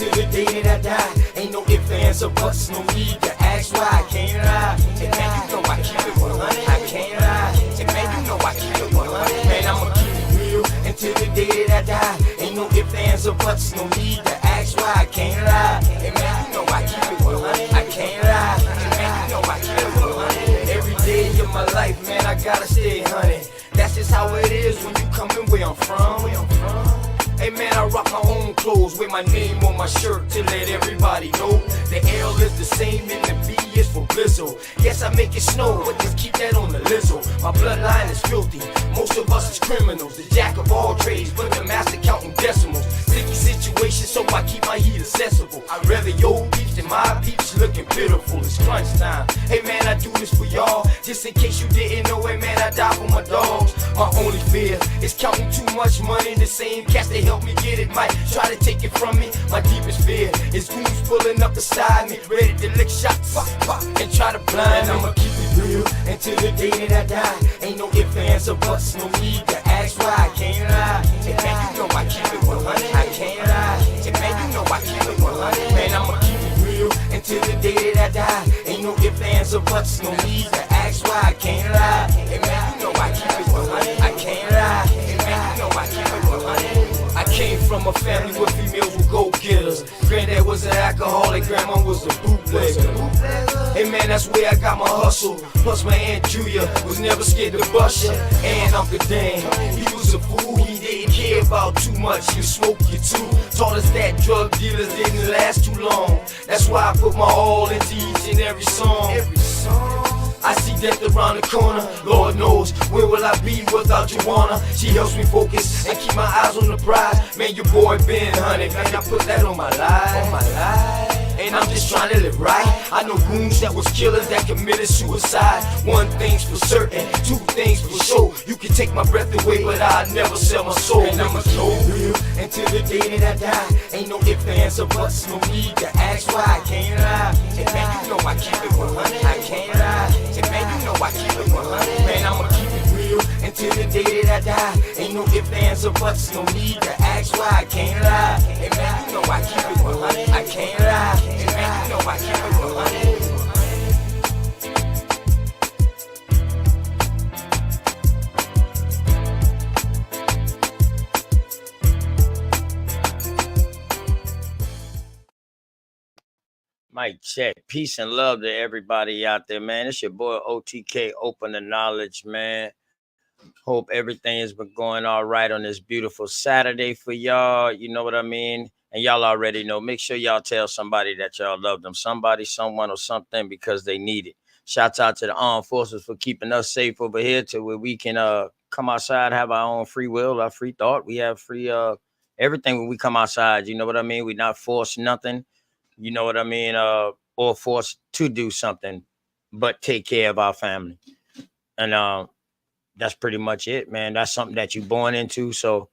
until the day that I die. Ain't no ifs, ands, or buts, no need to ask why. I can't lie, and man, you know I keep it 100. I can't lie, and man, you know I keep it 100. Man, I'ma keep it real until the day that I die. Ain't no ifs, ands, or buts, no need to ask why. I can't lie, and man, you know I keep it 100. I can't lie, and man, you know I keep it 100. Every day of my life, man, I gotta stay hunting. That's just how it is when you coming where I'm from. Hey man, I rock my own clothes with my name on my shirt to let everybody know the L is the same and the B is for Blizzle. Yes, I make it snow, but just keep that on the lizzo. My bloodline is filthy, most of us is criminals. The jack of all trades, but the master counting decimals. Sticky situation, so I keep my heat accessible. I'd rather your peeps than my peeps looking pitiful. It's crunch time. Hey man, I do this for y'all, just in case you didn't know. Hey man, I die for my dogs. My only fear is counting too much money. The same cats they help me get it might try to take it from me. My deepest fear is goons pulling up beside me, ready to lick shots and try to blind me. I'ma keep it real until the day that I die. Ain't no ifs, ands, or buts, no need to ask why. I can't lie, and man, you know I keep it 100. I can't lie, and man, you know I keep it 100. Man, I'ma keep it real until the day that I die. Ain't no ifs, ands, or buts, no need to ask why. I can't lie, and man, you know I keep it 100. I can't lie, and man, you know I keep it 100. I came from a family where females were go-getters. Granddad was an alcoholic, grandma was a bootlegger. Hey man, that's where I got my hustle. Plus my Aunt Julia was never scared to bust ya. And Uncle Dan, he was a fool, he didn't care about too much. You smoke, you too. Taught us that drug dealers didn't last too long. That's why I put my all into each and every song. I see death around the corner. Lord knows, where will I be without Joanna? She helps me focus and keep my eyes on the prize. Man, your boy been hunting, man, I put that on my life. And I'm just trying to live right. I know goons that was killers that committed suicide. One thing's for certain, two things for sure. You can take my breath away, but I'll never sell my soul. And I'ma keep it real until the day that I die. Ain't no ifs, ands, or buts, no need to ask why. I can't lie, and man, you know I keep it 100. I can't lie, and man, you know I keep it 100. Man, I'ma keep it real until the day that I die. Ain't no ifs, ands, or buts, no need to ask why. I can't lie, and man, you know I keep it 100. I can't lie, and man, you know I keep it 100. Mic check. Peace and love to everybody out there, man. It's your boy OTK, Open the Knowledge, man. Hope everything has been going all right on this beautiful Saturday for y'all. You know what I mean? And y'all already know. Make sure y'all tell somebody that y'all love them. Somebody, someone, or something, because they need it. Shouts out to the armed forces for keeping us safe over here to where we can come outside, have our own free will, our free thought. We have free everything when we come outside. You know what I mean? We're not forced nothing. You know what I mean? Or forced to do something, but take care of our family. And that's pretty much it, man. That's something that you're born into. So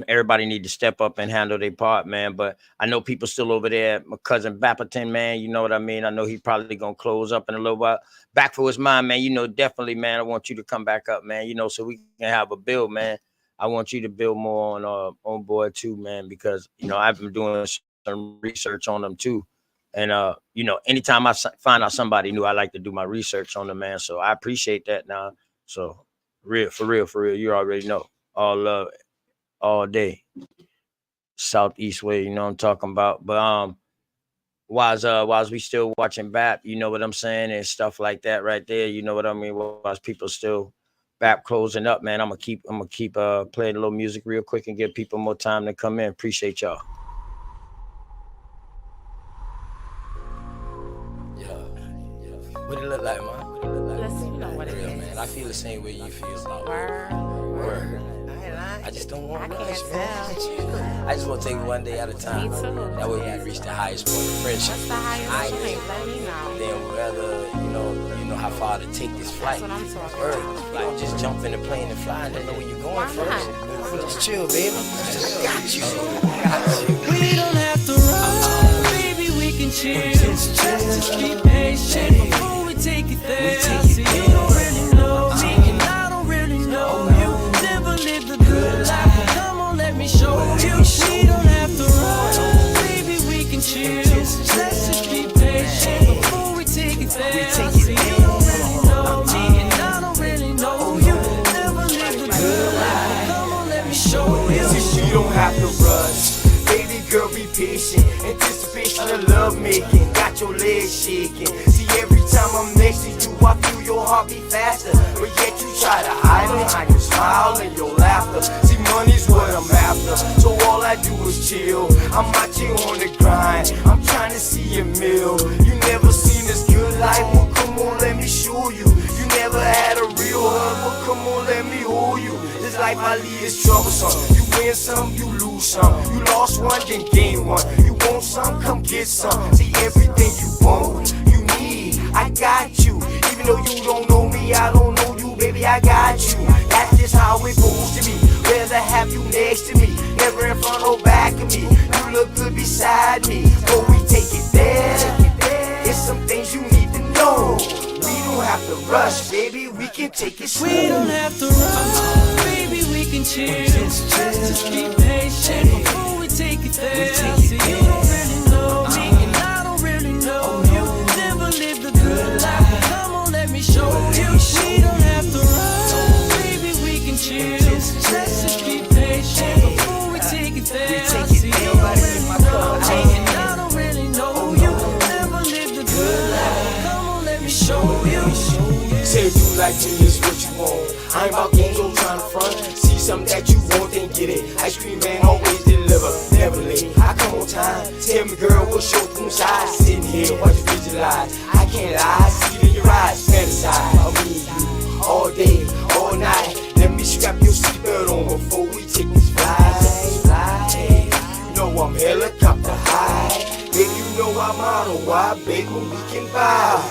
everybody need to step up and handle their part, man. But I know people still over there. My cousin Bapperton, man, you know what I mean? I know he's probably going to close up in a little while. Back for his mind, man. You know, definitely, man, I want you to come back up, man. You know, so we can have a build, man. I want you to build more on board too, man, because, you know, I've been doing some research on them too. And, you know, anytime I find out somebody new, I like to do my research on them, man. So I appreciate that now. So for real, you already know. All love, all day. Southeast way, you know what I'm talking about. But whilst we still watching BAP, you know what I'm saying, and stuff like that right there, you know what I mean? Whilst people still BAP closing up, man, I'm gonna keep playing a little music real quick and give people more time to come in. Appreciate y'all. What it look like, man? Let's see what it is. Man, I feel the same way you feel about Word. I just don't want to I rush, can't man. I just want to take it one day at a time. Me too. That way we reach the highest point of friendship. What's the highest point? Let me know. Then whether you know how far to take this flight. That's what I'm talking Word. about. You don't just jump in the plane and fly and don't know where you're going Why first. not? Just chill, baby. Just got you. We don't have to run, baby, we can chill. Just be patient before we take it there. See, you don't really know me, and I don't really know you. Never lived a good life, but come on, let me show you. We don't have to run, patient, anticipation of love making, got your legs shaking. See, every time I'm next to you, I feel your heart beat faster, but yet you try to hide behind your smile and your laughter. See, money's what I'm after, so all I do is chill. I'm out here on the grind, I'm trying to see a meal. You never seen this good life, well come on, let me show you. You never had a real hug, well come on, let me hold you. This life I lead is troublesome. You win some, you lose some. You lost one, then gain one. You want some, come get some. See, everything you want, you need, I got you. Even though you don't know me, I don't know you, baby, I got you. That's just how it goes to me. Rather have you next to me, never in front or back of me. You look good beside me, but we take it there. It's some things you need to know. We don't have to rush, baby, we can take it slow. We don't have to rush, baby, we can chill. Just keep patient before we take it there. See, you don't really know me, and I don't really know you. Never lived a good life, but come on, let me show you. We don't have to rush, baby, we can chill. Just keep patient before we take it there. See, you don't really know me, and I don't really know you. Never lived a good life, but come on, let me show you. Say if you like me, it's what you want. I ain't about games, I'm trying to front. See something that you want, then get it. Ice cream man always deliver, never late. I come on time. Tell me, girl, what's your room size? Sitting here, watch you visualize. I can't lie, see it in your eyes. Fantasize of me and you all day, all night. Let me strap your seatbelt on before we take this flight. Hey, you know I'm helicopter high. Baby, you know I'm on a wide, baby, we can buy.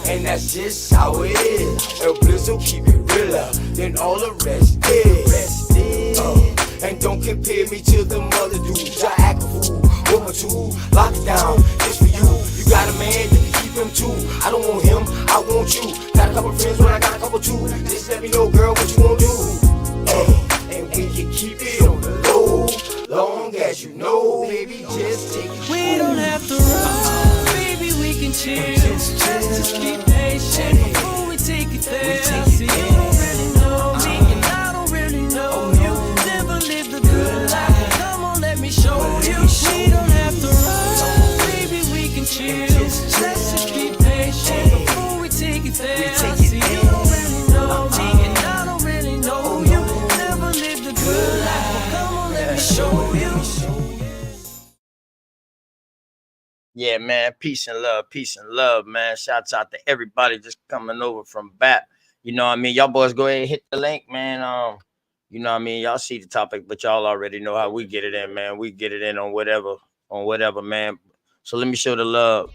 And that's just how it is. El Blizzo keep it realer than all the rest is. And don't compare me to them other dudes. I act a fool, with my tool, lock it down, just for you. You got a man, you can keep him too. I don't want him, I want you. Got a couple friends, but I got a couple too. Just let me know, girl, what you wanna do. And we can keep it on the low, long as you know, baby, just take it. We don't have to run, baby, we can chill. Just keep patient before we take it there. See, you don't really know me, and I don't really know you. Never lived a good life, but come on, let me show you. We don't have to run, baby, we can chill. Just keep patient before we take it there. See, you don't really know me, and I don't really know you. Never lived a good life, but come on, let me show you. Yeah, man. Peace and love, man. Shouts out to everybody just coming over from Bout. You know what I mean? Y'all boys go ahead and hit the link, man. You know what I mean? Y'all see the topic, but y'all already know how we get it in, man. We get it in on whatever, man. So let me show the love.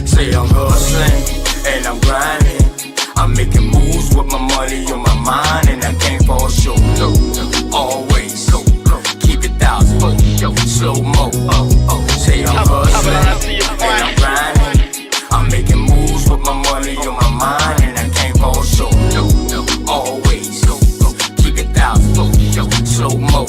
Say I'm hustling and I'm grinding. I'm making moves with my money on my mind, and I can't fall short. No, always keep it thousand, slow mo. Say I'm hustling and I'm grinding. I'm making moves with my money on my mind, and I can't fall short. No, always keep it thousand, slow mo.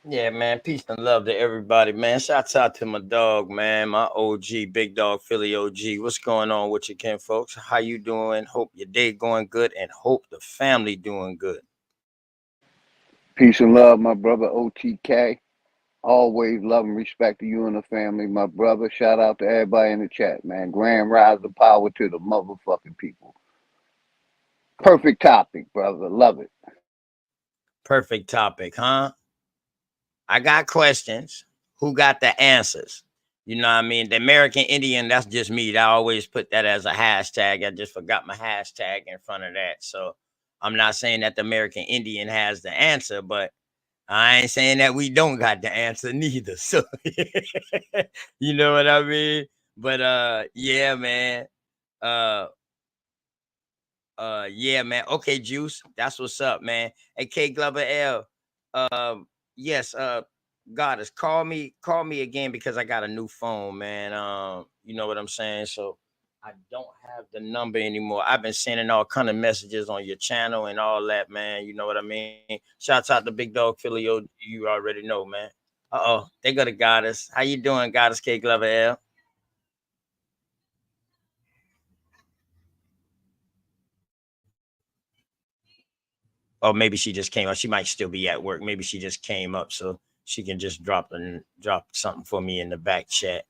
Yeah, man. Peace and love to everybody, man. Shouts out to my dog, man. My OG, Big Dog Philly OG. What's going on with you, Ken, folks? How you doing? Hope your day going good, and hope the family doing good. Peace and love, my brother OTK. Always love and respect to you and the family, my brother. Shout out to everybody in the chat, man. Grand rise of power to the motherfucking people. Perfect topic, brother. Love it. Perfect topic, huh? I got questions. Who got the answers? You know what I mean? The American Indian, that's just me. I always put that as a hashtag. I just forgot my hashtag in front of that. So I'm not saying that the American Indian has the answer, but I ain't saying that we don't got the answer neither. So you know what I mean? But yeah, man. Uh yeah, man. Okay, Juice. That's what's up, man. Hey, K Glover L. Yes, Goddess, call me again because I got a new phone, man. You know what I'm saying? So I don't have the number anymore. I've been sending all kind of messages on your channel and all that, man. You know what I mean? Shouts out to Big Dog Filio. You already know, man. Uh-oh, they go to Goddess. How you doing, Goddess K Glover L? Or maybe she just came up. She might still be at work. Maybe she just came up so she can just drop something for me in the back chat.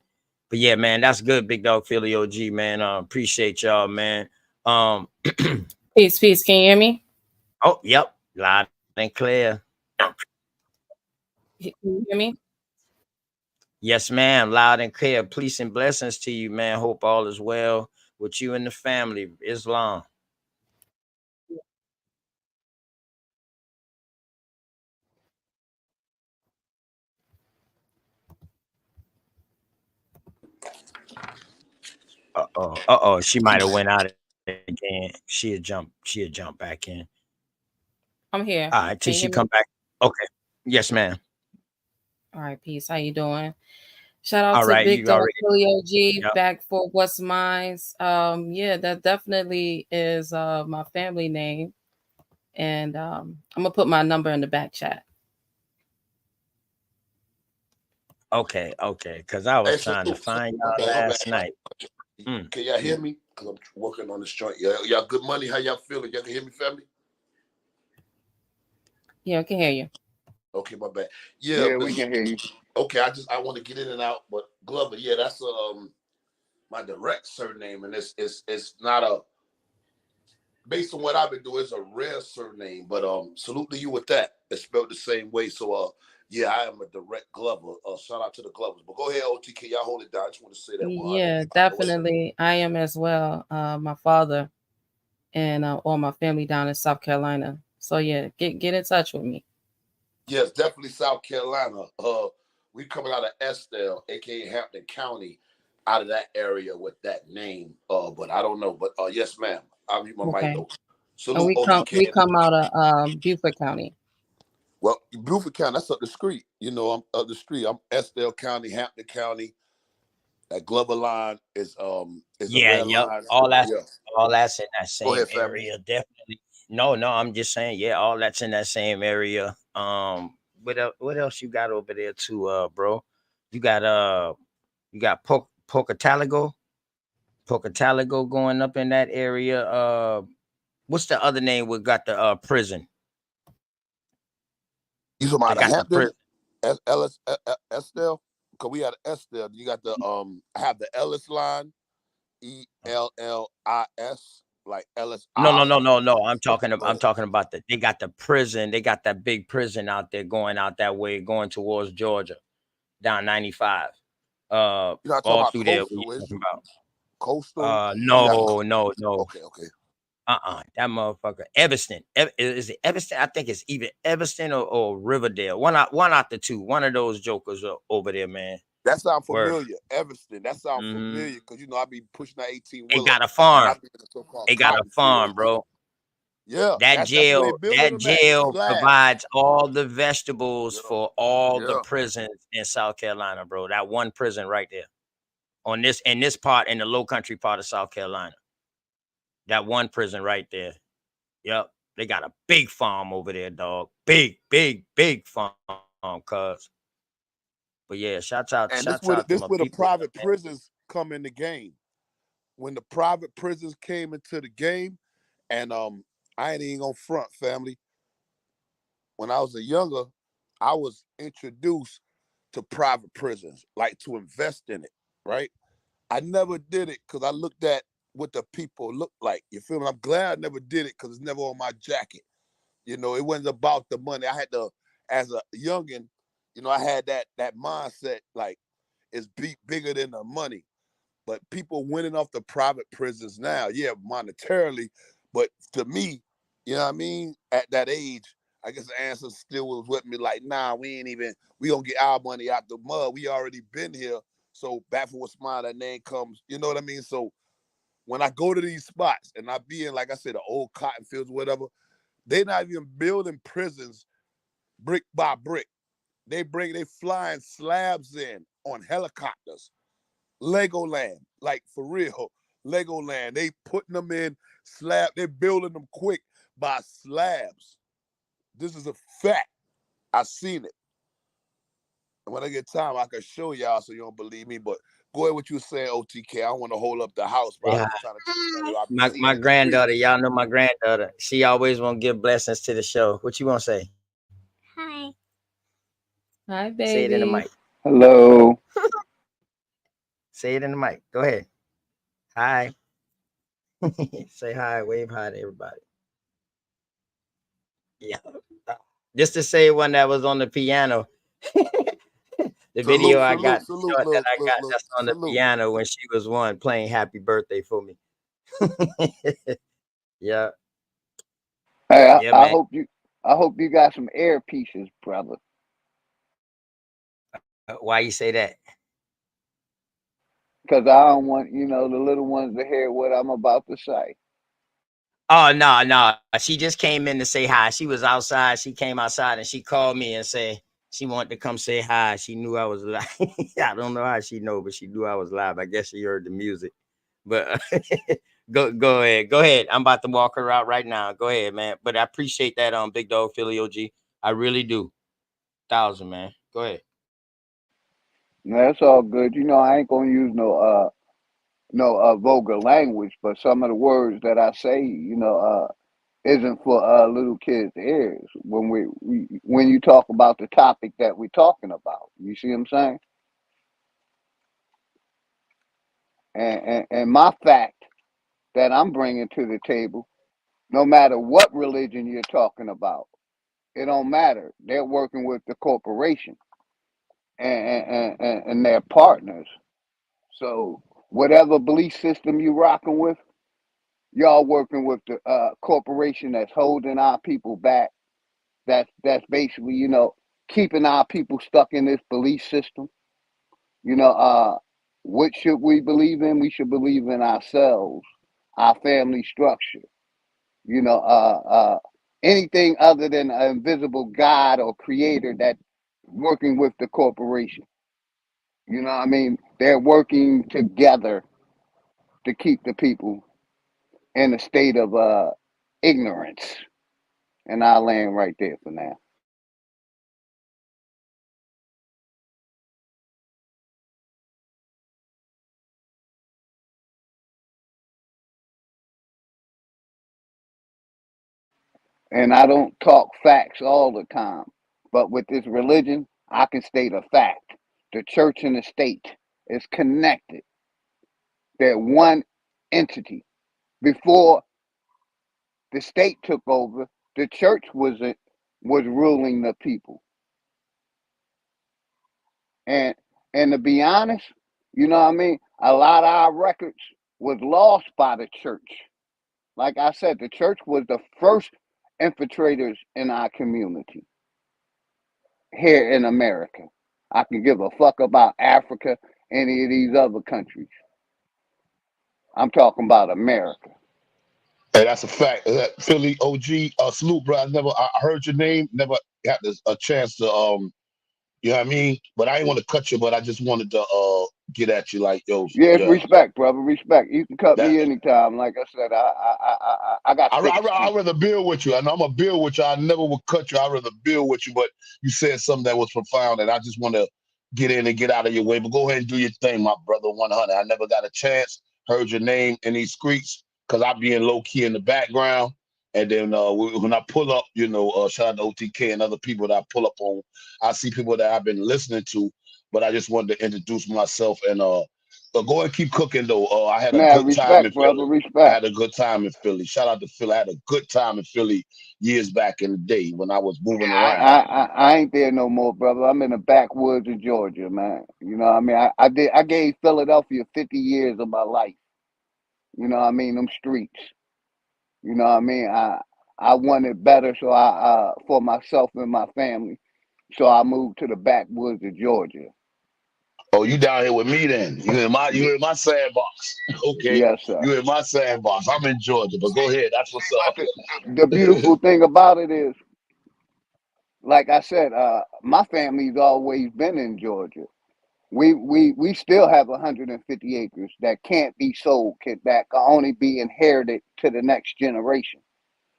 But yeah, man, that's good, Big Dog Philly OG, man. Appreciate y'all, man. Um, Peace, peace. Can you hear me? oh, yep, loud and clear. Can you hear me? Yes, ma'am, loud and clear. Peace and blessings to you, man. Hope all is well with you and the family. Islam. Uh oh. She might have went out again. She'll jump back in. I'm here. All right, till Can you she hear come me? back. Okay. Yes, ma'am. All right, peace. How you doing? Shout out All to right, Big you Dog already. Philly OG Yep. back for What's Mine's. Yeah, that definitely is my family name. And I'm gonna put my number in the back chat. Okay. Because I was Hey, trying to salute. find My y'all bad, my bad. last night. Mm. Can y'all hear me? Because I'm working on this joint. Y'all good money? How y'all feeling? Y'all can hear me, family? Yeah, I can hear you. Okay, my bad. Yeah, Yeah, but we can hear you. okay, I want to get in and out, but Glover, yeah, that's my direct surname, and it's not a based on what I've been doing, it's a rare surname, but salute to you with that. It's spelled the same way. So yeah, I am a direct Glover. Shout out to the Glovers. But go ahead, OTK, y'all hold it down. I just want to say that one. Yeah, I know what's up. definitely. I am as well. My father and all my family down in South Carolina. So yeah, get in touch with me. Yes, definitely South Carolina. We coming out of Estelle, aka Hampton County, out of that area with that name. But I don't know. But yes, ma'am. I'll mute my mic Okay. though. And Salute OTK. we come out of Beaufort County. Well, Beaufort County, that's up the street. You know, I'm up the street. I'm Estelle County, Hampton County. That Glover line is a Yeah, red yep. line. All Yeah. that's in that Go same ahead, family. area, definitely. No, I'm just saying, yeah, all that's in that same area. What else you got over there too, bro? You got Pocataligo going up in that area. What's the other name? We got the prison. You talking They about got the Hampton? prison. Estelle? Because we had Estelle. You got the I have the Ellis line. ELLIS, like Ellis No. Island. I'm Go talking about they got the prison. They got that big prison out there going out that way, going towards Georgia, down 95. You're not talking All about through there. What you coastal, is talking you? about? Coastal? You got No. okay. That motherfucker. Evanston. Is it Evanston? I think it's either Evanston or Riverdale. One out the two. One of those jokers are over there, man. That sound Word. familiar. Evanston. That sound Mm-hmm. familiar because I be pushing that 18 They wheeler. got a farm. I be in the so-called They got a cotton farm, field. bro. Yeah, That that's where they jail, building them at. The slab. provides all the vegetables for all the Yeah. prisons in South Carolina, bro. That one prison right there. In this part, in the low country part of South Carolina. That one prison right there. Yep. They got a big farm over there, dog. Big farm, cuz. But yeah, shouts out And to my where the people. private prisons come in the game. When the private prisons came into the game, and I ain't even gonna front, family. When I was a younger, I was introduced to private prisons, like to invest in it, right? I never did it because I looked at what the people look like. You feel me? I'm glad I never did it because it's never on my jacket. You know, it wasn't about the money. I had to, as a youngin, I had that mindset, like, is bigger than the money. But people winning off the private prisons now, yeah, monetarily. But to me, you know what I mean? At that age, I guess the answer still was with me like, nah, we gonna get our money out the mud. We already been here. So back for what's mine, that name comes, you know what I mean? So when I go to these spots and I be in, like I said, the old cotton fields, whatever, they not even building prisons brick by brick. They flying slabs in on helicopters. Legoland, like for real, Legoland. They putting them in slab. They're building them quick by slabs. This is a fact. I seen it. And when I get time, I can show y'all so you don't believe me. But go ahead what you saying, OTK. I don't want to hold up the house, but Yeah. I'm just trying to tell you. My granddaughter, y'all know my granddaughter. She always want to give blessings to the show. What you want to say? Hi. Hi, baby. Say it in the mic. Hello. Say it in the mic. Go ahead. Hi. Say hi. Wave hi to everybody. Yeah. Just to say one that was on the piano. The video I got that's on the piano when she was one playing Happy Birthday for me. Yeah. Hey, Yeah, I man. hope you got some air pieces, brother. Why you say that? Because I don't want, the little ones to hear what I'm about to say. Oh, no. She just came in to say hi. She was outside. She came outside and she called me and said she wanted to come say hi. She knew I was live. I don't know how she know, but she knew I was live. I guess she heard the music. But go ahead. I'm about to walk her out right now. Go ahead, man. But I appreciate that Big Dog Philly OG. I really do. 1,000, man. Go ahead. No, that's all good. I ain't gonna use no vulgar language, but some of the words that I say, isn't for little kids' ears when you talk about the topic that we're talking about. You see what I'm saying? And my fact that I'm bringing to the table, no matter what religion you're talking about, it don't matter. They're working with the corporation and their partners. So whatever belief system you rocking with, y'all working with the corporation that's holding our people back. That's basically, keeping our people stuck in this belief system. What should we believe in? We should believe in ourselves, our family structure. You know, anything other than an invisible God or creator that working with the corporation. You know what I mean? They're working together to keep the people in a state of ignorance. And I'll land right there for now. And I don't talk facts all the time. But with this religion, I can state a fact. The church and the state is connected. They're one entity. Before the state took over, the church was ruling the people. And to be honest, you know what I mean? A lot of our records was lost by the church. Like I said, the church was the first infiltrators in our community here in America. I can give a fuck about Africa, any of these other countries. I'm talking about America. Hey, that's a fact. That Philly OG, salute, bro. I heard your name, never had a chance to you know what I mean? But I ain't want to cut you, but I just wanted to get at you like, yo, Yeah, yeah. respect, brother, respect. You can cut That me anytime. Like I said, I got thick skin. I'd rather build with you. I know I'm a build with you. I never would cut you. I'd rather build with you, but you said something that was profound and I just want to get in and get out of your way. But go ahead and do your thing, my brother 100. I never got a chance, heard your name in these streets because I be in low key in the background. And then when I pull up, shout out to OTK and other people that I pull up on, I see people that I've been listening to, but I just wanted to introduce myself and Go and keep cooking though. I had a Nah, good time in respect, brother, Philly. I respect. had a good time in Philly. Shout out to Philly. I had a good time in Philly years back in the day when I was moving around. I ain't there no more, brother. I'm in the backwoods of Georgia, man. You know what I mean? I gave Philadelphia 50 years of my life. You know what I mean? Them streets. You know what I mean? I wanted better, so I for myself and my family. So I moved to the backwoods of Georgia. Oh, you down here with me then? You in my sandbox? Okay, Yes, sir. you in my sandbox. I'm in Georgia, but go ahead. That's what's up. But the beautiful thing about it is, like I said, my family's always been in Georgia. We still have 150 acres that can't be sold, that can only be inherited to the next generation.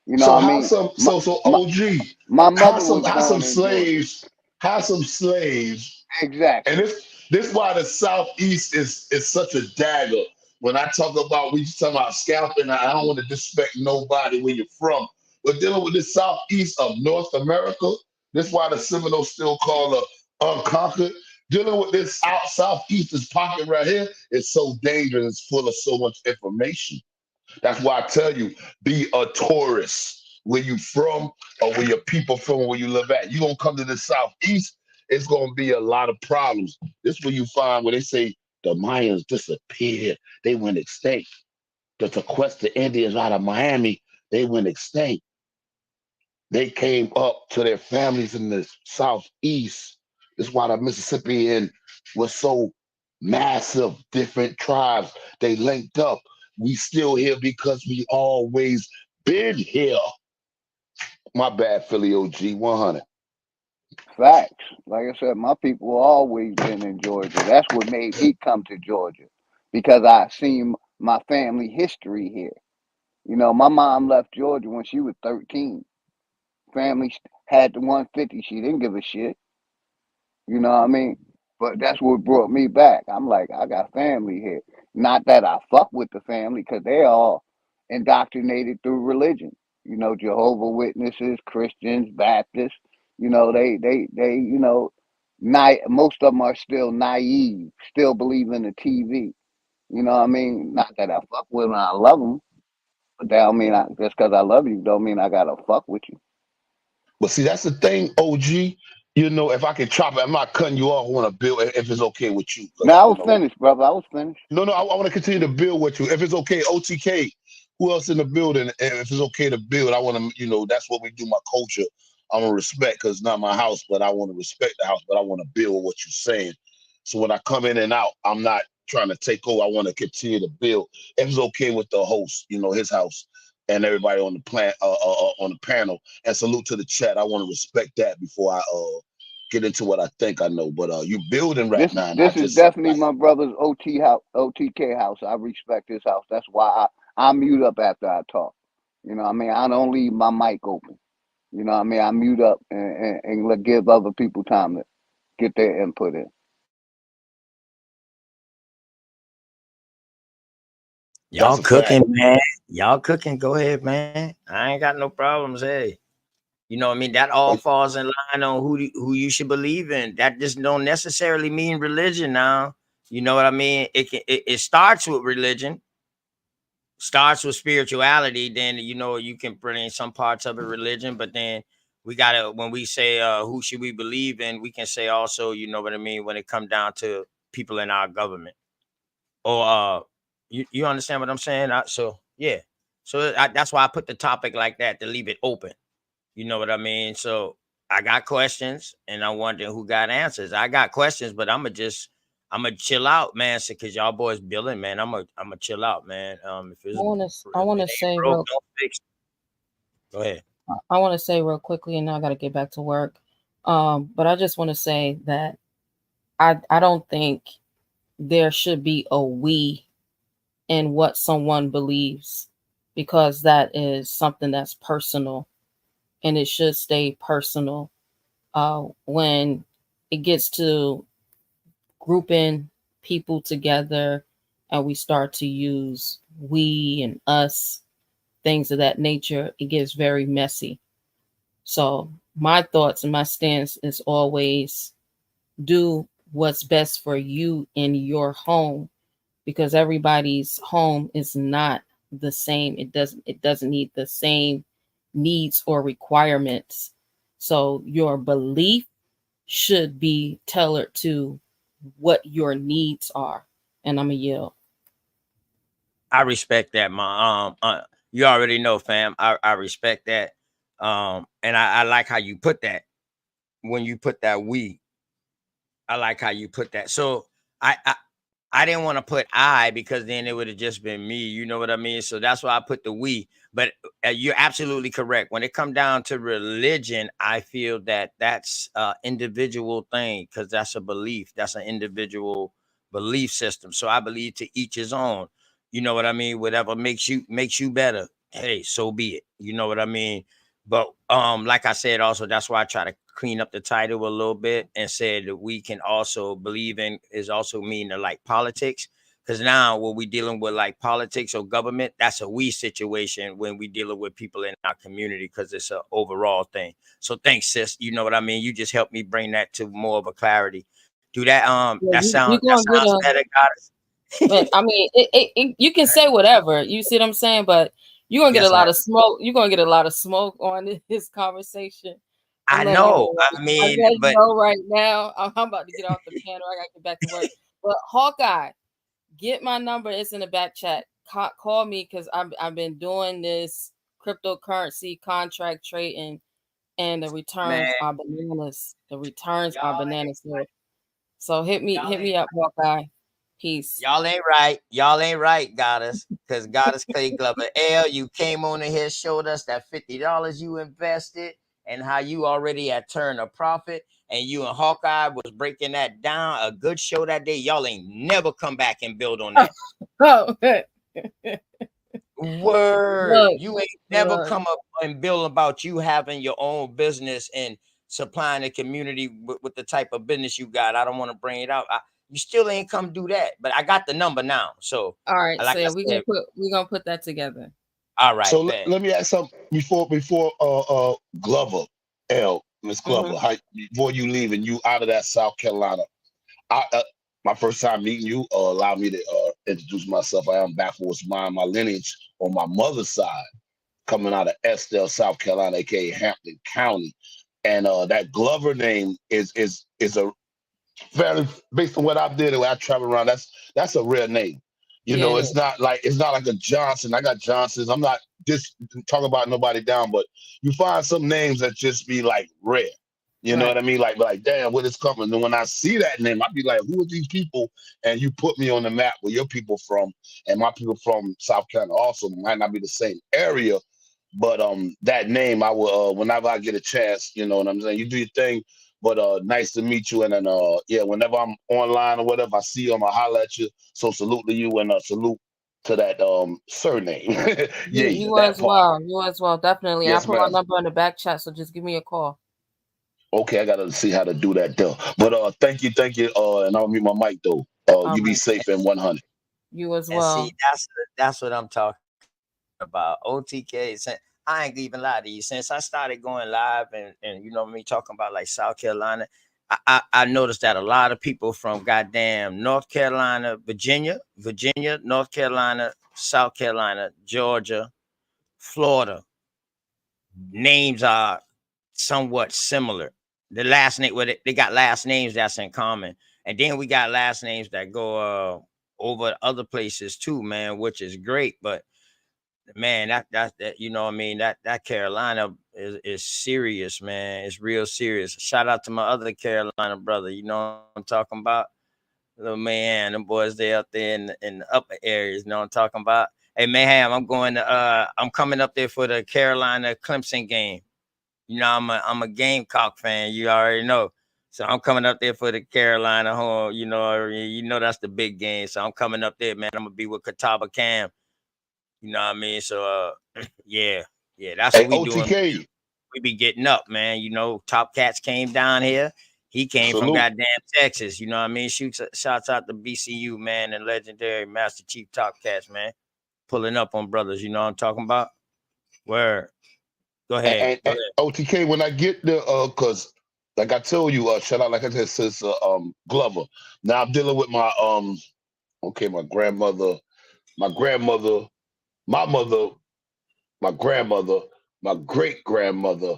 You know So what I how mean? some My, so my, OG? my How mother some was how some born in Georgia. slaves? How some slaves? And Exactly. this why the Southeast is such a dagger. When I talk about we just talking about scalping, I don't want to disrespect nobody where you're from, but dealing with the Southeast of North America, this why the Seminoles still call the unconquered. Dealing with this Southeast, this pocket right here, is so dangerous. It's full of so much information. That's why I tell you, be a tourist. Where you from or where your people from or where you live at. You gonna come to the Southeast, it's gonna be a lot of problems. This is where you find where they say the Mayans disappeared, they went extinct. The Tequesta Indians out of Miami, they went extinct. They came up to their families in the Southeast. That's why the Mississippian was so massive, different tribes. They linked up. We still here because we always been here. My bad, Philly OG 100. Facts. Like I said, my people always been in Georgia. That's what made me come to Georgia, because I seen my family history here. You know, my mom left Georgia when she was 13. Family had the 150. She didn't give a shit. You know what I mean? But that's what brought me back. I'm like, I got family here. Not that I fuck with the family, because they're all indoctrinated through religion. You know, Jehovah Witnesses, Christians, Baptists. You know, they most of them are still naive, still believe in the TV. You know what I mean? Not that I fuck with them, I love them, but that don't mean just because I love you don't mean I gotta fuck with you. But see, that's the thing, OG. You know, if I can chop it, I'm not cutting you off. I want to build if it's okay with you. Because, Now I you was know, finished, brother. I was finished. no, I want to continue to build with you. If it's okay, OTK, who else in the building? If it's okay to build, I want to, that's what we do, my culture. I want to respect because it's not my house, but I want to respect the house, but I want to build what you're saying. So when I come in and out, I'm not trying to take over. I want to continue to build. If it's okay with the host, his house and everybody on the panel. And salute to the chat. I want to respect that before I get into what I think I know. But you building right now, and I This is just definitely my brother's OTK house. I respect his house. That's why I mute up after I talk. You know what I mean? I don't leave my mic open. You know what I mean? I mute up and give other people time to get their input in. Y'all that's a fact. cooking, man. Y'all cooking. Go ahead, man. I ain't got no problems. Hey, you know what I mean? That all falls in line on who you should believe in. That just don't necessarily mean religion now. You know what I mean? It starts with religion, starts with spirituality. Then you can bring in some parts of it religion, but then we gotta when we say who should we believe in, we can say also, you know what I mean, when it comes down to people in our government. Or you understand what I'm saying? So yeah. So that's why I put the topic like that, to leave it open. You know what I mean? So I got questions, and I'm wondering who got answers. I got questions, but I'm gonna chill out, man. So, cause y'all boys billing, man. I'm gonna chill out, man. If I want to I if want it to ain't say broke, real don't fix it. Go ahead. I want to say real quickly, and now I got to get back to work. But I just want to say that I don't think there should be a we in what someone believes, because that is something that's personal, and it should stay personal. When it gets to grouping people together and we start to use we and us, things of that nature, it gets very messy. So my thoughts and my stance is always do what's best for you in your home, because everybody's home is not the same. It doesn't need the same needs or requirements. So your belief should be tailored to what your needs are. And I'm a yield. I respect that, my you already know, fam. I respect that. And I like how you put that when you put that we. I like how you put that. So I didn't want to put I because then it would have just been me. You know what I mean? So that's why I put the we. But you're absolutely correct. When it comes down to religion, I feel that that's an individual thing because that's a belief. That's an individual belief system. So I believe to each his own. You know what I mean? Whatever makes you better. Hey, so be it. You know what I mean? But like I said, also that's why I try to clean up the title a little bit and said that we can also believe in is also mean to like politics. Because now when we dealing with like politics or government, that's a we situation when we dealing with people in our community because it's an overall thing. So thanks, sis. You know what I mean? You just helped me bring that to more of a clarity. Do that Yeah, that you gonna get sounds a. better, guys. But I mean, you can say whatever. You see what I'm saying? But you're gonna get a Yes, lot of smoke. You're gonna get a lot of smoke on this conversation. I'm I letting you know. know. I I'm mean, letting you but know right now. I'm about to get off the panel. I got to get back to work. But Hawkeye, get my number. It's in the back chat. Call me because I've been doing this cryptocurrency contract trading, and the man, returns are bananas. The returns are y'all bananas. So hit me up, Hawkeye. Peace. Y'all ain't right, Goddess. Because Goddess Clay Glover L, you came on in here, showed us that $50 you invested and how you already had turned a profit. And you and Hawkeye was breaking that down. A good show that day. Y'all ain't never come back and build on that. Oh, Word. look, You ain't never look. come up and build about you having your own business and supplying the community with the type of business you got. I don't want to bring it out. You still ain't come do that, but I got the number now. So, All right, like so I yeah, said, we're gonna put that together. all right, So bet. let me ask something before Glover, Miss Glover, before you leave and you out of that South Carolina. My first time meeting you, allow me to introduce myself. I am backwards mine, my lineage on my mother's side, coming out of Estelle, South Carolina, aka Hampton County. And that Glover name is a fairly, based on what I did and what I travel around, that's a rare name. You Yeah, know, it's not like a Johnson. I got Johnsons. I'm not just talking about nobody down, but you find some names that just be like rare. You know right. what I mean? Like, damn, what is coming? And when I see that name, I be like, who are these people? And you put me on the map where your people from, and my people from South Carolina also might not be the same area, but that name I will whenever I get a chance, you know what I'm saying? You do your thing, but nice to meet you. And then yeah, whenever I'm online or whatever, I see you, I'm gonna holler at you. So salute to you and salute to that surname. Yeah, You that as part. well. You as well, definitely. I Yes, put my ma'am. number in the back chat, so just give me a call. Okay, I gotta see how to do that though. But thank you, and I'll mute my mic though. All You be right. safe in 100. You as And see, well. that's what I'm talking about. OTK. I ain't even lie to you. Since I started going live and you know me talking about like South Carolina, I noticed that a lot of people from goddamn North Carolina, Virginia, North Carolina, South Carolina, Georgia, Florida, names are somewhat similar. The last name, well, they got last names that's in common, and then we got last names that go over other places too, man, which is great. But man, that you know what I mean, that Carolina is serious, man. It's real serious. Shout out to my other Carolina brother. You know what I'm talking about? Little man, them boys they up there in the upper areas. You know what I'm talking about? Hey, Mayhem, I'm coming up there for the Carolina Clemson game. You know, I'm a Gamecock fan. You already know. So I'm coming up there for the Carolina home. You know that's the big game. So I'm coming up there, man. I'm gonna be with Catawba Cam. You know what I mean? So yeah, that's Hey, what we doing. OTK, We be getting up, man. You know, Top Cats came down here. He came from salute. goddamn Texas. You know what I mean? Shouts out to BCU, man, and legendary Master Chief Top Cats, man. Pulling up on brothers. You know what I'm talking about? Word. Go ahead. And OTK, when I get the cause like I told you, shout out like I said, says Glover. Now I'm dealing with my Okay, my grandmother, my mother, my grandmother, my great grandmother.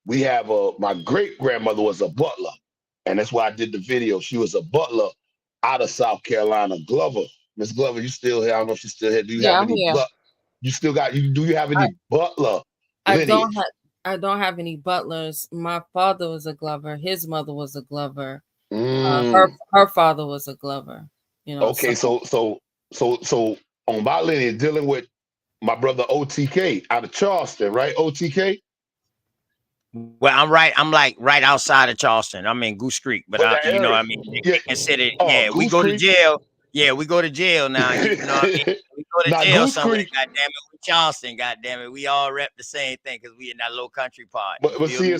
We have my great grandmother was a butler, and that's why I did the video. She was a butler out of South Carolina. Glover, Miss Glover, you still here? I don't know if she's still here. Do you Yeah, have I'm any here. You still got you? Do you have any butler I lineage? don't have any butlers. My father was a Glover. His mother was a Glover. Mm. Her father was a Glover. You know. Okay, so on my lineage, dealing with my brother OTK out of Charleston, right? OTK. Well, I'm like right outside of Charleston. I'm in Goose Creek, but you know what I mean, they consider we Goose go Creek? to jail. Yeah, we go to jail now. You know what I mean? We go to Now, jail Goose somewhere, Creek- goddamn it. We Charleston, goddamn it. We all rep the same thing because we in that low country part. But You feel see, me?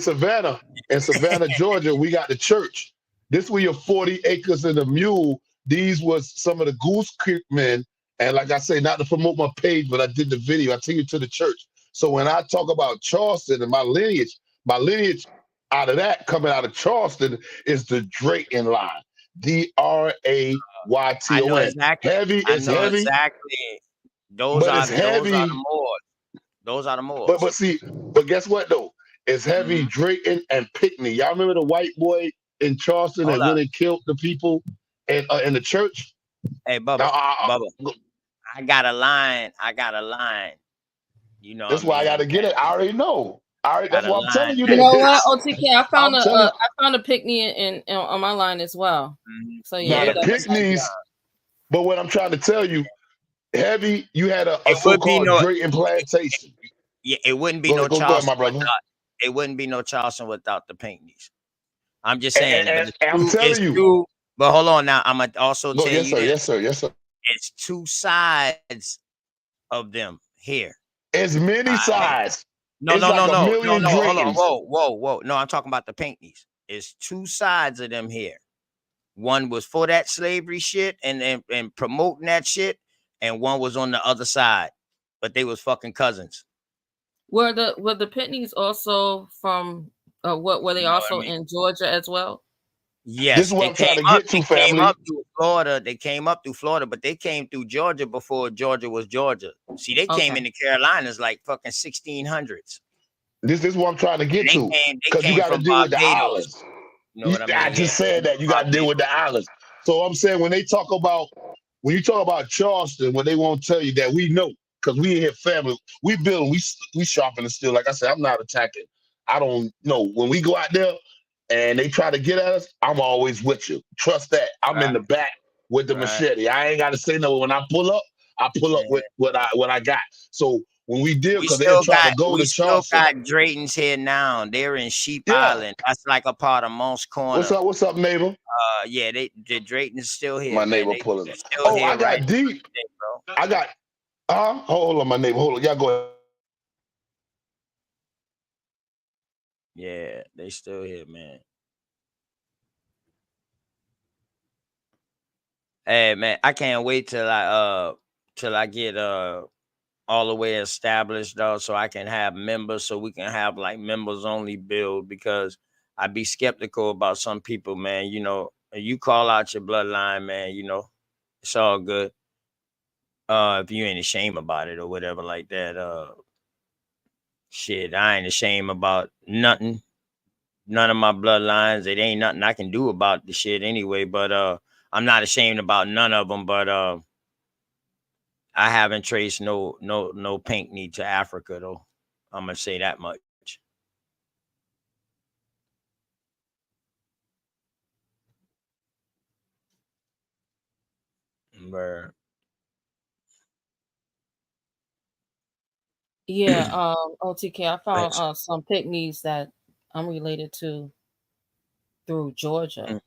in Savannah, Georgia, we got the church. This was your 40 acres and a mule. These was some of the Goose Creek men. And like I say, not to promote my page, but I did the video. I take you to the church. So when I talk about Charleston and my lineage out of that, coming out of Charleston, is the Drayton line. Drayton. I know exactly. Heavy, I it's know heavy. exactly. Those But are it's heavy. the Moors. Those are the Moors. But guess what though? It's heavy Drayton and Pickney. Y'all remember the white boy in Charleston that went and killed the people in the church? Hey, Bubba, Bubba, I got a line. You know, that's why I gotta get it. I already know. That's why I'm telling you that. You know what, OTK? I found a Pickney in on my line as well. So yeah, now the Pickneys. But what I'm trying to tell you, heavy, you had a so-called Drayton plantation. Yeah, it wouldn't be no Charleston, it wouldn't be no Charleston without the Pickneys. I'm just saying. And I'm telling you. But hold on now. I'm gonna also tell you yes, sir. It's two sides of them here. It's many sides. No. Hold on. Whoa. No, I'm talking about the Pickneys. It's two sides of them here. One was for that slavery shit and promoting that shit, and one was on the other side. But they was fucking cousins. Were the Pickneys also from were they also in Georgia as well? Yes, this is what I'm trying to get to, family. Came up through Florida. They came up through Florida, but they came through Georgia before Georgia was Georgia. See, they came in the Carolinas like fucking 1600s. This is what I'm trying to get to, because you got to deal with the islands. You know what I mean? I just said that you got to deal with the islands. So I'm saying when you talk about Charleston, when they won't tell you that we know, because we in here family, we build, we sharpen the steel. Like I said, I'm not attacking. I don't know when we go out there and they try to get at us, I'm always with you. Trust that. I'm in the back with the machete. I ain't got to say no. When I pull up with what I got. So when we deal, because they're trying to go to Charleston. We still got Draytons here now. They're in Sheep Island. That's like a part of Monk's Corner. What's up, neighbor? Yeah, the Drayton's still here. My neighbor pulling it. Oh, I got deep. Bro. I got. Hold on, my neighbor. Hold on, y'all go ahead. Yeah, they still here, man. Hey, man, I can't wait till I get all the way established, though, so I can have members, so we can have like members only build, because I'd be skeptical about some people, man. You know, you call out your bloodline, man, you know, it's all good. If you ain't ashamed about it or whatever like that, shit, I ain't ashamed about nothing. None of my bloodlines. It ain't nothing I can do about the shit anyway, but I'm not ashamed about none of them, but I haven't traced no Pinckney to Africa, though. I'm gonna say that much. Bruh. Yeah, OTK, I found some Pickneys that I'm related to through Georgia.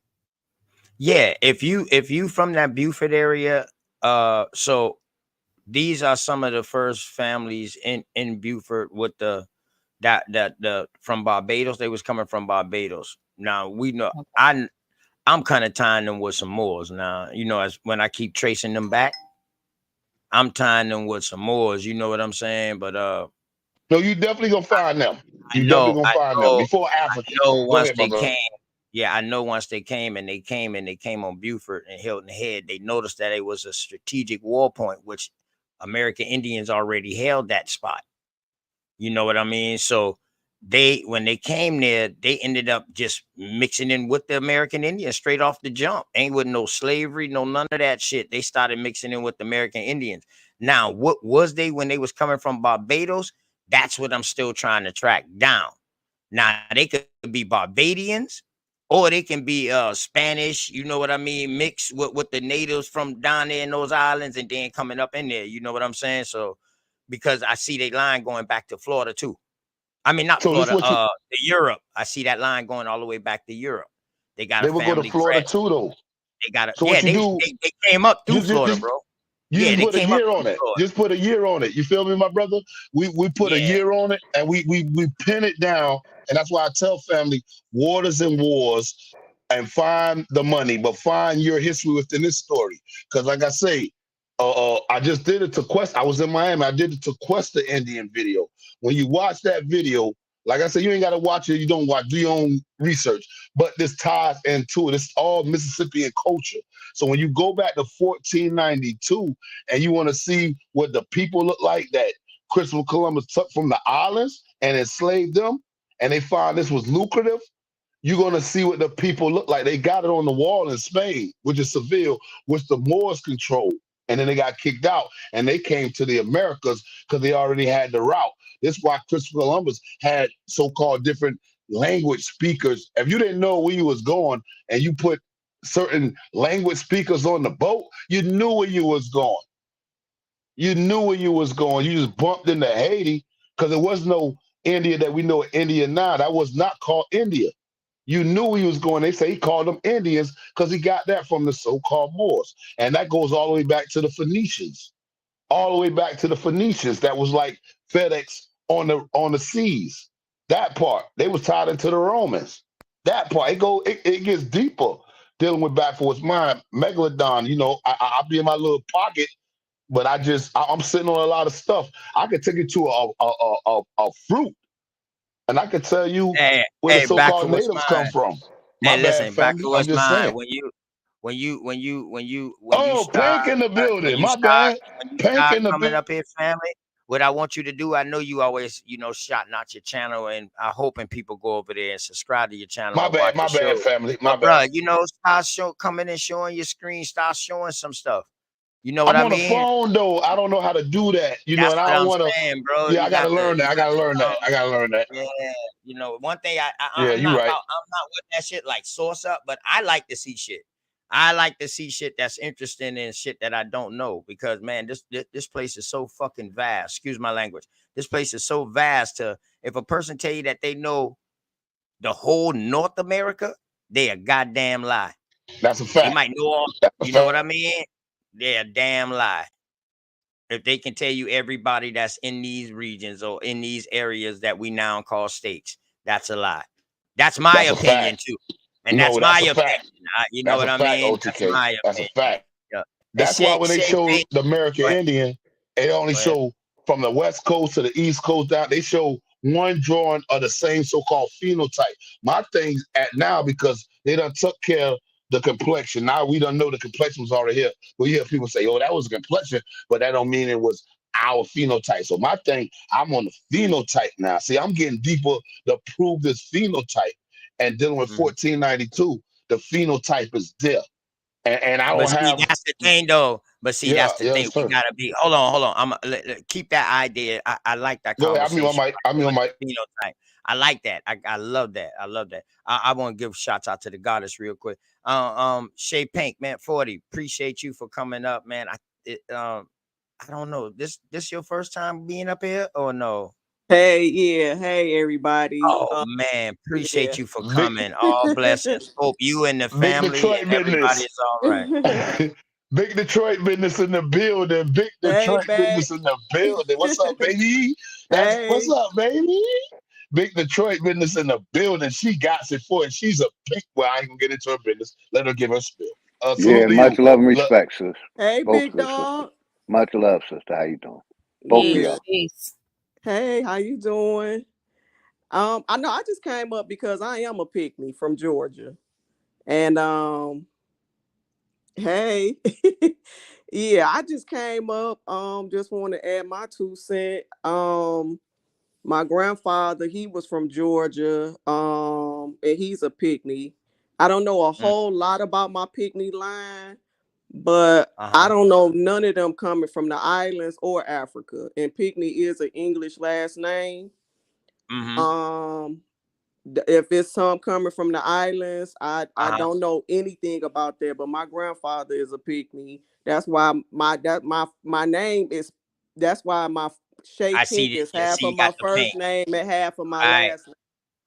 Yeah, if you from that Beaufort area, so these are some of the first families in Beaufort with the from Barbados. They was coming from Barbados. Now we know I'm kind of tying them with some Moors now. You know, as when I keep tracing them back, I'm tying them with some Moors. You know what I'm saying? But no, you definitely gonna find them. You definitely gonna find them before Africa. Once they came, Yeah, I know once they came and they came on Beaufort and Hilton Head, they noticed that it was a strategic war point, which American Indians already held that spot. You know what I mean? So when they came there, they ended up just mixing in with the American Indians straight off the jump. Ain't with no slavery, no none of that shit. They started mixing in with the American Indians. Now, what was they when they was coming from Barbados? That's what I'm still trying to track down. Now, they could be Barbadians, or they can be Spanish, you know what I mean, mixed with the natives from down there in those islands and then coming up in there, you know what I'm saying? So, because I see they line going back to Florida too. I mean, not So this Florida, what you to Europe. I see that line going all the way back to Europe. They got a they would go to family Florida crest. too though. They got a So what you do? they came up through You Florida, just bro. you Yeah, just they put a came up year through on it. Florida. Just put a year on it. You feel me, my brother? We put a Yeah. year on it, and we pin it down. And that's why I tell family, waters and wars, and find the money, but find your history within this story. Because like I say, I just did it to Quest. I was in Miami. I did it to Quest the Indian video. When you watch that video, like I said, you ain't got to watch it. You don't watch. Do your own research. But this ties into it. It's all Mississippian culture. So when you go back to 1492 and you want to see what the people look like that Christopher Columbus took from the islands and enslaved them, and they found this was lucrative, you're going to see what the people look like. They got it on the wall in Spain, which is Seville, which the Moors controlled. And then they got kicked out, and they came to the Americas because they already had the route. This is why Christopher Columbus had so-called different language speakers. If you didn't know where you was going and you put certain language speakers on the boat, you knew where you was going. You knew where you was going. You just bumped into Haiti because there was no India that we know India now. That was not called India. You knew where he was going. They say he called them Indians because he got that from the so-called Moors. And that goes all the way back to the Phoenicians. All the way back to the Phoenicians. That was like FedEx on the seas. That part. They was tied into the Romans. That part. It gets deeper dealing with back for its mind. Megalodon, you know, I'll be in my little pocket, but I'm sitting on a lot of stuff. I could take it to a fruit. And I could tell you where the back so-called for what's natives come mine. from. Hey, My bad, listen, back family. to I'm what's just mine. saying. When you Oh, Pink in the building. My bad. Pink in the coming building. up here, family, what I want you to do, I know you always, shouting out your channel, and I'm hoping people go over there and subscribe to your channel. My and watch bad, the show. family. My But, bad. bro, start coming and showing your screen, start showing some stuff. You know what I'm I on mean? the phone though. I don't know how to do that. You know, That's and I what don't I'm want to. saying, bro. Yeah, You I gotta got to- learn that. you I gotta got to, learn that. I gotta learn that. Yeah, one thing Yeah, I'm you not right. I'm not with that shit like source up, but I like to see shit. I like to see shit that's interesting and shit that I don't know, because man, this place is so fucking vast. Excuse my language. This place is so vast to, if a person tell you that they know the whole North America, they a goddamn lie. That's a They fact. might know all, That's a you know what fact. I mean? They're a damn lie. If they can tell you everybody that's in these regions or in these areas that we now call states, that's a lie. That's my That's a opinion fact. too. And No, that's my that's a opinion. fact. You know That's what a I fact, mean? That's OTK. my That's a opinion. fact. Yeah. That's why when they show Pink, the American go ahead. Indian, they only Go ahead. show from the West Coast to the East Coast down. They show one drawing of the same so-called phenotype. My thing's at now, because they done took care of the complexion. Now we don't know the complexion was already here. But you hear people say, "Oh, that was a complexion," but that don't mean it was our phenotype. So my thing, I'm on the phenotype now. See, I'm getting deeper to prove this phenotype, and dealing with 1492. The phenotype is there. And I But don't see, have. that's the thing, though. But see, that's the thing. We Sir. gotta be. Hold on. I'm keep that idea. I like that Go ahead. conversation. I'm on my. Phenotype. I like that. I love that. I love that. I want to give shots out to the goddess real quick. Shay Pink, man, 40. Appreciate you for coming up, man. I don't know. This your first time being up here or no? Hey, yeah. Hey, everybody. Oh man, appreciate you for coming. All blessings. Hope you and the family Detroit and everybody business. is all right. Big Detroit business in the building. Big Detroit business in the building. What's up, baby? What's up, baby? Big Detroit business in the building. She got it for it. She's a big. Well, I ain't gonna get into her business. Let her give her spill. Yeah, much love and respect, sis. Hey, both big sisters. dog. Much love, sister. How you doing? Both of y'all. Peace. Hey, how you doing? I know I just came up because I am a pick-me from Georgia. And hey, yeah, I just came up. Just want to add my 2 cents. My grandfather, he was from Georgia. And he's a pick-me. I don't know a Mm, whole lot about my pick-me line, but I uh-huh. don't know none of them coming from the islands or Africa. And pick-me is an English last name. Mm-hmm. Um, if it's some coming from the islands, I Uh-huh. don't know anything about that. But my grandfather is a pick-me. That's why my name is. That's why my Shay I Pink see that. is You half see, of you got my the first paint. name and half of my Right, last name.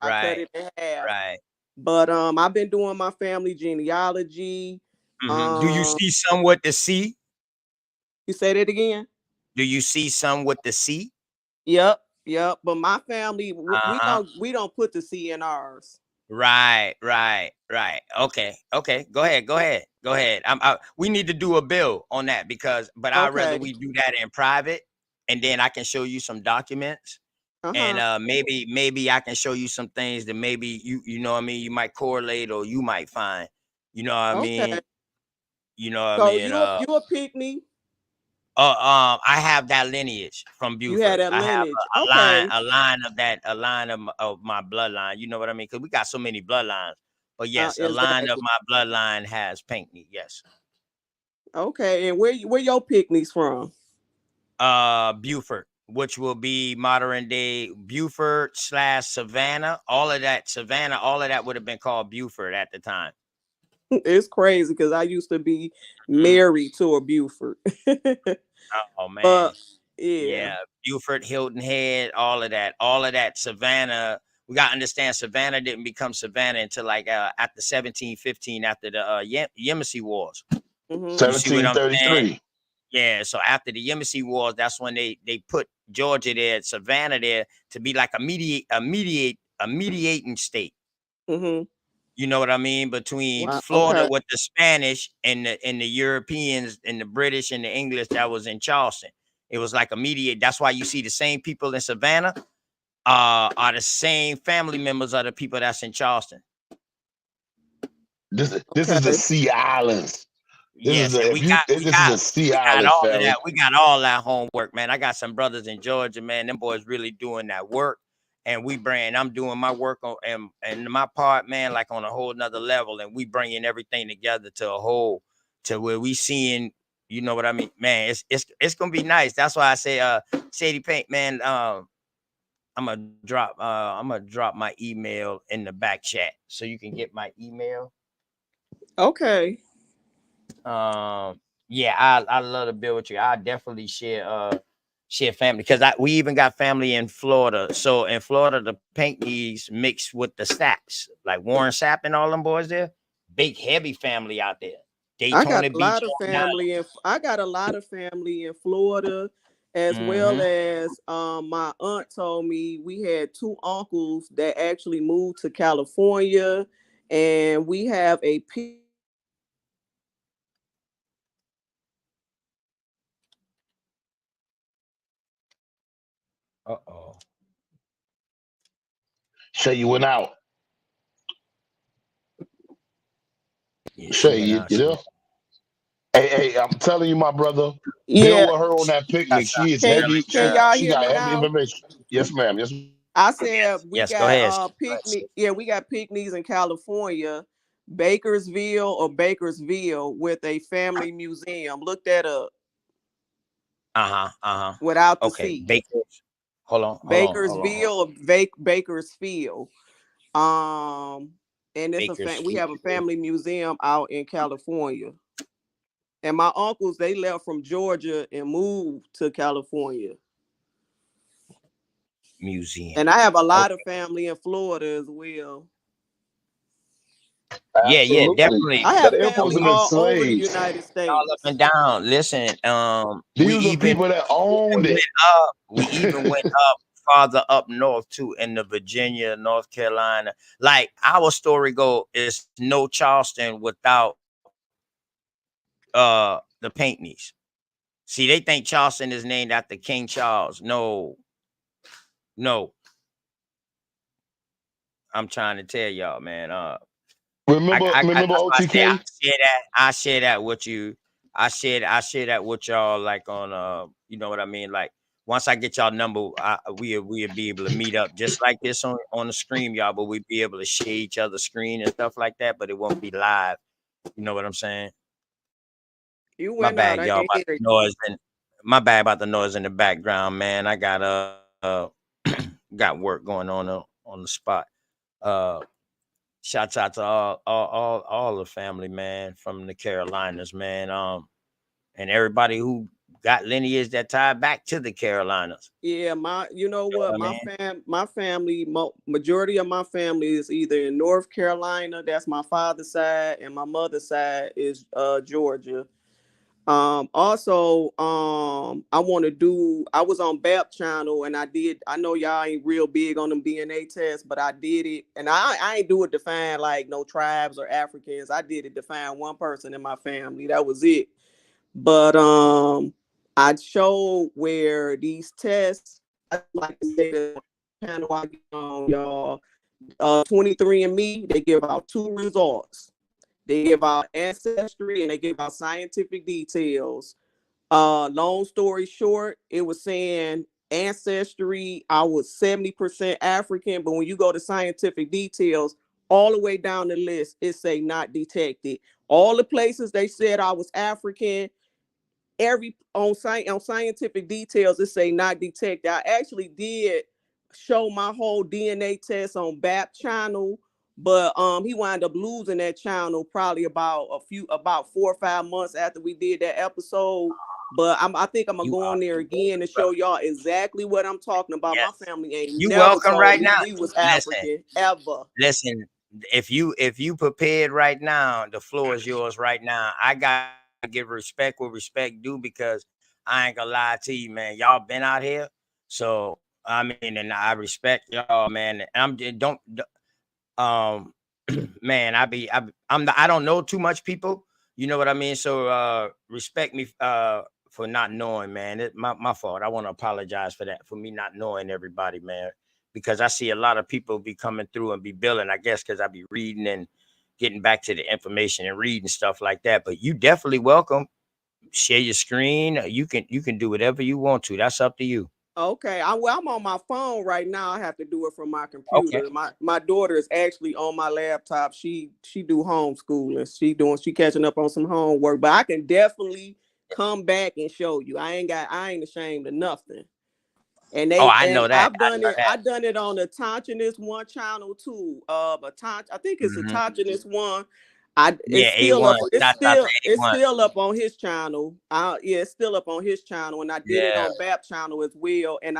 I cut right, it in half. right. But I've been doing my family genealogy. Mm-hmm. Do you Um, see some with the C? you say that again? Do you see some with the C? Yep, yep. But my family, Uh-huh. we don't put the C in ours. Right, right, right. Okay, okay. Go ahead, go ahead, go ahead. We need to do a bill on that but I'd rather Okay. we do that in private, and then I can show you some documents, and Uh-huh. maybe I can show you some things that maybe you know what I mean, you might correlate or you might find, you know what I mean, Okay. you know what I So mean. you a pick me. I have that lineage from You had Buford. that I have lineage. a line, Okay. a line of my bloodline. You know what I mean? Because we got so many bloodlines. But yes, a line of Exactly. my bloodline has Pinckney. Yes. Okay. And where your picnics from? Buford, which will be modern day Buford / Savannah. All of that, Savannah, all of that would have been called Buford at the time. It's crazy because I used to be Mm. married to a Buford. Oh man. But yeah. Yeah, Buford, Hilton Head, all of that. Savannah, we got to understand Savannah didn't become Savannah until like after 1715, after the Yamasee Wars. Mm-hmm. You see what I'm saying? 1733. Yeah, so after the Yamasee Wars, that's when they put Georgia there, Savannah there to be like a mediating state. Mm-hmm. You know what I mean? Between Wow. Florida Okay. with the Spanish and the Europeans and the British and the English that was in Charleston. It was like a mediate. That's why you see the same people in Savannah are the same family members of the people that's in Charleston. This is the Okay. Sea Islands. This is Yes, the and if you this is the Sea we got Islands all of family. that. We got all that homework, man. I got some brothers in Georgia, man. Them boys really doing that work. And I'm doing my work on and my part, man, like on a whole nother level. And we bringing everything together to a whole, to where we seeing, you know what I mean, man. It's gonna be nice. That's why I say, Shady Paint, man. I'm gonna drop my email in the back chat so you can get my email. Okay. Yeah, I love to build with you. I definitely share family because we even got family in Florida. So in Florida, the Pinckneys mixed with the Sacks, like Warren Sapp and all them boys there. Big heavy family out there. I got Daytona a Beach, lot of Long Island. family in I got a lot of family in Florida, as well Mm-hmm. as my aunt told me we had 2 uncles that actually moved to California, and we have a Uh-oh. Shay, you went out. Yeah, she Shay, went out. you She there? went Hey, I'm telling you, my brother, deal yeah. with her on that out. picnic. She is Can heavy. can She y'all she hear got me heavy now? information. Yes, ma'am. Yes. I said we Yes, go got ahead. picnic. Yeah, we got picnics in California, Bakersville or Bakersville, with a family museum. Look that up Uh-huh. Uh-huh. without the Okay. C. Bakers. Hold on. Bakersville or Bakersfield. Um, and Bakers we have a Field family museum out in California. And my uncles, they left from Georgia and moved to California. Museum. And I have a lot Okay. of family in Florida as well. Yeah, Absolutely. definitely. I have That them So folks family we have been all over the slaves. United all up States. and down. Listen, These are the people that owned it. we even went up farther up north too, in the Virginia, North Carolina. Like our story go is no Charleston without the Pinckneys. See, they think Charleston is named after King Charles. No, no. I'm trying to tell y'all, man. Remember That's why I say OTK? I share that with you. I share that with y'all, like on you know what I mean? Like once I get y'all number, we'll be able to meet up just like this on the screen, y'all, but we'll be able to share each other's screen and stuff like that, but it won't be live. You know what I'm saying? You My went out. bad, I y'all, didn't about hear the you. noise and my bad about the noise in the background, man. I got got work going on the spot. Uh Shouts out to all the family, man, from the Carolinas, man. And everybody who got lineage that tied back to the Carolinas. Yeah, you know You know what? what I mean? My family, majority of my family is either in North Carolina, that's my father's side, and my mother's side is Georgia. Also, I was on Bout channel and I know y'all ain't real big on them DNA tests, but I did it, and I ain't do it to find like no tribes or Africans. I did it to find one person in my family. That was it. But I showed where these tests, I like to say the channel I get on, y'all, 23andMe, they give out two results. They give out ancestry and they give out scientific details. Long story short, it was saying ancestry, I was 70% African, but when you go to scientific details, all the way down the list, it say not detected. All the places they said I was African, on scientific details, it say not detected. I actually did show my whole DNA test on BAP channel, but he wound up losing that channel probably about 4 or 5 months after we did that episode. But I think I'm gonna You go are on there again to bro. show y'all exactly what I'm talking about. My Yes. family ain't You never welcome told right me now. we was Listen, African ever. listen. If you prepared right now, the floor is yours right now. I gotta give respect where respect due because I ain't gonna lie to you, man. Y'all been out here. So I mean, and I respect y'all, man. And I'm just don't um man, I don't know too much people, you know what I mean? So respect me for not knowing, man. My fault. I want to apologize for that, for me not knowing everybody, man, because I see a lot of people be coming through and be billing, I guess because I be reading and getting back to the information and reading stuff like that. But you definitely welcome. Share your screen. You can do whatever you want to. That's up to you. Okay, I'm on my phone right now. I have to do it from my Okay. computer. My daughter is actually on my laptop. She do homeschooling. She catching up on some homework. But I can definitely come back and show you. I ain't ashamed of nothing. And Oh, I know that. I've I done know it. that. I've done it on the Tontinist one channel too. I think it's a Hmm. Tontinist one. Yeah, A1. Shout out to It's A1. still up on his channel. Yeah, it's still up on his channel, and I did it Yeah. on BAP channel as well. And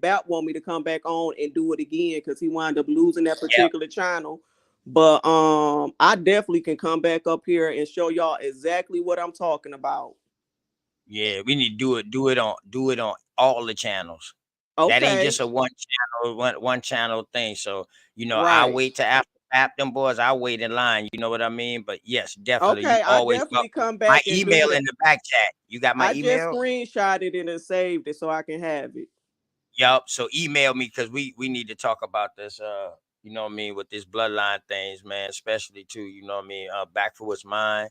BAP want me to come back on and do it again because he wound up losing that Yeah. particular channel. But I definitely can come back up here and show y'all exactly what I'm talking about. Yeah, we need to do it on all the channels. That ain't Okay, just a one channel thing. So, I right. wait to after tap them boys, I wait in line, you know what I mean? But yes, definitely. You Okay, I always definitely welcome. come My back and do email it. in the back chat. You got my I just email? screenshotted it and saved it so I can have it. Yup. So email me because we need to talk about this you know what I mean, with this bloodline things, man, especially too, you know what I mean? Back for what's mine.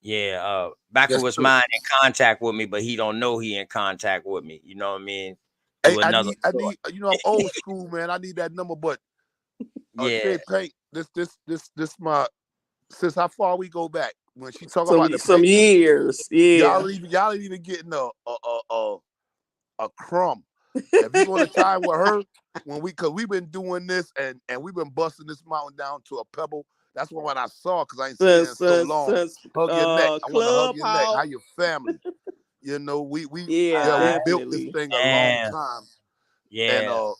Yeah, Back for Yes, what's sir. mine in contact with me, but he don't know he in contact with me. You know what I mean? Hey, Through another I source. need, I'm old school, man. I need that number, but Yeah. Shay Paint, this my since how far we go back when she talk about the Some painting, years, yeah. y'all ain't even getting a crumb. If you're gonna try with her, cause we've been doing this and we've been busting this mountain down to a pebble. That's when I saw, cause I ain't seen her in so long. Since Hug your neck. I want to hug your neck. How Clubhouse. your family? Yeah, We Uh, built this definitely. thing a long damn. time, and Yeah.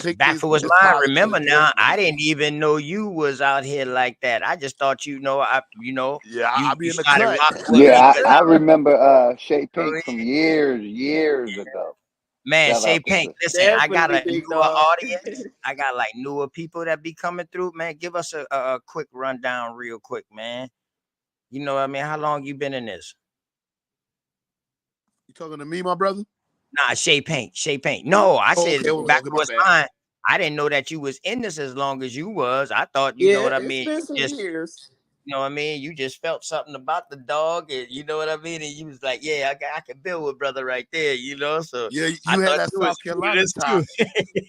pick Back for what's this mine. knowledge and Remember now, information. I didn't even know you was out here like that. I just thought Yeah, I be you in the started cut. rocking with me Yeah, because I I remember Shay was Pink from years ago. man, Shout Shay out to Pink. her. Listen, I got Definitely, a big newer dog. audience. I got like newer people that be coming through. Man, give us a quick rundown, real quick, man. You know what I mean? How long you been in this? You talking to me, my brother? Nah, Shay Paint. Shay Paint. No, I Oh, said okay, back okay, for my what's bad. mine. I didn't know that you was in this as long as you was. I thought, you know Yeah, what I it's mean, been you some just, years. you know what I mean, you just felt something about the dog, and you know what I mean, and you was like, yeah, I can build with brother right there, you know. So Yeah, I you had thought that you was South Carolina this tie. too.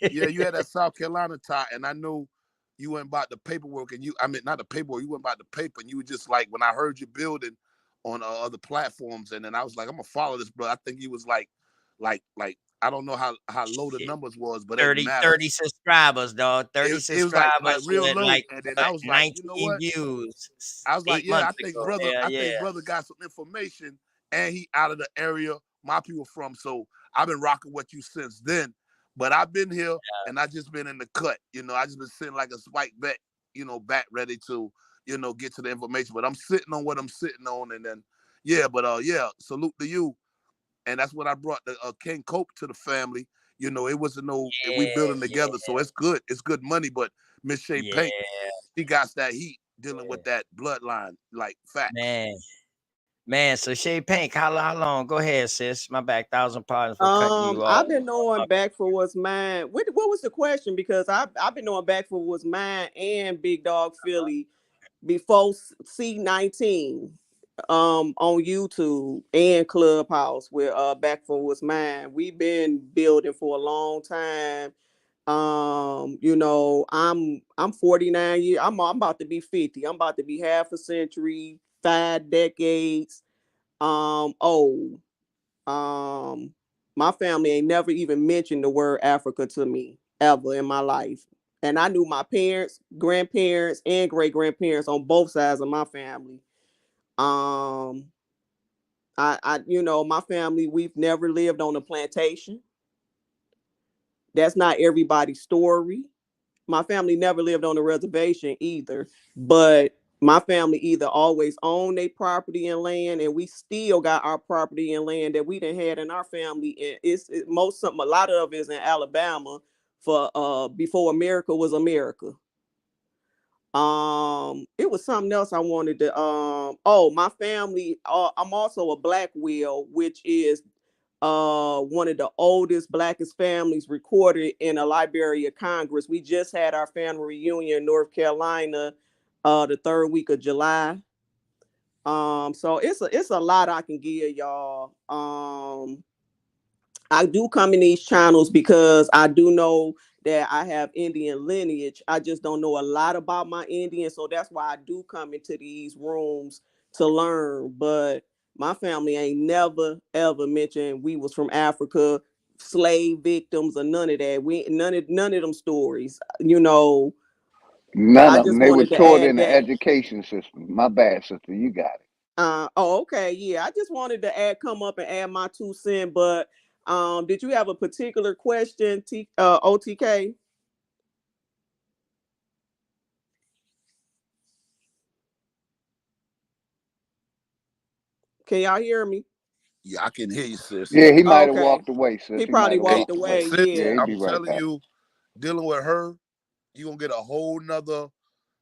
Yeah, you had that South Carolina tie, and I knew you went about the paperwork, and I mean, not the paperwork, you went about the paper, and you were just like, when I heard you building on other platforms, and then I was like, I'm gonna follow this, bro. I think he was like, I don't know how low the Shit. numbers was, but it didn't 30, matter. 30 subscribers, dog. 30 It was like subscribers real with low, like and then I was like, you know 19 what? views I was like, 8 yeah, months ago. Yeah, I yeah. think brother got some information, and he out of the area my people from. So I've been rocking with you since then. But I've been here, and I just been in the cut. You know, I just been sitting like a spike bet, back ready to, get to the information. But I'm sitting on what I'm sitting on, and then yeah, salute to you. And that's what I brought the King Cope to the family. It wasn't we Yeah, building together, so it's good. It's good money. But Miss Shay yeah, Pink, she got that heat dealing yeah. with that bloodline, like facts. Man, so Shay Pink, how long? Go ahead, sis. My back, 1,000 pardons for cutting you off. I've been knowing back for what's mine. What was the question? Because I've been knowing back for what's mine and Big Dog Philly before C19 on YouTube and Clubhouse with back for what's mine. We've been building for a long time. I'm 49 years. I'm about to be 50. I'm about to be half a century, 5 decades old. Um, my family ain't never even mentioned the word Africa to me ever in my life. And I knew my parents, grandparents, and great grandparents on both sides of my family. Um, my family, we've never lived on a plantation. That's not everybody's story. My family never lived on a reservation either, but my family either always owned a property and land, and we still got our property and land that we didn't had in our family. And a lot of it is in Alabama for before America was America. It was something else I wanted to my family, I'm also a black wheel, which is one of the oldest blackest families recorded in a Library of Congress. We just had our family reunion in North Carolina the third week of July. So it's a lot I can give y'all. I do come in these channels because I do know that I have Indian lineage. I just don't know a lot about my Indian, so that's why I do come into these rooms to learn. But my family ain't never ever mentioned we was from Africa, slave victims, or none of that. We none of them stories. None I of them. just They were wanted to taught add in the that. education system. My bad, sister. You got it. Okay, yeah. I just wanted to come up and add my 2 cents, but did you have a particular question, OTK? Can y'all hear me? Yeah, I can hear you, sis. Yeah, he might have Okay. walked away, sis. He He might probably have Hey, walked walked away. away. sis, Yeah, Yeah. he'll be I'm right telling back. you, dealing with her, you gonna get a whole nother.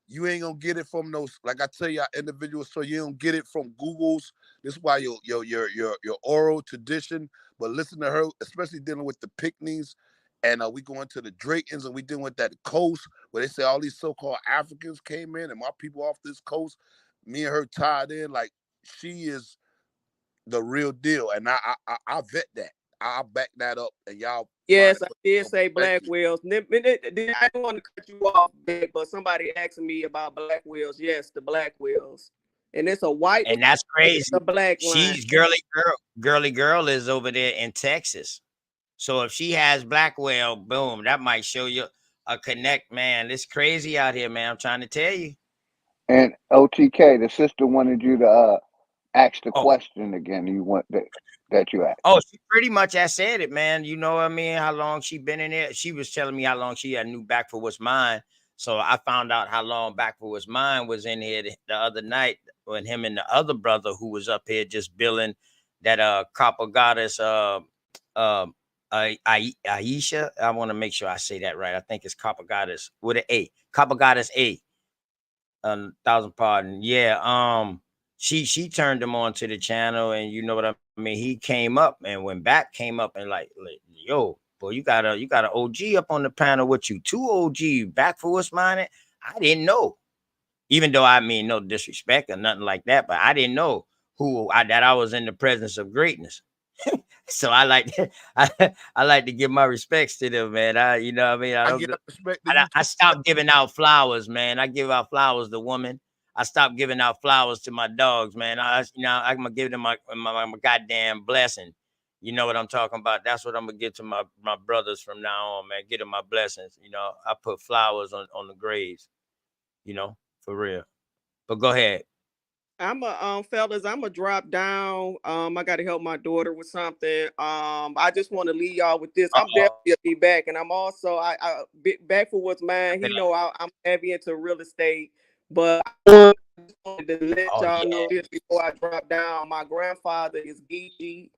You ain't gonna get it from those, like I tell you, individuals. So you don't get it from Google's. This is why your oral tradition. But listen to her, especially dealing with the Picnics, and we going to the Draytons, and we dealing with that coast where they say all these so-called Africans came in, and my people off this coast. Me and her tied in, like she is the real deal, and I vet that. I back that up, and y'all find Yes, it. I did say Thank black you. whales. I didn't want to cut you off, babe, but somebody asked me about black whales. Yes, the black whales. And it's a white line And that's and it's crazy. a black line. She's girly girl. Girly girl is over there in Texas. So if she has Blackwell, boom, that might show you a connect, man. It's crazy out here, man. I'm trying to tell you. And OTK, the sister wanted you to ask the Oh, question again. You want that you asked. oh, she pretty much I said it, man. You know what I mean? How long she been in there? She was telling me how long she had knew Back for What's Mine. So I found out how long Back for What's Mine was in here the other night when him and the other brother who was up here just billing that copper goddess Aisha. I want to make sure I say that right. I think it's copper goddess with an A. Copper goddess A. 1,000 pardon. Yeah. She turned him on to the channel, and you know what I mean. He came up, and when Back came up and like yo, Boy, you got an OG up on the panel with you. 2 OG back for what's mine. I didn't know. Even though I mean no disrespect or nothing like that, but I didn't know that I was in the presence of greatness. So I like I like to give my respects to them, man. You know what I mean? I give respect to you. I stopped giving out flowers, man. I give out flowers to women. I stopped giving out flowers to my dogs, man. I'm gonna give them my goddamn blessing. You know what I'm talking about? That's what I'm gonna give to my brothers from now on, man. Get them my blessings. You know, I put flowers on the graves. You know, for real. But go ahead. Fellas, I'm a drop down. I gotta help my daughter with something. I just want to leave y'all with this. I'm definitely be back, and I'm also I back for what's mine. He know I'm heavy into real estate, but I just wanted to let y'all know this before I drop down. My grandfather is Geechee,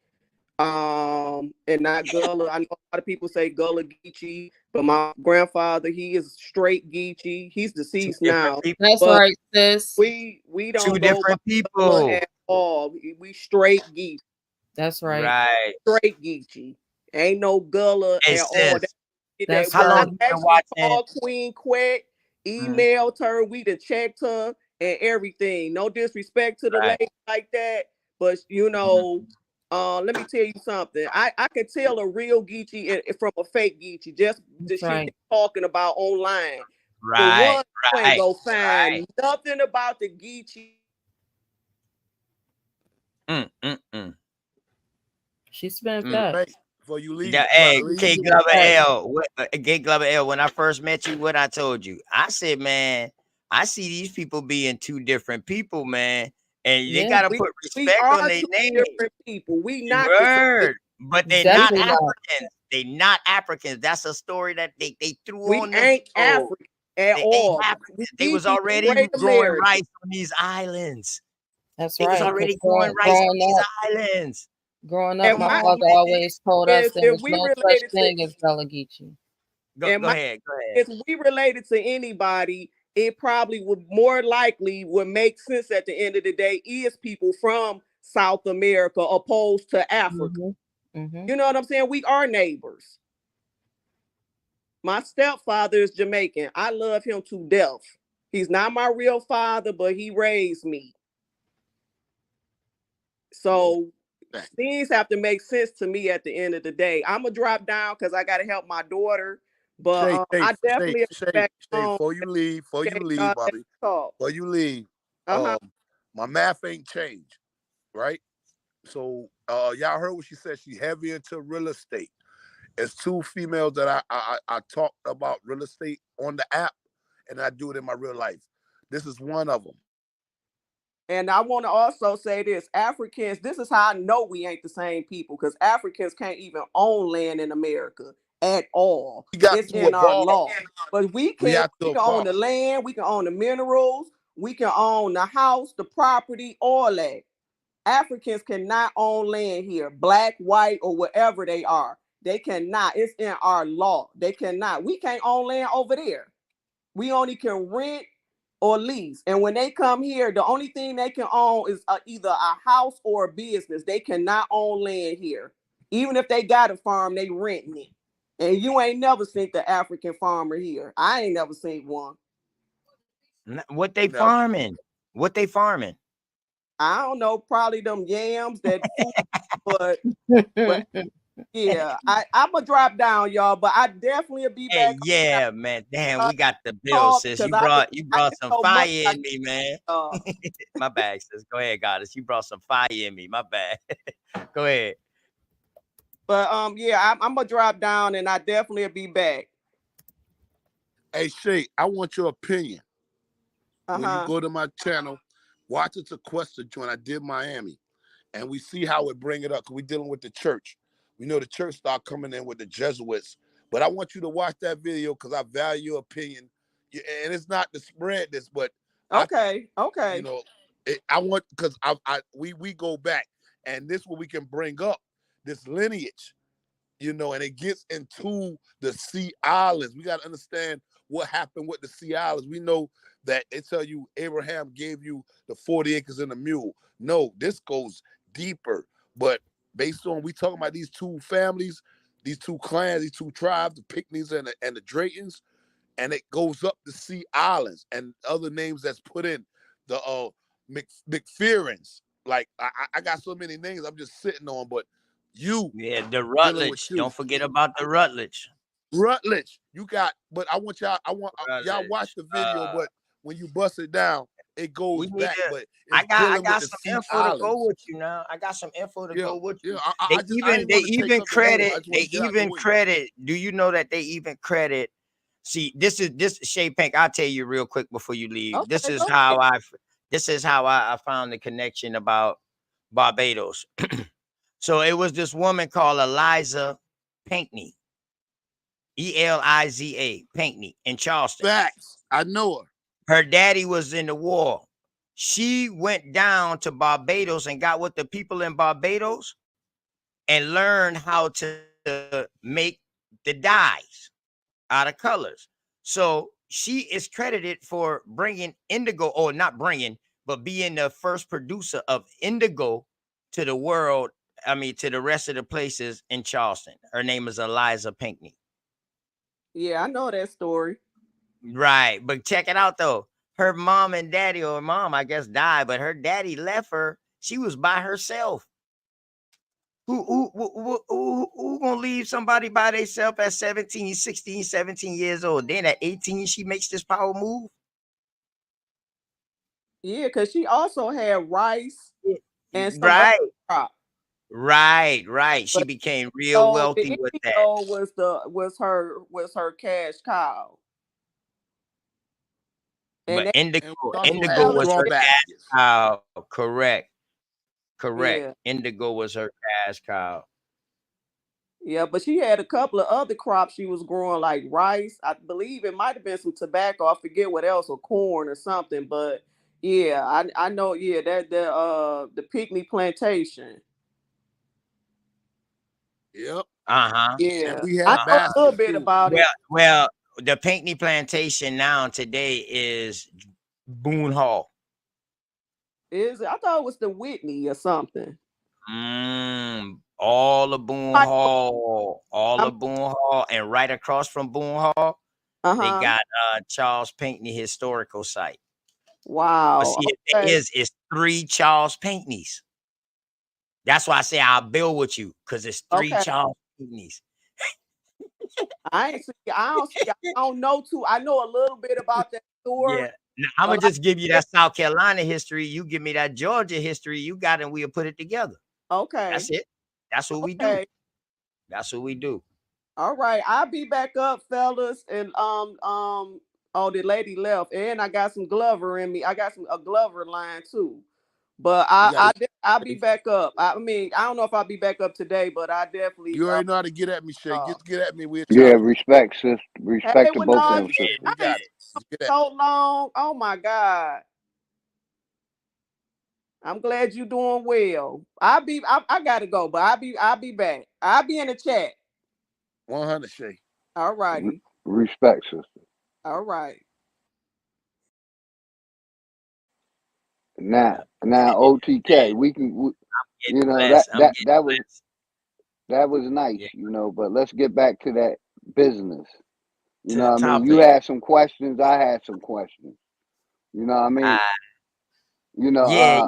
and not Gullah. I know a lot of people say Gullah Geechee, but my grandfather, he is straight Geechee. He's deceased now. That's right, sis. We don't Two go different people at all. We straight Geechee. That's right. Right. Straight Geechee. Ain't no Gullah at all. That's how right. long you been watching? Called Queen Quet, emailed her, we done checked her and everything. No disrespect to the lady like that, but you know, let me tell you something. I can tell a real Geechee from a fake Geechee just the shit they're talking about online. Right. You ain't go find nothing about the Geechee. She spent that. Before you leave. Hey, K Glover L. K Glover L. When I first met you, what I told you, I said, man, I see these people being 2 different people, man, and they gotta put respect on their name. Different people. We not but they're not Africans. They not Africans. That's a story that they threw on them. We ain't African at all. They was already growing rice on these islands. That's they right. was already growing rice on these islands. Growing up, my father always told us there was no such thing as Gullah Geechee. Go ahead. If we related to anybody, it probably would more likely would make sense at the end of the day is people from South America opposed to Africa. You know what I'm saying? We are neighbors. My stepfather is Jamaican. I love him to death. He's not my real father, but he raised me. So things have to make sense to me at the end of the day. I'm gonna drop down because I gotta help my daughter. But I definitely before you leave, Bobby. Before you leave, my math ain't changed, right? So y'all heard what she said. She heavy into real estate. It's 2 females that I talked about real estate on the app, and I do it in my real life. This is one of them. And I want to also say this, Africans, this is how I know we ain't the same people, because Africans can't even own land in America at all. It's in our law. But we can own the land, we can own the minerals, we can own the house, the property, all that. Africans cannot own land here, black, white, or whatever they are. They cannot. It's in our law. They cannot. We can't own land over there. We only can rent or lease. And when they come here, the only thing they can own is either a house or a business. They cannot own land here. Even if they got a farm, they renting it. And you ain't never seen the African farmer here. I ain't never seen one. What they farming? What they farming? I don't know, probably them yams, that food, but yeah, I'm gonna drop down, y'all, but I definitely will be back. Yeah, man. Damn, we got the bill, sis. You brought some fire in me, man. My bad, sis. Go ahead, Goddess. You brought some fire in me. My bad. Go ahead. But yeah, I'm gonna drop down, and I definitely will be back. Hey, Shay, I want your opinion. When you go to my channel, watch the sequester joint. I did Miami, and we see how it bring it up, because we're dealing with the church. We know the church start coming in with the Jesuits, but I want you to watch that video because I value your opinion, and it's not to spread this, but okay, you know, I want, because we go back, and this is what we can bring up, this lineage, you know, and it gets into the Sea Islands. We got to understand what happened with the Sea Islands. We know that they tell you Abraham gave you the 40 acres and a mule. No, this goes deeper, but based on we talking about these 2 families, these two clans, these two tribes, the Picnics and the Draytons, and it goes up to Sea Islands and other names that's put in the McPherrins. Like I got so many names I'm just sitting on, but you Yeah, the dealing with Rutledge. you. Don't forget about the Rutledge. Rutledge, you got, but I want y'all, y'all watch Rutledge. the video, but when you bust it down, it goes We need back, to. but I it's dealing with got the some Sea info to go Islands. with you now. I got some info to Yeah, go with yeah. you. I ain't They want to take even up the room. I credit. just want They to get out the even way. credit. Do you know that they even credit? See, this Shay Pink. I'll tell you real quick before you leave. This Okay, is go how ahead. I found the connection about Barbados. So it was this woman called Eliza Pinckney, Eliza Pinckney in Charleston. Facts. I know her. Her daddy was in the war. She went down to Barbados and got with the people in Barbados and learned how to make the dyes out of colors. So she is credited for bringing indigo, or not bringing, but being the first producer of indigo to the world. I mean, to the rest of the places in Charleston. Her name is Eliza Pinckney. Yeah, I know that story. Right. But check it out though. Her mom and daddy, or mom, I guess, died, but her daddy left her. She was by herself. Who gonna leave somebody by themselves at 17, 16, 17 years old? Then at 18, she makes this power move. Yeah, because she also had rice and some other Right, crop. right. She But became real so the wealthy with that. indigo was her cash cow. And But that And we also had indigo fellas, was straw her cash baskets. cow. Correct. yeah. Indigo was her cash cow. Yeah, but she had a couple of other crops she was growing, like rice. I believe it might have been some tobacco. I forget what else, or corn or something. But yeah, I know. Yeah, that the Picnic plantation. Yep. Uh-huh. And Yeah, we I had know a little baskets bit too. about it. Well, the Pinckney plantation now today is Boone Hall. I thought it was the Whitney or something. All of Boone Hall, and right across from Boone Hall, they Uh-huh. got Charles Pinckney Historical Site. But Wow. see, the thing Okay. is, it's 3 Charles Pinckneys. That's why I say I'll build with you, because it's 3 Okay. Charles Pinckneys. I don't know too. I know a little bit about that story. Yeah. Now, I'm But gonna just give you that South Carolina history. You give me that Georgia history. You got it, and we'll put it together. okay. That's it. That's what we do. Okay. That's what we do. All right. I'll be back up, fellas. And oh, the lady left. And I got some Glover in me. I got a Glover line too. But You got I'll be back up. I mean, I don't know if I'll be back up today, but I definitely you already know how to get at me, Shay. Get at me. We'll Yeah, chop it. respect, sis. hey, Respect to well, both of no, them, Definitely, Shay. sisters. We I ain't got it. Just get at so long. Oh my God. I'm glad you're doing well. I gotta go, but I'll be back. I'll be in the chat. 100, Shay. All righty. Respect, sister. All right. Now, Yeah, OTK, man, we can, getting that blessed. I'm that getting that was blessed. that was nice, Yeah. But let's get back to that business. You To know the what I mean? You topic. had some questions, I had some questions. You know what I mean? Uh, You know, yeah, uh,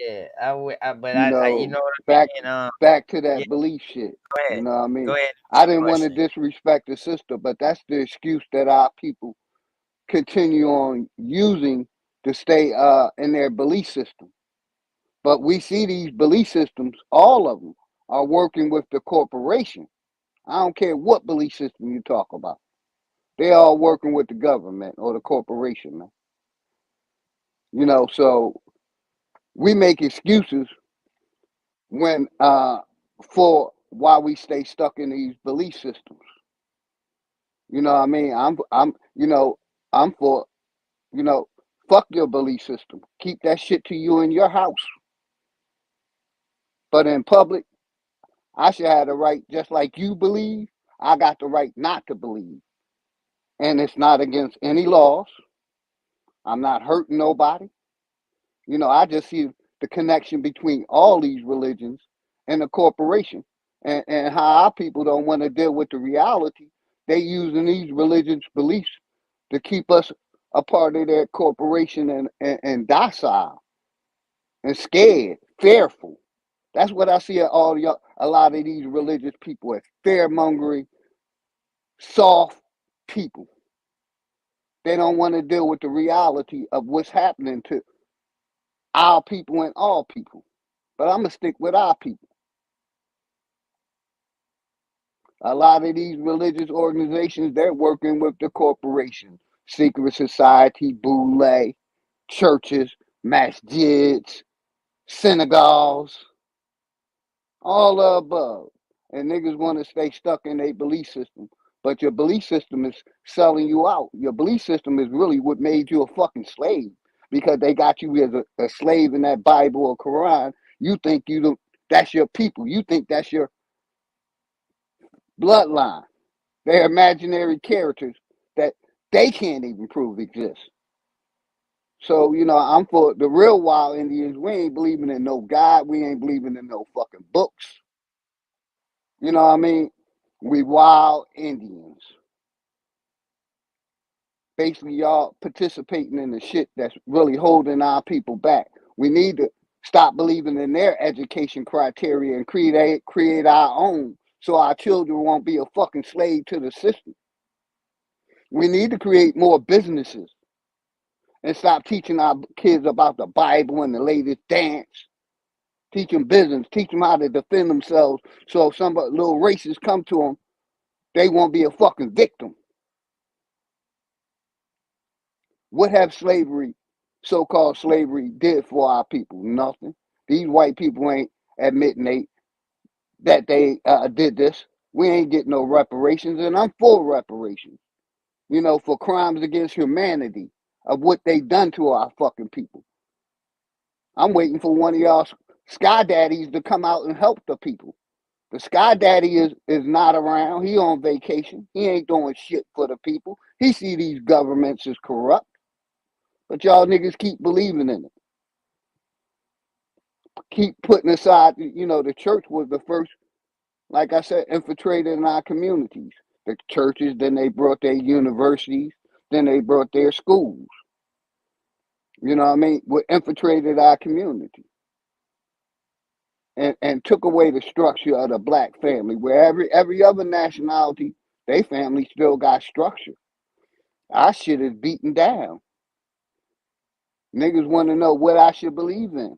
yeah. You know what back I mean? back to Yeah, that belief shit. go You ahead. know what I Go mean? ahead and I ask your didn't want to question. disrespect the sister, but that's the excuse that our people continue on using to stay in their belief system. But we see these belief systems, all of them, are working with the corporation. I don't care what belief system you talk about. They all working with the government or the corporation, man. So we make excuses when for why we stay stuck in these belief systems. You know what I mean? I'm for, fuck your belief system. Keep that shit to you in your house. But in public, I should have the right, just like you believe, I got the right not to believe. And it's not against any laws. I'm not hurting nobody. I just see the connection between all these religions and the corporation. and how our people don't want to deal with the reality. They using these religious beliefs to keep us a part of their corporation and docile and scared, fearful. That's what I see at a lot of these religious people as fear-mongering, soft people. They don't want to deal with the reality of what's happening to our people and all people. But I'm going to stick with our people. A lot of these religious organizations, they're working with the corporations, secret society, boule, churches, masjids, synagogues, all the above. And niggas want to stay stuck in their belief system. But your belief system is selling you out. Your belief system is really what made you a fucking slave. Because they got you as a slave in that Bible or Quran. You think that's your people. You think that's your bloodline. They're imaginary characters that they can't even prove exist. So, I'm for the real wild Indians. We ain't believing in no God. We ain't believing in no fucking books. You know what I mean? We wild Indians. Basically, y'all participating in the shit that's really holding our people back. We need to stop believing in their education criteria and create our own so our children won't be a fucking slave to the system. We need to create more businesses and stop teaching our kids about the Bible and the latest dance. Teach them business. Teach them how to defend themselves so if some little racists come to them, they won't be a fucking victim. What have slavery, so-called slavery, did for our people? Nothing. These white people ain't admitting that they did this. We ain't getting no reparations, and I'm for reparations. For crimes against humanity of what they done to our fucking people. I'm waiting for one of y'all sky daddies to come out and help the people. The sky daddy is not around. He on vacation. He ain't doing shit for the people. He see these governments as corrupt. But y'all niggas keep believing in it. Keep putting aside, the church was the first, like I said, infiltrated in our communities. The churches, then they brought their universities, then they brought their schools. You know what I mean? What infiltrated our community. And took away the structure of the black family, where every other nationality, they family still got structure. Our shit is beaten down. Niggas want to know what I should believe in.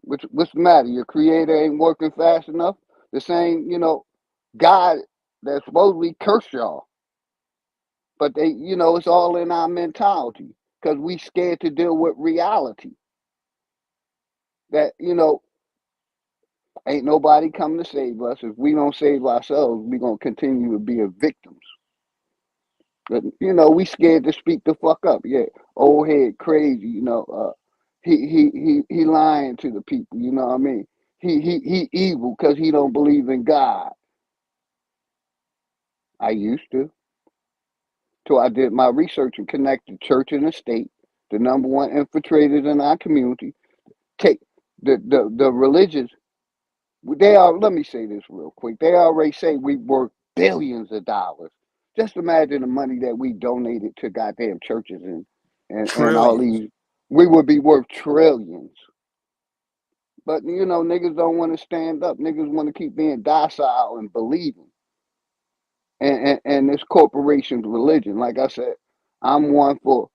What's the matter? Your creator ain't working fast enough? The same, God that supposedly cursed y'all. But it's all in our mentality because we scared to deal with reality. That, ain't nobody coming to save us. If we don't save ourselves, we're going to continue to be victims. But, we scared to speak the fuck up. Yeah, old head crazy, he lying to the people, you know what I mean? He evil because he don't believe in God. I used to. So I did my research and connected church and the state, the number one infiltrators in our community. Take the religious. Let me say this real quick. They already say we worth billions of dollars. Just imagine the money that we donated to goddamn churches and all Trillions. these. We would be worth trillions. But, niggas don't want to stand up. Niggas want to keep being docile and believing. And this corporation's religion, like I said, I'm one for.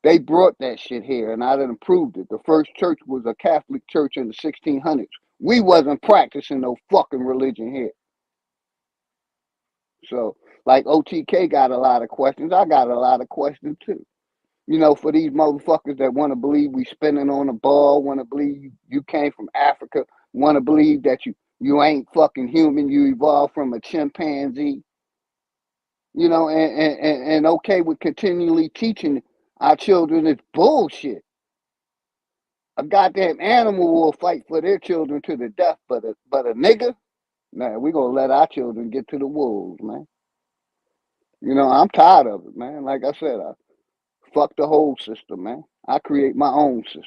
They brought that shit here, and I done approved it. The first church was a Catholic church in the 1600s. We wasn't practicing no fucking religion here. So, like OTK got a lot of questions. I got a lot of questions too. For these motherfuckers that want to believe we spinning on a ball, want to believe you came from Africa, want to believe that you ain't fucking human, you evolved from a chimpanzee. And okay with continually teaching our children is bullshit. A goddamn animal will fight for their children to the death, but a nigga, man, we gonna let our children get to the wolves, man. I'm tired of it, man. Like I said, I fuck the whole system, man. I create my own system.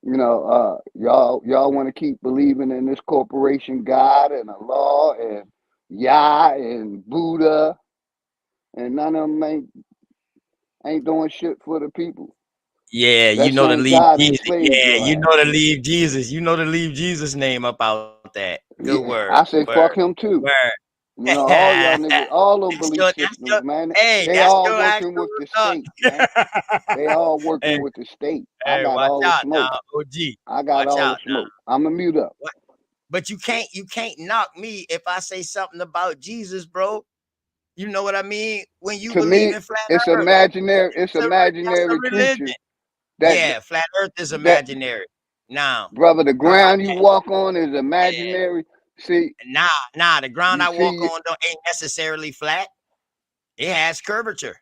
Y'all want to keep believing in this corporation God and Allah and Yah and Buddha, and none of them ain't doing shit for the people. Yeah, you That know to same leave God Jesus. enslaved Yeah, your you ass. know to leave Jesus. You know to leave Jesus' name up out that. Good Yeah, word. I say fuck Word. him too. Word. All y'all niggas, all them That's belief your systems, man, hey, they that's all your working actual with the thought. state, man. They all working Hey, with the state. I hey, got watch all the out smoke. now, OG. I got Watch all the out now. smoke. I'ma mute up. What? But you can't knock me if I say something about Jesus, bro. You know what I mean? When you To believe me, in flat it's earth, imaginary. It's that's a imaginary religion. creatures that Yeah, flat earth is that imaginary. Now, brother. The how about ground you that? walk on is Yeah. imaginary. See, Nah, the ground you I walk see on ain't necessarily flat. It has curvature.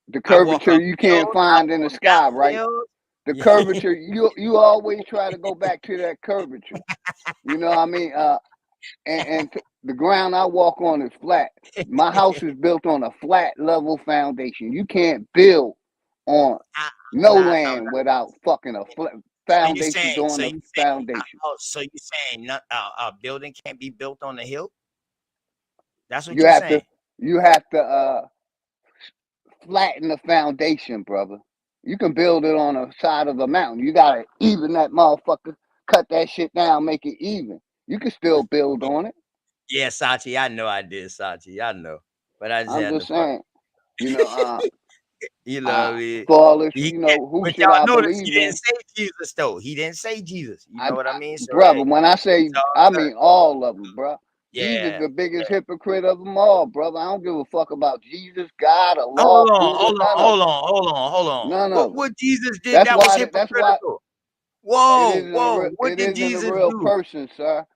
the I walk curvature up you can't hills, I find in the walk sky, down right? hills. The curvature you always try to go back to that curvature. You know what I mean? The ground I walk on is flat. My house is built on a flat level foundation. You can't build on no No. land without fucking a foundations on So the you saying, foundation. so you saying a building can't be built on a hill? That's what You you have to saying? you have to flatten the foundation, brother. You can build it on the side of a mountain. You gotta even that motherfucker, cut that shit down, make it even. You can still build on it. Yeah, Sachi, I know I did, Sachi. I know. But I just I'm had to just fuck. saying, you know, You know what I mean? flawless, He can't, who but should y'all I notice he believe didn't in? say Jesus though. He didn't say Jesus. You know what I mean? So Brother, hey, when I say, it's all I good. mean all of them, bro. Jesus, Yeah. the biggest hypocrite of them all, brother. I don't give a fuck about Jesus, God, Hold Allah, on, Buddha, none of them. hold on. None of them. What Jesus did That's that was why. That's why hypocritical? it Whoa, isn't a real. whoa. What It did isn't a Jesus real do? person, sir.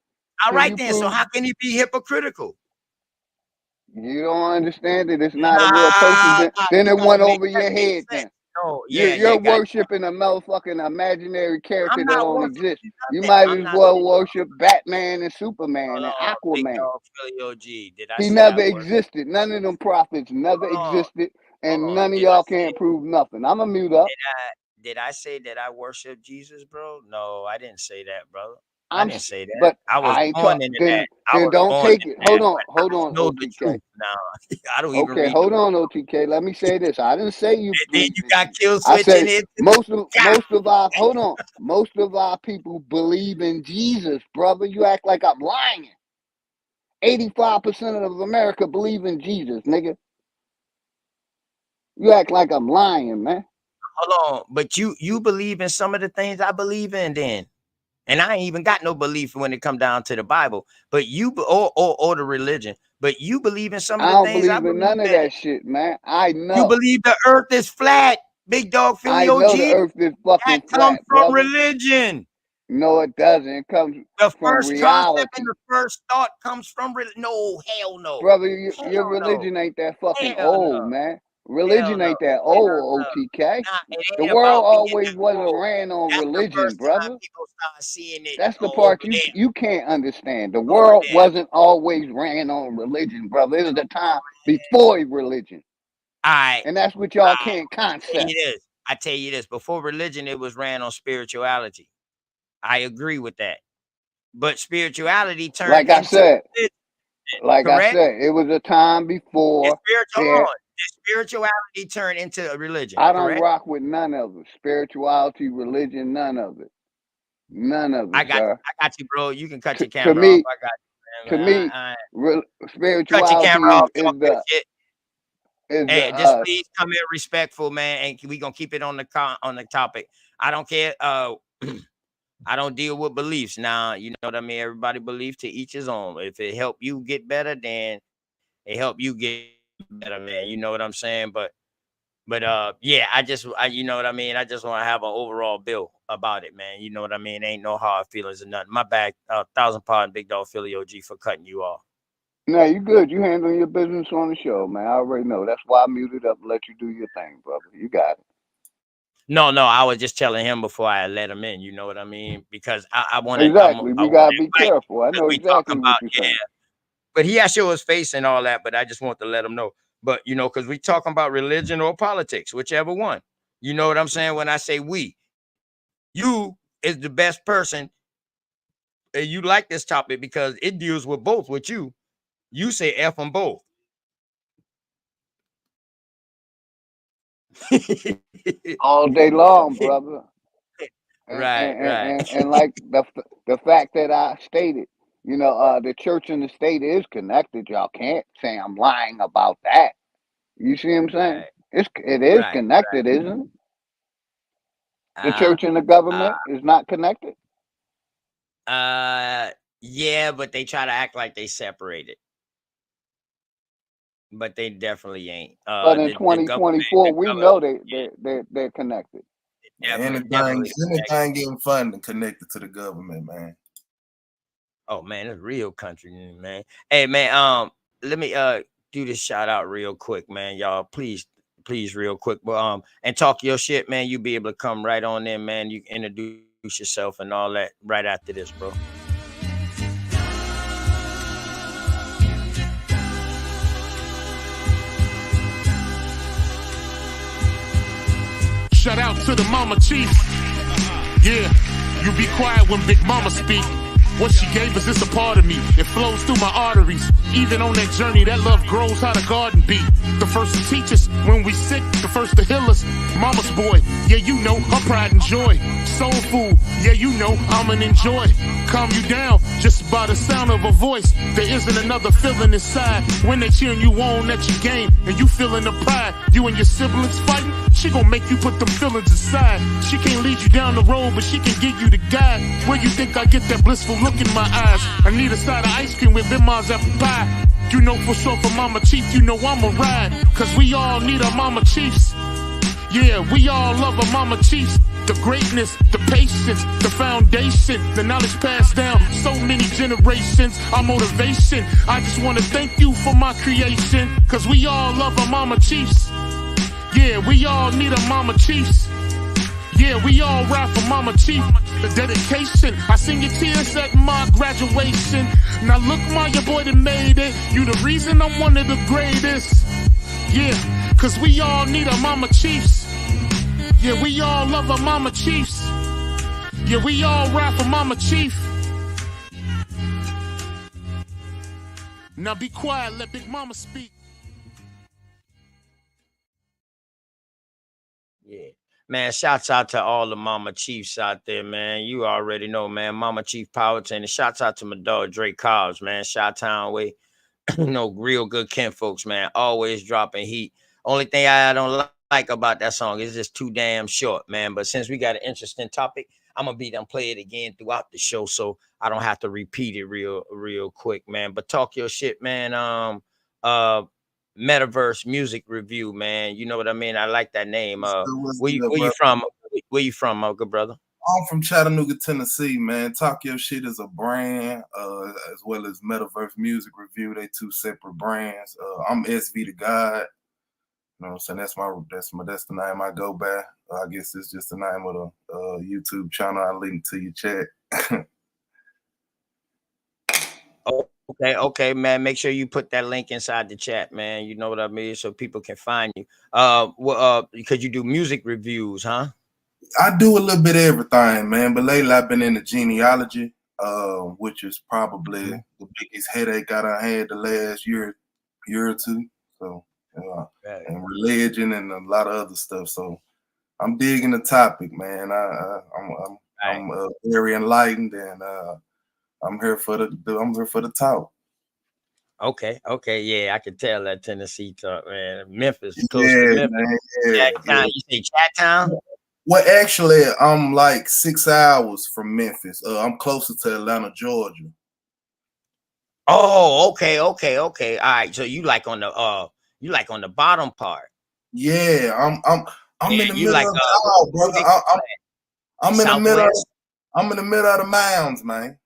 All Can right you then. So prove? how can he be hypocritical? You don't understand it. It's not a real person. Nah, Then you it gotta went make over that your make head. sense. Then No, you're got worshiping a motherfucking imaginary character I'm that not don't worshiping exist. You nothing. might I'm as not well worship Batman and Superman hold and on, big Aquaman. dog Philly OG. Did I He say I never worship? existed. None of them prophets never Hold on, existed, hold and on. none of y'all can't prove nothing. I'm gonna mute up. Did I say that I worship Jesus, bro? No, I didn't say that, brother. I I'm, didn't say that. but I was I ain't born talk. into that. Then I was don't born take into it. that, but Hold I on, know the OTK. truth now. I don't even Okay, read the hold on, Bible. OTK. Let me say this. I didn't say you And then believe you in got Jesus. kill I switching said it. most of our hold on. Most of our people believe in Jesus, brother. You act like I'm lying. 85% of America believe in Jesus, nigga. You act like I'm lying, man. Hold on, but you believe in some of the things I believe in, then, and I ain't even got no belief when it come down to the Bible, but or the religion, but you believe in some of I the don't things I believe in believe none of in. that shit, man. I You know. believe the Earth is flat, big dog Philly I know the OG. earth is That fucking comes flat, from brother. religion. No, it doesn't. It comes The from first concept and reality. the first thought comes from no, hell no, Brother, your hell no, religion ain't that fucking hell old, no, man. hell Religion no, ain't that hell old, no. OTK. Nah, it The ain't world about being always that wasn't old. ran on That's the religion, first time brother. people start seeing it That's the over part there. you can't understand. The Over world there. wasn't always ran on religion, brother. It was the time before religion. All right. And that's what y'all can't concept. I tell you this. Before religion, it was ran on spirituality. I agree with that. But spirituality turned Like I into said, religion, correct? it was a time before there. Spirituality turned into a religion, I don't correct? rock with none of it. Spirituality, religion, none of it. None of it, sir. I got you, bro. You can cut your To camera off. me, I got you, to man. me, Cut your spirituality camera off. Talk that is shit. the Hey, just please come in respectful, man, and we gonna keep it on the topic. I don't care. I don't deal with beliefs. Now, you know what I mean. Everybody believe to each his own. If it help you get better, then it help you get better, man. You know what I'm saying? But yeah, you know what I mean. I just want to have an overall bill about it, man. You know what I mean. Ain't no hard feelings or nothing. My bad. 1,000 pardon, big dog Philly OG for cutting you off. No, you good. You handling your business on the show, man. I already know. That's why I muted up and let you do your thing, brother. You got it. No, I was just telling him before I let him in. You know what I mean? Because I want to. Exactly. I We want gotta to be invite careful. I because know we talk exactly about what you're saying. but he has to show his face and all that. But I just want to let him know. But you know, because we talking about religion or politics, whichever one. You know what I'm saying? When I say we, you is the best person, and you like this topic because it deals with both. With you, you say F on both. All day long, brother. Right. And like the fact that I stated, the church and the state is connected. Y'all can't say I'm lying about that. You see what I'm saying? Right, It is right. connected, isn't it? The Uh, church and the uh, government is not connected. yeah, but they try to act like they separated, but they definitely ain't. But in The government, 2024, we know they're connected. definitely connected. Anything getting funding connected to the government, man. Oh man, it's real country, man. Hey man, let me do this shout out real quick, man. Y'all, please, real quick. But and talk your shit, man. You be able to come right on in, man. You can introduce yourself and all that right after this, bro. Shout out to the mama chief. Yeah, you be quiet when Big Mama speak. What she gave us is a part of me. It flows through my arteries. Even on that journey, that love grows how the garden be. The first to teach us when we sick, the first to heal us. Mama's boy, yeah, you know, her pride and joy. Soul food, yeah, you know, I'm an enjoy. Calm you down just by the sound of her voice. There isn't another feeling inside when they cheering you on at your game and you feeling the pride. You and your siblings fighting, she gon' make you put them feelings aside. She can't lead you down the road, but she can give you the guide. Where you think I get that blissful look in my eyes? I need a side of ice cream with Bim's apple pie. You know for sure for Mama Chief, you know I'ma ride. Cause we all need our Mama Chiefs. Yeah, we all love our Mama Chiefs. The greatness, the patience, the foundation, the knowledge passed down so many generations, our motivation. I just wanna thank you for my creation. Cause we all love our Mama Chiefs. Yeah, we all need our Mama Chiefs. Yeah, we all ride for Mama Chief. The dedication, I seen your tears at my graduation. Now look, my your boy that made it. You the reason I'm one of the greatest. Yeah, cause we all need our Mama Chiefs. Yeah, we all love our Mama Chiefs. Yeah, we all ride for Mama Chief. Now be quiet, let Big Mama speak. Yeah. Man, shouts out to all the Mama Chiefs out there, man. You already know, man. Mama Chief Powerton. And shouts out to my dog, Drake Cobbs, man. Chi-Town way. Real good kin folks, man. Always dropping heat. Only thing I don't like about that song is just too damn short, man. But since we got an interesting topic, I'm going to be done play it again throughout the show so I don't have to repeat it real quick, man. But talk your shit, man. Metaverse music review, man. You know what I mean? I like that name. Where you from? Where you from, my good brother? I'm from Chattanooga, Tennessee, man. Talk Your Shit is a brand, as well as Metaverse Music Review. They two separate brands. I'm SV the God. You know what I'm saying? That's the name I go by. I guess it's just the name of the YouTube channel. I link to your chat. Okay, man. Make sure you put that link inside the chat, man. You know what I mean, so people can find you. Because you do music reviews, huh? I do a little bit of everything, man. But lately I've been into genealogy, which is probably the biggest headache I had the last year or two. So, and religion and a lot of other stuff. So, I'm digging the topic, man. I'm very enlightened, and I'm here for the talk. Okay, yeah, I can tell that Tennessee talk, man. Memphis, close to Memphis. Man, yeah. You say Chi-Town? Well, actually, I'm like 6 hours from Memphis. I'm closer to Atlanta, Georgia. Oh, okay. All right, so you like on the bottom part. Yeah, I'm in the middle like, of the brother. I'm in the middle. I'm in the middle of the mounds, man.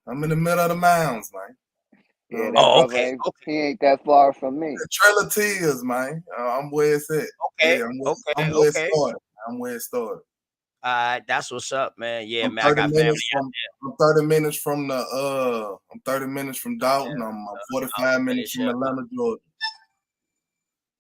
Yeah, that brother, he ain't that far from me. Trailer Tears, man. I'm where it's at. Okay, yeah, I'm where it started. That's what's up, man. Yeah, I'm man. I got family out there. I'm 30 minutes from I'm 30 minutes from Dalton. Yeah, I'm 45 minutes from Atlanta, Georgia.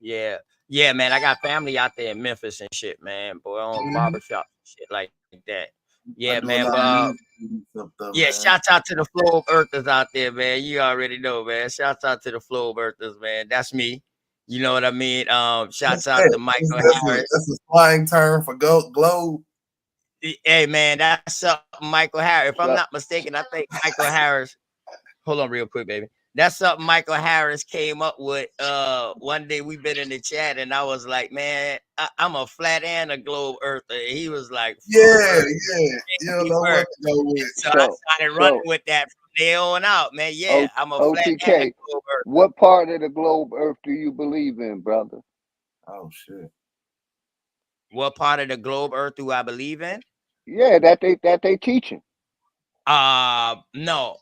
Yeah, man. I got family out there in Memphis and shit, man. Boy, on barbershop and shit like that. Yeah, do a man. lot of But music and stuff, though, yeah, man. shouts out to the flow of earthers out there, man. You already know, man. Shouts out to the flow of earthers, man. That's me. You know what I mean? What's Shouts out that? to Michael Harris. That's a slang term for globe. Hey, man, that's something Michael Harris. If I'm So, not mistaken, I think Michael Harris. Hold on real quick, baby. That's something Michael Harris came up with. One day we've been in the chat and I was like, man, I'm a flat and a globe earther. And he was like, Yeah, full earth. yeah. You don't know what to go with. So I so, started running so, with that from there on out, man. Yeah, I'm a flat and a OTK, globe earth. what part of the globe Earth do you believe in, brother? Oh shit. What part of the globe earth do I believe in? Yeah, that they teaching. No.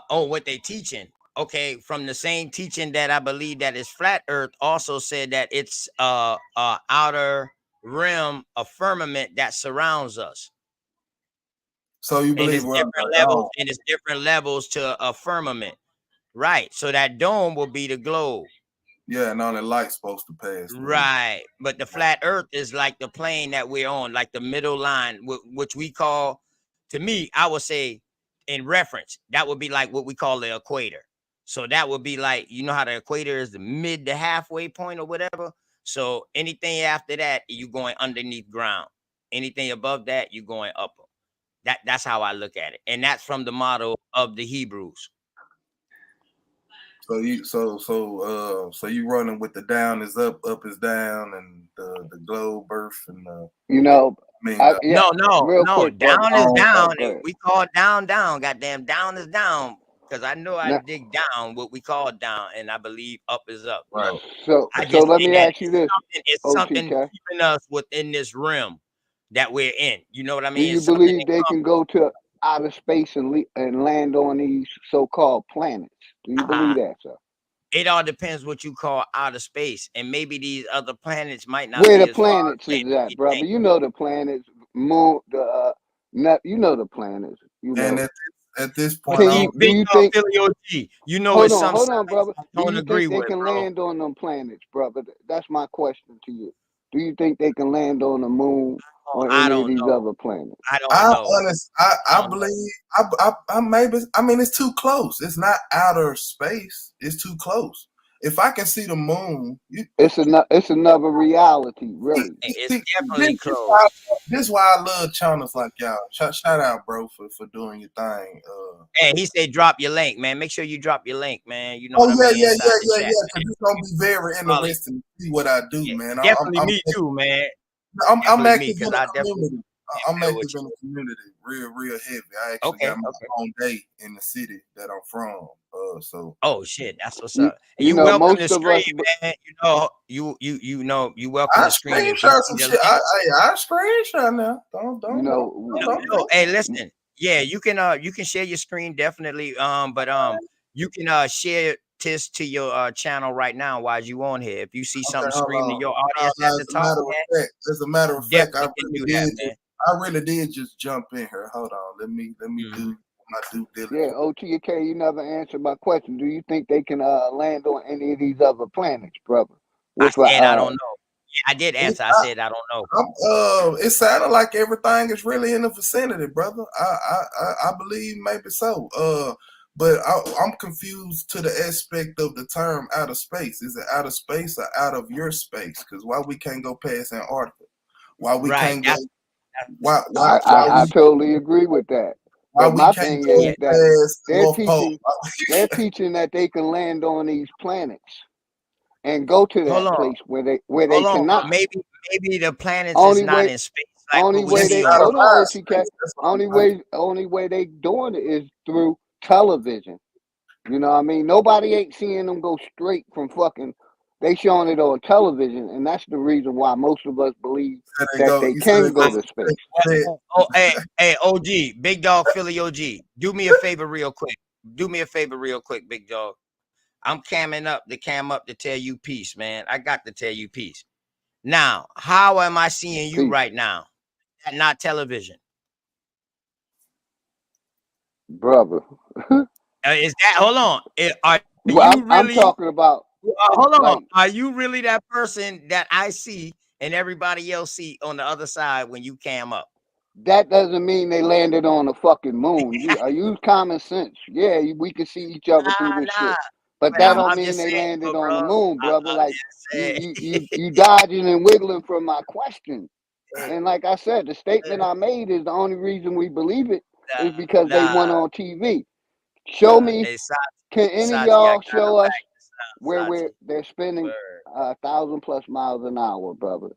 What they teaching? Okay, from the same teaching that I believe that is flat earth also said that it's outer rim of firmament that surrounds us. So you And believe it's we're on different the levels, dome? and it's different levels to a firmament. Right. So that dome will be the globe. Yeah, and only light's supposed to pass through. Right. But the flat earth is like the plane that we're on, like the middle line, which we call, to me, I would say in reference, that would be like what we call the equator. So that would be like, you know how the equator is the mid to halfway point or whatever. So anything after that, you going underneath ground. Anything above that, you going upper. That's how I look at it. And that's from the model of the Hebrews. So you running with the down is up is down, and the globe earth and You know, yeah, No, real quick, brother. down is down. Go ahead. We call down. Goddamn, down is down. Because I know I Now, dig down what we call down, and I believe up is up. right. No, so I so just let say me that ask you this, it's something OTK. keeping us within this realm that we're in. You know what I Do mean? you It's something believe they that can go to outer space and land on these so-called planets? Do you believe that, sir? it all depends what you call outer space, and maybe these other planets might not Where be the as far planets away is as at, we brother? think. You know the planets, moon, you know the planets. You And know. at this point, Can I you? don't Do Big you dog think? Philly OG. You know, Hold it's on, some hold on, science brother. I Do don't you agree think they with, can bro. land on them planets, brother? That's my question to you. Do you think they can land on the moon or I any of don't these know. other planets? I don't know. I believe I maybe I mean it's too close. It's not outer space. It's too close. If I can see the moon, It's another reality, really. It's see, definitely close. this is why I love channels like y'all. Shout out, bro, for doing your thing. Hey, he said drop your link, man. Make sure you drop your link, man. You know Oh what I yeah, mean? Inside the chat, Because it's gonna be very man. interesting to see what I do, Yeah, man. definitely me too, man. I'm Definitely me, active because in the I definitely community. I'm feel active with you. in the community, real heavy. I actually Okay, got my okay. own day in the city that I'm from. So Oh shit, that's what's You up. And you you know welcome to most of screen, us. man. You welcome I to screen. If you screenshot see some the shit. link, I screenshot now. You know. hey, listen. Yeah, you can share your screen definitely. But you can share this to your channel right now while you on here. If you see something Okay, hold scream to on. your audience at the top, man, As a matter of fact, definitely can do that, man. I really did just jump in here. Hold on. Let me do my due Yeah, diligence. OTK, you never answered my question. Do you think they can land on any of these other planets, brother? I With said I don't know. Yeah, I did answer. I said I don't know. It sounded like everything is really in the vicinity, brother. I believe maybe so. But I'm confused to the aspect of the term outer space. Is it outer space or out of your space? Because why we can't go past Antarctica? Why we Right. can't go? I totally agree with that. Why But we my can't thing go is that past they're North Pole? they're teaching that they can land on these planets and go to Hold that on. place where they Hold on. cannot. Maybe the planets is Only not way in space like only what we way see they on hold on, Earth. OTK. Only way they doing it is through television. You know what I mean? Nobody ain't seeing them go straight from fucking. They showing it on television, and that's the reason why most of us believe that they can go to space. Oh, hey, OG, Big Dog Philly OG. Do me a favor real quick. Big Dog. I'm camming up to cam up to tell you peace, man. I got to tell you peace. Now, how am I seeing you Peace, right now? Not television. brother. Is that, hold on. Are Well, you I'm really, talking about hold on. like Are you really that person that I see and everybody else see on the other side when you cam up? That doesn't mean they landed on the fucking moon. Use common sense. Yeah, we can see each other through this Nah. shit. But that don't I'm mean just they saying, landed on bro. the moon, brother. I'm Like just saying. you dodging and wiggling from my question. And like I said, the statement I made is the only reason we believe it is because they Nah, went on TV. Show me. hey, Can any of Sachi, I y'all got show her us back. where Sachi, they're spending word. 1,000+ miles an hour, brother?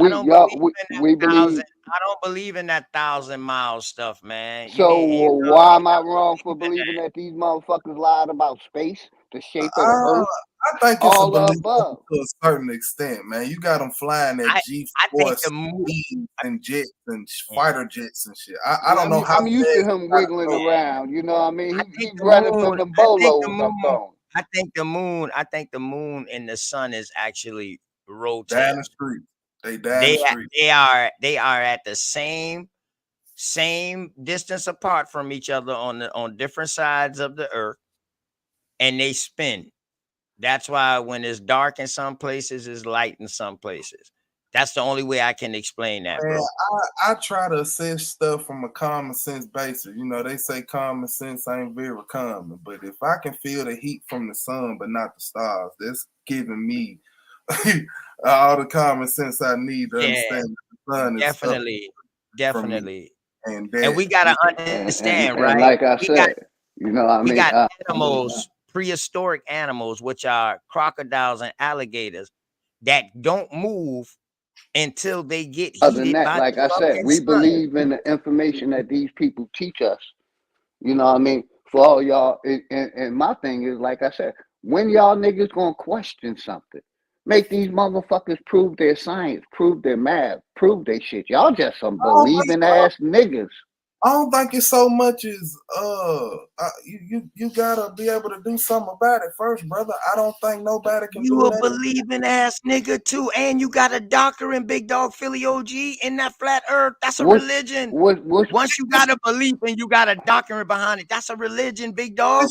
I don't believe in We that believe. I don't believe in that 1,000 mile stuff, man. You So need you why am I don't wrong for believe in believing that these motherfuckers lied about space, the shape of the Uh, earth, I think it's a all the belief above? to a certain extent, man. You got them flying at that. I think G-force the moon. speeds and jets and Yeah. fighter jets and shit. I Yeah, don't know how I'm fast used to you him gotta wiggling go. around. You know what I mean? I He think the running from moon. them I think the bolos I'm moon. throwing. I think the moon and the sun is actually Down rotating. the street. They down the street. They are at the same distance apart from each other on different sides of the earth, and they spin. That's why when it's dark in some places, it's light in some places. That's the only way I can explain that, Man, bro. I try to assess stuff from a common sense basis. You know, they say common sense ain't very common, but if I can feel the heat from the sun but not the stars, that's giving me all the common sense I need to Yeah, understand that the sun is up definitely, from me. definitely. And And that we gotta And understand, and right? like I said, you know what I We mean? got animals, prehistoric animals, which are crocodiles and alligators, that don't move until they get Other than heated that, by like the I said, fucking we sun. believe in the information that these people teach us. You know what I mean? For all y'all, and my thing is, like I said, when y'all niggas gonna question something, make these motherfuckers prove their science, prove their math, prove their shit. Y'all just some I don't think believing ass niggas. I don't think it's so much as you gotta be able to do something about it first, brother. I don't think nobody can You do a that. believing ass nigga too, and you got a doctor in Big Dog Philly OG in that flat earth. That's a What's religion. what's Once you got a belief and you got a doctrine behind it, that's a religion, big dog.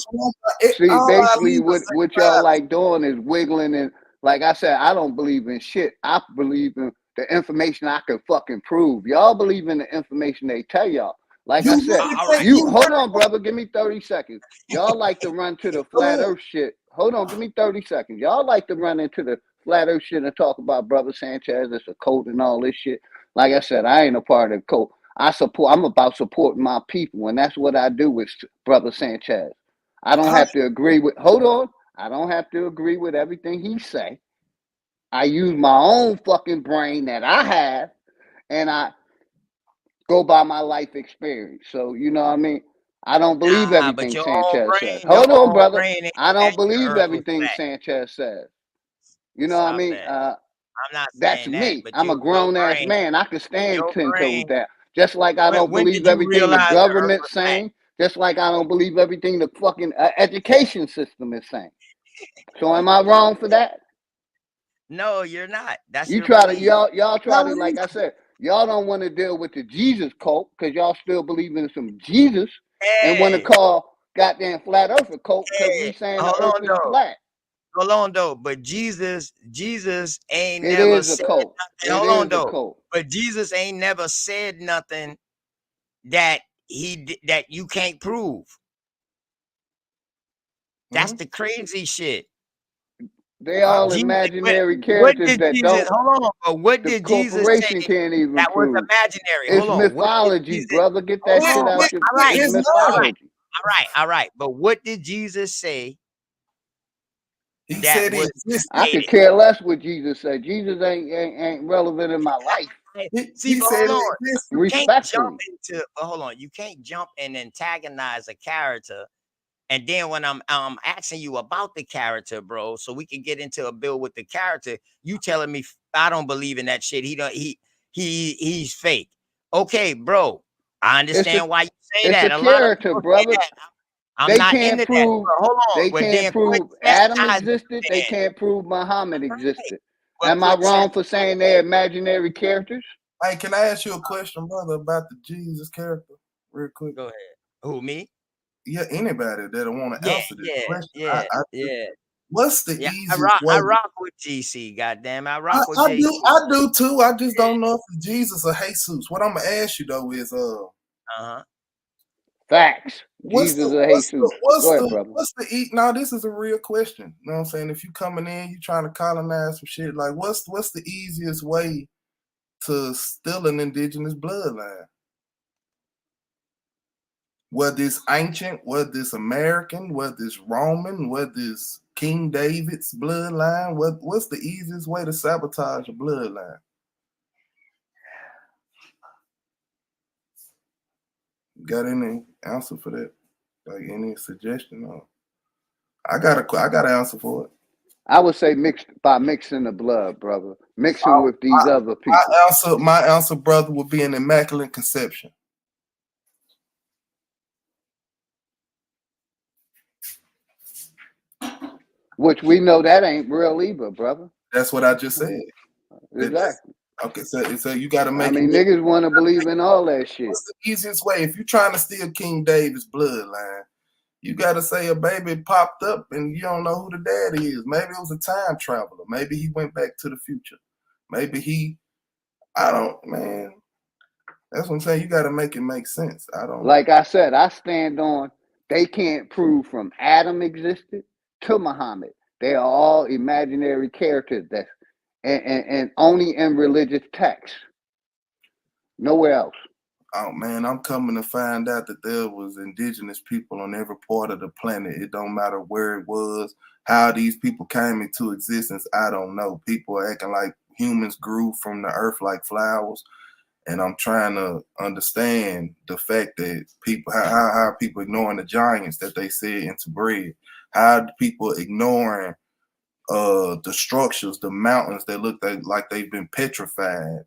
See, All I basically need is what y'all like doing is wiggling, and like I said, I don't believe in shit. I believe in the information I can fucking prove. Y'all believe in the information they tell y'all. Like you I look said, All at right. that, you you hold on, brother. Give me 30 seconds. Y'all like to run to the go flat ahead. earth shit. Hold on, give me 30 seconds. Y'all like to run into the flat earth shit and talk about Brother Sanchez, it's a cult and all this shit. Like I said, I ain't a part of the cult. I'm about supporting my people, and that's what I do with Brother Sanchez. I don't How have to agree with, hold on. I don't have to agree with everything he say. I use my own fucking brain that I have, and I go by my life experience. So, you know what I mean? I don't believe Nah, but everything your own Sanchez says. brain, Hold on, brother. ain't I saying don't the believe earth was everything flat. Sanchez says. You know what I Stop mean? that. I'm not That's saying that, me. but I'm a your grown ass brain, man. I can stand your 10 toes brain. down. Just like I don't When believe did you everything the realize the earth government's was flat? saying. Just like I don't believe everything the fucking education system is saying. So am I wrong for that? No, you're not. That's You your try to belief. y'all try to, like I said, y'all don't want to deal with the Jesus cult because y'all still believe in some Jesus and want to Hey, call goddamn flat earth a cult because we hey, saying the hold earth on is though. flat. Hold on though. But Jesus ain't It never is a said cult. nothing. It Hold on is a though. cult. But Jesus ain't never said nothing that that you can't prove. That's Mhm. the crazy shit. They all Jesus, imaginary what characters did that Jesus? don't Hold on. But what the did Jesus say corporation can't even that was prove. imaginary? It's Hold on. What did mythology, Jesus? brother. Get that Hold shit on. out your. All right. It's It's All not. right. mythology. All right. But what did Jesus say He that said he was I existed. could created? care less what Jesus said. Jesus ain't relevant in my life. See, He but said hold he on. existed. You can't jump Respectfully. into. But hold on. You can't jump and antagonize a character. And then when I'm asking you about the character, bro, so we can get into a build with the character, you telling me I don't believe in that shit. He's fake. Okay, bro. I It's a understand why you say it's a that. A lot of character, people say brother. that. I'm not into that. Prove But hold on. they But can't then quit prove Adam chastising me existed. They then. can't prove Muhammad All right. existed. But Am I quit wrong for chastising. saying they're imaginary characters? Hey, can I ask you a question, brother, about the Jesus character, real quick? Go ahead. Who, me? Yeah, anybody that want to Yeah, answer this yeah, question, yeah, I yeah. what's the Yeah, easiest way? I rock with GC. Goddamn, I I, rock with I JC. do, I do too. I just don't know if it's Jesus or Jesus. What I'm gonna ask you though is, Uh-huh. Facts. what's Jesus the or what's Jesus. the what's Go ahead, the brother. what's the eat? Now this is a real question. You know what I'm saying? If you coming in, you trying to colonize some shit. Like, what's the easiest way to steal an indigenous bloodline? Whether it's ancient, whether it's American, whether it's Roman, whether it's King David's bloodline, what's the easiest way to sabotage a bloodline? Got any answer for that? Like any suggestion? Or I got an answer for it. I would say mixing the blood, brother. Mixing with these other people. My answer, brother, would be an immaculate conception. Which we know that ain't real either, brother. That's what I just said. Exactly. Okay, so you got to make. I mean, niggas want to believe in all that shit. What's the easiest way? If you're trying to steal King David's bloodline, you got to say a baby popped up and you don't know who the dad is. Maybe it was a time traveler. Maybe he went back to the future. Maybe man. That's what I'm saying. You got to make it make sense. Like I said, I stand on, they can't prove from Adam existed to Muhammad. They are all imaginary characters and only in religious texts. Nowhere else. Oh man, I'm coming to find out that there was indigenous people on every part of the planet. It don't matter where it was, how these people came into existence. I don't know. People are acting like humans grew from the earth like flowers, and I'm trying to understand the fact that people, how are people ignoring the giants that they said interbred? How are people ignoring the structures, the mountains that look like they've been petrified?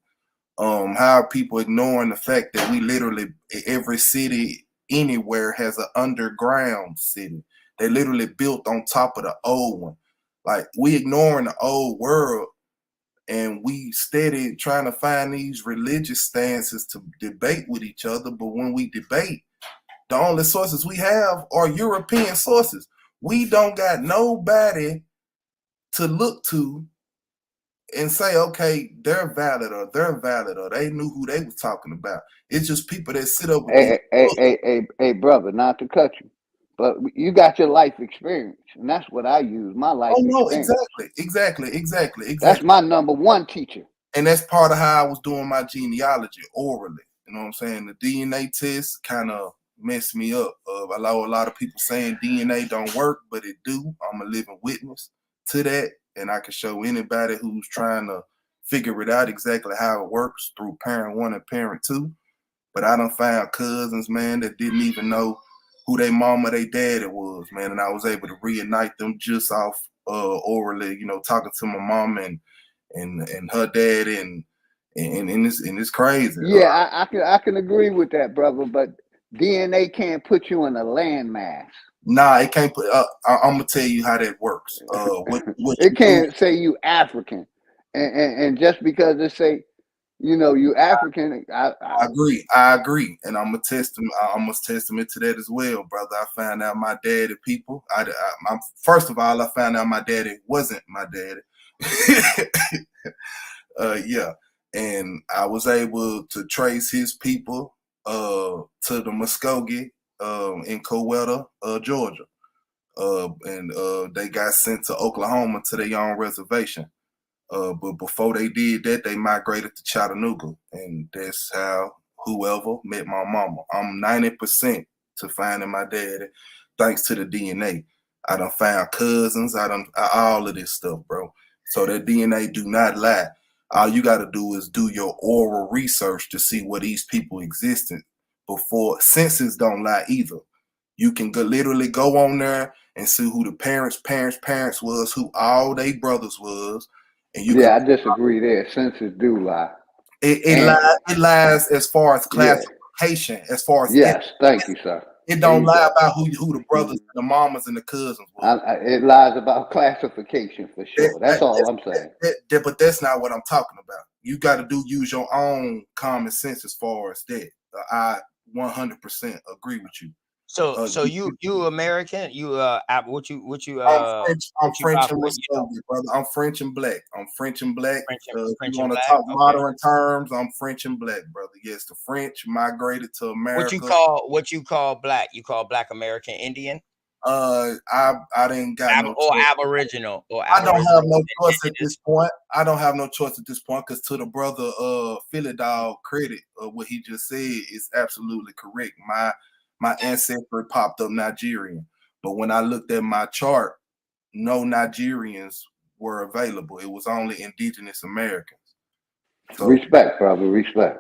How are people ignoring the fact that we literally, every city anywhere has an underground city? They literally built on top of the old one. Like, we ignoring the old world and we steady trying to find these religious stances to debate with each other. But when we debate, the only sources we have are European sources. We don't got nobody to look to and say, okay, they're valid or they knew who they was talking about. It's just people that sit up with Hey, brother, not to cut you, but you got your life experience, and that's what I use, my life experience. Exactly. That's my number one teacher. And that's part of how I was doing my genealogy orally. You know what I'm saying? The DNA test kind of messed me up. I know a lot of people saying DNA don't work, but it do. I'm a living witness to that. And I can show anybody who's trying to figure it out exactly how it works through parent 1 and parent 2. But I done found cousins, man, that didn't even know who their mama, their daddy was, man. And I was able to reunite them just off orally, you know, talking to my mom and her dad and it's crazy. Yeah, I can agree with that, brother, but DNA can't put you in a landmass. Nah, it can't put. I'm gonna tell you how that works. What it can't say you African, and just because it say, you know, you African. I agree, and I'm a testament to that as well, brother. I found out my daddy people. First of all, I found out my daddy wasn't my daddy. Yeah, and I was able to trace his people to the Muskogee in Coweta, Georgia. And they got sent to Oklahoma to their own reservation. But before they did that, they migrated to Chattanooga, and that's how whoever met my mama. I'm 90% to finding my daddy, thanks to the DNA. I done found cousins. All of this stuff, bro. So that DNA do not lie. All you got to do is do your oral research to see where these people existed before. Census don't lie either. You can literally go on there and see who the parents was, who all they brothers was. And I disagree there. Census do lie. It lies as far as classification, as far as thank you, sir. It don't lie about who the brothers, the mamas, and the cousins was. It lies about classification for sure. That's all I'm saying. But that's not what I'm talking about. You got to use your own common sense as far as that. I 100% agree with you. So you American? You what you I'm what you French got and for Muscovy, brother. I'm French and black. I'm French and black. If you French and want to black? talk Okay. modern terms, I'm French and black, brother. Yes, the French migrated to What you America. call black? You call black American Indian? I didn't got no Or choice. Aboriginal I don't have no choice at Indigenous. this point. I don't have no choice at this point because to the brother Philly Dog credit what he just said is absolutely correct. My ancestry popped up Nigerian, but when I looked at my chart, no Nigerians were available. It was only indigenous Americans. So Respect, brother. Respect.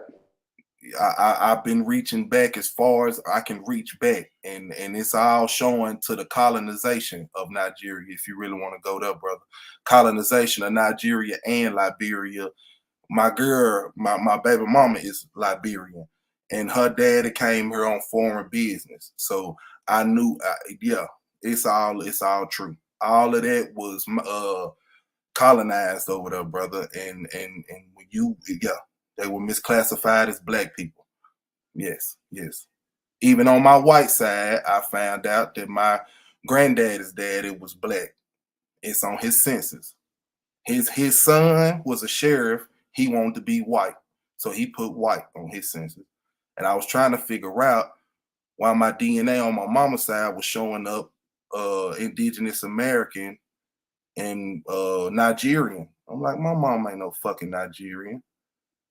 I've been reaching back as far as I can reach back, and it's all showing to the colonization of Nigeria. If you really want to go there, brother, colonization of Nigeria and Liberia. My girl, my baby mama is Liberian, and her daddy came here on foreign business. So I knew, yeah, it's all true. All of that was colonized over there, brother, and when they were misclassified as black people. Yes. Even on my white side, I found out that my granddaddy's daddy was black. It's on his census. His son was a sheriff. He wanted to be white, so he put white on his census. And I was trying to figure out why my DNA on my mama's side was showing up indigenous American and Nigerian. I'm like, my mom ain't no fucking Nigerian.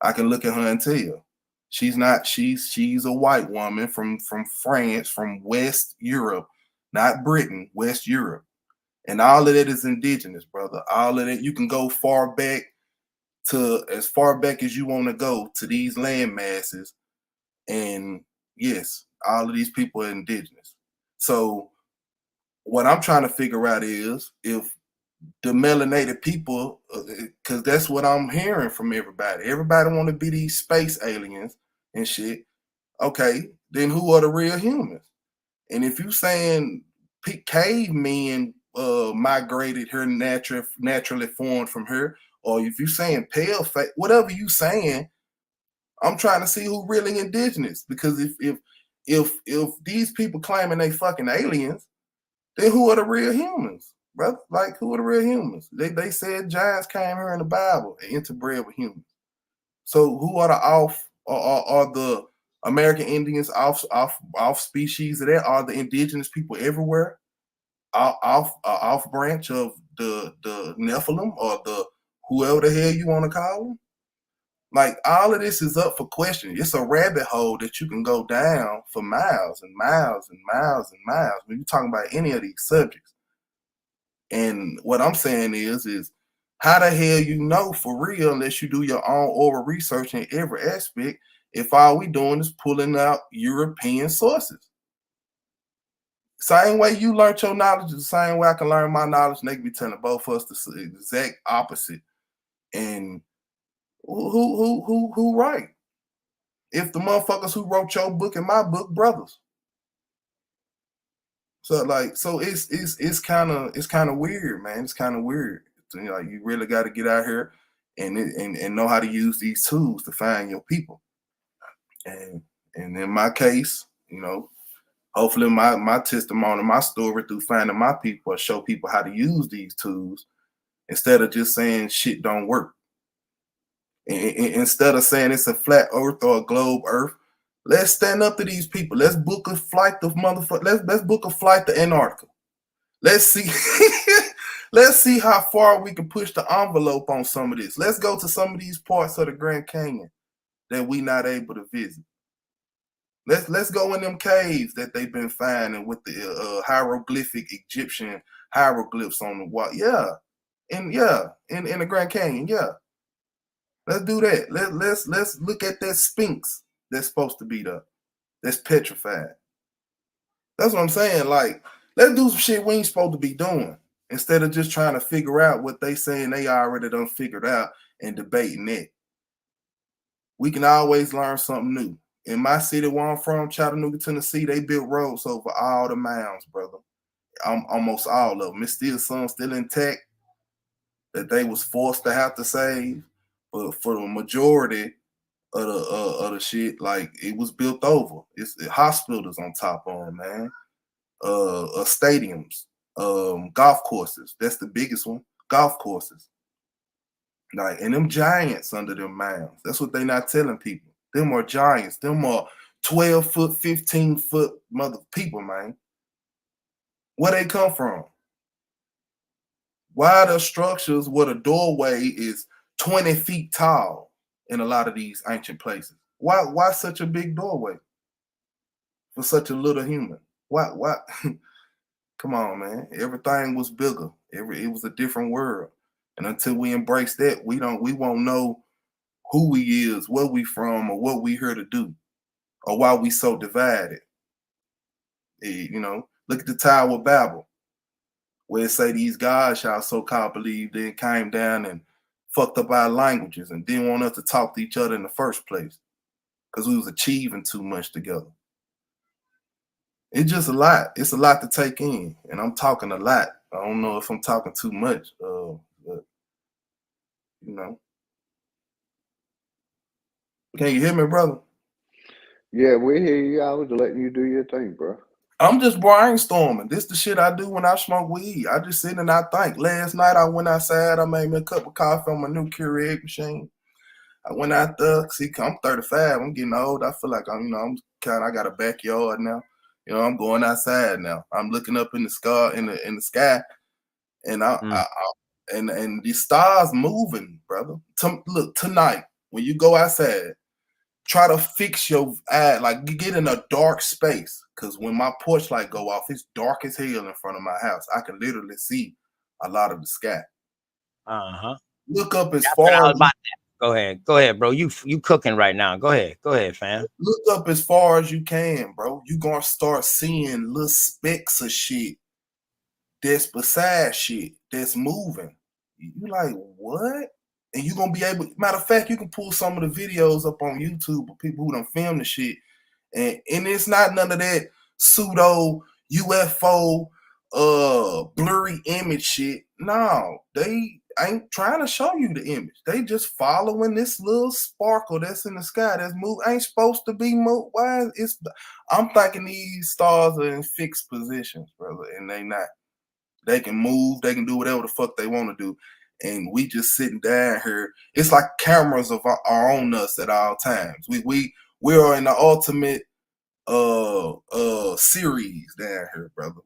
I can look at her and tell. She's not, she's a white woman from France, from West Europe, not Britain, West Europe. And all of that is indigenous, brother. All of that, you can go far back to as far back as you want to go to these land masses. And yes, all of these people are indigenous. So what I'm trying to figure out is if the melanated people, because that's what I'm hearing from everybody. Everybody want to be these space aliens and shit. Okay, then who are the real humans? And if you saying cavemen migrated here naturally formed from here, or if you saying pale face, whatever you saying, I'm trying to see who really indigenous. Because if these people claiming they fucking aliens, then who are the real humans, brother? Like, who are the real humans? They said giants came here in the Bible and interbred with humans. So who are the American Indians off species of that? Are the indigenous people everywhere? Off branch of the Nephilim or the whoever the hell you want to call them? Like, all of this is up for question. It's a rabbit hole that you can go down for miles and miles and miles and miles when you're talking about any of these subjects. And what I'm saying is how the hell you know for real unless you do your own oral research in every aspect if all we doing is pulling out European sources? Same way you learned your knowledge, the same way I can learn my knowledge, and they can be telling both of us the exact opposite. And who right? If the motherfuckers who wrote your book and my book brothers. So it's kind of weird, man. It's kind of weird. So, you really got to get out here and know how to use these tools to find your people. And in my case, hopefully my testimony, my story through finding my people will show people how to use these tools instead of just saying shit don't work. Instead of saying it's a flat earth or a globe earth, let's stand up to these people. Let's book a flight to let's book a flight to Antarctica. Let's see. Let's see how far we can push the envelope on some of this. Let's go to some of these parts of the Grand Canyon that we not able to visit. Let's go in them caves that they've been finding with the hieroglyphic Egyptian hieroglyphs on the wall. Yeah, in the Grand Canyon. Yeah. Let's do that. Let's look at that Sphinx that's supposed to be there. That's petrified. That's what I'm saying. Like, let's do some shit we ain't supposed to be doing instead of just trying to figure out what they saying they already done figured out and debating it. We can always learn something new. In my city where I'm from, Chattanooga, Tennessee, they built roads over all the mounds, brother. Almost all of them. It's still some still intact that they was forced to have to save. But for the majority, of the shit. Like it was built over. It's hospitals on top of them, man. Stadiums, golf courses. That's the biggest one. Golf courses. Like, and them giants under them mounds. That's what they not telling people. Them are giants. Them are 12 foot, 15 foot mother people, man. Where they come from? Why the structures where the doorway is 20 feet tall in a lot of these ancient places? Why such a big doorway for such a little human? Why? Come on, man. Everything was bigger. It was a different world. And until we embrace that, we won't know who we is, where we from, or what we here to do, or why we so divided. You know, look at the Tower of Babel, where it say these gods y'all so-called believe then came down and fucked up our languages and didn't want us to talk to each other in the first place because we was achieving too much together. It's just a lot. It's a lot to take in, and I'm talking a lot. I don't know if I'm talking too much, but you know. Can you hear me, brother? Yeah, we hear you. I was letting you do your thing, bro. I'm just brainstorming. This the shit I do when I smoke weed. I just sit and I think. Last night I went outside. I made me a cup of coffee on my new Keurig machine. I went out there. See, I'm 35. I'm getting old. I feel like I got a backyard now. You know, I'm going outside now. I'm looking up in the sky, in the sky, and and the stars moving, brother. Look, tonight when you go outside, try to fix your eye, like you get in a dark space. Cause when my porch light go off, it's dark as hell in front of my house. I can literally see a lot of the sky. Look up as far as Go ahead, bro. You cooking right now. Go ahead, fam. Look up as far as you can, bro. You gonna start seeing little specks of shit that's beside shit that's moving. You like, what? And you gonna be able, matter of fact, you can pull some of the videos up on YouTube of people who done filmed the shit. And it's not none of that pseudo UFO blurry image shit. No, they ain't trying to show you the image. They just following this little sparkle that's in the sky that's moving. Ain't supposed to be moved. I'm thinking these stars are in fixed positions, brother, and they not. They can move, they can do whatever the fuck they want to do. And we just sitting down here. It's like cameras are on us at all times. We are in the ultimate series down here, brother.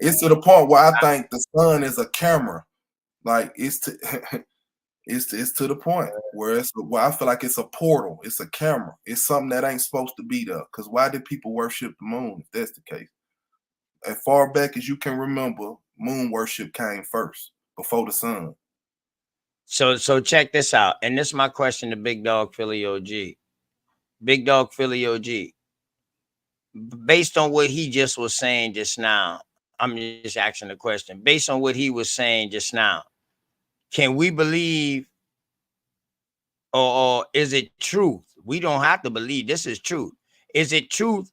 It's to the point where I think the sun is a camera. Like it's to the point where I feel like it's a portal. It's a camera. It's something that ain't supposed to be there. Because why did people worship the moon if that's the case? As far back as you can remember, moon worship came first before the sun. So check this out. And this is my question to Big Dog Philly OG. Big Dog Philly OG. Based on what he just was saying just now, I'm just asking the question. Based on what he was saying just now, can we believe or is it truth? We don't have to believe this is truth. Is it truth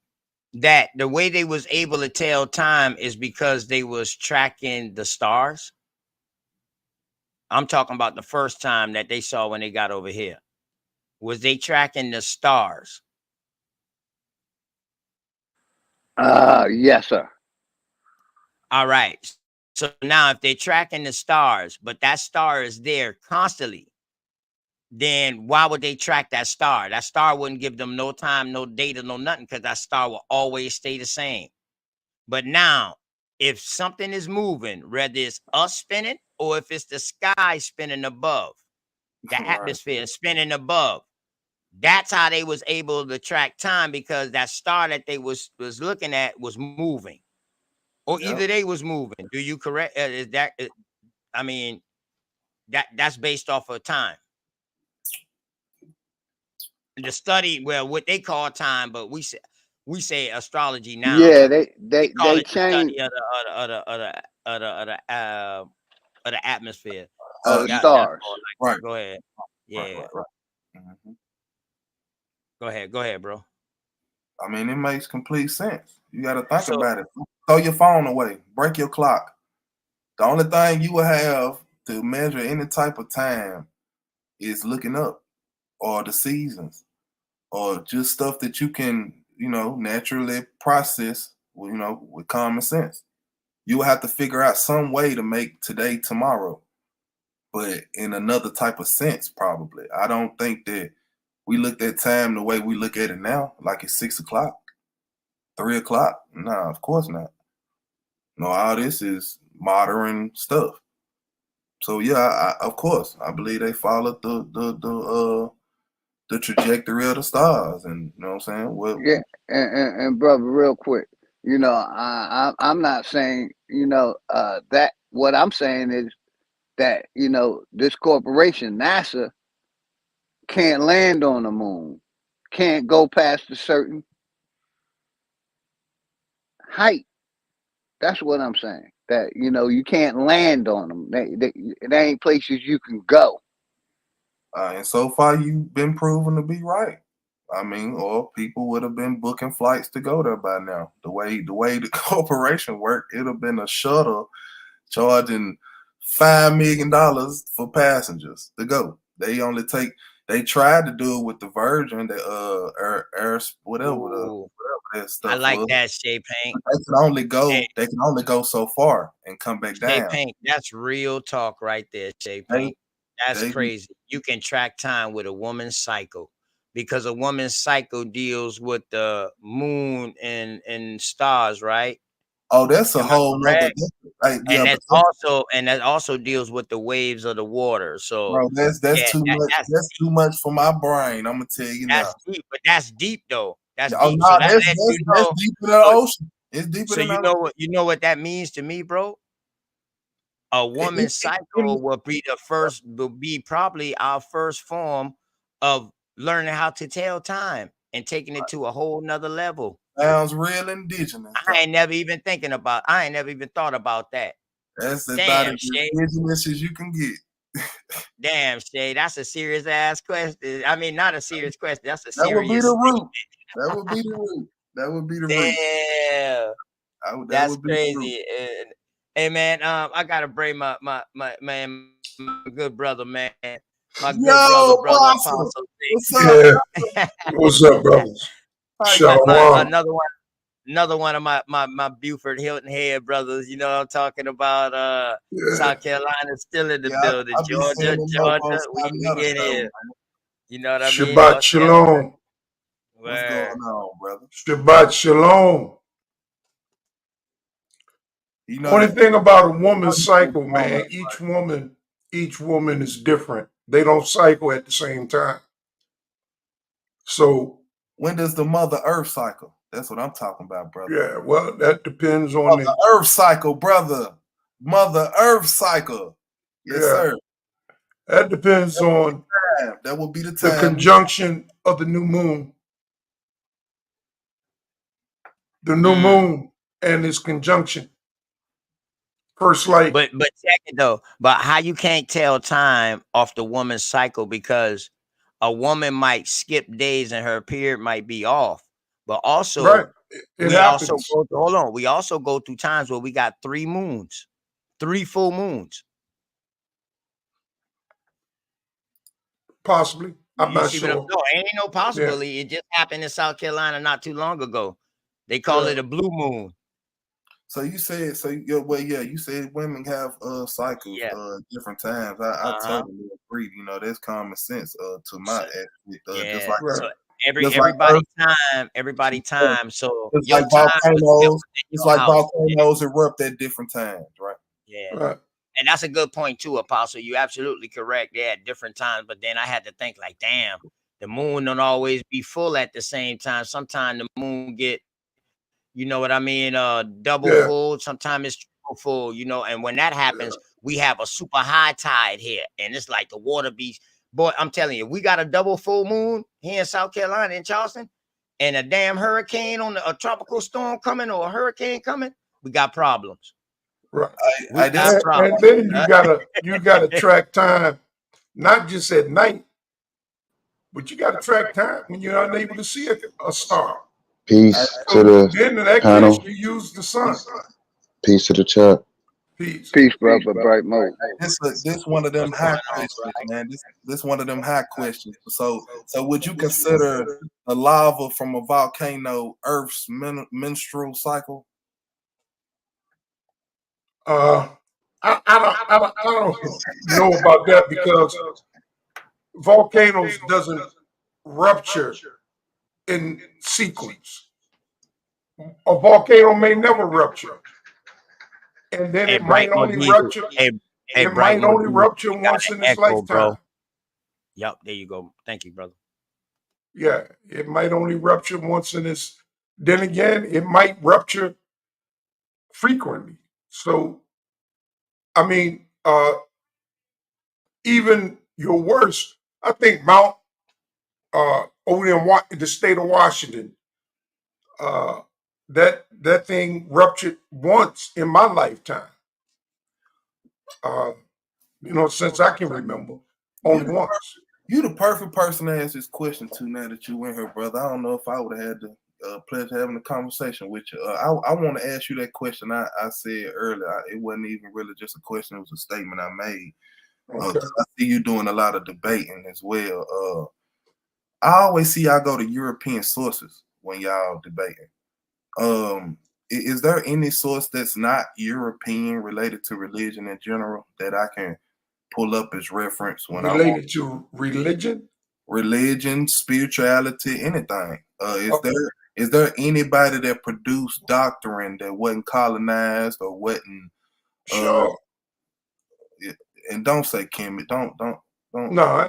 that the way they was able to tell time is because they was tracking the stars? I'm talking about the first time that they saw when they got over here. Was they tracking the stars? Yes, sir. All right. So now if they're tracking the stars, but that star is there constantly, then why would they track that star? That star wouldn't give them no time, no data, no nothing, because that star will always stay the same. But now, if something is moving, whether it's us spinning or if it's the sky spinning above, the atmosphere spinning above, that's how they was able to track time, because that star that they was looking at was moving, or either they was moving. Do you correct? Is that? I mean, that's based off of time. The study, well, what they call time, but we say astrology now. Yeah, they call it change the study of the atmosphere. stars. Right. Go ahead. Yeah. Right. Mm-hmm. Go ahead, bro. I mean, it makes complete sense. You got to think about it. Throw your phone away. Break your clock. The only thing you will have to measure any type of time is looking up. or the seasons, or just stuff that you can, naturally process, with common sense. You will have to figure out some way to make today tomorrow, but in another type of sense, probably. I don't think that we looked at time the way we look at it now, like it's 6 o'clock, 3 o'clock. Nah, of course not. No, all this is modern stuff. So yeah, of course, I believe they followed the trajectory of the stars, and you know what I'm saying. Well, Yeah, and brother, real quick, I'm not saying that. What I'm saying is that this corporation NASA can't land on the moon, can't go past a certain height. That's what I'm saying. That you can't land on them. They ain't places you can go. And so far, you've been proven to be right. I mean, or people would have been booking flights to go there by now. The way the corporation worked, it'd have been a shuttle charging $5 million for passengers to go. They tried to do it with the Virgin, the air whatever that stuff I like was. that, Shay Paint. They can only go so far and come back Shay down. Paint, that's real talk right there, Shay Paint. That's crazy. You can track time with a woman's cycle, because a woman's cycle deals with the moon and stars, right? Oh, that's a Am I whole nother. correct? And that also deals with the waves of the water. So bro, that's yeah, too much. That's too much for my brain. I'm gonna tell you now. that's deep, but that's deep though. That's Oh deep. no, So that that's lets you know. deeper than the ocean. It's deeper So than you know what that means to me, bro? A woman's cycle will be probably our first form of learning how to tell time and taking it to a whole nother level. Sounds real indigenous. I ain't never even thought about that. That's Damn, as Shay. indigenous as you can get. Damn, Shay, that's a serious ass question. I mean, not a serious question. That's a serious. That would be the root. That would be the root. That would be the root. Damn. That's crazy. Hey man, I gotta bring my good brother, man. My good brother Apostle. What's up, brothers? Another one of my Buford Hilton Head brothers. You know what I'm talking about? South Carolina still in the building. Georgia, we get here. You know what I mean? Shabbat Shalom. What's going on, brother? Shabbat Shalom. Only thing about a woman's cycle, man, each woman is different. They don't cycle at the same time. So when does the Mother Earth cycle? That's what I'm talking about, brother. Yeah, well, that depends on the Earth cycle, brother. Mother Earth cycle. Yes, sir. That depends on that will be the time. The conjunction of the new moon. The new moon and its conjunction. First light. But check it though. But how you can't tell time off the woman's cycle, because a woman might skip days and her period might be off. But also, we also go through times where we got 3 moons, 3 full moons. Possibly. I'm not sure. No, ain't no possibility. Yeah. It just happened in South Carolina not too long ago. They call it a blue moon. So you said, you said women have cycles different times. I totally agree. You know, that's common sense to my aspect. Just like so everybody time. So it's like volcanoes. It's like volcanoes erupt at different times, right? Yeah. Right. And that's a good point too, Apostle. You're absolutely correct. They're at different times, but then I had to think like, damn, the moon don't always be full at the same time. Sometimes the moon get, you know what I mean, double full. Sometimes it's triple full, you know. And when that happens, we have a super high tide here, and it's like the water be. Boy, I'm telling you, we got a double full moon here in South Carolina, in Charleston, and a damn hurricane a tropical storm coming or a hurricane coming. We got problems. Right. And then you gotta track time, not just at night, but you gotta track time when you're unable to see a star. Peace to the then in that panel. case, you use the sun. Peace to the chat. Peace. Peace, brother. Bright Mo. This one of them high questions, man. This one of them high questions. So would you consider the lava from a volcano Earth's menstrual cycle? I don't know about that because volcanoes doesn't rupture in sequence. A volcano may never rupture, and then it might only rupture. It might only rupture once in its lifetime. Bro. Yep, there you go. Thank you, brother. Yeah, it might only rupture once in its. Then again, it might rupture frequently. So, I mean, even your worst. I think Mount over in the state of Washington, that thing ruptured once in my lifetime. Since I can remember, only once. You the perfect person to ask this question to now that you in here, brother. I don't know if I would have had the pleasure of having a conversation with you. I want to ask you that question I said earlier. It wasn't even really just a question. It was a statement I made. Okay. I see you doing a lot of debating as well. I always see y'all go to European sources when y'all debating. Is there any source that's not European related to religion in general that I can pull up as reference when related to religion, spirituality, anything? Is there anybody that produced doctrine that wasn't colonized or wasn't? Sure. And don't say Kemet. Don't. No, I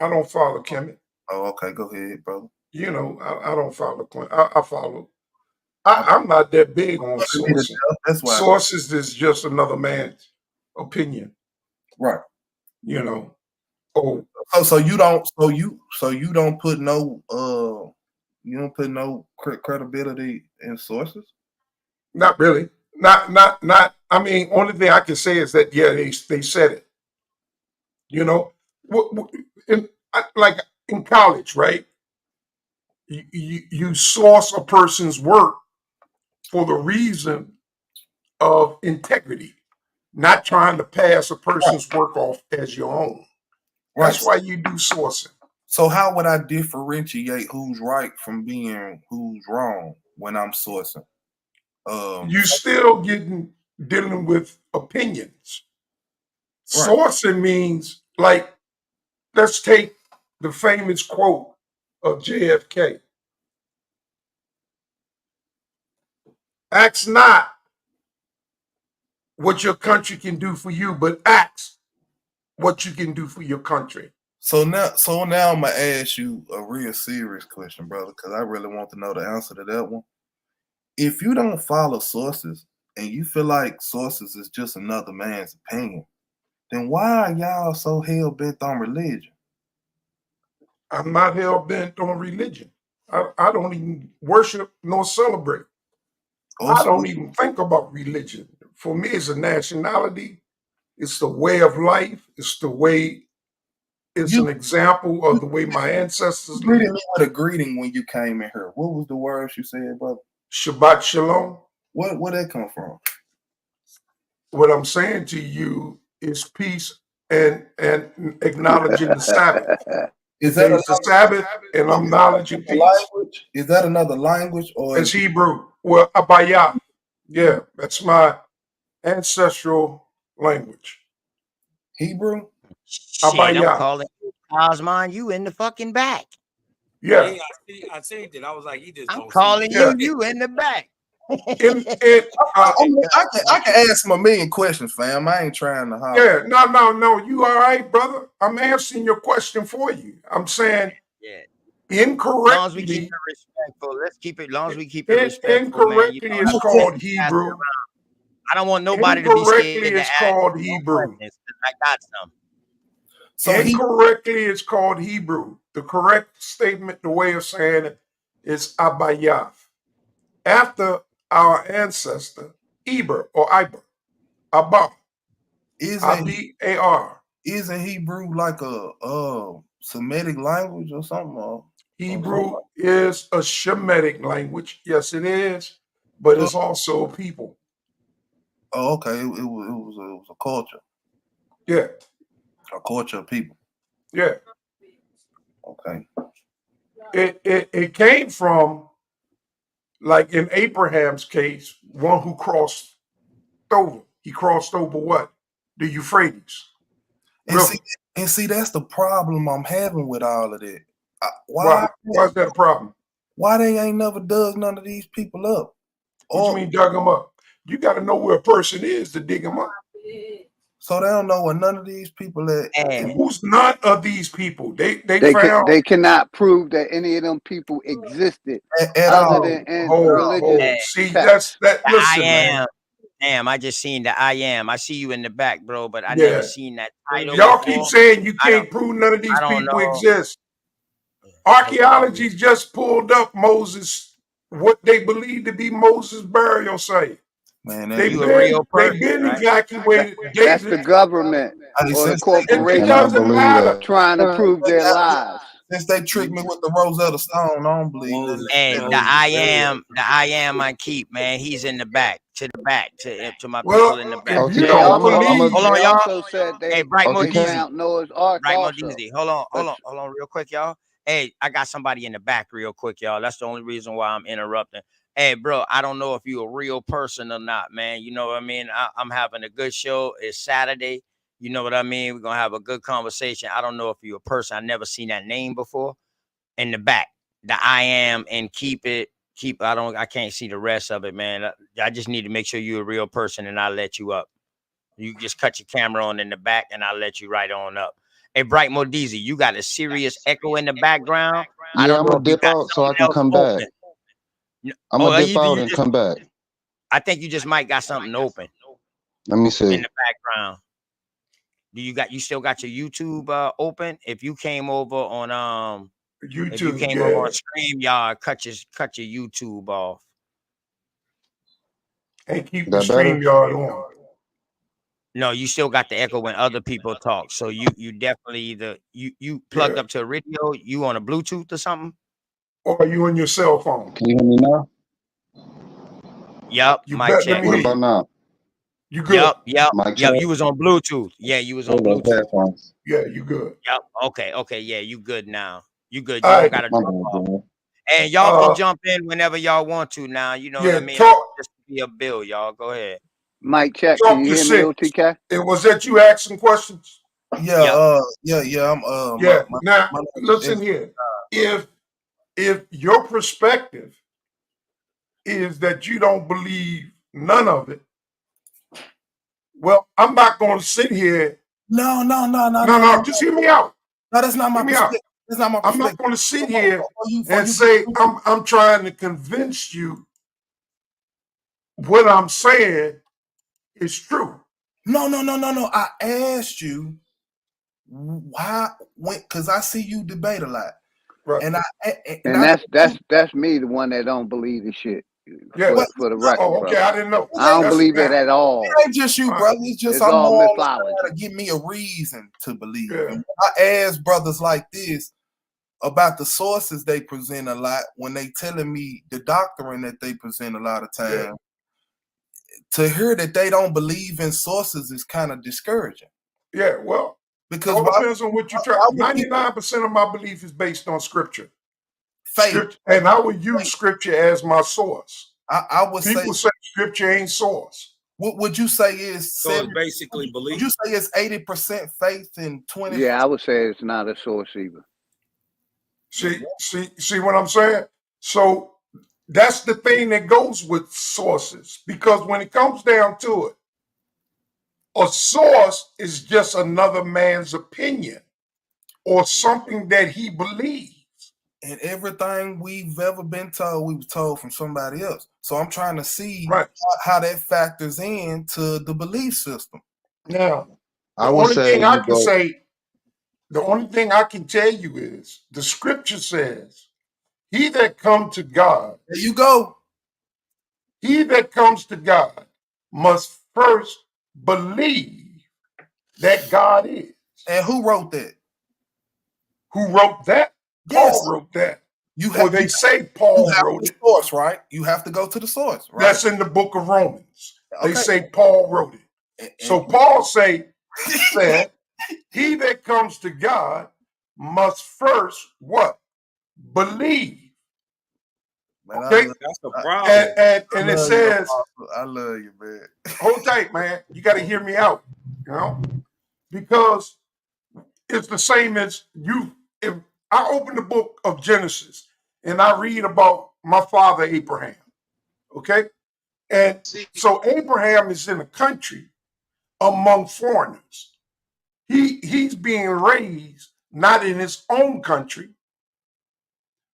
don't follow Kemet. Oh, okay. Go ahead, brother. I don't follow Kemet. I follow. I'm not that big on sources. That's why sources is just another man's opinion. Right. Oh, so you don't put no credibility in sources? Not really. Not. I mean, only thing I can say is that they said it. Like in college, right? You source a person's work for the reason of integrity, not trying to pass a person's work off as your own. That's why you do sourcing. So how would I differentiate who's right from being who's wrong when I'm sourcing? You still dealing with opinions. Right. Sourcing means, like, let's take the famous quote of JFK. Ask not what your country can do for you, but ask what you can do for your country. So now I'm gonna ask you a real serious question, brother, because I really want to know the answer to that one. If you don't follow sources and you feel like sources is just another man's opinion, then why are y'all so hell bent on religion? I'm not hell bent on religion. I don't even worship nor celebrate. I don't even think about religion. For me, it's a nationality. It's the way of life. It's an example of the way my ancestors lived. You with a greeting when you came in here. What was the words you said, brother? Shabbat shalom. Where that come from? What I'm saying to you is peace and acknowledging the Sabbath. Is that the Sabbath and I'm acknowledging peace? Language? Is that another language or it's Hebrew? Well, Abayah. Yeah, that's my ancestral language. Hebrew? Shit, I'm calling you Osman, you in the fucking back. Yeah. Hey, I seen it. I was like, he just I'm calling you in the back. I can ask him a million questions, fam. I ain't trying to holler. Yeah, no. You all right, brother? I'm answering your question for you. I'm saying incorrectly. As long as we keep it respectful. Let's keep it. As long as we keep it respectful. Incorrectly, man, it's called Hebrew. I don't want nobody to be scared. Incorrectly, it's called Hebrew. I got some. So incorrectly, it's called Hebrew. The correct statement, the way of saying it, is Abayah. After our ancestor, Eber or Iber. Abba. I-B-A-R. Isn't Hebrew like a Semitic language or something? Hebrew is a Shemitic language. Yes, it is. But it's also a people. Oh, okay. It was a culture. Yeah. A culture of people. Yeah. Okay. It came from, like in Abraham's case, one who crossed over. He crossed over what? The Euphrates. And see, that's the problem I'm having with all of that. Why is that a problem? Why they ain't never dug none of these people up? What you mean dug them up? You got to know where a person is to dig them up. So they don't know where none of these people at. And who's none of these people? They cannot prove that any of them people existed at other all. than in religious See, texts. Listen, I am. man. Damn, I just seen the I am. I see you in the back, bro, but I Yeah. never seen that title. Y'all before. keep saying you can't prove none of these I don't people know. exist. Archaeology just pulled up Moses, what they believe to be Moses' burial site. Man, They've you a real person, been right? evacuated. That's the government or the corporation trying to prove their lies. Since they tricked me with the Rosetta Stone, I don't believe that. And the I am I keep, man. He's in the back, to my Well, people in the back. if you don't believe, hold on, they y'all. also said Hey, Bright they Modizi. found Noah's Ark Bright also. Modizi. Hold on, real quick, y'all. Hey, I got somebody in the back, real quick, y'all. That's the only reason why I'm interrupting. Hey, bro, I don't know if you're a real person or not, man. You know what I mean? I'm having a good show. It's Saturday. You know what I mean? We're gonna have a good conversation. I don't know if you're a person. I never seen that name before. In the back, the I am and keep. I can't see the rest of it, man. I just need to make sure you're a real person, and I'll let you up. You just cut your camera on in the back, and I'll let you right on up. Hey, Bright Modizi, you got a serious echo in the background. I don't know I'm gonna dip out so I can come back. I'm gonna dip out and come back. I think you just might got something open. Let me see. In the background. You still got your YouTube open? If you came over on YouTube, if you came over on StreamYard, cut your YouTube off. And keep the StreamYard on. No, you still got the echo when other people talk. So you definitely either you plugged up to a radio, you on a Bluetooth or something? Or are you on your cell phone? Can you hear me now? Yep, mic check. What about now? You good? Yep. Mic check. You was on Bluetooth. Yeah, you was on Bluetooth. Headphones. Yeah, you good. Yep. Okay. Yeah, you good now. You good. You All don't right. gotta drop off. And y'all can jump in whenever y'all want to now. You know what I mean? Just be a bill, y'all. Go ahead. Mic check. Can you hear me, OTK? And was that you asking questions? Yeah. Now listen here. If your perspective is that you don't believe none of it, well, I'm not going to sit here. No. Just hear me out. No, that's not my perspective. That's not my perspective. I'm not going to sit here and say I'm trying to convince you what I'm saying is true. No. I asked you why, because I see you debate a lot, right? And that's me, the one that don't believe the shit. Yeah. For the record, okay, brother. I didn't know. I don't believe it at all. It ain't just you, brother. It's just I'm all more mythology. trying to give me a reason to believe. Yeah. And I ask brothers like this about the sources they present a lot when they telling me the doctrine that they present a lot of time. Yeah. To hear that they don't believe in sources is kind of discouraging. Yeah, well, because it depends on what you try. 99% of my belief is based on scripture. Faith. And I would use scripture as my source. I would People say scripture ain't source. What would you say is so it's basically belief? Would you say it's 80% faith and 20%? Yeah, I would say it's not a source either. See what I'm saying? So that's the thing that goes with sources, because when it comes down to it, a source is just another man's opinion or something that he believes. And everything we've ever been told, we was told from somebody else. So I'm trying to see how that factors into the belief system. Now, the only thing I can tell you is the scripture says, he that come to God. There you go. He that comes to God must first believe that God is. And who wrote that? Who wrote that? Yes. Paul wrote that. Paul wrote it. Source, right? You have to go to the source, right? That's in the book of Romans. They say Paul wrote it. So Paul said, he that comes to God must first what? Believe. Man, Okay? That's the problem. And it says, I love you, man. hold tight, man. You got to hear me out, because it's the same as you. If I open the book of Genesis and I read about my father Abraham, okay? And so Abraham is in a country among foreigners. He's being raised not in his own country,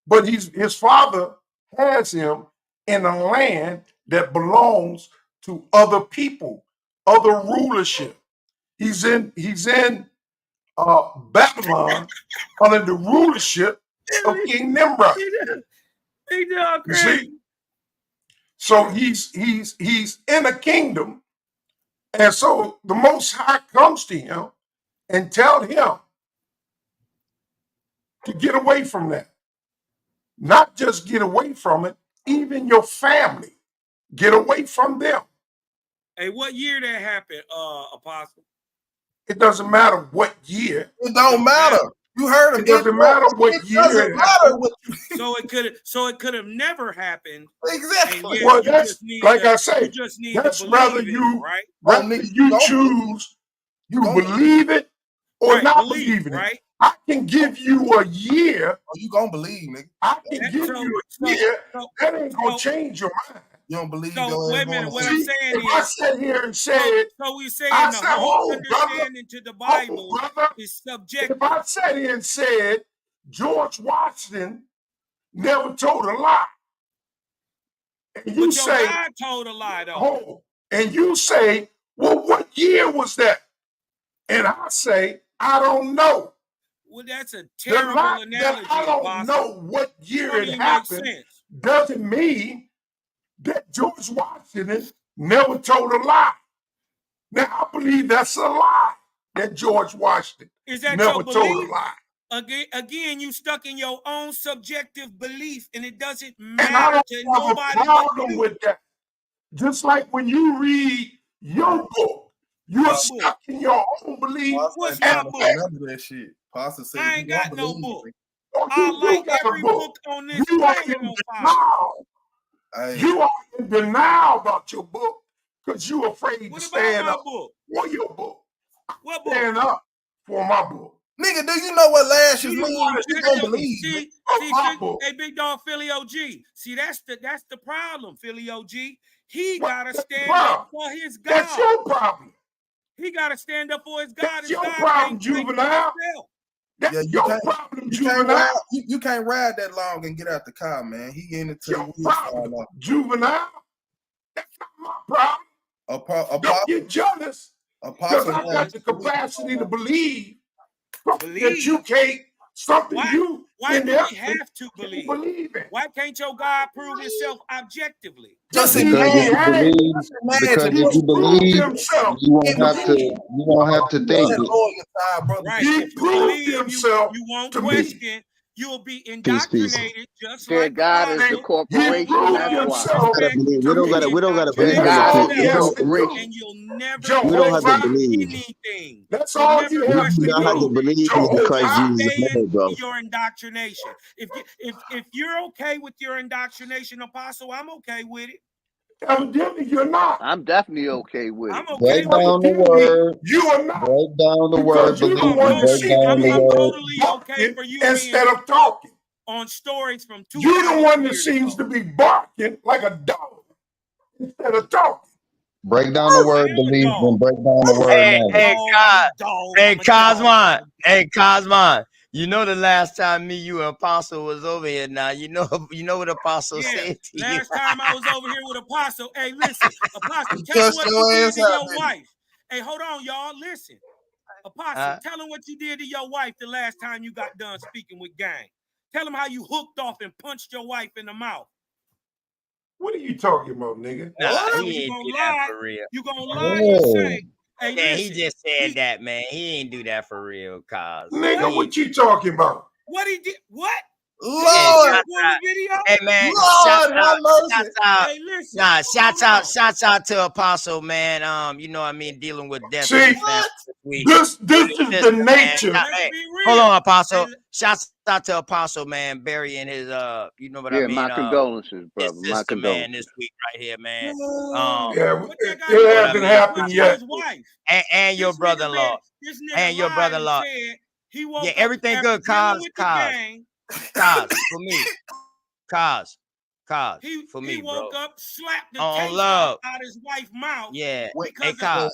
but his father has him in a land that belongs to other people, other rulership. He's in Babylon under the rulership of King Nimrod. You see? So he's in a kingdom, and so the Most High comes to him and tell him to get away from that. Not just get away from it, even your family, get away from them. Hey, what year that happened, Apostle? It doesn't matter what year. It don't matter. You heard him. It doesn't matter what year. Doesn't matter what you... So it could have never happened. Exactly. Well, that's like I say. That's rather you, right? Rather you choose. You believe it or not believe it. Right? I can give you a year. Oh, you gonna believe, nigga? I can give you a year. That ain't gonna change your mind. You don't believe? So wait a minute. What I'm saying if I sat here and said, so we saying the whole understanding to the Bible is subjective. If I sat here and said George Washington never told a lie, and you say God told a lie though. Oh, and you say, well, what year was that? And I say, I don't know. Well, that's a terrible analogy. I don't know what year it happened. Doesn't mean that George Washington never told a lie. Now, I believe that's a lie that George Washington never told a lie. Again, you stuck in your own subjective belief, and it doesn't matter to nobody but you. With that. Just like when you read your book, you're stuck in your own belief. What's my book? That shit. Pastor said I ain't got no book. Okay, I like every book on this planet on fire. You are in denial about your book because you're afraid to stand up for your book. What book? Stand up for my book. Nigga, do you know what lashes mean? You don't believe. See, hey, big dog Philly OG. See, that's the problem, Philly OG. He gotta stand up for his God. That's your problem. He gotta stand up for his God. That's your problem, Juvenile. That's your problem, Juvenile. You can't ride that long and get out the car, man. He in it to your problem, Juvenile. That's not my problem. Don't get jealous because I got the capacity to believe that you can't. Why do we have to believe in? Why can't your God prove himself objectively? Because if you believe, you won't have to think. Right. If you believe himself, you won't question. You'll be indoctrinated just like God is the corporation. That's why. We don't gotta believe and you'll never we don't have to believe anything. That's all you have to do. Not have to believe in Christ Jesus, bro. Your indoctrination. If you're okay with your indoctrination, Apostle, I'm okay with it. Evidently, you're not. I'm definitely okay with it. I'm okay Break down the word. You are not. Break down the word. You don't want to see I'm totally okay for you instead of talking on stories from 2 You're the one that seems to be barking like a dog instead of talking. Break down the word belief and break down the word. Hey, Cosmon. You know the last time me, you, and Apostle was over here. Now you know what Apostle said to you. Last time I was over here with Apostle. Hey, listen, Apostle, tell him what you did to your wife. Hey, hold on, y'all. Listen, Apostle, tell him what you did to your wife the last time you got done speaking with gang. Tell him how you hooked off and punched your wife in the mouth. What are you talking about, nigga? Nah, he ain't do that for real. You gonna lie and say, hey, listen, he just said that, man. He ain't do that for real, cause nigga, what you talking about? What he did? What? Lord, hey man, Lord, have mercy. Hey, listen. Shouts out to Apostle, man. You know what I mean, dealing with death in See, his family this week. this is Sister, the man. nature. Hey, hold on, Apostle. Shouts out to Apostle, man, burying his you know what I Yeah, mean. my condolences, brother. His My sister, condolences. man, this week right here, man. Yeah, What that got it to do hasn't with happened yet. his wife? And your This nigga brother-in-law. read- This nigga And your lied brother-in-law. and said he woke Yeah, up everything after good, dealing Cos, with the Cos. gang. Cos, for me. Cos, for He me, woke bro. up, slapped the On taste love. out his wife's mouth. Yeah. Because Hey, the Cos.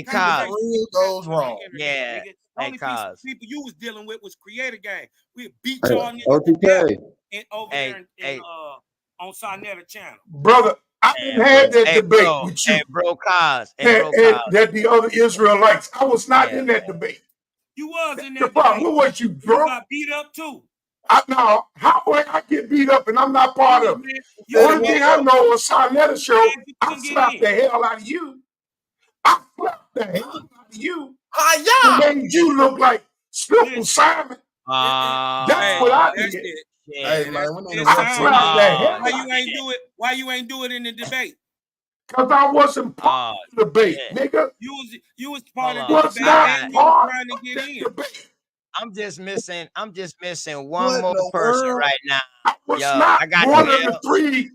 conversation Real goes wrong. Yeah. nigga. The Hey, only piece of Cos. people you was dealing with was creator gang. We beat Hey, y'all niggas to death OTK. over there on Sarnetta channel. Brother, I didn't have that debate with you. Hey, bro, Cos. That the other Israelites. I was not in that debate. You was in The that problem, debate. what was you You drunk? got beat up too. Now, how would I get beat up and I'm not part of it? The only thing I know is Sarnetta show, I slapped the hell out of you. I slapped the hell out of you. And made you look like Spittle Simon. That's what I did. Hey man, we need to I work slapped the hell Why out you ain't do it? Why you ain't do it in the debate? Because I wasn't part of the debate, nigga. You was part of Was the not debate and you was part trying to of get that in. debate. I'm just missing one What in more the person world? right now. I was Yo, not I got one the of the three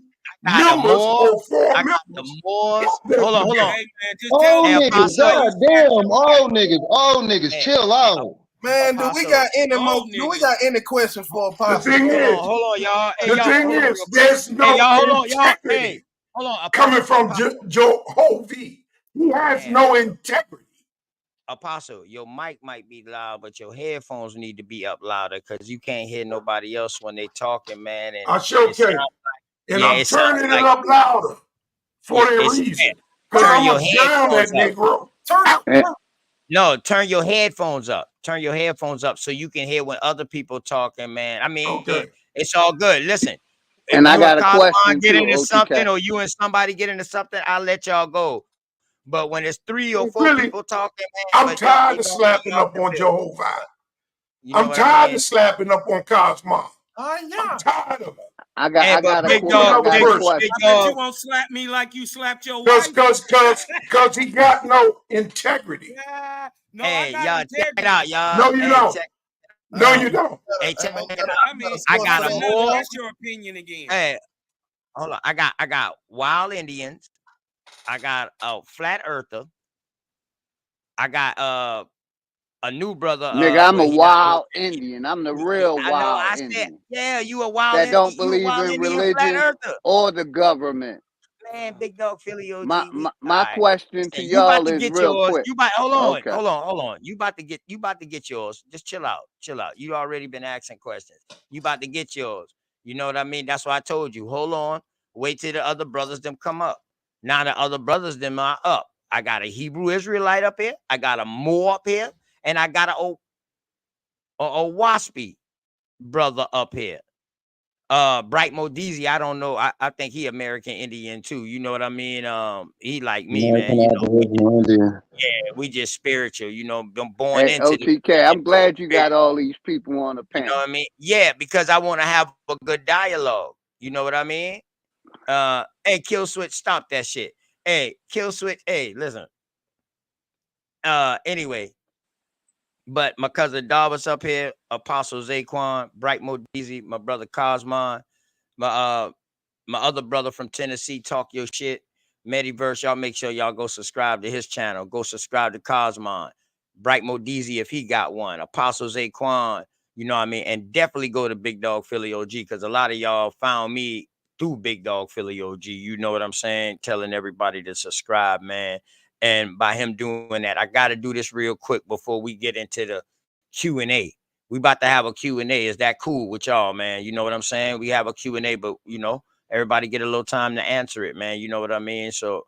I got the members Moors. or four I got members. the Moors. of that Hold on. debate. Hey man, just Old tell Hey, niggas, Apostle. goddamn, old niggas, chill out. Man, do we Apostle. got any more? Old Do we niggas. got any questions for The Apostle? thing is, Hold on, y'all. Hey, the y'all, thing hold on is, real quick. there's no Hey, y'all, hold on, y'all. integrity Hey, hold on. coming Apostle, from Joe Hovey. He has Man. no integrity. Apostle, your mic might be loud, but your headphones need to be up louder because you can't hear nobody else when they talking, man. And I sure it sounds can. like, And yeah, I'm it sounds turning like it up louder for that it's reason. Because turn I'm your going to drown that headphones Negro. No, turn your headphones up. Turn your headphones up so you can hear when other people talking, man. I mean, it's all good. Listen, if And I you got and a question get too, into OTK. something, or you and somebody get into something, I'll let y'all go. But when it's 3 or 4 Really, people talking, man, I'm tired of slapping up on Jehovah. I'm tired of slapping up on Cosmo. I'm tired of it. I got a big question. dog, I bet you won't slap me like you slapped your wife. Because he got no integrity. No, hey, I got y'all, integrity. check it out, y'all. No, you Hey, don't. check- No, you don't. Hey, check it out. I mean, I got a more. That's your opinion again. Hey, hold on. I got wild Indians. I got a flat earther. I got a new brother. Nigga, I'm well, a he not wild Indian. I'm the real I know. wild I said, Indian yeah, you a wild that Indian. don't You a believe wild in Indian flat religion earther. or the government. Man, big dog Philly OG. My question to You about y'all to is get real yours. quick. You about hold Okay. on. You about to get yours. Just chill out. You already been asking questions. You about to get yours. You know what I mean? That's why I told you. Hold on. Wait till the other brothers them come up. Now the other brothers them are up. I got a Hebrew Israelite up here. I got a Moor up here, and I got a Waspy brother up here. Bright Modizi, I don't know. I think he American Indian too. You know what I mean? He like me, man. You know, we just spiritual. You know, been born Hey, into OTK, I'm glad you got all these people on the panel. You know what I mean? Yeah, because I want to have a good dialogue. You know what I mean? Hey, Kill Switch, stop that shit. Hey, Kill Switch. Hey, listen. Anyway. But my cousin Darvis up here, Apostle Zaquan, Bright Modizi, my brother Cosmon, my other brother from Tennessee, Talk Your Shit, Mediverse. Y'all make sure y'all go subscribe to his channel. Go subscribe to Cosmon, Bright Modizi if he got one, Apostle Zaquan, you know what I mean? And definitely go to Big Dog Philly OG because a lot of y'all found me through Big Dog Philly OG. You know what I'm saying? Telling everybody to subscribe, man. And by him doing that, I got to do this real quick before we get into the Q&A. We about to have a Q&A. Is that cool with y'all, man? You know what I'm saying? We have a Q&A, but, you know, everybody get a little time to answer it, man. You know what I mean? So,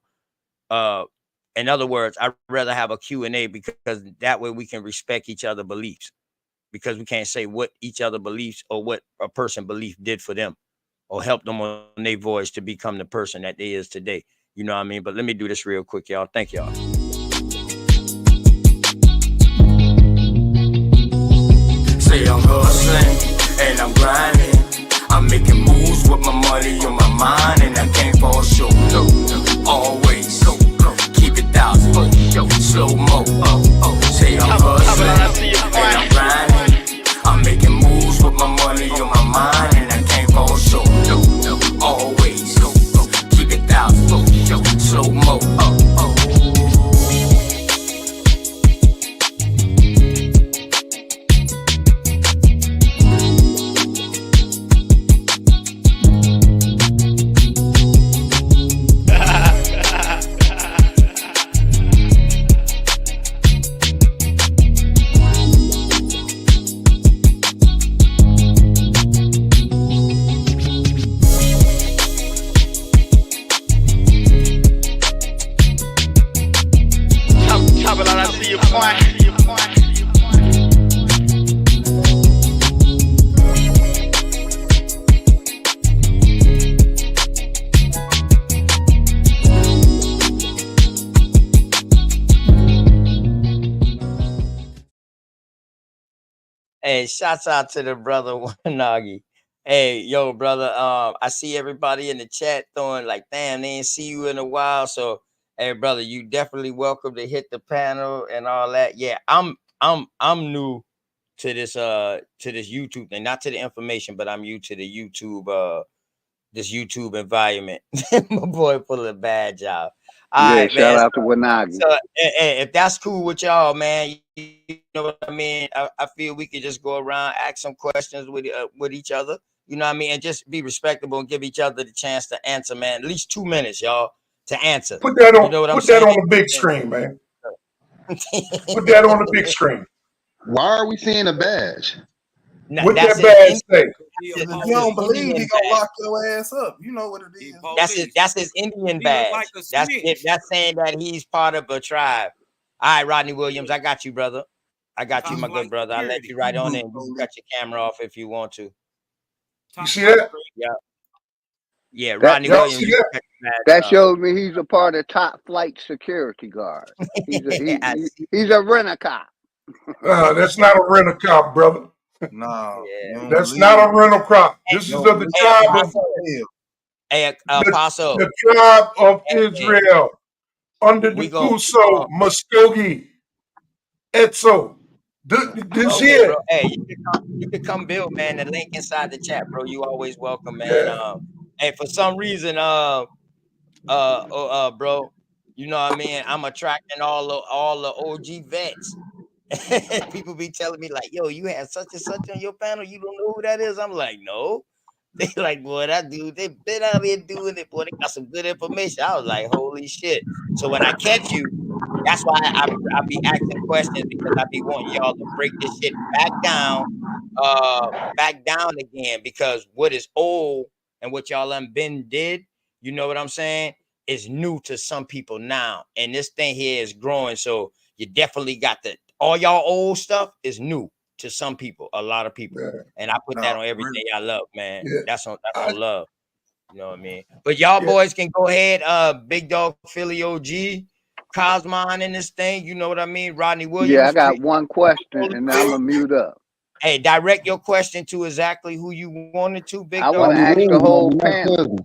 in other words, I'd rather have a Q&A because that way we can respect each other's beliefs because we can't say what each other beliefs or what a person belief did for them or help them on their voice to become the person that they is today. You know what I mean? But let me do this real quick, y'all. Thank y'all. Say I'm hustling and I'm grinding. money on my mind, and I can't fall short. Always keep it down, slow mo. Say I'm hustling and I'm grinding. I'm making moves with my money on my mind, and I can't fall short. Always keep it down, slow mo. Hey, shouts out to the brother Wanagi. Hey, yo, brother. I see everybody in the chat throwing like, damn, they ain't see you in a while. So, hey, brother, you definitely welcome to hit the panel and all that. Yeah, I'm new to this YouTube thing, not to the information, but I'm new to the YouTube this YouTube environment. My boy pull a bad job. All Yeah, right, shout man. out to Wanagi. So if that's cool with y'all, man, you know what I mean? I feel we could just go around, ask some questions with each other. You know what I mean? And just be respectable and give each other the chance to answer, man. At least 2 minutes, y'all, to answer. Put that on. You know what I'm Put that saying? on the big screen, man. Put that on the big screen. Why are we seeing a badge? No, What that's that badge say? If you don't believe, he gonna lock your ass up. You know what it is. That's his Indian He badge. look like a That's snitch. it. That's saying that he's part of a tribe. All right, Rodney Williams, I got you, brother. I got you, my good brother. I'll let you right on in. You can cut your camera off if you want to. You see that? Yeah. Yeah, That, Rodney Y'all Williams, see you can that? cut your badge that off. shows me he's a part of top flight security guard. He's a rent-a-cop. That's not a rental cop, brother. No, That's not a rental crop. This is of the tribe of Apostle. the tribe of Israel under the Kuso, Muskogee, Etzo. This Okay, here. bro. Hey, you can come build, man. The link inside the chat, bro. You always welcome, man. Hey, for some reason, bro, you know what I mean? I'm attracting all the OG vets. People be telling me like, yo, you had such and such on your panel. You don't know who that is? I'm like, no. They like, boy, that dude, they been out here doing it, boy. They got some good information. I was like, holy shit. So when I catch you, that's why I be asking questions, because I be wanting y'all to break this shit back down again, because what is old and what y'all did, you know what I'm saying, is new to some people now. And this thing here is growing. So you definitely got all y'all old stuff is new to some people, a lot of people. Yeah. And I put that on everything I love, man. Yeah. That's on love. You know what I mean? But y'all boys can go ahead. Big Dog Philly OG, Cosmon in this thing. You know what I mean? Rodney Williams. Yeah, I got one question, and I'm gonna mute up. Hey, direct your question to exactly who you wanted to, Big Dog. I want to ask the whole panel.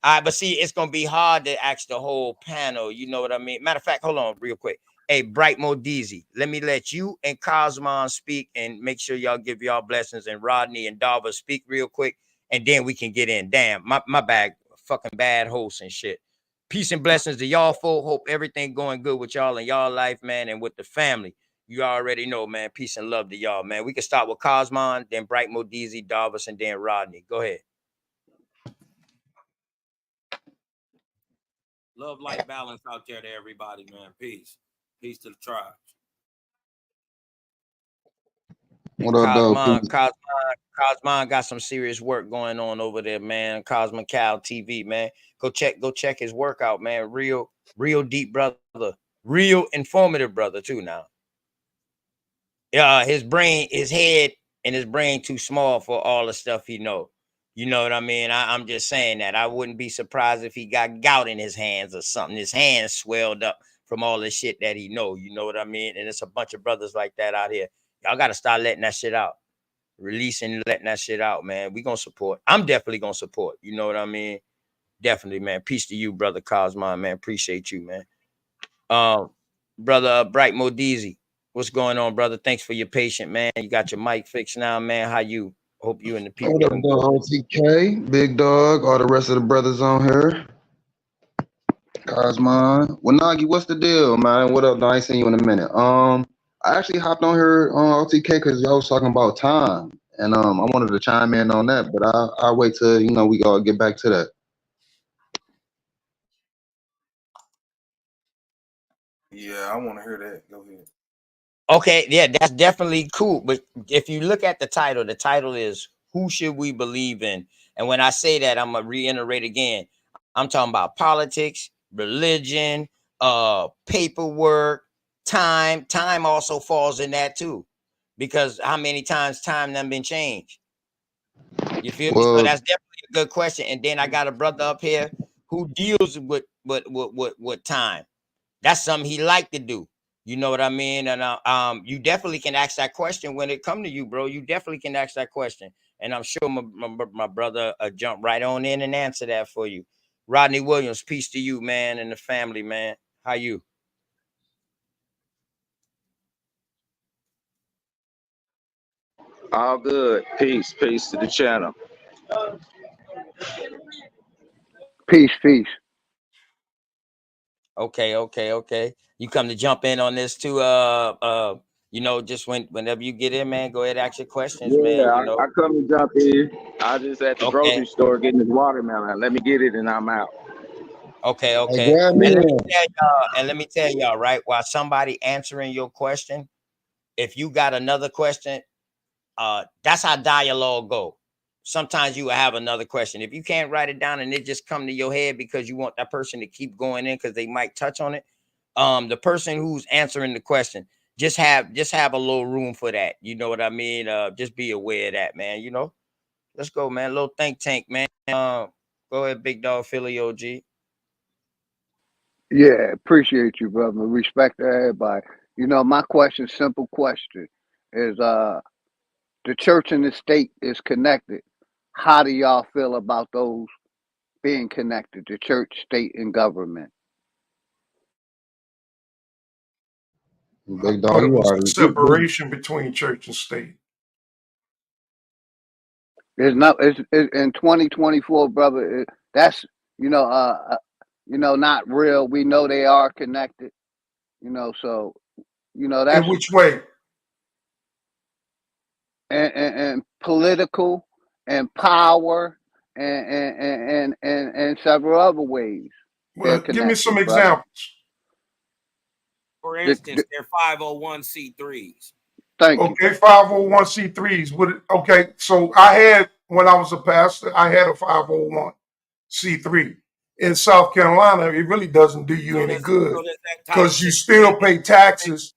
All right, but see, it's gonna be hard to ask the whole panel. You know what I mean? Matter of fact, hold on real quick. Hey, Bright Modizi, let me let you and Cosmon speak, and make sure y'all give y'all blessings, and Rodney and Dava speak real quick, and then we can get in. Damn, my bag, fucking bad host and shit. Peace and blessings to y'all folk. Hope everything going good with y'all and y'all life, man, and with the family. You already know, man. Peace and love to y'all, man. We can start with Cosmon, then Bright Modizi, Davos, and then Rodney. Go ahead. Love, life, balance out there to everybody, man. Peace. Peace to the tribes. What up, though? Cosmon got some serious work going on over there, man. Cosmon Cal TV, man. Go check his workout, man. Real deep brother. Real informative brother, too, now. His head and his brain too small for all the stuff he know. You know what I mean? I'm just saying that. I wouldn't be surprised if he got gout in his hands or something. His hands swelled up from all the shit that he know. You know what I mean? And it's a bunch of brothers like that out here. Y'all got to start letting that shit out. releasing, letting that shit out, man. We gonna support. I'm definitely gonna support. You know what I mean? Definitely, man. Peace to you, brother Cosmo, man. Appreciate you, man. Brother Bright Modizi, what's going on, brother? Thanks for your patience, man. You got your mic fixed now, man. How you? Hope you and the people. What up, dog? OTK, Big Dog, all the rest of the brothers on here. Cosmon. Well, Nagi, what's the deal, man? What up, dog? I ain't seen you in a minute. I actually hopped on here on OTK because y'all was talking about time. And I wanted to chime in on that, but I'll wait till, we all get back to that. Yeah, I want to hear that. Go ahead. Okay, yeah, that's definitely cool. But if you look at the title is Who Should We Believe In? And when I say that, I'm gonna reiterate again. I'm talking about politics, religion, paperwork, time. Time also falls in that too. Because how many times time done been changed? You feel me? So that's definitely a good question. And then I got a brother up here who deals with time. That's something he like to do. You know what I mean? And you definitely can ask that question when it come to you, bro. You definitely can ask that question. And I'm sure my brother jump right on in and answer that for you. Rodney Williams, peace to you, man, and the family, man. How you? All good. Peace to the channel. Peace, peace. Okay. You come to jump in on this too. Just whenever you get in, man, go ahead and ask your questions, man. Yeah, I come to jump in. I just at the grocery store getting this watermelon. Let me get it and I'm out. Okay. Hey, And let me tell y'all, right? While somebody answering your question, if you got another question, that's how dialogue go. Sometimes you will have another question. If you can't write it down and it just come to your head because you want that person to keep going in because they might touch on it, the person who's answering the question, just have a little room for that. You know what I mean? Just be aware of that, man. Let's go, man. Little think tank, man. Go ahead, big dog, Philly OG. Yeah, appreciate you, brother. Respect to everybody. My question, simple question, is the church and the state is connected. How do y'all feel about those being connected? The church, state, and government. Big I thought Dog, it you was a already. separation between church and state. It's not. It's in 2024, brother. That's not real. We know they are connected. So that's In which way? and political and power and several other ways. Well, give me some examples. For instance, they're 501c3s. Thank you. Okay, 501c3s. Okay, so when I was a pastor, I had a 501c3. In South Carolina, it really doesn't do you any good because you still pay taxes.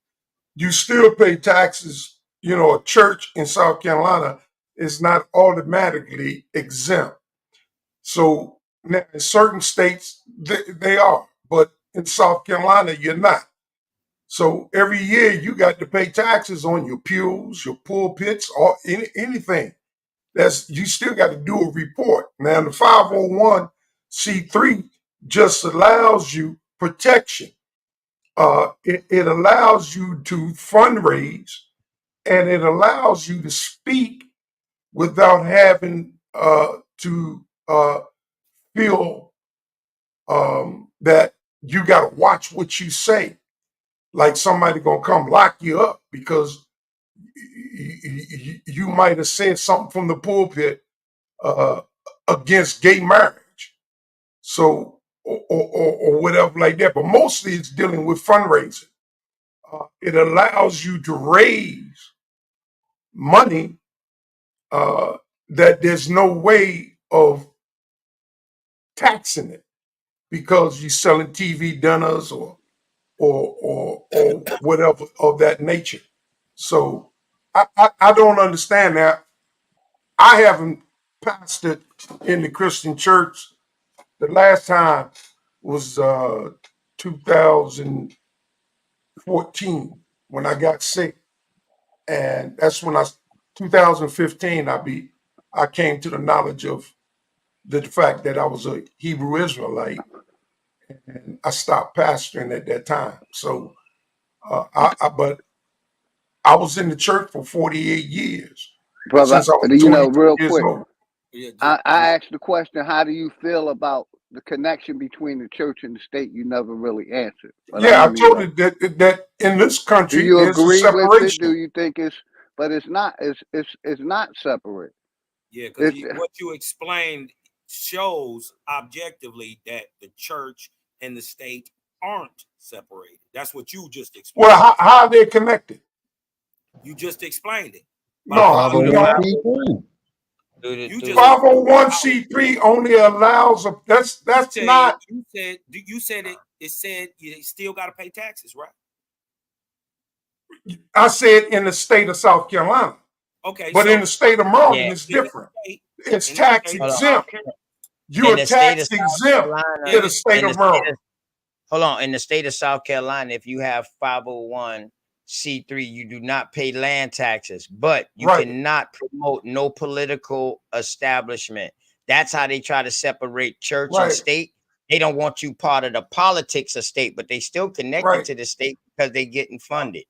You still pay taxes. A church in South Carolina is not automatically exempt. So in certain states, they are, but in South Carolina, you're not. So every year you got to pay taxes on your pews, your pulpits, or anything. You still got to do a report. Now the 501c3 just allows you protection. It allows you to fundraise and it allows you to speak without having to feel that you got to watch what you say. Like somebody gonna come lock you up because you might have said something from the pulpit against gay marriage, so or whatever like that. But mostly it's dealing with fundraising. It allows you to raise money that there's no way of taxing it because you're selling TV dinners or whatever of that nature. So I don't understand that. I haven't pastored in the Christian church. The last time was 2014 when I got sick. And that's when I 2015, I came to the knowledge of the fact that I was a Hebrew Israelite, and I stopped pastoring at that time. So, but I was in the church for 48 years, Brother, since I was you know, 22 real years quick, old. I asked the question, how do you feel about the connection between the church and the state? You never really answered. But Yeah, I I'm told you that in this do country you there's a agree with it? Do separation. you think but it's not, it's not separate. Yeah, because what you explained shows objectively that the church and the state aren't separated. That's what you just explained. Well, how are they connected? You just explained it. No, you don't. 501c3 only allows that's not. You said it said you still got to pay taxes, right? I said in the state of South Carolina. Okay, but so in the state of Maryland, it's different. It's tax exempt. You are tax exempt to the state of Maryland. Hold on. In the state of South Carolina, if you have 501c3, you do not pay land taxes, but you cannot promote no political establishment. That's how they try to separate church and state. They don't want you part of the politics of state, but they still connected to the state because they're getting funded.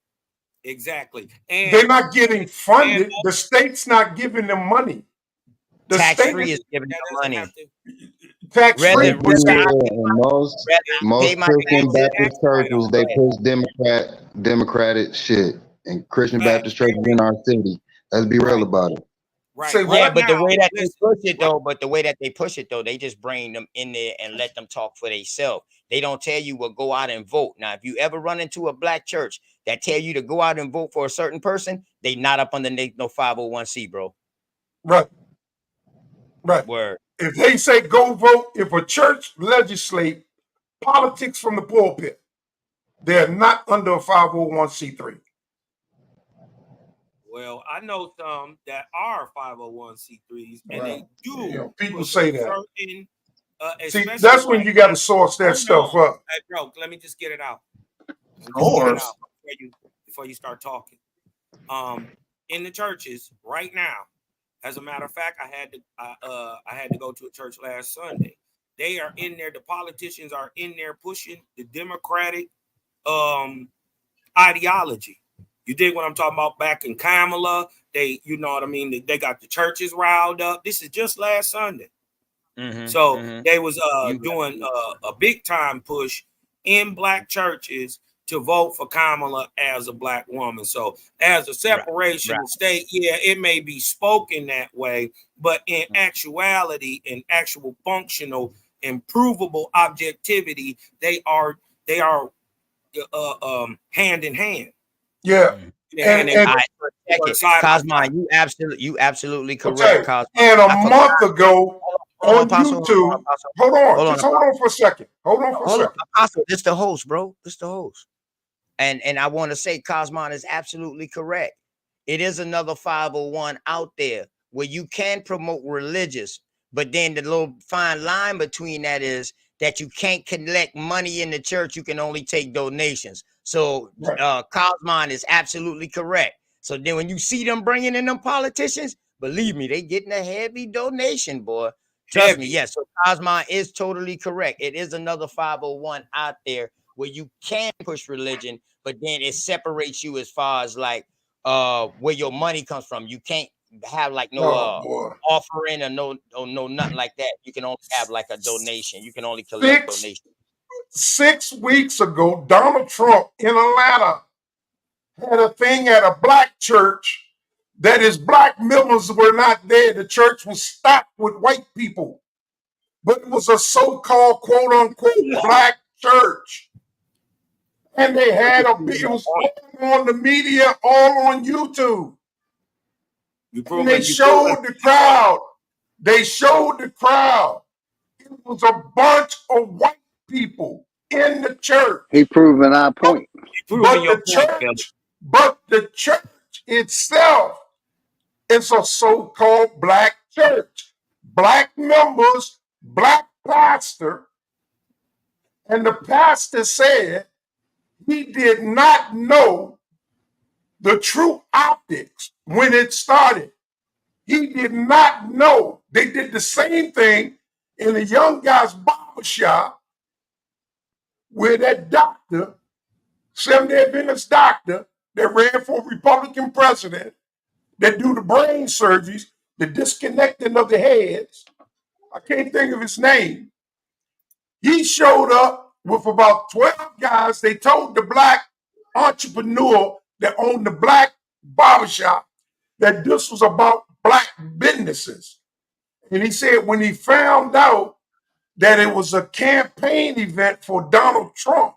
Exactly. And they're not getting funded. The state's not giving them money. The tax-free is giving them money. Tax-free. Most Christian Baptist churches, they push democratic shit, and Christian Baptist churches in our city. Let's be real about it. Yeah, but the way that they push it though, they just bring them in there and let them talk for themselves. They don't tell you, well, go out and vote. Now, if you ever run into a black church that tell you to go out and vote for a certain person, they not up underneath no 501c, bro. Right. Word. If they say go vote, if a church legislate politics from the pulpit, they're not under a 501c3. Well, I know some that are 501c3s, and they do. People say that. Certain, see, that's when you got to source that stuff up. Hey, bro, let me just get it out. Before you start talking. In the churches right now, as a matter of fact, I had to go to a church last Sunday. They are in there. The politicians are in there pushing the Democratic ideology. You dig what I'm talking about? Back in Kamala, they, you know what I mean? They got the churches riled up. This is just last Sunday. They was doing a big time push in black churches to vote for Kamala as a black woman. So as a separation of state, yeah, it may be spoken that way, but in actuality, in actual functional, improvable objectivity, they are hand in hand. Yeah. And Cosmo, you absolutely correct, Cosmo. And a month ago on YouTube, hold on for a second. Apostle, it's the host, bro. It's the host. And I want to say Cosmo is absolutely correct. It is another 501 out there where you can promote religious, but then the little fine line between that is that you can't collect money in the church. You can only take donations. So Cosmo is absolutely correct. So then when you see them bringing in them politicians, believe me, they getting a heavy donation, boy. Trust me. Yes. So Cosmo is totally correct. It is another 501 out there where you can push religion, but then it separates you as far as like where your money comes from. You can't have like no offering or no nothing like that. You can only have like a donation. You can only collect donations. 6 weeks ago, Donald Trump in Atlanta had a thing at a black church that his black members were not there. The church was stocked with white people, but it was a so-called quote unquote black church. And they had it was all on the media, all on YouTube. And they showed the crowd. It was a bunch of white people in the church. He proving our point. But the church itself is a so-called black church. Black members, black pastor. And the pastor said he did not know the true optics when it started. He did not know. They did the same thing in a young guy's barber shop where that doctor, Seventh-day Adventist doctor that ran for Republican president, that do the brain surgeries, the disconnecting of the heads. I can't think of his name. He showed up with about 12 guys. They told the black entrepreneur that owned the black barbershop that this was about black businesses. And he said when he found out that it was a campaign event for Donald Trump,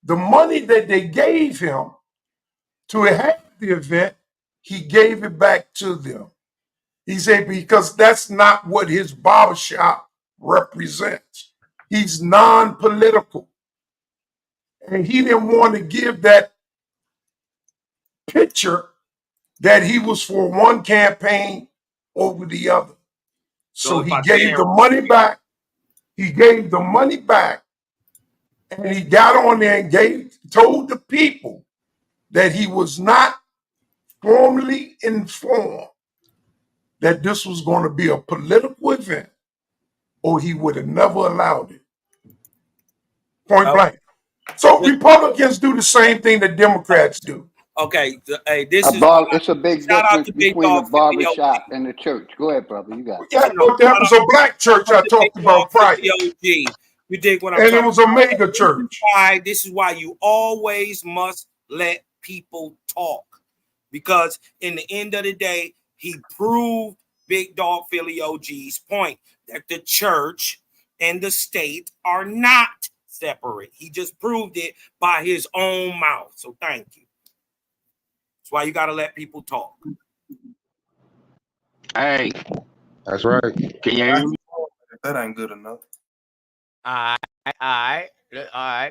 the money that they gave him to have the event, he gave it back to them. He said because that's not what his barbershop represents. He's non-political. And he didn't want to give that picture that he was for one campaign over the other. So he gave the money back. He gave the money back, and he got on there and told the people that he was not formally informed that this was going to be a political event, or he would have never allowed it. Point blank. So Republicans do the same thing that Democrats do. Okay, hey, this is it's a big difference between the barbershop and the church. Go ahead, brother. You got it. Yeah, but that was a black church I talked about prior. You dig what I'm and talking it was a mega church. This is why you always must let people talk. Because in the end of the day, he proved Big Dog Philly OG's point that the church and the state are not separate. He just proved it by his own mouth. So thank you. That's why you got to let people talk. Hey, that's right. Can you hear me? That ain't good enough. All right,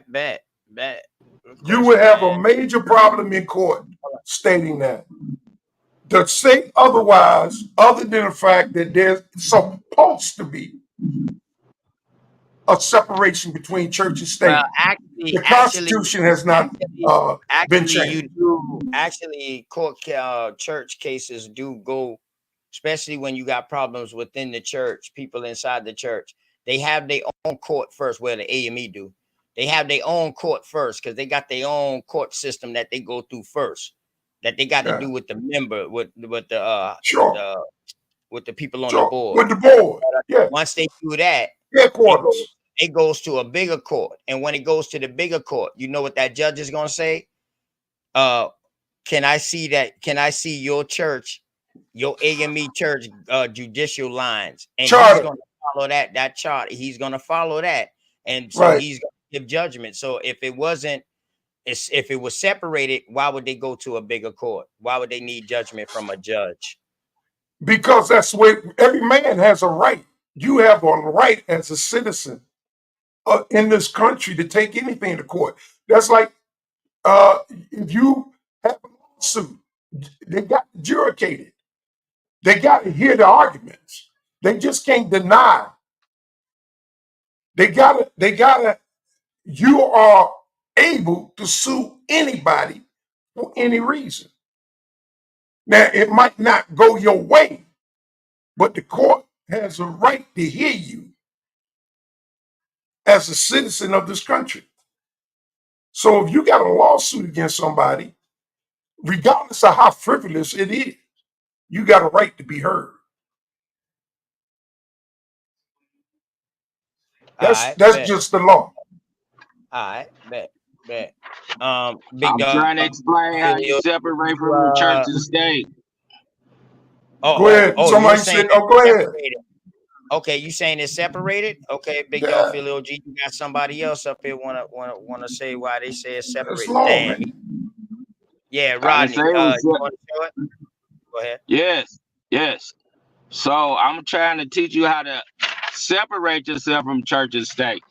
bet. You would have a major problem in court stating that. To say otherwise, other than the fact that there's supposed to be a separation between church and state. Well, the Constitution has not been changed. Court church cases do go, especially when you got problems within the church, people inside the church. They have their own court first, where the AME do. They have their own court first because they got their own court system that they go through first, that they got to do with the member, with the people on the board. With the board, yeah. Once they do that, it goes to a bigger court. And when it goes to the bigger court, you know what that judge is going to say? Can I see that? Can I see your church, your AME church judicial lines? And he's going to follow that chart. He's going to follow that. And so he's going to give judgment. So if it was separated, why would they go to a bigger court? Why would they need judgment from a judge? Because that's where every man has a right. You have a right as a citizen in this country to take anything to court. That's like if you have a lawsuit, they got adjudicated. They got to hear the arguments. They just can't deny. They gotta, you are able to sue anybody for any reason. Now, it might not go your way, but the court has a right to hear you as a citizen of this country. So if you got a lawsuit against somebody, regardless of how frivolous it is, you got a right to be heard. That's just the law. All right, bet. Big I'm Dog, trying to explain how you separate from the church and state. Go ahead. Somebody said, go ahead. Okay, you saying it's separated? Okay, Big Dog Philly OG, you got somebody else up here wanna say why they say it's separated. Damn. Yeah, Rodney. You want to show it? Go ahead. Yes. So I'm trying to teach you how to separate yourself from church and state.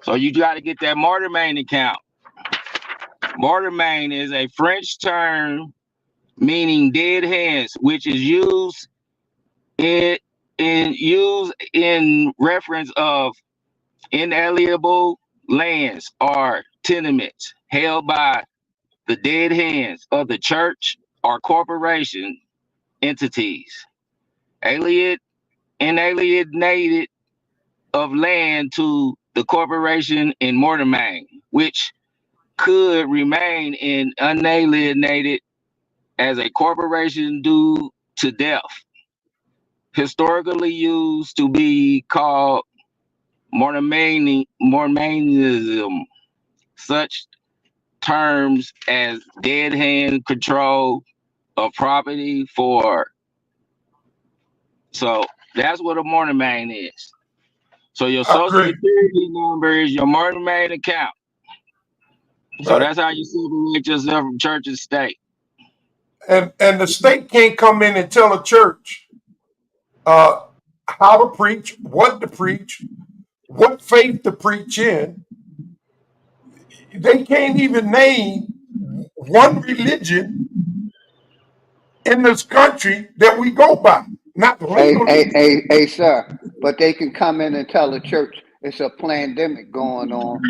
So you got to get that mortemain account. Mortemain is a French term meaning dead hands, which is used in reference of inalienable lands or tenements held by the dead hands of the church or corporation entities, alienated of land to the corporation in mortmain, which could remain in unalienated as a corporation due to death, historically used to be called mortmainism. Such terms as dead hand control of property for. So that's what a mortmain is. So your I social agree. security number is your mortmain account. So Right. that's how you separate yourself from church and state. And the state can't come in and tell a church how to preach, what to preach, what faith to preach in. They can't even name one religion in this country that we go by. Not legally. Hey, sir. But they can come in and tell the church it's a pandemic going on.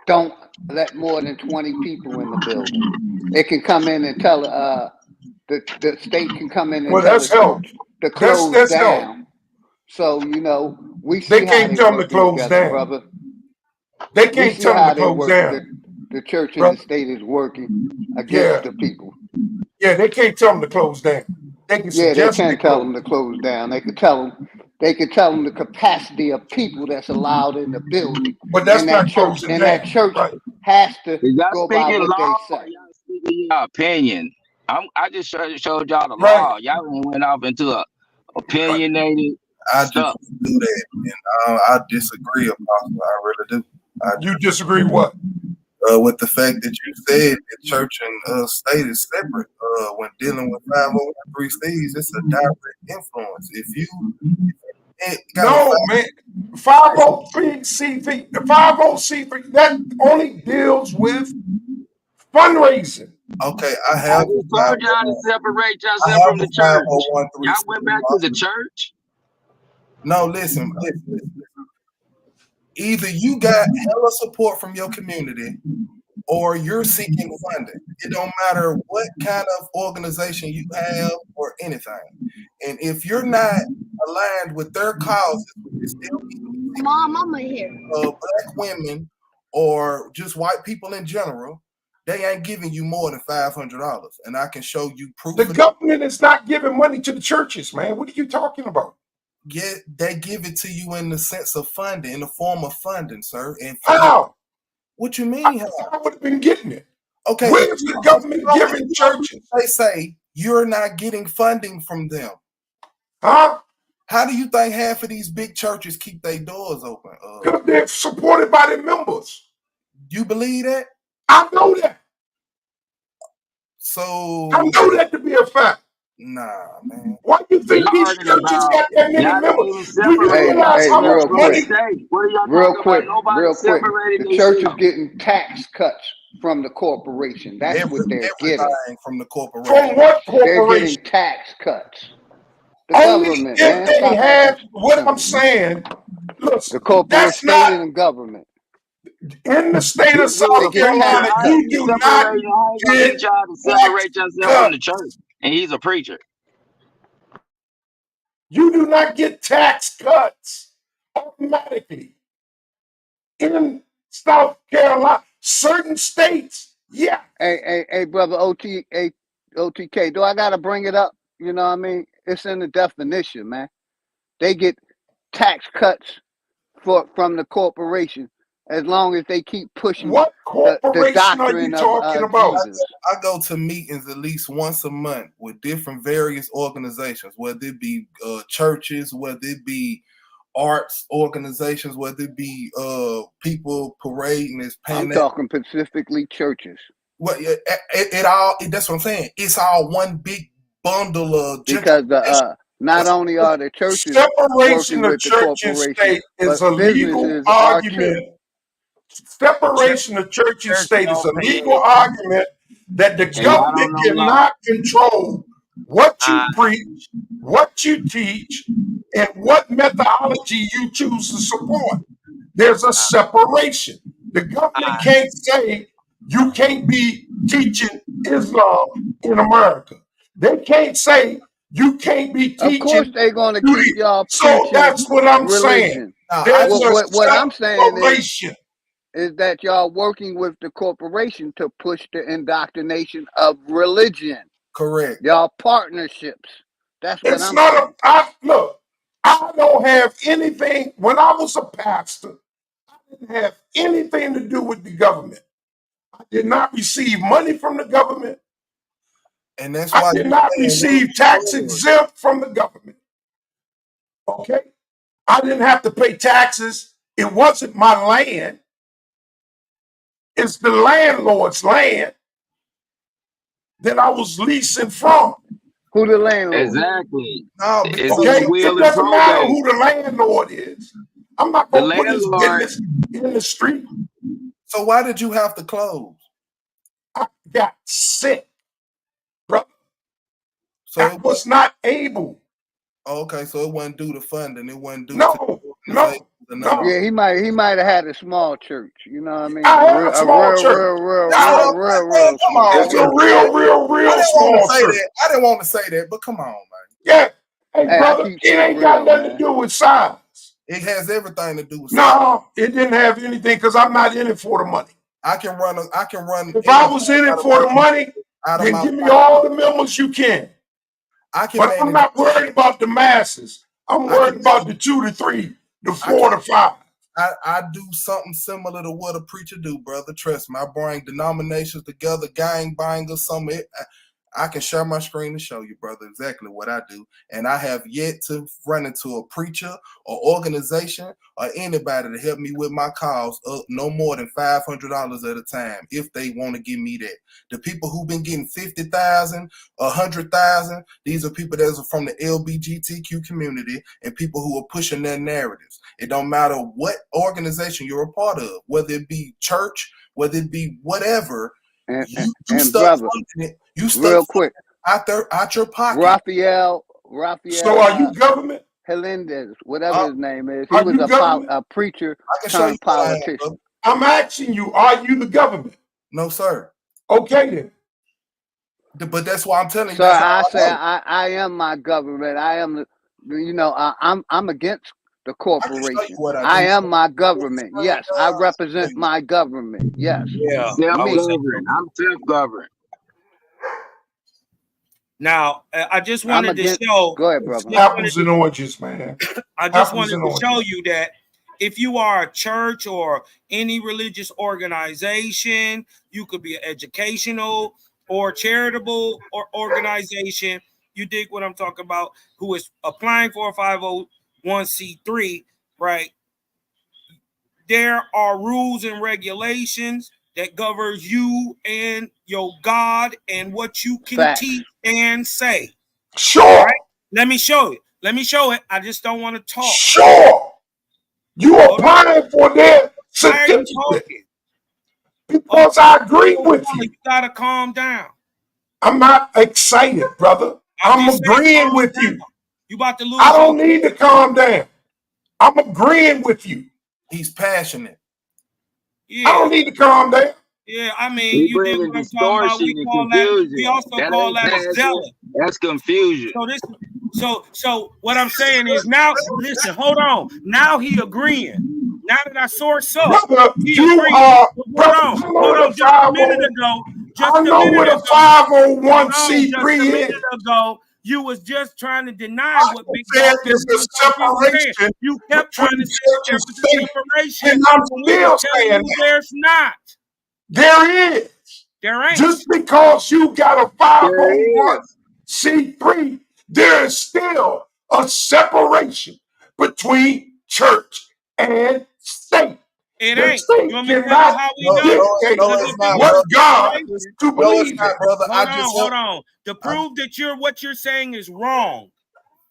Don't let more than 20 people in the building. They can come in and tell the state can come in and Well, tell that's the help. church to close That's help. down. So we They see how can't they tell them to working close together, down. brother. They We can't see tell them how to they close work. down. The church and Brother. the state is working Yeah. against the people. Yeah, they can't tell them to close down. They can Yeah, they suggest can they tell close. them to close down. They could tell them the capacity of people that's allowed in the building. But that's And not that church closing down. church Right. has to Y'all go by speaking what law, they or say. y'all speaking your opinion? I just showed y'all the Right. law. Y'all went off into a opinionated I stuff. just do that, and I disagree, Apostle. I really do. You disagree what? With the fact that you said that church and state is separate. When dealing with 501(c)(3)s, it's a direct influence. If you got No, man. 503c3, the 501c3, that only deals with fundraising. okay, I I have just told y'all to separate I yourself have from the a church. 501(c)(3). Y'all went back to the church. No, listen. Either you got hella support from your community, or you're seeking funding. It don't matter what kind of organization you have or anything. And if you're not aligned with their causes, Mama here. Black women or just white people in general, they ain't giving you more than $500. And I can show you proof. The government is not giving money to the churches, man. What are you talking about? Yeah, they give it to you in the sense of funding, in the form of funding, sir. And how? What you mean? I would have been getting it. Okay, where is the government giving churches? They say you're not getting funding from them. Huh? How do you think half of these big churches keep their doors open? Because they're supported by their members. You believe that? I know that. So I know that to be a fact. Nah, man. Why do you think these churches got that many members? Do you realize how much money? Real quick. The church is getting tax cuts from the corporation. That's what they're getting. From the corporation. From what corporation? They're getting tax cuts. The Only government, if man. they Stop have acting what simple. I'm saying. Look, the corporate that's state not and government. in the state of South Carolina. You do not get y'all to separate yourself from the church, and he's a preacher. You do not get tax cuts automatically in South Carolina. Certain states, yeah. Hey, brother OTK, do I gotta bring it up? You know what I mean? It's in the definition, man. They get tax cuts from the corporation as long as they keep pushing what the corporation are you doctrine talking of about? Jesus. I go to meetings at least once a month with different various organizations, whether it be churches, whether it be arts organizations, whether it be people parading as I'm talking specifically churches. Well, it all. That's what I'm saying. It's all one big bundle of because not only are the churches separation working of with the church and corporation, state is but a legal businesses are too. argument. Separation of church and state is a legal argument that the government cannot control what you preach, what you teach, and what methodology you choose to support. There's a separation. The government can't say you can't be teaching Islam in America. They can't say you can't be teaching. Of course they're going to keep y'all So preaching that's what I'm saying. religion. There's What I'm saying separation. is that y'all working with the corporation to push the indoctrination of religion. Correct. Y'all partnerships. That's what It's I'm not saying. look, I don't have anything. When I was a pastor, I didn't have anything to do with the government. I did not receive money from the government. And that's why I did not receive tax exempt from the government. Okay? I didn't have to pay taxes. It wasn't my land. It's the landlord's land that I was leasing from. Who the landlord? Exactly. No, okay, it doesn't matter who the landlord is. I'm not going to put his business in the street. So why did you have to close? I got sick, brother. So I was not able. Oh, okay, so it wasn't due to funding. It wasn't due no. Yeah, he might have had a small church. You know what I mean? I had a small church. Real come on. It's a real small church. I didn't want to say that, but come on, man. Yeah. Hey, brother, it ain't got nothing to do with size. It has everything to do with size. No, it didn't have anything because I'm not in it for the money. I can run. If I was in it for the money, then give me all the members you can. But I'm not worried about the masses. I'm worried about the 2 to 3, the 4 to 5. I do something similar to what a preacher do, brother. Trust me. I bring denominations together, gang bangers, something. I can share my screen to show you, brother, exactly what I do. And I have yet to run into a preacher or organization or anybody to help me with my cause no more than $500 at a time if they want to give me that. The people who've been getting 50,000, 100,000, these are people that are from the LGBTQ community and people who are pushing their narratives. It don't matter what organization you're a part of, whether it be church, whether it be whatever. You stuck real quick out your pocket. Raphael. So are you government? Hernandez, whatever his name is. He Are was you government? a preacher turned politician. I'm asking you, are you the government? No, sir. Okay then. But that's why I'm telling you. So I say I am my government. I am I'm against the corporation. I am my government. Yes, I represent my government. Yes. Yeah. Self-governed. I'm self-governed. Now, I just wanted to show. Go ahead, brother. Apples and oranges, man. I just wanted to show you that if you are a church or any religious organization, you could be an educational or charitable or organization. You dig what I'm talking about? Who is applying for a 501c3, right? There are rules and regulations that governs you and your God and what you can teach and say. Sure. Right? Let me show it. Let me show it. I just don't want to talk. Sure. You applying for their certificate. Because I agree with you. You gotta calm down. I'm not excited, brother. I'm agreeing with you. You about to lose. I don't need to calm down. I'm agreeing with you. He's passionate. Yeah. I don't need to calm down. Yeah, I mean, you did what I'm talking about. We also call that a zealot. That's confusion. So what I'm saying is now, listen, hold on. Now he agreeing. Now that I source up, he agreeing. Hold on. Just a minute ago. I know what a 501c3 is. You was just trying to deny what Big Dog is separation. You kept trying to say there was a separation. And I'm still saying there's not. There is. There ain't. Just because you got a 501c3, there is still a separation between church and state. It ain't. You want me to tell you how we know? What God to believe. Hold on. To prove that what you're saying is wrong.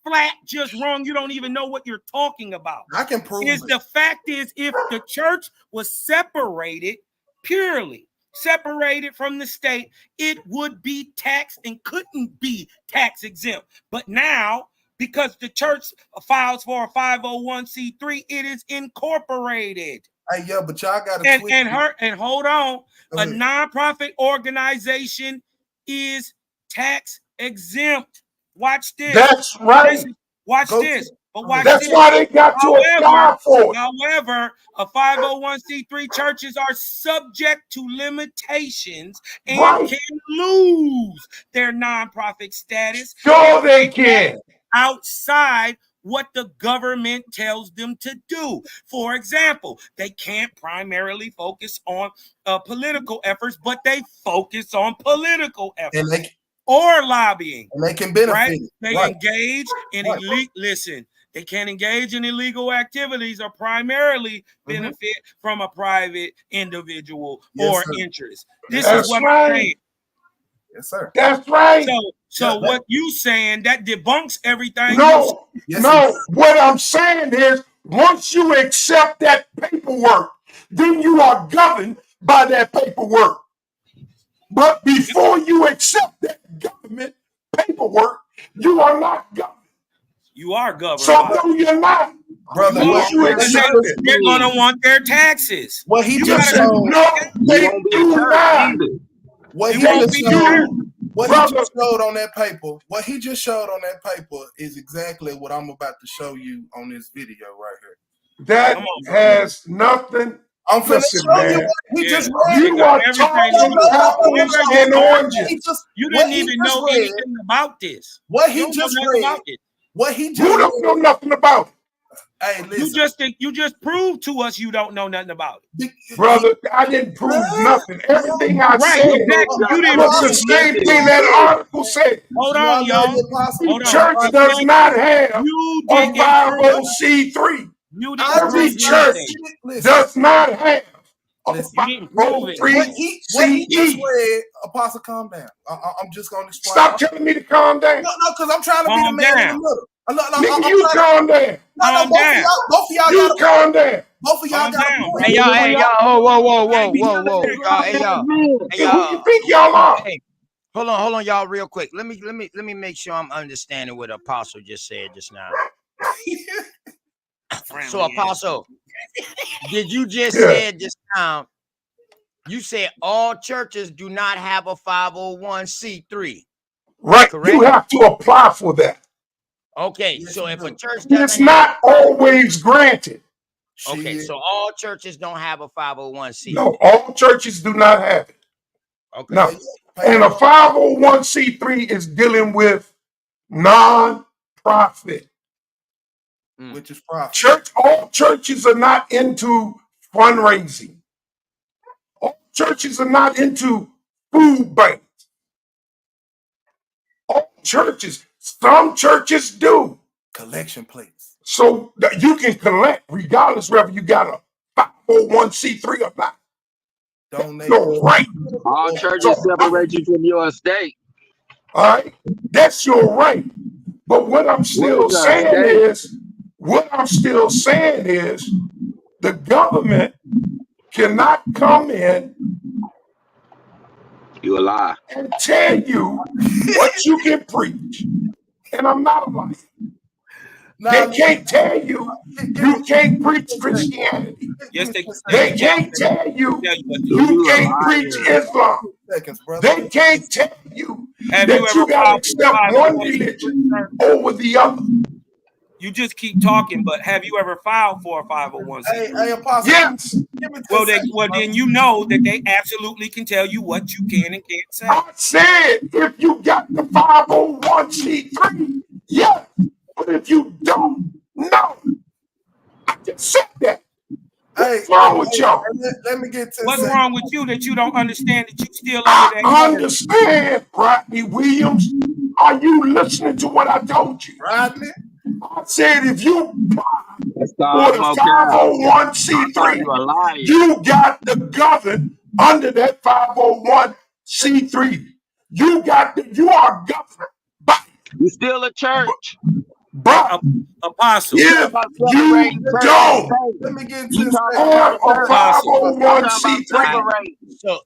Flat, just wrong. You don't even know what you're talking about. I can prove it. The fact is, if the church was separated, purely separated from the state, it would be taxed and couldn't be tax exempt. But now, because the church files for a 501c3, it is incorporated. Hey, yeah, but y'all got to and hold on. A nonprofit organization is tax exempt. Watch this. That's right. Watch this. But watch That's this. why they got to apply for it. However, a 501c3 churches are subject to limitations and can lose their nonprofit status. Sure they can. Outside what the government tells them to do. For example, they can't primarily focus on political efforts, but they focus on political efforts or lobbying. And they can benefit. Right? They engage in listen, they can't engage in illegal activities or primarily benefit from a private individual or interest. This is what I'm saying. Yes, sir. That's right. So what you saying that debunks everything? No. What I'm saying is, once you accept that paperwork, then you are governed by that paperwork. But before you accept that government paperwork, you are not governed. You are governed. So no, you're not. Brother, they're gonna want their taxes. What he just showed. No, they do not. What he just showed on that paper, what he just showed on that paper is exactly what I'm about to show you on this video right here. That has nothing. I'm finna show you what he just read. You are talking apples and oranges. You didn't even know anything about this. What he just read. What he just You don't know nothing about it. Hey, listen. You just proved to us you don't know nothing about it. Brother, I didn't prove nothing. Everything I said exactly. was the same thing that article said. Hold on, y'all. The church does not have a 501c3. Every church does not have a 501c3. What he just read, Apostle, calm down. I'm just going to explain. Stop telling me to calm down. No, because I'm trying to be the man in the middle. You calm down. Both of y'all you calm down. Both of y'all got a point. Hey, y'all. Whoa. Hey, y'all. Who you think y'all are? Hey, hold on, y'all, real quick. Let me make sure I'm understanding what Apostle just said just now. So, Apostle, did you just said just now? You said all churches do not have a 501c3. Right. Correct? You have to apply for that. Okay, so if a church it's not always granted. Okay, so all churches don't have a 501c. No, all churches do not have it. Okay. No. And a 501c3 is dealing with non-profit. Which is profit. All churches are not into fundraising. All churches are not into food banks. All churches, some churches do. Collection plates. So that you can collect regardless whether you got a 501c3 or not. You're right. All churches separate you from your estate. All right. That's your right. But what I'm still saying is, the government cannot come in You a lie. and tell you what you can preach. And I'm not a liar. They can't tell you you can't preach Christianity. Yes, they can't tell you you can't preach Islam. They can't tell you that you got to accept one religion over the other. You just keep talking, but have you ever filed for a 501c3? Hey, Apostle. Yes. Well, then you know that they absolutely can tell you what you can and can't say. I said if you got the 501c3, yes. But if you don't, no. I just said that. What's wrong with y'all? Let me get to what's wrong with you that you don't understand that you still under that? I understand, Rodney Williams. Are you listening to what I told you? Rodney? I said if you apply for the 501c3, you got the government under that 501c3. You are governed by. You still a church. But Apostle, if you don't, let me get to have a 501c3. So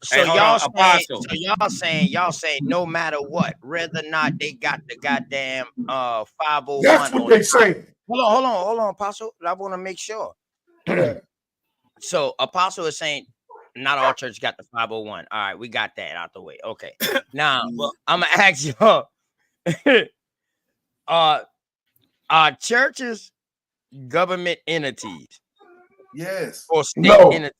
y'all saying no matter what, whether or not they got the goddamn 501. That's what they say. Hold on, Apostle. I want to make sure. So Apostle is saying not all churches got the 501. All right, we got that out the way. Okay. Now I'm gonna ask y'all, are churches government entities Yes. or state No. entities?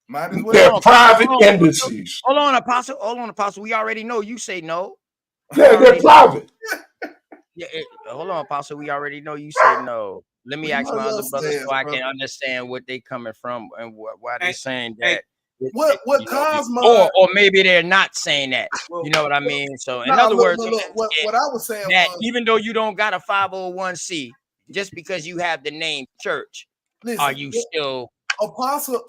Might as well. They're private entities. Hold on, Apostle. We already know you say no. Yeah, they're private. Yeah, hold on, Apostle. We already know you say no. Let me ask my other brothers so I can understand what they coming from and why they're saying that. What Cosmo? Or maybe they're not saying that. You know what I mean? So in other words, what I was saying that was, even though you don't got a 501c, just because you have the name church, are you still Apostle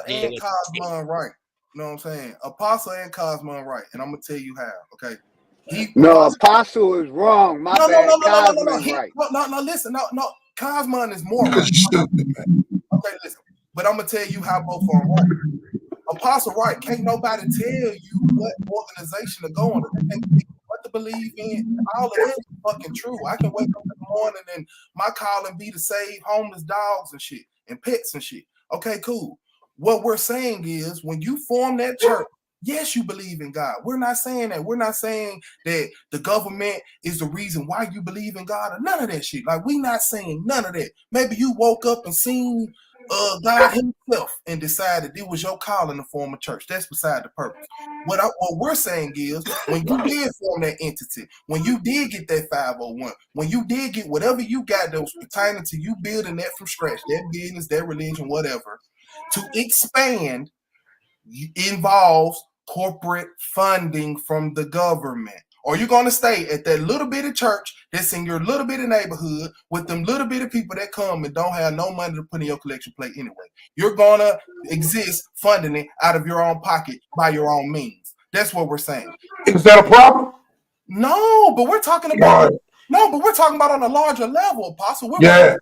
and Cosmo right? You know what I'm saying? Apostle and Cosmo right, and I'm gonna tell you how. Okay. Apostle is wrong. My bad. Cosmo is right. No. Listen, no. Cosmo is more right. Okay, listen. But I'm gonna tell you how both are right. Apostle right. Can't nobody tell you what organization to go on, what to believe in. All of that is fucking true. I can wake up in the morning and my calling be to save homeless dogs and shit and pets and shit. Okay, cool. What we're saying is when you form that church, yes, you believe in God. We're not saying that. We're not saying that the government is the reason why you believe in God or none of that shit. Like, we're not saying none of that. Maybe you woke up and seen God himself and decided it was your calling to form a church. That's beside the purpose. What we're saying is when you did form that entity, when you did get that 501, when you did get whatever you got that was pertaining to you building that from scratch, that business, that religion, whatever, to expand involves corporate funding from the government. Or you're going to stay at that little bit of church that's in your little bit of neighborhood with them little bit of people that come and don't have no money to put in your collection plate anyway. You're going to exist funding it out of your own pocket by your own means. That's what we're saying. Is that a problem? No, but we're talking about on a larger level, Apostle. In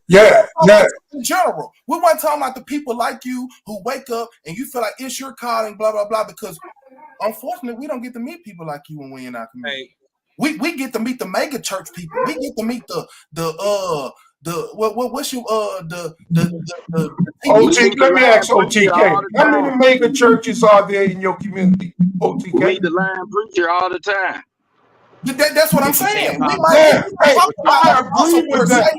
general. We weren't talking about the people like you who wake up and you feel like it's your calling, blah, blah, blah, because unfortunately, we don't get to meet people like you when we're in our community. We get to meet the mega church people. We get to meet OT, let me ask OTK. How many mega churches are there in your community? OTK. We meet the line preacher all the time. That's what I'm saying. I agree with that.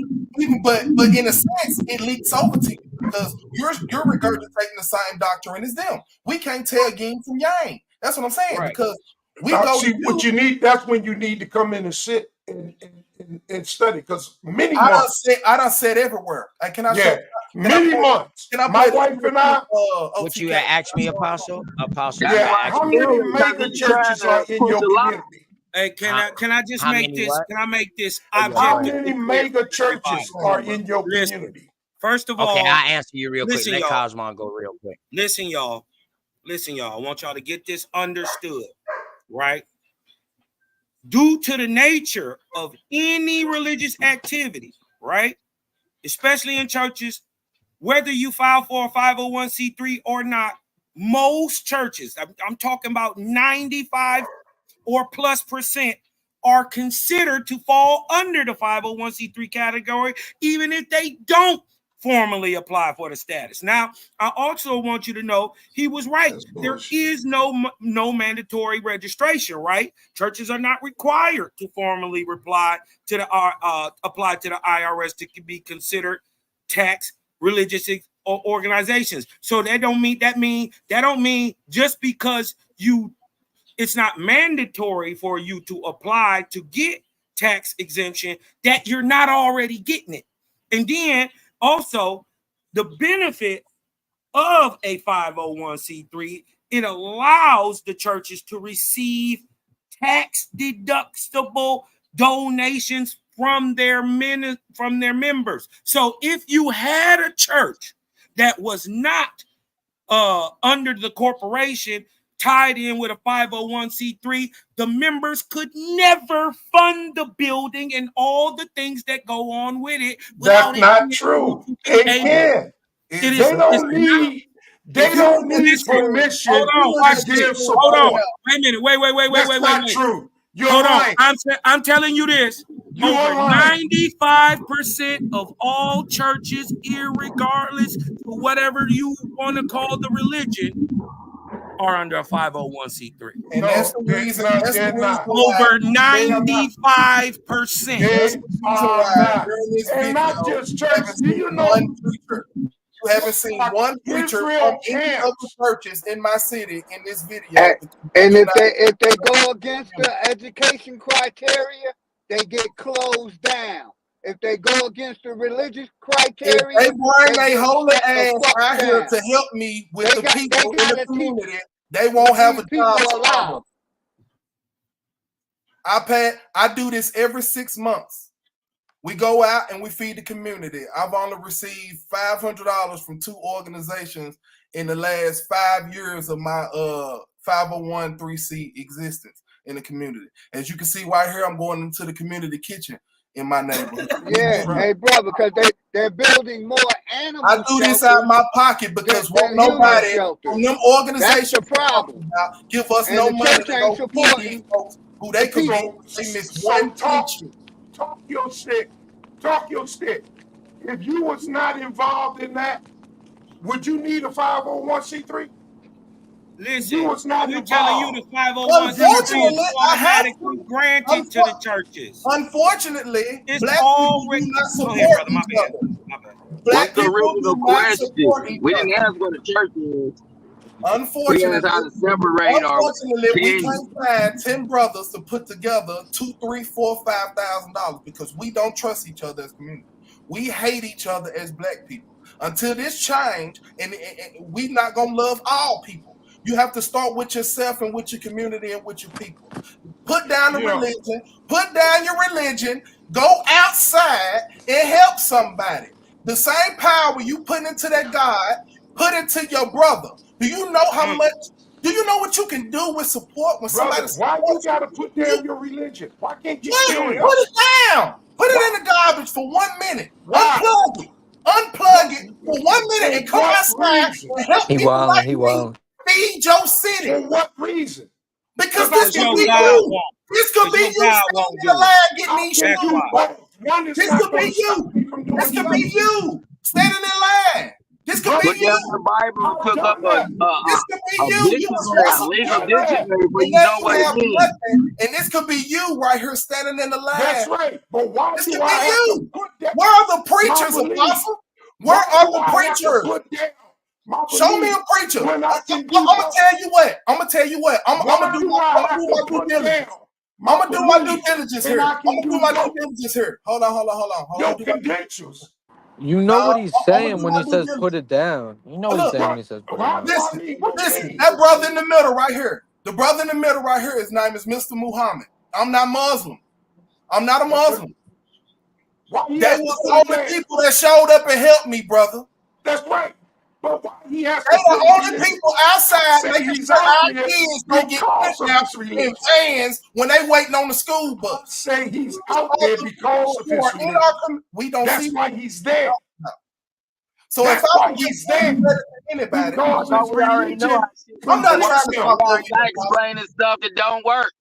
But in a sense, it leaks over to you because you're regurgitating the same doctrine as them. We can't tell yin from yang. That's what I'm saying. Right. Because what you need. That's when you need to come in and sit and study. Because I done said everywhere. Can I say many months? My wife and I. What you asked me, Apostle? How many mega churches are in your community? Hey, can I just make this? What? Can I make this objective? How many mega churches are in your community? First of all, okay, I'll answer you real quick. Let Cosmo go real quick. Listen, y'all. I want y'all to get this understood, right? Due to the nature of any religious activity, right? Especially in churches, whether you file for a 501c3 or not, most churches, I'm talking about 95 or plus % are considered to fall under the 501c3 category, even if they don't formally apply for the status. Now, I also want you to know he was right. There is no mandatory registration, right? Churches are not required to formally apply to the IRS to be considered tax religious organizations. So that don't mean just because it's not mandatory for you to apply to get tax exemption that you're not already getting it. And then also the benefit of a 501c3, it allows the churches to receive tax deductible donations from their members. So if you had a church that was not under the corporation tied in with a 501c3, the members could never fund the building and all the things that go on with it. That's not true. They can. They don't need permission. Hold on, watch this. Hold on. Wait a minute. Wait. That's not true. You're Hold right. on. I'm telling you this. over 95% of all churches, irregardless to whatever you want to call the religion, are under a 501c3. And that's the reason. That's the reason over why 95%. They are not. during this And video, not just you church. haven't Do seen you know? one preacher. You haven't seen one preacher Israel from any of camps. the churches in my city in this video. And if they go against the education criteria, they get closed down. If they go against the religious criteria, if they bring they their get holy shut the ass fuck out here down. to help me with They the got- people they in gotta the teach community, they won't have a these people job alive. tomorrow. I do this every 6 months. We go out and we feed the community. I've only received $500 from 2 organizations in the last 5 years of my 501(c)(3) existence in the community. As you can see right here, I'm going into the community kitchen in my neighborhood. Yeah, hey, bro, because they're building more animal I do this out of my pocket because than nobody human from them That's organizations the problem. give us And no the money church to ain't go feed these supporting folks who they could be. They miss one preacher. Talk your shit. Talk your shit. If you was not involved in that, would you need a 501c3? Listen, You was not we're telling you involved. the 501c3 is automatically granted to the churches. Unfortunately, It's black people already. do not Go support ahead, brother. My each bad. other. My bad. What's Black the people original do not support question? each We didn't other. ask what a church is. We asked Unfortunately, how to separate our we opinions. can't find 10 brothers to put together $2,000, $3,000, $4,000, $5,000 because we don't trust each other as community. We hate each other as black people. Until this change, and we're not gonna love all people. You have to start with yourself and with your community and with your people. Put down the religion. Put down your religion. Go outside and help somebody. The same power you put into that God, put into your brother. Do you know how much? Do you know what you can do with support when somebody supports Why you gotta put down your religion? Why can't you still help? Put it down. Put it in the garbage for 1 minute. Unplug it. Unplug it for 1 minute and come outside and help He people wildin', like he me wildin'. feed your city. For what reason? Because this could your be God you. won't. This could be your you God standing won't in the do it. line getting these That's shoes. why. One is This not could be gonna stop you. me from doing This could be something. you standing in line. This could be Put down you. the Bible and pick up This could be a you. You was dictionary, a once legal a dictionary, where and you now know you what it have means. nothing. And this could be you right here standing in the line. That's right. But why This do could I be have you. to put that? Where are the preachers, My belief. Apostle? Where Why are do the I have to preachers? put down my Show me a belief preacher. when I'm I can do gonna both? tell you what. I'm gonna tell you what. I'm Why gonna do do my I have to due put diligence. down I'm my gonna do my due belief diligence when here. I I'm can gonna do do my due both? diligence here. Hold on. Your credentials. You know what he's I'm gonna saying do when my he due says put diligence. it down. You know what he's Look, saying when he says put it Why down. do I need listen. That brother in the middle right here. The brother in the middle right here, his name is Mr. Muhammad. I'm not Muslim. I'm not a Muslim. Why he They has to was put it the only down? people that showed up and helped me, brother. That's right. But why he has They to put the it only there? people outside Say making he's sure out our there kids don't get because of kidnapped his in religion. vans when they waiting on the school bus. Say he's out there because of his religion. We don't That's see why he's there. So That's if I why can get he's there. anybody, Because So his we already know religion how shit I'm not works. trying to talk Why over you gotta you. explain this stuff that don't work?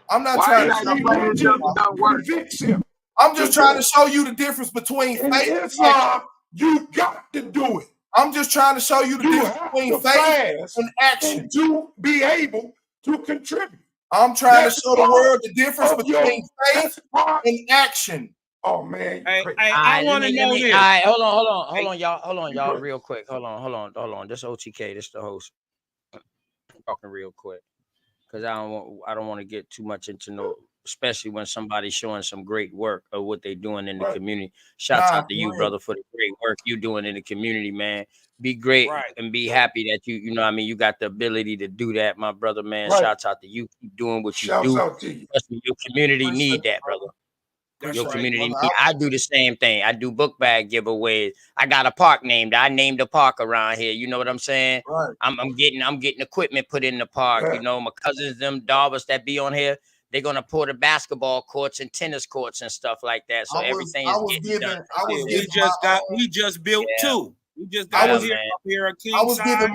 I'm not Why trying you to gotta talk explain over this you. stuff that don't work? convicts him. I'm just trying to show you the difference between In faith and action. Islam, you got to do it. I'm just trying to show you the You difference have between to faith fast and action. and to be able to contribute. I'm trying That's to show the part world the difference of your- between faith that's part- and action. Oh man, you crazy. I want to know this. All right, hold on, y'all, real quick. Hold on. This OTK, this the host. I'm talking real quick because I don't want to get too much into especially when somebody's showing some great work of what they're doing in the community. Shouts out to you, brother, for the great work you doing in the community, man. Be great and be happy that you know what I mean, you got the ability to do that, my brother, man. Shouts out to you. Keep doing what you Shouts do. out to you. Your community need that, brother. Your community brother. need. I do the same thing. I do book bag giveaways. I got a park named. I named a park around here. You know what I'm saying? Right. I'm getting equipment put in the park. You know, my cousins, them Darvas that be on here, they're gonna pour the basketball courts and tennis courts and stuff like that. So everything is getting done. We just built two. You just got was here up here a king I was giving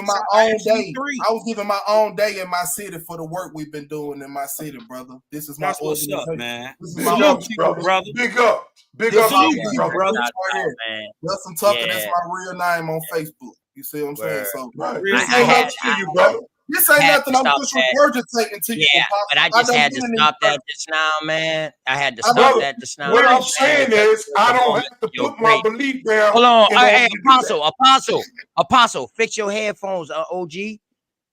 my own day. three. I was giving my own day in my city for the work we've been doing in my city, brother. This is my That's what's up, organization. man. This is Big my ups, brother. Big up. Big This up, my to you, brother. brother. Shout Right out, here. man. Wilson Tucker, Yeah. that's my real name on Facebook. You see what I'm saying? Word. So Right. this Big ain't ups to you, brother. This ain't Had nothing to I'm stop just that. regurgitating to you. Yeah, Apostle. but I just done had to been in stop these that just now, man. I had to I stop Brother, that just now. what I'm man, saying because is, I the don't moment have to you're put my great. belief down Hold on, in order hey, to do that. Apostle, fix your headphones, OG.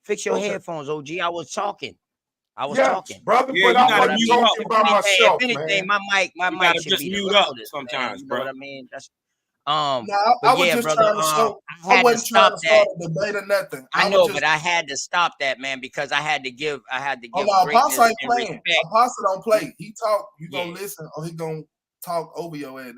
Fix your Okay. headphones, OG. I was talking. Yes, brother, Yeah, but you I gotta wasn't mute up. talking by If myself, anything, man. my You mic gotta should just be the mute up loudest, man. sometimes, You know bro. what I mean? That's I but was yeah, just brother. trying to show. I had to wasn't trying stop to start that. a debate or nothing. I was know, just, but I had to stop that, man, because I had to give oh no, greatness Apostle ain't and playing. respect. Apostle don't play. He talk, you Yeah. gonna listen, or he gonna talk over your head.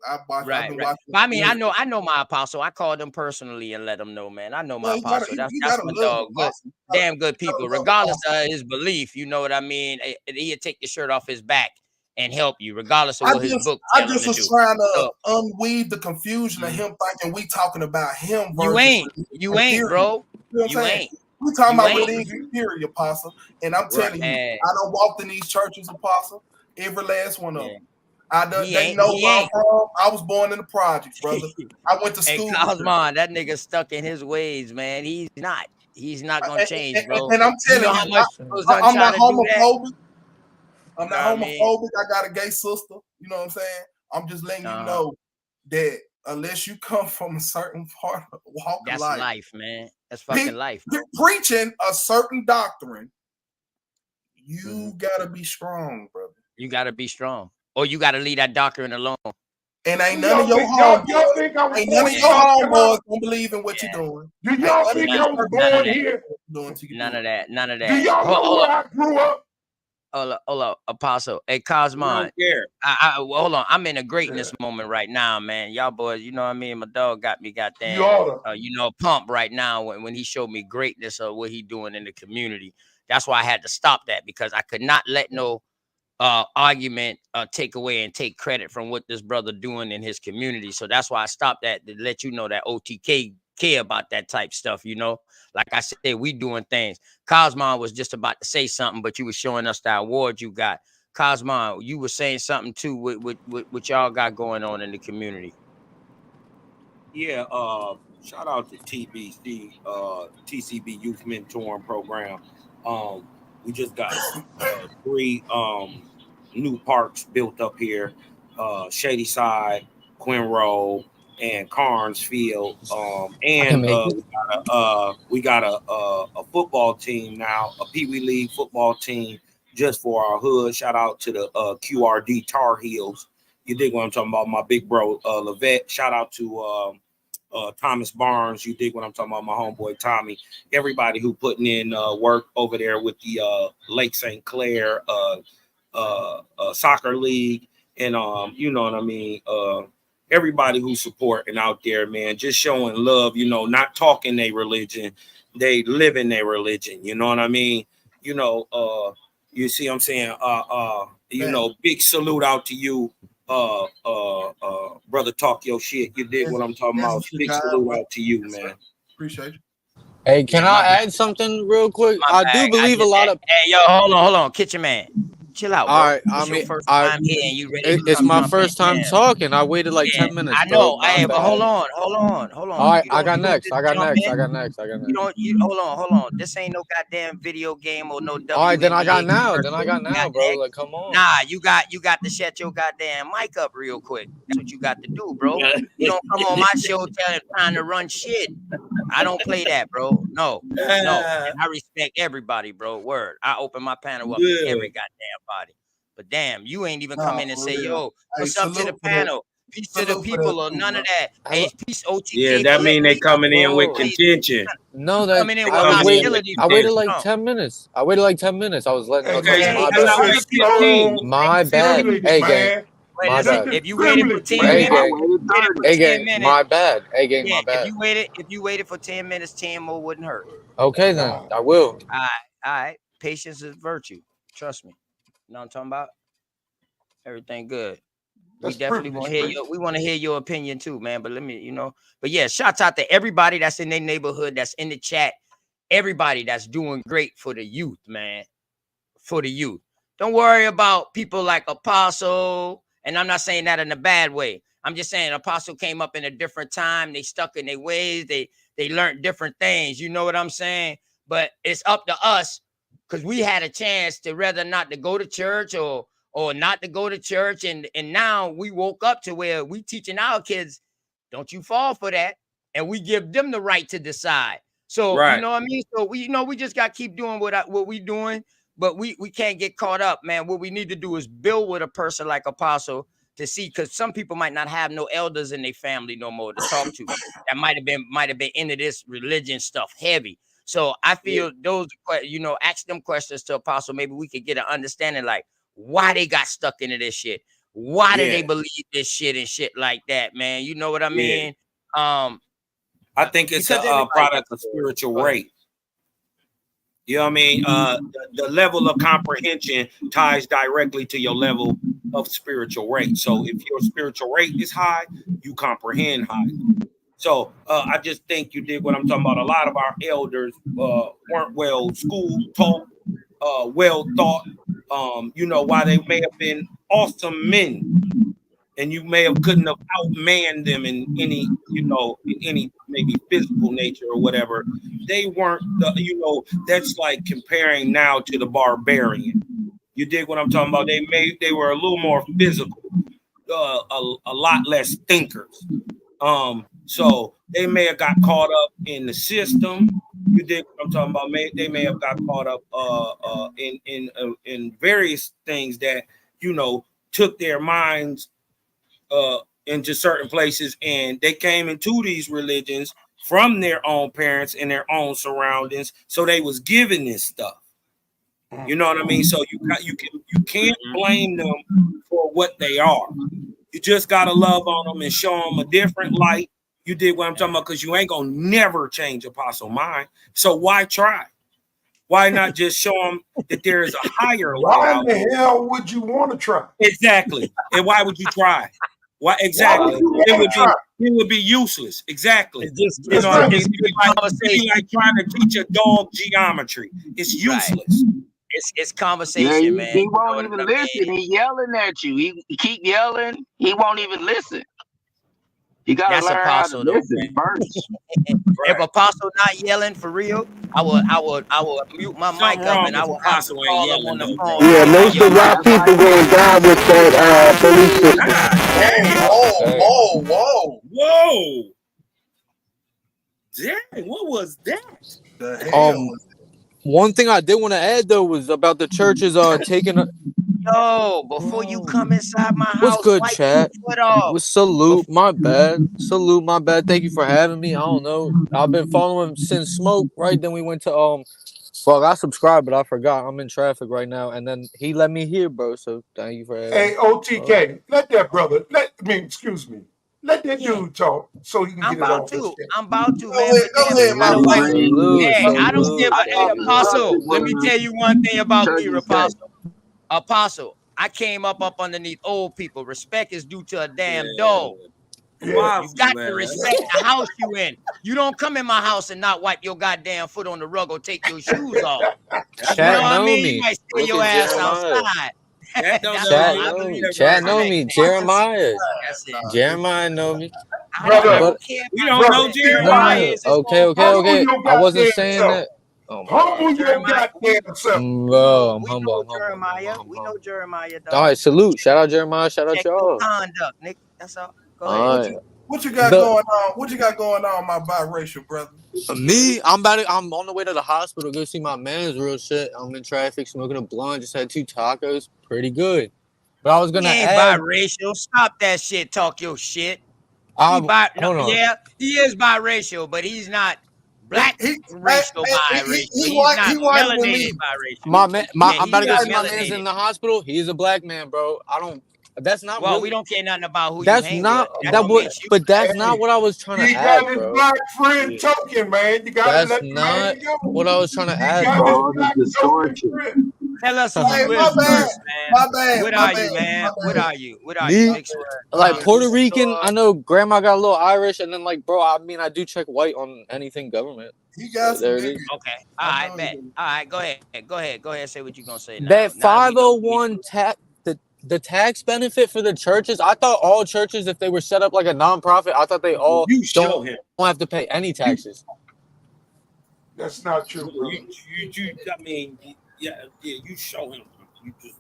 I've Right. been watching. But I mean, I know my apostle. I called him personally and let him know, man. I know my Well, apostle. That's gotta my love dog. Good, Apostle. damn good people, regardless of his belief. You know what I mean? He'll take the shirt off his back and help you, regardless of what his book I tell him just to was do. trying to So, unweave the confusion of him thinking we talking about him you versus ain't, bro. You know what I'm You saying? ain't. We talking You about ain't. religion theory, Apostle. And I'm telling you, Right. I done walked in these churches, Apostle, every last one of Yeah. them. They know where I'm from. I was born in the projects, brother. I went to school. Hey, Cosmon, that nigga stuck in his ways, man. He's not gonna change, bro. And I'm telling you know how much goes on I'm trying not to do that? homophobic. I'm not Know what I mean? homophobic. I got a gay sister. You know what I'm saying? I'm just letting you know that unless you come from a certain part of walk of life. That's life, man. That's fucking life. Bro. Preaching a certain doctrine, you gotta be strong, brother. You gotta be strong. Or you gotta leave that doctrine alone. And ain't none of your homeboys gonna believe in what you're doing. Do y'all think I was born here? None of that. None of that. Do y'all know where I grew up? Hold up, Apostle. Hey, Cosmon. Hold on. I'm in a greatness moment right now, man. Y'all boys, you know what I mean? My dog got me goddamn, pumped right now when he showed me greatness of what he doing in the community. That's why I had to stop that, because I could not let no argument take away and take credit from what this brother doing in his community. So that's why I stopped that, to let you know that OTK care about that type stuff, you know. Like I said, we doing things. Cosmon was just about to say something, but you were showing us the award you got. Cosmon, you were saying something too with what y'all got going on in the community. Yeah, shout out to TBC, TCB Youth Mentoring Program. We just got 3 new parks built up here, Shady Side, Quinn Road, and Carnes Field. And we got a football team now, a Pee Wee League football team just for our hood. Shout out to the QRD Tar Heels. You dig what I'm talking about? My big bro, Levette. Shout out to Thomas Barnes. You dig what I'm talking about? My homeboy Tommy. Everybody who putting in work over there with the Lake St. Clair soccer league, and you know what I mean, everybody who's supporting out there, man, just showing love, you know, not talking their religion, they live in their religion, you know what I mean? You know, you see what I'm saying? You know, big salute out to you, brother, talk your shit. You dig what I'm talking about? Big salute out to you, man. Appreciate you. Hey, can I add something real quick? I do believe a lot of. Hey, yo, hold on, kitchen man, chill out, bro. All right, It's your first time here, and you ready? It's my first time talking. I waited like 10 minutes. I know. Bro. Hey, but hold on. All right, I got next. I got next. You don't. Hold on. This ain't no goddamn video game or no WNBA. All right, then I got now. Bro. Like, come on. Nah, you got to shut your goddamn mic up real quick. That's what you got to do, bro. You don't come on my show trying to run shit. I don't play that, bro. No. And I respect everybody, bro. Word. I open my panel up to every goddamn body. But damn, you ain't even come in and say, yo, what's up to the panel? Peace to the people or none of that. Hey, peace OTK. Yeah, that mean they coming in with contention. No, that coming in with I waited hostility. like 10 minutes. I was letting my bad. Hey, gang. My bad. If you waited for 10 minutes, My bad. Hey, gang, my bad. If you waited for 10 minutes, 10 more wouldn't hurt. Okay, then I will. All right. Patience is virtue. Trust me. You know what I'm talking about? Everything good. We definitely want to hear your. We want to hear your opinion too, man. But let me, But yeah, shouts out to everybody that's in their neighborhood, that's in the chat. Everybody that's doing great for the youth, man. For the youth. Don't worry about people like Apostle. And I'm not saying that in a bad way. I'm just saying Apostle came up in a different time. They stuck in their ways. They learned different things. You know what I'm saying? But it's up to us, because we had a chance to rather not to go to church or not to go to church. And now we woke up to where we teaching our kids, don't you fall for that. And we give them the right to decide. So, you know what I mean? So we just got to keep doing what we doing, but we can't get caught up, man. What we need to do is build with a person like Apostle to see, because some people might not have no elders in their family no more to talk to. That might have been into this religion stuff heavy. So I feel those, ask them questions to Apostle. Maybe we could get an understanding, like, why they got stuck into this shit. Why do they believe this shit and shit like that, man? You know what I mean? I think it's a product of spiritual rape. You know what I mean? The level of comprehension ties directly to your level of spiritual rate. So if your spiritual rate is high, you comprehend high. So I just think you did what I'm talking about. A lot of our elders weren't well schooled, taught, well thought. While they may have been awesome men, and you may have couldn't have outmanned them in any, maybe physical nature or whatever. They weren't that's like comparing now to the barbarian. You dig what I'm talking about? They were a little more physical, a lot less thinkers. So they may have got caught up in the system. You dig what I'm talking about? They may have got caught up in various things that took their minds into certain places, and they came into these religions from their own parents and their own surroundings. So they was given this stuff. You know what I mean? So you can't blame them for what they are. You just gotta love on them and show them a different light. You did what I'm talking about, because you ain't gonna never change Apostle mind. So why try? Why not just show them that there is a higher light? Why in the hell would you want to try? Exactly. And why would you try? Why exactly? It would be useless. Exactly. It's like trying to teach a dog geometry. It's useless. It's conversation, man. He won't even listen. He's yelling at you. He keep yelling. He won't even listen. You gotta learn how to listen first. If Apostle not yelling for real, I will mute my mic up and I will have to call him on the phone. Yeah, most of our people gonna die with that belief system. Whoa! Dang, what was that? One thing I did want to add though was about the churches taking. Yo, before you come inside my house, what's good, chat? Salute, my bad. Salute, my bad. Thank you for having me. I don't know. I've been following since Smoke, right? Then we went to well, I subscribed, but I forgot. I'm in traffic right now, and then he let me hear, bro. So thank you for having me. Hey, OTK, let that brother. Excuse me. Let that dude talk so he can get it off his chest. I'm about to, man. I don't give a Apostle. Let me tell you one thing about me, Apostle. I came up underneath old people. Respect is due to a damn dog. You got to respect the house you in. You don't come in my house and not wipe your goddamn foot on the rug or take your shoes off. You know what I mean? You might stay your ass outside. Chat know me. Jeremiah know me. Brother, we don't know Jeremiah. Okay. I wasn't saying that. Humble your goddamn self. Bro, I'm humble. Jeremiah. We know Jeremiah. Dog. All right, salute. Shout out Jeremiah. Shout out y'all. Conduct, Nick. That's all. Go ahead. What you got going on? What you got going on, my biracial brother? Me, I'm on the way to the hospital to go see my man's real shit. I'm in traffic, smoking a blunt. Just had 2 tacos. Pretty good. But I was gonna add biracial. Stop that shit. Talk your shit. Hold on. Yeah, he is biracial, but he's not black racial biracial. He's not melanated biracial. I'm about to go see my man's in the hospital. He's a black man, bro. That's not. Well, we don't care nothing about who. That's you not hang that. with. But that's not what I was trying to add, bro. You got his black friend talking, man. You got to let not go. what I was trying to add, bro. Tell us who Hey, you my is bad. first, man. My bad. What My are bad. you, man? My What bad. are you? What are you? Me, Mixed with like Puerto Who's Rican. I know grandma got a little Irish, and then like, bro, I mean, I do check white on anything government. He got So there some it niggas. is. Okay. I All right, know bet. you. All right, go ahead. Go ahead. Go ahead. Say what you gonna say now. That Now that we know who you 501 tax, the tax benefit for the churches. I thought all churches, if they were set up like a nonprofit, I thought they all You show don't him. have to pay any taxes. That's not true, brother. I mean, yeah, you show him. You just,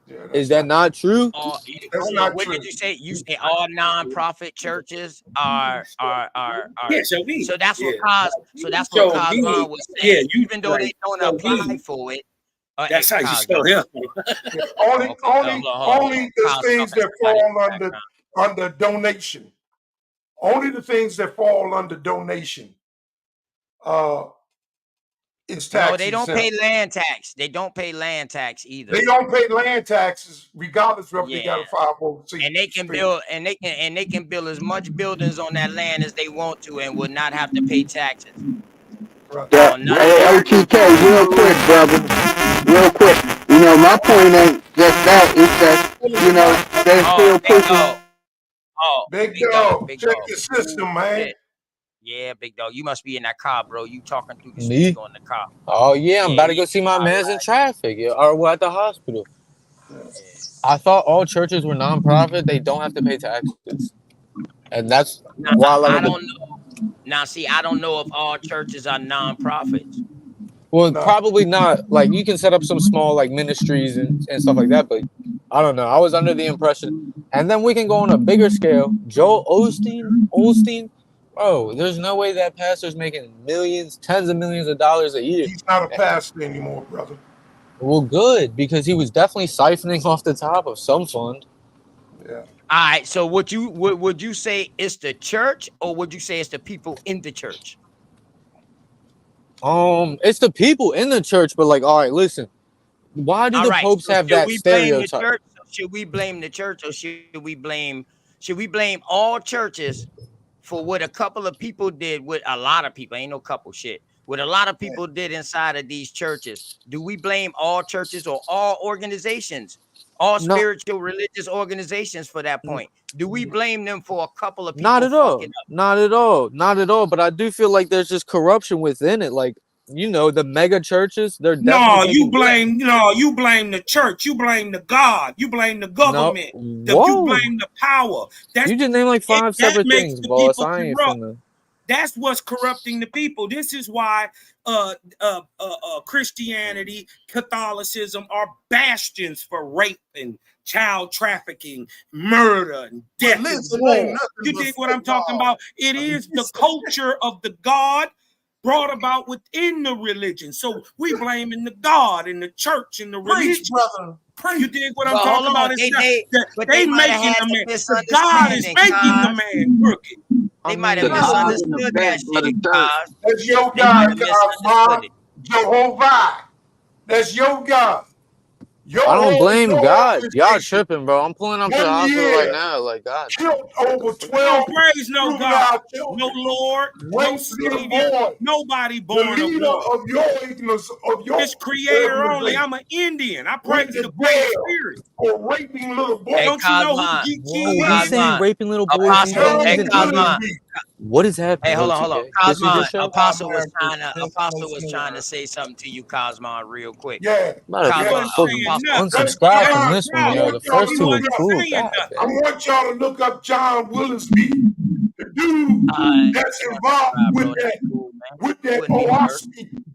Yeah, Is that not true? all, That's hold not on, what true. did you say? You say all nonprofit churches are yeah, show me. so that's what Yeah. so that's what Show me. Cosmon was Yeah, saying. you Even though like, they don't show apply me. for it. That's how you show Cosmon. him. Yeah, only Okay, only the Cos, things talking that somebody in fall the under background. donation. Only the things that fall under donation is tax No, they don't exempt. pay land tax. They don't pay land tax either. They don't pay land taxes regardless of if they got a 501c. And they can build and they can build as much buildings on that land as they want to and would not have to pay taxes. Yeah, hey, OTK, real quick, brother. Real quick. You know, my point ain't just that. It's that, you know, they're still pushing. Big Big dog, big check dog. the system, man. Yeah, big dog. You must be in that car, bro. You talking through the Me? speaker on the car. Oh yeah, I'm about to Yeah, go see my man's in traffic, or at the hospital. I thought all churches were nonprofit; they don't have to pay taxes, and that's why a lot I of the. don't know. Now, see, I don't know if all churches are nonprofits. Well, probably not. Like you can set up some small like ministries and stuff like that, but I don't know. I was under the impression, and then we can go on a bigger scale. Joel Osteen, bro, there's no way that pastor's making millions, tens of millions of dollars a year. He's not a pastor anymore, brother. Well, good, because he was definitely siphoning off the top of some fund. Yeah. All right. So would you say it's the church, or would you say it's the people in the church? It's the people in the church, but like, all right, listen. Why do the popes have that stereotype? Should we blame the church, or should we blame all churches for what a couple of people did with a lot of people? Ain't no couple shit. What a lot of people did inside of these churches. Do we blame all churches or all organizations, all spiritual religious organizations for that point? Do we blame them for a couple of people? Not at all. Not at all. Not at all. But I do feel like there's just corruption within it. Like, you know, the mega churches, they're definitely you blame the church, you blame the God, you blame the government, you blame the power. You just named like 5 separate things, boss. I ain't finna. That's what's corrupting the people. This is why Christianity, Catholicism are bastions for rape and child trafficking, murder, and death. You dig what I'm talking about? It is the culture of the God brought about within the religion. So we blaming the God and the church and the religion. Brother. You dig what I'm talking about? They making the man. The God is making the man crooked. They might have misunderstood that shit, Cos. That's your God, Cosmon. Jehovah. That's your God. I don't blame God. Y'all tripping, bro. I'm pulling up to the hospital right now. Like, God. Killed over 12. Don't praise no God, no Lord, no Savior, nobody born of leader Lord. of your ignorance, of your It's creator only. I'm an Indian. I praise the Great Spirit. For raping little boys. Don't you know who Whoa, you saying raping little boys? What is happening? Hey, hold on. Cosmon, Apostle was trying to say something to you, Cosmon, real quick. Yeah. Unsubscribe from this one, yo. The first two were cool. I want y'all to look up John Willinsby, the dude that's involved with that ORC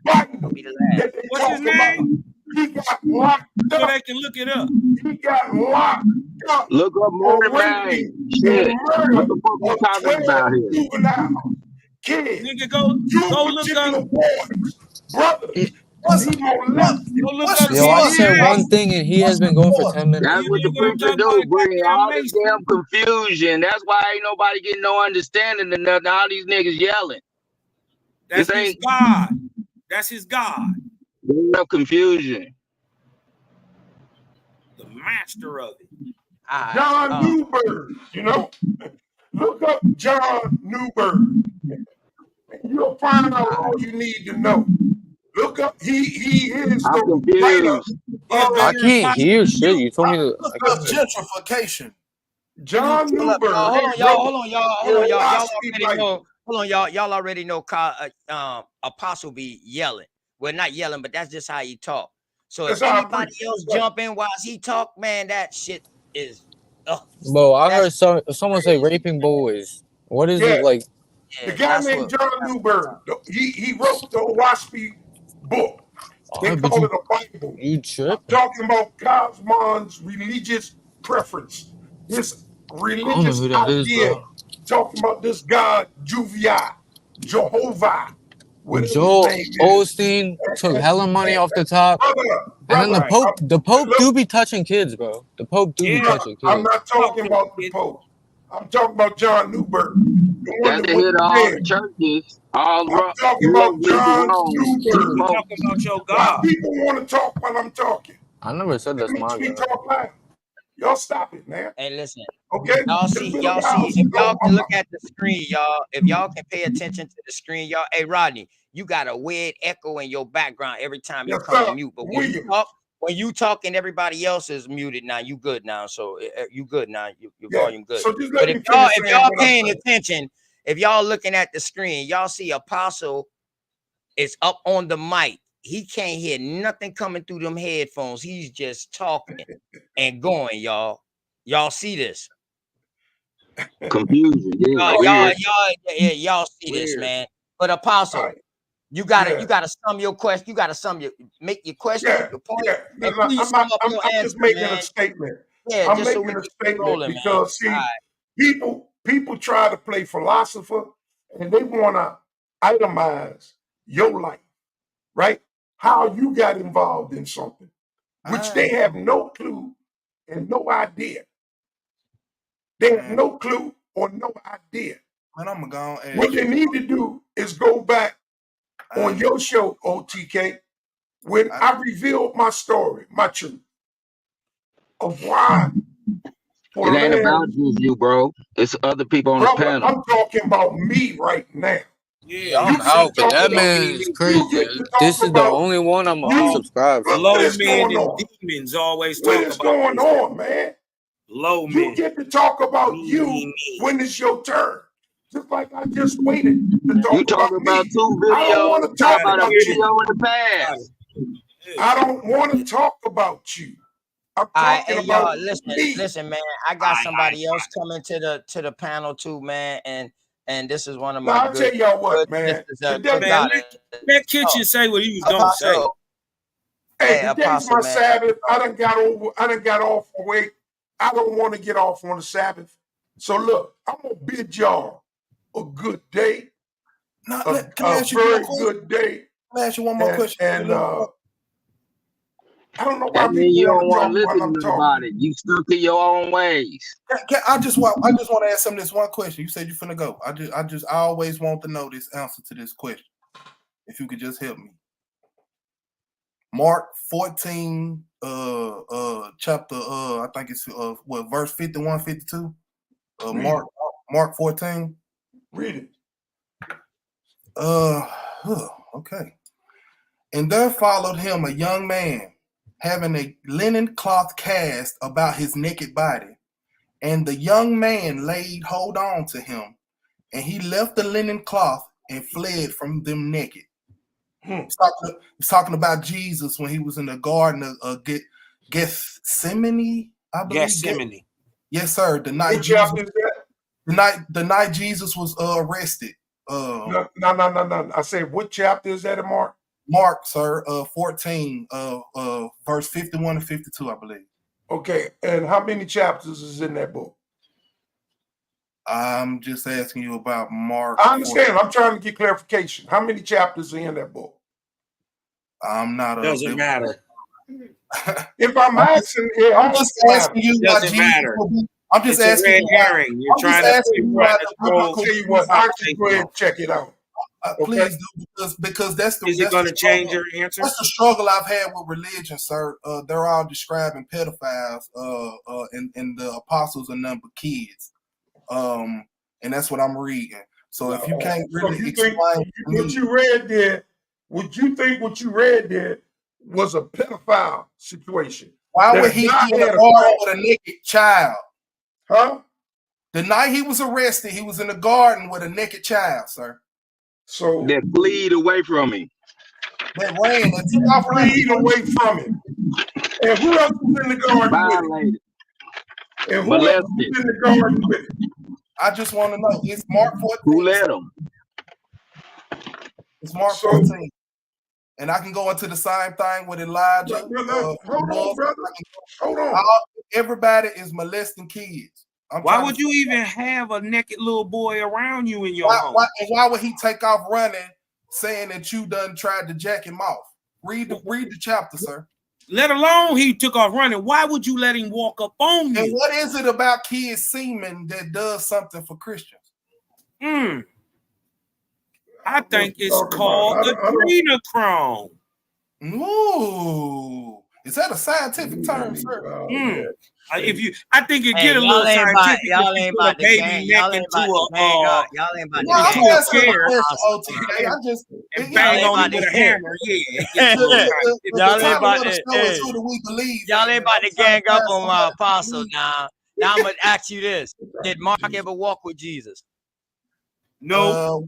Bible that they What's his talk name? about. He got locked up. So they can look it up. He got locked up. Look up more man. Shit. What the fuck we talking about here? Juvenile kids. Nigga, go look up. Boys, brothers. Yo, I said one thing and he has been going for 10 minutes. That's what the preacher do, bring all this damn confusion. That's why ain't nobody getting no understanding of nothing. All these niggas yelling. That's his God. That's his God. No confusion. The master of it. John Newberg, you know? Look up John Newberg. You'll find out all you need to know. Look up, he is the writer I can't hear shit. You told me to. Look up gentrification. John Hold up, Newberg. hold on, y'all. Y'all philosophy already Bible. know. Hold on, y'all already know. Apostle be yelling. Well, not yelling, but that's just how he talk. So That's if how I anybody preach. else jump in while he talk, man, that shit is. Bro, I heard That's someone say raping boys. What is Yeah. it like? The yeah, guy that's named what. John Newberg, he wrote the Owaspy book. They Alright, but call it a Bible. you I'm tripping? talking about Cosmon's religious preference, his I don't know religious who that is, idea, bro. talking about this God, Juvia, Jehovah, whatever his Joel name is. Osteen took hella money off the top, and then Brother, the Pope do be touching kids, bro. The Pope do be no, touching I'm kids. not talking about the Pope. I'm talking about John Newberg, the one That's that the went hit of to all jail. the churches. All I'm talking about John Newberg. Talk about your Why God. people want to talk while I'm talking? I never said That that's makes my me God. talk loud. Y'all stop it, man. Hey, listen. Okay? Y'all It's see, been a while if since y'all can look at the screen, y'all, if y'all can pay attention to the screen, y'all. Hey, Rodney, you got a weird echo in your background every time you Yes, come sir. on mute. But Williams. when you talk and everybody else is muted now, you good now. So you good now. Your Yeah. volume good. So just But let me finish if saying y'all what I'm paying saying. attention, if y'all looking at the screen, y'all see Apostle is up on the mic. He can't hear nothing coming through them headphones. He's just talking and going, y'all. Y'all see this? Confusion, yeah, Y'all see this, man. But Apostle, Right. you gotta sum your question. You gotta make your question, your point, and No, please sum up I'm your just answer, making man. a statement. Yeah, I'm just so we making a can keep statement rolling, man. because see, people try to play philosopher and they want to itemize your life, right? How you got involved in something, which they have no clue and no idea. They have no clue or no idea. Man, I'm gonna go What they need to do is go back on your show, OTK, when I revealed my story, my truth of why for It ain't about land. just you, bro. It's other people on the Brother, panel. I'm talking about me right now. Yeah, You I'm get to out, but talk that about man is you crazy. get to This talk is the about only one I'm you. unsubscribed Look from. what Low is men going and on. demons always What talk is about going this. on, man? Low You men. get to talk about you when it's your turn. Just like I just waited to You talk talking about about me. 2 I don't videos. want to You talk talking about a about video you. in the past. I don't want to talk about you. I'm talking Hey, about y'all, me. listen, man. I got somebody else coming to the panel too, man, and this is one of Now my I'll tell y'all what, man. Today, Man, let Kitchen say what he was gonna say. Apostle. Hey, today's Apostle, my man. Sabbath. I done got off away. I don't want to get off on the Sabbath. So look, I'm gonna bid y'all a good day. Now, A can I ask you one very question? good day. Can I ask you one more question? And I don't know why That means people you want don't to want talk to listen while to I'm nobody. talking. You stuck in your own ways. I just want to ask him this one question. You said you're finna go. I always want to know this answer to this question. If you could just help me. Mark 14, chapter, I think it's verse 51, 52. Mark 14. Read it. Okay. And there followed him a young man, having a linen cloth cast about his naked body. And the young man laid hold on to him, and he left the linen cloth and fled from them naked. It's talking about Jesus when he was in the garden of Gethsemane, I believe. Gethsemane. Yes, sir. The night What chapter is that? The night Jesus was arrested. No. I said, what chapter is that in Mark? Mark, sir, 14, verse 51 and 52, I believe. Okay, and how many chapters is in that book? I'm just asking you about Mark. I understand. 14. I'm trying to get clarification. How many chapters are in that book? I'm not. Doesn't matter. If I'm asking, I'm just asking you why Jesus. I'm just asking you. Herring. You're trying to I'll tell you what. I can go ahead and check it out. Please do, because that's the. Is it going to change your answer? That's the struggle I've had with religion, sir. They're all describing pedophiles, and the apostles are none but kids, and that's what I'm reading. So if you can't really explain what you read there, would you think what you read there was a pedophile situation. Why that would he not be in a had a garden cause. with a naked child? Huh? The night he was arrested, he was in the garden with a naked child, sir. So That bleed away from me. That ran and took off running. bleed away from him. And who else was in the garden with him? Violated. And who else was in the garden with him? I just want to know. It's Mark 14. Who led him? It's Mark 14. And I can go into the same thing with Elijah. Hold on, brother. Hold on. Everybody is molesting kids. Why would you even have a naked little boy around you in your home? Why would he take off running saying that you done tried to jack him off? Read the chapter, sir. Let alone he took off running. Why would you let him walk up on you? And what is it about kids semen that does something for Christians? I think it's called adrenochrome. Ooh. Is that a scientific term, sir? I think you get a little scientific. Y'all ain't about to gang. Y'all ain't about to gang up. Y'all ain't about to gang up. And bang on it with a hammer. Yeah. Y'all ain't about to. Y'all ain't about to gang up on my apostle now. Now I'm gonna ask you this: did Mark ever walk with Jesus? No.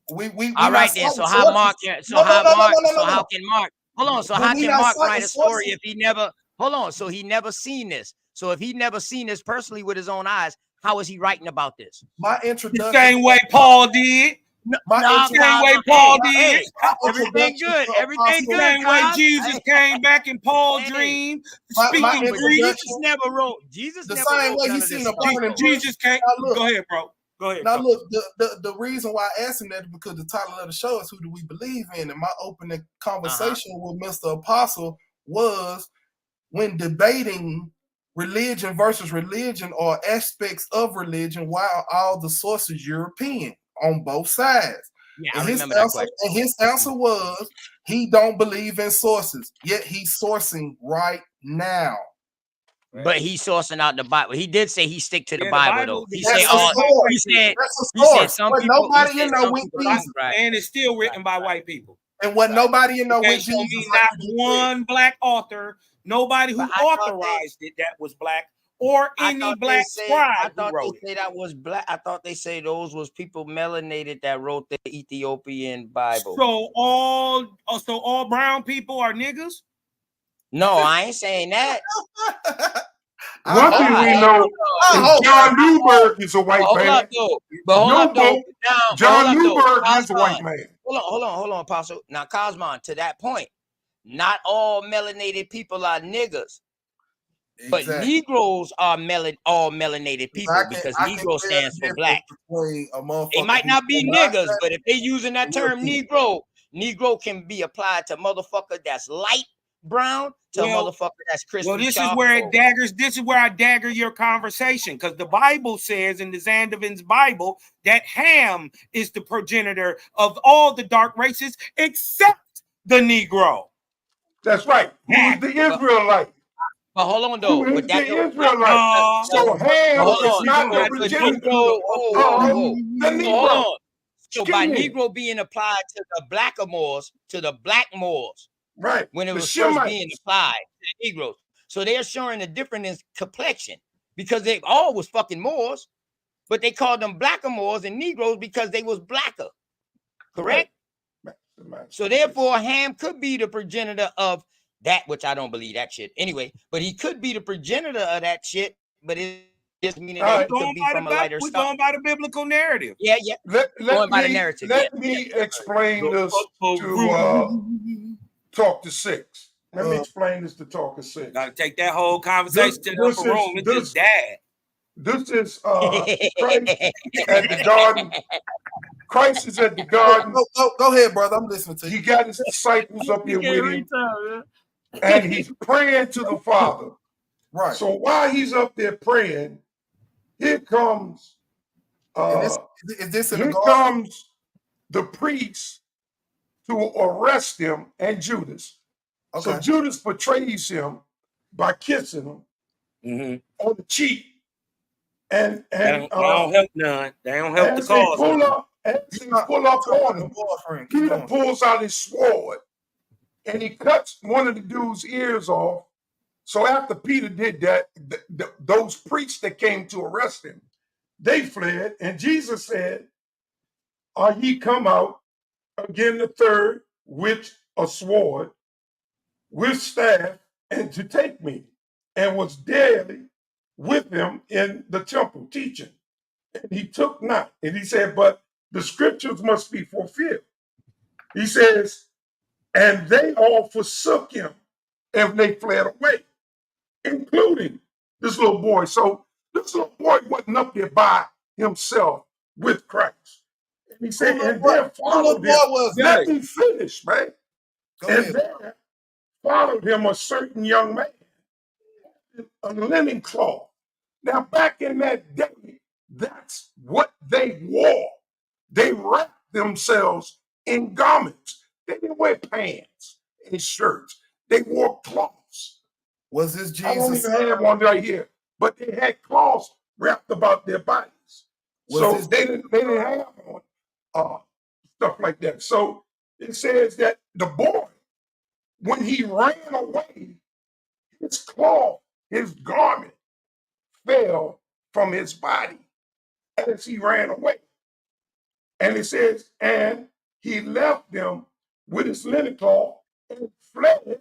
All right then. So how Mark? So how can Mark? Hold on. So how can Mark write a story if he never? Hold on. So he never seen this. So if he never seen this personally with his own eyes, how is he writing about this? My introduction. The same way Paul did. Same way Paul did. Everything good. Everything good. Same way Jesus came back in Paul dream. Speaking Greek. Jesus never wrote. Jesus the never same wrote way none he of seen this a burning. Jesus came. Go ahead, bro. Go ahead. Now look, the reason why I asked him that is because the title of the show is "Who Do We Believe In?" And my opening conversation with Mr. Apostle was when debating religion versus religion or aspects of religion, why are all the sources European on both sides? Yeah, I remember that question. And his answer was he don't believe in sources, yet he's sourcing right now. But he's sourcing out the Bible. He did say he stick to the Bible though. He That's said a source. he said some but people. Nobody in no weak Jesus. And it's still written by white people. And what nobody in no weak Jesus. Not one black author, nobody who authorized it that was black, or any black scribe. I thought they say that was black. I thought they say those was people melanated that wrote the Ethiopian Bible. So all brown people are niggas? No, I ain't saying that. One thing we know is John Newberg is a white man. John Newberg is a white man. Hold on, Apostle. Now, Cosmon, to that point, not all melanated people are niggas. But Negroes are all melanated people because Negro stands for black. They might not be niggas, but if they're using that term Negro can be applied to motherfucker that's light brown to a motherfucker that's crispy. Well, this is where it daggers. This is where I dagger your conversation, because the Bible says in the Zandavin's Bible that Ham is the progenitor of all the dark races except the Negro. That's right. Who is the Israelite? But hold on though. Who is the Israelite? So Ham is not the progenitor of the Negro. So by Negro being applied to the Blackamoors, to the Black Moors. Right. When it was first being applied to the Negroes. So they're showing a difference in complexion because they all was fucking Moors, but they called them Blackamoors and Negroes because they was blacker. Correct? Right. So therefore, Ham could be the progenitor of that, which I don't believe that shit. Anyway, but he could be the progenitor of that shit, but it just meaning that he could be from a lighter stock. We're going by the biblical narrative. Yeah. Going by the narrative. Let me explain this to Talk to Six. Let me explain this to Talk to Six. Gotta take that whole conversation to the upper room. It's just dad. This is Christ at the garden. Christ is at the garden. Go ahead, brother. I'm listening to you. He got his disciples up here with him. And he's praying to the Father. Right. So while he's up there praying, here comes comes the priest to arrest him and Judas. Okay. So Judas betrays him by kissing him on the cheek. And they don't help none. They don't help the cause. Pull up on him. Peter pulls out his sword and he cuts one of the dude's ears off. So after Peter did that, those priests that came to arrest him, they fled, and Jesus said, "Are ye come out again the third with a sword, with staff, and to take me?" And was daily with him in the temple teaching. And he took not. And he said, but the scriptures must be fulfilled. He says, and they all forsook him, and they fled away, including this little boy. So this little boy wasn't up there by himself with Christ. And he said, and there followed him. Let me finish, man. And there followed him a certain young man, a linen cloth. Now, back in that day, that's what they wore. They wrapped themselves in garments. They didn't wear pants and shirts. They wore cloths. Was this Jesus? I don't even have one right here, but they had cloths wrapped about their bodies. So they didn't have on stuff like that. So it says that the boy, when he ran away, his cloth, his garment, fell from his body as he ran away. And it says, and he left them with his linen cloth and fled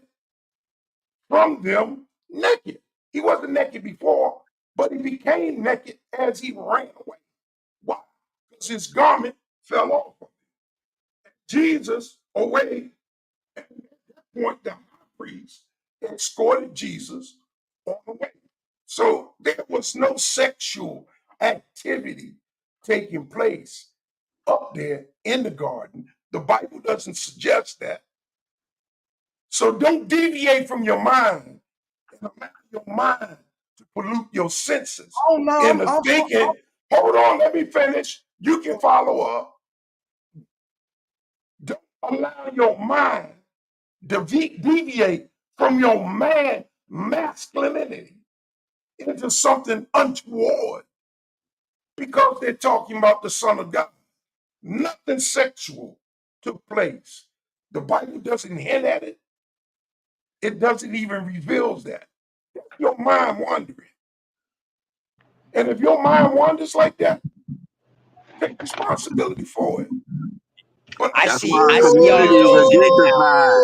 from them naked. He wasn't naked before, but he became naked as he ran away. Why? Because his garment fell off of him. Jesus away. At that point, the high priest escorted Jesus on the way. So there was no sexual activity taking place up there in the garden. The Bible doesn't suggest that. So don't deviate from your mind and allow your mind to pollute your senses. Oh no, in the thinking. Hold on, let me finish. You can follow up. Don't allow your mind to deviate from your masculinity into something untoward, because they're talking about the Son of God. Nothing sexual took place. The Bible doesn't hint at it. It doesn't even reveal that. That's your mind wandering. And if your mind wanders like that, take responsibility for it. But I see community is objectified.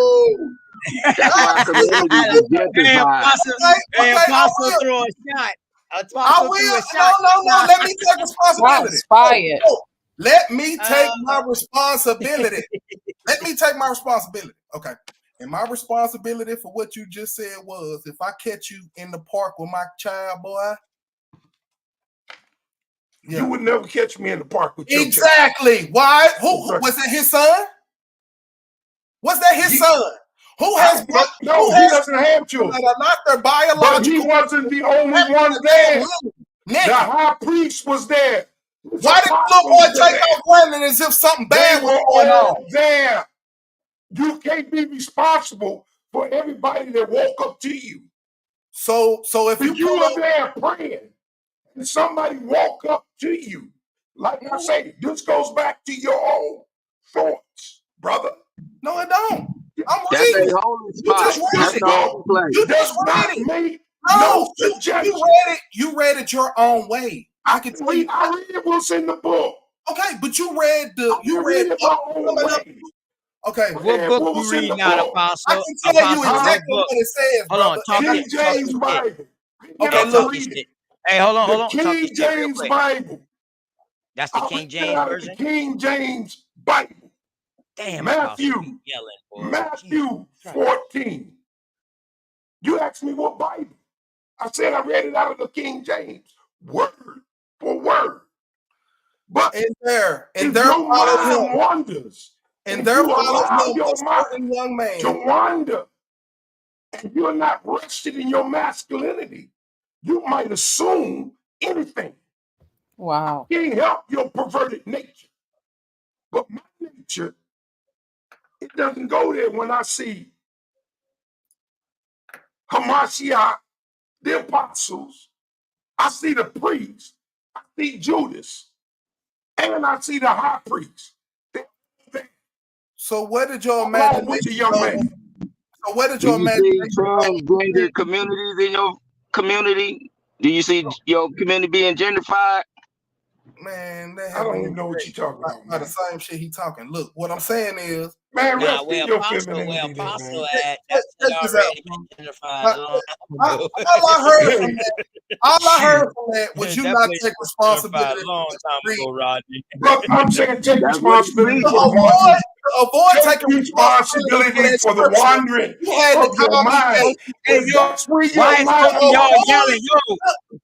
That's why community is objectified. Apostle threw a shot. I will. No. Let me take responsibility. Fired. Let me take my responsibility. Let me take my responsibility. Okay. And my responsibility for what you just said was, if I catch you in the park with my child, boy, you would never catch me in the park with your child. Exactly. Why? Who was that? His son? Was that his son? Who has? No, he doesn't have children. Not their biological. But he wasn't the only one there. The high priest was there. Why did the little boy take off running as if something bad was going on? There. You can't be responsible for everybody that woke up to you. So if you were there praying and somebody woke up to you, like I say, this goes back to your own thoughts, brother. No, it don't. I'm That's reading. a holy spot. That's the holy place. You just read it. No, you read it. You read it your own way. I can tell you. I read what's in the book. Okay, but you read it my own way. Okay, what book you reading out, Apostle? I can tell you exactly what it says. Hold on, talk King James Bible. Okay, look. Hey, hold on. King James Bible. That's the King James version. King James Bible. Damn, Matthew 14. You asked me what Bible. I said I read it out of the King James, word for word. But if your mind wanders, and there follows your certain young man to wander, and you're not rested in your masculinity, you might assume anything. Wow. You can't help your perverted nature. But my nature, it doesn't go there when I see Hamashiach, the apostles, I see the priests, I see Judas, and I see the high priest. So where did your imagination young man? So where did Do your you see imagination transgender communities in your community? Do you see your community being gentrified? Man, that I haven't don't even even know what you're talking about, by the man. same shit he talking. Look, what I'm saying is, Man, Nah, rest where in your Apostle femininity then, man. at, that shit check this out, already bro. been gentrified a long time ago. All I heard from that, was you That not place take was gentrified responsibility a long for time read. ago, Rodney. But I'm saying take That's what he's responsibility To for preaching. the wandering. avoid Take taking responsibility for responsibility that for the scripture, wandering you had to of your call me mind. gay. Hey, yo, That's where why your is both of mind y'all wandered. yelling?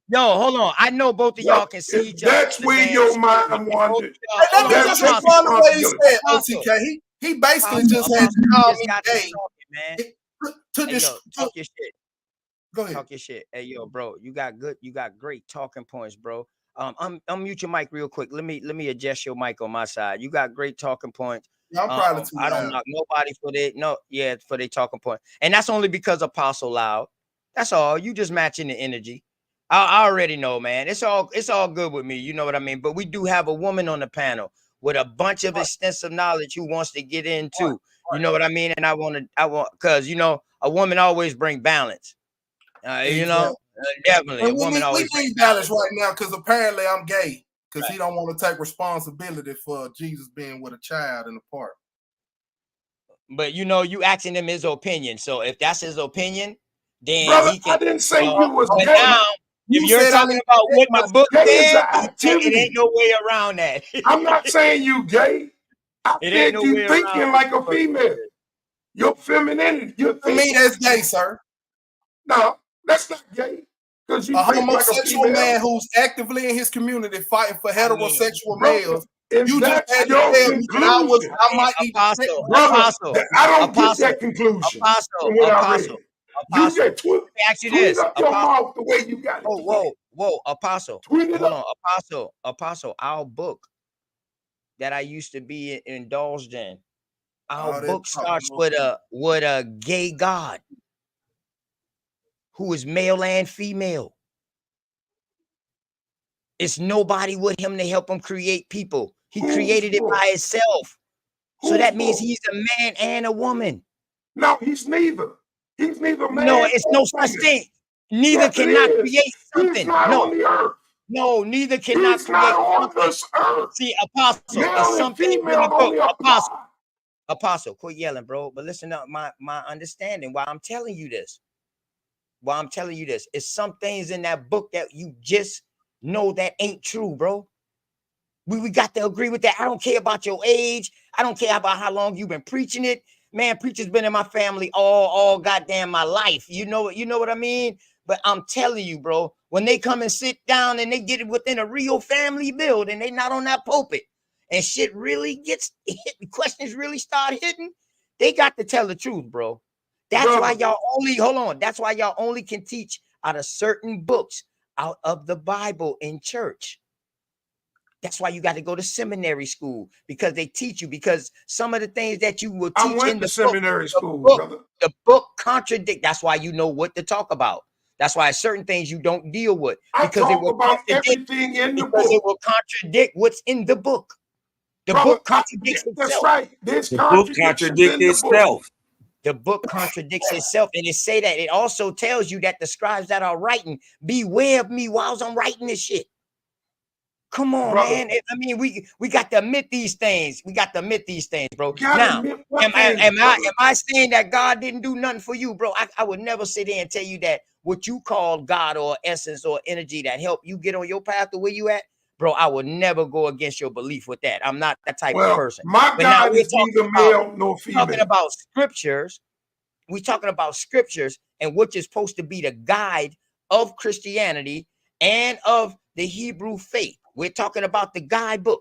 Yo, hold on. I know both of y'all can see each other, That's where understand the your spirit. mind And both of wandered. y'all, hold Let me on, Then just take Apostle. respond the way he responsibility. said, Apostle, OTK. He basically Apostle, just had to you call just me got to gay. talking, man. Hey, yo, talk your shit. Go ahead. Talk your shit. Hey, yo, bro, you got great talking points, bro. Unmute your mic real quick. Let me adjust your mic on my side. You got great talking points. Y'all probably too I don't loud. knock nobody for their talking point. And that's only because Apostle loud. That's all. You just matching the energy. I already know, man. It's all good with me. You know what I mean? But we do have a woman on the panel with a bunch of extensive knowledge who wants to get into. You know what I mean? And I want because a woman always bring balance. Definitely And a woman we always brings need balance balance. right now because apparently I'm gay because he don't want to take responsibility for Jesus being with a child in the park. But you asking him his opinion. So if that's his opinion, then Brother, he can. I didn't say you was But gay. now, if You you're said I talking need about to what check the book Gay is said, an it ain't activity. no way around that. I'm not saying you gay. I It ain't said no you way around thinking like a what the book female. said. Your femininity. You're For me, thinking that's like gay, sir. No, that's not gay. Because you A think like a homosexual female. man who's actively in his community fighting for heterosexual Brother, males. if You just that's had to your tell me that I Hey, might need to check. brother, I don't get Apostle, that conclusion Apostle, from what I read. Apostle, You Apostle. just Let me ask you tweet this, up your Apostle. mouth the way you got it tweeted. Whoa, Apostle. Tweet it Hold up. on, Apostle. Our book that I used to be indulged in. Our Oh, book starts with a gay God who is male and female. It's nobody with him to help him create people. He created it by himself. So that means he's a man and a woman. No, he's neither. He's neither man No, it's no or such woman. thing. Neither Yes, it cannot is. create He's something. not on the earth. No, neither cannot He's not create on something. this earth. See, Apostle, it's Male some and things in female the book. only apply. Apostle, quit yelling, bro. But listen to my understanding. Why I'm telling you this. It's some things in that book that you just know that ain't true, bro. We got to agree with that. I don't care about your age. I don't care about how long you've been preaching it. Man, preacher's been in my family all goddamn my life. You know what I mean? But I'm telling you, bro, when they come and sit down and they get it within a real family build and they not on that pulpit and shit really gets hit, questions really start hitting, they got to tell the truth, bro. That's why y'all that's why y'all only can teach out of certain books out of the Bible in church. That's why you got to go to seminary school because they teach you. Because some of the things that you will teach in the seminary school, brother. The book contradict. That's why you know what to talk about. That's why certain things you don't deal with because it will contradict everything in the because book. it will contradict what's in the book. The book contradicts itself. That's right. There's the book contradicts itself. The book contradicts itself, and it say that it also tells you that the scribes that are writing, beware of me whilst I'm writing this shit. Come on, man. I mean, we got to admit these things. We got to admit these things, bro. Now, am I saying that God didn't do nothing for you, bro? I would never sit there and tell you that what you call God or essence or energy that help you get on your path to where you at, bro. I would never go against your belief with that. I'm not that type of person. My but God now we're is neither male nor female. talking about scriptures. We're talking about scriptures and which is supposed to be the guide of Christianity and of the Hebrew faith. We're talking about the guidebook,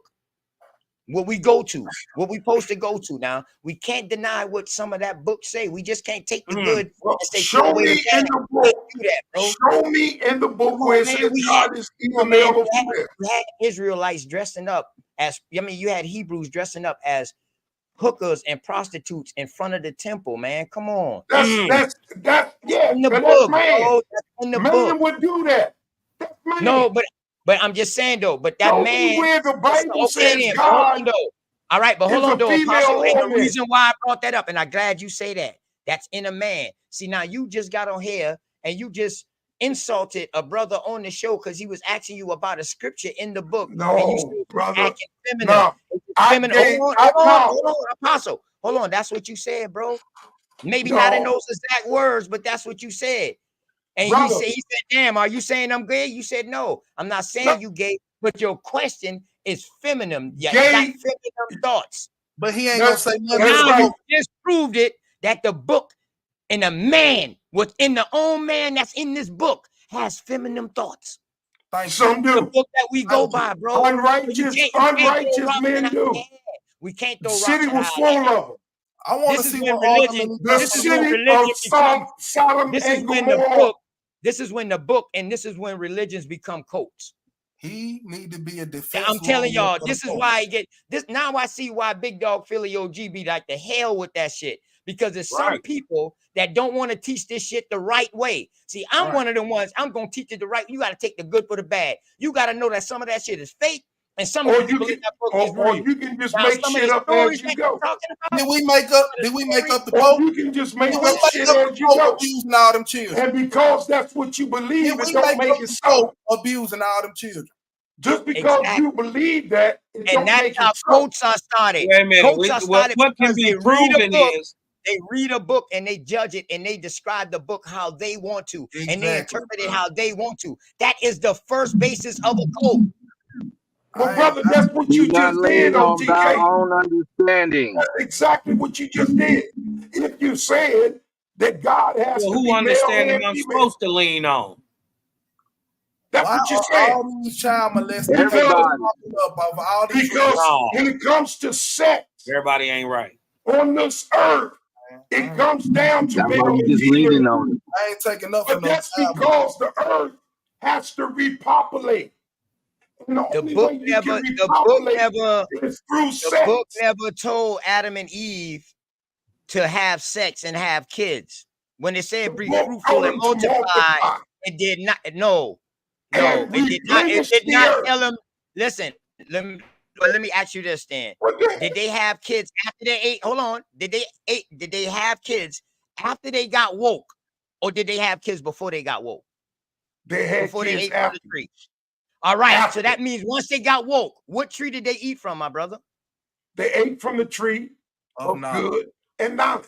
what we go to, what we supposed to go to. Now, we can't deny what some of that book say. We just can't take the good and say, show me in the book. do that, bro. Show me in the book where it says God is either male or female. You had Israelites dressing up as, you had Hebrews dressing up as hookers and prostitutes in front of the temple, man. Come on. That's in the that's book, man. bro. That's in the man book. would do that. That's man. No, but I'm just saying though, but that man where the Bible says then, God hold on though. All right, but hold on though, female Apostle. And the ornament. reason why I brought that up, and I'm glad you say that. that's in a man. See, now you just got on here and you just insulted a brother on the show because he was asking you about a scripture in the book. No, and you said brother. acting feminine. No, Hold on, Apostle. Hold on, that's what you said, bro. Maybe not in No. those exact words, but that's what you said. And Brother. he said, damn, are you saying I'm gay? You said, no, I'm not saying you gay, but your question is feminine. Yeah, you got feminine thoughts. But he ain't gonna say nothing. Now you just proved it that the book and the man within the own man that's in this book has feminine thoughts. Some do. The book that we go by, bro. Unrighteous men do. We can't throw The rocks city at was our full head. of them. I want to This is see when what religion. The This is when city religion of Sodom This is and when the Gomorrah. book. This is when the book, and this is when religions become cults. He need to be a defense. I'm telling y'all, this is why I get this. Now I see why Big Dog Philly OG be like the hell with that shit. Because there's some people that don't want to teach this shit the right way. See, I'm one of the ones, I'm going to teach it the right way. You got to take the good for the bad. You got to know that some of that shit is fake and some of the people in that book is real. Or you can just Now, make some of shit the up stories as you that go. you're talking about, Did we make up the Or Pope? you can just make Did we up make shit up as the you Pope go. abusing all them children? And because that's what you believe, Did it we don't make make up it the so. Pope abusing all them children? Just because you believe that, it And don't that's make how it so. quotes are started. Wait a minute. Quotes are started What can because be they read a proven book. is They read a book and they judge it and they describe the book how they want to. And they interpret it how they want to. That is the first basis of a quote. Well, brother, that's what You you gotta just did, lean on thy OTK. own understanding. That's exactly what you just did. If you said that God has well, to who be male understanding and I'm female, supposed to lean on? that's Why what you are said. all these child molesters Everybody. up of all these Because No. when it comes to sex Everybody ain't right. on this earth, it comes down to That's male why you and just leaning female. on it. I ain't taking up for But no that's child. because the earth has to repopulate. And the only way you can repopulate is through The sex. book never told Adam and Eve to have sex and have kids. When it said be fruitful and multiply, it did not. No, it did not. It did not tell them. Listen, let me ask you this, then. Did they have kids after they ate? Hold on. Did they have kids after they got woke, or did they have kids before they got woke? They had before kids they ate after. from the tree. All right. After. So that means once they got woke, what tree did they eat from, my brother? They ate from the tree of good and knowledge.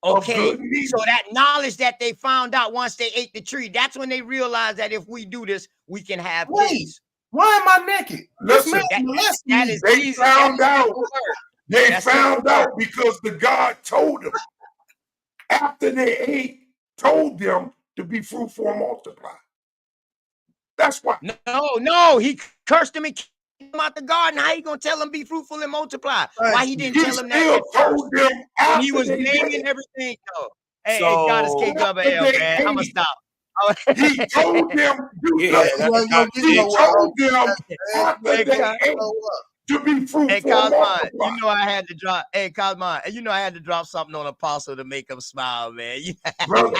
Okay, so that knowledge that they found out once they ate the tree, that's when they realized that if we do this, we can have kids. Why am I naked? Listen, that is they Jesus. found out. They That's found the out because the God told them after they ate, told them to be fruitful and multiply. That's why. No, he cursed them and kicked them out the garden. How you gonna tell them be fruitful and multiply? Why he didn't tell them that at told them when he after was they naming did. everything? No. Hey, God is K Glover L, man. I'm gonna stop. He told them He told them after they ate to be fruitful Hey, and Cosmo, multiply. you know I had to drop. Hey, Cosmo, you know I had to drop something on Apostle to make him smile, man. Brother.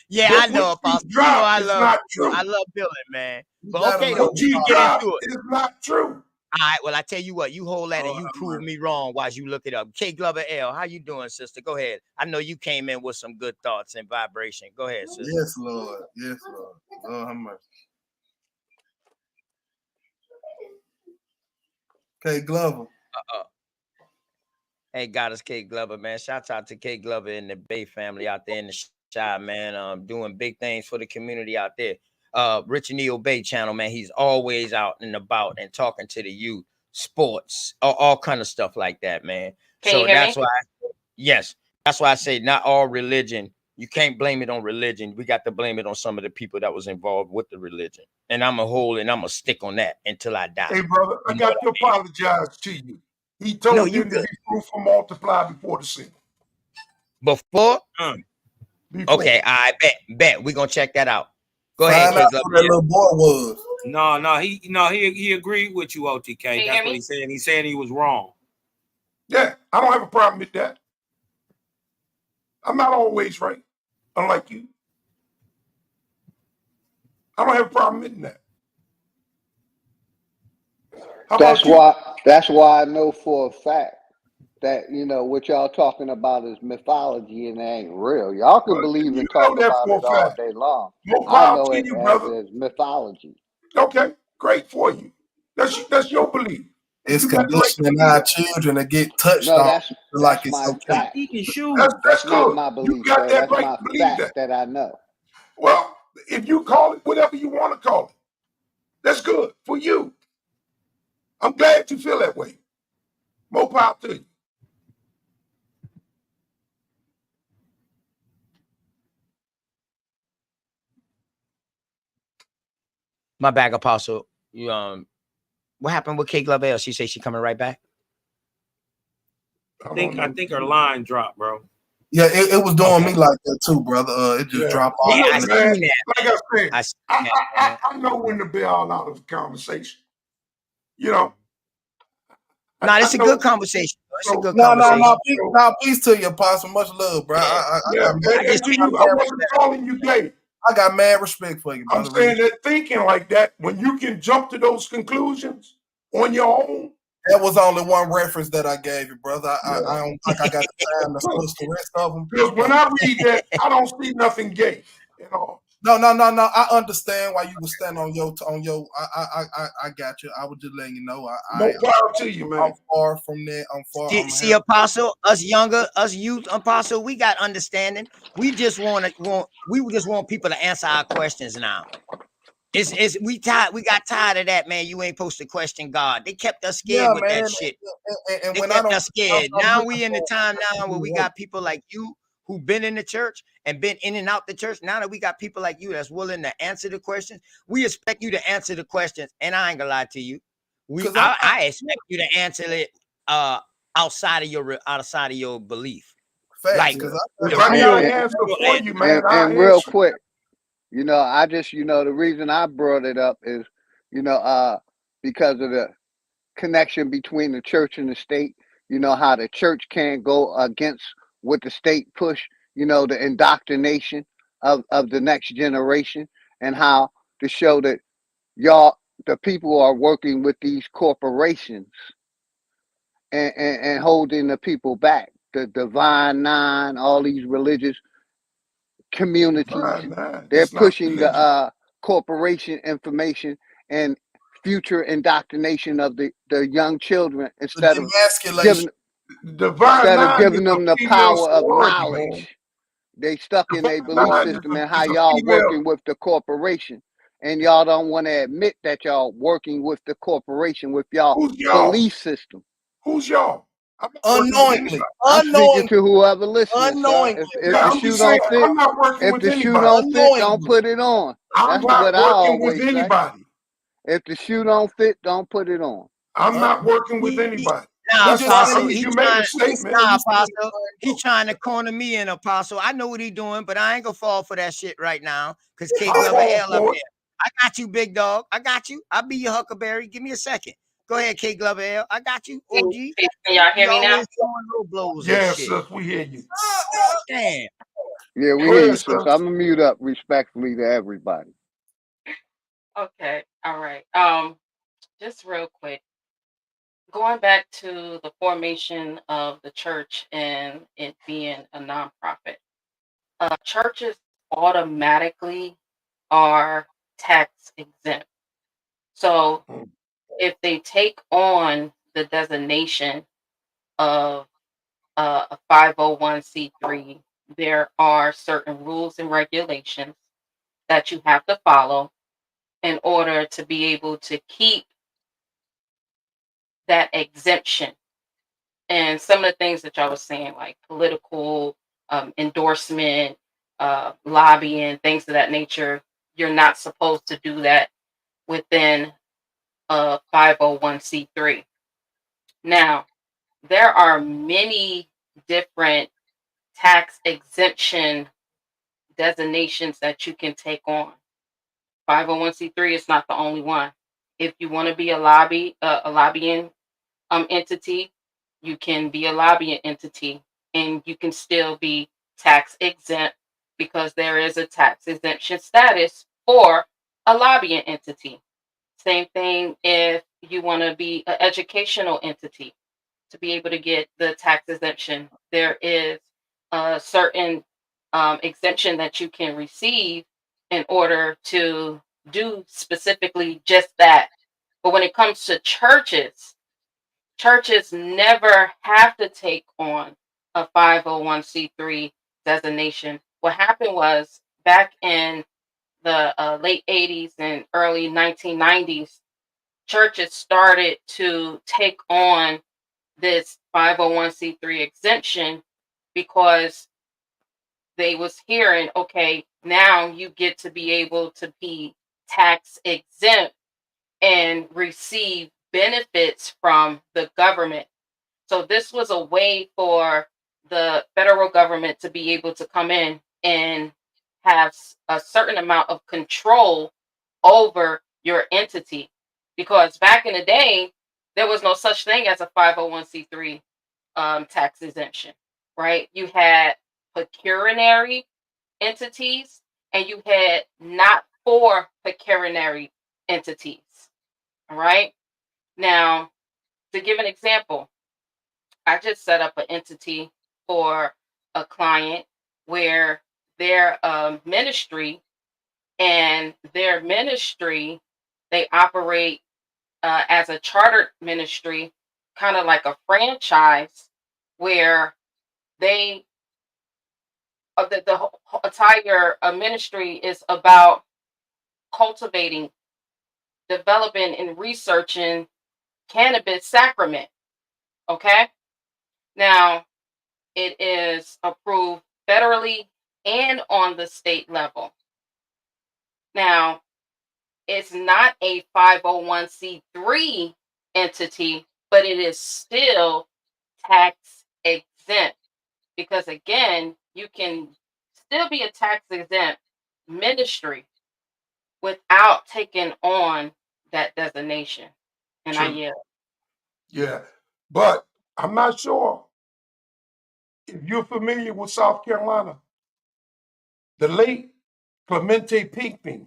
Yeah, I know, Apostle. You know I love Billy, man. But okay, though, we can get into it. It's not true. All right, well, I tell you what, you hold that and you prove me wrong while you look it up. K Glover L, how you doing, sister? Go ahead. I know you came in with some good thoughts and vibration. Go ahead, sister. Yes, Lord. Yes, Lord. Lord have mercy. K Glover. Hey, Goddess K Glover, man. Shout out to K Glover and the Bay family out there in the shy, man. Doing big things for the community out there. Rich and Neil Bay channel, man. He's always out and about and talking to the youth, sports, all kind of stuff like that, man. So that's why, yes, that's why I say not all religion. You can't blame it on religion. We got to blame it on some of the people that was involved with the religion. And I'm a hold and I'm a stick on that until I die. Hey, brother, I got to apologize to you. He told them to be fruitful, multiply before the sin. Before? Okay, I bet. We're gonna check that out. Go ahead, Find out who that little boy was. He agreed with you, OTK. That's what he's saying. He's saying he was wrong. Yeah, I don't have a problem with that. I'm not always right, unlike you. I don't have a problem admitting that. That's why I know for a fact that what y'all talking about is mythology and it ain't real. Y'all can believe You and know talk that about for a it all fact. day long. More I power know to it you, brother. as mythology. Okay, great for you. That's your belief. It's You got the right to conditioning believe our that. children to get touched No, on that's like it's my okay. fact. Shoot. That's That's not good. my You belief, got sir. that That's right my to believe fact that. that I know. Well, if you call it whatever you want to call it, that's good for you. I'm glad you feel that way. More power to you. My bag, Apostle. You what happened with K Glove L? She said she coming right back. I think her line dropped, bro. Yeah, it was doing me like that too, brother. It just dropped off. Yeah, I man. seen that. Like I said, I know when to bail out of the conversation. No, it's a good conversation. It's a good No, conversation. peace to you, Apostle. Much love, bro. I got and to you, I wasn't calling you gay. I got mad respect for you, I'm brother. saying that thinking like that, when you can jump to those conclusions on your own. That was only one reference that I gave you, brother. I don't think I got the time to switch the rest of them. Because when I read that, I don't see nothing gay at all. No. I understand why you would stand on your. I got you. I was just letting you know. More power to you, man. I'm far from that. I'm far. See, Apostle, us younger, us youth, Apostle, we got understanding. We just want people to answer our questions now. We got tired of that, man. You ain't supposed to question God. They kept us scared with that shit. And They when kept us scared. Now we in the time now where we got people like you who've been in the church and been in and out the church. Now that we got people like you that's willing to answer the questions, we expect you to answer the questions. And I ain't gonna lie to you, I expect you to answer it outside of your belief. Facts, Like if I got an answer for you, man, and real quick, I just the reason I brought it up is because of the connection between the church and the state. How the church can't go against what the state push, the indoctrination of the next generation, and how to show that the people are working with these corporations and holding the people back. The Divine Nine, all these religious communities, they're pushing the corporation information and future indoctrination of the young children instead of giving them the power of knowledge. They stuck in a belief system and how y'all working with the corporation, and y'all don't want to admit that y'all working with the corporation with y'all belief system. Who's y'all? Unknowingly. I'm speaking to whoever listening, sir. Unknowingly. If the shoe don't fit, I'm not working if with the shoe anybody. don't fit, don't put it on. I'm That's not what I working with always say. anybody. If the shoe don't fit, don't put it on. I'm not working with anybody. Now, I'm just Apostle, saying you made a statement. Apostle, he trying to corner me in, Apostle. I know what he doing, but I ain't gonna fall for that shit right now. Cause K Glover L up here. I got you, big dog. I got you. I'll be your Huckleberry. Give me a second. Go ahead, K Glover L. I got you. OG. Can y'all hear me now? Low blows yes, shit. sis, we hear you. Damn. Yeah, we hear you, sis. I'm gonna mute up respectfully to everybody. Okay, all right. Just real quick. Going back to the formation of the church and it being a nonprofit, churches automatically are tax exempt. So if they take on the designation of a 501c3, there are certain rules and regulations that you have to follow in order to be able to keep that exemption. And some of the things that y'all was saying, like political endorsement, lobbying, things of that nature, you're not supposed to do that within a 501c3. Now, there are many different tax exemption designations that you can take on. 501c3 is not the only one. If you want to be a lobbying entity, you can be a lobbying entity and you can still be tax exempt because there is a tax exemption status for a lobbying entity. Same thing if you want to be an educational entity. to be able to get the tax exemption. There is a certain exemption that you can receive in order to do specifically just that. But when it comes to churches, churches never have to take on a 501c3 designation. What happened was back in the late 80s and early 1990s, churches started to take on this 501c3 exemption because they was hearing, okay, now you get to be able to be tax exempt and receive benefits from the government. So this was a way for the federal government to be able to come in and have a certain amount of control over your entity. Because back in the day, there was no such thing as a 501c3 tax exemption, right? You had pecuniary entities and you had not for pecuniary entities. All right. Now, to give an example, I just set up an entity for a client where their ministry they operate as a chartered ministry, kind of like a franchise, where they the whole entire ministry is about cultivating, developing, and researching cannabis sacrament. Okay. Now, it is approved federally and on the state level. Now, it's not a 501c3 entity, but it is still tax exempt because, again, you can still be a tax exempt ministry without taking on that designation. And I True. yield. Yeah, but I'm not sure if you're familiar with South Carolina. The late Clemente Pinckney.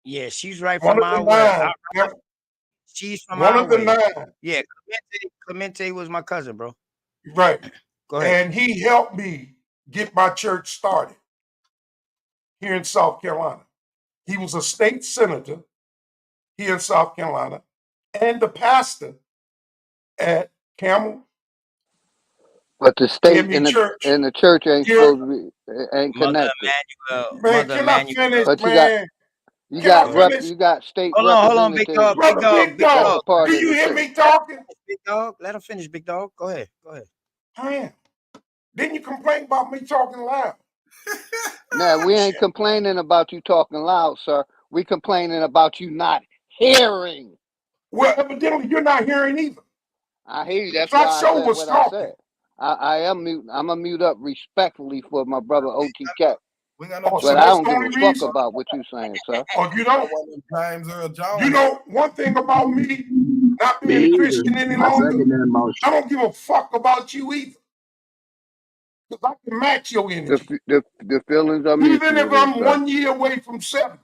Yeah, she's right One from of the our way. nine. She's from One our of the way. nine. Yeah, Clemente was my cousin, bro. Right. Go ahead. And he helped me get my church started here in South Carolina. He was a state senator here in South Carolina and the pastor at Camel. But the state CME Church. and the church ain't Here, supposed to be ain't Mother connected. Emmanuel. man, Mother can I Emmanuel. finish, But man? you Can I got finish? you got state Hold on, big representatives dog, big Brother dog, Big big Dog, dog. that's part do of you the hear church. me talking? Big dog, let him finish, big dog. Go ahead, go ahead. Man, didn't you complain about me talking loud? Now we ain't complaining about you talking loud, sir. We complaining about you not hearing. Well, evidently you're not hearing either. I hear you. That's I why I sure said was what I talking. said. I am mute. I'm gonna mute up respectfully for my brother OTK. We got no Oh, But so I that's don't the give a only fuck reason? about what you saying, sir. Oh, you don't? James Earl Jones. You know, one thing about me not being Me a either. Christian any I longer, second that motion. I don't give a fuck about you either. Because I can match your energy. The feelings are Even if mutual, then, I'm sir. 1 year away from 70,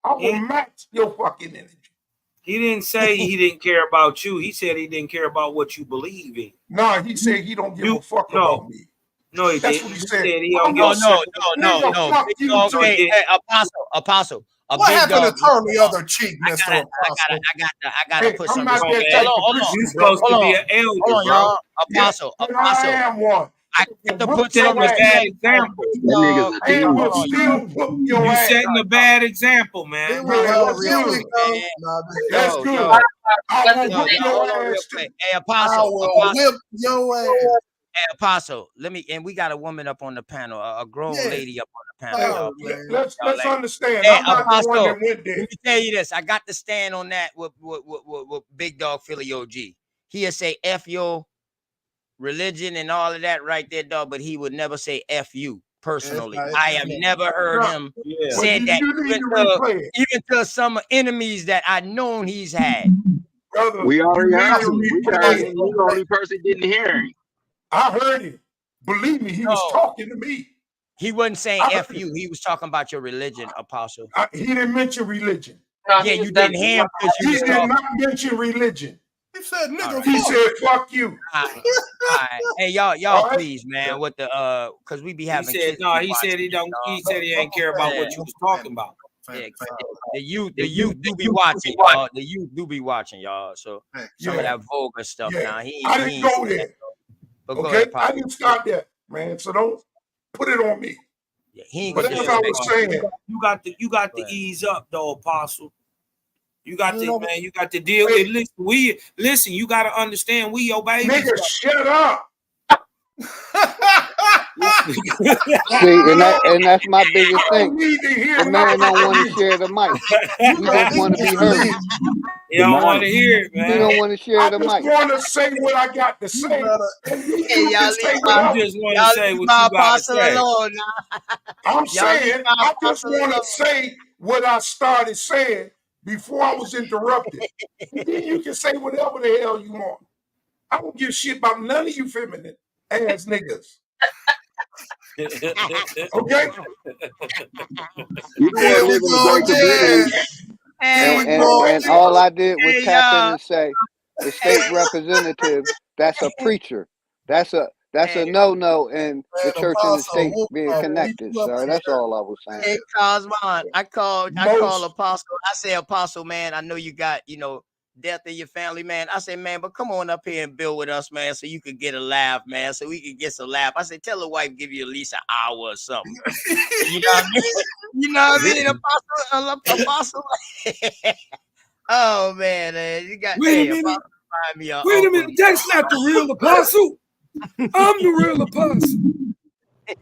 I will match your fucking energy. He didn't say he didn't care about you. He said he didn't care about what you believe in. Nah, he said he don't give a fuck about me. No, he That's didn't. what he He said. said he don't give No, a fuck about Nigga, no. fuck Big you dog, too. hey, Apostle. A What big happened dog. to turn the other cheek, Mr. I Apostle? gotta Hey, put I'm some not respect. that type Hold of on. Christian, You're bro. supposed to be an elder, Hold on, bro. y'all. Apostle. And I am one. I got to Whoop put some your ass. Bad respect. example. Big That nigga's dog. a And Hold will on, still whoop your You ass. setting a bad example, man. Here we Man, go. that's Here we good. go. man. Nah, That's Yo, good. yo, I will yo, whoop y'all, hold on your real ass too. quick. Hey, I Apostle. will whip your ass. Hey, Apostle. Let me, and we got a woman up on the panel, a grown Yeah. lady up on the panel, y'all. Man. Let's understand. Hey, I'm not the one Apostle, that went there. let me tell you this. I got to stand on that with Big Dog Philly OG. He'll say F your religion and all of that right there, dog, but he would never say F you personally. I have never heard him say that even to some enemies that I known he's had. Brother, We already heard him. We heard replay. him. You the only person didn't hear him. I heard him. Believe me, he was talking to me. He wasn't saying F you. He was talking about your religion, Apostle. He didn't mention religion. No, Yeah, you didn't hear him because you He was did talking. not mention religion. said nigga. All right. He said fuck you. All right. Hey, y'all, All right. please, man. With the cause we be He having said kids. no. be He said watching he it, don't. y'all. He said he ain't care about what you was talking about. Yeah, the youth do be watching, y'all. The youth do be watching, y'all. So some of that vulgar stuff now. I didn't go there. But go Okay, ahead, Pop. I didn't start that, man. So don't put it on me. Yeah, he ain't But gonna that's what I was saying. You got to ease up, though, Apostle. You got to, man. You got to deal with. Listen. You got to understand. We your babies. Nigga, shut up. See, and that's my biggest thing. The man don't want to share the mic. He just want to be heard. You don't want to hear it, man. He don't want to share the I just mic. want to say what I got to say. And you can say You what just want to say what you got to say. I'm saying, I just want to say what I started saying before I was interrupted. And then you can say whatever the hell you want. I don't give a shit about none of you feminine ass niggas. Okay? You Here we go again. And all I did was tap in and say, the state representative, that's a preacher. That's a no-no in the church and the state being connected, sir. That's all I was saying. Hey, Cosmon, I called Apostle. I say, Apostle, man, I know you got, death in your family, man. I said, man, but come on up here and build with us, man, so you could get a laugh, man, so we could get some laugh. I said, tell the wife, give you at least an hour or something. You know what I mean? You know what I mean, Apostle? Oh, man, you got, Wait a minute. Apostle, find me Wait a minute, that's not the real apostle. I'm the real apostle.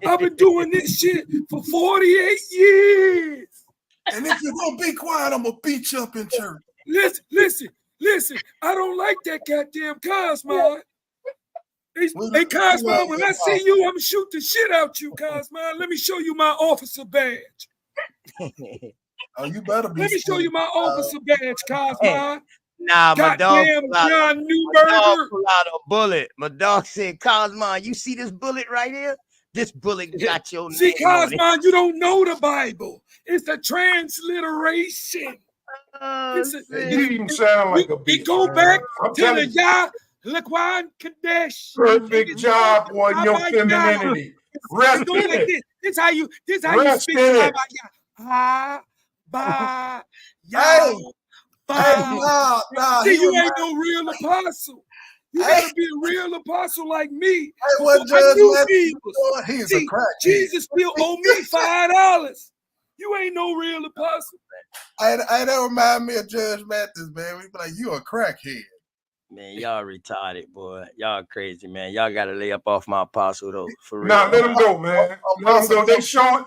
I've been doing this shit for 48 years. And if you're gonna be quiet, I'm gonna beat you up in church. Listen. I don't like that goddamn Cosmon. Hey, Cosmon, when I see you, I'm gonna shoot the shit out you, Cosmon. Let me show you my officer badge. Oh, you better be. Let me show you my officer badge, Cosmon. Nah, my dog pull out a bullet. My dog said, Cosmon, you see this bullet right here? This bullet got your name on it. Cosmon, you don't know the Bible. It's a transliteration. You didn't even sound like a bitch. Go back to the Yah Laquan Kadesh. Perfect job on your femininity. Rest in it. This how you speak in about Yah. Hey, See, you ain't no real apostle. You gotta be a real apostle like me. Hey, what Judge He's a crack. Jesus still owe me $5. You ain't no real apostle. That remind me of Judge Mathis, man. We be like, you a crackhead. Man, y'all retarded, boy. Y'all crazy, man. Y'all gotta lay up off my apostle though. For real. Nah, let them go, man. Let them go. They showing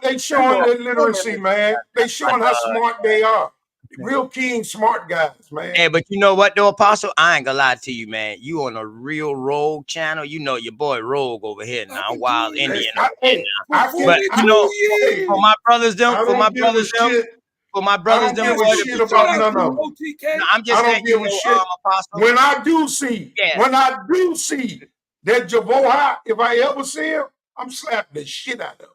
their literacy, man. They showing how smart they are. Real keen, smart guys, man. Hey, but you know what, though, Apostle? I ain't gonna lie to you, man. You on a real Rogue channel. You know your boy Rogue over here now, Wild Indian. But you know, for my brothers, them, I'm just saying, Apostle. When I do see that Javoha, if I ever see him, I'm slapping the shit out of him.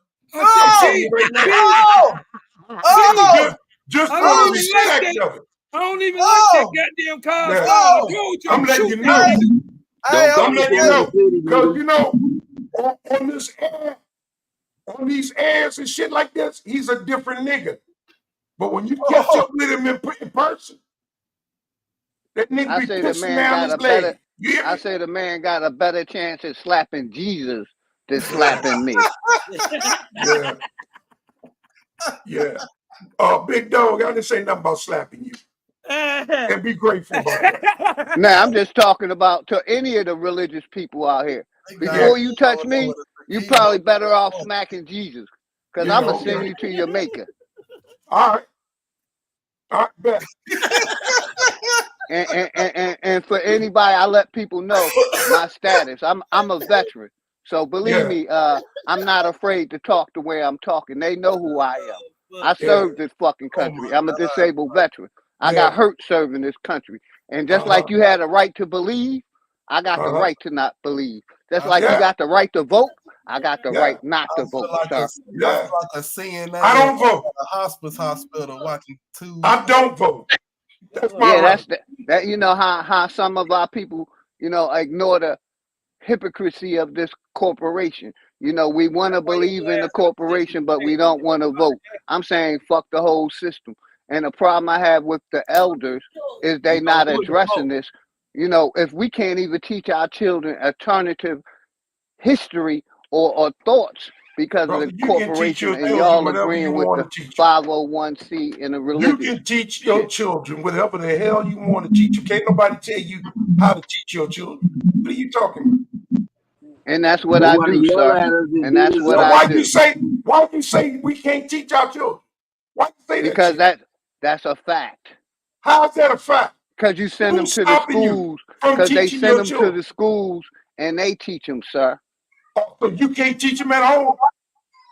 Just for the respect of it. I don't even like that goddamn Cosmon. I'm letting you know. I'm letting you know. Because, you know, on this air, on these airs and shit like this, he's a different nigga. But when you catch up with him in person, that nigga be pushing down his leg. I say the man got a better chance at slapping Jesus than slapping me. Yeah. Big dog, I didn't say nothing about slapping you. And be grateful about that. Now, I'm just talking about to any of the religious people out here. Before you touch me, you probably better off smacking Jesus. Because I'm going to send you to your maker. All right, bet. And for anybody, I let people know my status. I'm a veteran. So believe me, I'm not afraid to talk the way I'm talking. They know who I am. I served this fucking country. I'm a disabled veteran. I got hurt serving this country. And just like you had a right to believe, I got the right to not believe. Just like you got the right to vote, I got the right not to vote, sir. Like a CNN. I don't vote. A hospital watching two. I don't vote. That's my Yeah, right. that you know how some of our people, ignore the hypocrisy of this corporation. We want to believe in the corporation, but we don't want to vote. I'm saying fuck the whole system. And the problem I have with the elders is they not addressing this. If we can't even teach our children alternative history or thoughts because of Brother, the you can teach corporation, your and children y'all whatever you agreeing with the want to teach them. 501c and the You religious can teach your shit. children whatever the hell you want to teach them. Can't nobody tell you how to teach your children. What are you talking about? And that's what But I what do, your sir. ass is And that's what So I why you do. say we can't teach our children? Why you say that Because shit? that's a fact. How is that a fact? Because you send them Who's to the stopping you schools. from Because they teaching send your them to children? the schools and they teach them, sir. Oh, so you can't teach them at home?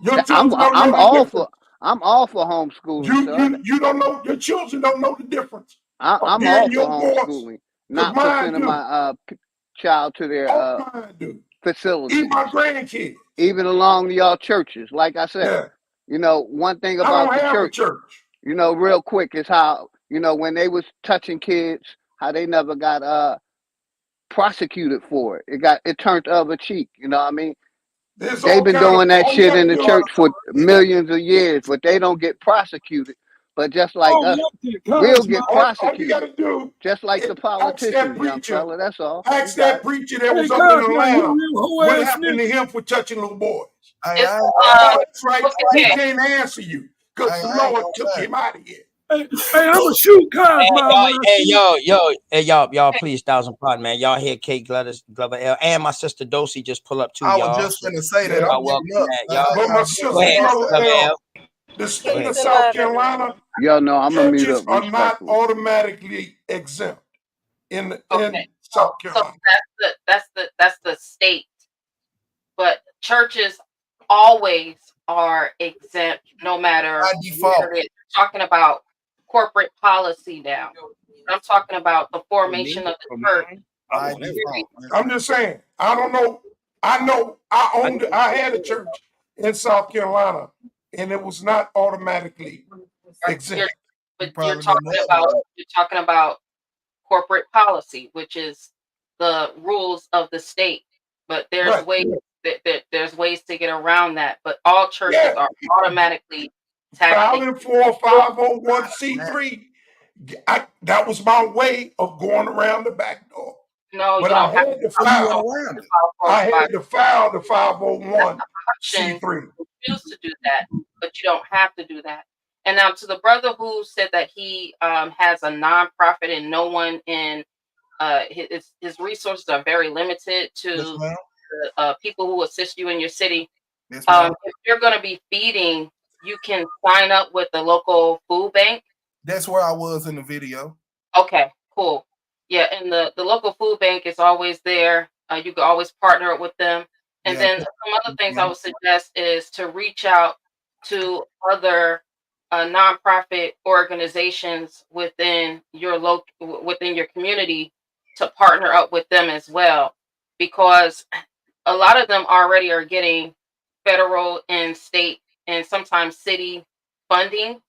Your I'm children don't know I'm the all difference. for I'm all for homeschooling, sir. You don't know, your children don't know the difference of I'm all hearing for your voice. homeschooling, Because not for mine sending do. my child to their All mine do. Even facilities, my grandkids. even along y'all churches. Like I said, Yeah. one thing I about don't the have a church, church. real quick is how when they was touching kids, how they never got prosecuted for it. It turned the other cheek. You know what I mean? There's They've all been kind of doing that all you shit in gotta the do. church for millions of years, but they don't get prosecuted. But just like Oh, us, look at we'll cuz, man. get All you prosecuted. gotta do Just like is the politicians, young fella. That's all. You ask got that it. preacher that Hey, was up in cuz, man, you Atlanta real hoe what ass happened to nigga. him for touching little boys. Hey, It's That's right. look He at can't answer you because the I ain't Lord gonna took lie. him out of here. Hey, I'ma shoot cuz, man, when I see him. Y'all, please, 1,000 pardon, man. Y'all hear Kate Glover L, and my sister Dosey just pull up too, I was y'all. just So gonna say that. Yeah. I'm y'all giving welcome up, that. man. Y'all How But my y'all go sister, doing? ahead, Glover Glover L, L. the Go state ahead. of South Carolina, Yo, no, I'm gonna mute churches up are not respectfully. automatically exempt in okay. South So Carolina. that's the state, but churches always are exempt no matter By what default. it is. We're talking about corporate policy now. I'm talking about the For me, formation of the for church. mine, I By want everything. default. I'm just saying. I don't know. I know I just I had a church in South Carolina, and it was not automatically exempt. You But you're probably didn't talking have about one. corporate policy, which is the rules of the state. But there's Right. ways there's ways to get around that. But all churches Yeah. are automatically taxed. Filing for 501c3. That was my way of going around the back door. No, you But I don't have had to How you file. went around it? I had to file the option 501c3. to choose to do that, but you don't have to do that. And now to the brother who said that he has a nonprofit and no one in his resources are very limited Yes, to ma'am. people who assist you in your city. Yes, ma'am. If you're going to be feeding, you can sign up with the local food bank. That's where I was in the video. Okay, cool. Yeah, and the local food bank is always there. You can always partner up with them. And Yeah. then some other things I would suggest is to reach out to other nonprofit organizations within within your community to partner up with them as well, because a lot of them already are getting federal and state and sometimes city funding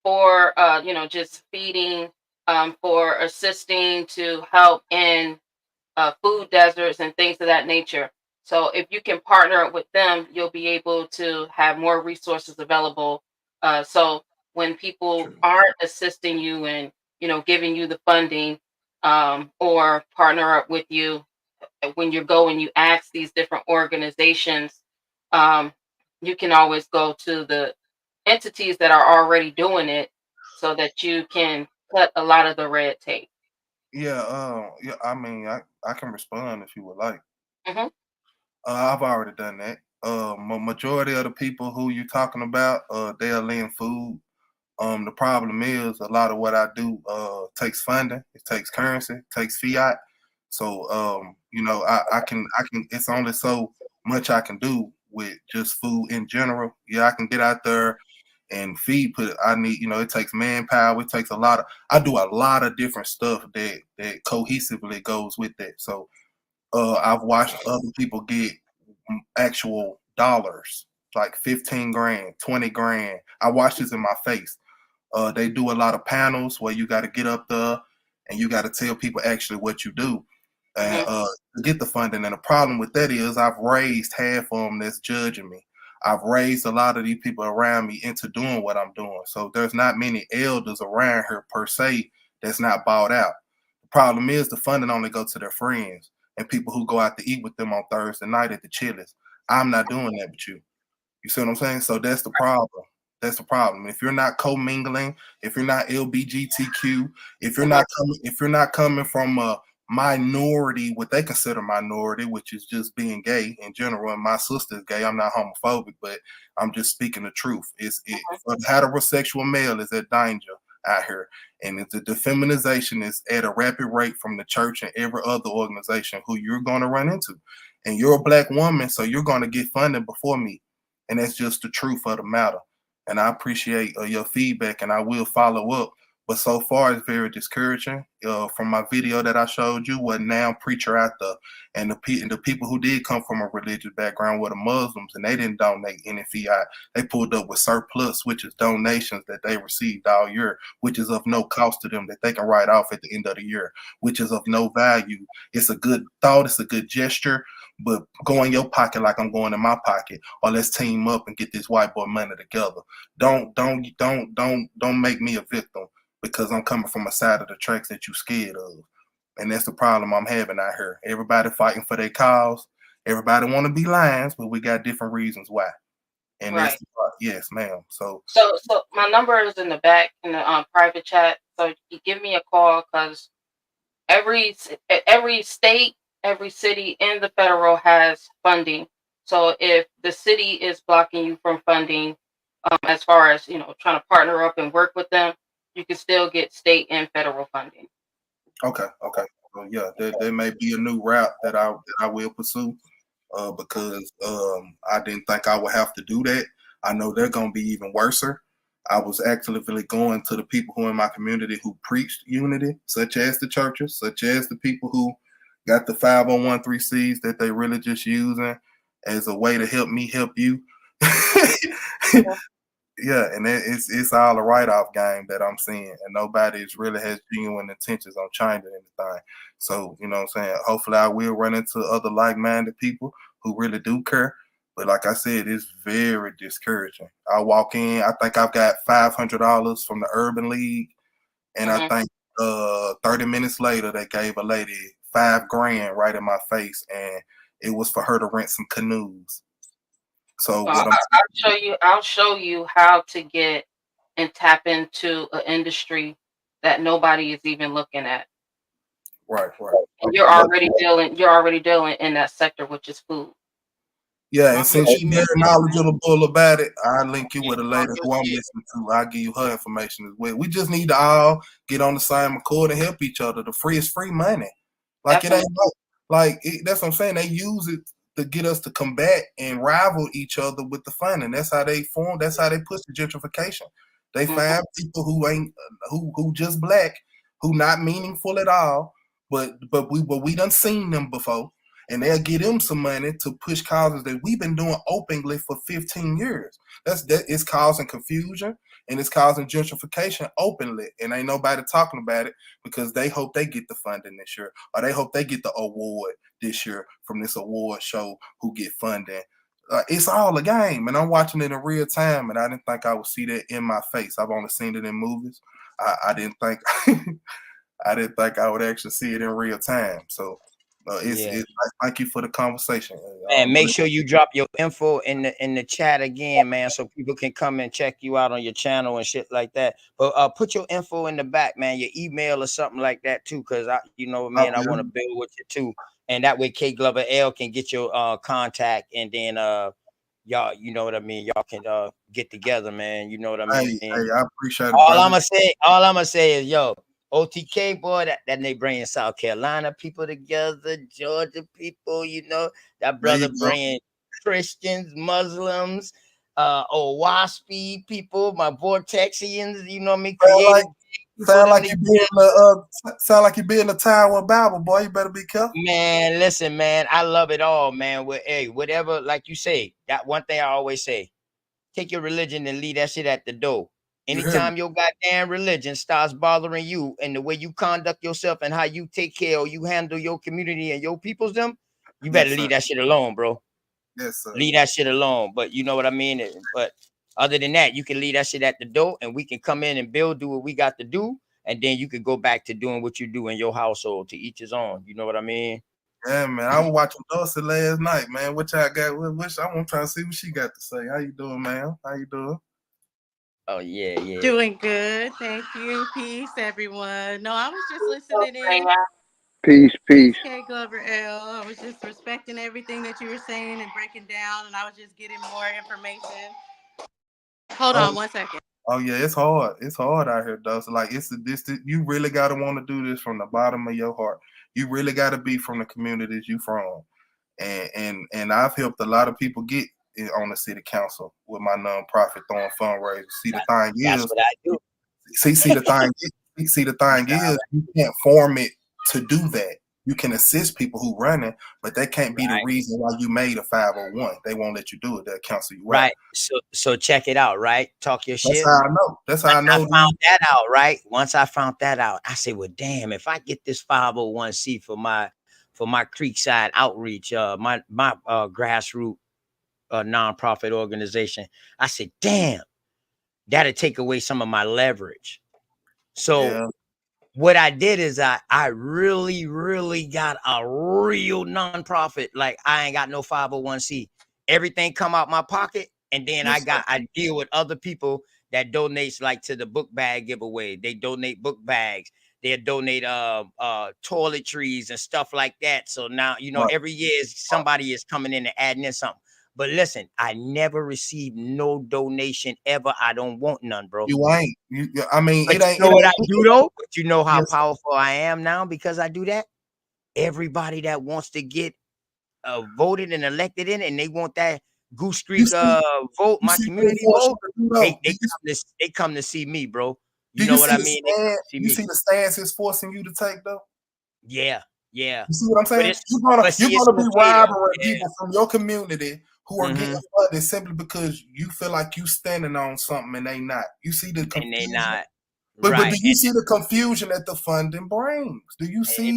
for just feeding, for assisting to help in food deserts and things of that nature. So if you can partner up with them, you'll be able to have more resources available. So when people aren't assisting you and giving you the funding, or partner up with you, when you go and you ask these different organizations, um, you can always go to the entities that are already doing it so that you can cut a lot of the red tape. Yeah. Yeah. I mean, I can respond if you would like. Mm-hmm. I've already done that. Majority of the people who you're talking about, they'll lend food. The problem is a lot of what I do takes funding. It takes currency, takes fiat. So I can it's only so much I can do with just food in general. Yeah, I can get out there and feed, but I need, it takes manpower. It takes I do a lot of different stuff that cohesively goes with that. So I've watched other people get actual dollars, like 15 grand, 20 grand. I watched this in my face. They do a lot of panels where you got to get up there and you got to tell people actually what you do and to get the funding. And the problem with that is I've raised half of them that's judging me. I've raised a lot of these people around me into doing what I'm doing. So there's not many elders around here per se that's not bought out. The problem is the funding only go to their friends and people who go out to eat with them on Thursday night at the Chili's. I'm not doing that with you. You see what I'm saying? So that's the problem. That's the problem. If you're not commingling, if you're not LBGTQ, if you're not coming from a minority, what they consider minority, which is just being gay in general. And my sister's gay. I'm not homophobic, but I'm just speaking the truth. For the heterosexual male is at danger out here. And the feminization is at a rapid rate from the church and every other organization who you're going to run into. And you're a black woman, so you're going to get funding before me. And that's just the truth of the matter. And I appreciate your feedback, and I will follow up. But so far, it's very discouraging. From my video that I showed you, what now preacher out there, and the people who did come from a religious background were the Muslims, and they didn't donate any fiat. They pulled up with surplus, which is donations that they received all year, which is of no cost to them that they can write off at the end of the year, which is of no value. It's a good thought. It's a good gesture. But go in your pocket like I'm going in my pocket, or let's team up and get this white boy money together. Don't make me a victim because I'm coming from a side of the tracks that you scared of. And that's the problem I'm having out here. Everybody fighting for their cause. Everybody want to be lions, but we got different reasons why. And Right. Yes, ma'am. So my number is in the back in the private chat. So you give me a call because every state, every city in the federal has funding. So if the city is blocking you from funding, as far as trying to partner up and work with them, you can still get state and federal funding. Okay. So yeah, there may be a new route that I will pursue because I didn't think I would have to do that. I know they're gonna be even worser. I was actively going to the people who in my community who preached unity, such as the churches, such as the people who got the 501(c)(3)s that they really just using as a way to help me help you. Yeah, and it's all a write-off game that I'm seeing, and nobody really has genuine intentions on changing anything. So, you know what I'm saying? Hopefully I will run into other like-minded people who really do care. But like I said, it's very discouraging. I walk in, I think I've got $500 from the Urban League, and I think 30 minutes later they gave a lady $5,000 right in my face, and it was for her to rent some canoes. So what I'll show you how to get and tap into an industry that nobody is even looking at. Right. And you're already dealing in that sector, which is food. Yeah, and since you're very knowledgeable about it, I'll link you with a lady who I'm listening to. I'll give you her information as well. We just need to all get on the same accord and help each other. The free is free money. Like it ain't that's what I'm saying. They use it to get us to combat and rival each other with the funding. That's how they form. That's how they push the gentrification. They find people who ain't who just black, who not meaningful at all, but we done seen them before. And they'll get them some money to push causes that we've been doing openly for 15 years. That is causing confusion and it's causing gentrification openly. And ain't nobody talking about it because they hope they get the funding this year, or they hope they get the award this year from this award show who get funding. It's all a game, and I'm watching it in real time, and I didn't think I would see that in my face. I've only seen it in movies. I didn't think I didn't think I would actually see it in real time. So thank you for the conversation. And make sure you drop your info in the chat again, man, so people can come and check you out on your channel and shit like that. But put your info in the back, man, your email or something like that too, because I want to build with you too, and that way K Glover L can get your contact, and then y'all, you know what I mean, y'all can get together, man. You know what I mean? Hey, I appreciate it. All I'm gonna say is, yo, OTK, boy, that they bringing South Carolina people together, Georgia people, that brother bringing Christians, Muslims, Waspy people, my Vortexians, you know what I mean? Creative. Sound like you be in the Tower of Bible, boy. You better be careful. Man, listen, man, I love it all, man. Whatever, like you say, that one thing I always say, take your religion and leave that shit at the door. Anytime your goddamn religion starts bothering you and the way you conduct yourself and how you take care or you handle your community and your peoples, you better leave that shit alone, bro. Yes, sir. Leave that shit alone. But you know what I mean? But other than that, you can leave that shit at the door and we can come in and do what we got to do. And then you can go back to doing what you do in your household, to each his own. You know what I mean? Yeah, man. I was watching Dulcie last night, man. What y'all got? I'm trying to see what she got to say. How you doing, man? How you doing? Oh, yeah, yeah. Doing good. Thank you. Peace, everyone. No, I was just listening in. Peace, peace. Okay, Glover L. I was just respecting everything that you were saying and breaking down, and I was just getting more information. Hold on 1 second. Oh yeah, it's hard. It's hard out here, though. So like, you really gotta want to do this from the bottom of your heart. You really gotta be from the communities you from, and I've helped a lot of people get on the city council with my nonprofit throwing fundraisers. See, the thing That's is, what I do. See, the thing is, you can't form it to do that. You can assist people who running, but that can't be the reason why you made a 501. They won't let you do it. They'll cancel you out. Right. So check it out, right? Talk your shit. That's how I know. That's how I know. I found that out, right? Once I found that out, I said, well, damn, if I get this 501c for my Creekside outreach, my grassroots nonprofit organization, I said, damn, that'll take away some of my leverage. So what I did is I really, really got a real nonprofit. Like, I ain't got no 501c. Everything come out my pocket, and then I deal with other people that donates, like, to the book bag giveaway. They donate book bags. They donate toiletries and stuff like that. So now, every year somebody is coming in and adding in something. But listen, I never received no donation ever. I don't want none, bro. You ain't. I mean, but it ain't. You know what I do though? But you know how powerful I am now because I do that. Everybody that wants to get voted and elected in, and they want that Goose Creek vote, my community vote, they come to see me, bro. You know what I mean? You see the stance it's forcing you to take, though. Yeah. You see what I'm saying? You're gonna be robbing people from your community who are getting funded simply because you feel like you standing on something and they not. You see the confusion. And they not. But do you see the confusion that the funding brings? Do you see?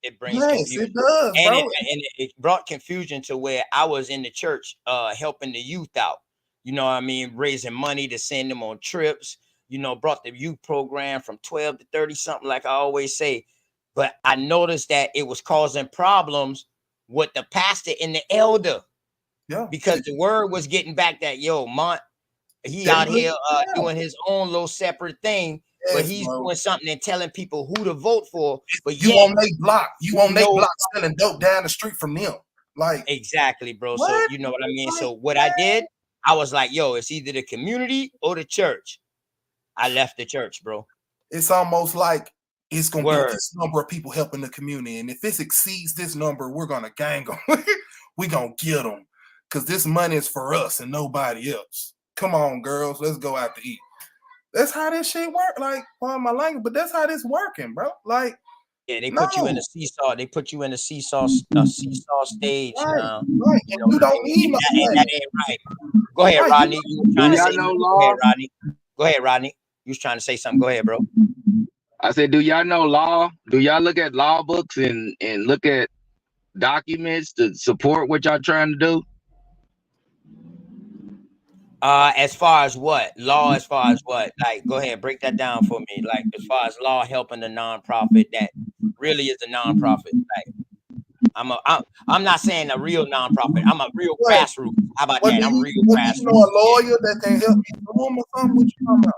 It brings yes, confusion. It does, and bro. It brought confusion to where I was in the church helping the youth out. You know what I mean? Raising money to send them on trips. Brought the youth program from 12 to 30 something, like I always say. But I noticed that it was causing problems with the pastor and the elder. Yeah. Because the word was getting back that, Mont, he out here doing his own little separate thing, but he's doing something and telling people who to vote for. But you on they block. You on they block selling dope down the street from them. Like, exactly, bro. What? So you know what I mean? So what I did, I was like, it's either the community or the church. I left the church, bro. It's almost like it's gonna be this number of people helping the community, and if this exceeds this number, we're gonna gang them. We're gonna get them because this money is for us and nobody else. Come on, girls, let's go out to eat. That's how this shit work. Like, pardon my language, but that's how this working, bro. Like, they put you in a seesaw. They put you in a seesaw stage now. Right. You don't need my money. That ain't right. Go ahead, Rodney. You were trying to say something. Go ahead, Rodney. Go ahead, Rodney. You was trying to say something. Go ahead, bro. I said, do y'all know law? Do y'all look at law books and look at documents to support what y'all trying to do? As far as what? Law as far as what? Like, go ahead, break that down for me. Like, as far as law helping the nonprofit that really is a nonprofit. Like, I'm not saying a real nonprofit. I'm a real grassroots. How about that? I'm real grassroots. You know a lawyer that can help you do them or something? What you talking about?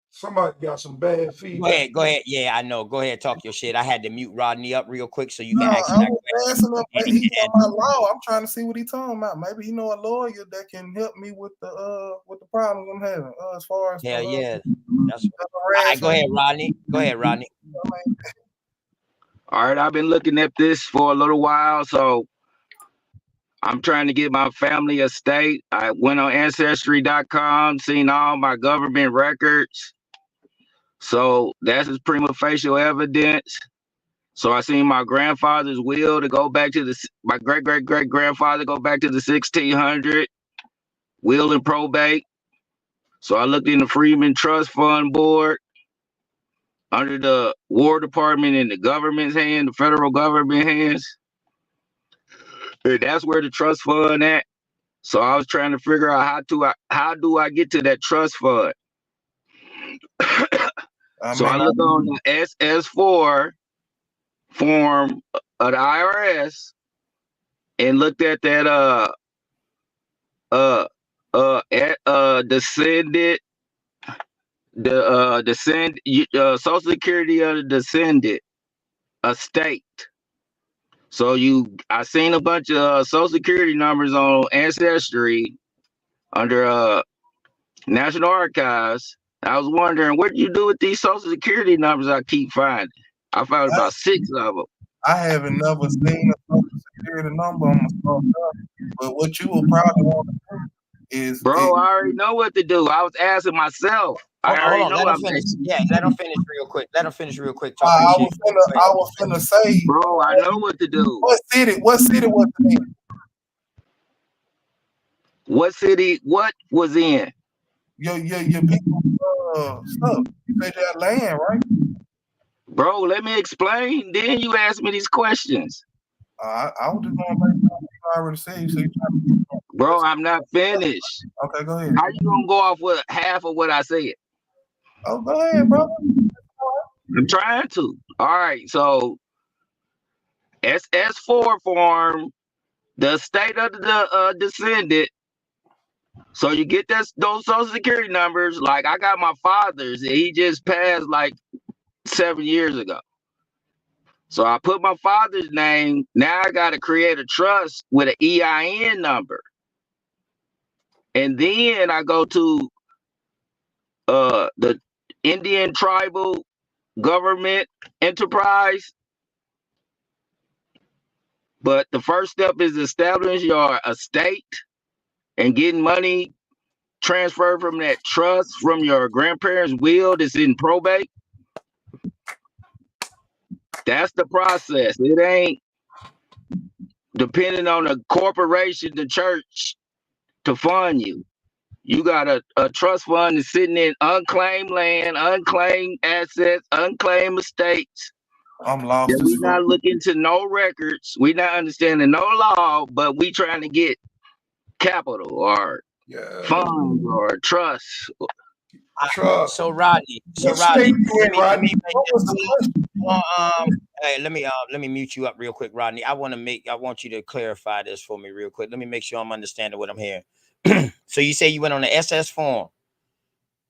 Somebody got some bad feedback. Go ahead. Yeah, I know. Go ahead, talk your shit. I had to mute Rodney up real quick so you can ask him that question. He's talking about law. I'm trying to see what he's talking about. Maybe he know a lawyer that can help me with the problems I'm having. As far as yeah. That's right. Go ahead, Rodney. All right, I've been looking at this for a little while, so I'm trying to get my family estate. I went on ancestry.com, seen all my government records. So that's his prima facie evidence. So I seen my grandfather's will to go back to my great-great-great-grandfather go back to the 1600, will and probate. So I looked in the Freedmen Trust Fund Board under the War Department in the government's hand, the federal government hands. And that's where the trust fund at. So I was trying to figure out how do I get to that trust fund. So I look on the SS4 form of the IRS and looked at that descendant, Social Security of the descendant estate. So I seen a bunch of Social Security numbers on Ancestry under National Archives. I was wondering, what do you do with these Social Security numbers I keep finding? I found about 6 of them. I haven't never seen a Social Security number on my stuff, but what you will probably want to do is, bro, I already know what to do. I was asking myself. Hold on, let him finish. Yeah, let him finish real quick. Let him finish real quick. I was finna say, bro, I know what to do. What city was it in? What city? What was in? Your people stuff. You said that land, right? Bro, let me explain. Then you ask me these questions. I was just going back to what you already said. So bro, I'm not finished. Okay, go ahead. How you gonna go off with half of what I said? Oh, go ahead, bro. I'm trying to. All right, so SS4 form, the state of the descendant. So you get those Social Security numbers. Like I got my father's, and he just passed like 7 years ago. So I put my father's name. Now I got to create a trust with an EIN number. And then I go to the Indian Tribal Government Enterprise. But the first step is establishing your estate and getting money transferred from that trust from your grandparents' will that's in probate. That's the process. It ain't depending on the corporation, the church, to fund you. You got a trust fund that's sitting in unclaimed land, unclaimed assets, unclaimed estates. I'm lost. We're not looking to no records. We're not understanding no law, but we trying to get capital or funds or trust. So Rodney, let me mute you up real quick, Rodney. I want you to clarify this for me real quick. Let me make sure I'm understanding what I'm hearing. So you say you went on the SS form.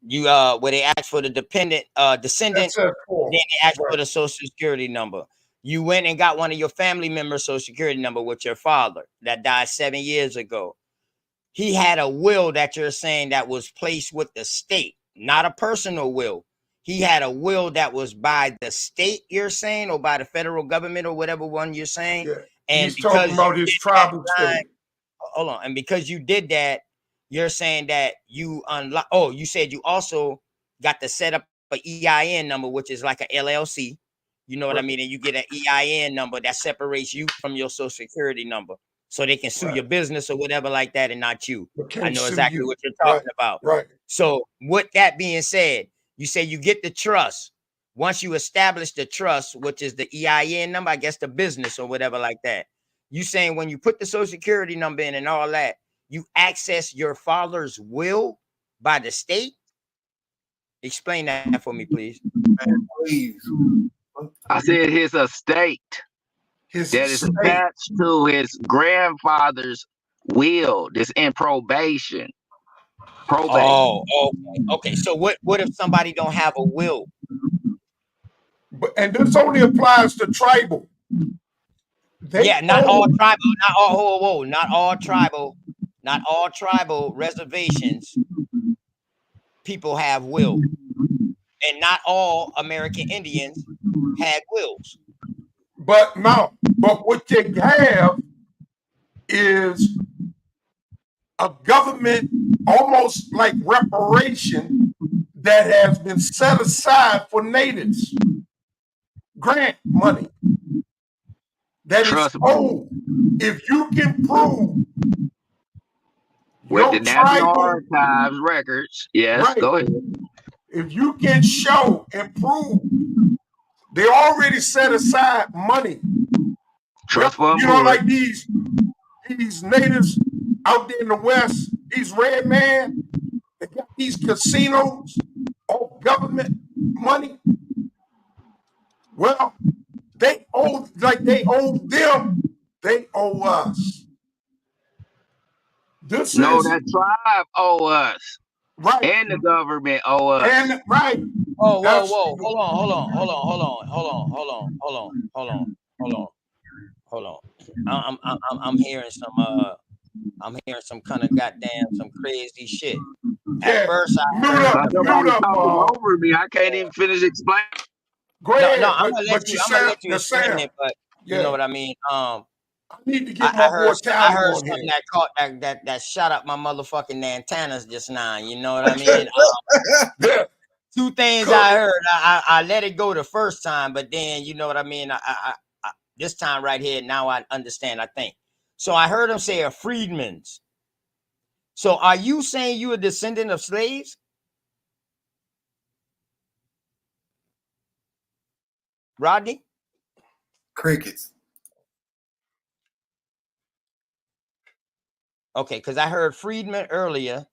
You where they asked for the descendant, then they asked for the Social Security number. You went and got one of your family members' Social Security number with your father that died 7 years ago. He had a will that you're saying that was placed with the state, not a personal will. He had a will that was by the state, you're saying, or by the federal government or whatever one you're saying. Yeah. And he's talking about his tribal state. Hold on. And because you did that, you're saying that you unlock. Oh, you said you also got to set up an EIN number, which is like an LLC. You know what I mean? And you get an EIN number that separates you from your Social Security number, so they can sue your business or whatever like that, and not you. I know exactly what you're talking about. Right. So with that being said, you say you get the trust. Once you establish the trust, which is the EIN number, I guess the business or whatever like that. You saying when you put the Social Security number in and all that, you access your father's will by the state? Explain that for me, please. Please. I said his estate. That is attached to his grandfather's will that's in probation. Probate. Oh, okay. So what if somebody don't have a will? And this only applies to tribal. Not all tribal reservations people have will. And not all American Indians had wills. But what they have is a government almost like reparation that has been set aside for natives. Grant money that is owed. If you can prove With Your the National tribal, Archives records. Yes, right? go ahead. If you can show and prove, they already set aside money. Trust fund You know, board. like these natives out there in the West, these red man, they got these casinos, all government money. Well, they owe them, they owe us. This No, is that tribe owe us. right. And the government owe us. And right. Whoa, whoa, That's whoa. Hold on. I'm hearing some kind of goddamn some crazy shit. At first I heard Somebody talking over me. I can't even finish explaining. Go ahead. No, I'm gonna let you explain it, but you know what I mean. I need to get my boy Tally I heard on something here. that caught that shot up my motherfucking antennas just now. You know what I mean? Two things I heard. I let it go the first time, but then you know what I mean. I this time right here now I understand. I think so. I heard him say a freedman's. So are you saying you a descendant of slaves? Rodney? Crickets. Okay, because I heard freedman earlier,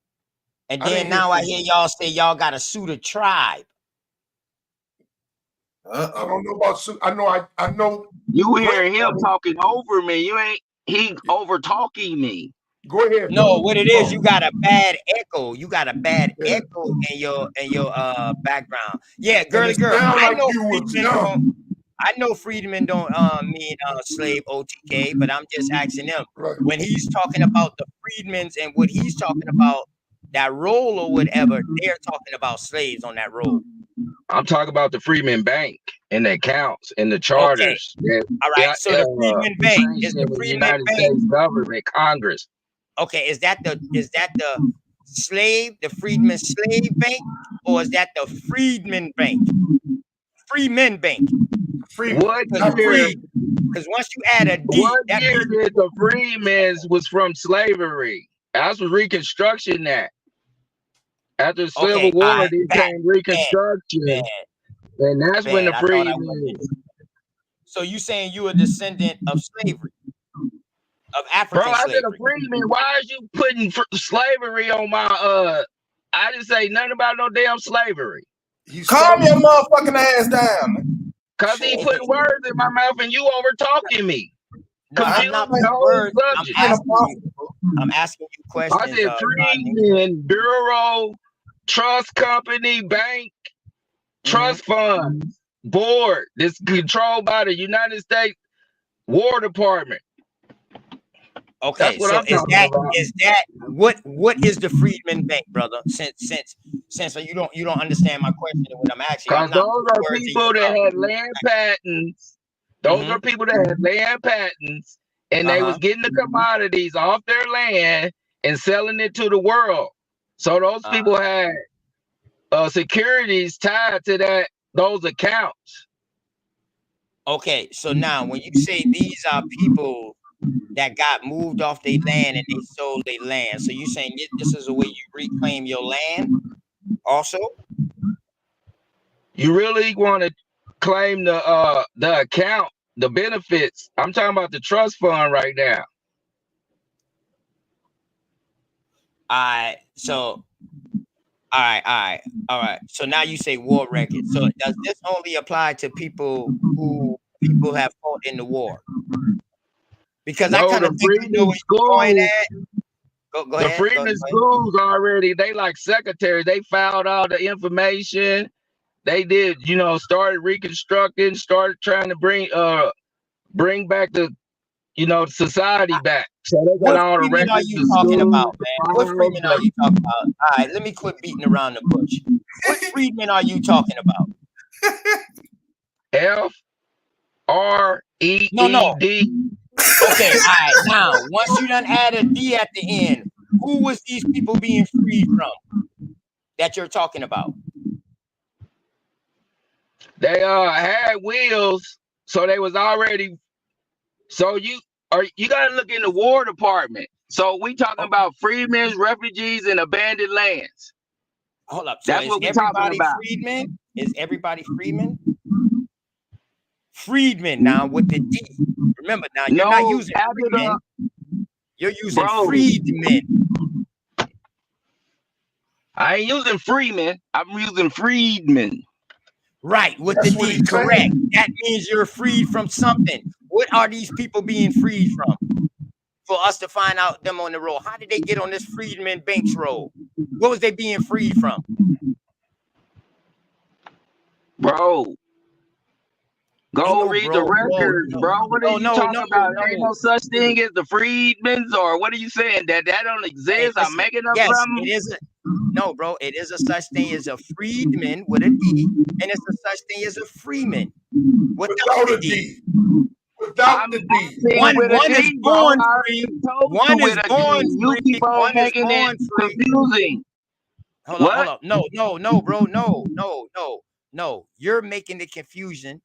and I then didn't hear now I freedman. hear y'all say y'all got to sue the tribe. I don't know about. I know. You hearing him talking over me? You ain't. He over talking me. Go ahead. No, what it is, you got a bad echo. You got a bad echo in your background. Yeah, girly girl. Like I know freedmen don't mean slave OTK, but I'm just asking him when he's talking about the freedmen's and what he's talking about that role or whatever. They're talking about slaves on that role. I'm talking about the Freedmen Bank and the accounts and the charters. Okay. All right. So the Freedmen Bank is the Freedmen United Bank. States government, Congress. Okay, is that the slave, the Freedmen Slave Bank, or is that the Freedmen Bank? Freemen Bank. What year? Because once you add a D, what year did the Freedmen's was from slavery? That was Reconstruction Act. After the Civil War, it became Reconstruction, and that's when the Freedmen. So you saying you a descendant of slavery, of African Bro, I slavery? said a freedman. Why is you putting slavery on my? I didn't say nothing about no damn slavery. Calm your motherfucking ass down. Cause he putting words in my mouth and you over talking me. No, I'm not putting words. I'm asking you questions. I said Freedmen Bureau, Trust Company, Bank, Trust Funds, Board. This controlled by the United States War Department. Okay, so is that what is the Freedmen Bank, brother? Since you don't understand my question and what I'm asking. Because those are people that had land patents. Those are people that had land patents, and they was getting the commodities off their land and selling it to the world. So those people had securities tied to those accounts. Okay, so now when you say these are people that got moved off their land and they sold their land, so you saying this is a way you reclaim your land also? You really want to claim the account, the benefits. I'm talking about the trust fund right now. All right. So now you say war records. So does this only apply to people who have fought in the war? Because I kind of think you know where you're going at. Go ahead. The Freedmen schools already, they like secretaries. They filed all the information. They did, started reconstructing, started trying to bring back the, society back. So they got all the records. What Freeman are you talking about, man? What Freeman are you talking about? All right, let me quit beating around the bush. What Freedmen are you talking about? F-R-E-E-D. No. Okay, all right. Now, once you done add a D at the end, who was these people being freed from that you're talking about? They had wheels, so they was already. So you gotta look in the War Department. So we talking about freedmen, refugees, and abandoned lands. Hold up. So That's is what we talking everybody about. freedmen? Is everybody freedmen? Freedmen now with the D. Remember now, you're not No, using after freemen. You're using bro. freedmen. I ain't using freemen. I'm using freedmen. Right, with That's the what D. he's Correct. saying. That means you're freed from something. What are these people being freed from? For us to find out them on the road. How did they get on this Freedman Banks road? What was they being freed from? Bro, go read the records, No, bro. What are you talking about? There ain't no. no such thing as the freedmen's, or what are you saying? That don't exist? I'm Listen, making up yes, something? it is. No, bro, it is a such thing as a freedman with a D, and it's a such thing as a freeman without the D. Without the D. One with a is D, bro. born I free. already told you One is with a born D. You free. keep on One is making it born free. confusing. Hold What? up. No, bro. No. You're making the confusion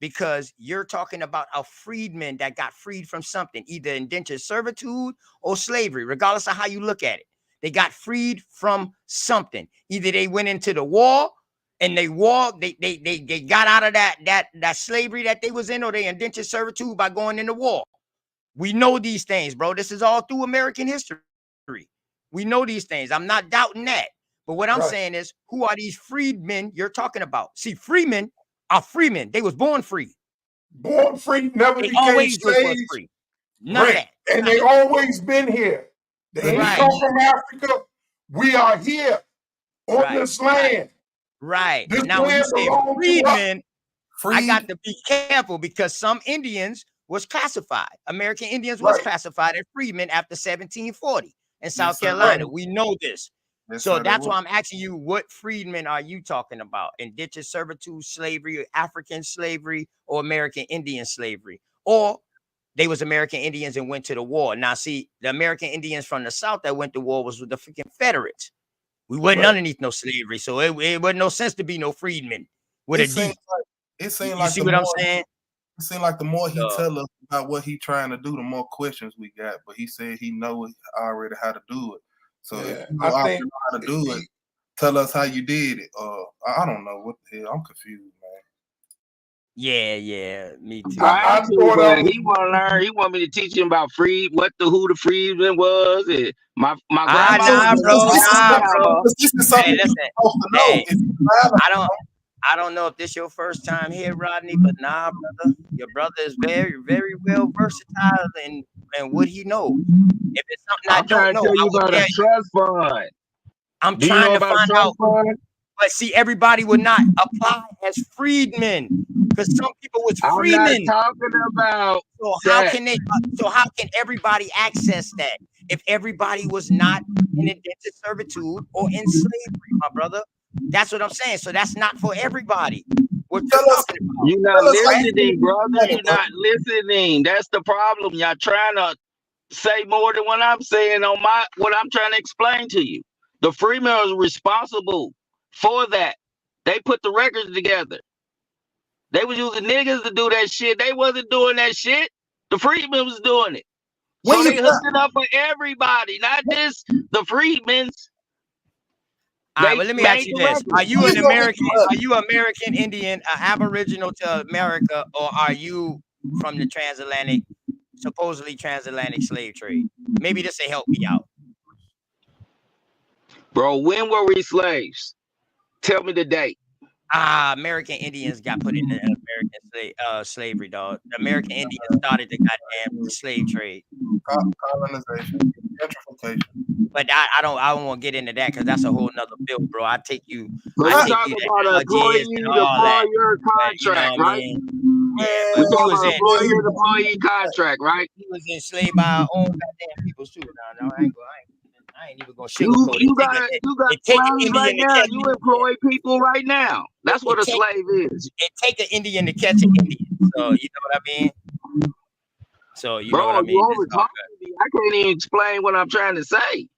because you're talking about a freedman that got freed from something, either indentured servitude or slavery, regardless of how you look at it. They got freed from something. Either they went into the war and they got out of that slavery that they was in, or they indentured servitude by going into war. We know these things, bro. This is all through American history. We know these things. I'm not doubting that. But what I'm saying is, who are these freedmen you're talking about? See, freemen are freemen. They was born free. Born free, never They became always was slaves. free. None of that. And they always been here. They ain't come from Africa. We are here on this land. Right. This Now, when you land say belongs to us. freedmen, I got to be careful because some Indians was classified. American Indians was classified as freedmen after 1740 in South Carolina. We know this. So that's why I'm asking you, what freedmen are you talking about? Indentured servitude, slavery, African slavery, or American Indian slavery? Or they was American Indians and went to the war. Now, see, the American Indians from the South that went to war was with the freaking Confederates. We wasn't underneath no slavery, so it wasn't no sense to be no freedmen with a D. It seems You like see the what I'm more saying? it seems like the more he tell us about what he trying to do, the more questions we got. But he said he know already how to do it. So if you know how to do it, tell us how you did it. I don't know what the hell. I'm confused, man. Yeah, me too. I but he want to learn. He want me to teach him about who the freedman was. And my grandma. bro. This is something Hey, listen. you're supposed to know. I don't know if this your first time here, Rodney, but nah, brother. Your brother is very, very well versatile in what he knows. If it's something I I'm don't trying to know, tell I you will about tell a you. trust fund. I'm Do you trying know to about find trust out. fund? But see, everybody would not apply as freedmen because some people was I'm freemen. not talking about So that. how can everybody access that if everybody was not in indentured servitude or in slavery, my brother? That's what I'm saying. So that's not for everybody. What you're talking about. You're not listening, brother. You're not listening. That's the problem. Y'all trying to say more than what I'm saying on what I'm trying to explain to you. The freemen are responsible for that. They put the records together. They was using niggas to do that shit. They wasn't doing that shit. The freedmen was doing it. So they hooked it up for everybody, not just the freedmen's. All right, well, let me ask you this. Are you an American? Are you American Indian, Aboriginal to America, or are you from the supposedly transatlantic slave trade? Maybe this will help me out. Bro, when were we slaves? Tell me the date. American Indians got put in the American slavery, dog. The American Indians started the goddamn slave trade. Colonization, gentrification. But I don't want to get into that because that's a whole nother bill, bro. I take you. So I we take talking you about to an Algiers and all that. employer-contract, You know what I right? mean? Yeah, but We talking about employer-employee contract, right? He was enslaved by our own goddamn people too. No, I ain't even gonna sugarcoat it. You got slaves right now. You employ people right now. That's what a slave is. It take an Indian to catch an Indian. So you know what I mean? So you know what I mean? You over talking to me. I can't even explain what I'm trying to say.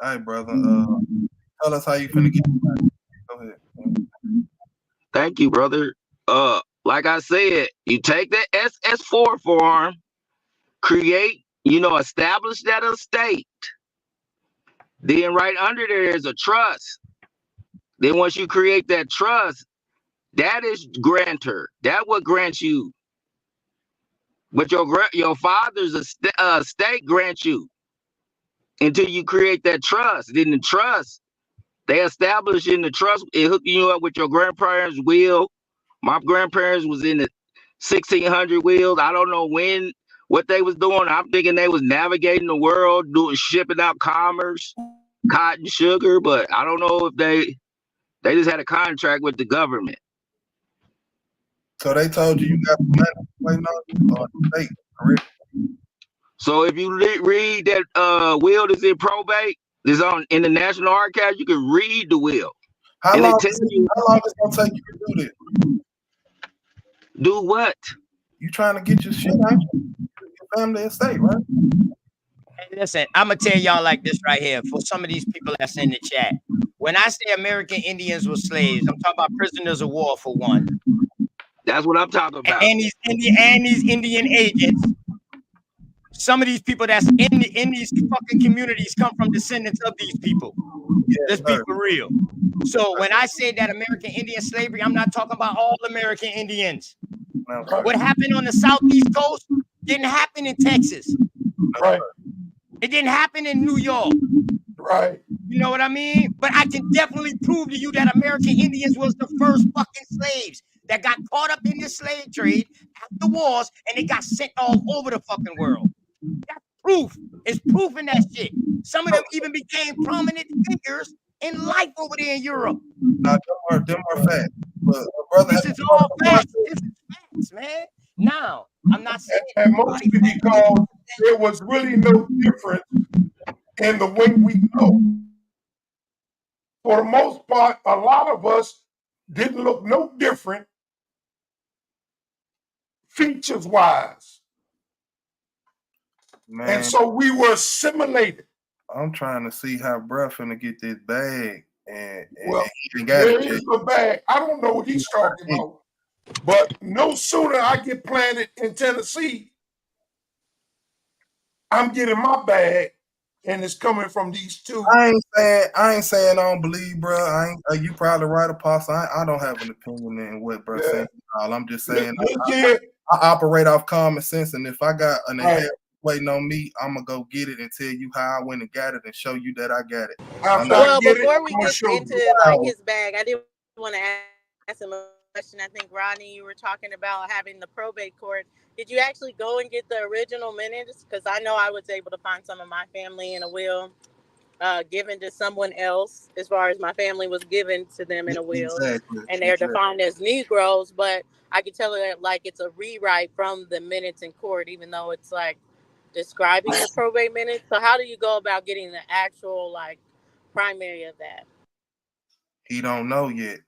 All right, brother. Tell us how you finna get. Go ahead. Thank you, brother. Like I said, you take the SS4 form, create establish that estate. Then right under there is a trust. Then once you create that trust, that is grantor. That what grants you. But your father's estate grants you until you create that trust. Then the trust, they establish in the trust, it hooking you up with your grandparents' will. My grandparents was in the 1600 wheels. I don't know what they was doing. I'm thinking they was navigating the world, shipping out commerce, cotton, sugar, but I don't know if they just had a contract with the government. So they told you got the money waiting on you on the state, correct? So if you read that will that's in probate, is in the National Archives, you can read the will. How long is it gonna take you to do this? Do what? You trying to get your shit out your family estate, right? Hey, listen, I'm gonna tell y'all like this right here. For some of these people that's in the chat, when I say American Indians were slaves, I'm talking about prisoners of war for one. That's what I'm talking about. And these Indian agents. Some of these people that's in these fucking communities come from descendants of these people. Let's be for real. So when I say that American Indian slavery, I'm not talking about all American Indians. What happened on the southeast coast didn't happen in Texas. Right. It didn't happen in New York. Right. You know what I mean? But I can definitely prove to you that American Indians was the first fucking slaves that got caught up in the slave trade after wars, and they got sent all over the fucking world. That's proof. It's proof in that shit. Some of them even became prominent figures in life over there in Europe. Now, them are facts. But brother, this is all facts. This is facts, man. Now, I'm not saying and mostly because there was really no difference in the way we know. For the most part, a lot of us didn't look no different features-wise. Man, and so we were assimilated. I'm trying to see how bruh finna get this bag. And Well, he ain't got there it is yet. the bag. I don't know what he's talking about. But no sooner I get planted in Tennessee, I'm getting my bag, and it's coming from these two. I ain't saying I don't believe, bro. You probably right, Apostle. I don't have an opinion in what bro saying. I'm just saying I operate off common sense, and if I got an inheritance waiting on me, I'm gonna go get it and tell you how I went and got it and show you that I got it. Well, before we get into like his bag, I did want to ask him a question. I think Rodney, you were talking about having the probate court. Did you actually go and get the original minutes? Because I know I was able to find some of my family in a will given to someone else, as far as my family was given to them in a will. Exactly. And they're defined as Negroes, but I could tell that like it's a rewrite from the minutes in court, even though it's like describing the probate minutes. So how do you go about getting the actual like primary of that? He don't know yet.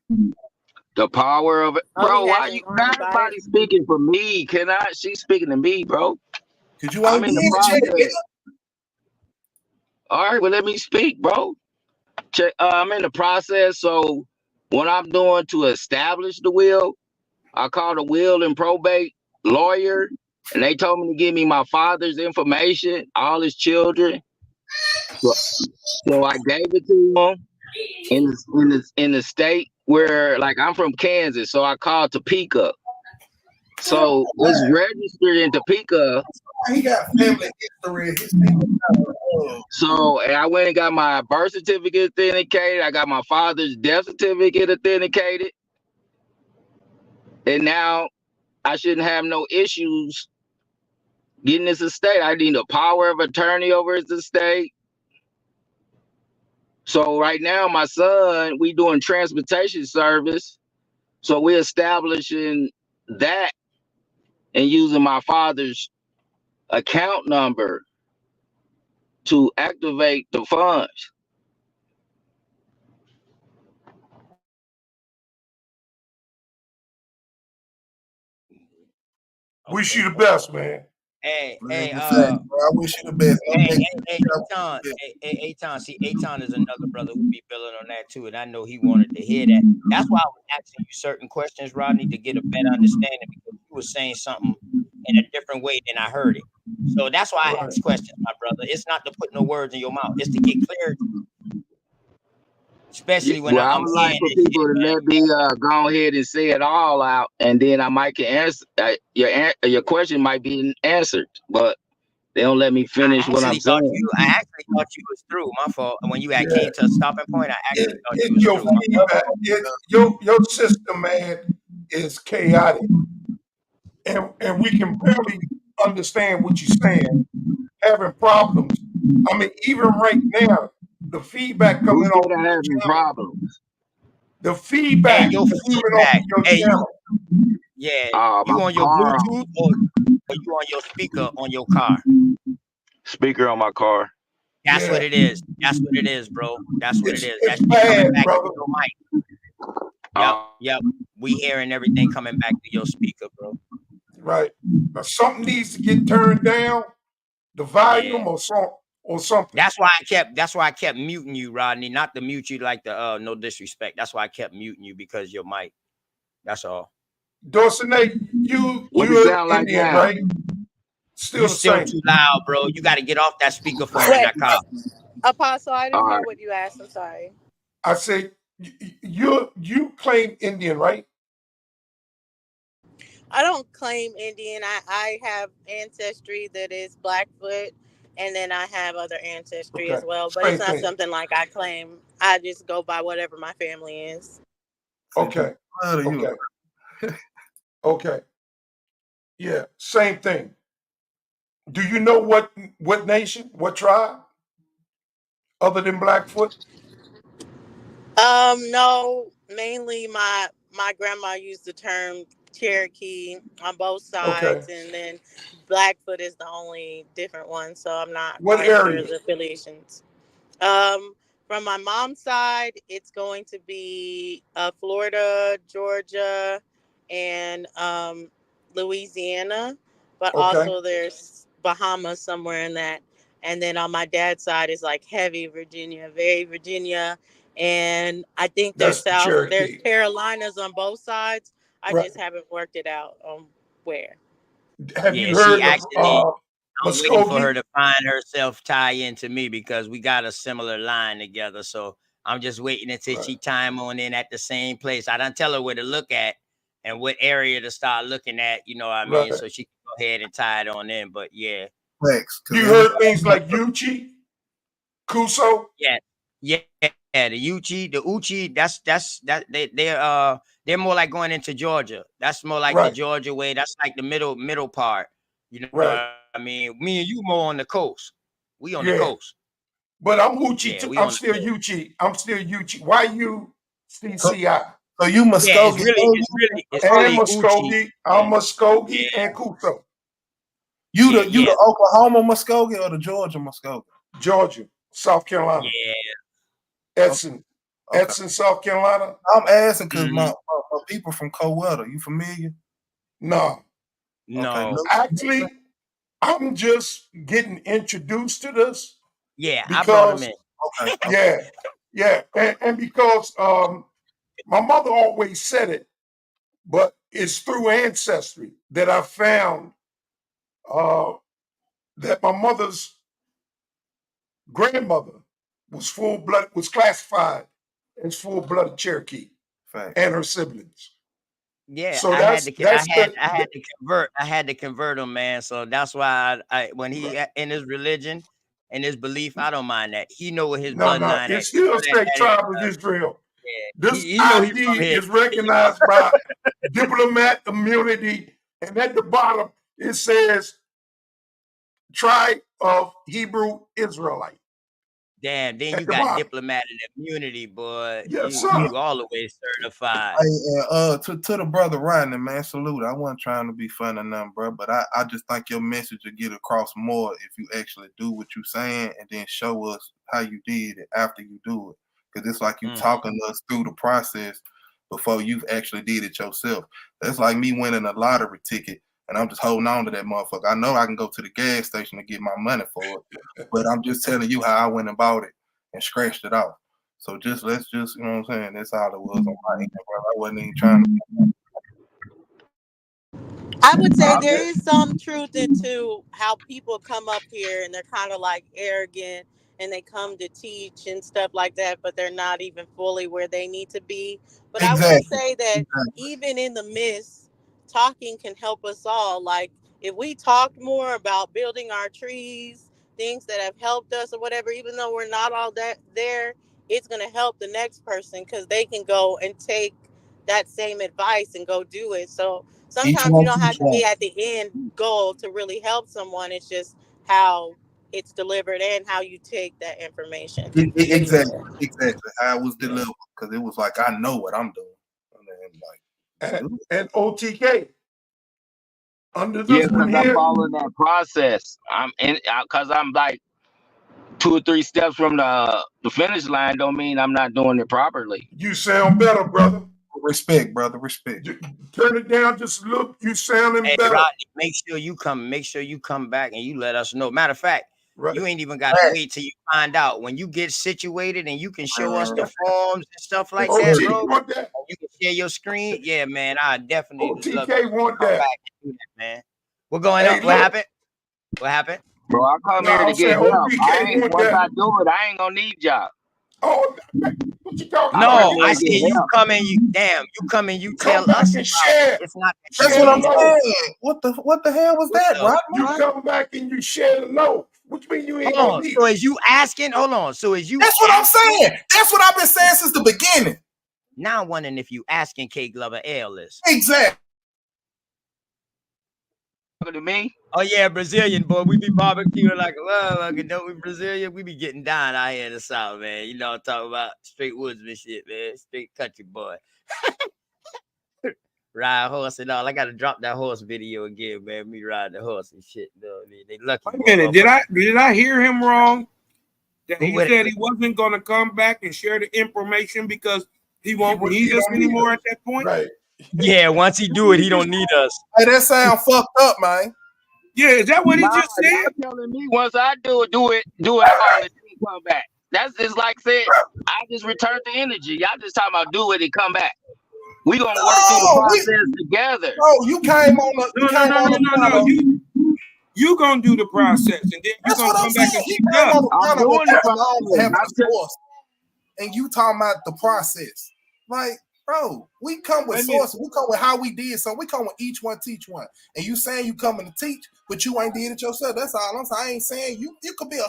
The power of it. Bro, why you everybody speaking for me? She's speaking to me, bro. Cause you I'm in the process. All right, well, let me speak, bro. I'm in the process, so what I'm doing to establish the will, I called a will and probate lawyer, and they told me to give me my father's information, all his children. So I gave it to him in the state where, like, I'm from Kansas, so I called Topeka. So it's registered in Topeka. He got family history. So I went and got my birth certificate authenticated. I got my father's death certificate authenticated. And now I shouldn't have no issues getting this estate. I need a power of attorney over his estate. So right now, my son, we doing transportation service. So we're establishing that and using my father's account number to activate the funds. Wish you the best, man. Hey, I wish you the best. Aton, see, Aton is another brother who be billing on that too, and I know he wanted to hear that. That's why I was asking you certain questions, Rodney, to get a better understanding, because you were saying something in a different way than I heard it. So that's why I ask questions, my brother. It's not to put no words in your mouth. It's to get clarity. Especially when Well, I I'm would hearing like for this people shit, to man. let me go ahead and say it all out, and then I might can answer your question might be answered, but they don't let me finish what I'm saying. I actually thought you was through. My fault. When you had Yeah. came to a stopping point, I actually thought you was Your through. feedback, your system, man, is chaotic, and we can barely understand what you're saying. Having problems. I mean, even right now, the feedback Who coming off said of I your having channel, problems? the Hey, feedback your that's coming off feedback. of your Hey, channel. you My on your car Bluetooth or you on your speaker on your car? speaker on my car. That's what Yeah, it is. That's what it is, bro. That's what it is. That it's shit coming bad, back brother. to your mic. Yep. We hearing everything coming back to your speaker, bro. Right. Now something needs to get turned down, the volume or something. That's why I kept muting you, Rodney. Not to mute you like the no disrespect. That's why I kept muting you because your mic. That's all. Dorsenay, What it you're sound like Indian, now? right? Still You the still same. too loud, bro. You got to get off that speakerphone in Wait, that car. Apostle, I didn't All hear right. what you asked. I'm sorry. I say you claim Indian, right? I don't claim Indian. I have ancestry that is Blackfoot, and then I have other ancestry Okay. as well. But it's Same not thing. something like I claim. I just go by whatever my family is. Okay. Okay. Okay. Yeah. Same thing. Do you know what nation, what tribe, other than Blackfoot? No, mainly my grandma used the term Cherokee on both Okay. sides, and then Blackfoot is the only different one. So I'm not What quite sure area? the affiliations. Um, from my mom's side, it's going to be Florida, Georgia, and Louisiana, but Okay. also there's Bahamas somewhere in that. And then on my dad's side is like heavy Virginia, very Virginia, and I think there's That's the there's Cherokee. Carolinas on both sides. I Right. just haven't worked it out on where. Have Yeah, you she heard of actually. I'm waiting for her Muskogee? to find herself tie into me because we got a similar line together. So I'm just waiting until Right. she time on in at the same place. I don't tell her where to look at and what area to start looking at. You know what I mean? Right. So she can go ahead and tie it on in. But yeah, You heard things like Uchi, Kuso? yeah, the Uchi. They're more like going into Georgia. That's more like the Right. Georgia way. That's like the middle part. You know Right. what I mean? Me and you more on the coast. We on the Yeah. coast. But I'm Uchi Yeah, too. we I'm on the still coast. Uchi. I'm still Uchi. Why you CCI? So you Yeah, it's Muskogee, And really Uchi. Muskogee. I'm Yeah. Muskogee and Kuso. You the Yeah. Oklahoma Muskogee or the Georgia Muskogee? Georgia, South Carolina. Yeah. Edson, South Carolina. I'm asking because Mm-hmm. my people from Coweta. You familiar? No. No. Okay. Actually, I'm just getting introduced to this. Yeah, I brought him Because in. yeah. And because my mother always said it, but it's through ancestry that I found that my mother's grandmother was classified as full-blooded Cherokee and her siblings. Yeah, So I had to convert him, man. So that's why I when he in his religion and his belief, I don't mind that. He know what his no, bloodline it at. still That say ain't, tribe of Israel. yeah, This he know he from ID here. is recognized by diplomat immunity, and at the bottom it says tribe of Hebrew Israelite. Damn, then At you the got bottom. diplomatic immunity, boy. Yes, You all the way certified. Hey, to the brother Rodney, man, salute. I wasn't trying to be funny or nothing, bro, but I just think your message will get across more if you actually do what you're saying and then show us how you did it after you do it. Because it's like you talking us through the process before you've actually did it yourself. That's like me winning a lottery ticket and I'm just holding on to that motherfucker. I know I can go to the gas station to get my money for it, but I'm just telling you how I went and bought it and scratched it off. So let's just, you know what I'm saying? That's all it was on my end, bro. I wasn't even trying to. I would say I'm there just is some truth into how people come up here and they're kind of like arrogant and they come to teach and stuff like that, but they're not even fully where they need to be. But I will Exactly. say that even in the midst, talking can help us all. Like if we talk more about building our trees, things that have helped us or whatever, even though we're not all that there, it's going to help the next person because they can go and take that same advice and go do it. So Each sometimes you one don't have teach to be one. at the end goal to really help someone. It's just how it's delivered and how you take that information. Exactly. How it was delivered, because it was like, I know what I'm doing. And OTK under yeah, this one because I'm here. following that process. I'm in because I'm like 2 or 3 steps from the finish line. Don't mean I'm not doing it properly. You sound better, brother. Respect, brother. Respect. Turn it down just a little. You sounding Hey, better. Rodney, make sure you come back and you let us know. Matter of fact, you ain't even got to wait till you find out. When you get situated and you can show us the forms and stuff like that, bro. Want that? You can share your screen. Yeah, man, I definitely love OTK you. want Come that. back and do that, man. What going Hey, on? What happened? What happened? Bro, I come No, here to I'm get saying help. OTK want Once that. I do it, I ain't gonna need y'all. Oh, what you talking No, about? I see you come and you come and you tell back us and about share. it. It's not that That's you what I'm need us. saying. What the hell was that, up? You Rodney? come back and you share the load. What you mean you ain't Hold gonna on. need So it? is you asking? Hold on. So is you That's what I'm asking? saying. That's what I've been saying since the beginning. Now I'm wondering if you asking K Glover L is. Exactly. To me? Oh yeah, Brazilian boy. We be barbecuing like don't we Brazilian? We be getting down out here in the South, man. You know what I'm talking about? Straight woodsman shit, man. Straight country boy. Ride horse and all. I gotta drop that horse video again, man. Me riding the horse and shit. You know what I mean? They lucky. Wait a minute, did I hear him wrong? That he Who said he wasn't gonna come back and share the information because he won't need us anymore at that point? Right. Yeah, once he do it, he don't need us. Hey, that sound fucked up, man. Yeah, is that what he Nah, just said? y'all telling me once I do it all and then come back. That's just like said, I just return the energy. Y'all just talking about do it and come back. We gonna work through the process together. No, you came on the No. You gonna do the process and then you gonna come back and he teach came us. on the I'm panel doing the with have process. a source, and you talking about the process. Like, bro, we come with sources. We come with how we did. So we come with each one teach one. And you saying you coming to teach, but you ain't did it yourself. That's all I'm saying. I ain't saying you could be 100%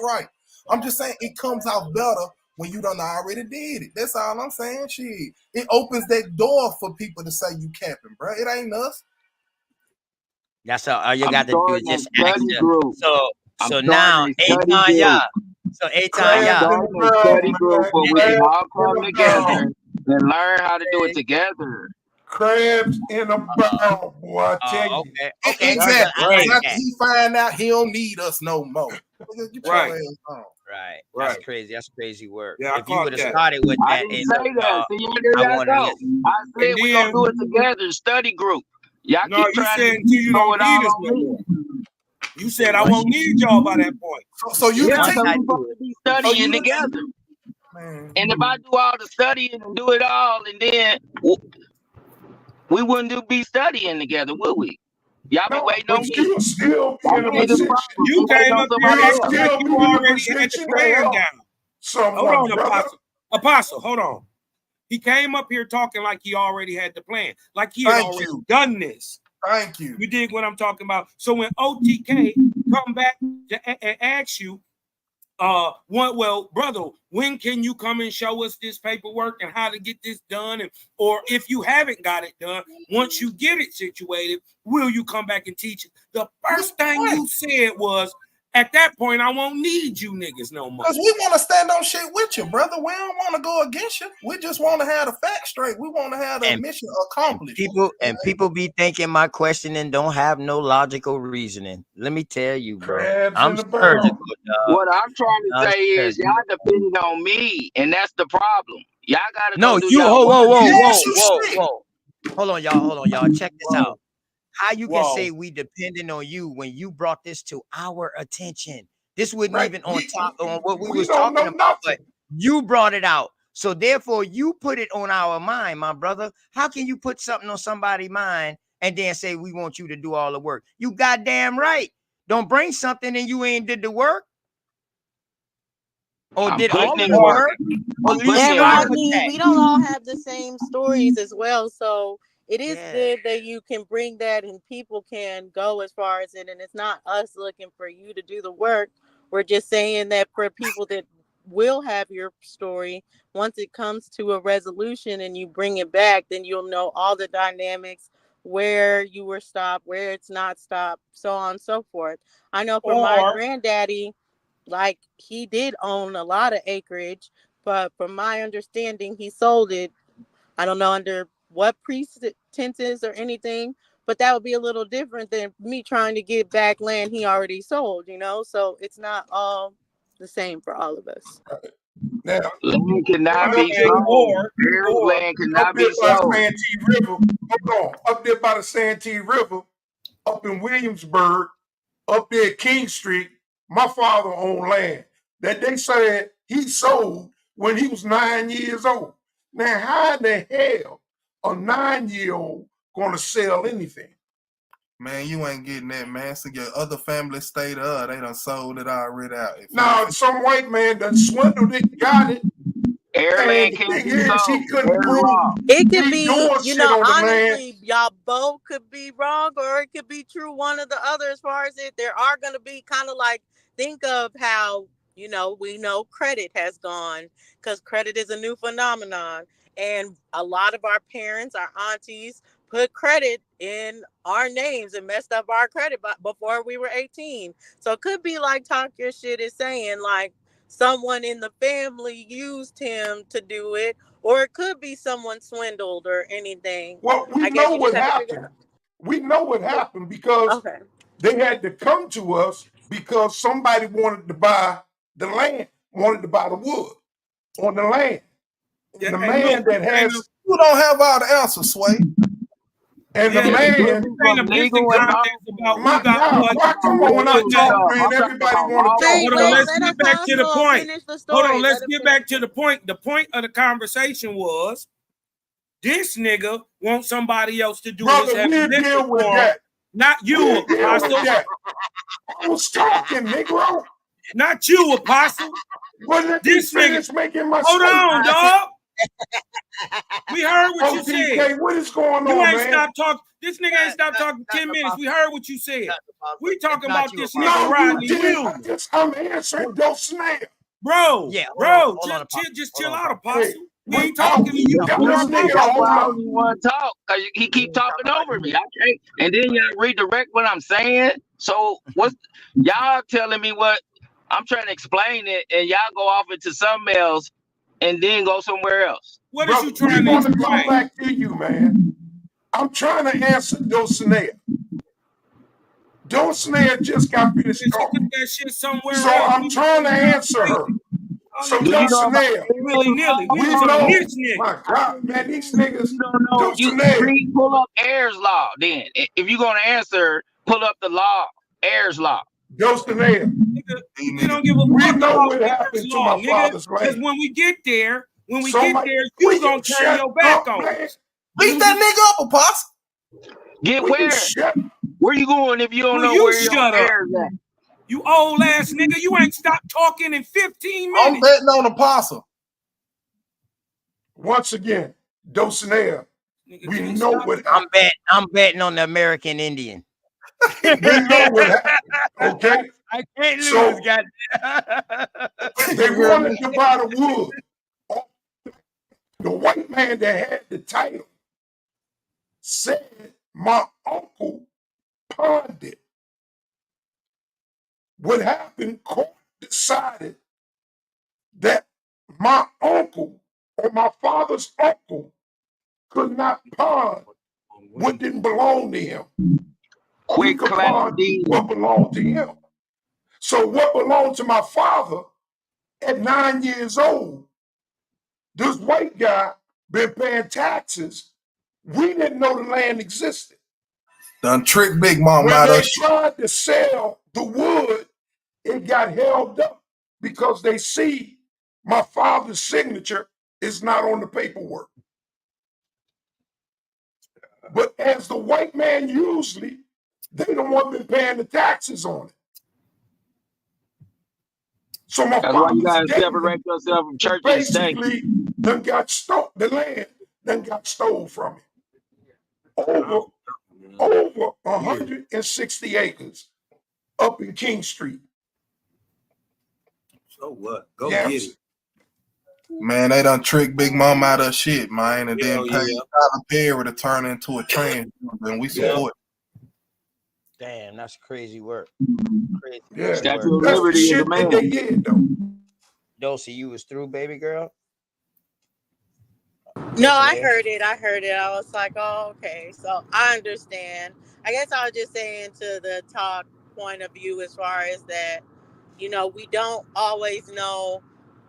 right. I'm just saying it comes out better when you done already did it. That's all I'm saying. Shit, it opens that door for people to say you capping, bro. It ain't us. That's all you got to do is just ask study them. group. So now, Atanya. So Atanya. Starting a study group where we can all come together and learn how to do it together. Crabs in a barrel, boy. I tell you. Okay. Exactly. I like After that. he find out he don't need us no more. Get your ass on. Right. That's crazy. That's crazy work. Yeah, I if you would have caught that. started with I that, didn't and say that. See, there I y'all want to go. listen. I said we gonna do it together, study group. Y'all No, keep you trying said to until you don't throw it need all us on no me. more. You said I won't need y'all by that point. So you Yeah, the because teacher. we supposed to be studying together. Man. And if I do all the studying and do it all, and then we wouldn't be studying together, would we? Y'all be waiting on But me. you still be in a Niggas position. You came up here You acting like still you be in a already had the position to plan help down. someone, Hold on, brother. Apostle, hold on. He came up here talking like he already had the plan, like he had Thank already you. done this. Thank you. You dig what I'm talking about? So when OTK come back and ask you, brother, when can you come and show us this paperwork and how to get this done? And or if you haven't got it done, once you get it situated, will you come back and teach it? The first thing you said was, at that point, I won't need you niggas no more. Because we want to stand on shit with you, brother. We don't want to go against you. We just want to have the facts straight. We want to have the mission accomplished. People be thinking my questioning don't have no logical reasoning. Let me tell you, bro. Crabs I'm in the barrel. surgical, dog. What I'm trying to say is y'all depending on me, and that's the problem. Y'all gotta go do y'all whoa. Hold on, y'all. Check this out. How you can say we depending on you when you brought this to our attention? This wasn't even on top on what we was talking about, but you brought it out. So therefore, you put it on our mind, my brother. How can you put something on somebody's mind and then say we want you to do all the work. You goddamn right. Don't bring something and you ain't did the work. Or I'm did all putting of in the work. work. Or at I'm least putting And in start work. with Rodney, that. we don't all have the same stories as well. So it is Yeah. good that you can bring that and people can go as far as it. And it's not us looking for you to do the work. We're just saying that for people that will have your story, once it comes to a resolution and you bring it back, then you'll know all the dynamics, where you were stopped, where it's not stopped, so on and so forth. I know for my Or granddaddy, like he did own a lot of acreage, but from my understanding, he sold it. I don't know under what pretenses or anything, but that would be a little different than me trying to get back land he already sold, you know? So it's not all the same for all of us. Now, Land cannot be okay, sold. Every or land up cannot there be by the sold. Santee River, hold on, up there by the Santee River, up in Williamsburg, up there at King Street, my father owned land that they said he sold when he was 9 years old. Now, how in the hell a 9-year-old gonna sell anything? Man, you ain't getting that, man. So your other family stayed they done sold it already out. Now, some white man done swindled it, got it, Every and land the can't thing be is he sold. couldn't Every prove law. It could he be, doing you shit know, on the land. honestly, y'all both could be wrong or it could be true, one or the other as far as it. There are going to be kind of like, think of how, you know, we know credit has gone because credit is a new phenomenon. And a lot of our parents, our aunties, put credit in our names and messed up our credit before we were 18. So it could be like Talk Your Shit is saying, like someone in the family used him to do it, or it could be someone swindled or anything. Well, we I guess know you just what have to figure it happened. We know what happened because out. Okay. they had to come to us because somebody wanted to buy the land, wanted to buy the wood on the land. yeah, The and man look, that has, You don't have all the answers, Sway. and the yeah, There's a man, difference ain't from a legal pissing and contest about lawful. who my got God, what why or come on when I what talk, not. man, I'm talking everybody about want to talk, Wait, Hold on, man? let's let get back to the Apostle point. finish the Hold story. on, let's Let him get finish back to the point. The point of the conversation was this nigga wants somebody else to do his Brother, heavy we'll lifting deal with for him. that. Not you, We'll deal with Apostle. that. I was talking, Negro. Not you, Apostle. But let me This nigga. finish making my Hold on, statement. dog. We heard what you said. OTK, what is going You on, ain't man? stopped talking. This nigga ain't stopped talking 10 minutes. We heard what you said. We talking about this nigga No, you Rodney didn't. Williams. I'm answering those snails. Bro, Yeah, bro, hold on, just chill out, Hey, Apostle. We we ain't talking to you. that You this don't do nigga that. hold Why up. don't you want to talk? Because he keep talking over me. I can't. And then y'all redirect what I'm saying. So what's y'all telling me what I'm trying to explain it, and y'all go off into something else, and then go somewhere else. What is Brother, you we trying to want to come explain? back to you, man. I'm trying to answer Dulcinea. Dulcinea just got finished She put talking. that shit somewhere So else. I'm trying to answer her. So Do you know about Dulcinea, willy-nilly? We we was on know, this nigga. my God, man, these niggas, You don't know. You Dulcinea, pull up Ayers law. Then, if you're gonna answer, pull up the law, Ayers law. Dulcinea. Nigga, we don't give a We fuck know about what Ayers happened to law, my nigga. father's Because land. when we get there, Will you you gonna turn shut your back up, on man? us. Beat that nigga up, Apostle. Get Will you where? shut up? Where you going if you don't Will know you where your shut up? Ayers at? You old ass nigga, you ain't stopped talking in 15 I'm minutes. betting on Apostle. Once again, Dulcinea, Nigga we can't know stop what talking. happened. I'm betting on the Americanindian. We know what happened, okay? I can't So lose, goddamn. they wanted to buy the wood. The white man that had the title said my uncle pawned it. What happened, court decided that my uncle or my father's uncle could not pawn what didn't belong to him. He Quick could clap pawn deed. what belonged to him. So what belonged to my father at 9 years old, this white guy been paying taxes. We didn't know the land existed. Done trick Big Mom When out they of tried to sell the wood, it got held up because they see my father's signature is not on the paperwork. But as the white man, usually, they don't want been paying the taxes on it. So my That's why you father's gotta separate David yourself from church and state. basically done got stole, the land done got stole from him. Over 160 acres up in King Street. So what? Go get it. Man, they done tricked Big Mom out of shit, man, and then Hell paid yeah. Tyler Perry to turn into a trans, and we support. Damn, that's crazy work. Crazy Yeah, Statue of that's the Liberty is shit the that man. they did, though. Dulcie, you was through, baby girl? No, I heard it. I was like, oh, okay. So I understand. I guess I was just saying to the talk point of view as far as that, you know, we don't always know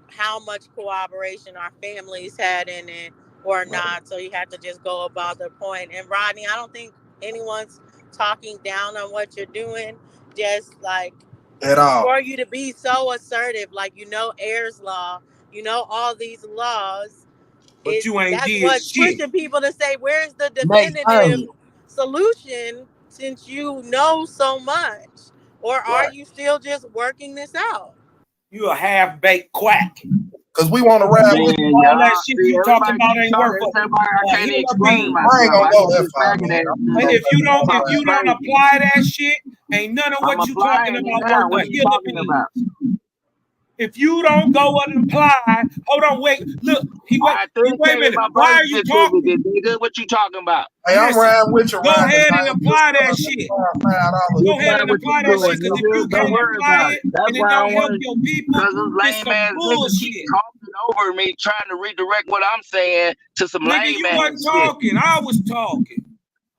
how much cooperation our families had in it or not. So you have to just go about the point. And Rodney, I don't think anyone's talking down on what you're doing. Just like At all. for you to be so assertive, like, you know, Ayers Law, you know, all these laws. But you ain't That's did what's shit. pushing people to say, where's the definitive solution since you know so much? Or are you still just working this out? You a half-baked quack. Because we want to rap with all that shit you talking about ain't worth a human being. I ain't gonna go that far, man. If you don't apply that shit, ain't none of what you talking about worth a hill of beans. If you don't go and apply, hold on, wait, look, wait a minute. Why are you talking? Nigga, what you talking about? Hey, I'm riding with you. Go ahead and apply that shit. Go ahead and apply that shit, because if you can't apply it and it don't help your people, it's some bullshit. Talking over me, trying to redirect what I'm saying to some Nigga, lame you ass wasn't shit. talking. I was talking.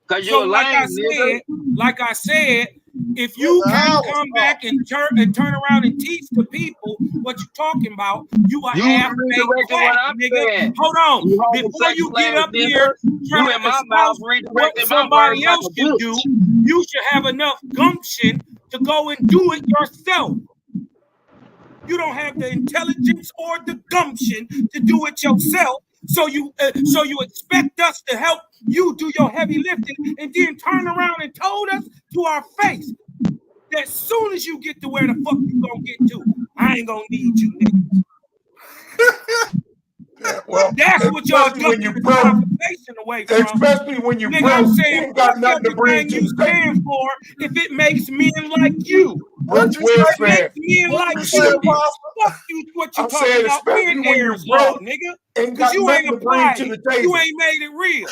Cause So you're lame, like I said, if you can't come back and turn around and teach the people what you're talking about, you are half-baked quack, nigga. Hold on. Before you get up here trying to espouse what somebody else should do, you should have enough gumption to go and do it yourself. You don't have the intelligence or the gumption to do it yourself. So you expect us to help you do your heavy lifting and then turn around and told us to our face that as soon as you get to where the fuck you gonna get to, I ain't gonna need you, nigga. Yeah, well, that's what y'all ducking the conversation away from. Especially when you nigga, I'm broke, saying, you got nothing to bring everything to you the table. stand for if it makes men like you. Broke If it welfare. makes men What like you you, saying, fuck you, what you I talking said, about especially in when you Ayers Law, broke, nigga. ain't Because got you ain't nothing to bring applied to the it. table. You ain't made it real.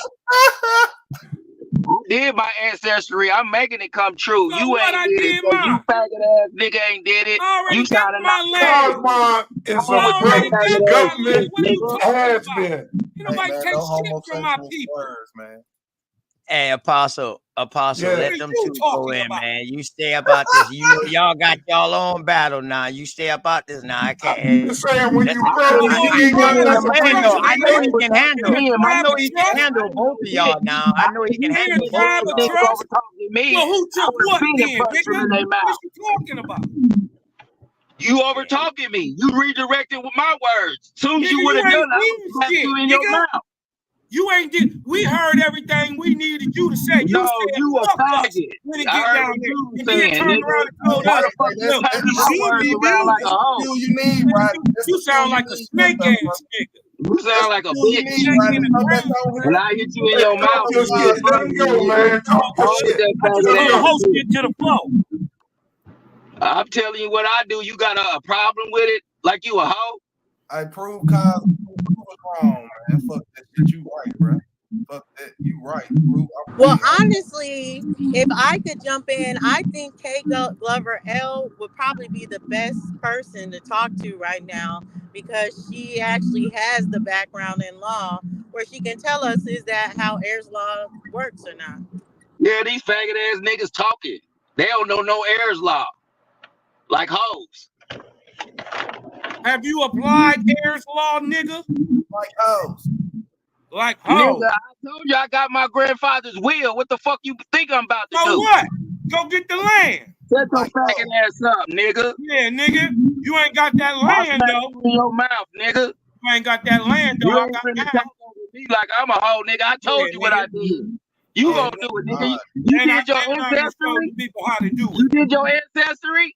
I did my ancestry. I'm making it come true. So you what? ain't I did did it. So you mine. faggot ass nigga ain't did it. I already You got trying to my land. Cosmon is I a already got my government land. What are you talking has about? been. Ain't nobody man, take no shit from my homosexual people. slurs, man. Hey, Apostle, Yeah. let them What are two you go talking in, about? man. You stay about this. You know, y'all got y'all own battle now. You stay about this now. I can't. Just saying, when you broke, You you want to ain't got grab a I'm nothing to saying bring truck, though, to the I know he table. can handle. grab I know a he truck. can handle both of y'all now. I know he can You handle didn't both drive of a y'all. truck. me. Well, who took what then, punch them nigga? in their What mouth. you talking about? You over talking me. You redirected with my words. Soon as Nigga, you would you have done ain't that, I did would slap shit, you in your nigga. mouth. You ain't did. We heard everything we needed you to say. You No, said you a fuck us faggot. when it I get heard down what there. you And then saying, turned nigga. around and told Why us, the fuck you look, passing we my should words be around like building. a hoe? Fuel you need, right? That's You the fuel sound you like a need. snake ass nigga. You sound like a Fuel you bitch. need, Snake right? in the Come back ground. over When here. I hit you in Hey, your talk mouth, your you get shit. Let him go, man. Talk your hold shit. that I just faggot throw the ass whole shit. shit to the floor. I'm telling you what I do. You got a problem with it? Like you a hoe? I prove Cosmo was wrong, man. Fuck that shit. You right, bro. Fuck that. You right. Prove Well, honestly, if I could jump in, I think Kay Glover L would probably be the best person to talk to right now because she actually has the background in law where she can tell us is that how Ayers Law works or not. Yeah, these faggot ass niggas talking. They don't know no Ayers Law. Like hoes. Have you applied Ayers Law, nigga? like hoes. Like Nigga, hoe. I told you I got my grandfather's will. What the fuck you think I'm about to So do? what? Go get the land. Shut your faggot ass up, nigga. Yeah, nigga. You ain't got that I'll land, smack though. you in your mouth, nigga. You ain't got that land, though. You I ain't got finna mine. talk over me like I'm a hoe, nigga. I told Yeah, you what nigga. I did. You gonna do it, nigga. You did your ancestry. People how to do it. You did your ancestry.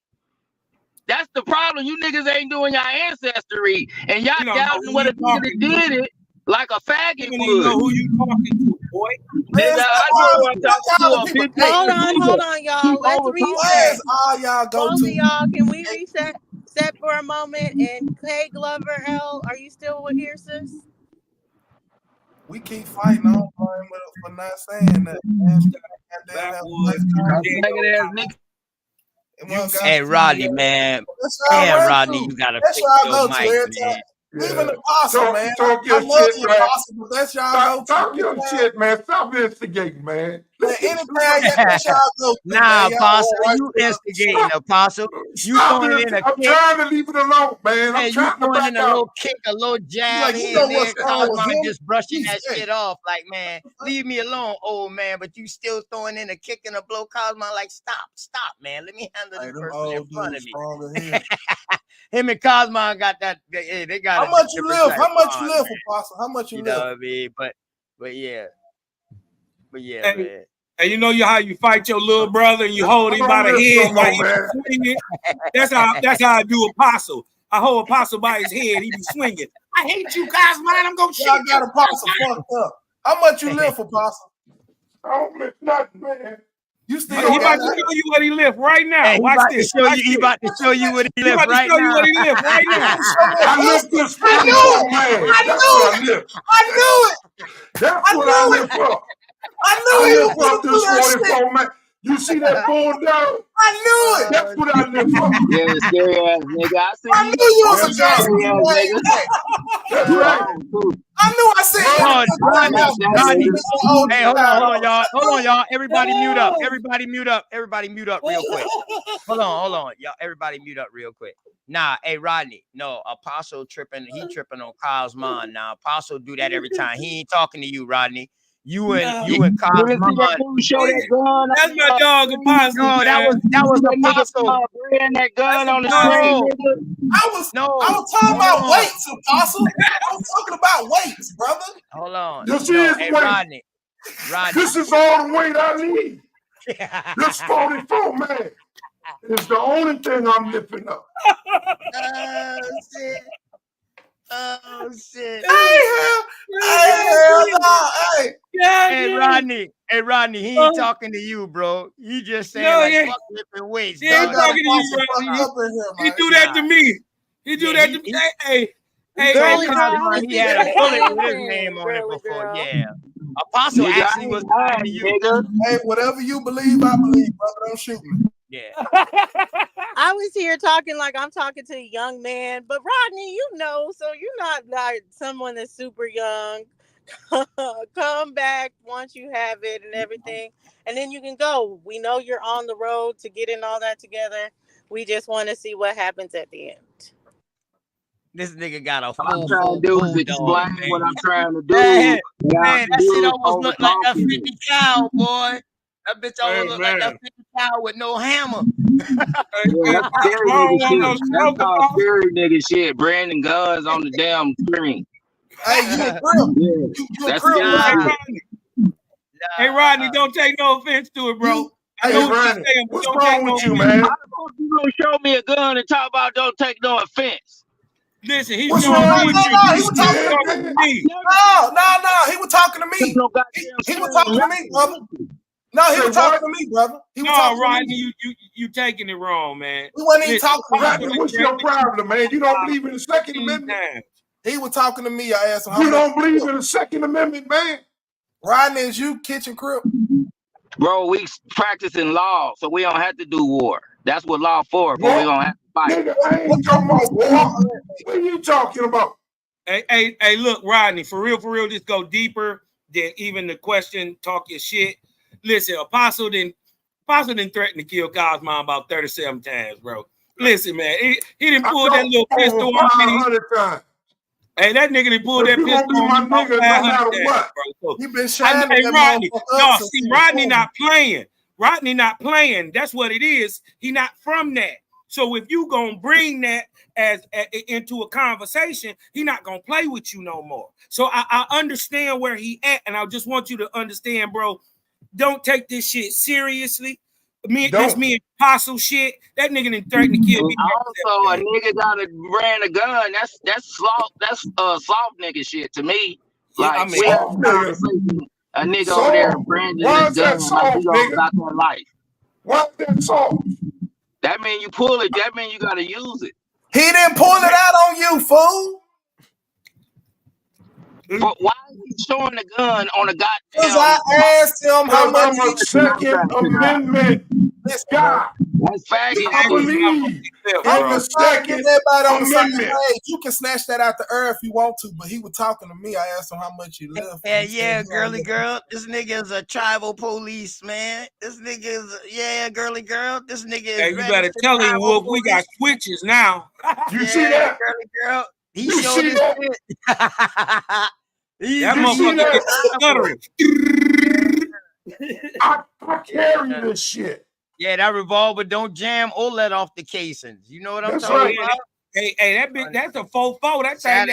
That's the problem. You niggas ain't doing your ancestry, and y'all doubting what a nigga that did it like a faggot You don't even know who would. you talking to, boy. Nigga, I know who I'm talking to. A bitch. Hold on, y'all. Let's reset. all y'all go Both to? of y'all, can we reset for a moment? And K Glover L, are you still here, sis? We keep fighting on for not saying that. Hey, Rodney, man. Damn, Rodney, you gotta fix your mic, man. Even the apostle, man. Talk your I love shit, the man. apostle, but that's y'all go to. Talk your shit, man. Stop instigating, man. Anything that's y'all go to. Nah, man, Apostle, right you instigating, Apostle. You Stop throwing it. in a I'm kick. trying to leave it alone, man. I'm You trying to throwing back in a out. little kick, a little jab Like, you here know and there. what's wrong with Cosmo him? just brushing that He's shit off. Like, man, leave me alone, old man. But you still throwing in a kick and a blow. Cosmo, like, stop, man. Let me handle the person in front of me. Him and Cosmo got that. They got. How much you live? How much you live, Apostle? How much you live? know what I mean? But yeah, Hey, man. And you know how you fight your little brother and you hold him by the head while he swinging. That's how I do Apostle. I hold Apostle by his head. He be swinging. I hate you guys, man. I'm gonna shoot Y'all got Apostle fucked up. How much you live, Apostle? I don't live nothing, man. You still he about to show you what he lift right now. Hey, Watch this. He about to show you what he lift right now. You what he lift right now. I lift this spiritual man. That's what I lift. I knew it. That's what I live for. I knew I he live was for this 44 man. You see that bull down? I knew it. That's what I live for. Yeah, scary ass nigga. I knew you was a scary ass nigga. That's right. I knew I said Rodney. Hey, hold on, y'all. Hold on, y'all. Everybody mute up. Everybody mute up real quick. Hold on. Y'all, everybody mute up real quick. Nah, hey, Rodney. No, Apostle tripping. He tripping on Kyle's mind. Now, Apostle do that every time. He ain't talking to you, Rodney. You and Kyle's mind. That's my dog, Apostle. No, that was Apostle. Bring that gun on the street. I was talking about weights, Apostle. I was talking about weights, brother. Hold on. This is weight. Rodney. This is all the weight I need. This 44 man is the only thing I'm lifting up. Oh shit. Hey, Rodney, he ain't talking to you, bro. He just saying fuck lifting weights. He ain't talking to you, Rodney. He do that to me. He do that to me. Hey, he had a bullet with his name on it before. Yeah. Apostle actually was talking to you. Hey, whatever you believe, I believe, brother. Don't shoot me. Yeah. I was here talking like I'm talking to a young man, but Rodney, so you're not like someone that's super young. Come back once you have it and everything, and then you can go. We know you're on the road to getting all that together. We just want to see what happens at the end. This nigga got a I'm trying to do is explain what I'm trying to do. Man, that shit almost looked like that 50 cal, boy. That bitch almost looked like that 50 cal with no hammer. That's scary nigga shit. That's called scary nigga shit. Branding guns on the damn screen. Hey, you a crip. You a crip. Hey, Rodney, don't take no offense to it, bro. Hey, Rodney, what's wrong with you, man? How the fuck you gonna show me a gun and talk about don't take no offense? Listen, he's What's showing wrong me. with you? No, he was talking to me. No, he was talking to me. He was talking to me, brother. No, he was talking to me, brother. He was talking to Rodney, you taking it wrong, man. He wasn't even talking to me. Rodney, what's your problem, man? You don't believe in the Second Amendment? He was talking to me. I asked him, you don't believe in the Second Amendment, man? Rodney, is you kitchen crip? Bro, we practicing law, so we don't have to do war. That's what law for, but we don't have to fight. Nigga, I ain't talking about war. What are you talking about? Hey, look, Rodney, for real, just go deeper than even the question, talk your shit. Listen, Apostle didn't threaten to kill Cosmo about 37 times, bro. Listen, man, he didn't pull that little pistol on me. Times. Hey, that nigga didn't pull that pistol on me my nigga no matter what. Bro. You been shining. Hey, Rodney, Rodney not playing. Rodney not playing. That's what it is. He not from that. So if you gonna bring that into a conversation, he not gonna play with you no more. So I understand where he at, and I just want you to understand, bro. don't take this shit seriously. This me and Apostle shit. That nigga done threatened to kill me. Also, a nigga got a brand a gun. That's soft nigga shit to me. Yeah, like I mean, we had a conversation. A nigga Soft? over there branding Why his is that gun soft, like he gonna nigga? got their life. Why is that soft? That mean you pull it. That mean you gotta use it. He didn't pull it out on you, fool. But why is he showing the gun on a goddamn? Because I asked him how much I'm a Second Amendment guy. That's faggot I shit. believe in the Second everybody on the same Amendment. page. You can snatch that out the earth if you want to, but he was talking to me. I asked him how much he lived. Yeah, yeah, girly girl. This nigga is a tribal police, man. This nigga is girly girl. This nigga is. Hey, you better tell him, Wolf. We got switches now. You see that? Girly girl. He You showed see his that? shit. That motherfucker is stuttering. I carry this shit. Yeah, that revolver don't jam or let off the casings. You know what I'm That's talking right. about? Hey, that bitch, that's a 4-4. That thing.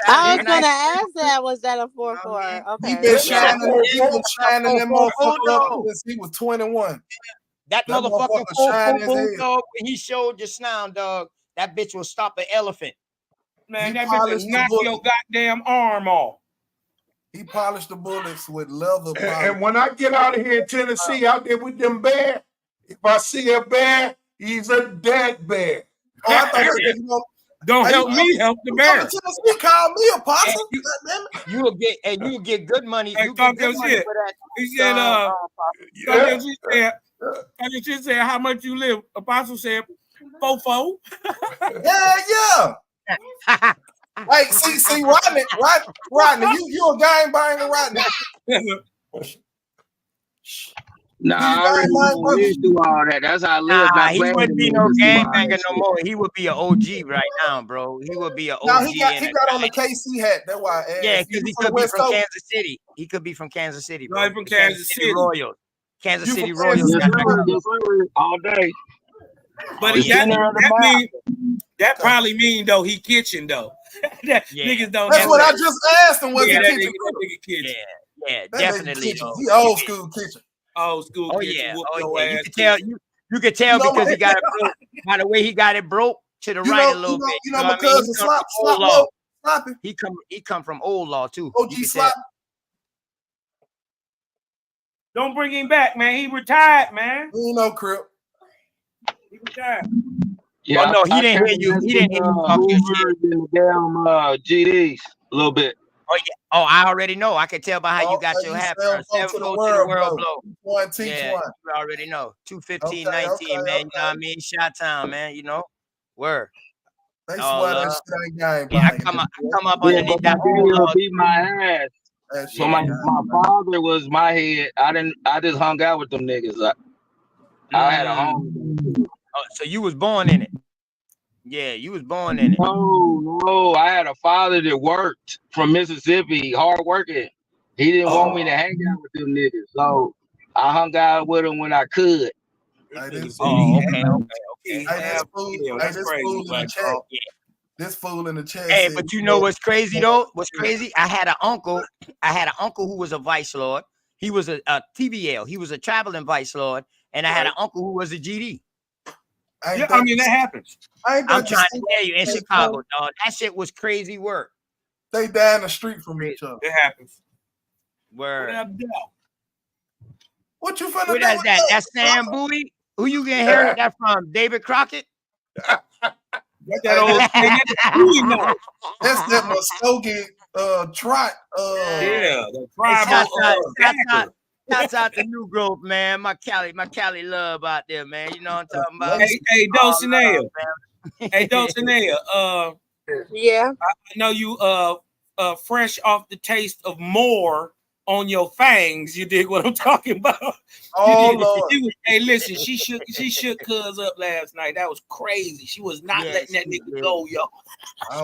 I was gonna ask that. Was that a 4-4? Okay. He been shining them motherfuckers up since he was 21. That motherfucker shine as hell. dog, when he showed your snout, dog, that bitch will stop an elephant. Man, that bitch will knock your goddamn arm off. He polished the bullets with leather. And when I get out of here in Tennessee, out there with them bears, if I see a bear, he's a dead bear. Oh, I thought you were Don't help me, help the bear. He called me apostle. You'll get good money. Hey, You get good money shit. for that. He said, she said, how much you live? Apostle said, 4-4. Yeah. Hey, see, Rodney, you a gangbanger, Rodney. Nah, I already lived through all that. That's how I lived. Nah, he wouldn't be no gangbanger no more. He would be an OG right now, bro. He would be an OG. No, he got on the KC hat. That's why I asked. Yeah, because he could be from Kansas City. He could be from Kansas City, bro. Right from Kansas City. Royals. Kansas City Royals. All day. But that probably mean though he kitchen though. Niggas don't. That's what I just asked him. Was he that kitchen? nigga kitchen. Yeah, definitely. He old school kitchen. Old school kitchen. You could tell. You could tell because he got it broke. By the way, he got it broke to the right a little bit. You know, because of sloppy. He come from old law too. OG sloppy. Don't bring him back, man. He retired, man. You know, Crip. He retired. Yeah, no, he didn't hear you. He didn't hear you talk your shit. In the damn GDs a little bit. Oh yeah. Oh, I already know. I can tell by how you got your hat. 7 to the world blow. Yeah, you already know. 215, 19, man. You know what I mean? Shot town, man. You know, word. They swear that shit ain't game. Yeah, I come up underneath that Will beat my ass. So my father was my head. I just hung out with them niggas. I had a home. Oh, so you was born in it. Yeah, you was born in it. No, I had a father that worked from Mississippi, hard working. He didn't want me to hang out with them niggas, so I hung out with them when I could. Okay. This fool in the chat. Hey, but you know what's crazy though? What's crazy? I had an uncle who was a vice lord. He was a TBL. He was a traveling vice lord, and I had an uncle who was a GD. Yeah, I mean that happens. I'm trying to tell you, in Chicago, dog, that shit was crazy work. They down the street from each other. It happens. Word. What you finna do? That's that? That's Sam Bowie. Who you gonna inherit that from? David Crockett? That old thing. That's that Muskogee trot. Yeah, the tribal. Shouts out to New Growth, man. My Cali love out there, man. You know what I'm talking about? Hey, Dulcinea. Hey, Dulcinea. Yeah. I know you fresh off the taste of more on your fangs. You dig what I'm talking about? Oh Lord. Hey, listen, she shook cuz up last night. That was crazy. She was not letting that nigga go, yo. I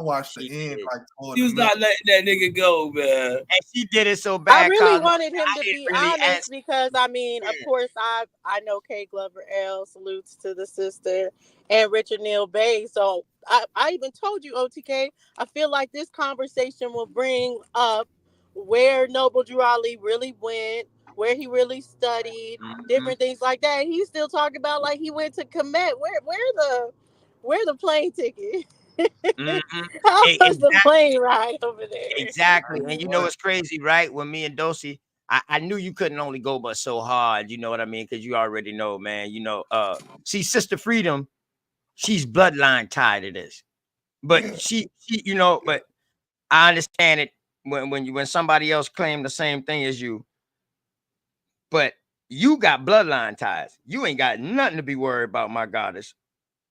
watched the end like she was not letting that nigga go, man. And she did it so bad. I really wanted him to be honest because I mean, of course, I know K Glover L, salutes to the sister, and Richard Neal Bay. So I even told you, OTK, I feel like this conversation will bring up where Noble Drew Ali really went, where he really studied, different things like that. He's still talking about like he went to Kemet. Where the plane ticket? How was the plane ride over there? Exactly. And you know what's crazy, right? When me and Dosey, I knew you couldn't only go but so hard, you know what I mean? Because you already know, man. You know, see, Sister Freedom, she's bloodline tied to this. But she, you know, but I understand it when somebody else claimed the same thing as you. But you got bloodline ties. You ain't got nothing to be worried about, my goddess.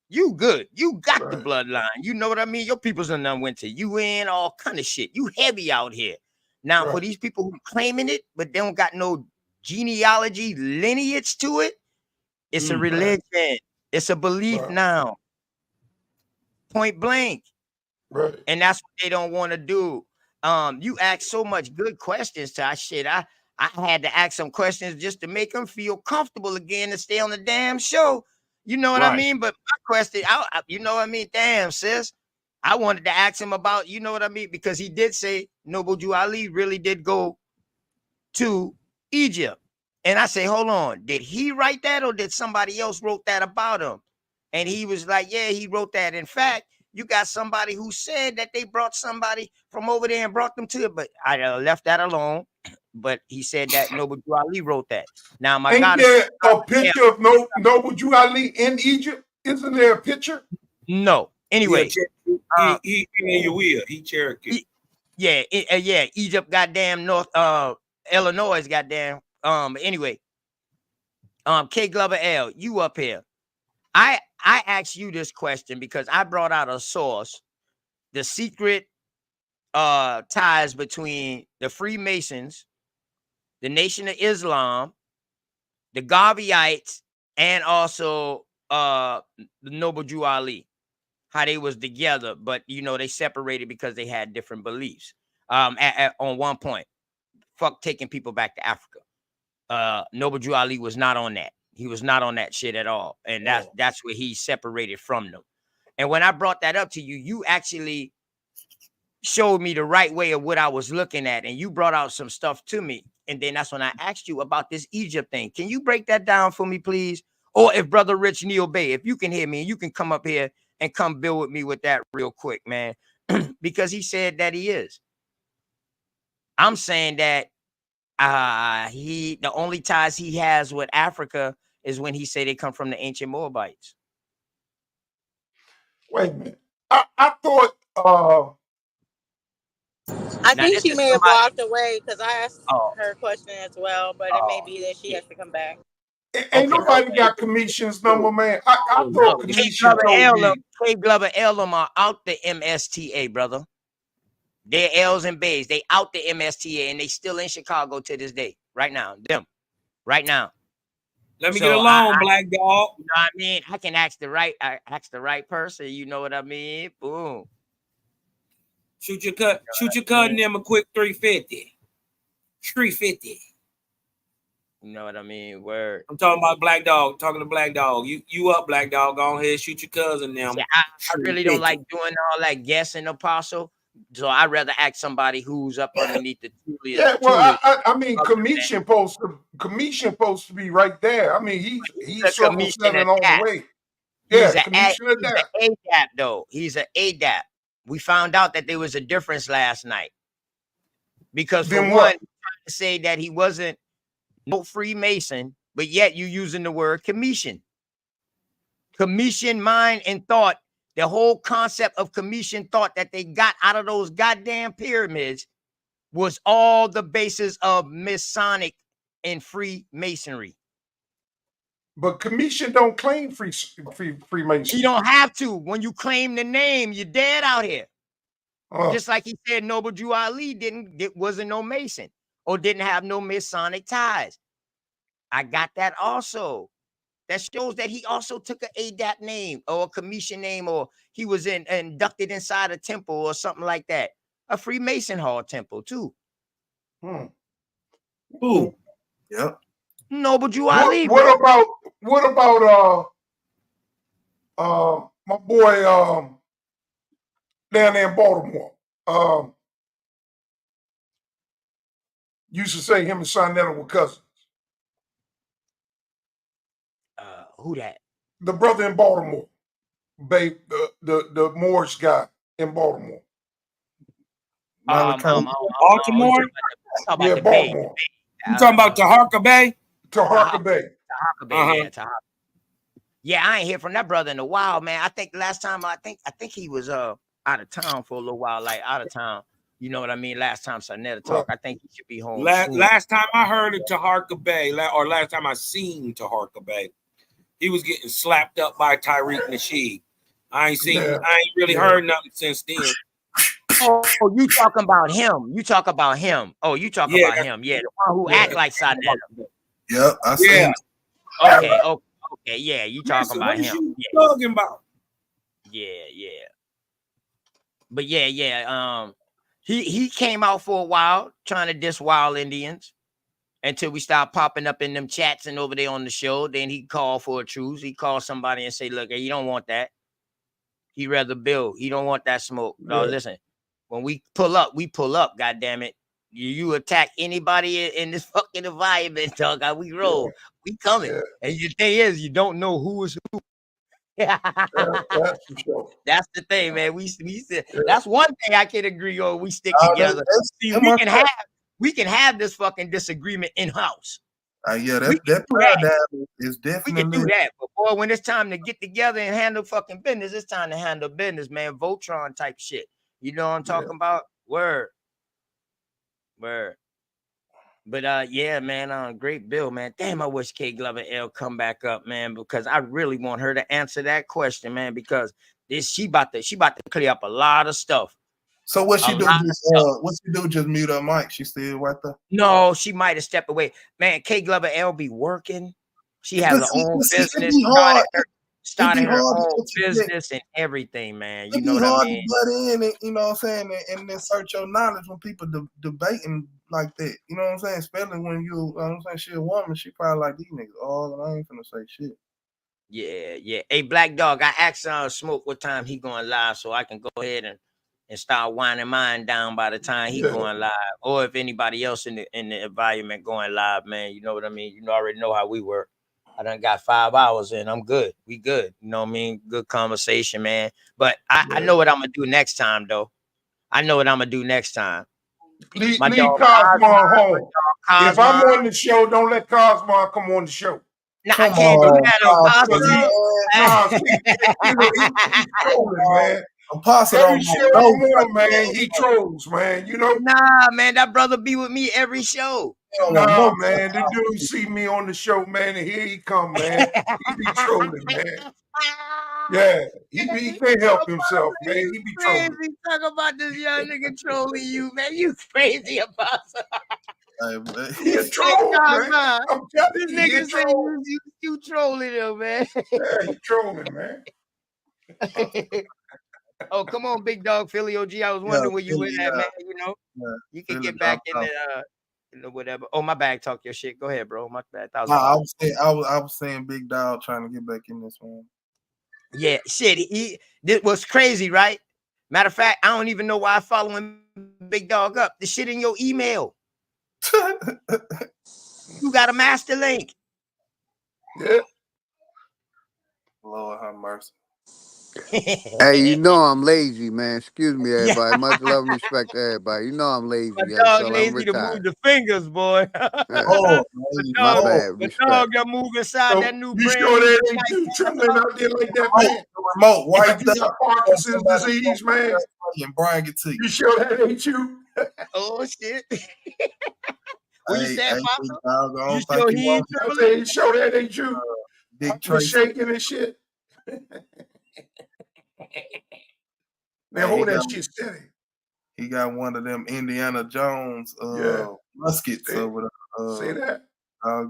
You good. You got the bloodline. You know what I mean? Your people's in done went to UN, all kind of shit. You heavy out here. Now, for these people who claiming it, but they don't got no genealogy lineage to it, it's a religion. It's a belief now. Point blank. And that's what they don't want to do. You ask so much good questions to our shit. I had to ask some questions just to make them feel comfortable again to stay on the damn show. You know what I mean? But my question, you know what I mean? Damn, sis. I wanted to ask him about, you know what I mean? Because he did say Noble Drew Ali really did go to Egypt. And I say, hold on, did he write that or did somebody else wrote that about him? And he was like, yeah, he wrote that. In fact, you got somebody who said that they brought somebody from over there and brought them to it, but I left that alone. But he said that Noble Drew Ali wrote that. Now, my Ain't goddess, there a picture of Noble Drew Ali in Egypt? Isn't there a picture? No. Anyway, he he Cherokee. Yeah, yeah, Egypt, goddamn North, Illinois, goddamn. Anyway, K Glover L, you up here? I asked you this question because I brought out a source, the secret ties between the Freemasons, the Nation of Islam, the Garveyites, and also the Noble Drew Ali. How they was together, but you know they separated because they had different beliefs. On one point, fuck taking people back to Africa. Noble Drew Ali was not on that. He was not on that shit at all, and that's where he separated from them. And when I brought that up to you, you actually showed me the right way of what I was looking at, and you brought out some stuff to me. And then that's when I asked you about this Egypt thing. Can you break that down for me, please? Or if Brother Rich Neil Bay, if you can hear me, and you can come up here and come build with me with that real quick, man, because he said that he is. I'm saying that the only ties he has with Africa is when he said they come from the ancient Moabites. Wait a minute. I thought I think she may have walked away because I asked her a question as well, but it may be that she has to come back. ain't nobody got Commission's number, man. I thought Commission told me. K Glover Elam are out the MSTA, brother. They're L's and Bays. They out the MSTA and they still in Chicago to this day. Right now. Them. Right now. Let me get along, Black Dog. You know what I mean? I can ask the right person. You know what I mean? Boom. Shoot your cousin them a quick 350. 350. You know what I mean? Word. I'm talking about Black Dog. Talking to Black Dog. You up, Black Dog? Go ahead, shoot your cousin them. Yeah, I really don't like doing all that guessing, Apostle. So I'd rather ask somebody who's up underneath the Tulia. Yeah, well, I mean, Commission supposed to be right there. I mean, he's circle 7 on the way. Yeah, Commission he's an ADAP though. He's an ADAP. We found out that there was a difference last night because for one, to say that he wasn't no Freemason, but yet you using the word commission. Commission, mind, and thought. The whole concept of commission thought that they got out of those goddamn pyramids was all the basis of Masonic and Freemasonry. But Commission don't claim Freemason. You don't have to. When you claim the name, you're dead out here. Just like he said, Noble Drew Ali wasn't no Mason or didn't have no Masonic ties. I got that also. That shows that he also took an ADAP name or a Commission name, or he was inducted inside a temple or something like that. A Freemason Hall temple too. Ooh. Yep. Noble Drew Ali. What about my boy down there in Baltimore? used to say him and Sonetta were cousins. Who that? The brother in Baltimore, babe, the Moorish guy in Baltimore. Baltimore. Yeah, Baltimore. You talking about Taharka Bay? Taharka Bay. Taharka Bay, yeah, Taharka. Yeah, I ain't hear from that brother in a while, man. I think last time I think he was out of town for a little while, like out of town. You know what I mean? Last time Sonetta talked, I think he should be home soon. Last time I heard of Taharka Bay, or last time I seen Taharka Bay, he was getting slapped up by Tariq Nasheed. I ain't really heard nothing since then. Oh, you talking about him? You talk about him? Oh, you talk about him? Yeah, the one who act like Sonetta. Yep, I seen it. Okay, yeah, you talking about him? Talking about? Yeah. But yeah. He came out for a while trying to diss wild Indians until we start popping up in them chats and over there on the show. Then he called for a truce. He called somebody and say, "Look, he don't want that. He rather build. He don't want that smoke." No, listen. When we pull up, God damn it. You attack anybody in this fucking environment, dog. We roll. We coming. And the thing is, you don't know who is who. That's for sure. That's the thing, man. We that's one thing I can agree on. We stick Oh, together. See, we can have this fucking disagreement in house. That paradigm is definitely. We can do that, but boy, when it's time to get together and handle fucking business, it's time to handle business, man. Voltron type shit. You know what I'm talking about? Word. But yeah, man, great bill, man. Damn, I wish K Glover L come back up, man, because I really want her to answer that question, man, because she about to clear up a lot of stuff. So what she do? Just mute her mic? She still right there? No, she might have stepped away. Man, K Glover L be working. She has her own business. Started her own business and everything, man. You know what I mean? To butt in and, you know what I'm saying, and then search your knowledge when people debating like that. You know what I'm saying? Especially when you know what I'm saying, she a woman, she probably like these niggas. Oh, I ain't finna say shit. Yeah. Hey, Black Dog, I asked Smoke what time he going live so I can go ahead and start winding mine down by the time he going live. Or if anybody else in the environment going live, man. You know what I mean? You already know how we work. I done got 5 hours in. I'm good. We good. You know what I mean? Good conversation, man. But I know what I'm going to do next time, though. I know what I'm going to do next time. Leave Cosmo home. If I'm on the show, don't let Cosmo come on the show. No, I can't do that, Apostle. He's trolling, man. Apostle every show I'm on, man, he trolls, man. You know? Nah, man, that brother be with me every show. Nah, man, the dude see me on the show, man, and here he come, man. He be trolling, man. Yeah, he can't help himself, man. He be trolling. Crazy. Talk about this young nigga trolling you, man. You crazy, Apostle. He a troll, man. I'm telling you, this nigga say you trolling him, man. Yeah, he trolling, man. Oh, come on, big dog Philly OG. I was wondering where you went at, man. You know, you can get back in the whatever. Oh, my bag, talk your shit. Go ahead, bro. My bad. I was saying big dog trying to get back in this one. Yeah, shit. This was crazy, right? Matter of fact, I don't even know why I following Big Dog up. The shit in your email. You got a master link. Yeah. Lord have mercy. Hey, you know I'm lazy, man. Excuse me, everybody. Much love and respect to everybody. You know I'm lazy. My dog lazy to move the fingers, boy. My bad. The dog that move inside that new brand. You sure that ain't you trembling out there like that, man? Remote, like you got Parkinson's disease, man. And bring it to you. You sure that ain't you? Oh shit. What you said, Papa? You sure he ain't trembling? You sure that ain't you? Big Tracy shaking and shit. Man, hold that shit steady. He got one of them Indiana Jones muskets over there. Say that. How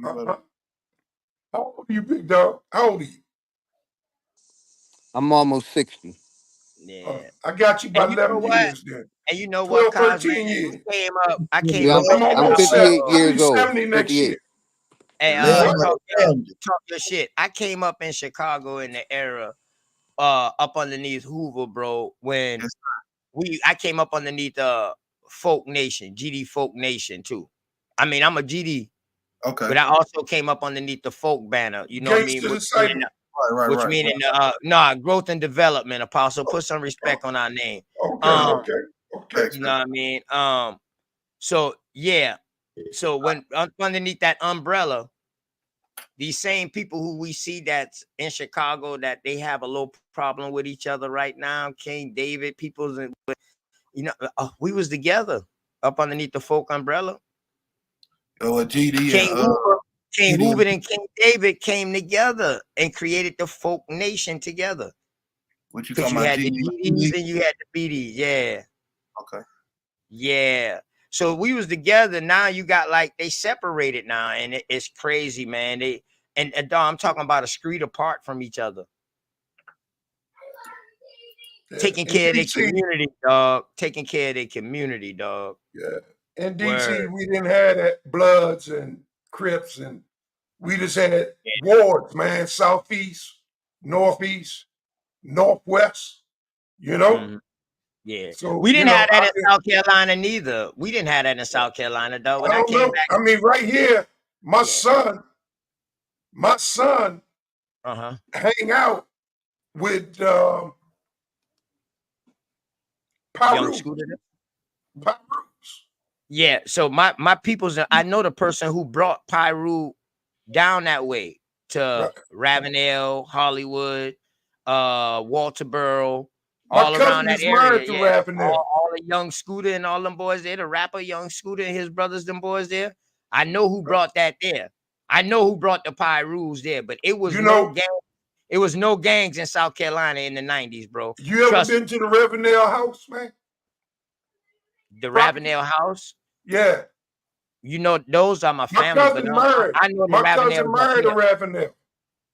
old are you, big dog? How old are you? I'm almost 60. Yeah. I got you by 11 years then. And you know 12, what, 13 years. I came up. I'm 58 years old. 70 next year. Hey, talk your shit. I came up in Chicago in the era up underneath Hoover, bro, when I came up underneath Folk Nation, GD Folk Nation too. I mean, I'm a GD. Okay. But I also came up underneath the folk banner. You know what I mean? Gangster disciple. Which meaning growth and development, Apostle. Put some respect on our name. Okay. You know what I mean? So yeah. So when underneath that umbrella, these same people who we see that's in Chicago that they have a little problem with each other right now, King David, people's, you know, we was together up underneath the folk umbrella. GD King Hoover and King David came together and created the folk nation together. What you Because talking you about? had the GDs and you had the BDs, yeah. Okay. Yeah. So we was together. Now you got like they separated now, and it's crazy, man. They and I'm talking about a street apart from each other. Yeah. Taking care of their community, dog. Taking care of their community, dog. Yeah. In DC, we didn't have that Bloods and Crips, and we just had wards, man. Southeast, Northeast, Northwest, you know? Mm-hmm. Yeah. So we didn't have that in South Carolina neither. We didn't have that in South Carolina, though. When I came back, I mean, right here, my son hang out with Young Scooter. Yeah, so my people's, I know the person who brought Pyru down that way to Ravenel, Hollywood, Walterboro, all around that area. Yeah, all the Young Scooter and all them boys there, the rapper Young Scooter and his brothers, them boys there. I know who brought that there. I know who brought the Pyrus there, but it was gang. It was no gangs in South Carolina in the 90s, bro. You ever been to the Ravenel house, man? The Ravenel house? Yeah. You know, those are my family. Cousin married. I know the my Ravenels cousin married a Ravenel.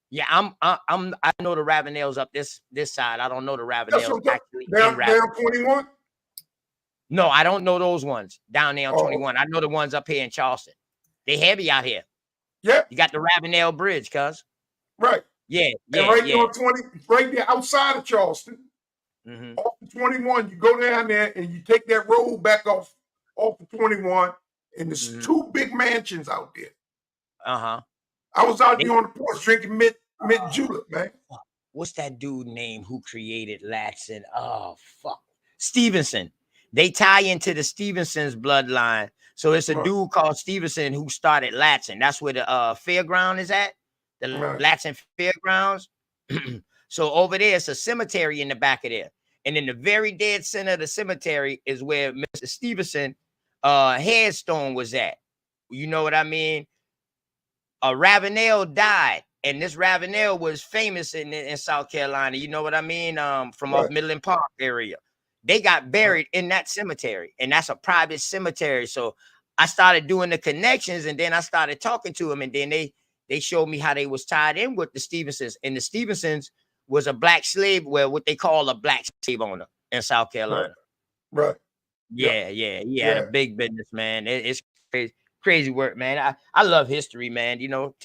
Yeah, I know the Ravenels up this side. I don't know the Ravenels actually down in Ravenel. 21? No, I don't know those ones down there on 21. I know the ones up here in Charleston. They heavy out here. Yeah. You got the Ravenel Bridge, cuz. Right. Yeah, and right there on 20, right there outside of Charleston, off the 21, you go down there and you take that road back off the 21, and there's two big mansions out there. I was out there on the porch drinking mint julep, man. What's that dude name who created Latson? Oh, fuck. Stevenson. They tie into the Stevenson's bloodline. So it's a dude called Stevenson who started Latson. That's where the fairground is at. The Latson Fairgrounds. So over there, it's a cemetery in the back of there. And in the very dead center of the cemetery is where Mr. Stevenson headstone was at. You know what I mean? Ravenel died. And this Ravenel was famous in South Carolina. You know what I mean? From off Midland Park area. They got buried in that cemetery. And that's a private cemetery. So I started doing the connections, and then I started talking to them, and then they showed me how they was tied in with the Stevensons. And the Stevensons was a black slave, well, what they call a black slave owner in South Carolina. Right. Yeah. He had a big business, man. It's crazy work, man. I love history, man. You know,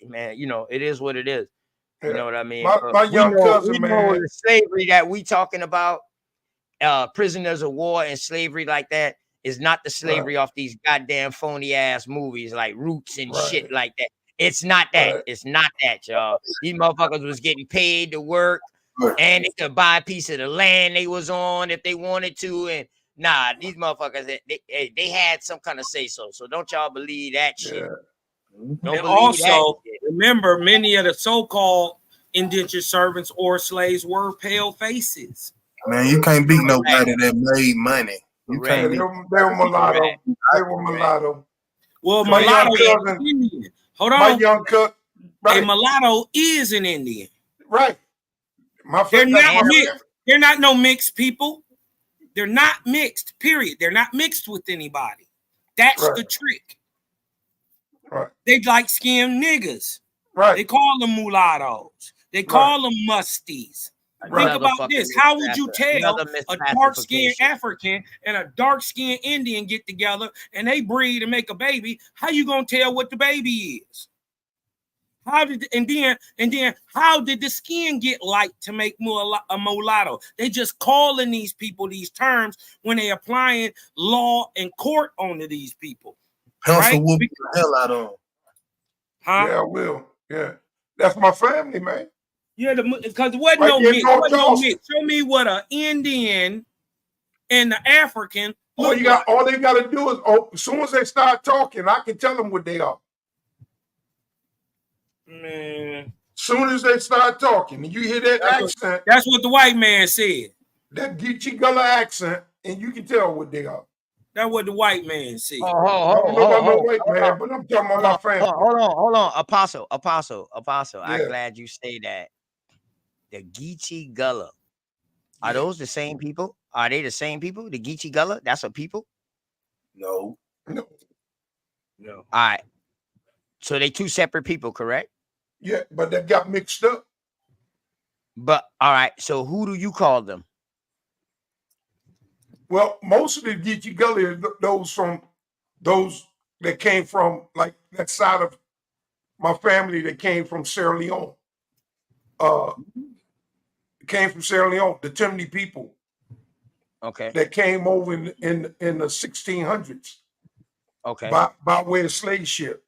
man, you know, it is what it is. You know what I mean? My young cousin, man. The slavery that we talking about, prisoners of war and slavery like that, is not the slavery off these goddamn phony ass movies like Roots and shit like that. It's not that. It's not that, y'all. These motherfuckers was getting paid to work, and they could buy a piece of the land they was on if they wanted to. And nah, these motherfuckers, they had some kind of say so. So don't y'all believe that shit. Don't and believe also, that shit. Remember, many of the so-called indentured servants or slaves were pale faces. Man, you can't beat nobody that made money. You can't they were mulatto. They were mulatto. Well, mulatto is an Indian. Hold on. My young cousin. A mulatto is an Indian. Right. They're not mixed. They're not no mixed people. They're not mixed, period. They're not mixed with anybody. That's the trick. Right. They light-skinned niggas. Right. They call them mulattoes. They call them musties. Think about this. How would you tell a dark-skinned African and a dark-skinned Indian get together and they breed and make a baby? How you gonna tell what the baby is? How did how did the skin get light to make a mulatto? They just calling these people these terms when they applying law and court onto these people. Pencil whoop the hell out of him. Huh? Yeah, I will. Yeah. That's my family, man. Yeah, because there wasn't Right no there in mix. North Wasn't no Charleston. mix. Show me what an Indian and the African All look like. all they gotta do is as soon as they start talking, I can tell them what they are. Man. Soon as they start talking, and you hear that accent. That's what the white man said. That Geechee Gullah accent, and you can tell what they are. That's what the white man said. I don't know about no white man, but I'm talking about my family. Hold on. Apostle. Yeah. I'm glad you say that. The Geechee Gullah. Are those the same people? Are they the same people? The Geechee Gullah? That's a people? No. No. All right. So they two separate people, correct? Yeah, but they got mixed up. But all right. So who do you call them? Well, most of the Geechee Gullah are those that came from like that side of my family that came from Sierra Leone. Came from Sierra Leone, the Timney people. Okay. That came over in the 1600s. Okay. By way of slave ship.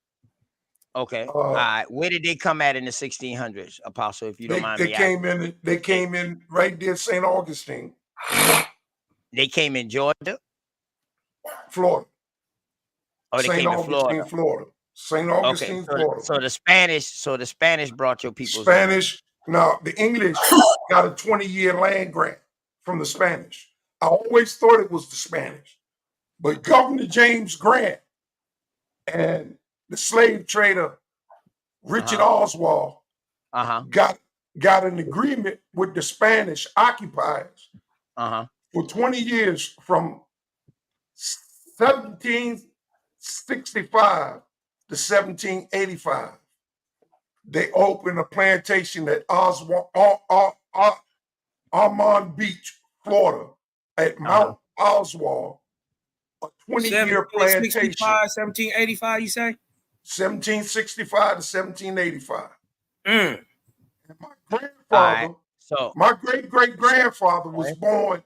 Okay. All right. Where did they come at in the 1600s, Apostle? If you don't mind me asking. They came in right there, St. Augustine. They came in Georgia, Florida. Oh, they came in Florida. Florida. St. Augustine, Florida. So the Spanish brought your people. Spanish. Now the English got a 20-year land grant from the Spanish. I always thought it was the Spanish, but Governor James Grant and the slave trader Richard Oswald got an agreement with the Spanish occupiers for 20 years from 1765 to 1785. They opened a plantation at Armand Beach, Florida, at Mount Oswald, a 20-year plantation. 1785, you say? 1765 to 1785. And my grandfather, my great-great-grandfather was born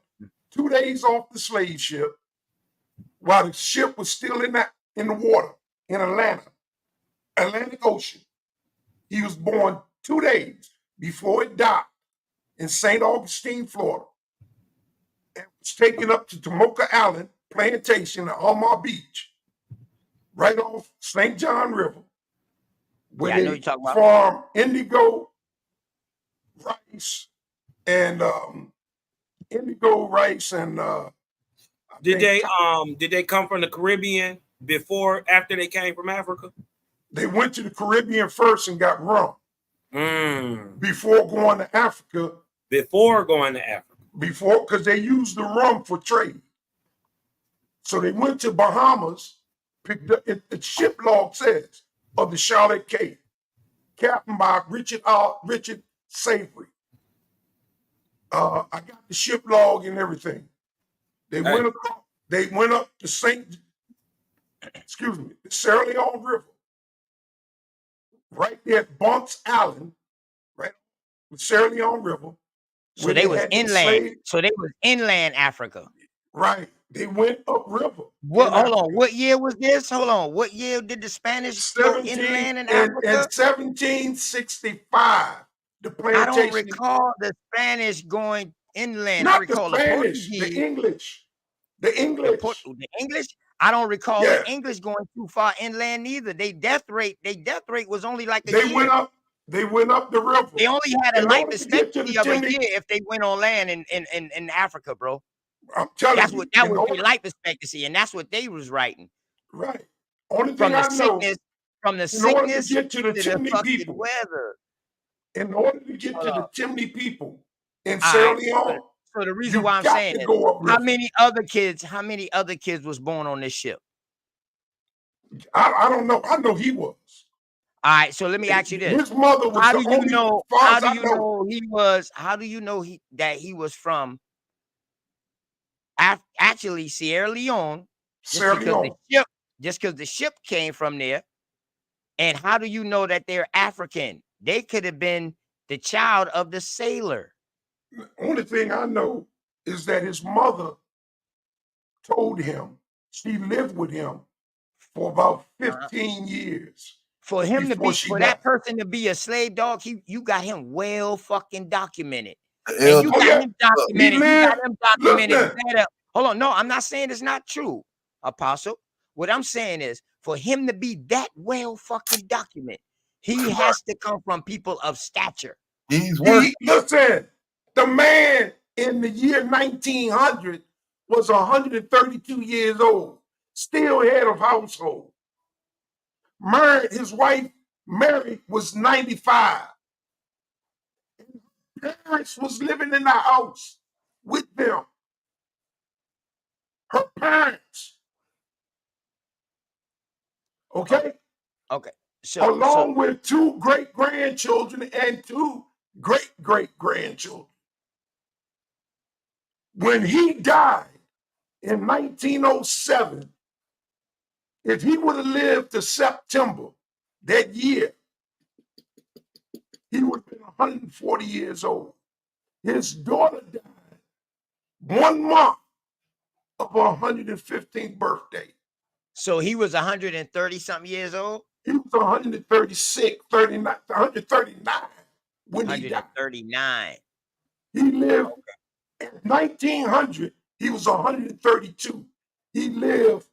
2 days off the slave ship while the ship was still in the water in Atlantic Ocean. He was born 2 days before it docked in St. Augustine, Florida, and was taken up to Tomoka Island Plantation at Omaha Beach, right off St. John River, where they farm indigo, rice, and did they come from the Caribbean after they came from Africa? They went to the Caribbean first and got rum. Before going to Africa. Because they used the rum for trade. So they went to Bahamas, picked up, the ship log says, of the Charlotte Cape, captained by Richard Savory. I got the ship log and everything. They went up to the Sierra Leone River, right there at Bunks Island, right, the Sierra Leone River. So they was inland. So they was inland Africa. Right. They went upriver. Hold on. What year was this? Hold on. What year did the Spanish go inland in Africa? In 1765. The plantation. I don't recall the Spanish going inland. Not I recall the Spanish, Portuguese. the English. The English. The English? I don't recall the English going too far inland neither. Their death rate was only like a year. They went up the river. They only had a life expectancy of a year if they went on land in Africa, bro. I'm telling you, that was their life expectancy, and that's what they was writing. Right. Only thing I know, from the sickness to get to the chimney people, weather. In order to get to the chimney people in Sierra Leone, so the reason why I'm saying is, how many other kids was born on this ship? I don't know. I know he was. All right, so let me ask you this: his mother was How do you know that he was from? Actually, Sierra Leone. Just because the ship came from there, and how do you know that they're African? They could have been the child of the sailor. The only thing I know is that his mother told him she lived with him for about 15 years. For him to be, for died. that person to be a slave dog, you got him well fucking documented. And elder. you got him documented. You got him documented listen. better. Hold on. No, I'm not saying it's not true, Apostle. What I'm saying is for him to be that well fucking documented, he has to come from people of stature. Listen, the man in the year 1900 was 132 years old, still head of household. Married, his wife Mary was 95. Parents was living in the house with them. Her parents. Okay? Okay. Along with 2 great-grandchildren and 2 great-great-grandchildren. When he died in 1907, if he would have lived to September that year, he would have been 140 years old. His daughter died 1 month of her 115th birthday. So he was 130 something years old? He was 136, 39, 139 when he died. 139. He lived in 1900, he was 132. He lived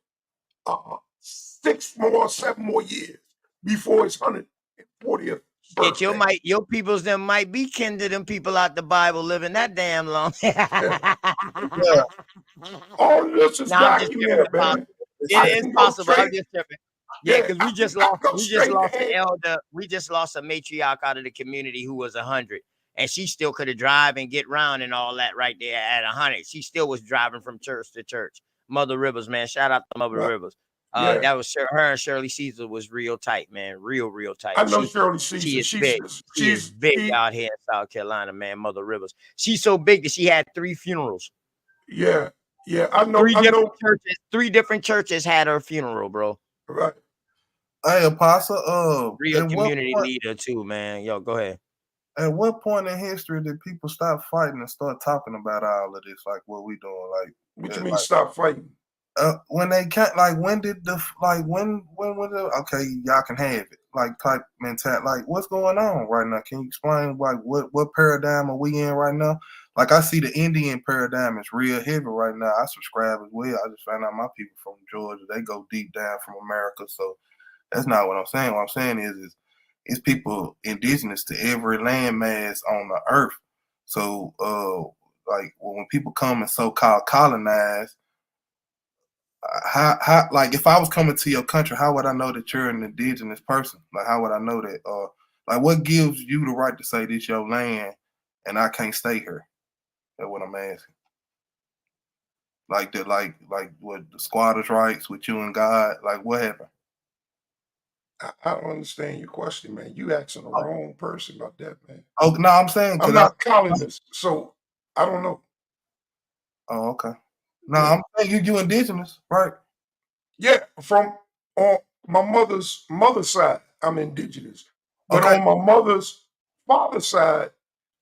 7 more years before his 140th birthday. Your peoples them might be kin to them people out the Bible living that damn long. All this is documented, man. It is possible. I'm just tripping. Yeah, because we just lost an ahead. elder. We just lost a matriarch out of the community who was 100, and she still could have drive and get around and all that right there at 100. She still was driving from church to church. Mother Rivers, man, shout out to Mother Rivers. That was her and Shirley Caesar was real tight, man, real tight. I know Shirley Caesar. She is big. She is big out here in South Carolina, man. Mother Rivers. She's so big that she had 3 funerals. Yeah, I know. Three different churches had her funeral, bro. Right. Hey, Apostle. Real community leader too, man. Yo, go ahead. At what point in history did people stop fighting and start talking about all of this, like what we doing? Like, what you mean stop fighting? When they can't, like, when did the okay, y'all can have it, like type mentality, like what's going on right now? Can you explain like what paradigm are we in right now? Like I see the Indian paradigm is real heavy right now. I subscribe as well. I just found out my people from Georgia, they go deep down from America. So that's not what I'm saying. What I'm saying is it's people indigenous to every landmass on the earth. So like when people come and so-called colonize, how like if I was coming to your country, how would I know that you're an indigenous person? Like how would I know that? Like what gives you the right to say this your land and I can't stay here? That's what I'm asking. Like what the squatters' rights with you and God, like what happened? I don't understand your question, man. You asking the wrong person about that, man. Oh no, I'm saying I'm not colonist, so I don't know. Oh, okay. No, I'm saying you indigenous, right? Yeah, from on my mother's side, I'm indigenous. But on my mother's father's side,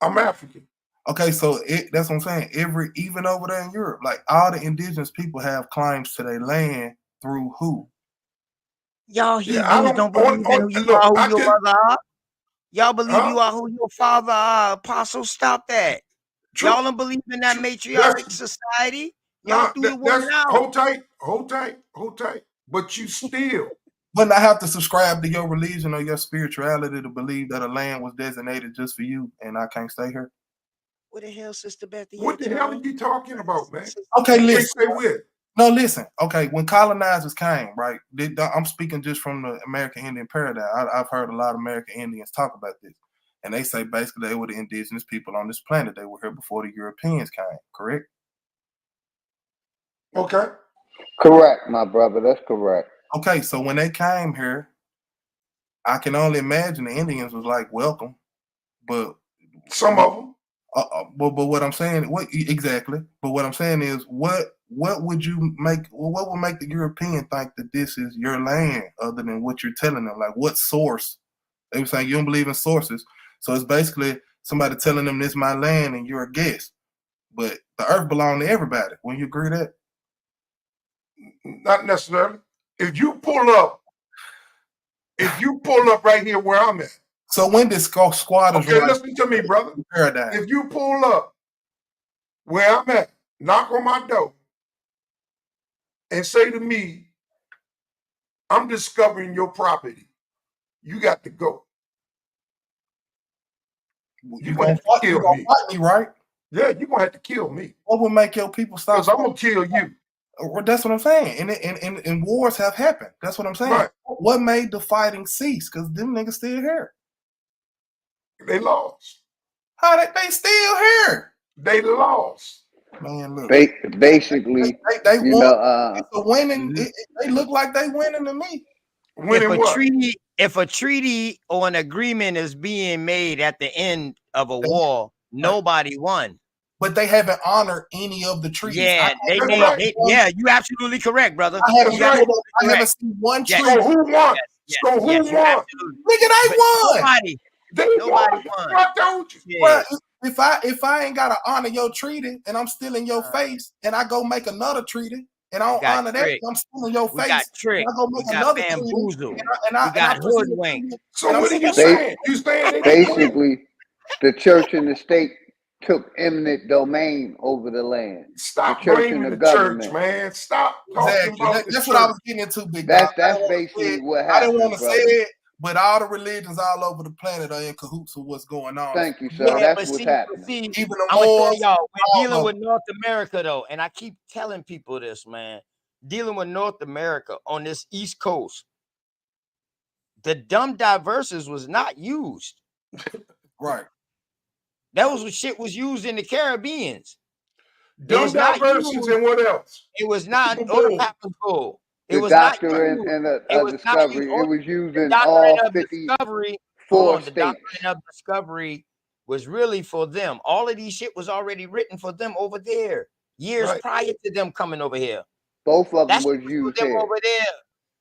I'm African. Okay, so that's what I'm saying. Even over there in Europe, like all the indigenous people have claims to their land through who? Y'all Hebrews don't believe in who you are, who your mother are. Y'all believe you are who your father are. Apostle, stop that. Y'all don't believe in that matriarchic society. Y'all threw the woman out. Hold tight. But you still wouldn't I have to subscribe to your religion or your spirituality to believe that a land was designated just for you and I can't stay here? What the hell, Sister Betty? What the hell are you talking about, man? Okay, listen. Say with. No, listen. Okay, when colonizers came, right? I'm speaking just from the American-Indian paradigm. I've heard a lot of American Indians talk about this. And they say basically they were the indigenous people on this planet. They were here before the Europeans came, correct? Okay. Correct, my brother. That's correct. Okay, so when they came here, I can only imagine the Indians was like, welcome. But some of them. But what I'm saying, exactly? But what I'm saying is, what would you make? What would make the European think that this is your land, other than what you're telling them? Like, what source? They were saying you don't believe in sources, so it's basically somebody telling them this is my land and you're a guest. But the earth belongs to everybody. Wouldn't you agree with that? Not necessarily. if you pull up right here where I'm at. So when did squatters okay, listen to me, brother. Paradigm. If you pull up where I'm at, knock on my door, and say to me, I'm discovering your property, you got to go. You're going to have to kill me. Fight me, right? Yeah, you're going to have to kill me. What will make your people stop? Because I'm going to kill you. Well, that's what I'm saying. And wars have happened. That's what I'm saying. Right. What made the fighting cease? Because them niggas still here. They lost. How they still here? They lost. Man, look. Basically, they you won. know, It's a winning. They look like they winning to me. If a treaty or an agreement is being made at the end of a war, nobody won. But they haven't honored any of the treaties. Yeah, yeah, you absolutely correct, brother. I haven't seen one treaty. So who won? So who won? Nigga, they won. Nobody won. I told you. Well, if I ain't gotta honor your treaty and I'm still in your face, and I go make another treaty and I don't honor that, I'm still in your face. Got tricked. I go make another bamboozled. treaty, and I got hoodwinked. So what are you saying? You saying basically the church and the state took eminent domain over the land. Stop the church blaming and the the government. church, man. Stop Exactly. talking about That's the what I church. was getting into, big That's dog. basically what I happened. didn't want to brother. say it, but all the religions all over the planet are in cahoots with what's going on. Thank you, sir. That's what's happening. Even the I'm gonna tell Moors, y'all, we're all dealing of with North America though, and I keep telling people this, man. Dealing with North America on this East Coast, the dumb diverses was not used. Right. That was what shit was used in the Caribbeans. Dumb diversions and what else? It was not Super or the Bowl. Papa's Bowl. It The was not doctrine used. and It was not discovery. used. It was used The in doctrine all of 54 discovery. Hold on, the states. doctrine of discovery was really for them. All of these shit was already written for them over there years prior to them coming over here. Both of them That's was used them here. over there.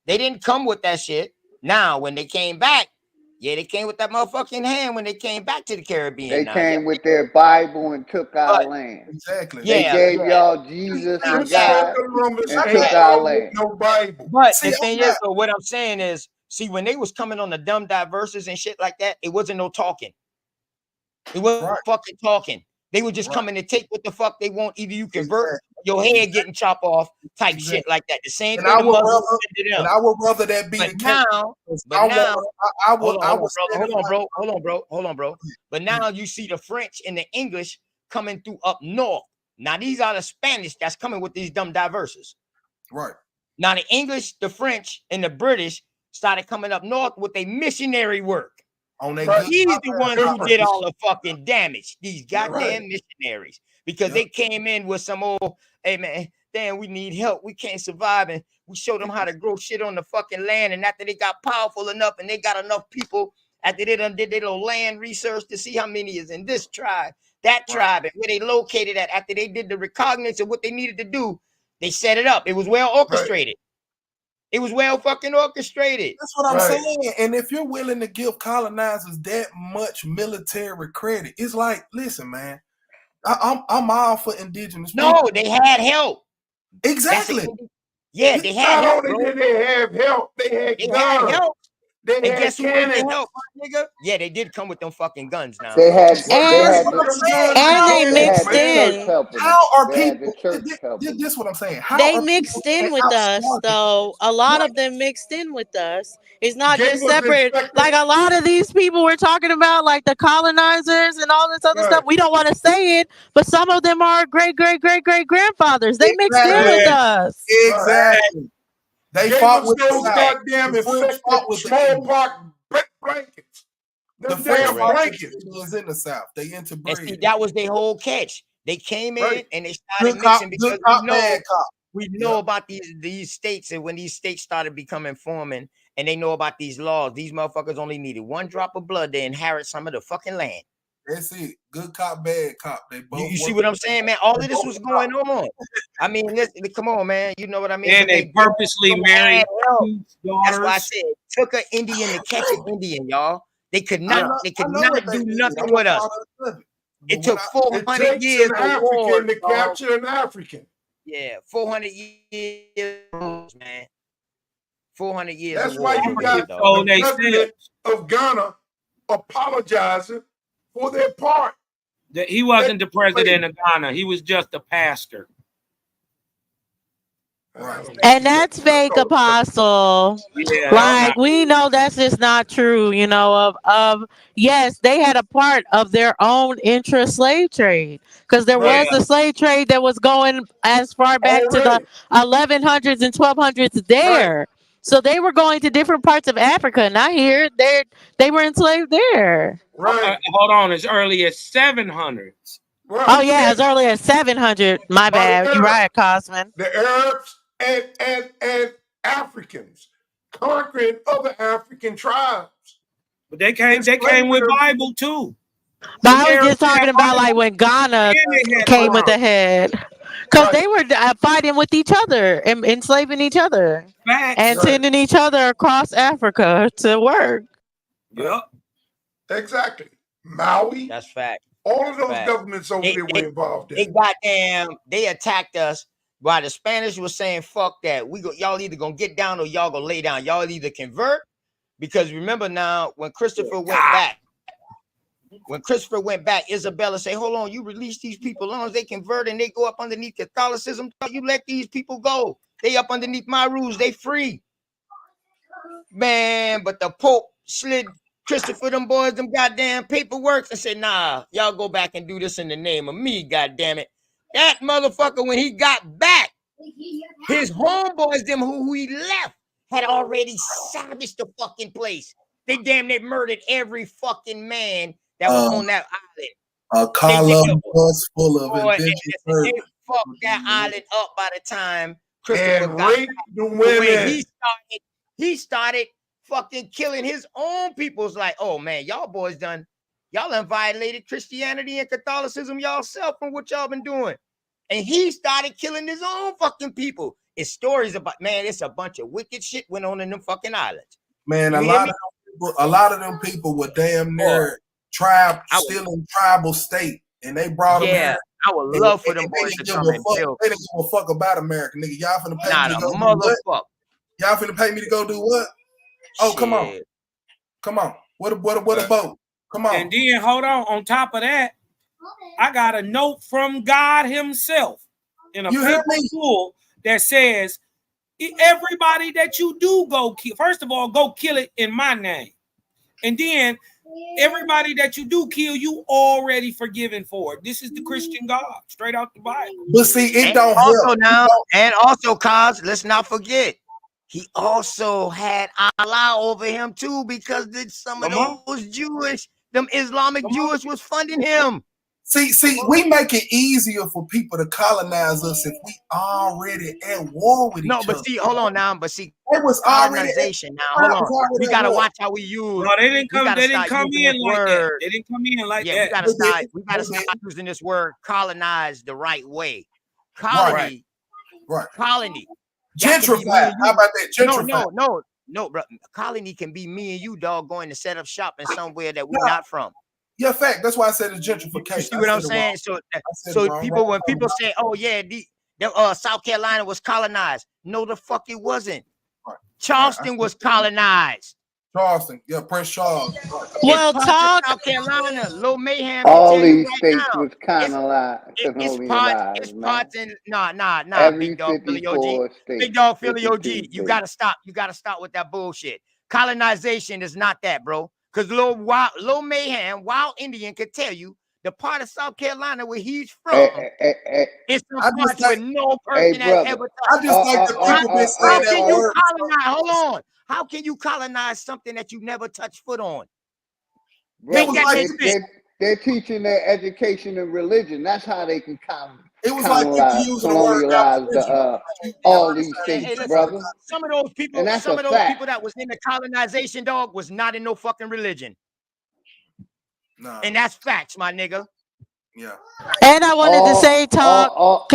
They didn't come with that shit. Now, when they came back, they came with that motherfucking hand when they came back to the Caribbean. They now. came with their Bible and took our land. Exactly. They gave y'all Jesus and God and took our land. No Bible. But the thing is, though, what I'm saying is, see, when they was coming on the dumb diverses and shit like that, it wasn't no talking. It wasn't fucking talking. They were just coming to take what the fuck they want. Either you convert your head getting chopped off type shit like that. The same thing the Muslims did to them. And I would rather that be the case. Now, hold on, bro. But now you see the French and the English coming through up north. Now these are the Spanish that's coming with these dumb diverses. Right. Now the English, the French, and the British started coming up north with a missionary work. He's the ones who did all the fucking damage. These goddamn missionaries, because they came in with some old, hey man, damn, we need help. We can't survive, and we showed them how to grow shit on the fucking land. And after they got powerful enough, and they got enough people, after they done did their little land research to see how many is in this tribe, that tribe, and where they located at. After they did the recognizance of what they needed to do, they set it up. It was well orchestrated. It was well fucking orchestrated. That's what I'm saying. And if you're willing to give colonizers that much military credit, it's like, listen, man, I'm all for indigenous people. No, they had help. Exactly. Yeah, they had help. Not only did they have help, they had guns. help. They And had guess who did cannons. help, my nigga? Yeah, they did come with them fucking guns now. They had and they mixed had the church in. helping them. How are They had people? the church helping. This is what I'm saying. How They are mixed people in with us, outsmarted? though. A lot of them mixed in with us. It's not Gave just us separate. inspectors. Like a lot of these people we're talking about, like the colonizers and all this other stuff. We don't want to say it, but some of them are great grandfathers. They mixed in with us. Exactly. They Gave fought us with those the goddamn The French infected fought with the English. smallpox blankets. The Them French damn fought with blankets. the Indians in the South. They And see, interbred. that was their whole catch. They came in Right. and they started Good cop, mixing because good cop, bad cop. we know about these states, and when these states started becoming forming and they know about these laws, these motherfuckers only needed one drop of blood to inherit some of the fucking land. That's it. Good cop, bad cop. They both. You see work what I'm together. saying, man? All They of this both was cop. going on. I mean, listen, come on, man. You know what I mean? And But they purposely married two That's why I daughters. said took an Indian to catch an Indian, y'all. They could I not. know- They I could know not what they do did. nothing I'm with a us. part of it. But It when took I- It 400 takes years an of African wars, to capture an African. Yeah, 400 years, man. 400 years That's of why war you over got here, dog. the president of Ghana apologizing for their part. He wasn't the president of Ghana. He was just a pastor. And that's fake, Apostle. Yeah, Like we know that's just not true. You know, of yes, they had a part of their own intra-slave trade because there was a slave trade that was going as far back to the 1100s and 1200s there. So they were going to different parts of Africa, and I hear they were enslaved there. Hold on, as early as 700s. Oh yeah, as early as 700. My bad. You're right, Cosman. The Arabs and Africans conquering other African tribes. But they came with Bible too. But I was just talking about like when Ghana came with the head. Because they were fighting with each other and enslaving each other. And sending each other across Africa to work. Yep. Exactly. Maui. That's fact. All of those Fact. governments over there were involved in. They attacked us while the Spanish was saying, fuck that. Y'all either gonna get down or y'all gonna lay down. Y'all either convert. Because remember now, when Christopher went back, Isabella said, hold on, you release these people. As long as they convert and they go up underneath Catholicism, you let these people go. They up underneath my rules, they free. Man, but the Pope slid Christopher, them boys, them goddamn paperwork and said, nah, y'all go back and do this in the name of me, goddamn it. That motherfucker, when he got back, his homeboys, them who he left, had already savaged the fucking place. They damn near murdered every fucking man that was on that island. A column was full of indentured they fucked that island up by the time Christopher got back. The women. He started fucking killing his own people's like, oh man, y'all boys done violated Christianity and Catholicism yourself from what y'all been doing. And he started killing his own fucking people. It's stories about, man, it's a bunch of wicked shit went on in them fucking islands. Man, a lot of them people were damn near still in tribal state. And they brought them here. I would love for them boys to come and kill. They didn't give a fuck about America, nigga. Y'all finna pay Not me a to go do motherfucker. what? Y'all finna pay me to go do what? Oh, come on. Come on. What a boat. Come on. And then hold on top of that, I got a note from God himself in a paper full that says, everybody that you do go kill, first of all, go kill it in my name. And then everybody that you do kill, you already forgiven for it. This is the Christian God, straight out the Bible. But see, it don't also help. Now, and also, cause let's not forget, he also had Allah over him too, because some of those Jewish, them Islamic Jewish was funding him. See, we make it easier for people to colonize us if we already at war with each other. No, but see, hold on now. But see, it was colonization now. Hold on. We gotta watch how we use. No, they didn't come in like that. They didn't come in like that. We gotta start using this word colonize the right way. Colony. Right. Colony. Gentrify. How about that? Gentrify. No, bro. Colony can be me and you, dog, going to set up shop in somewhere that we're not from. Yeah, fact. That's why I said it's gentrification. You see what I'm saying? When people say, "Oh yeah, South Carolina was colonized," no, the fuck it wasn't. Right. Charleston was colonized. Charleston, yeah, Prince Charles. Well, talk. South Carolina, Low Mayhem. All these states was colonized. It's parts in nah. Every Big dog, Philly 54 OG. states. Big dog, Philly OG. 52 You gotta stop. You gotta stop with that bullshit. Colonization is not that, bro. Because Low Mayhem, Wild Indian, could tell you the part of South Carolina where he's from is some parts where no person has ever touched. I just like the people been saying that word. Hold on. How can you colonize something that you never touched foot on? They're teaching their education and religion. That's how they can It was like people using the word all these states, brother. Some of those people, that was in the colonization, dog, was not in no fucking religion. No. And that's facts, my nigga. Yeah. And I wanted to say, go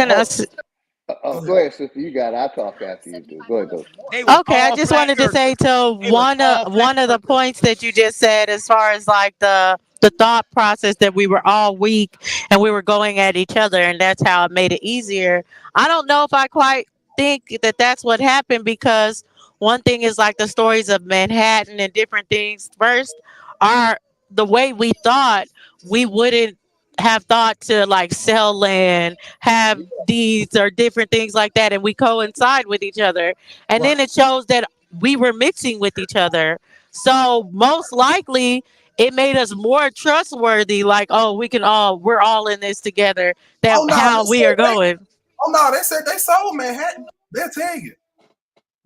ahead, sister. You got it. I'll talk after you do. Go ahead, Okay, I just wanted to say one of the points that you just said, as far as like the thought process that we were all weak and we were going at each other, and that's how it made it easier. I don't know if I quite think that that's what happened, because one thing is like the stories of Manhattan and different things. First, are the way we thought, we wouldn't have thought to like sell land, have deeds or different things like that, and we coincide with each other. And then it shows that we were mixing with each other. So most likely it made us more trustworthy, like, oh, we're all in this together, that Oh no, how they we said are going. they said they sold Manhattan. They'll tell you.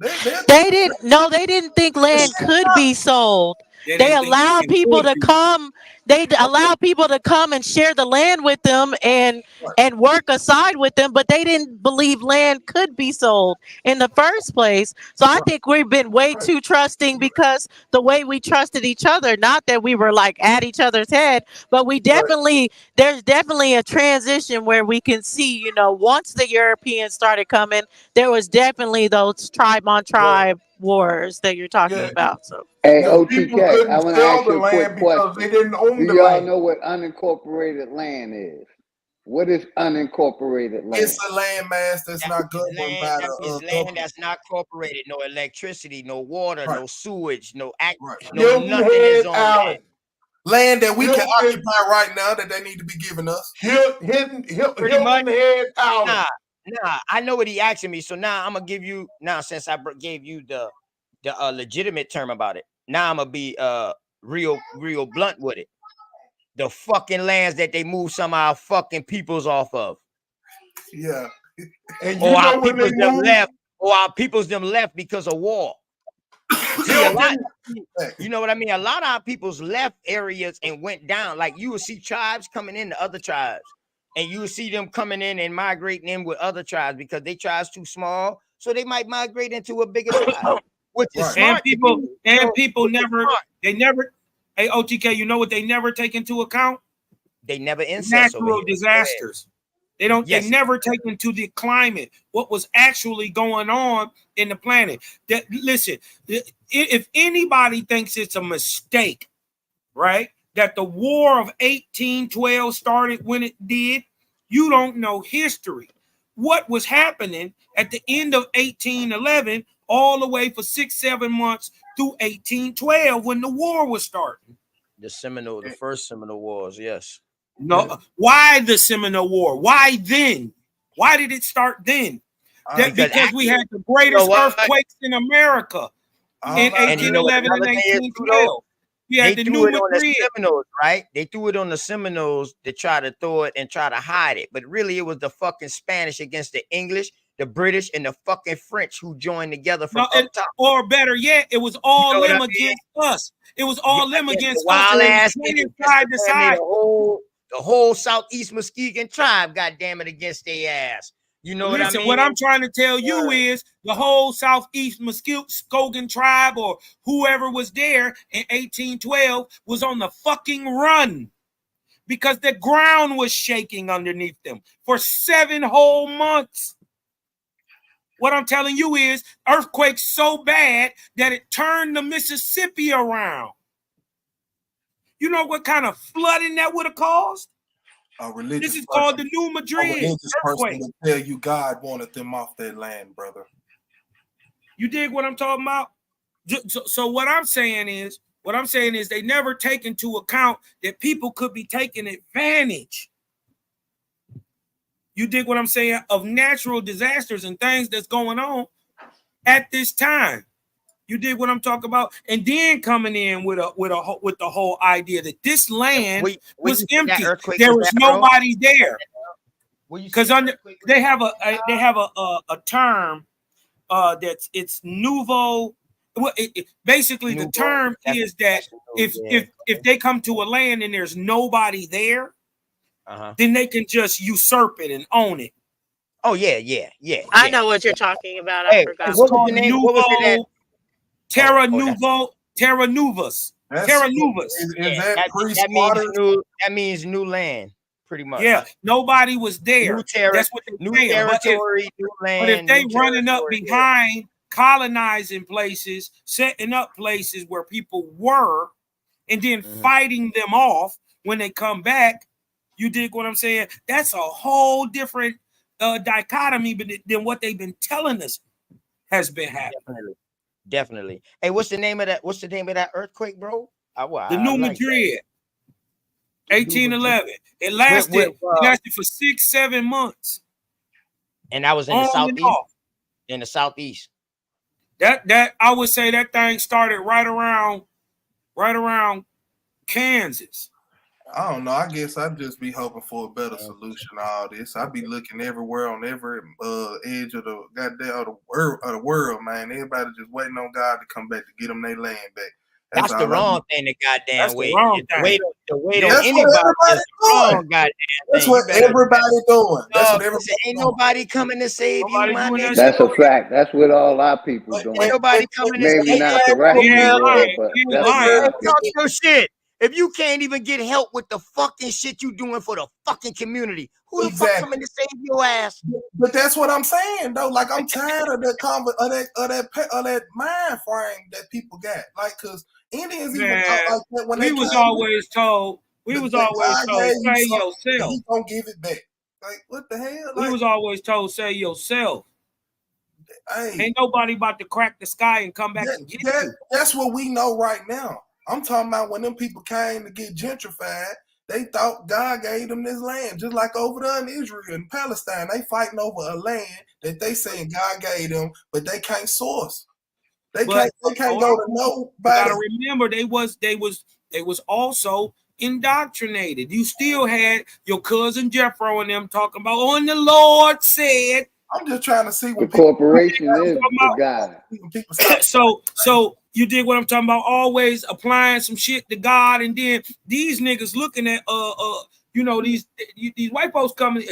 They didn't think land could be sold. They They didn't think allowed it people could to be. come. They allowed people to come and share the land with them and work aside with them, but they didn't believe land could be sold in the first place. So I think we've been way too trusting because the way we trusted each other, not that we were like at each other's head, but there's definitely a transition where we can see, once the Europeans started coming, there was definitely those tribe on tribe wars that you're talking about. So Hey, People OTK, I couldn't want to sell ask the you a quick land because question. they didn't own Do the y'all land. know what unincorporated land is? What is unincorporated land? It's a landmass that's not governed by That means the land government. that's not incorporated, no electricity, no water, no sewage, no Hilton nothing is Head on Island. that. Land that we can Hilton, occupy right now that they need to be giving us. Pretty much. Hilton Head Island. Nah, I know what he asking me. So now I'm gonna give you since I gave you the legitimate term about it. Now I'm gonna be real blunt with it. The fucking lands that they move some of our fucking peoples off of. Yeah. And Or you our know when they peoples them moved, left, or our peoples them left because of war. See, a lot, you know what I mean? A lot of our peoples left areas and went down. Like you will see tribes coming in to other tribes, and you will see them coming in and migrating in with other tribes because they tribes too small, so they might migrate into a bigger tribe, which is smart. People never. Hey, OTK, you know what they never take into account? They never incest over Natural here. disasters. They don't. Yes. They never take into the climate what was actually going on in the planet. That listen, if anybody thinks it's a mistake, right, that the War of 1812 started when it did, you don't know history. What was happening at the end of 1811, all the way for 6-7 months through 1812 when the war was starting. The first Seminole Wars, yes. No, why the Seminole War? Why then? Why did it start then? Because we had the greatest earthquakes in America in 1811 and 1812. We had the threw it New on Madrid. the Seminoles, right? They threw it on the Seminoles to try to throw it and try to hide it. But really, it was the fucking Spanish against the English, the British, and the fucking French who joined together from up top. Or better yet, it was all them against us. It was all them against us. Wild ass Side to side. The whole Southeast Muskegon tribe, goddamn it, against their ass. You know what I mean? What I'm trying to tell you is the whole Southeast Muskegon tribe or whoever was there in 1812 was on the fucking run because the ground was shaking underneath them for 7 whole months. What I'm telling you is earthquakes so bad that it turned the Mississippi around. You know what kind of flooding that would have caused? This is called the New Madrid. A religious person will tell you God wanted them off that land, brother. You dig what I'm talking about? So what I'm saying is they never take into account that people could be taking advantage. You dig what I'm saying? Of natural disasters and things that's going on at this time. You dig what I'm talking about? And then coming in with the whole idea that this land was empty. There was nobody there. Because they have a term it's nouveau. Well, basically the term is that if they come to a land and there's nobody there, then they can just usurp it and own it. Oh yeah. I know what you're talking about. I forgot. It's called nouveau. Terra Nouveau, Terra Nuvas. Terra Nuvas. That means new land, pretty much. Yeah, nobody was there. That's what new territory, new land. But if they running up behind, colonizing places, setting up places where people were, and then fighting them off when they come back, you dig what I'm saying? That's a whole different dichotomy than what they've been telling us has been happening. Definitely. Hey, what's the name of that? What's the name of that earthquake, bro? The I New like that. Madrid, The New Madrid. 1811. It lasted for 6-7 months. And that was in the southeast, in the southeast. That I would say that thing started right around Kansas. I don't know. I guess I'd just be hoping for a better solution to all this. I'd be looking everywhere on every edge of the goddamn world, man. Everybody just waiting on God to come back to get them their land back. That's the wrong thing to goddamn wait. To wait on That's anybody what is the wrong goddamn That's thing. what everybody doing. That's what everybody ain't nobody coming to save you, my nigga. That's a fact. That's what all our people doing. Ain't nobody coming to Maybe save not the rest of the world, but that's what our people. Talk your shit. If you can't even get help with the fucking shit you doing for the fucking community, who the fuck coming to save your ass? But that's what I'm saying though. Like I'm tired of that mind frame that people got. Like, cause Indians even talk like that when we was always told. We was always told, say yourself. He gonna give it back. Like, what the hell? We was always told, say yourself. Ain't nobody about to crack the sky and come back and get you. That's what we know right now. I'm talking about when them people came to get gentrified, they thought God gave them this land, just like over there in Israel and Palestine. They fighting over a land that they saying God gave them, but they can't source. They can't go to nobody. You gotta remember, they was also indoctrinated. You still had your cousin Jethro and them talking about, oh, and the Lord said. I'm just trying to see what the corporation is the God. So you did what I'm talking about, always applying some shit to God, and then these niggas looking at these white folks coming.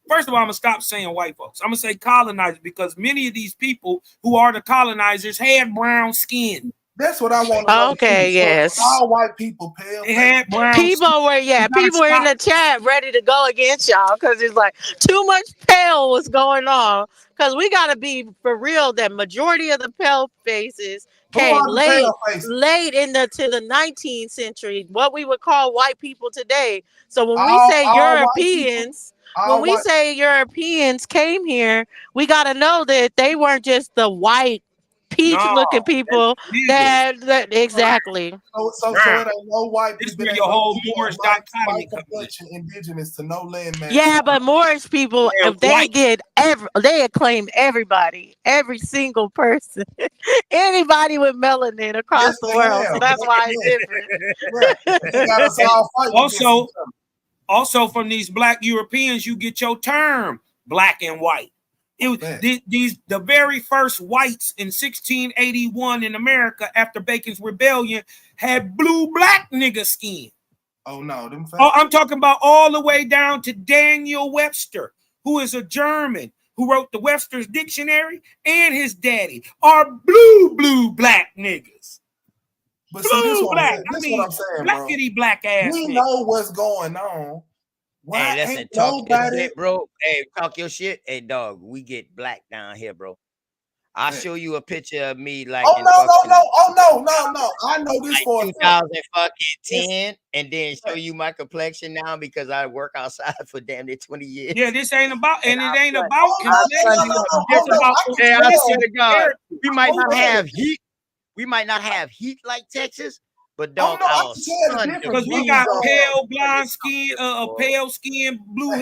First of all, I'm gonna stop saying white folks. I'm gonna say colonizers, because many of these people who are the colonizers had brown skin. That's what I want to know. Okay, yes. All white people pale. They had brown people were in the chat ready to go against y'all because it's like too much pale was going on. Because we gotta be for real that majority of the pale faces came late into the 19th century, what we would call white people today. So when we say Europeans, Europeans came here, we gotta know that they weren't just the white peach-looking people. That exactly. So it ain't no white people. This your whole Moorish dichotomy. Indigenous to no landmass. Yeah, but Moorish people, if they acclaim everybody, every single person, anybody with melanin across the world. So that's why it's different. Also from these black Europeans, you get your term black and white. The very first whites in 1681 in America after Bacon's Rebellion had blue-black nigga skin. Oh no, I'm talking about all the way down to Daniel Webster, who is a German who wrote the Webster's Dictionary, and his daddy are blue-black niggas. But see, this what I'm saying, blackity black ass. We know what's going on. Why listen, talk your shit, bro. Hey, talk your shit. Hey, dog, we get black down here, bro. I'll show you a picture of me like. Oh no! I know this like for 2010, and then show you my complexion now because I work outside for damn near 20 years. Yeah, this ain't about, and it ain't about complexion. I swear to God, we might not have heat. We might not have heat like Texas. But dog, because we got pale blonde skin, pale skin, blue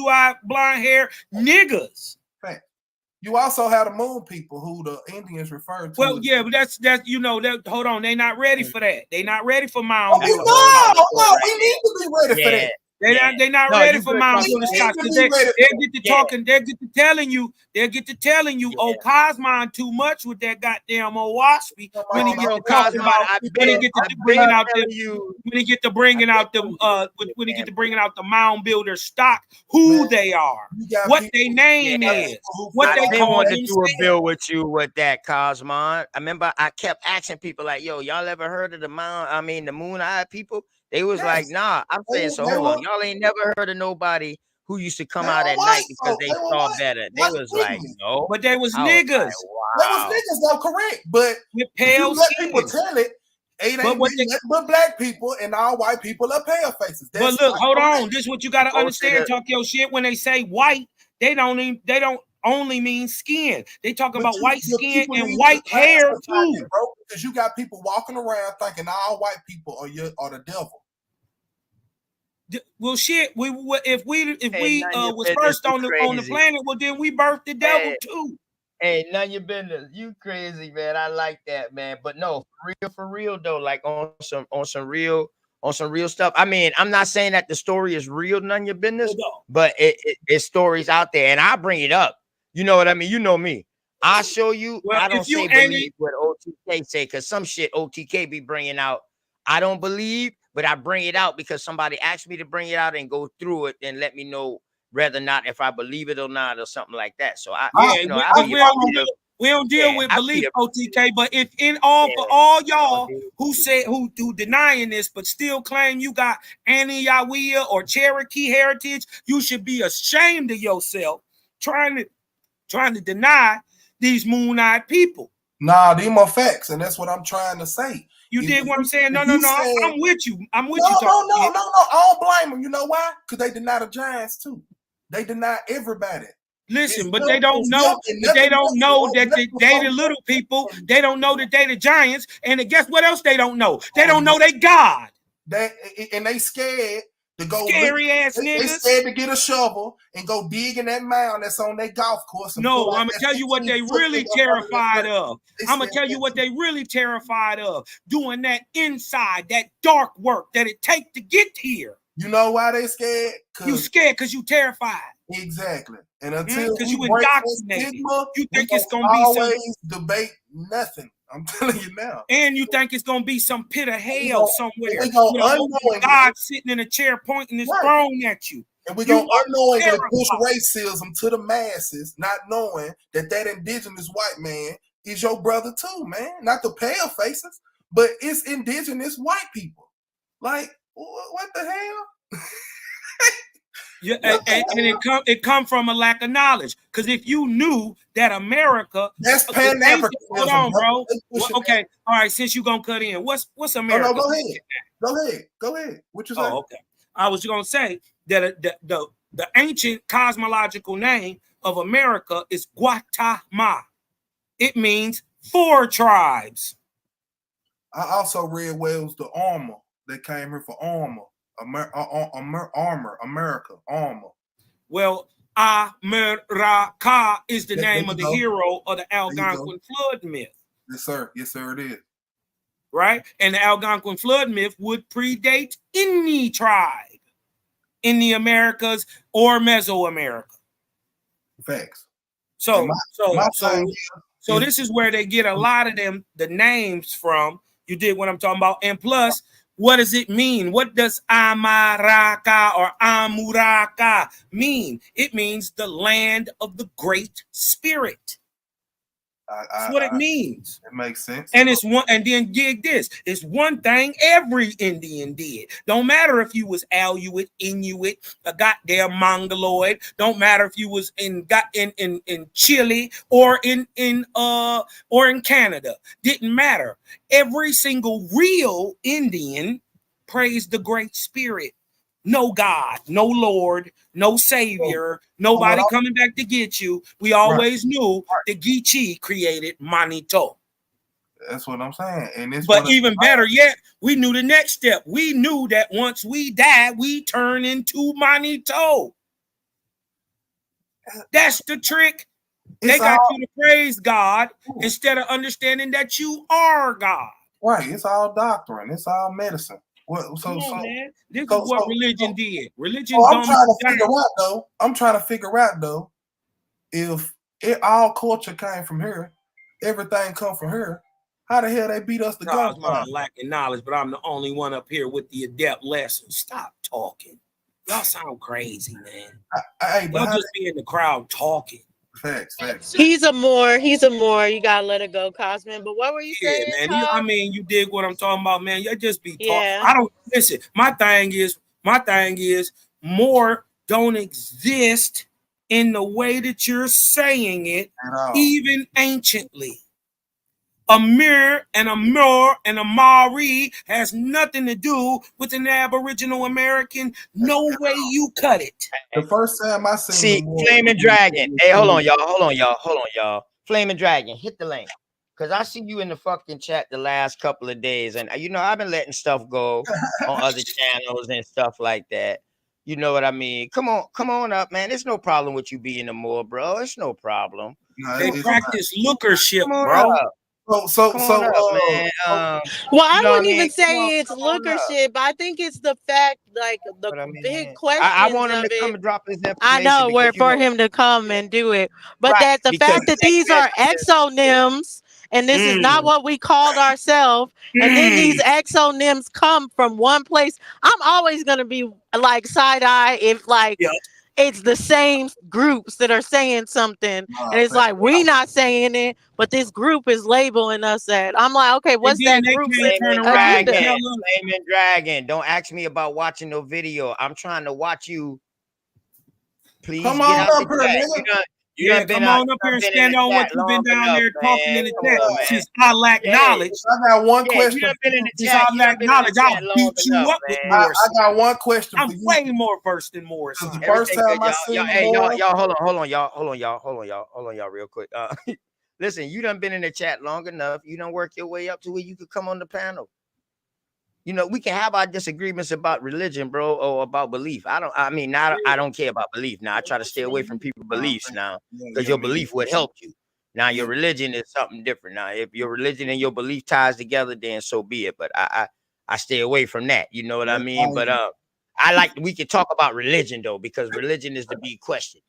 eye, blonde hair niggas. You also have the moon people who the Indians refer to. Well, yeah, but that's hold on, they not ready for that. They not ready for mound builders. No, we need to be ready for that. They're not ready for mound builders. They'll get to talking. They'll get to telling you. Oh, Cosmon too much with that goddamn old waspy. When he get to talking about, when he get to bringing out the mound builder stock, who they are, what their name is, what they want to do a bill with you with that Cosmon. I remember I kept asking people like, "Yo, y'all ever heard of the moon eye people?" They was like, nah. I'm saying, so hold on. Y'all ain't never heard of nobody who used to come out at night because they saw better. They was like, no. But they was niggas. They was niggas, though, correct. But with pale skin. People tell it ain't but black people and all white people are pale faces. But look, hold on. This is what you got to understand. Talk your shit. When they say white, they don't only means skin. They talk But about white skin people and need white to hair classify too. that, bro, because you got people walking around thinking all white people are the devil. Well, shit. If we was business, first you on the crazy. planet, well, then we birthed the devil too. Hey, none of your business. You crazy, man. I like that, man. But no, for real though, like on some real stuff. I mean, I'm not saying that the story is real, none of your business, but it's stories out there, and I bring it up. You know what I mean? You know me. I show you. Well, I don't if you say believe what OTK say, because some shit OTK be bringing out, I don't believe, but I bring it out because somebody asked me to bring it out and go through it and let me know whether or not if I believe it or not or something like that. So we don't deal with belief, OTK. But if for all y'all who denying this but still claim you got Aniyawiya or Cherokee heritage, you should be ashamed of yourself trying to deny these moon-eyed people. Nah, these are facts, and that's what I'm trying to say. You dig what I'm saying? No. I'm with you. I'm with you. No. I don't blame them. You know why? Because they deny the giants too. They deny everybody. Listen, but they don't know. They don't know that they the little people. They don't know that they the giants. And guess what else they don't know? They don't know they God. They scared to go. Scary ass niggas. They scared to get a shovel and go dig in that mound that's on their golf course. No, I'm gonna tell you what they really terrified of. I'm gonna tell you what they really terrified of. Doing that inside, that dark work that it takes to get here. You know why they scared? You scared because you terrified. Exactly. And until because we you break indoctrinated, stigma, you think it's gonna always be some debate nothing. I'm telling you now. And you think it's gonna be some pit of hell somewhere. With God sitting in a chair pointing his throne at you. And we're going to unknowingly push racism to the masses, not knowing that indigenous white man is your brother too, man. Not the pale faces, but it's indigenous white people. Like, what the hell? Yeah, and it come from a lack of knowledge. Because if you knew that America, that's Pan-Africanism. Hold on, bro. Okay, all right. Since you gonna cut in, what's America? Oh, no, go ahead. What you say? Oh, okay. I was gonna say that the ancient cosmological name of America is Guatemala. It means 4 tribes. I also read where it was the armor that came here for armor. America, armor. Well, America is the name of the hero of the Algonquin flood myth. Yes, sir. Yes, sir, it is. Right? And the Algonquin flood myth would predate any tribe in the Americas or Mesoamerica. Facts. So this is where they get a lot of the names from. You dig what I'm talking about? And plus, what does it mean? What does Amaraka or Amuraka mean? It means the land of the Great Spirit. That's what it means. It makes sense. And it's one, and then dig this. It's one thing every Indian did. Don't matter if you was Aleut, Inuit, a goddamn Mongoloid. Don't matter if you was in Chile or in Canada. Didn't matter. Every single real Indian praised the Great Spirit. No God, no Lord, no Savior, nobody coming back to get you. We always knew the Geechee created Manito. That's what I'm saying. But even better yet, we knew the next step. We knew that once we die, we turn into Manito. That's the trick. They got you to praise God instead of understanding that you are God. Right. It's all doctrine. It's all medicine. Come on, man. This is what religion did. Religion. I'm trying to figure out though, if all culture came from here, everything come from here. How the hell they beat us to gun? I'm lacking knowledge, but I'm the only one up here with the adept lesson. Stop talking. Y'all sound crazy, man. Y'all just be in the crowd talking. Facts. He's a more. You gotta let it go, Cosman. But what were you saying? Man. I mean, you dig what I'm talking about, man. You just be talking. I don't listen. My thing is more don't exist in the way that you're saying it, even anciently. Amir and Amur and Amari has nothing to do with an Aboriginal American. No way you cut it. The first time I seen See, the Flaming Dragon. Hey, hold on, y'all. Flaming Dragon, hit the link. Cause I see you in the fucking chat the last couple of days, and you know I've been letting stuff go on other channels and stuff like that. You know what I mean? Come on up, man. There's no problem with you being a Moor, bro. It's no problem. No, They practice lookership, Come on bro. up. Come on up, man. Well, I You know what I wouldn't mean? even Come say it's on up. lookership. I think it's the fact, like the But I mean, big I questions want him of to come it. and drop his I information know where because you for know, him to come and do it, but right? that the Because fact that text these are messages. exonyms and this is not what we called ourselves, and then these exonyms come from one place. I'm always gonna be like side eye if like it's the same groups that are saying something, and it's like we not saying it, but this group is labeling us that. I'm like, okay, what's then that they group's can't turn around and agenda? tell us. Flaming Dragon. Don't ask me about watching no video. I'm trying to watch you. Please Come get on out the up here, chat. nigga. You done been Come out. on up You here done and been in stand the on what chat you've been long down enough, there talking in man. the Come chat. on, man. Since I lack knowledge. I got one Yeah, question. you done been in the Since chat. I You done lack been in the knowledge, I'll chat long beat you enough, up with man. Morrison. I got one question I'm for you. way more versed than Morrison. The first Everything time good, I y'all. seen Hey, the Moors, y'all, hold on, y'all, real quick. Listen, you done been in the chat long enough. You done work your way up to where you could come on the panel. You know, we can have our disagreements about religion, bro, or about belief. I don't care about belief. Now I try to stay away from people's beliefs now, because your belief would help you. Now your religion is something different. Now, if your religion and your belief ties together, then so be it. But I stay away from that. You know what I mean? But we can talk about religion though, because religion is the big question.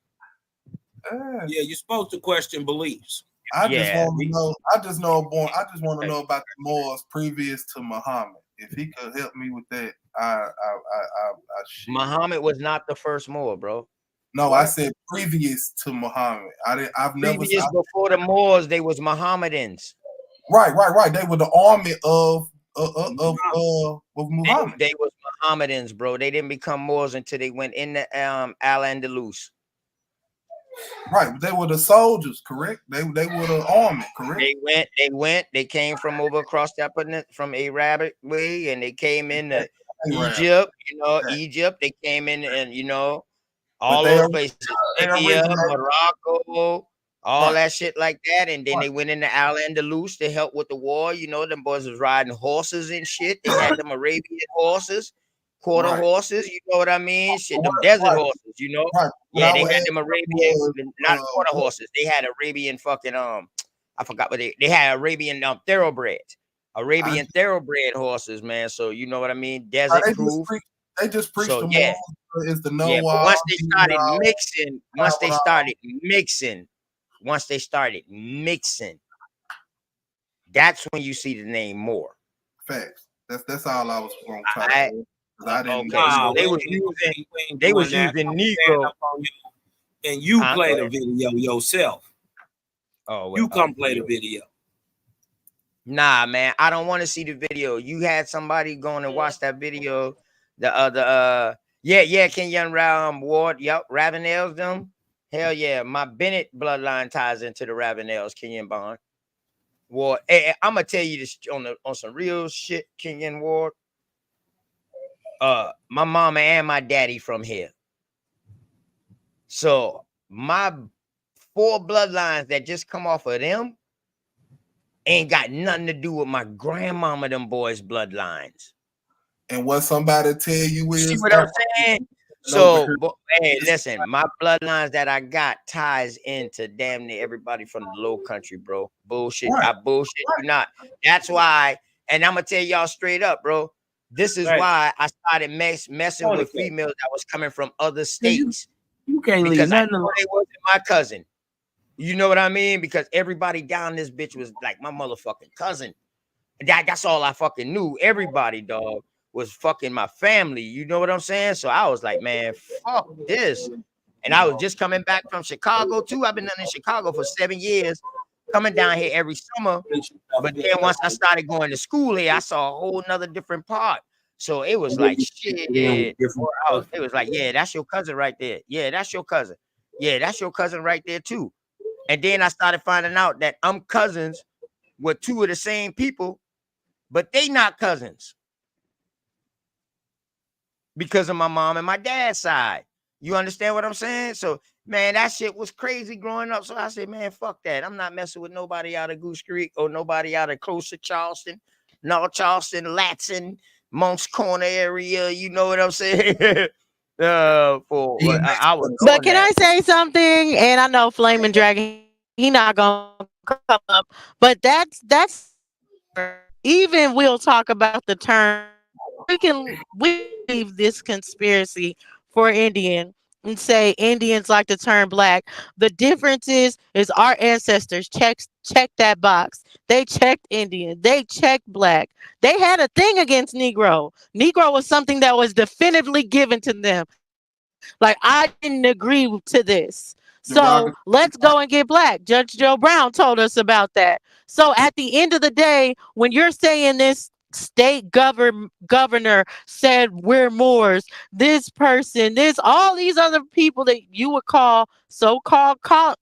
Yeah, you're supposed to question beliefs. I just want to know. I just want to know about the Moors previous to Muhammad. If he could help me with that, I Muhammad was not the first Moor, bro. No, what? I said previous to Muhammad. I've never. Previous before the Moors, they was Mohammedans. Right. They were the army of Muhammad. They was Mohammedans, bro. They didn't become Moors until they went in the Al-Andalus. Right, they were the soldiers, correct? They were the army, correct? They came from over across that from Arabic way, and they came into Egypt. You know, Egypt. They came in, and you know, all those places, Libya, Morocco, all that shit like that. And then they went into Al-Andalus to help with the war. You know, them boys was riding horses and shit. They had them Arabian horses, quarter horses. You know what I mean? Shit, them desert horses. You know. Yeah, they had them Arabian, not quarter horses. They had Arabian fucking I forgot what they had Arabian thoroughbreds, Arabian thoroughbred horses, man. So you know what I mean? Desert proof. They just preached so, the yeah. Is the yeah, but once they started mixing, that's when you see the name Moor. Facts. That's all I was going to try. I didn't. Okay, so they was using Negro, and you play the video yourself. Oh, you come play the video. Nah, man, I don't want to see the video. You had somebody going and watch that video. The other, Kenyon Ward, Ravenels them. Hell yeah, my Bennett bloodline ties into the Ravenels, Kenyon Bond. Ward, hey, I'm gonna tell you this on some real shit, Kenyon Ward. My mama and my daddy from here. So my 4 bloodlines that just come off of them ain't got nothing to do with my grandmama, them boys' bloodlines. And what somebody tell you is, see what I'm saying? So, hey, listen, my bloodlines that I got ties into damn near everybody from the low country, bro. Bullshit. I bullshit you not. That's why, and I'm gonna tell y'all straight up, bro. This is why I started messing with females that was coming from other states. You can't because leave nothing alone. They wasn't my cousin. You know what I mean? Because everybody down this bitch was like my motherfucking cousin. That's all I fucking knew. Everybody, dog, was fucking my family. You know what I'm saying? So I was like, man, fuck this. And I was just coming back from Chicago too. I've been in Chicago for 7 years, coming down here every summer. But then once I started going to school here, I saw a whole nother different part. So it was like, shit. It was like, yeah, that's your cousin right there. Yeah, that's your cousin. Yeah, that's your cousin right there too. And then I started finding out that I'm cousins with two of the same people, but they not cousins because of my mom and my dad's side. You understand what I'm saying? So, man, that shit was crazy growing up. So I said, man, fuck that. I'm not messing with nobody out of Goose Creek or nobody out of closer Charleston, North Charleston, Latson, Monk's Corner area. You know what I'm saying? I was But doing can that. I say something? And I know Flaming Dragon, he not gonna come up, but that's even we'll talk about the term. We leave this conspiracy for Indian and say Indians like to turn black. The difference is our ancestors checked that box. They checked Indian. They checked black. They had a thing against Negro. Negro was something that was definitively given to them. Like, I didn't agree to this. So let's go and get black. Judge Joe Brown told us about that. So at the end of the day, when you're saying this governor said we're Moors, this person, this all these other people that you would call so-called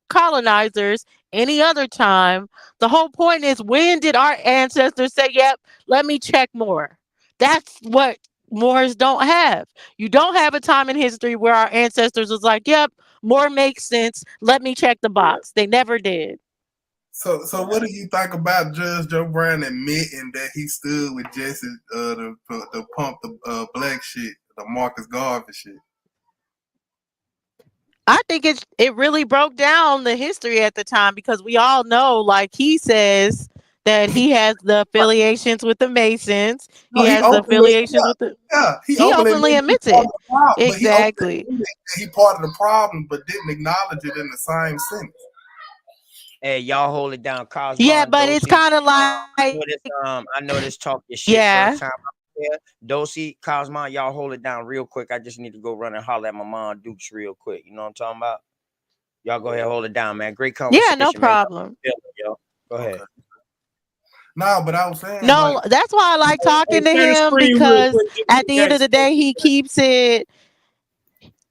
colonizers any other time, the whole point is, when did our ancestors say, yep, let me check more? That's what Moors don't have. You don't have a time in history where our ancestors was like, yep, more makes sense. Let me check the box. They never did. So what do you think about Judge Joe Brown admitting that he stood with Jesse to pump the black shit, the Marcus Garvey shit? I think it really broke down the history at the time, because we all know, like he says, that he has the affiliations with the Masons. No, He has the affiliations with the. He openly admits it. Exactly. He part of the problem, but didn't acknowledge it in the same sentence. Hey, y'all hold it down, Cosmo. Yeah, but it's kind of like. I know this talk your shit first time out here. Dosey, Cosmo, y'all hold it down real quick. I just need to go run and holler at my mom Dukes real quick. You know what I'm talking about? Y'all go ahead, hold it down, man. Great conversation. Yeah, no problem. Man. Yo. Go ahead. No, but I was saying. No, like, that's why I like talking to him, because at the end of the day, he keeps it.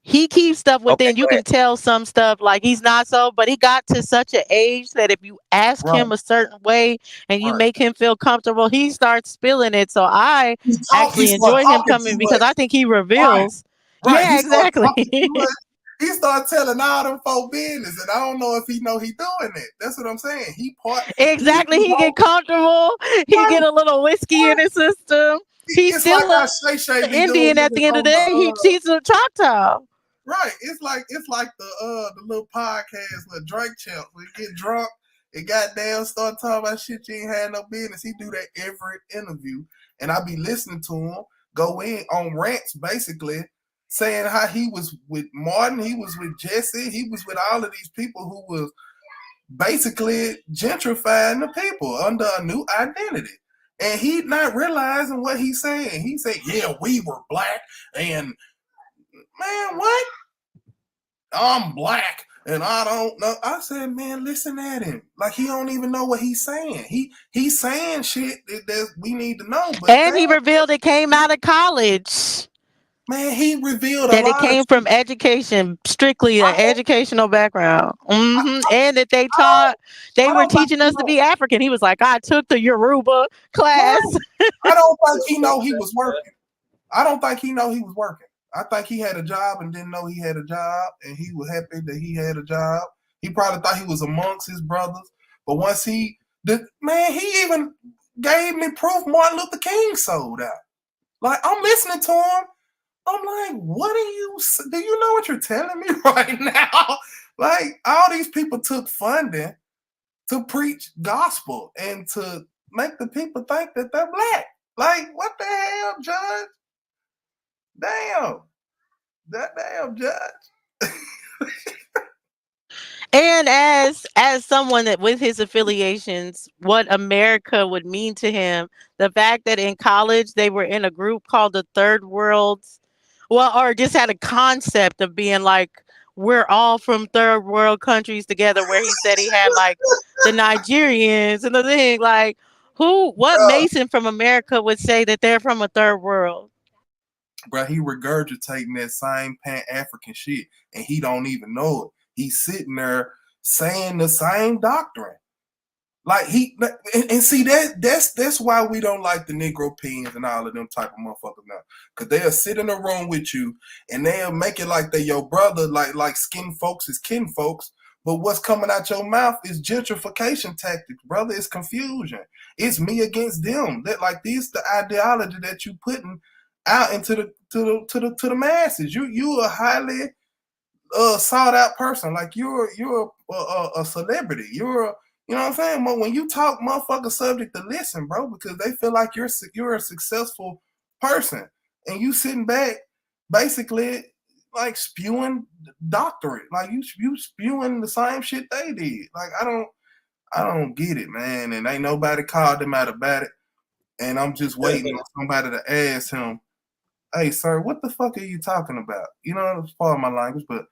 He keeps stuff within. You can tell some stuff like he's not so, but he got to such an age that if you ask him a certain way and you make him feel comfortable, he starts spilling it. So I actually enjoy him coming, because I think he reveals. Right. Yeah, exactly. He started telling all them folk business, and I don't know if he know he doing it. That's what I'm saying. Exactly. He get comfortable. He get a little whiskey in his system. He's still like an Indian at the end of the day. He's a Choctaw. Right. It's like the little podcast with Drake Champ. We get drunk and goddamn start talking about shit you ain't had no business. He do that every interview, and I be listening to him go in on rants, basically saying how he was with Martin, he was with Jesse, he was with all of these people who was basically gentrifying the people under a new identity. And he not realizing what he's saying. He said, yeah, we were black, and man, what? I'm black and I don't know. I said, man, listen at him. Like, he don't even know what he's saying. He's saying shit that we need to know. But and he revealed it came out of college. Man, he revealed that it came from education, strictly an educational background. And that they were teaching us to be African. He was like, I took the Yoruba class. I don't think he know he was working. I don't think he know he was working. I think he had a job and didn't know he had a job, and he was happy that he had a job. He probably thought he was amongst his brothers. But once he even gave me proof Martin Luther King sold out. Like, I'm listening to him. I'm like, do you know what you're telling me right now? Like, all these people took funding to preach gospel and to make the people think that they're black. Like, what the hell, Judge? Damn, Judge. And as someone that with his affiliations, what America would mean to him, the fact that in college they were in a group called the Third Worlds, or just had a concept of being like, we're all from third world countries together, where he said he had like the Nigerians and the thing, like what Mason from America would say that they're from a third world? Bro, he regurgitating that same Pan-African shit, and he don't even know it. He's sitting there saying the same doctrine. Like and see that's why we don't like the Negro Pins and all of them type of motherfuckers now, because they'll sit in a room with you and they'll make it like they your brother, like skin folks is kin folks, but what's coming out your mouth is gentrification tactics, brother. It's confusion. It's me against them. That like this the ideology that you putting out into the masses. You a highly sought out person. Like you're a celebrity. You know what I'm saying? But when you talk, motherfuckers subject to listen, bro, because they feel like you're a successful person, and you sitting back, basically like spewing doctorate, like you spewing the same shit they did. Like I don't get it, man. And ain't nobody called them out about it. And I'm just waiting on somebody to ask him, "Hey, sir, what the fuck are you talking about?" You know, it's part of my language, but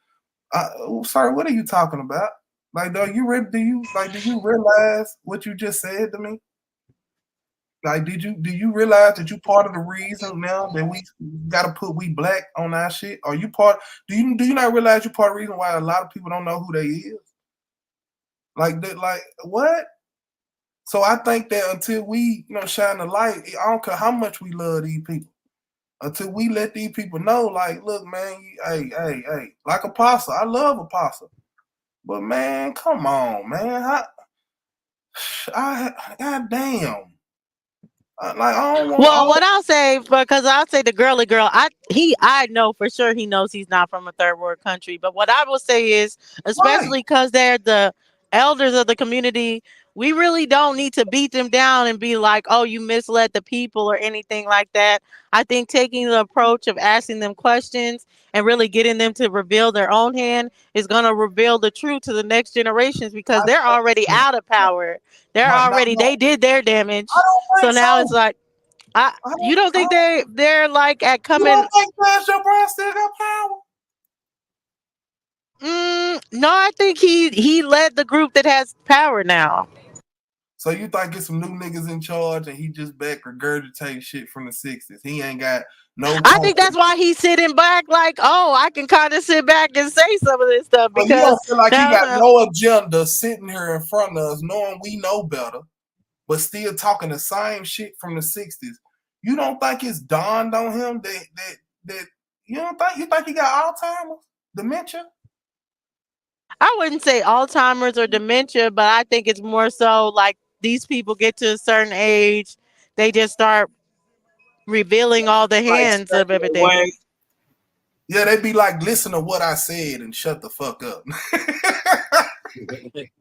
sir, what are you talking about? Like, do you realize what you just said to me? Like, do you realize that you part of the reason now that we gotta put we black on our shit? Are you part? Do you not realize you part of the reason why a lot of people don't know who they is? Like that, like what? So I think that until we, shine the light, I don't care how much we love these people. Until we let these people know, like, look, man, hey, like Apostle, I love Apostle. But man, come on, man. God damn. Well, what I'll say, because I'll say the girly girl, I know for sure he knows he's not from a third world country. But what I will say is, especially because they're the elders of the community, we really don't need to beat them down and be like, oh, you misled the people or anything like that. I think taking the approach of asking them questions and really getting them to reveal their own hand is going to reveal the truth to the next generations, because they're already out of power. They did their damage. I don't So think now so. it's like, you don't think they're like at You coming? don't think Joe Brown still got power? No, I think he led the group that has power now. So you think it's some new niggas in charge and he just back regurgitating shit from the 60s? He ain't got no I think that's why he's sitting back like, oh, I can kind of sit back and say some of this stuff, So you because don't feel like he now got no agenda sitting here in front of us knowing we know better, but still talking the same shit from the 60s. You don't think it's dawned on him that you think he got Alzheimer's, dementia? I wouldn't say Alzheimer's or dementia, but I think it's more so like these people get to a certain age, they just start revealing all the hands of everything. Yeah, they be like, listen to what I said and shut the fuck up.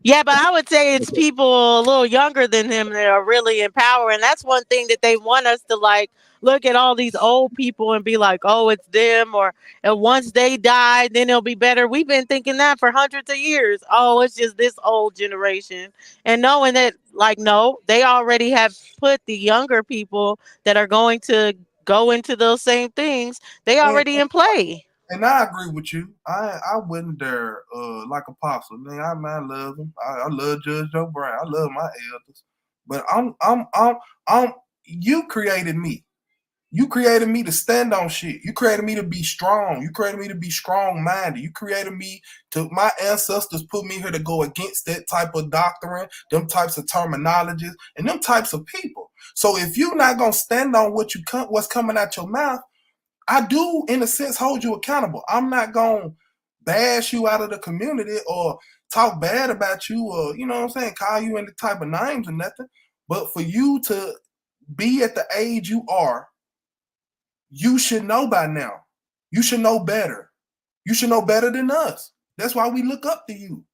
Yeah, but I would say it's people a little younger than him that are really in power. And that's one thing that they want us to like look at all these old people and be like, oh, it's them. And once they die, then it'll be better. We've been thinking that for hundreds of years. Oh, it's just this old generation. And knowing that, like, no, they already have put the younger people that are going to go into those same things, they already in play. And I agree with you. I wouldn't dare like Apostle. Man, I love him. I love Judge Joe Brown. I love my elders. But I'm you created me. You created me to stand on shit. You created me to be strong. You created me to be strong-minded. You created me to, my ancestors put me here to go against that type of doctrine, them types of terminologies, and them types of people. So if you're not gonna stand on what's coming out your mouth, I do, in a sense, hold you accountable. I'm not gonna bash you out of the community or talk bad about you or, you know what I'm saying, call you any type of names or nothing. But for you to be at the age you are, you should know by now. You should know better. You should know better than us. That's why we look up to you.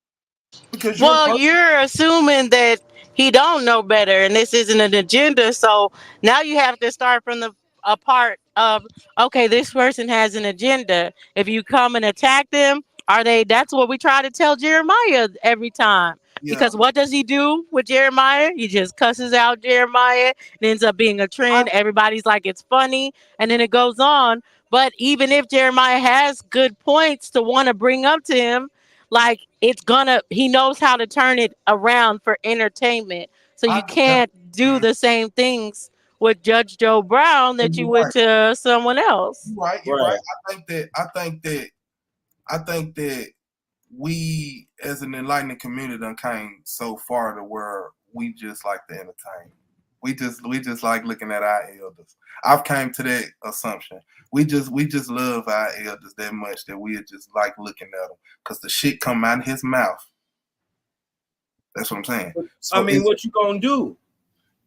Because You're assuming that he don't know better, and this isn't an agenda. So now you have to start from the a part of, okay, this person has an agenda. If you come and attack them, are they? That's what we try to tell Jeremiah every time. Yeah. Because what does he do with Jeremiah? He just cusses out Jeremiah. It ends up being a trend. Everybody's like, it's funny, and then it goes on. But even if Jeremiah has good points to want to bring up to him, like he knows how to turn it around for entertainment. So you can't do the same things with Judge Joe Brown that you would to someone else. You're right. I think that we as an enlightened community done came so far to where we just like to entertain. We just like looking at our elders. I've came to that assumption. We just love our elders that much that we just like looking at them because the shit come out of his mouth. That's what I'm saying. So I mean, what you gonna do?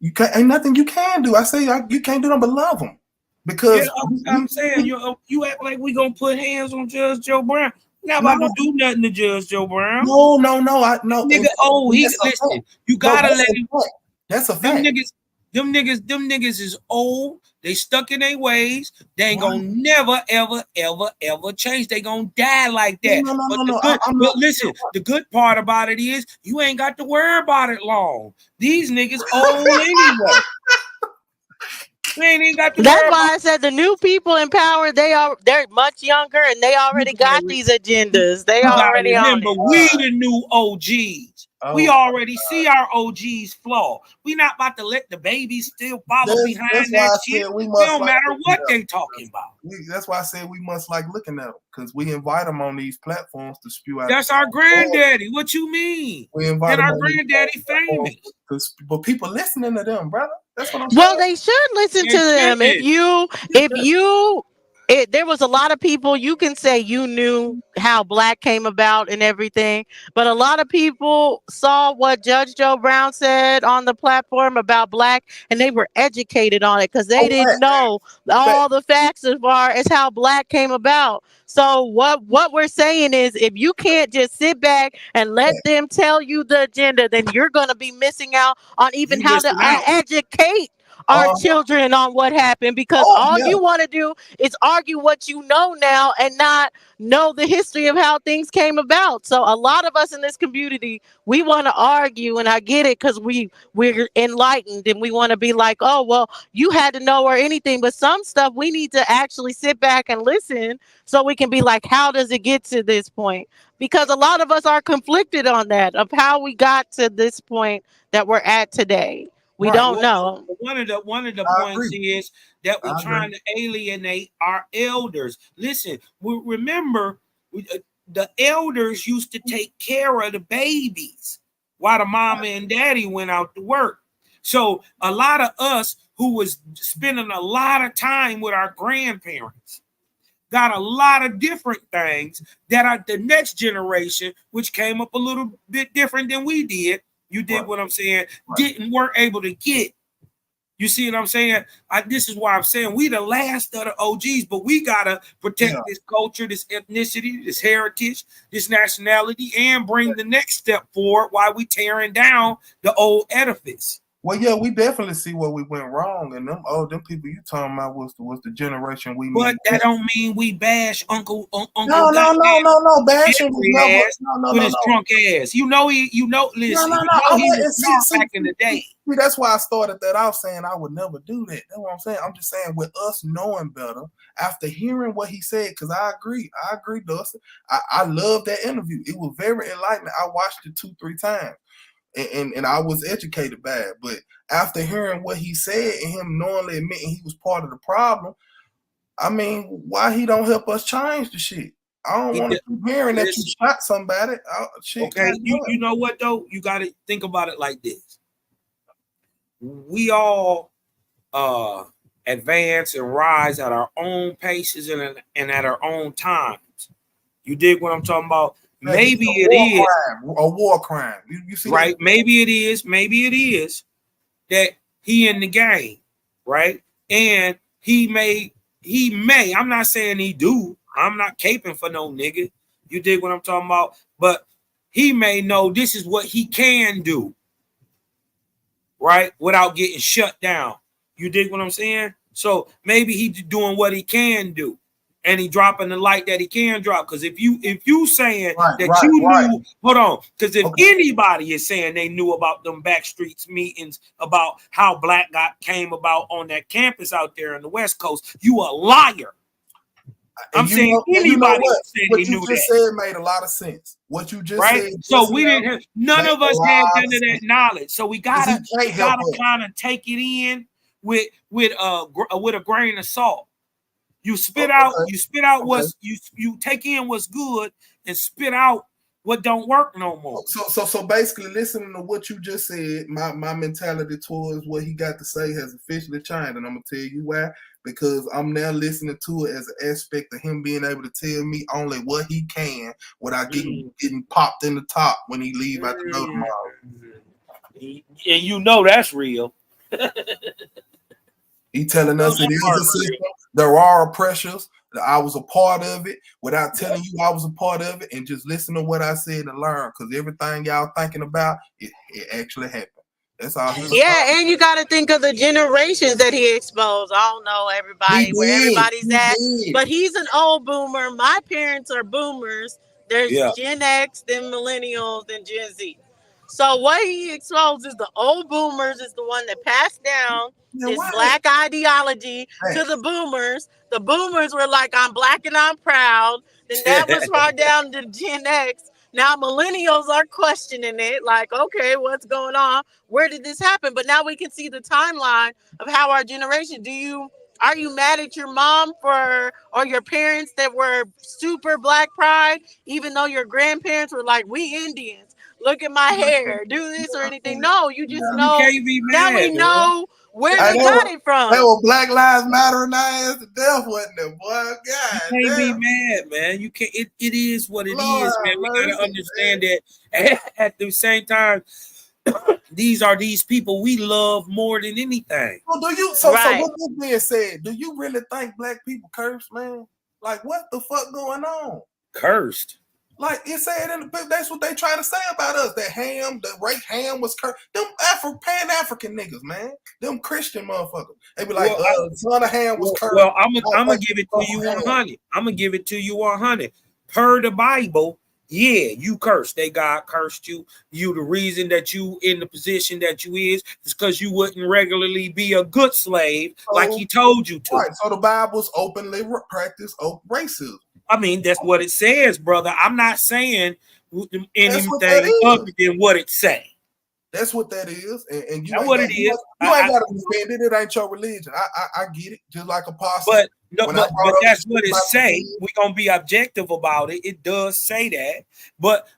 You can't. Ain't nothing you can do. I say you can't do nothing but love them because I'm saying you act like we gonna put hands on Judge Joe Brown. We're not about to do nothing to Judge Joe Brown. No. Nigga, listen. You gotta let him. That's a fact. Them niggas is old. They stuck in their ways. They ain't gonna never, ever change. They gonna die like that. But listen, the good part about it is you ain't got to worry about it long. These niggas old anyway. That's why I said the new people in power, they're much younger and they already got these agendas. They already on it. We the new OGs. We already see our OGs flaw. We not about to let the babies still follow behind that shit. We don't matter what they talking about. That's why I said we must like looking at them because we invite them on these platforms to spew out. That's our granddaddy. What you mean? We invite and our granddaddy famous. But people listening to them, brother. That's what I'm saying. Well, they should listen to them. There was a lot of people, you can say you knew how Black came about and everything, but a lot of people saw what Judge Joe Brown said on the platform about Black and they were educated on it because they didn't know all the facts as far as how Black came about. So what we're saying is if you can't just sit back and let them tell you the agenda, then you're going to be missing out on even how to educate our children on what happened because all you want to do is argue what you know now and not know the history of how things came about. So a lot of us in this community, we want to argue, and I get it because we're enlightened and we want to be like, oh, well, you had to know or anything. But some stuff we need to actually sit back and listen so we can be like, how does it get to this point? Because a lot of us are conflicted on that of how we got to this point that we're at today. We don't know. One of the points is that we're trying to alienate our elders. Listen, remember, the elders used to take care of the babies while the mama and daddy went out to work. So a lot of us who was spending a lot of time with our grandparents got a lot of different things that are the next generation, which came up a little bit different than we did. You did what I'm saying, weren't able to get. You see what I'm saying? This is why I'm saying we the last of the OGs, but we gotta protect this culture, this ethnicity, this heritage, this nationality, and bring the next step forward while we tearing down the old edifice. Well, yeah, we definitely see where we went wrong, and them people you talking about was the generation we. But that don't mean we bash Uncle. No, bashing with his drunk ass. Listen, he was back in the day. See, that's why I started that off saying I would never do that. That's what I'm saying. I'm just saying with us knowing better after hearing what he said, because I agree, Dustin. I love that interview. It was very enlightening. I watched it 2-3 times. And I was educated by it. But after hearing what he said and him knowingly admitting he was part of the problem, I mean, why he don't help us change the shit? I don't want to keep hearing that you shot somebody. Okay, you know what though? You got to think about it like this. We all advance and rise at our own paces and at our own times. You dig what I'm talking about? Maybe it is a war crime. You see, right? That? Maybe it is that he in the game, right? And he may. I'm not saying he do. I'm not caping for no nigga. You dig what I'm talking about? But he may know this is what he can do, right? Without getting shut down. You dig what I'm saying? So maybe he's doing what he can do. And he dropping the light that he can drop. Because if you saying knew, hold on. Because if anybody is saying they knew about them backstreets meetings about how Black came about on that campus out there in the West Coast, you a liar. I'm saying anybody said they knew that. What you just said made a lot of sense. What you just said. So we didn't have, none of us had none of that knowledge. So we gotta kind of take it in with a grain of salt. You spit out what's you take in what's good and spit out what don't work no more. So basically, listening to what you just said, my mentality towards what he got to say has officially changed, and I'm gonna tell you why. Because I'm now listening to it as an aspect of him being able to tell me only what he can without getting popped in the top when he leave out the door tomorrow. And you know that's real. He telling us it is a system. There are pressures. I was a part of it without telling you I was a part of it, and just listen to what I said and learn. Because everything y'all thinking about, it actually happened. That's all. Yeah, and you got to think of the generations that he exposed. I don't know everybody where everybody's at, but he's an old boomer. My parents are boomers. There's Gen X, then millennials, then Gen Z. So what he exposed is the old boomers is the one that passed down this black ideology to the boomers. The boomers were like, I'm black and I'm proud. Then that was brought down to Gen X. Now millennials are questioning it, like, okay, what's going on? Where did this happen? But now we can see the timeline of how our generation. Are you mad at your mom or your parents that were super black pride, even though your grandparents were like, we Indians? Look at my hair, do this or anything. No, you just know. You can't be mad, now we know where they got it from. That was Black Lives Matter and I ass to death, wasn't it, boy? God, you can't be mad, man. You can't. It is what it is, man. We gotta understand that at the same time. These are these people we love more than anything. Well, do you? So what this being said, do you really think black people cursed, man? Like, what the fuck going on? Cursed. Like it said in the book, that's what they try to say about us. That the race ham was cursed. Them Pan-African niggas, man. Them Christian motherfuckers. They be like, son of Ham was cursed. Well, I'm gonna give it to you 100. I'm gonna give it to you 100. Per the Bible, yeah, you cursed. God cursed you. You the reason that you in the position that you is because you wouldn't regularly be a good slave like he told you to. Right. So the Bible's openly practice racism. I mean, that's what it says, brother. I'm not saying anything other than what it say. That's what that is, and you that's what it is. You ain't got to defend it. It ain't your religion. I get it. Just like Apostle. But that's what it say. We're gonna be objective about it. It does say that. But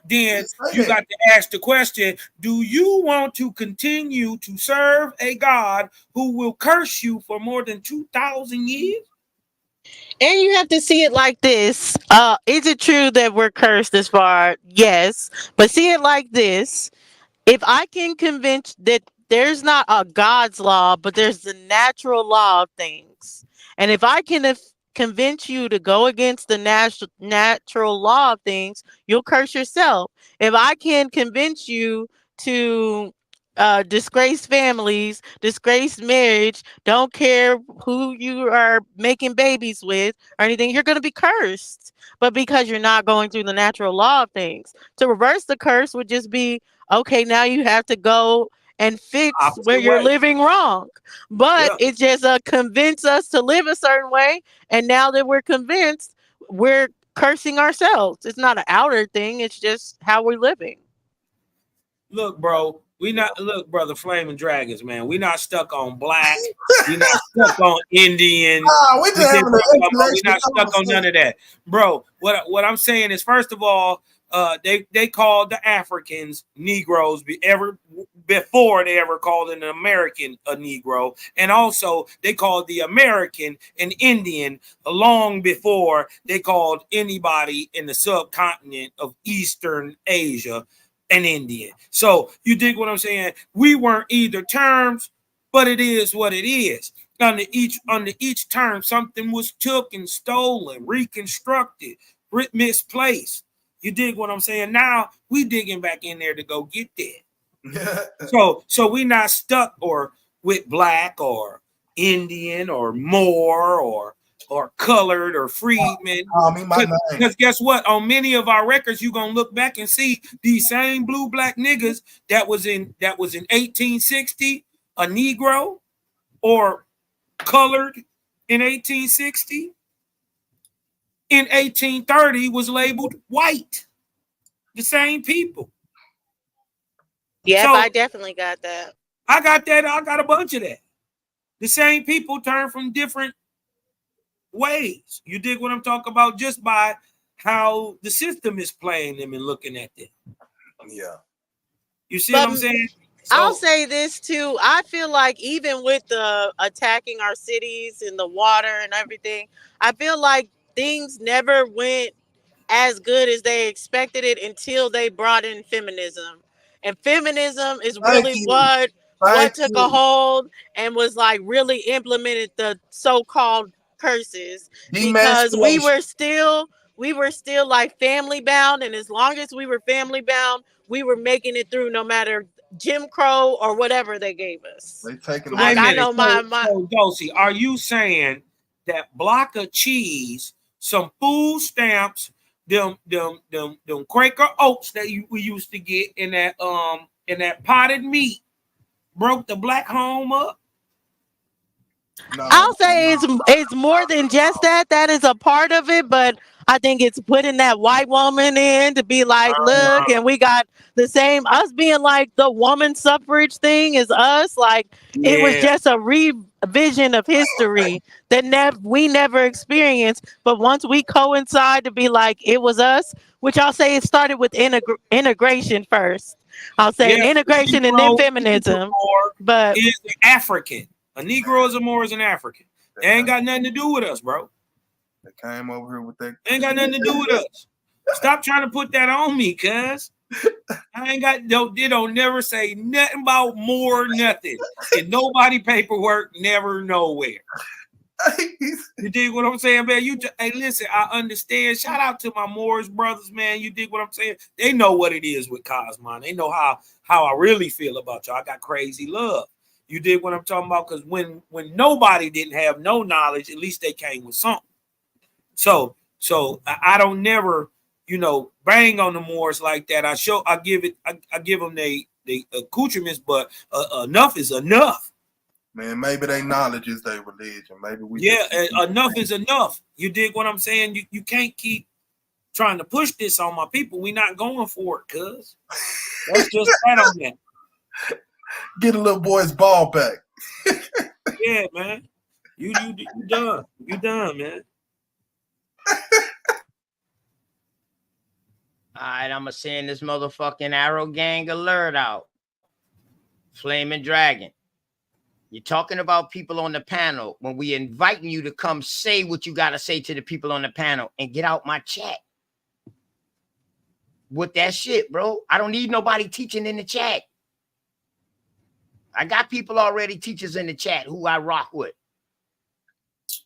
then you got to ask the question: do you want to continue to serve a God who will curse you for more than 2,000 years? And you have to see it like this. Is it true that we're cursed this far? Yes. But see it like this. If I can convince that there's not a God's law, but there's the natural law of things. And if I can convince you to go against the natural law of things, you'll curse yourself. If I can convince you to disgrace families, disgrace marriage, don't care who you are making babies with or anything, you're going to be cursed. But because you're not going through the natural law of things, to reverse the curse would just be, okay, now you have to go and fix where you're living wrong. But it just convince us to live a certain way. And now that we're convinced, we're cursing ourselves. It's not an outer thing. It's just how we're living. Look, bro. Look, brother, Flaming Dragons, man. We're not stuck on black. We're not stuck on Indian. We're not stuck on none of that, bro. What I'm saying is, first of all, they called the Africans Negroes before they ever called an American a Negro, and also they called the American an Indian long before they called anybody in the subcontinent of Eastern Asia an Indian. So you dig what I'm saying? We weren't either terms, but it is what it is. Under each term, something was took and stolen, reconstructed, misplaced. You dig what I'm saying? Now we digging back in there to go get that. So we not stuck with black or Indian or Moor or colored or freedmen. Because guess what? On many of our records, you're gonna look back and see these same blue black niggas that was in 1860, a Negro, or colored in 1860. In 1830 was labeled white. The same people. Yeah, so, I definitely got that. I got that. I got a bunch of that. The same people turn from different ways. You dig what I'm talking about? Just by how the system is playing them and looking at them. Yeah. You see what I'm saying? I'll say this too. I feel like even with the attacking our cities and the water and everything, I feel like things never went as good as they expected it until they brought in feminism. And feminism is really what took a hold and was like really implemented the so-called curses, because we were still like family bound, and as long as we were family bound, we were making it through no matter Jim Crow or whatever they gave us. They taking like I know my So Dulcie, are you saying that block of cheese, some food stamps, them Quaker oats that we used to get in that potted meat broke the black home up? No, I'll say it's more than just that. That is a part of it, but I think it's putting that white woman in to be like, look, and we got the same, us being like the woman suffrage thing is us. Like it was just a revision of history that we never experienced. But once we coincide to be like, it was us, which I'll say it started with integration first. I'll say integration and then feminism. But is African. A Negro is a Moor is an African. They ain't got nothing to do with us, bro. They came over here with that. Ain't got nothing to do with us. Stop trying to put that on me, cuz. I ain't got they don't never say nothing about Moor, nothing. And nobody paperwork, never nowhere. You dig what I'm saying, man? Hey, listen, I understand. Shout out to my Moorish brothers, man. You dig what I'm saying? They know what it is with Cosmon. They know how I really feel about y'all. I got crazy love. You dig what I'm talking about? Because when nobody didn't have no knowledge, at least they came with something. So I don't never, bang on the Moors like that. I give them the accoutrements, but enough is enough. Man, maybe they knowledge is their religion. Maybe enough is enough. You dig what I'm saying? You can't keep trying to push this on my people. We not going for it, cuz. Let's just bet on that. Get a little boy's ball back. Yeah, man. You done. You done, man. All right, I'm going to send this motherfucking Arrow Gang alert out. Flaming Dragon. You're talking about people on the panel when we inviting you to come say what you got to say to the people on the panel and get out my chat. With that shit, bro. I don't need nobody teaching in the chat. I got people already, teachers in the chat who I rock with.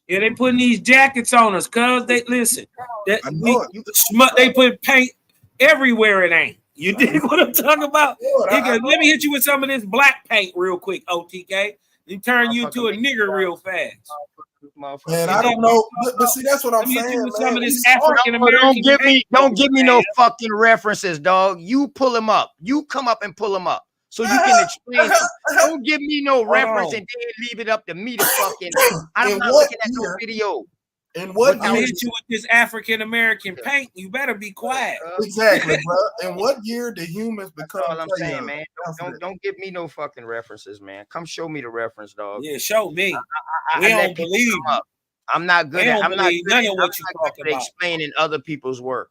Yeah, they putting these jackets on us, cuz they listen. They put paint everywhere it ain't. You dig what I'm talking about? Nigga, let me hit you with some of this black paint real quick, OTK. You turn you into a nigger real fast. Man, I don't know, but see, that's what I'm saying. Some of this African American. Don't give me no fucking references, dog. You pull them up. You come up and pull them up so you can explain them. Don't give me no reference and then leave it up to me to fucking. I'm not looking at no video. And what I'm gonna hit you with this African American paint? You better be quiet. Exactly, bro. And what year did humans become? That's all I'm saying, man. Don't give me no fucking references, man. Come show me the reference, dog. Yeah, show me. I don't believe you. I'm not good at. I'm not good at what you talking about. Explaining other people's work.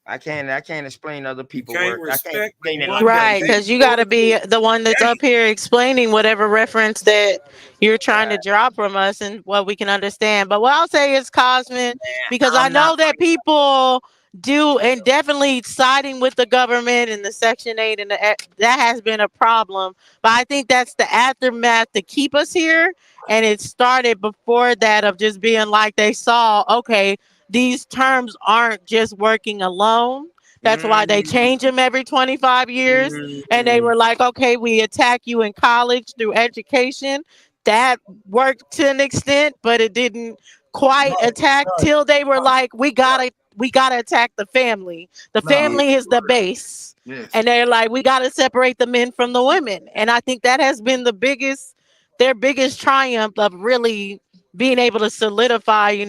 I can't explain other people's work. I can't explain it like right, because you got to be the one that's up here explaining whatever reference that you're trying to drop from us and what we can understand. But what I'll say is, Cosmin, because I know that people do, and definitely siding with the government and the Section 8 and that has been a problem. But I think that's the aftermath to keep us here. And it started before that of just being like they saw, okay, these terms aren't just working alone. That's why they change them every 25 years. And they were like, okay, we attack you in college through education. That worked to an extent, but it didn't quite attack till they were like, we gotta attack the family. The family is the base. Yes. And they're like, we gotta separate the men from the women. And I think that has been their biggest triumph of really being able to solidify,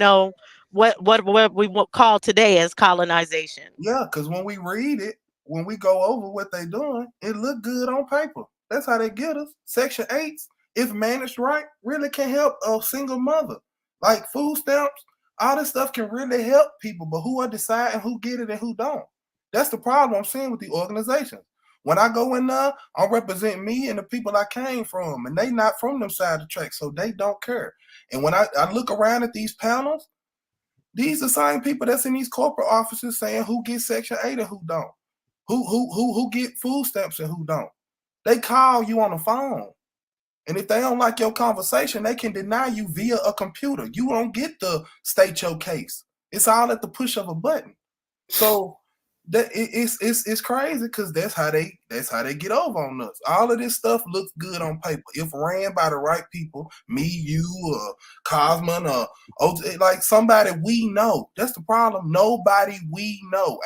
what we call today as colonization. Yeah, because when we read it, when we go over what they're doing, it look good on paper. That's how they get us. Section 8, if managed right, really can help a single mother. Like food stamps, all this stuff can really help people, but who are deciding who get it and who don't? That's the problem I'm seeing with the organizations. When I go in there, I represent me and the people I came from, and they not from them side of the track, so they don't care. And when I look around at these panels, these are the same people that's in these corporate offices saying who gets Section 8 and who don't, who get food stamps and who don't. They call you on the phone. And if they don't like your conversation, they can deny you via a computer. You don't get to state your case. It's all at the push of a button. So that it's crazy because that's how they get over on us. All of this stuff looks good on paper if ran by the right people, me, you, Cosman, like somebody we know. That's the problem. Nobody we know.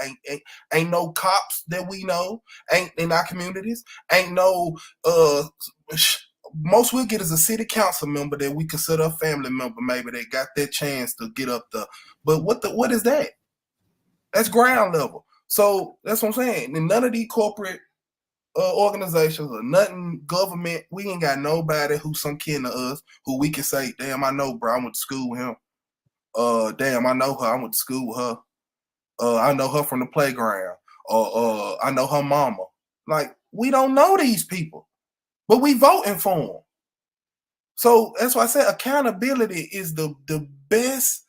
Ain't no cops that we know. Ain't in our communities. Ain't no most we'll get is a city council member that we consider a family member. Maybe they got that chance to get up there. But what is that? That's ground level. So that's what I'm saying. And none of these corporate organizations or nothing government, we ain't got nobody who's some kin to us who we can say, damn, I know, bro, I went to school with him. Damn, I know her. I went to school with her. I know her from the playground. Or I know her mama. Like, we don't know these people, but we voting for them. So that's why I said accountability is the best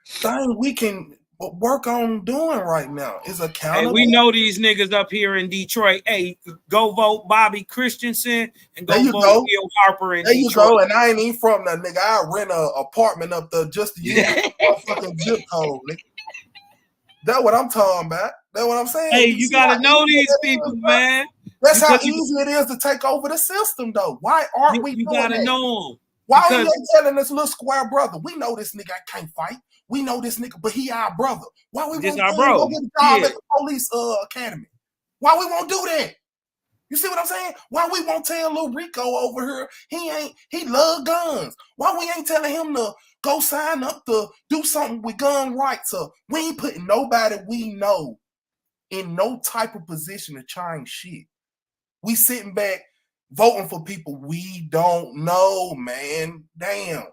thing we can work on doing right now is accountability. Hey, we know these niggas up here in Detroit. Hey, go vote Bobby Christensen and go vote Will Harper in Detroit. There you go. And I ain't even from that, nigga. I rent an apartment up there just to use my fucking zip code, nigga. That's what I'm talking about. That's what I'm saying. Hey, you gotta know these people, man. That's how easy it is to take over the system, though. Why aren't we doing that? You gotta know them. Why are you telling this little square brother? We know this nigga can't fight. We know this nigga, but he our brother. Why we won't go get a job at the police academy? Why we won't do that? You see what I'm saying? Why we won't tell little Rico over here he love guns? Why we ain't telling him to go sign up to do something with gun rights? We ain't putting nobody we know in no type of position to change shit. We sitting back voting for people we don't know, man. Damn.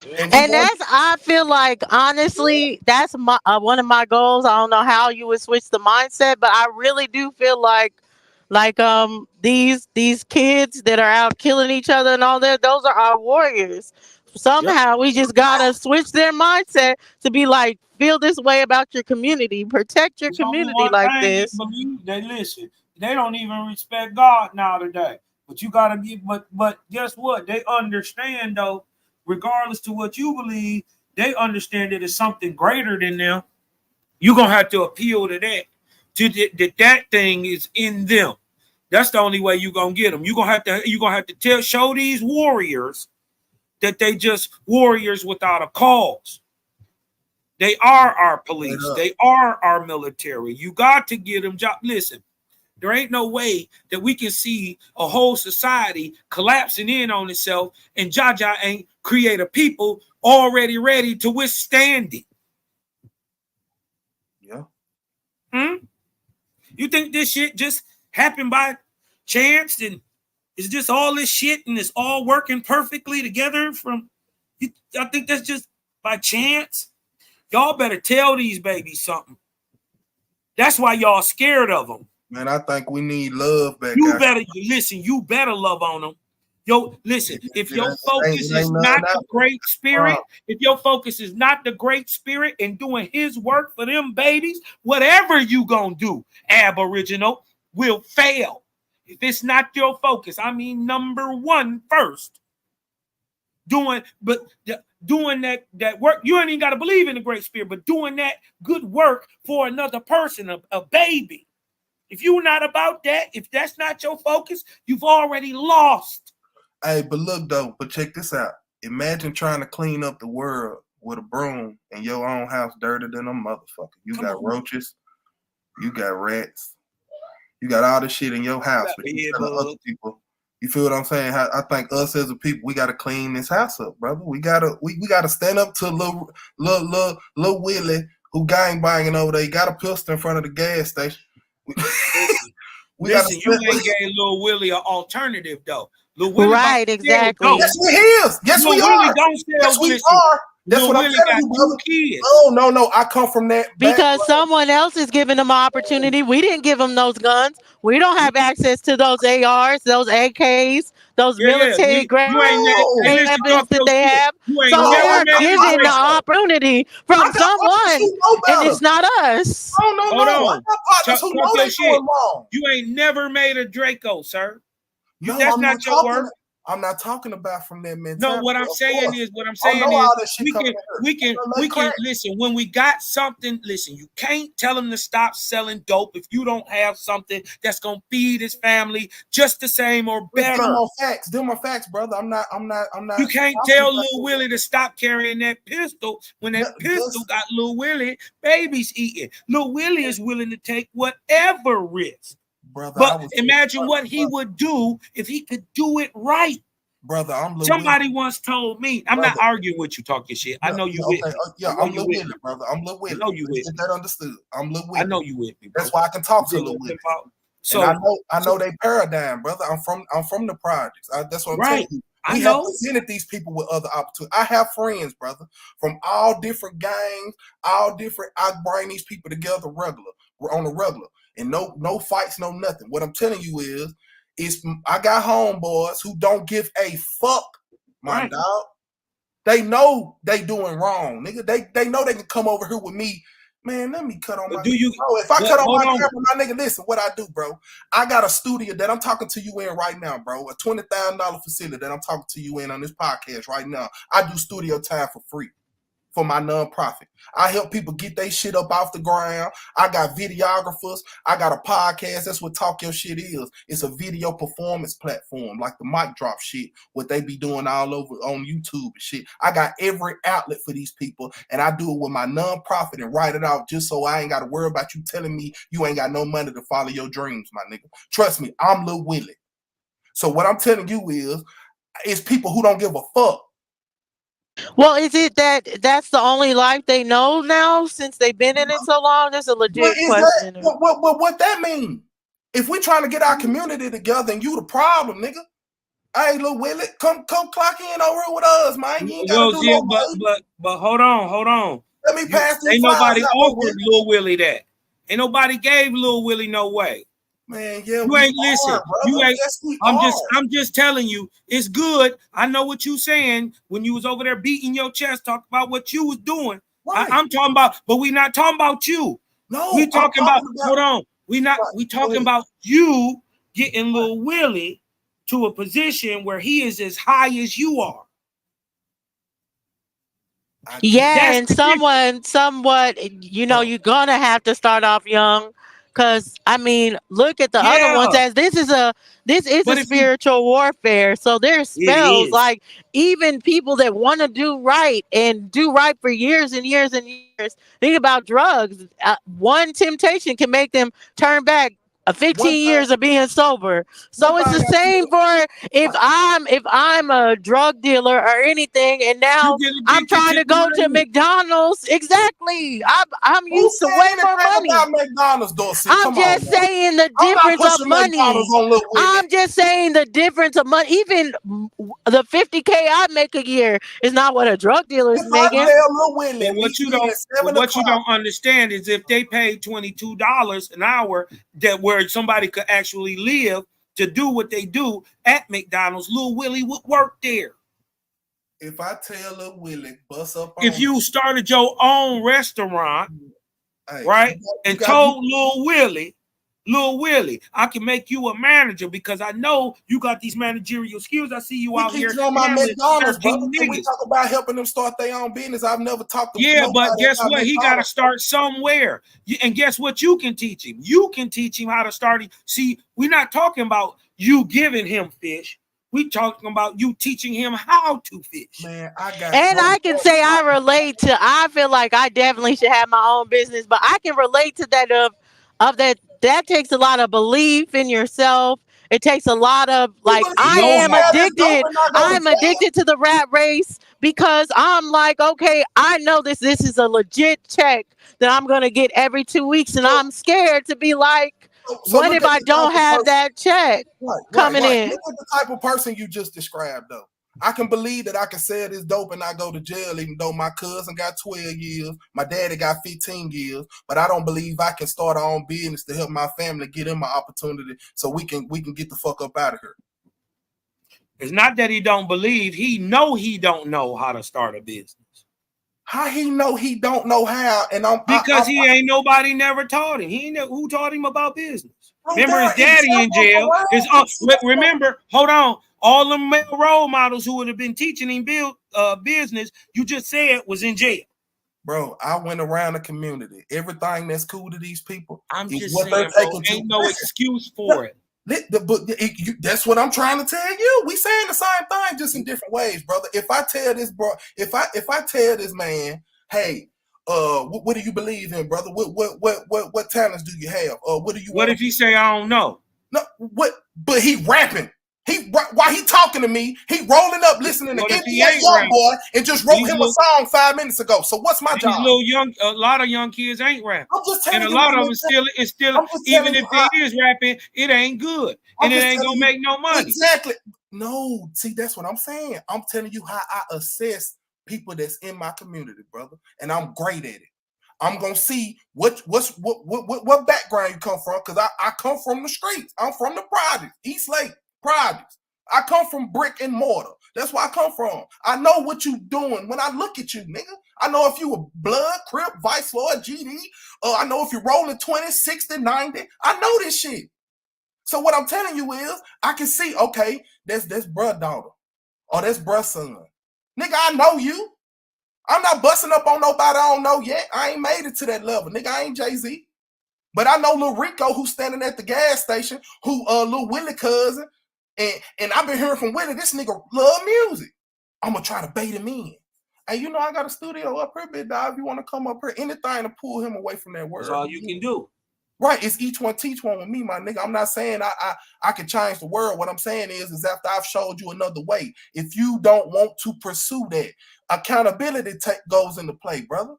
And that's, I feel like, honestly, that's my one of my goals. I don't know how you would switch the mindset, but I really do feel like these kids that are out killing each other and all that, those are our warriors. Somehow we just gotta switch their mindset to be like, feel this way about your community, protect your community like this. They listen. They don't even respect God now today. But you gotta get. But guess what? They understand though. Regardless to what you believe, they understand that it's something greater than them. You're gonna have to appeal to that. That thing is in them. That's the only way you're gonna get them. You're gonna have to show these warriors that they just warriors without a cause. They are our police. They are our military. You got to get them job. Listen, there ain't no way that we can see a whole society collapsing in on itself and Jaja ain't create a people already ready to withstand it. Yeah. You think this shit just happened by chance and it's just all this shit and it's all working perfectly together I think that's just by chance? Y'all better tell these babies something. That's why y'all scared of them. Man, I think we need love back. You better love on them. Listen, if your focus is not the Great Spirit, if your focus is not the Great Spirit and doing his work for them babies, whatever you gonna do, Aboriginal, will fail. If it's not your focus, I mean number one first. Doing that work, you ain't even got to believe in the Great Spirit, but doing that good work for another person, a baby. If you're not about that, if that's not your focus, you've already lost. Hey, but look though, check this out. Imagine trying to clean up the world with a broom and your own house dirtier than a motherfucker. You got roaches, you got rats, you got all this shit in your house, but you tell other people. You feel what I'm saying? I think us as a people, we gotta clean this house up, brother. We gotta stand up to little Willie who gang banging over there. He got a pistol in front of the gas station. Listen, you ain't gave Lil Willie an alternative though. Lil Willie Right, don't sell exactly. dope. Yes, we is. Yes, Lil we Willie are. don't sell. Yes, we Listen, are. That's Lil what I'm Willie telling got you, 2 brother. kids. No. I come from that Because background. someone else is giving them opportunity. We didn't give them those guns. We don't have access to those ARs, those AKs, those Yeah. military grade You ain't never. Hey, listen, weapons talk that your they shit. have. You ain't So never they're made a given the Draco. opportunity I from got partners someone, who know and better. it's not us. No. Hold I on. got partners Talk who know your they shit. doing wrong. You ain't never made a Draco, sir. No, That's I'm not not your talking. work. I'm not talking about from that mentality. No, what I'm of saying course. is, I know all that shit coming in here. we can listen. When we got something, listen. You can't tell him to stop selling dope if you don't have something that's gonna feed his family just the same or better. Them are facts, brother. I'm not. You can't tell Lil Willie to stop carrying that pistol when that pistol got Lil Willie babies eating. Lil Willie is willing to take whatever risk. Brother, but imagine what he would do if he could do it right. Brother, I'm Lil Somebody Willie. once told me, I'm not arguing with you talking shit. I know you with me. I'm Lil Willie, brother. I'm Lil Willie. I know you with me. That understood. I'm Lil Willie. I know you with me, bro. That's why I can talk to Lil Willie. So and I know they paradigm, brother. I'm from the projects. That's what I'm telling you. We have presented these people with other opportunities. I have friends, brother, from all different gangs, all different. I bring these people together on a regular, and no fights, no nothing. What I'm telling you is I got homeboys who don't give a fuck, my dog. They know they doing wrong, nigga. They know they can come over here with me. Man, let me cut on my. If I cut on my camera, my nigga, listen. What I do, bro? I got a studio that I'm talking to you in right now, bro. A $20,000 facility that I'm talking to you in on this podcast right now. I do studio time for free for my nonprofit. I help people get their shit up off the ground. I got videographers. I got a podcast. That's what Talk Your Shit is. It's a video performance platform, like the mic drop shit, what they be doing all over on YouTube and shit. I got every outlet for these people, and I do it with my nonprofit and write it out just so I ain't got to worry about you telling me you ain't got no money to follow your dreams, my nigga. Trust me, I'm Lil Willie. So what I'm telling you is people who don't give a fuck. Well, is it that's the only life they know now since they've been in it so long? That's a legit question. What that mean? If we're trying to get our community together and you the problem, nigga. Hey, Lil Willie, come clock in over here with us, man. You ain't gotta do no but hold on. Let me pass this. Ain't nobody offered Lil Willie that. Ain't nobody gave Lil Willie no way. Man, yeah, you ain't listen. You ain't. Yes, I'm just telling you, it's good. I know what you saying when you was over there beating your chest, talking about what you was doing. Right. I'm talking about, but we not talking about you. No, we talking about. Hold on, we talking about you getting Lil Willie to a position where he is as high as you are. Yeah, and somewhat, you're gonna have to start off young, because I mean, look at the other ones as this is a spiritual warfare. So there's spells, like even people that want to do right and do right for years and years and years. Think about drugs. One temptation can make them turn back 15 years of being sober. So it's the same for if I'm a drug dealer or anything, and now I'm trying to go to McDonald's. Exactly. I'm used to way more money. McDonald's, Dorsey. I'm just saying the difference of money. I'm just saying the difference of money. Even the $50K I make a year is not what a drug dealer is making. But what you don't understand is if they paid $22 an hour, that where somebody could actually live to do what they do at McDonald's, Lil Willie would work there. If I tell Lil Willie, bust up on if you started your own restaurant, right, and told Lil Willie, I can make you a manager because I know you got these managerial skills. I see you out here. On my McDonald's, brother. We talk about helping them start their own business. I've never talked to nobody. But guess what? He got to start somewhere. And guess what? You can teach him. You can teach him how to start. See, we're not talking about you giving him fish. We talking about you teaching him how to fish. Man, I got. And I can say I relate to. I feel like I definitely should have my own business, but I can relate to that of that. That takes a lot of belief in yourself. It takes a lot of I am addicted. I'm addicted to the rat race because I'm like, okay, I know this is a legit check that I'm gonna get every 2 weeks, and I'm scared to be like, What if I don't have that check coming in? Look at the type of person you just described, though. I can believe that I can sell this dope and not go to jail, even though my cousin got 12 years, my daddy got 15 years, but I don't believe I can start our own business to help my family get him an opportunity so we can get the fuck up out of here. It's not that he don't believe, he don't know how to start a business. How he know he don't know how? And because he ain't nobody never taught him. He ain't who taught him about business. Remember his daddy in jail. Remember, hold on. All the male role models who would have been teaching him business, you just said was in jail. Bro, I went around the community. Everything that's cool to these people I'm is just what saying, they're bro, taking ain't no excuse for it. That's what I'm trying to tell you. We saying the same thing, just in different ways, brother. If I tell this, bro, if I tell this man, hey, what do you believe in, brother? What talents do you have? What do you? What if he say I don't know? No, what? But he rapping. While he talking to me, he rolling up listening to NBA Youngboy and just wrote him a song 5 minutes ago. So what's my job? A lot of young kids ain't rapping. I'm just telling and you, a lot of them still even if it is rapping, it ain't good. And it ain't gonna make no money. Exactly. No, see, that's what I'm saying. I'm telling you how I assess people that's in my community, brother. And I'm great at it. I'm gonna see what background you come from, because I come from the streets. I'm from the projects, East Lake projects. I come from brick and mortar. That's where I come from. I know what you doing when I look at you, nigga. I know if you were blood, Crip, Vice Lord, GD. I know if you're rolling 20, 60, 90. I know this shit. So what I'm telling you is, I can see, okay, that's bruh daughter, or that's bruh son. Nigga, I know you. I'm not busting up on nobody I don't know yet. I ain't made it to that level. Nigga, I ain't Jay-Z. But I know Lil Rico, who's standing at the gas station, who Lil Willie cousin, and I've been hearing from Willie, this nigga love music. I'm gonna try to bait him in. Hey, you know I got a studio up here, big dog. If you want to come up here, anything to pull him away from that word. That's all you can do. Right, it's each one teach one with me, my nigga. I'm not saying I can change the world. What I'm saying is after I've showed you another way, if you don't want to pursue that, accountability goes into play, brother.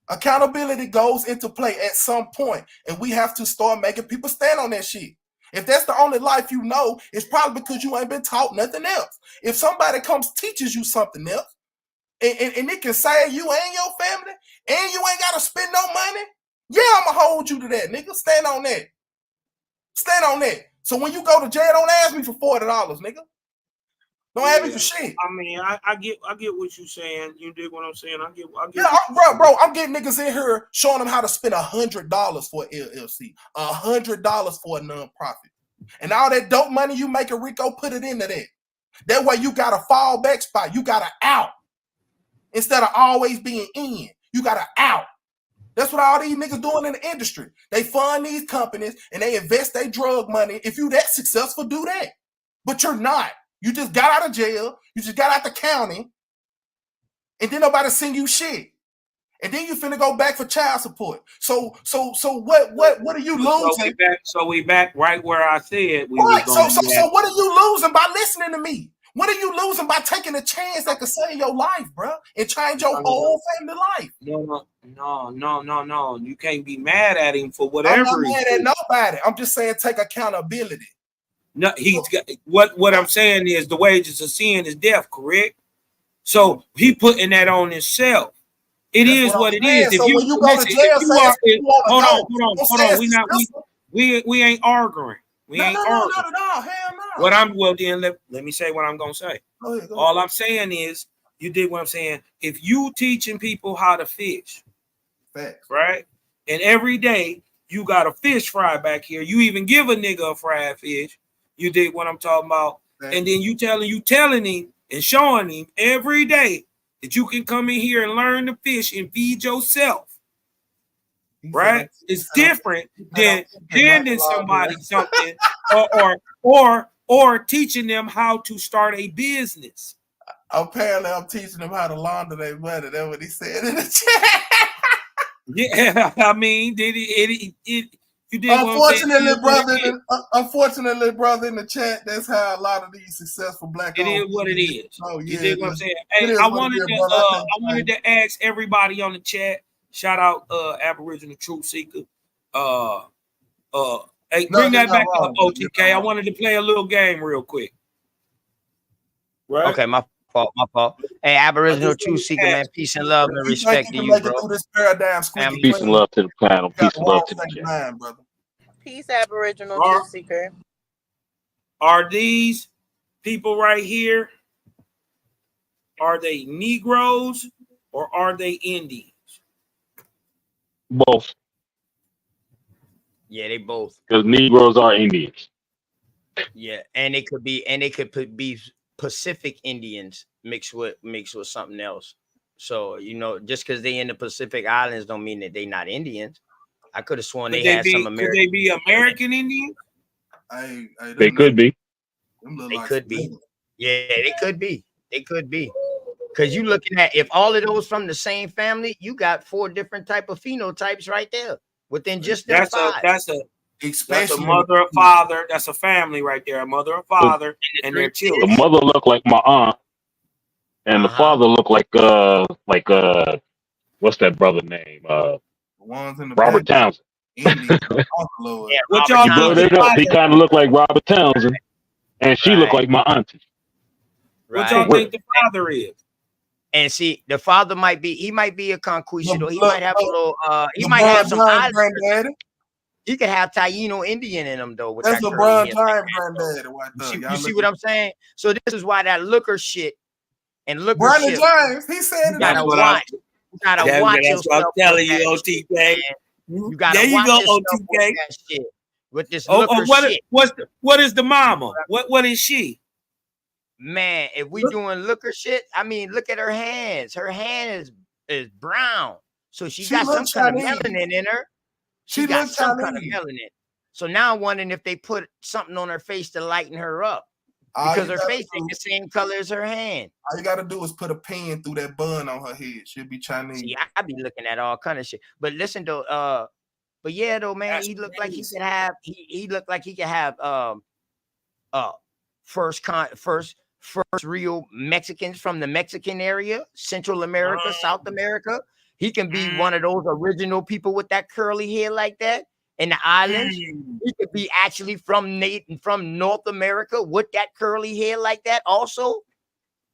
Accountability goes into play at some point, and we have to start making people stand on that shit. If that's the only life you know, it's probably because you ain't been taught nothing else. If somebody comes teaches you something else, and it can save you and your family, and you ain't got to spend no money, yeah, I'm going to hold you to that, nigga. Stand on that. Stand on that. So when you go to jail, don't ask me for $40, nigga. Don't ask me for shit. I mean, I get what you're saying. You dig what I'm saying? I get. Yeah, bro, I'm getting niggas in here showing them how to spend $100 for an LLC, $100 for a nonprofit, and all that dope money you make, Rico, put it into that. That way you got a fallback spot. You got an out instead of always being in. You got an out. That's what all these niggas doing in the industry. They fund these companies and they invest their drug money. If you that successful, do that. But you're not. You just got out of jail. You just got out the county. And then nobody send you shit. And then you finna go back for child support. So what are you losing? So we back right where I said we right. was going. So what are you losing by listening to me? What are you losing by taking a chance that could save your life, bro, and change your whole family life? No. You can't be mad at him for whatever. I'm not mad at nobody. I'm just saying take accountability. No, he's got what I'm saying is the wages of sin is death, correct? So he putting that on himself. It is what it is. So when you go to jail, hold on. We ain't arguing. We ain't arguing. Not at all. Hell no. Let me say what I'm gonna say. Go ahead. All I'm saying is, you did what I'm saying. If you teaching people how to fish, facts, right? And every day you got a fish fry back here. You even give a nigga a fried fish. You did what I'm talking about. Facts. And then you telling him and showing him every day that you can come in here and learn to fish and feed yourself. Right? It's different than handing somebody something or teaching them how to start a business. Apparently, I'm teaching them how to launder their money. That's what he said in the chat. Yeah, I mean, you did. Unfortunately, brother, in the chat, that's how a lot of these successful black. It is what it is. Oh yeah, you did what I'm saying. Hey, I wanted to ask everybody on the chat. Shout out Aboriginal Truth Seeker. Hey, bring that back up, OTK. I wanted to play a little game real quick. Right? Okay, my fault, my fault. Hey, Aboriginal Truth Seeker, man, peace and love and respect to you, bro. Peace and love to the panel. Peace and love to the chat. Peace, Aboriginal Truth Seeker. Are these people right here, are they Negroes or are they Indians? Both. Yeah, they both. Because Negroes are Indians. Yeah, and they could be Pacific Indians mixed with something else. So just because they in the Pacific Islands don't mean that they not Indians. I could have sworn they had some American. Could they be American Indians? They could be. They could be. Yeah, they could be. They could be. Because you looking at, if all of those from the same family, you got 4 different type of phenotypes right there within just them 5. That's a mother, a father. That's a family right there. A mother, a father, and their children. The mother looked like my aunt, and the father looked like what's that brother name? Robert Townsend. What y'all think? He kind of looked like Robert Townsend, and she looked like my auntie. What y'all think the father is? And see, the father might be a conquistador. He might have a little he might have some islanders. He could have Taino Indian in him though. With That's that LeBron James granddaddy right there. You see what I'm saying? So this is why that looker shit and looker Brandon shit. James, he said You gotta watch. You gotta watch yourself. That's what I'm telling you, OTK. You gotta there you watch go, yourself OTK. with that shit. With this looker shit. What is the mama? What is she? Man, if we doing looker shit, I mean, look at her hands. Her hand is brown, so she got some kind of melanin in her. She got some kind of melanin. So now I'm wondering if they put something on her face to lighten her up, because her face is the same color as her hand. All you gotta do is put a pen through that bun on her head. She'll be Chinese. See, I be looking at all kind of shit. But listen though, but yeah though, man, he looked like he could have. He looked like he could have first real Mexicans from the Mexican area, Central America, South America. He can be one of those original people with that curly hair like that in the islands. He could be actually from North America with that curly hair like that. Also,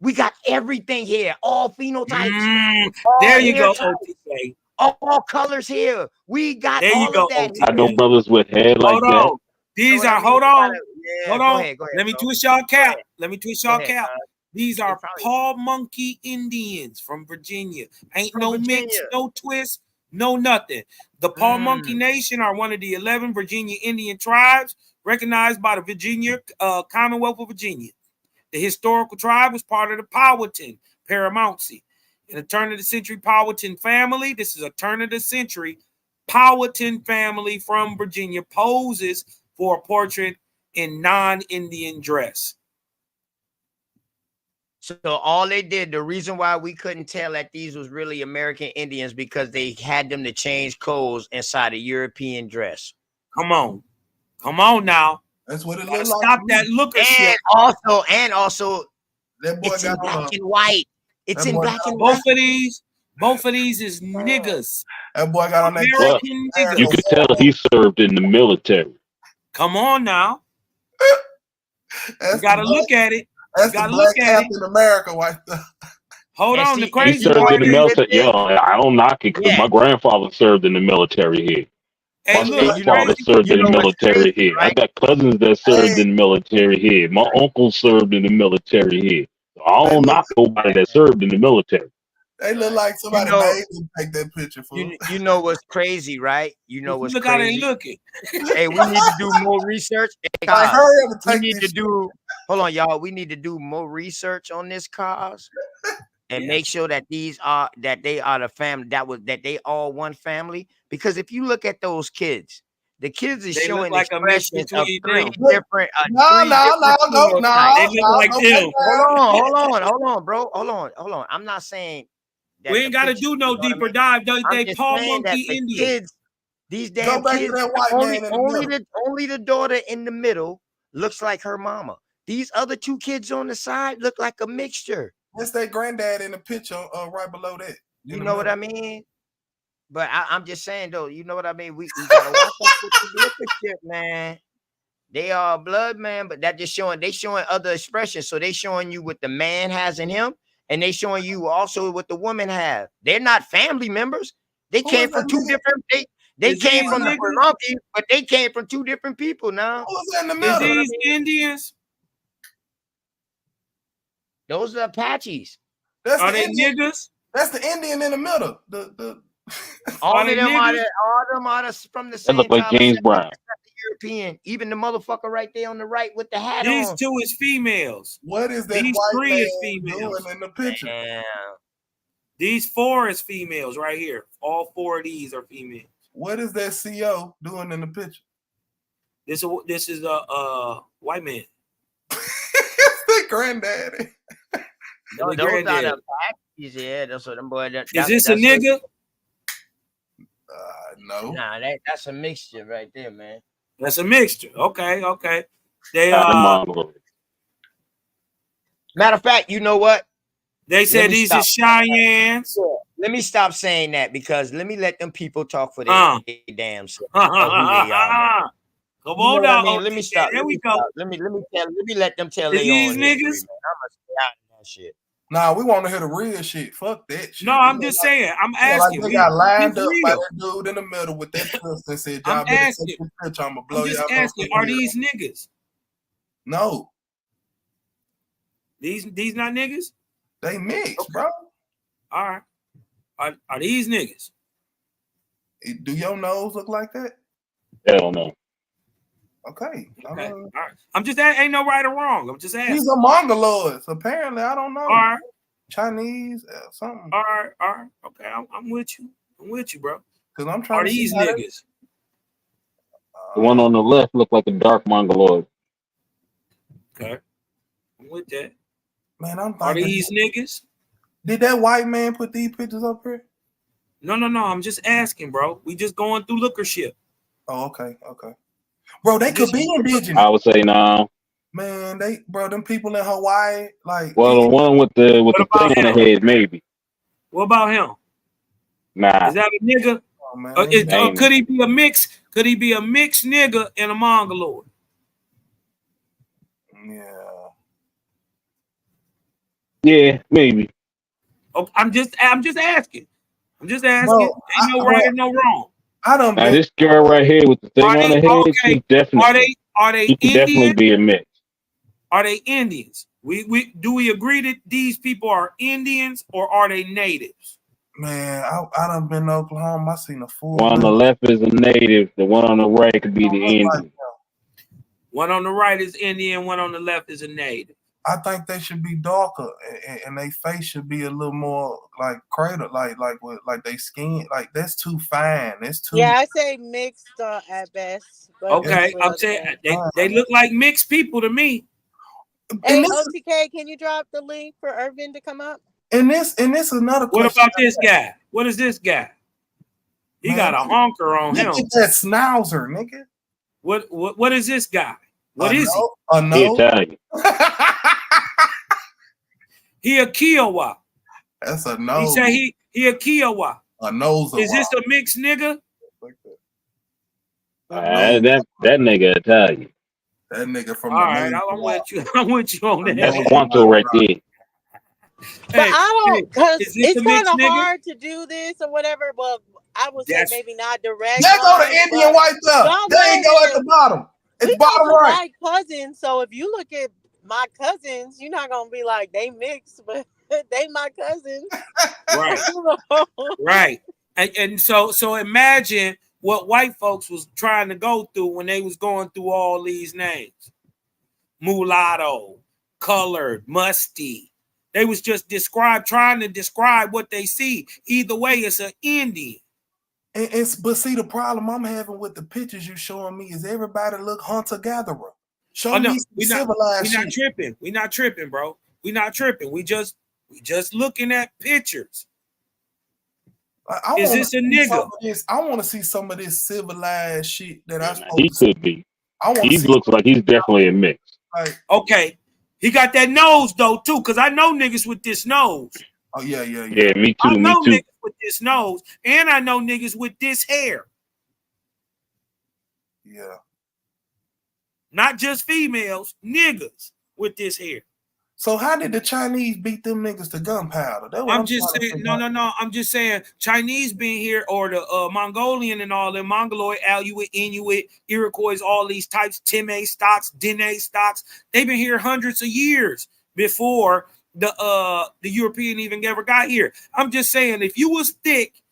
we got everything here, all phenotypes. There you go, OTK. All colors here. We got there all of that. I know brothers with hair like that. These are hold on. Go ahead, let me twist y'all cap. These are Paul Monkey Indians from Virginia. Ain't no mix, no twist, no nothing. The Paul Monkey Nation are one of the 11 Virginia Indian tribes recognized by the Virginia Commonwealth of Virginia. The historical tribe was part of the Powhatan Paramountcy. In the turn of the century Powhatan family, this is a turn of the century Powhatan family from Virginia poses for a portrait in non-Indian dress. So all they did, the reason why we couldn't tell that these was really American Indians, because they had them to change clothes inside a European dress. Come on now. That's what it looks like. Stop that looker shit. And also, that boy it's in black and white. It's in black and white. Both of these is niggas. That boy got on that American niggas. You could tell he served in the military. Come on now. You gotta look at it. That's the black Captain America right there. Hold on, the He crazy served part in the military. Yo, I don't knock it because my grandfather served in the military here. Hey, my father served in the military here. I got cousins that served in the military here. My uncle served in the military here. So I don't knock nobody that served in the military. They look like somebody made them take that picture for you know what's crazy, right? You know what's look crazy. How they looking. Hey, we need to do more research. Hold on, y'all. We need to do more research on this cause and make sure that they are the family that they all one family. Because if you look at those kids, the kids is showing like expressions of three them. different. No. They look like them. Hold on, bro. Hold on. I'm not saying. We ain't got to do no deeper dive. They Paul Monkey Indians. These damn kids. Only the daughter in the middle looks like her mama. These other 2 kids on the side look like a mixture. That's their granddad in the picture right below that. You know what I mean? But I'm just saying though, you know what I mean? We gotta watch out with the liquor shit, man. They are blood, man, but that just showing other expressions. So they showing you what the man has in him, and they showing you also what the woman have. They're not family members. They came from two different. They came from the Pahrump, but they came from two different people. Now, is these Indians? Those are Apaches. Are they niggas? That's the Indian in the middle. All of them are from the That same look like tribe James except Brown. the European. Even the motherfucker right there on the right with the hat These on. two is females. What is that These white three man is females. doing in the picture? Damn. These four is females right here. All four of these are females. What is that CO doing in the picture? This is a white man. It's the granddaddy. Those are the Apaches, yeah. Those are them boys. Is this a nigga? No. Nah, that's a mixture right there, man. That's a mixture. Okay. They matter of fact, you know what? They said these are Cheyennes. Let me stop saying that because let me let them people talk for their damn self. Who they are. Come on now. Let me stop. Here we go. Let me let them tell Is their these own niggas? history, man. I'm gonna stay out of that shit. Nah, we want to hear the real shit. Fuck that shit. No, I'm just saying. I'm asking. Like they got lined up by that dude in the middle with that twist and said, "Y'all better take this picture. I'm gonna blow y'all." I'm just asking. Are these niggas? No. These not niggas? They mixed, bro. All right. Are these niggas? Do your nose look like that? Hell no. Okay. All right. I'm just ain't no right or wrong. I'm just asking. These are Mongoloids. Apparently, I don't know. All right. Chinese, something. All right. Okay, I'm with you. I'm with you, bro. Because I'm trying. Are these niggas? The one on the left looked like a dark mongoloid. Okay. I'm with that. Man, I'm thinking. Are these niggas? Did that white man put these pictures up here? No. I'm just asking, bro. We just going through lookership. Oh, okay. Bro, they could be indigenous. I would say no. Man, them people in Hawaii, like. Well, the one with the thing on the head, maybe. What about him? Nah. Is that a nigga? Oh, man. Could he be a mix? Could he be a mixed nigga and a mongoloid? Yeah, maybe. Okay, I'm just asking. Bro, ain't no right or no wrong. I don't. Now this girl right here with the thing on her head, she's definitely. Are they she could Indian? definitely be a mix. Are they Indians? Do we agree that these people are Indians or are they natives? Man, I done been to Oklahoma. I seen a full. One on the left is a native. The one on the right could be the Indian. One on the right is Indian. One on the left is a native. I think they should be darker, and their face should be a little more like crater, like they skin. Like that's too fine. That's too. Yeah, I say mixed at best. Okay, I'm saying they look like mixed people to me. Hey, OTK, can you drop the link for Irvin to come up? And this another question. What about this guy? What is this guy? He got a honker on him. Look at that schnauzer, nigga. What is this guy? What is he? A no. Italian. He a Kiowa. That's a no. He say he a Kiowa. A nose. Is this a mixed nigga? That nigga Italian. That nigga from. All right, I'm with you. I'm with you on that. That's Quanto right there. But I don't, because it's kind of nigga? hard to do this or whatever. But I would say maybe not direct. They go to Indian white stuff. They ain't go at the bottom. It's bottom right. Cousins. So if you look at my cousins, you're not gonna be like they mixed, but they my cousins. Right. Right. And so imagine what white folks was trying to go through when they was going through all these names. Mulatto, colored, musty. They was just trying to describe what they see. Either way, it's an Indian. But see, the problem I'm having with the pictures you showing me is everybody look hunter-gatherer. Show me civilized. We're not tripping, bro. We're not tripping. We just looking at pictures. Is this a nigga? I want to see some of this civilized shit that I supposed He to see. could be. He looks like he's definitely a mix. Okay. He got that nose though too, because I know niggas with this nose. Oh yeah. Yeah, me too. with this nose, and I know niggas with this hair. Yeah. Not just females, niggas with this hair. So how did the Chinese beat them niggas to gunpowder? That's what I'm just saying, no. I'm just saying, Chinese being here, or the Mongolian and all them, Mongoloid, Aleut, Inuit, Iroquois, all these types, Timay stocks, Dene stocks, they've been here hundreds of years before the European even ever got here. I'm just saying, if you was thick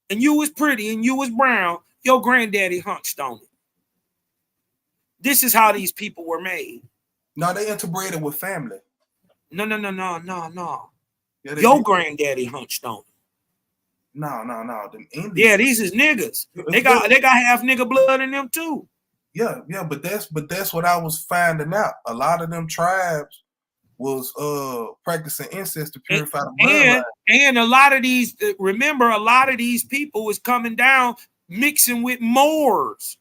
and you was pretty and you was brown, your granddaddy hunched on it. This is how these people were made. No, they interbred with family. No. Yeah, your granddaddy hunched on it. No. Them Indians. Yeah, these is niggas. They got half nigga blood in them too. Yeah, but that's what I was finding out. A lot of them tribes was practicing incest to purify the bloodline. And a lot of these, remember, a lot of these people was coming down mixing with Moors,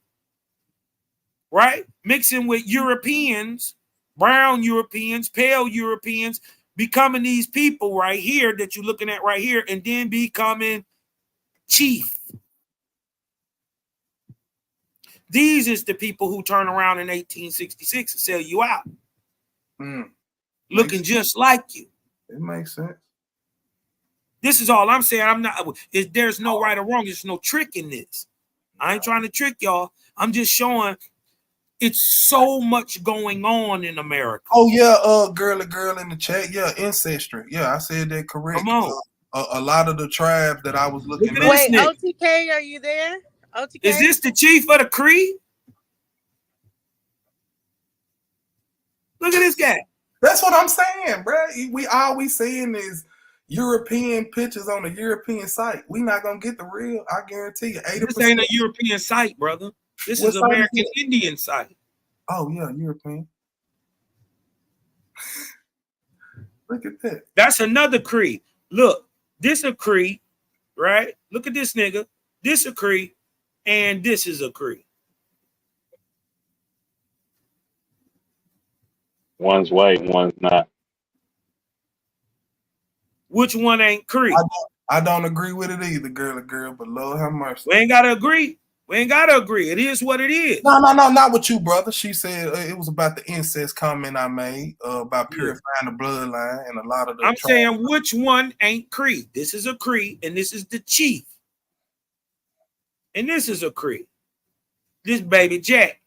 right? Mixing with Europeans, brown Europeans, pale Europeans, becoming these people right here that you're looking at right here, and then becoming chief. These is the people who turn around in 1866 and sell you out. Looking just like you. It makes sense. This is all I'm saying. There's no right or wrong. There's no trick in this. I ain't trying to trick y'all. I'm just showing it's so much going on in America. Oh yeah, girl in the chat. Yeah, ancestry. Yeah, I said that correct. Come on. A lot of the tribes that I was looking at. Wait, OTK, are you there? OTK? Is this the chief of the Cree? Look at this guy. That's what I'm saying, bro. We always saying is European pictures on a European site. We not gonna get the real. I guarantee you. 80%. This ain't a European site, brother. This is American-Indian site. Oh yeah, European. Look at that. That's another Cree. Look, this a Cree, right? Look at this nigga. This a Cree, and this is a Cree. One's white, one's not. Which one ain't Cree? I don't agree with it either, girl, but Lord have mercy. We ain't gotta agree. It is what it is. No, not with you, brother. She said it was about the incest comment I made about purifying the bloodline, and a lot of the. I'm saying which one ain't Cree? This is a Cree, and this is the chief, and this is a Cree. This baby Jack.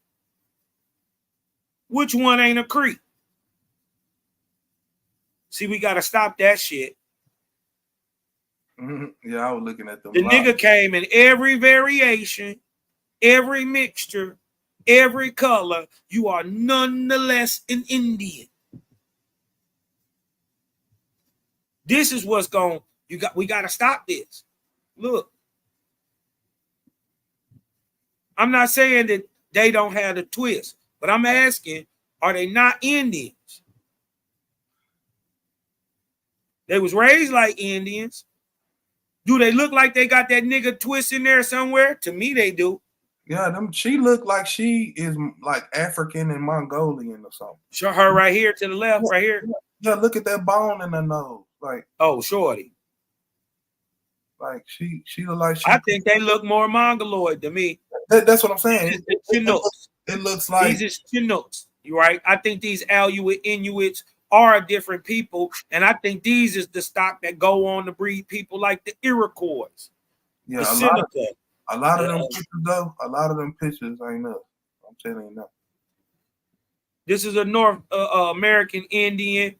Which one ain't a Cree? See, we gotta stop that shit. Yeah, I was looking at them. The nigga came in every variation, every mixture, every color. You are nonetheless an Indian. This is what's going. We got to stop this. Look, I'm not saying that they don't have the twist, but I'm asking, are they not Indians? They was raised like Indians. Do they look like they got that nigga twist in there somewhere? To me, they do. Yeah, she looked like she is like African and Mongolian or something. Show her right here to the left, right here. Yeah, look at that bone in her nose. Like, oh, shorty. Like she look like she. I think they look more Mongoloid to me. That's what I'm saying. It looks like these is Chinooks. You right? I think these Aleut Inuits are different people, and I think these is the stock that go on to breed people like the Iroquois. Yeah, a lot of them pictures though. A lot of them pictures ain't up. I'm telling you now. This is a North American Indian,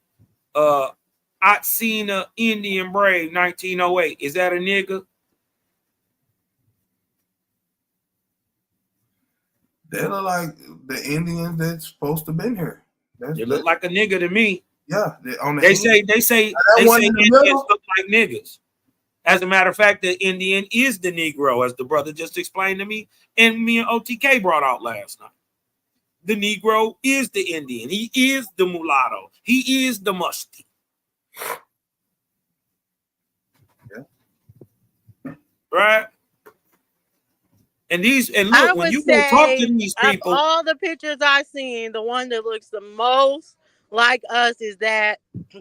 Atsina Indian Brave, 1908. Is that a nigga? They look like the Indians that's supposed to been here. They look like a nigga to me. Yeah, they say Indians look like niggas. As a matter of fact, the Indian is the Negro, as the brother just explained to me, and me and OTK brought out last night. The Negro is the Indian. He is the mulatto. He is the musty. Yeah. Right? And look, when you go talk to these people, of all the pictures I've seen, the one that looks the most like us is that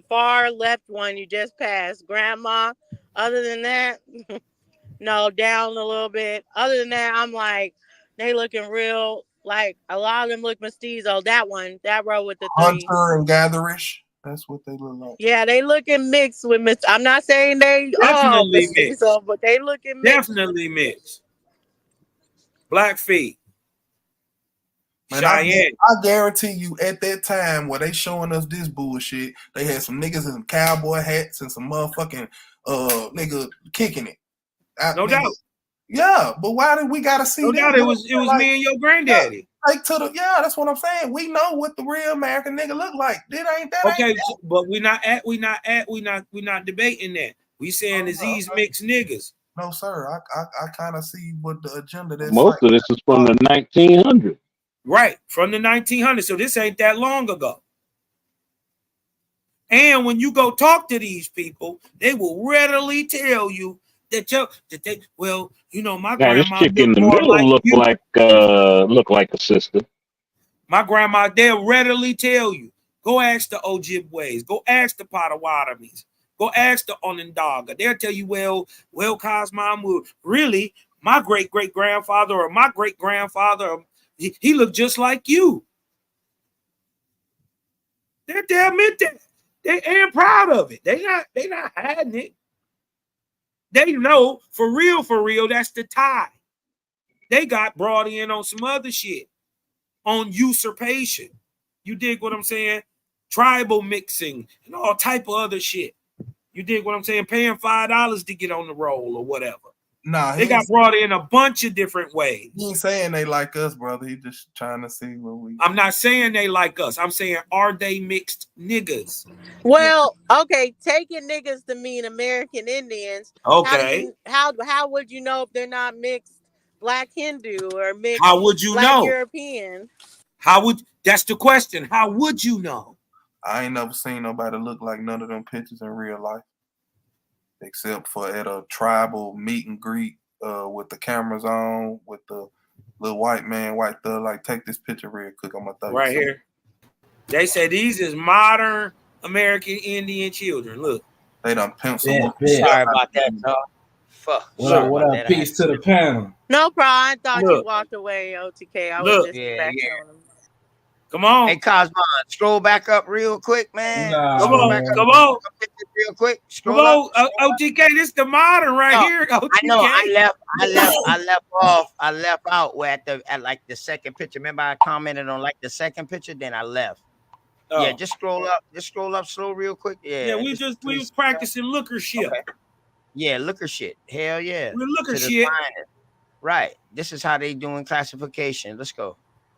far left one you just passed. Grandma Other than that, no, down a little bit. Other than that, I'm like, they looking real. Like a lot of them look mestizo. That row with the 3. Hunter and gatherish. That's what they look like. Yeah, they looking mixed with Mr. I'm not saying they Definitely mestizo, mixed. but they looking mixed. Definitely mixed. Blackfeet. Man, Cheyenne. I guarantee you, at that time where they showing us this bullshit, they had some niggas in some cowboy hats and some motherfucking nigga kicking it. No doubt. Yeah, but why did we gotta see No that? doubt it was like, me and your granddaddy. That's what I'm saying. We know what the real American nigga look like. Okay, but we not debating that. We saying is these mixed niggas. No, sir. I kind of see what the agenda that's most of this is from the 1900s. Right, from the 1900s. So this ain't that long ago. And when you go talk to these people, they will readily tell you that they my Now, this grandma chick in the middle look like a sister. My grandma, they'll readily tell you. Go ask the Ojibways. Go ask the Potawatomis. Go ask the Onondaga. They'll tell you, well, Cosmo, really, my great-great-grandfather or my great-grandfather, he looked just like you. They admit that. They ain't proud of it. They not hiding it. They know for real, that's the tie. They got brought in on some other shit, on usurpation. You dig what I'm saying? Tribal mixing and all type of other shit. You dig what I'm saying? Paying $5 to get on the roll or whatever. Nah, they got brought in a bunch of different ways. He ain't saying they like us, brother. He just trying to see what we. I'm not saying they like us. I'm saying, are they mixed niggas? Well, okay, taking niggas to mean American Indians. Okay. How would you know if they're not mixed Black Hindu or mixed How would you Black know? European? That's the question. How would you know? I ain't never seen nobody look like none of them pictures in real life, except for at a tribal meet and greet with the cameras on, with the little white thug, like, take this picture real quick. I'm gonna throw right here. They say these is modern American Indian children. Look. They done pencil. Sorry about that, y'all. Fuck. What up? Peace to the panel. No problem. I thought you walked away, OTK. I was just back on them. Come on. Hey, Cosmo, scroll back up real quick, man. Come on. Real quick. Come on, OTK. This the modern right here. OTK. I know. I left out where at like the second picture. Remember, I commented on like the second picture, then I left. Oh. Yeah, just scroll up. Just scroll up slow, real quick. Yeah. We was practicing looker shit. Okay. Yeah, looker shit. Hell yeah. We're looker shit. Right. This is how they doing classification. Let's go.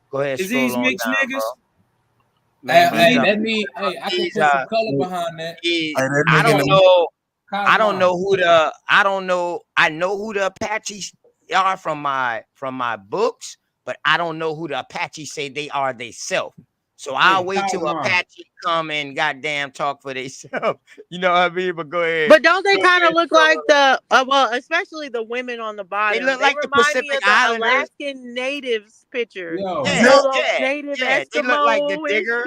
Go ahead. Is these mixed niggas? I can put some color behind that. I don't know. I know who the Apaches are from my books, but I don't know who the Apaches say they are themselves. So I'll wait till Apache come and goddamn talk for themselves. You know what I mean? But go ahead. But don't they kind of look like the especially the women on the bottom? They look like the Pacific Islanders. Alaskan natives picture. Native Eskimo. They look like the digger.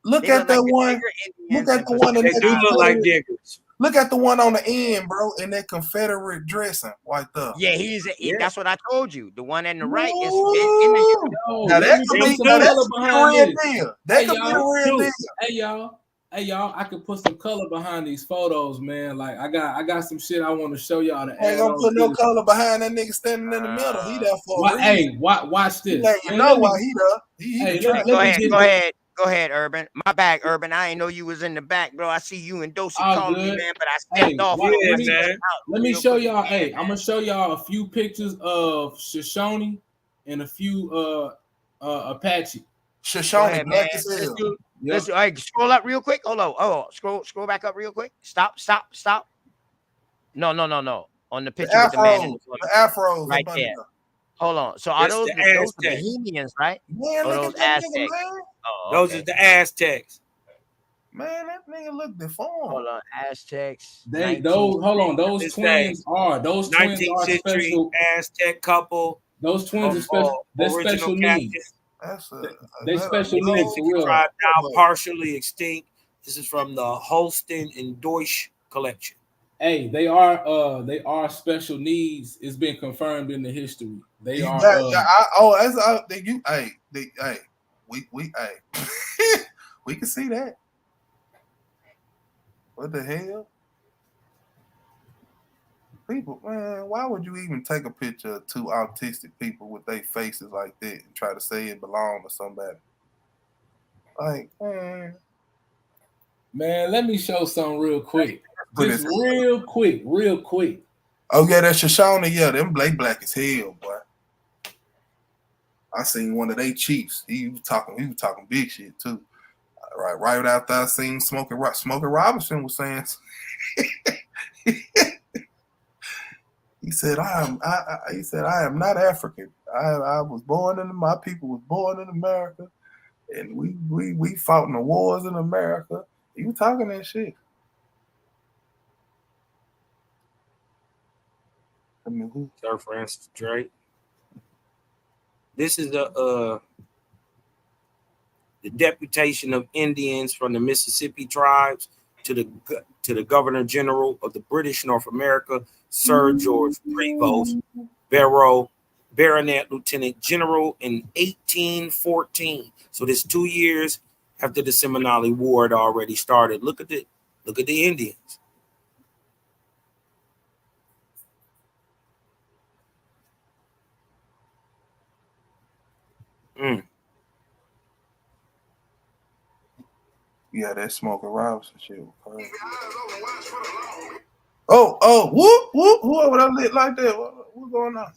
Look at that one. Look at the one. They do look like diggers. Look at the one on the end, bro, in that Confederate dressing, right there. Yeah, that's what I told you. The one on the right is in the. Now that could be the real deal. That could be the real deal. Hey y'all, I could put some color behind these photos, man. Like I got some shit I want to show y'all. Ain't gonna put no color behind that nigga standing in the middle. He there for a reason. Hey, watch this. You know why he there. Go ahead, Urban. My bag, Urban. I ain't know you was in the back, bro. I see you and Dosey calling me, man, but I stepped off. Let me show y'all. Hey, I'm gonna show y'all a few pictures of Shoshone and a few Apache. Shoshone, black as hell. Let's scroll up real quick. Hold on. Oh, scroll back up real quick. Stop. No. On the picture with the man in the afros right there. Hold on. So are those the Bohemians, right? Man, those Aztecs? Those are the Aztecs. Man, that nigga look deformed. Hold on, Aztecs. Those twins are 19th century special Aztec couple. Those twins are special. They're special needs. They special needs. Tried out, partially extinct, This is from the Holston and Deutsch collection. Hey, they are special needs. It's been confirmed in the history. They are. We can see that. What the hell? People, man, why would you even take a picture of two autistic people with their faces like that and try to say it belong to somebody? Like, man, let me show something real quick. Just real quick. Oh yeah, that's Shoshone. Yeah, them black as hell, boy. I seen one of they chiefs. He was talking big shit too. Right after I seen Smokey Robinson was saying. He said, I am not African. I was born in my people was born in America, and we fought in the wars in America. He was talking that shit. I mean, who? Sir Francis Drake. This is the deputation of Indians from the Mississippi tribes to the Governor General of the British North America, Sir George Prevost, Baronet Lieutenant General in 1814. So this 2 years after the Seminole War had already started. Look at the Indians. Yeah, that Smokey Robinson shit was crazy. Oh, whoop, who over there lit like that? What's going on?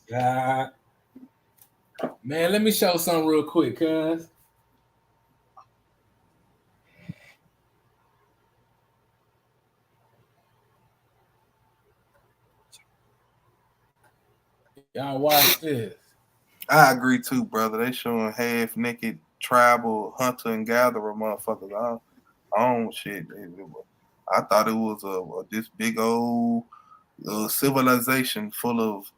Man, let me show something real quick, cuz. Y'all watch this. I agree too, brother. They showing half naked tribal hunter and gatherer motherfuckers. I don't shit. I thought it was this big old civilization full of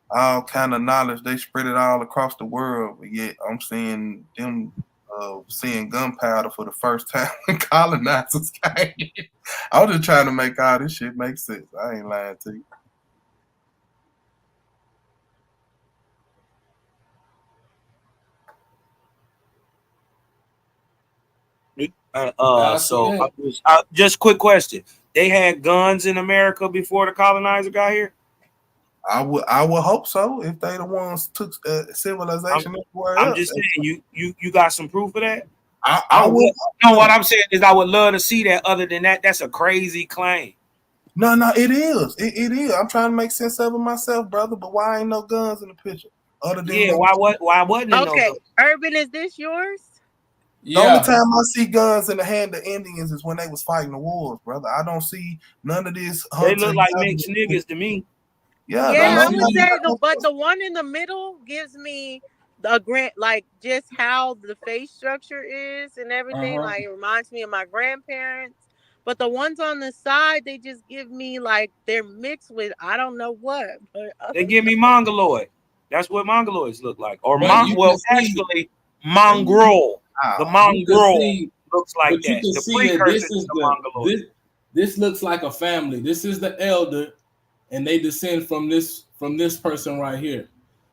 all kind of knowledge. They spread it all across the world, but yet I'm seeing them seeing gunpowder for the first time when colonizers came. I was just trying to make all this shit make sense. I ain't lying to you. Just quick question. They had guns in America before the colonizer got here? I would hope so if they the ones took civilization everywhere else. I'm just saying you got some proof of that? I would. No, what I'm saying is I would love to see that. Other than that, that's a crazy claim. No, it is. It is. I'm trying to make sense of it myself, brother. But why ain't no guns in the picture? Other than why wasn't there okay, no guns? Urban, is this yours? The only time I see guns in the hand of Indians is when they was fighting the wars, brother. I don't see none of this. They look like mixed niggas to me. Yeah, I would say, but the one in the middle gives me a grant, like just how the face structure is and everything. Like it reminds me of my grandparents. But the ones on the side, they just give me like they're mixed with I don't know what. But they give me mongoloid. That's what mongoloids look like. Or actually mongrel. The mongrel looks like but that. You can the see that this is this looks like a family. This is the elder, and they descend from this person right here.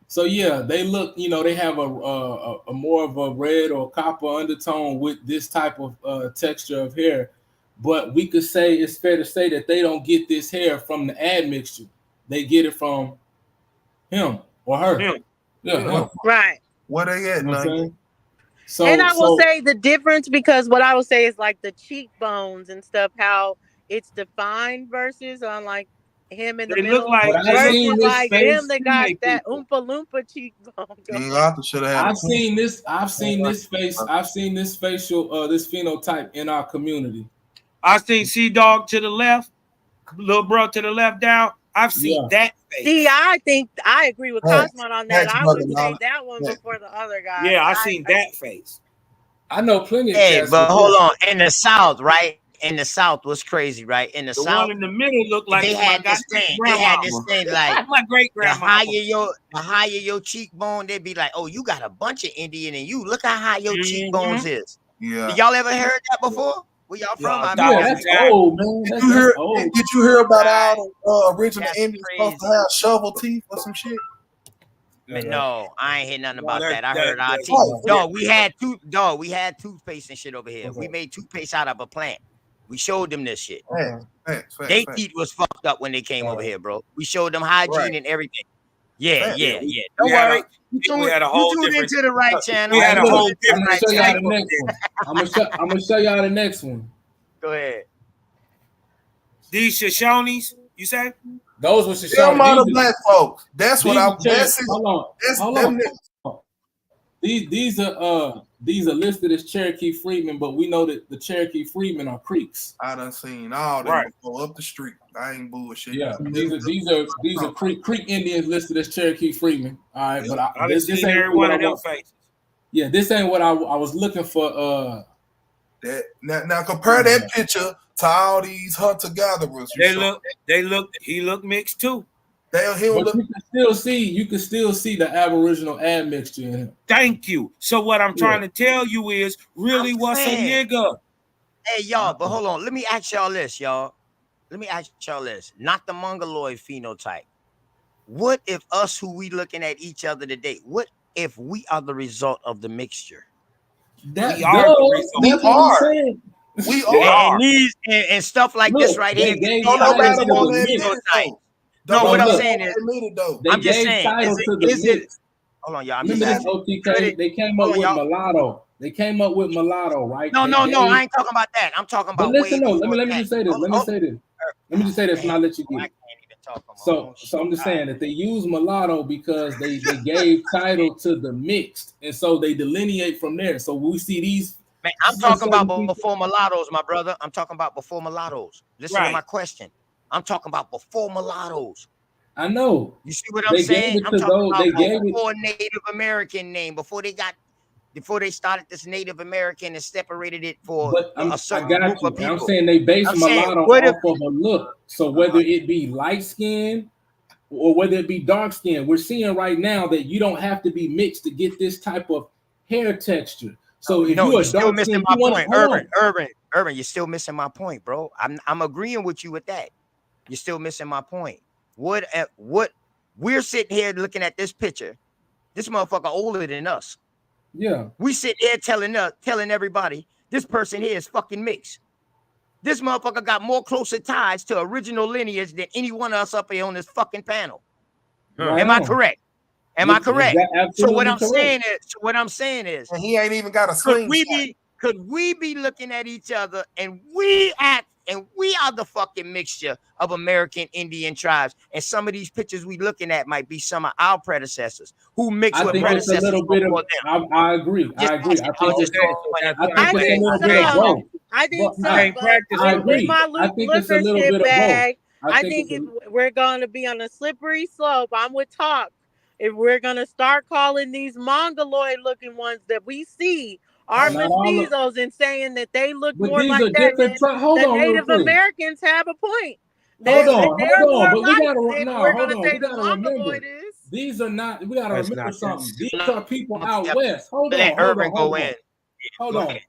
So yeah, they look, they have a more of a red or copper undertone with this type of texture of hair. But we could say it's fair to say that they don't get this hair from the admixture. They get it from him or her. Him. Right. Where they at? So, and I will say the difference, because what I will say is like the cheekbones and stuff, how it's defined versus on like him in the middle. Look like versus like them that got that Oompa Loompa cheekbone. I've seen this. I've seen this face. I've seen this facial, this phenotype in our community. I seen Sea Dog to the left, little bro to the left down. I've seen that face. See, I think I agree with Cosmo on that. I would say that one before the other guy. Yeah, I seen that face. I know plenty of cats. But hold on. In the South, right? In the South was crazy, right? In the South, one in the middle looked like they had this thing. They had this thing like my great grandma. The higher your cheekbone, they'd be like, "Oh, you got a bunch of Indian, and you look how high your cheekbones is." Yeah. Y'all ever heard that before? Where y'all from? I Yeah, that's old, man. Did That's you hear? old. Did you hear about all the original That's Indians crazy. supposed to have shovel teeth or some shit? Man, no, I ain't hear nothing about that. I that- heard our that's- teeth. Oh, Dog, we had toothpaste and shit over here. Okay. We made toothpaste out of a plant. We showed them this shit. Facts, They teeth was fucked up when they came over here, bro. We showed them hygiene and everything. Yeah, Facts. yeah, we- yeah. we Don't had worry. a- You we had a whole tuned different- into the right channel. we had a You whole tuned into the I'm gonna right show y'all channel. the next one. I'm gonna show y'all the next one. Go ahead. These Shoshones, you say? Those were Them Shoshone. are the black folks. That's what I. That's it. Hold Them on. These are listed as Cherokee freedmen, but we know that the Cherokee freedmen are Creeks. I done seen all them before up the street. I ain't bullshit. Yeah, these are Creek Indians listed as Cherokee freedmen. All right, but I this seen ain't every what one I of them want. faces. Yeah, this ain't what I was looking for. That now compare that picture to all these hunter gatherers. He looked mixed too. But you can still see the Aboriginal admixture in him. Thank you. So what I'm trying to tell you is really what's a nigga. Hey, y'all, but hold on. Let me ask y'all this, y'all. Not the Mongoloid phenotype. What if us who we looking at each other today, what if we are the result of the mixture? We are the result. We are. And stuff like this right here. No, what I'm saying is, I'm just saying, is it, hold on, y'all. I'm just asking. OTK, they came up with mulatto. They came up with mulatto, right? No, I ain't talking about that. I'm talking about. But listen, no, let me just say this. Let me just say this, and I'll let you get it. So I'm just saying that they use mulatto because they gave title to the mixed, and so they delineate from there. So we see these. Man, I'm talking about before mulattoes, my brother. I'm talking about before mulattoes. Listen to my question. I'm talking about before mulattoes. I know. You see what I'm saying? I'm talking about before Native American name, before they started this Native American and separated it for a certain group of people. I'm saying they base mulatto off of a look. So whether it be light skin or whether it be dark skin, we're seeing right now that you don't have to be mixed to get this type of hair texture. So if you're still missing my point, Urban, you're still missing my point, bro. I'm agreeing with you with that. You're still missing my point. What we're sitting here looking at this picture, this motherfucker older than us. Yeah. We sit here telling everybody this person here is fucking mixed. This motherfucker got more closer ties to original lineage than any one of us up here on this fucking panel. Right Am I correct? Am I correct? So what I'm saying is, and he ain't even got a swing. Could we be looking at each other and we are the fucking mixture of American Indian tribes, and some of these pictures we looking at might be some of our predecessors who mixed with predecessors. It's a little bit of, I agree. I think it's a little bit of both. I think so. With my Luke Livership bag, I think if we're going to be on a slippery slope, I'm with Talk. If we're going to start calling these mongoloid-looking ones that we see are mestizos and saying that they look more like that, the Native Americans have a point. Hold on. But we gotta remember. These are not. We gotta remember something. These are people out west. Hold on.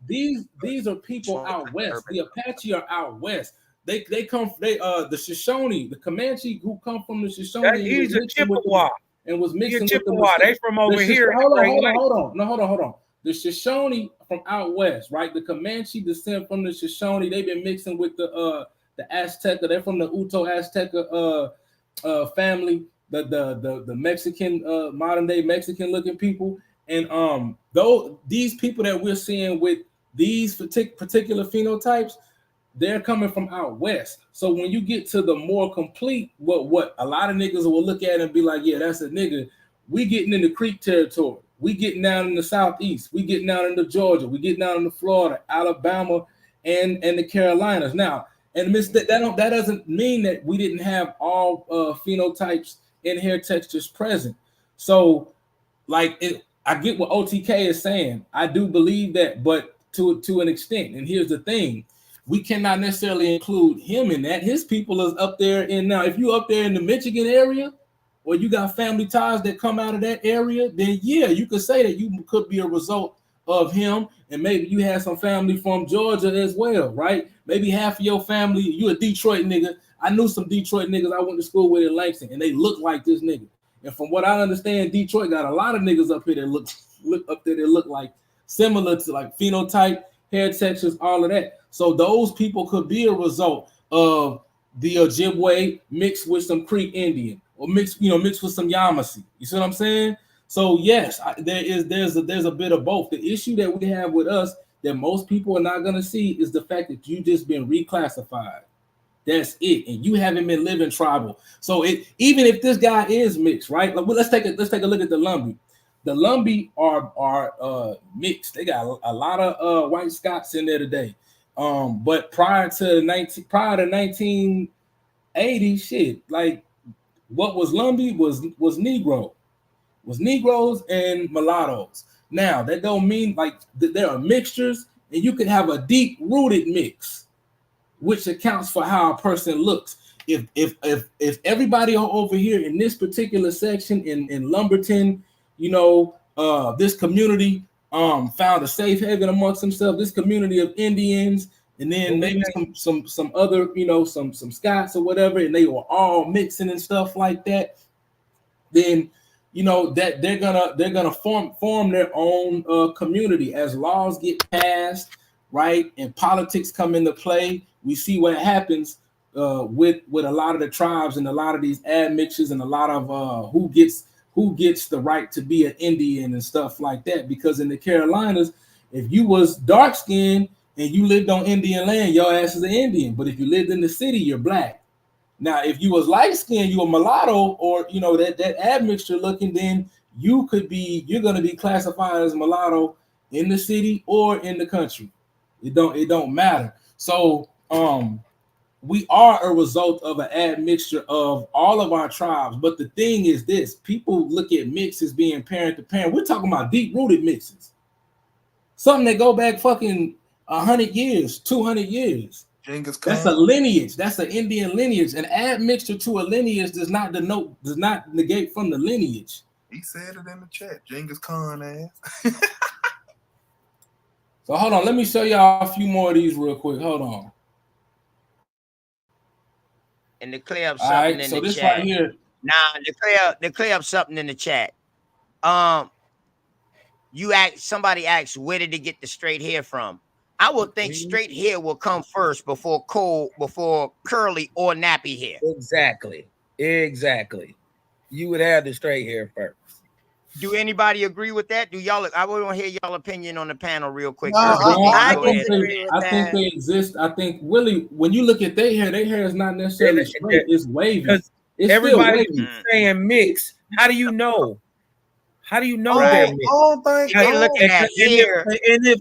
These are people out west. The Apache are out west. They come. The Shoshone, the Comanche who come from the Shoshone. He's a Chippewa. And was mixing with the they from over here. Hold on. The Shoshone from out west, right? The Comanche descend from the Shoshone. They've been mixing with the Azteca. They're from the Uto Azteca family, the Mexican modern day Mexican looking people. And though these people that we're seeing with these particular phenotypes, they're coming from out west. So when you get to the more complete, what a lot of niggas will look at and be like, yeah, that's a nigga. We getting into Creek territory. We getting down in the southeast. We getting down into Georgia. We getting down into Florida, Alabama, and the Carolinas. Now, and that doesn't mean that we didn't have all phenotypes and hair textures present. So, I get what OTK is saying. I do believe that, but to an extent. And here's the thing. We cannot necessarily include him in that. His people is up there now. If you up there in the Michigan area, or you got family ties that come out of that area, then yeah, you could say that you could be a result of him, and maybe you had some family from Georgia as well, right? Maybe half of your family, you a Detroit nigga. I knew some Detroit niggas I went to school with in Langston, and they look like this nigga. And from what I understand, Detroit got a lot of niggas up here that look up there that look like similar to like phenotype, hair textures, all of that. So those people could be a result of the Ojibwe mixed with some Creek Indian, or mixed with some Yamasee. You see what I'm saying? So yes, there's a bit of both. The issue that we have with us that most people are not gonna see is the fact that you just been reclassified. That's it, and you haven't been living tribal. So even if this guy is mixed, right? Like, well, let's take a look at the Lumbee. The Lumbee are mixed. They got a lot of white Scots in there today. But prior to 1980, shit, like what was Lumbee was Negroes and mulattoes. Now that don't mean like there are mixtures, and you can have a deep rooted mix, which accounts for how a person looks. If everybody over here in this particular section in Lumberton, this community found a safe haven amongst themselves, this community of Indians, and then maybe some other, some Scots or whatever, and they were all mixing and stuff like that, then that they're gonna form their own community as laws get passed, right? And politics come into play. We see what happens with a lot of the tribes and a lot of these admixtures and a lot of who gets the right to be an Indian and stuff like that. Because in the Carolinas, if you was dark skinned and you lived on Indian land, your ass is an Indian. But if you lived in the city, you're black. Now, if you was light skinned, you a mulatto, or that admixture looking, then you're gonna be classified as mulatto in the city or in the country. It don't matter. So we are a result of an admixture of all of our tribes. But the thing is this: people look at mix as being parent to parent. We're talking about deep rooted mixes, something that go back fucking 100 years, 200 years. That's a lineage. That's an Indian lineage. An admixture to a lineage does not negate from the lineage. He said it in the chat. Genghis Khan ass. So hold on. Let me show y'all a few more of these real quick. Hold on. And to clear up something in the chat. Right here. Now, to clear up something in the chat. Somebody asked, where did he get the straight hair from? I would think straight hair will come first before curly or nappy hair. Exactly. You would have the straight hair first. Do anybody agree with that? Do y'all? I want to hear y'all opinion on the panel real quick. No, I think they exist. I think really, when you look at their hair is not necessarily straight. It's wavy. Because everybody keeps saying mix. How do you know? How do you know they're mixed?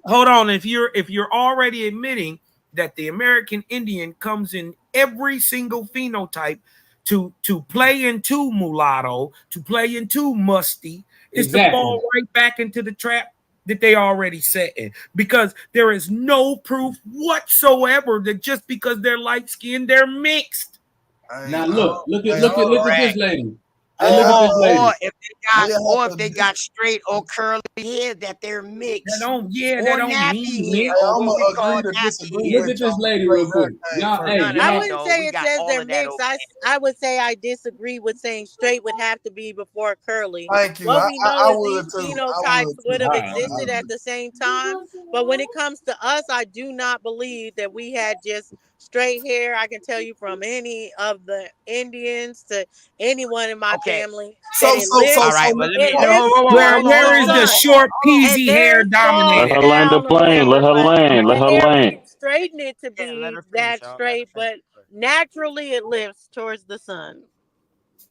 Hold on, if you're already admitting that the American Indian comes in every single phenotype to play into mulatto, to play into musty, is to fall right back into the trap that they already set in, because there is no proof whatsoever that just because they're light skinned, they're mixed. Now look at this lady. Or if they got straight or curly hair, that they're mixed. That don't mean hair. Look at this lady real quick. I wouldn't say it says they're mixed. I would say I disagree with saying straight would have to be before curly. Thank you. What we know is these phenotypes would have existed at the same time. But when it comes to us, I do not believe that we had just straight hair. I can tell you from any of the Indians to anyone in my family. Where is the short peasy hair dominated? Let her land the plane. Let her land. Straighten it to be that straight, but naturally it lifts towards the sun.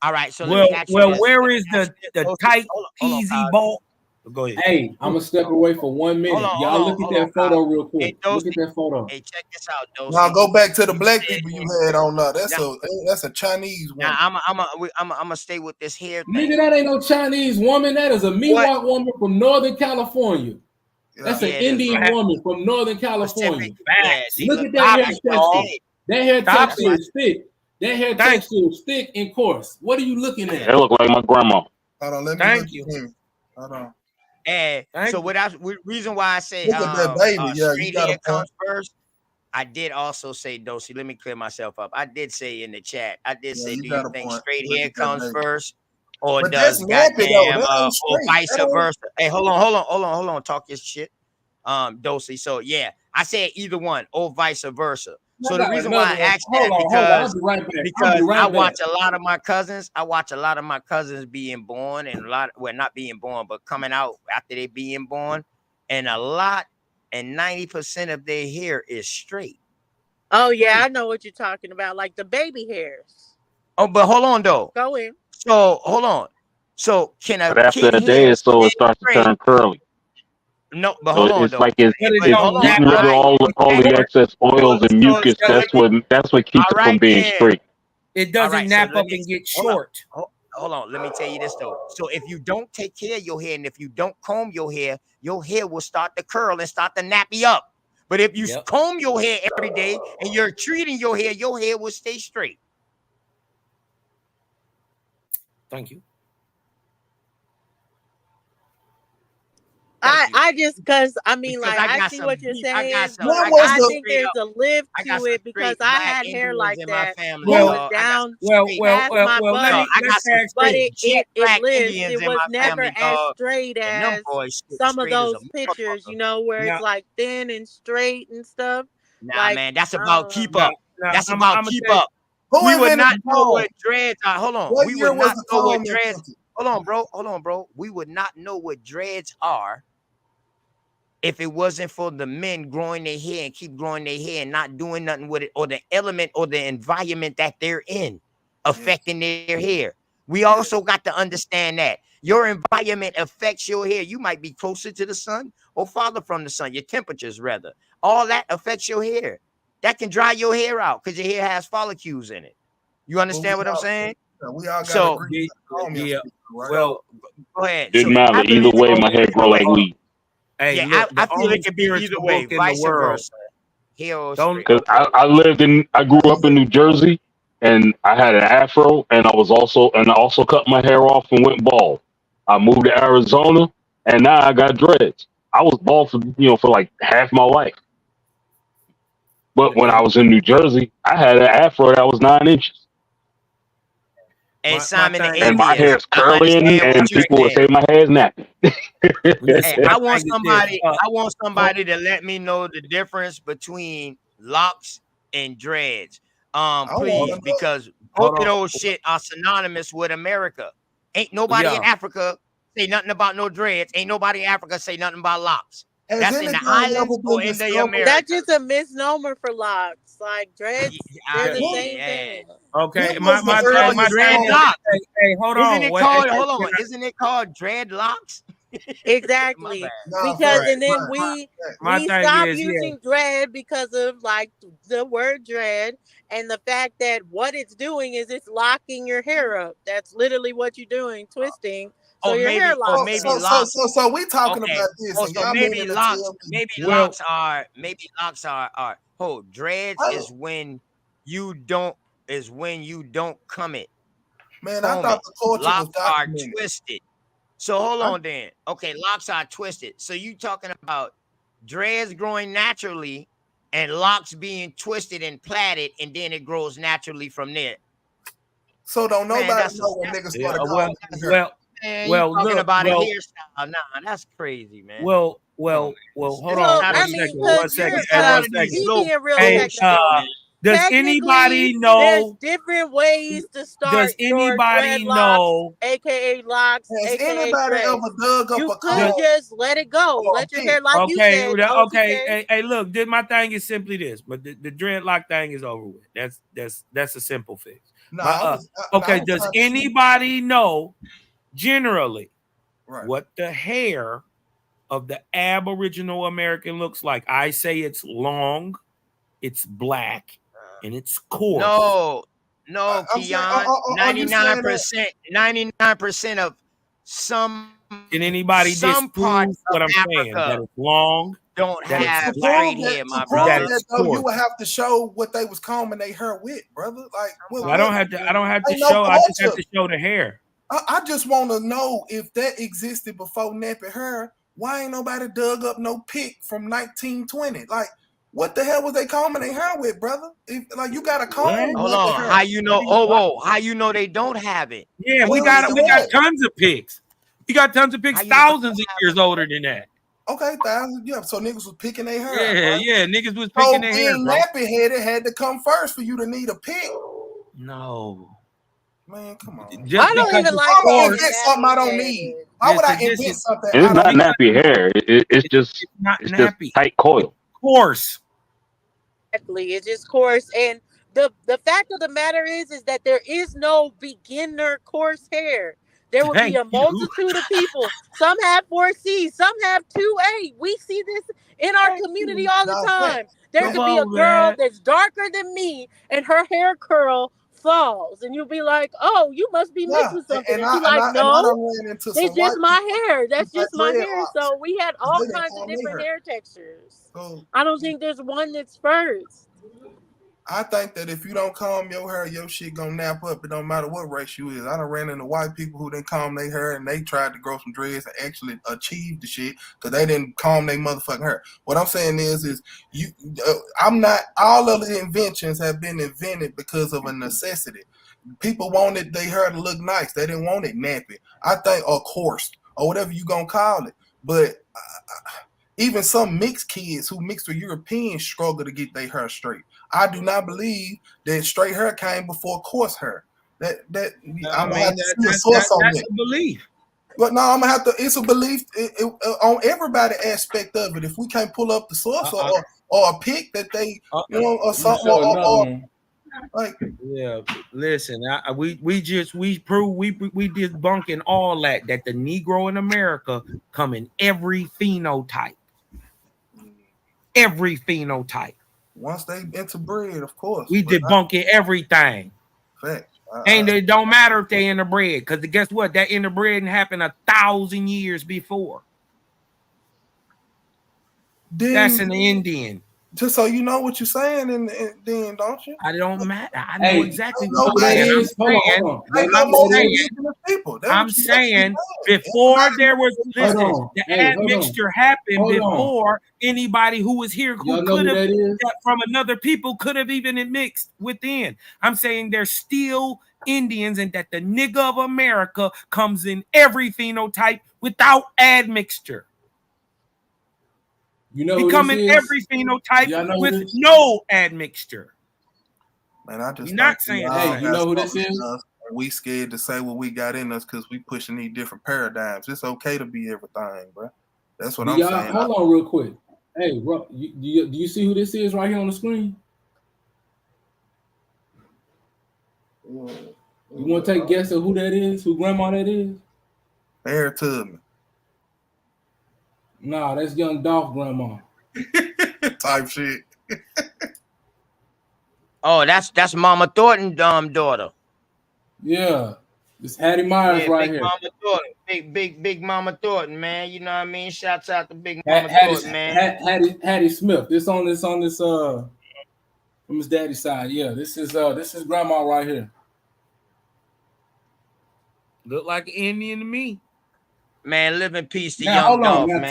All right. So where is the tight peasy ball? Go ahead. Hey, I'm gonna step away for 1 minute. Y'all look at that photo real quick. Look at that photo. Hey, check this out, Dosey. Now go back to the black people you had on there. That's a Chinese one. Now I'm gonna stay with this hair thing. Nigga, that ain't no Chinese woman. That is a Miwok woman from Northern California. That's an Indian woman from Northern California. Look at that hair texture. That hair texture is thick. That hair texture is thick and coarse. What are you looking at? That look like my grandma. Hold on, let me. Thank you. Hold on. And so reason why I say Look at that baby. Yeah, you straight got hair a point. comes first. I did also say, Dosey, let me clear myself up. I did say in the chat, I did Yeah, say, you do got you a think point. straight Look hair at that comes baby. first? Or But does that's nappy though. goddamn That ain't or straight. vice That ain't- versa? Hey, hold on. Talk your shit. Dosey. So yeah, I said either one or vice versa. So I the got reason why I another one. asked Hold that on. I'll be right back. because I watch a lot of my cousins being born, and not being born, but coming out after they being born, and 90% of their hair is straight. Oh yeah, I know what you're talking about, like the baby hairs. Oh, but hold on though. Go in. So hold on. So can a But after kid a day hair or so, stay it starts to straight? turn curly. No, but So hold on it's though. like it's But it don't hold on. getting nap rid of up all the short. excess oils and mucus. That's what keeps All it from right being then. straight. It All doesn't right, so nap let up me and get hold on. short. Hold on. Let me tell you this though. So if you don't take care of your hair and if you don't comb your hair will start to curl and start to nappy up. But if you comb your hair every day and you're treating your hair will stay straight. Thank you. I just because I mean, Because like, I I got see some what you're deep, I got saying, some, but I got I some think straight there's up, a lift I got to some it because straight I black had hair Indians like in my that family, that was dog. I got down some straight, past my let dog, butt, me I got some ask. but straight jet it black lifts. Indians It in was my never family, as dog. straight And them as boys some of straight as a those pictures, motherfucker. where it's Now, like thin and straight and stuff. Nah, Like, man, that's I about don't know. keep up. That's I'm about gonna keep tell you. up. Who We would invented not the know comb? what dreads are. Hold on. What We year would was not the know what comb dreads. invented? Hold on, bro. We would not know what dreads are if it wasn't for the men growing their hair and keep growing their hair and not doing nothing with it, or the element or the environment that they're in affecting their hair. We also got to understand that your environment affects your hair. You might be closer to the sun or farther from the sun, your temperatures rather. All that affects your hair. That can dry your hair out because your hair has follicles in it. You understand what I'm saying? We all got to So, agree. Yeah. Right? Well, go ahead. Didn't So matter. I believe Either way, it my can hair be grow either like way. weed. Hey, Yeah, look, I the feel only it can be either spiritual way, book in the vice world. versa. Hair or Don't straight. Because Okay. I grew up in New Jersey, and I had an afro, and I also cut my hair off and went bald. I moved to Arizona, and now I got dreads. I was bald for like half my life. But when I was in New Jersey, I had an afro that was 9 inches. And my Simon the thing And my Atheist, hair's I curly, understand what and you're people would saying. say my hair's nappy. Hey, my I want thing is this. somebody to let me know the difference between locks and dreads. Please, because both Hold of on. those shit are synonymous with America. Ain't nobody in Yeah. Africa say nothing about no dreads. Ain't nobody in Africa say nothing about locks. Has That's in anything the ever islands been or in the discovered? That's Americas. just a misnomer for locks. Like dreads, they're the same Yeah. thing. Okay. When was the It's called earliest comb? dreadlocks. Hey, hold on. Isn't it called dreadlocks? My Exactly. bad. Nah, Because facts, and then facts. My we thing stopped is, using dread because of like the word dread and the fact that what it's doing is it's locking your hair up. That's literally what you're doing, twisting. So your hair locks up. So we talking Okay. about this, Oh, and so y'all maybe meaning to tell maybe locks are dreads me? is when you don't come it. Man, I Comb thought it. the culture was Locks are documented. twisted. So hold on then. Okay, locks are twisted. So you talking about dreads growing naturally and locks being twisted and plaited, and then it grows naturally from there. So don't Man, nobody that's know when niggas started well, growing hair. man, you talking about a hairstyle. Nah, that's crazy, man. Hold on. Well, I mean, because you're he being real technical. Does Technically, anybody there's know? different ways to start Does your anybody dreadlocks, know? aka locks, Has aka anybody dreads. ever dug up You a could comb just let it go, or a let your pick? hair, like you Okay, said, okay. OTK. Hey, look, my thing is simply this, but the dreadlock thing is over with. That's a simple fix. Okay, does anybody know generally what the hair of the Aboriginal American looks like? I say it's long, it's black, and it's coarse. No, Keon. 99% of some Can anybody parts disprove of what I'm saying? Africa That it's long, don't that it's have black, straight hair, my To prove brother. that though, you would have to show what they was combing their hair with, brother. Like, I don't have to ain't show. no I just have culture. to show the hair. I just want to know if that existed before nappy hair. Why ain't nobody dug up no pic from 1920? Like, what the hell was they combing their hair with, brother? If, like, you got to comb Hold nappy on. hair. How you know? Oh, whoa. How you know they don't have it? Yeah, we got tons of pics. We got tons of pics, thousands of years older than that. Okay, thousands. Yeah, so niggas was picking their hair. Yeah, right? yeah, niggas was So picking their hair, being bro. nappy headed had to come first for you to need a pic. No. Man, come on. Just I don't because even of like course, being something I don't need. Why would I listen, invent something And I it's don't not need? nappy hair. It's just not it's just nappy. tight coil. Coarse. Exactly. It's just coarse. And the fact of the matter is that there is no beginner coarse hair. There will be Thank a multitude of people. Some have 4C, some have 2A. We see this in our community all the time. There Come could be a on, girl man. that's darker than me and her hair curl falls. And you'll be like, oh, you must be mixed with something. And she's like, no, done ran into some it's just white my hair. That's people just my with hair. dreadlocks. So we had all They didn't kinds of comb their different hair. hair textures. So I don't think there's one that's first. I think that if you don't comb your hair, your shit gonna nap up. It don't matter what race you is. I done ran into white people who didn't comb their hair and they tried to grow some dreads and actually achieved the shit because they didn't comb their motherfucking hair. What I'm saying is you. I'm not. All of the inventions have been invented because of a necessity. People wanted their hair to look nice. They didn't want it nappy. I think, or coarse, or whatever you gonna call it. But even some mixed kids who mixed with Europeans struggle to get their hair straight. I do not believe that straight hair came before coarse hair. I'm gonna have to see a source on that's that. a belief. But no, I'm gonna have to. It's a belief on everybody aspect of it. If we can't pull up the source or a pic that they, or something, or like, yeah. Listen, we debunking all that the Negro in America come in every phenotype. Every phenotype. Once they interbred, of course. We debunking everything. Fact. And it don't matter if they interbred, because guess what? That interbreeding happened 1,000 years before. That's an Indian. Just so you know what you're saying, and then don't you? I don't matter. I know exactly what you're saying. I'm saying before there was the admixture happened before anybody who was here who could have from another people could have even mixed within. I'm saying there's still Indians, and that the nigga of America comes in every phenotype without admixture. You know, becoming every phenotype with no admixture. Man, I just You're not saying hey, you know who this is? We scared to say what we got in us because we pushing these different paradigms. It's okay to be everything, bro. That's what I'm saying. Hold on real quick. Hey, bro, do you see who this is right here on the screen? You want to take a guess at who that is? Who grandma that is? Bear to me. Nah, that's young Dolph grandma. Type shit. Oh, that's Mama Thornton daughter. Yeah. It's Hattie Myers right big here. Mama Thornton. Big Mama Thornton, man. You know what I mean? Shouts out to Big Mama Thornton, man. Hattie Smith. This on this from his daddy's side. Yeah, this is grandma right here. Look like an Indian to me. Man, live in peace to now, young Dolph, man.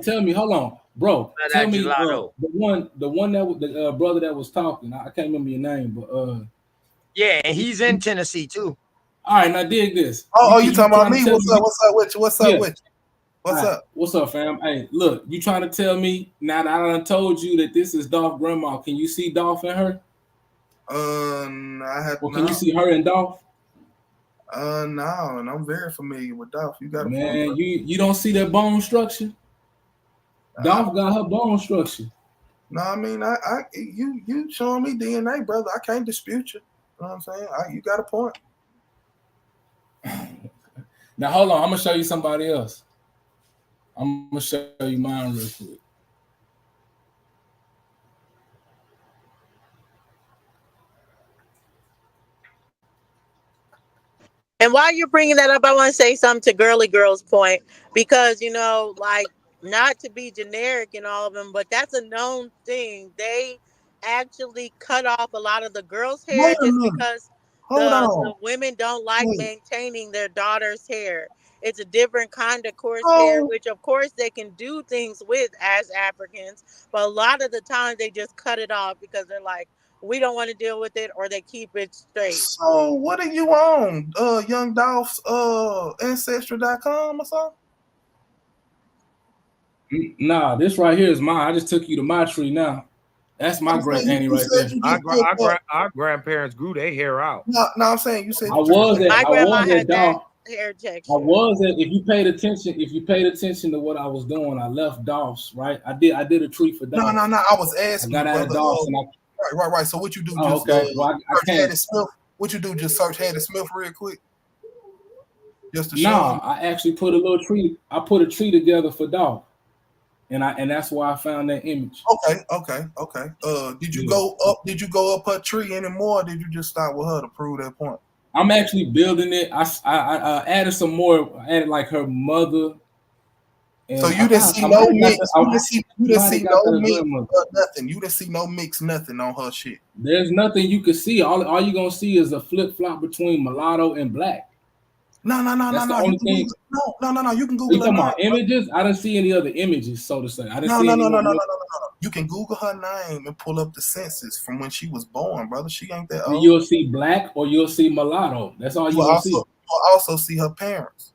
Tell me, hold on, bro. Tell me the one that was the brother that was talking. I can't remember your name, but yeah, and he's in Tennessee too. All right, now dig this. You talking about me? What's up with you? What's up, fam? Hey, look, you trying to tell me now that I done told you that this is Dolph grandma? Can you see Dolph in her? I have. Well, can you see her and Dolph? No, and I'm very familiar with Dolph. You got man, you don't see that bone structure? Dolph got her bone structure. No, I mean, you showing me DNA, brother. I can't dispute you. You know what I'm saying? You got a point. Now hold on, I'm gonna show you somebody else. I'm gonna show you mine real quick. And while you're bringing that up, I want to say something to Girly Girl's point, because, like, not to be generic in all of them, but that's a known thing. They actually cut off a lot of the girls' hair just because Hold The on. women don't like Wait. maintaining their daughter's hair. It's a different kind of coarse hair, Oh, which of course they can do things with as Africans, but a lot of the time they just cut it off because they're like, we don't want to deal with it, or they keep it straight. so what are you on? Young Dolph's Ancestral.com or something? Nah, this right here is mine. I just took you to my tree now. That's my great auntie right there. Our grandparents grew their hair out. No, I'm saying you said My grandma had that hair texture. I was at, if you paid attention to what I was doing, I left Dolph's, right? I did a tree for Dolph. No. I was asking. I got out of Dolph's and I right. So what you do? Oh, just, okay. Well, I can't. Smith. What you do? Just search Hattie Smith real quick. Just to show. No, I actually put a little tree. I put a tree together for Dolph, and that's why I found that image. Okay. Did you go up? Did you go up her tree anymore? Or did you just start with her to prove that point? I'm actually building it. I added some more. I added like her mother. So you didn't see no mix. You didn't see no mix or nothing. You didn't see no mix, nothing on her shit. There's nothing you can see. All you're gonna see is a flip flop between mulatto and black. No. That's the only thing. No. You can Google. You talking about images? I didn't see any other images, so to say. I didn't see No. You can Google her name and pull up the census from when she was born, brother. She ain't that old. You'll see black or you'll see mulatto. That's all you'll see. You'll also see her parents.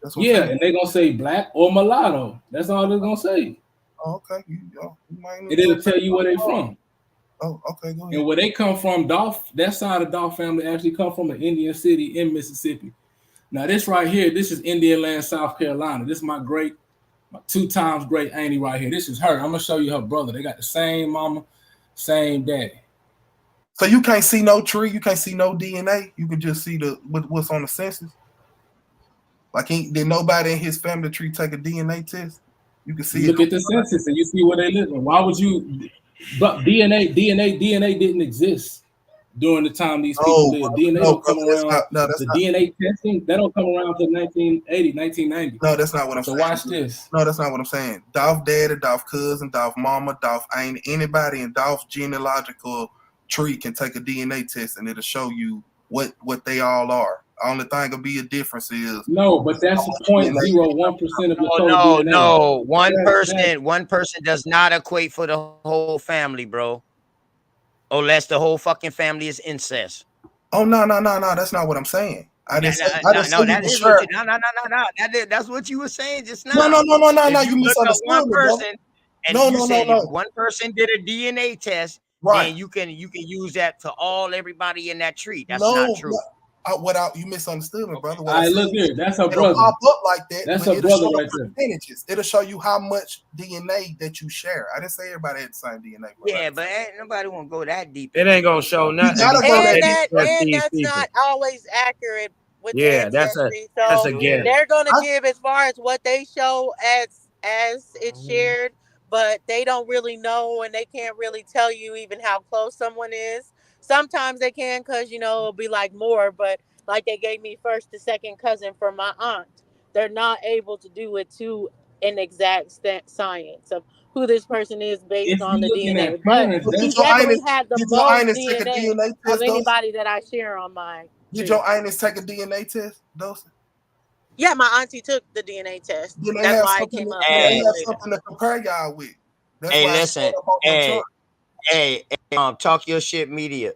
That's what and they're gonna say black or mulatto. That's all they're gonna say. Oh, okay. And it'll tell you where they're from. Oh, okay. Go ahead. And where they come from, Dolph, that side of Dolph family actually come from an Indian city in Mississippi. Now, this right here, this is Indian Land, South Carolina. This is my 2 times great auntie right here. This is her. I'm gonna show you her brother. They got the same mama, same daddy. So you can't see no tree, you can't see no DNA. You can just see what's on the census. Like, did nobody in his family tree take a DNA test? You can see. Look at the census and you see where they live. Why would you? But DNA didn't exist during the time these people lived. DNA don't come around. DNA testing that don't come around until 1980, 1990. No, that's not what I'm saying. So watch this. No, that's not what I'm saying. Dolph daddy, Dolph cousin, Dolph mama, Dolph ain't anybody in Dolph's genealogical tree can take a DNA test and it'll show you what they all are. Only thing will be a difference is no, but that's 0.01% of the total. No. One person does not equate for the whole family, bro. Unless the whole fucking family is incest. Oh no, that's not what I'm saying. That's what you were saying just now. No. You misunderstood one person, and if one person did a DNA test, then you can use that to everybody in that tree. That's not true. You misunderstood me, brother. All right, look here. That's her brother. Pop up like that. That's her brother right there. Percentages. It'll show you how much DNA that you share. I didn't say everybody had the same DNA. Yeah, but nobody want to go that deep. It ain't gonna show nothing. And that's not always accurate with that's a guess. They're gonna give as far as what they show as it's shared, but they don't really know and they can't really tell you even how close someone is. Sometimes they can because, it'll be like more, but like they gave me first to second cousin for my aunt. They're not able to do it to an exact science of who this person is based on the DNA. But he definitely had the most DNA of anybody that I share on my Did your auntie take a DNA test, Dawson? Yeah, my auntie took the DNA test. That's why it came up. They have something to compare y'all with. Listen. Talk your shit media.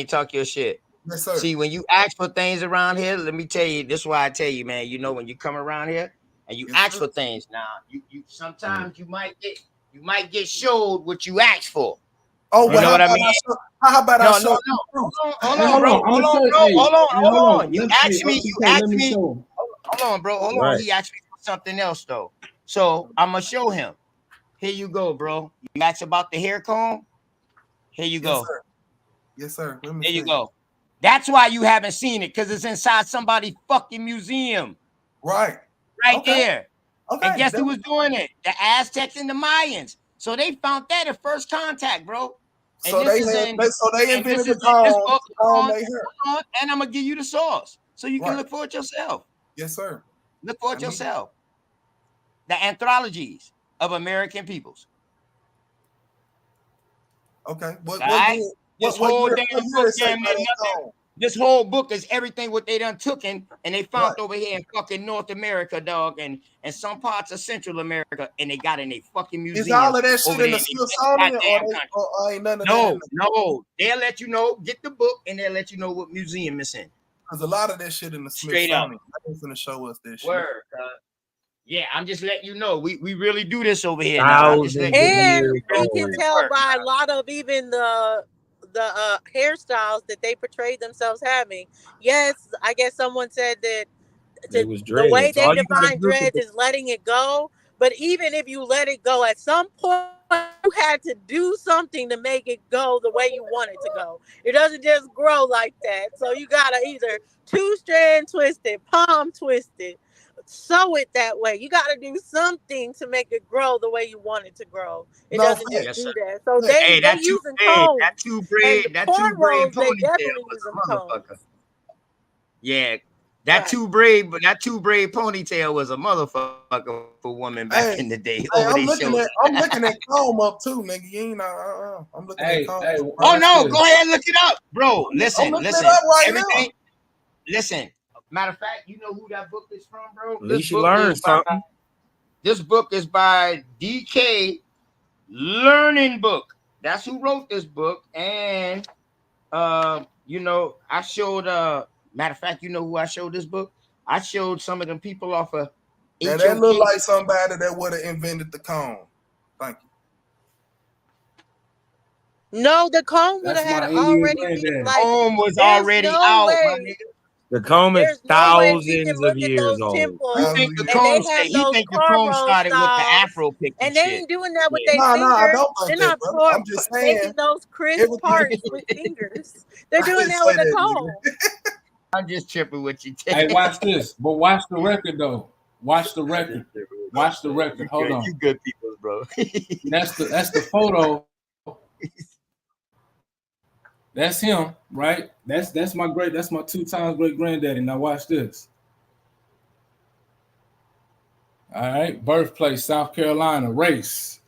Talk your shit. Yes, sir. See, when you ask for things around here, let me tell you, this is why I tell you, man, when you come around here and you ask for things now, you sometimes you might get showed what you asked for. Oh, you know what I mean? How about I show you? Hold on. You asked me. Hold on, bro. Hold on. He asked me for something else though. So I'm gonna show him. Here you go, bro. You asked about the hair comb. Here you go. Yes, sir. There you go. That's why you haven't seen it, because it's inside somebody's fucking museum. Right there. Okay. And guess who was doing it? The Aztecs and the Mayans. So they found that at first contact, bro. And so they invented the comb. And I'm gonna give you the source so you can look for it yourself. Yes, sir. Look for it yourself. The anthologies of American peoples. Okay. This whole damn book, This whole book is everything what they done took and they found over here in fucking North America, dog, and some parts of Central America, and they got in a fucking museum. Is all of that shit over in there the Smithsonian, or ain't none of that in the... No, they'll let you know. Get the book, and they'll let you know what museum it's in. Because a lot of that shit in the Straight up. Smithsonian. They're gonna show us this shit. Word. Yeah, I'm just letting you know. We really do this over here now. I'm just letting And you know. you can tell by a lot of even the hairstyles that they portrayed themselves having. Yes, I guess someone said that the way they define dreads is letting it go. But even if you let it go, at some point you had to do something to make it go the way you want it to go. It doesn't just grow like that. So you gotta either 2-strand twist it, palm twist it, sew it that way. You got to do something to make it grow the way you want it to grow. It doesn't just do that. So they using combs. That two braid ponytail was a motherfucker. Yeah, that two braid ponytail was a motherfucker for women back in the day. I'm looking at comb up too, nigga. You ain't I'm looking at comb. Oh no, go ahead and look it up, bro. Listen. Right listen. Matter of fact, you know who that book is from, bro? At least you learned something. This book is by DK Learning Book. That's who wrote this book. And you know, I showed matter of fact, you know who I showed this book? I showed some of them people off of Yeah, that looked like somebody that would have invented the comb. Thank you. No, the comb would have had already been like comb was already out, my nigga. The comb is thousands of years old. You think the comb started with the Afro picture? And they ain't doing that with their fingers. I don't They're think not I'm just saying, making those crisp parts with fingers. They're doing that with a comb. I'm just tripping with you. Hey, watch this. But watch the record though. Watch the record. Watch the record. Hold on. You good people, bro. That's the photo. That's him, right? That's my 2 times great granddaddy. Now watch this. All right, birthplace, South Carolina, race.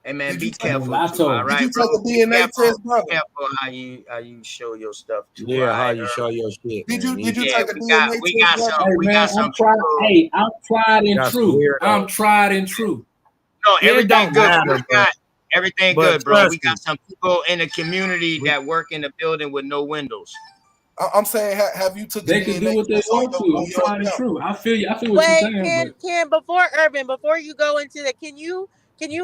Hey man, be careful. Did you take a DNA test, brother? Be careful how you show your stuff too. Yeah, how you show your shit. Did you take a DNA test? We got some. I'm tried and true. I'm tried and true. No, everything good. Matter, everything good, bro. We got some people in the community that work in the building with no windows. I'm saying, have you took? They can do what they want to. I'm tried and true. I feel you. I feel what you're saying. Ken, before you go into that, can you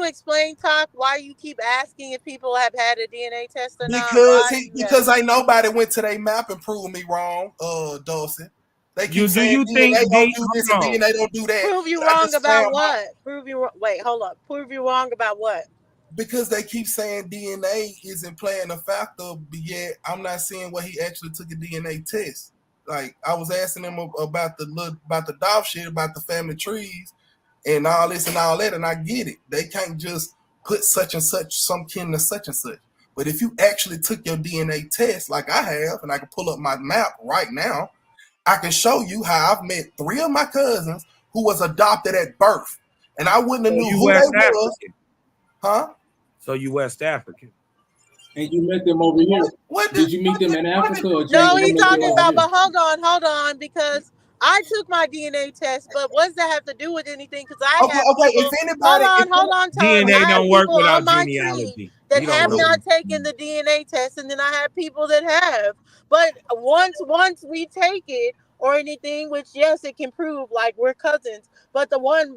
explain, Talk, why you keep asking if people have had a DNA test or not? Because ain't nobody went to their map and proved me wrong, Dawson. They keep saying DNA don't do this and DNA don't do that. Prove you wrong about what? Wait, hold up. Prove you wrong about what? Because they keep saying DNA isn't playing a factor, but yet I'm not seeing where he actually took a DNA test. Like I was asking him about the dog shit, about the family trees, and all this and all that, and I get it. They can't just put such and such, some kin to such and such. But if you actually took your DNA test, like I have, and I can pull up my map right now, I can show you how I've met 3 of my cousins who was adopted at birth, and I wouldn't have knew who they was. Huh? So you West African. And you met them over here. Did you meet them in Africa? No, he's talking about, but hold on, because I took my DNA test, but what does that have to do with anything? Because I have if anybody, hold on, DNA don't work without genealogy. That have not taken the DNA test, and then I have people that have. But once we take it or anything, which yes, it can prove like we're cousins. But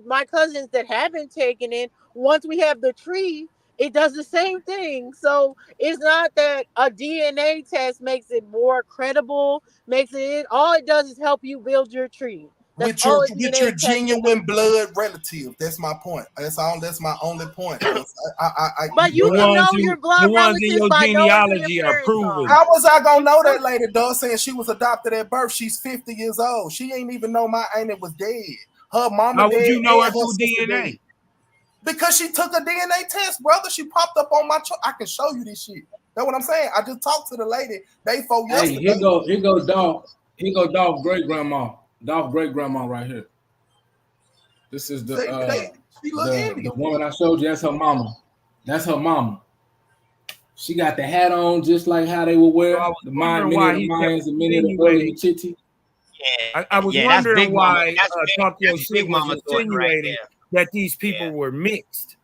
my cousins that haven't taken it, once we have the tree, it does the same thing. So it's not that a DNA test makes it more credible, all it does is help you build your tree. With your genuine blood relative. That's my point. That's my only point. But you can know your blood relatives by genealogy are proven. How was I gonna know that lady, dog? Saying she was adopted at birth. She's 50 years old. She ain't even know my auntie was dead. Her mama. How would you know her through DNA? Because she took a DNA test, brother. She popped up on my I can show you this shit. That's what I'm saying. I just talked to the lady day 4 yesterday. Hey, here go Dolph great grandma. Dolph great grandma right here. This is the woman I showed you. That's her mama. She got the hat on just like how they would wear. So I was The wondering many why of the he kept Mayans and many of the early insinuating. Machichi. I was Yeah, that's wondering Big Mama. why Tokyo That's Big Shit was Mama thought right insinuating that these people were mixed.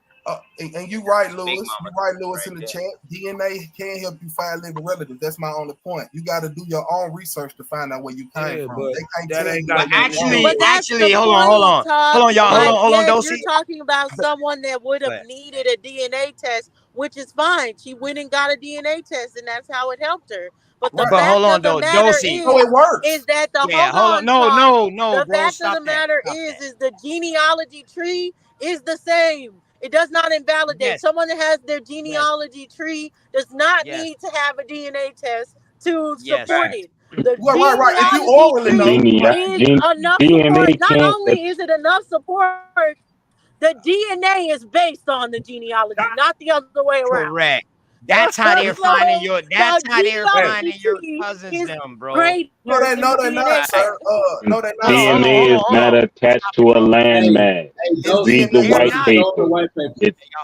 And you right, Big Lewis. Mama You right, Lewis, right in the there. chat. DNA can help you find living relatives. That's my only point. You got to do your own research to find out where you came from. But They can't that tell ain't you got what nothing to do. But that's the hold point, on, Todd. y'all, Like, hold on, yes, Dosey. you're talking about someone that would have needed a DNA test, which is fine. She went and got a DNA test, and that's how it helped her. But the But hold fact on, of the though, matter Dosey. Oh, it works. is that the Yeah, hold on. No, the bro, fact of stop the that. matter Stop is that. the genealogy tree is the same. It does not invalidate. Yes. Someone that has their genealogy tree does not Yes. need to have a DNA test to Yes. support it. The Right. If you genealogy orally tree know, is enough support. DNA Not can't. only is it enough support, the DNA is based on the genealogy, not the other way around. Correct. That's how they're finding your. That's The how they're finding genealogy your tree cousins, is them, bro. greater no, than the they're DNA not, sir. No, they're not. No, DNA is not attached to a landmass. Read the DNA. white paper.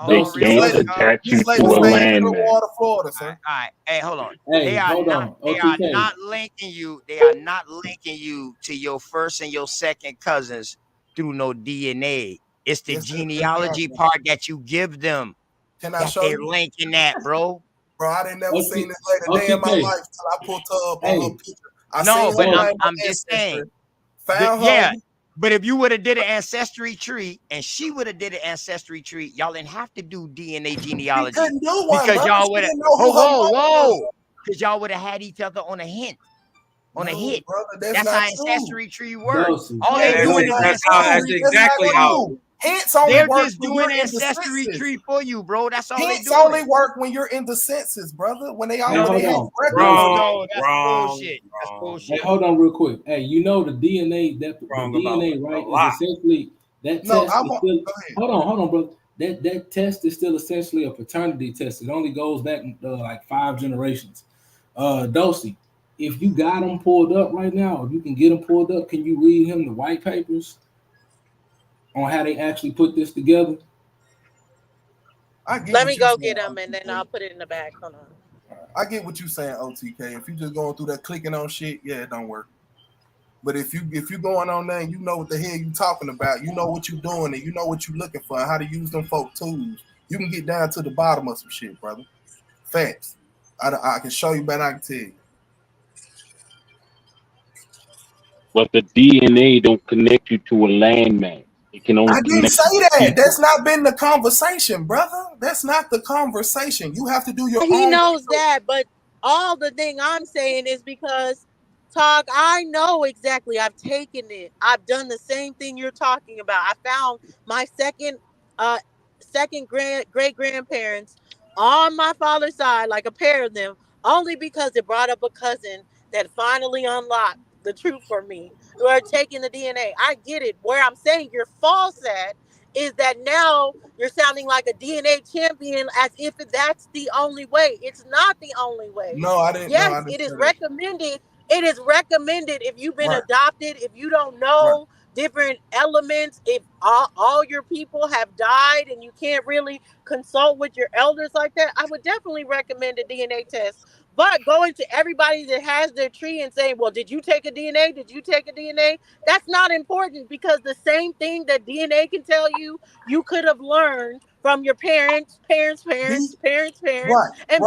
They This can't lady, attach you this lady to a stays in landmass. Clearwater, Florida, sir. All right. Hey, hold on. Hey, They are hold not. on. They are OTK. not linking you. They are not linking you to your first and your second cousins through no DNA. It's the genealogy part that you give them. Can I That show they're you? linking that, bro. Bro, I didn't never seen this lady day in my OTK. life till I pulled her up on her picture. I No, seen but her name I'm on just saying. Ancestry. Found her. Yeah. But if you would have did an ancestry tree and she would have did an ancestry tree, y'all didn't have to do DNA genealogy. She couldn't do one, because bro. y'all She would have. didn't know who her mama was. Because y'all would have had each other on a hint, on a hit. Brother, that's That's not how true. ancestry tree works. Dosey. All they doing is That's ancestry. exactly how. Hints only They're work just when doing you're in the ancestry census. tree for you, bro. That's all they Hints doing. only work when you're in the census, brother. When they already have records. No, that's bullshit. That's bullshit. Hey, hold on real quick. Hey, you know the DNA the DNA, right, is essentially that No, test is still hold on, bro. That test is still essentially a paternity test. It only goes back like 5 generations. Dosey, if you got them pulled up right now, if you can get them pulled up, can you read him the white papers on how they actually put this together? Let me go get them and then I'll put it in the bag. Hold on. I get what you're saying, OTK. If you just going through that clicking on shit, yeah, it don't work. But if you going on there and you know what the hell you talking about, you know what you're doing and you know what you're looking for and how to use them folk tools, you can get down to the bottom of some shit, brother. Facts. I can show you, but I can tell you. But the DNA don't connect you to a landmass. It can only I didn't connect say you to that. people. That's not been the conversation, brother. That's not the conversation. You have to do your He own. knows that, but all the thing I'm saying is because Talk, I know exactly. I've taken it. I've done the same thing you're talking about. I found my second great grandparents on my father's side, like a pair of them, only because it brought up a cousin that finally unlocked the truth for me. We're taking the DNA. I get it. Where I'm saying you're false at is that now you're sounding like a DNA champion as if that's the only way. It's not the only way. No, I didn't. Yes, No, I didn't it is say that. recommended. It is recommended if you've been Right. adopted, if you don't know different elements, if all your people have died and you can't really consult with your elders like that, I would definitely recommend a DNA test. But going to everybody that has their tree and saying, well, did you take a DNA? Did you take a DNA? That's not important because the same thing that DNA can tell you, you could have learned from your parents, and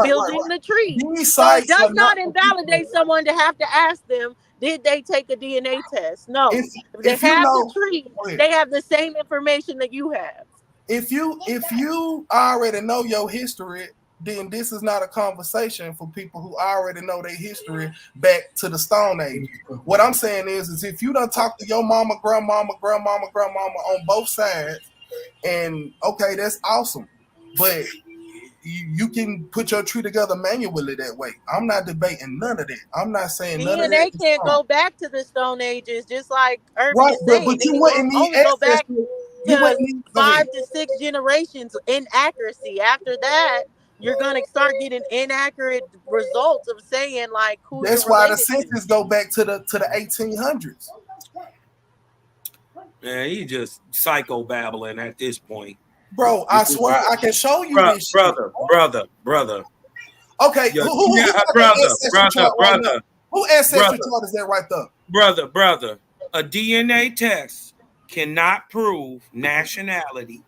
building the tree. These So it sites does are not not for people. invalidate someone to have to ask them, did they take a DNA test? No. If they if you have the know- tree, go ahead. they have the same information that you have. If you already know your history, then this is not a conversation for people who already know their history back to the Stone Age. What I'm saying is if you done talk to your mama, grandmama on both sides, and okay, that's awesome, but you can put your tree together manually that way. I'm not debating none of that. I'm not saying none of that. DNA can't go back to the Stone Ages, just like Urban Right, is saying. but They you can wouldn't need only go back ancestry. You to wouldn't need. Go 5 ahead. to 6 generations in accuracy. After that, you're gonna start getting inaccurate results of saying like who That's you're why the related to. census go back to the 1800s. Man, he just psycho babbling at this point. Bro, I swear I can show you this brother. Okay, Yeah, who got the ancestry chart right now? Who ancestry chart is that right there? Brother, a DNA test cannot prove nationality,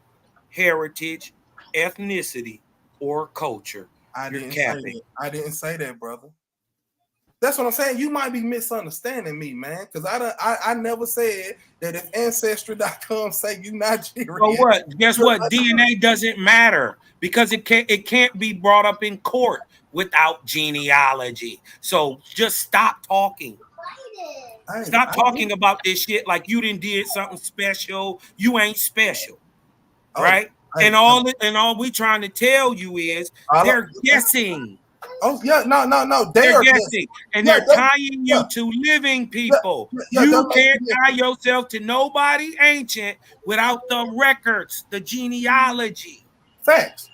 heritage, ethnicity, or culture. You're capping. I didn't say that, brother. That's what I'm saying. You might be misunderstanding me, man, because I never said that if Ancestry.com say you Nigerian. So what? Guess what? DNA doesn't matter because it can't be brought up in court without genealogy. So just stop talking. Stop talking about this shit like you did something special. You ain't special, right? And all we trying to tell you is they're guessing. Oh yeah, no. They're guessing, and they're tying you to living people. You can't tie yourself to nobody ancient without the records, the genealogy. Facts.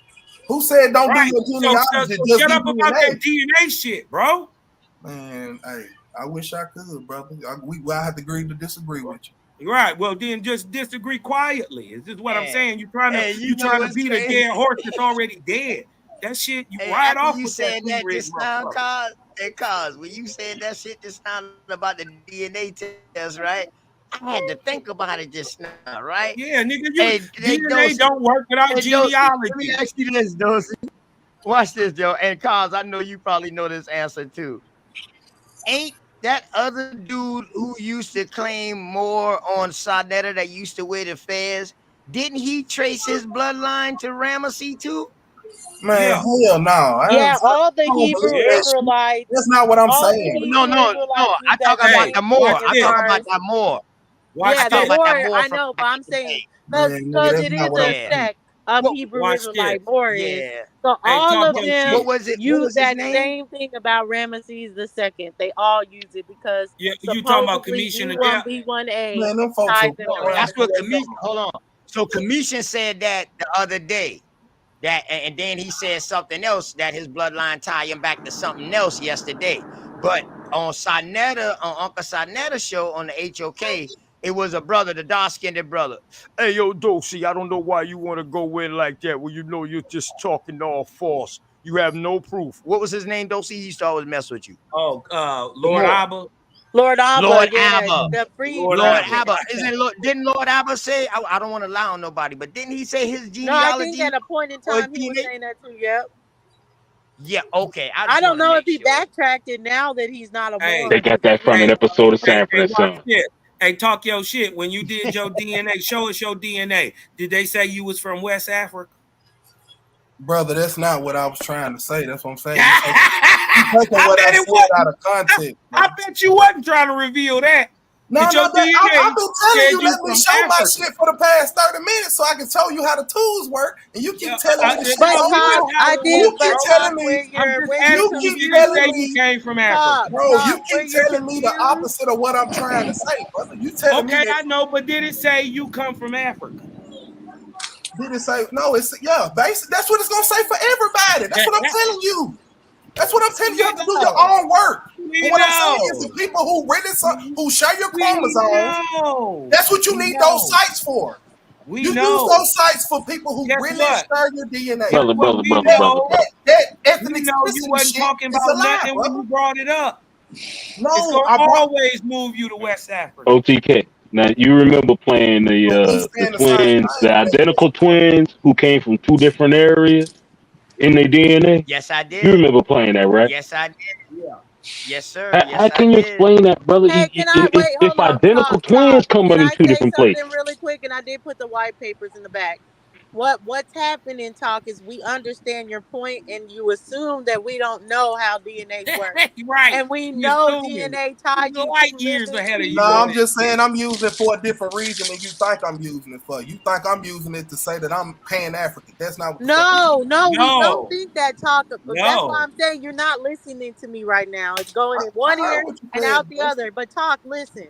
Who said don't do your genealogy? So shut up about that DNA shit, bro. Man, hey, I wish I could, brother. I have to agree to disagree with you. Right. Well, then just disagree quietly. Is this what I'm saying? You're trying to beat a dead horse that's already dead. That shit, you ride off with that. You said that just now, cause when you said that shit just now about the DNA test, right? I had to think about it just now, right? Yeah, nigga, DNA don't work without genealogy. Let me ask you this, Dosey. Watch this, Joe. And cause I know you probably know this answer too. Ain't that other dude who used to claim more on Sarnetta that used to wear the fez? Didn't he trace his bloodline to Ramesses too? Man, hell no. Yeah, all the Hebrew Israelites. That's not what I'm saying. No. I talk about the more. I talk about that more. Yeah, the more. I know, but I'm saying because it is a sect of Hebrew Israelite. More is so all of them use that same thing about Ramesses II. They all use it because you talking about Commission B1A. That's what Commission. Hold on. So Commission said that the other day. And then he said something else that his bloodline tie him back to something else yesterday. But on Sarnetta, on Uncle Sarnetta's show on the HOK, it was a brother, the dark-skinned brother. Hey, yo, Dosey, I don't know why you want to go in like that when you know you're just talking all false. You have no proof. What was his name, Dosey? He used to always mess with you. Oh, Lord Abba. Lord Abba. Lord yeah, Abba. The free Lord Abba. Didn't Lord Abba say, I don't want to lie on nobody, but didn't he say his genealogy? No, I think at a point in time he was saying that too, yep. Yeah, okay. I don't know if he backtracked it now that he's not a Hey, they got that from an episode of Sanford and Son. Hey, talk your shit. When you did your DNA, show us your DNA. Did they say you was from West Africa? Brother, that's not what I was trying to say. That's what I'm saying. You're taking what I said out of context. I bet you wasn't trying to reveal that. No, I've been telling you, let me show my shit for the past 30 minutes so I can show you how the tools work. And you keep telling me the shit. You keep telling me you came from Africa. Bro, you keep telling me the opposite of what I'm trying to say, brother. You telling me okay, I know, but did it say you come from Africa? Did it say no? It's basically that's what it's gonna say for everybody. That's what I'm telling you. That's what I'm telling you. You have to do your own work. But what I'm saying is the people who really who share your chromosomes. That's what you need those sites for. You use those sites for people who really share your DNA. Brother. That ethnic you wasn't talking about nothing when you brought it up. No, it's gonna always move you to West Africa. OTK. Now you remember playing the twins, the identical twins who came from two different areas in their DNA? Yes, I did. You remember playing that, right? Yes, I did. Yeah. Yes, sir. How can you explain that, brother? If identical twins come from two different places. Really quick, and I did put the white papers in the back. What's happening, Talk, is we understand your point, and you assume that we don't know how DNA works. Right. And we know DNA ties you light years ahead of you. No, I'm just saying I'm using it for a different reason than you think I'm using it for. You think I'm using it to say that I'm Pan-African. That's not what we don't think that, Talk. But that's why I'm saying you're not listening to me right now. It's going in one ear and out the other. But Talk, listen.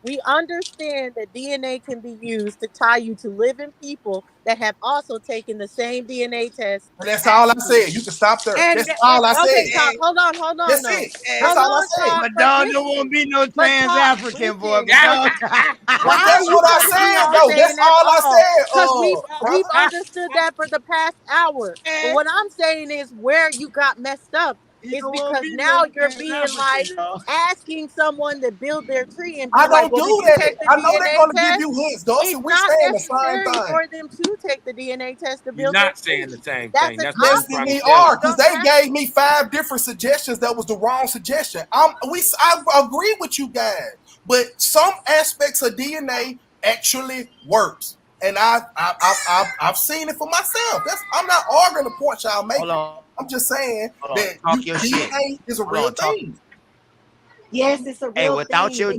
We understand that DNA can be used to tie you to living people that have also taken the same DNA test. And that's all I said. You can stop there. That's all I said. Okay, Talk. Hold on. That's No. it. That's all I said. Talk. Madonna don't want to be no trans African boy. Madonna. Why That's are you what I said, though. That's all I said. Because we've understood that for the past hour. But what I'm saying is where you got messed up is because now you're being like asking someone to build their tree and be I like, don't well, do did you that. take the I know they're DNA gonna test? give you hints, Dawson. It's We not saying the same necessary thing. for them to take the DNA test to You're build their not tree. saying the same That's thing. an That's what Yes, I'm trying we to tell are, you. because they gave me 5 different suggestions. That was the wrong suggestion. I agree with you guys, but some aspects of DNA actually works, and I've seen it for myself. I'm not arguing the point y'all making. I'm just saying that DNA is a real thing. Yes, it's a real Hey, without thing. your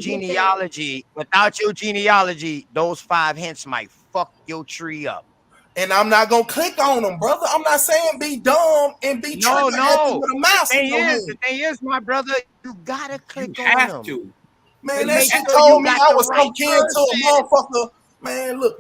genealogy, those 5 hints might fuck your tree up. And I'm not gonna click on them, brother. I'm not saying be dumb and be trigger happy with a mouse in your hand. The thing is, my brother, you gotta click on have them. to. Man, To that make shit sure told you me got I the was right some kid to a motherfucker. Man, look,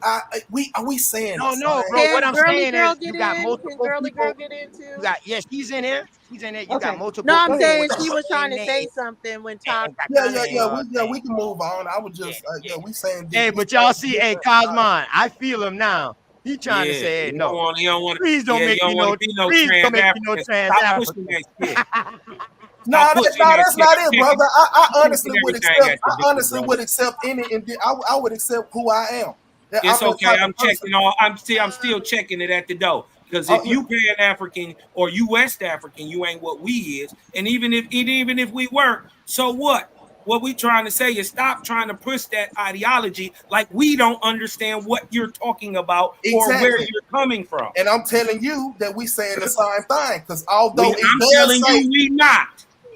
we saying No, the bro. same. What I'm saying girl is, get you got in? multiple Can girly people. girl get in too? You got she's in here. She's in there. You got multiple. No, I'm people saying with the she was same trying to say name. something when talking. We can move on. I was just we saying. Hey, but y'all see, hey, Cosmon, I feel him now. He trying to say, hey, no. He don't want Please don't make me no. Please don't make me no trans African. No, that's not it, brother. I honestly would accept. I honestly would accept any. I would accept who I am. It's okay. I'm checking all. I'm still checking it at the door. Because if you Pan African or you West African, you ain't what we is. And even if we were, so what? What we trying to say is stop trying to push that ideology like we don't understand what you're talking about or where you're coming from. And I'm telling you that we saying the same thing. Because although I'm telling you we not.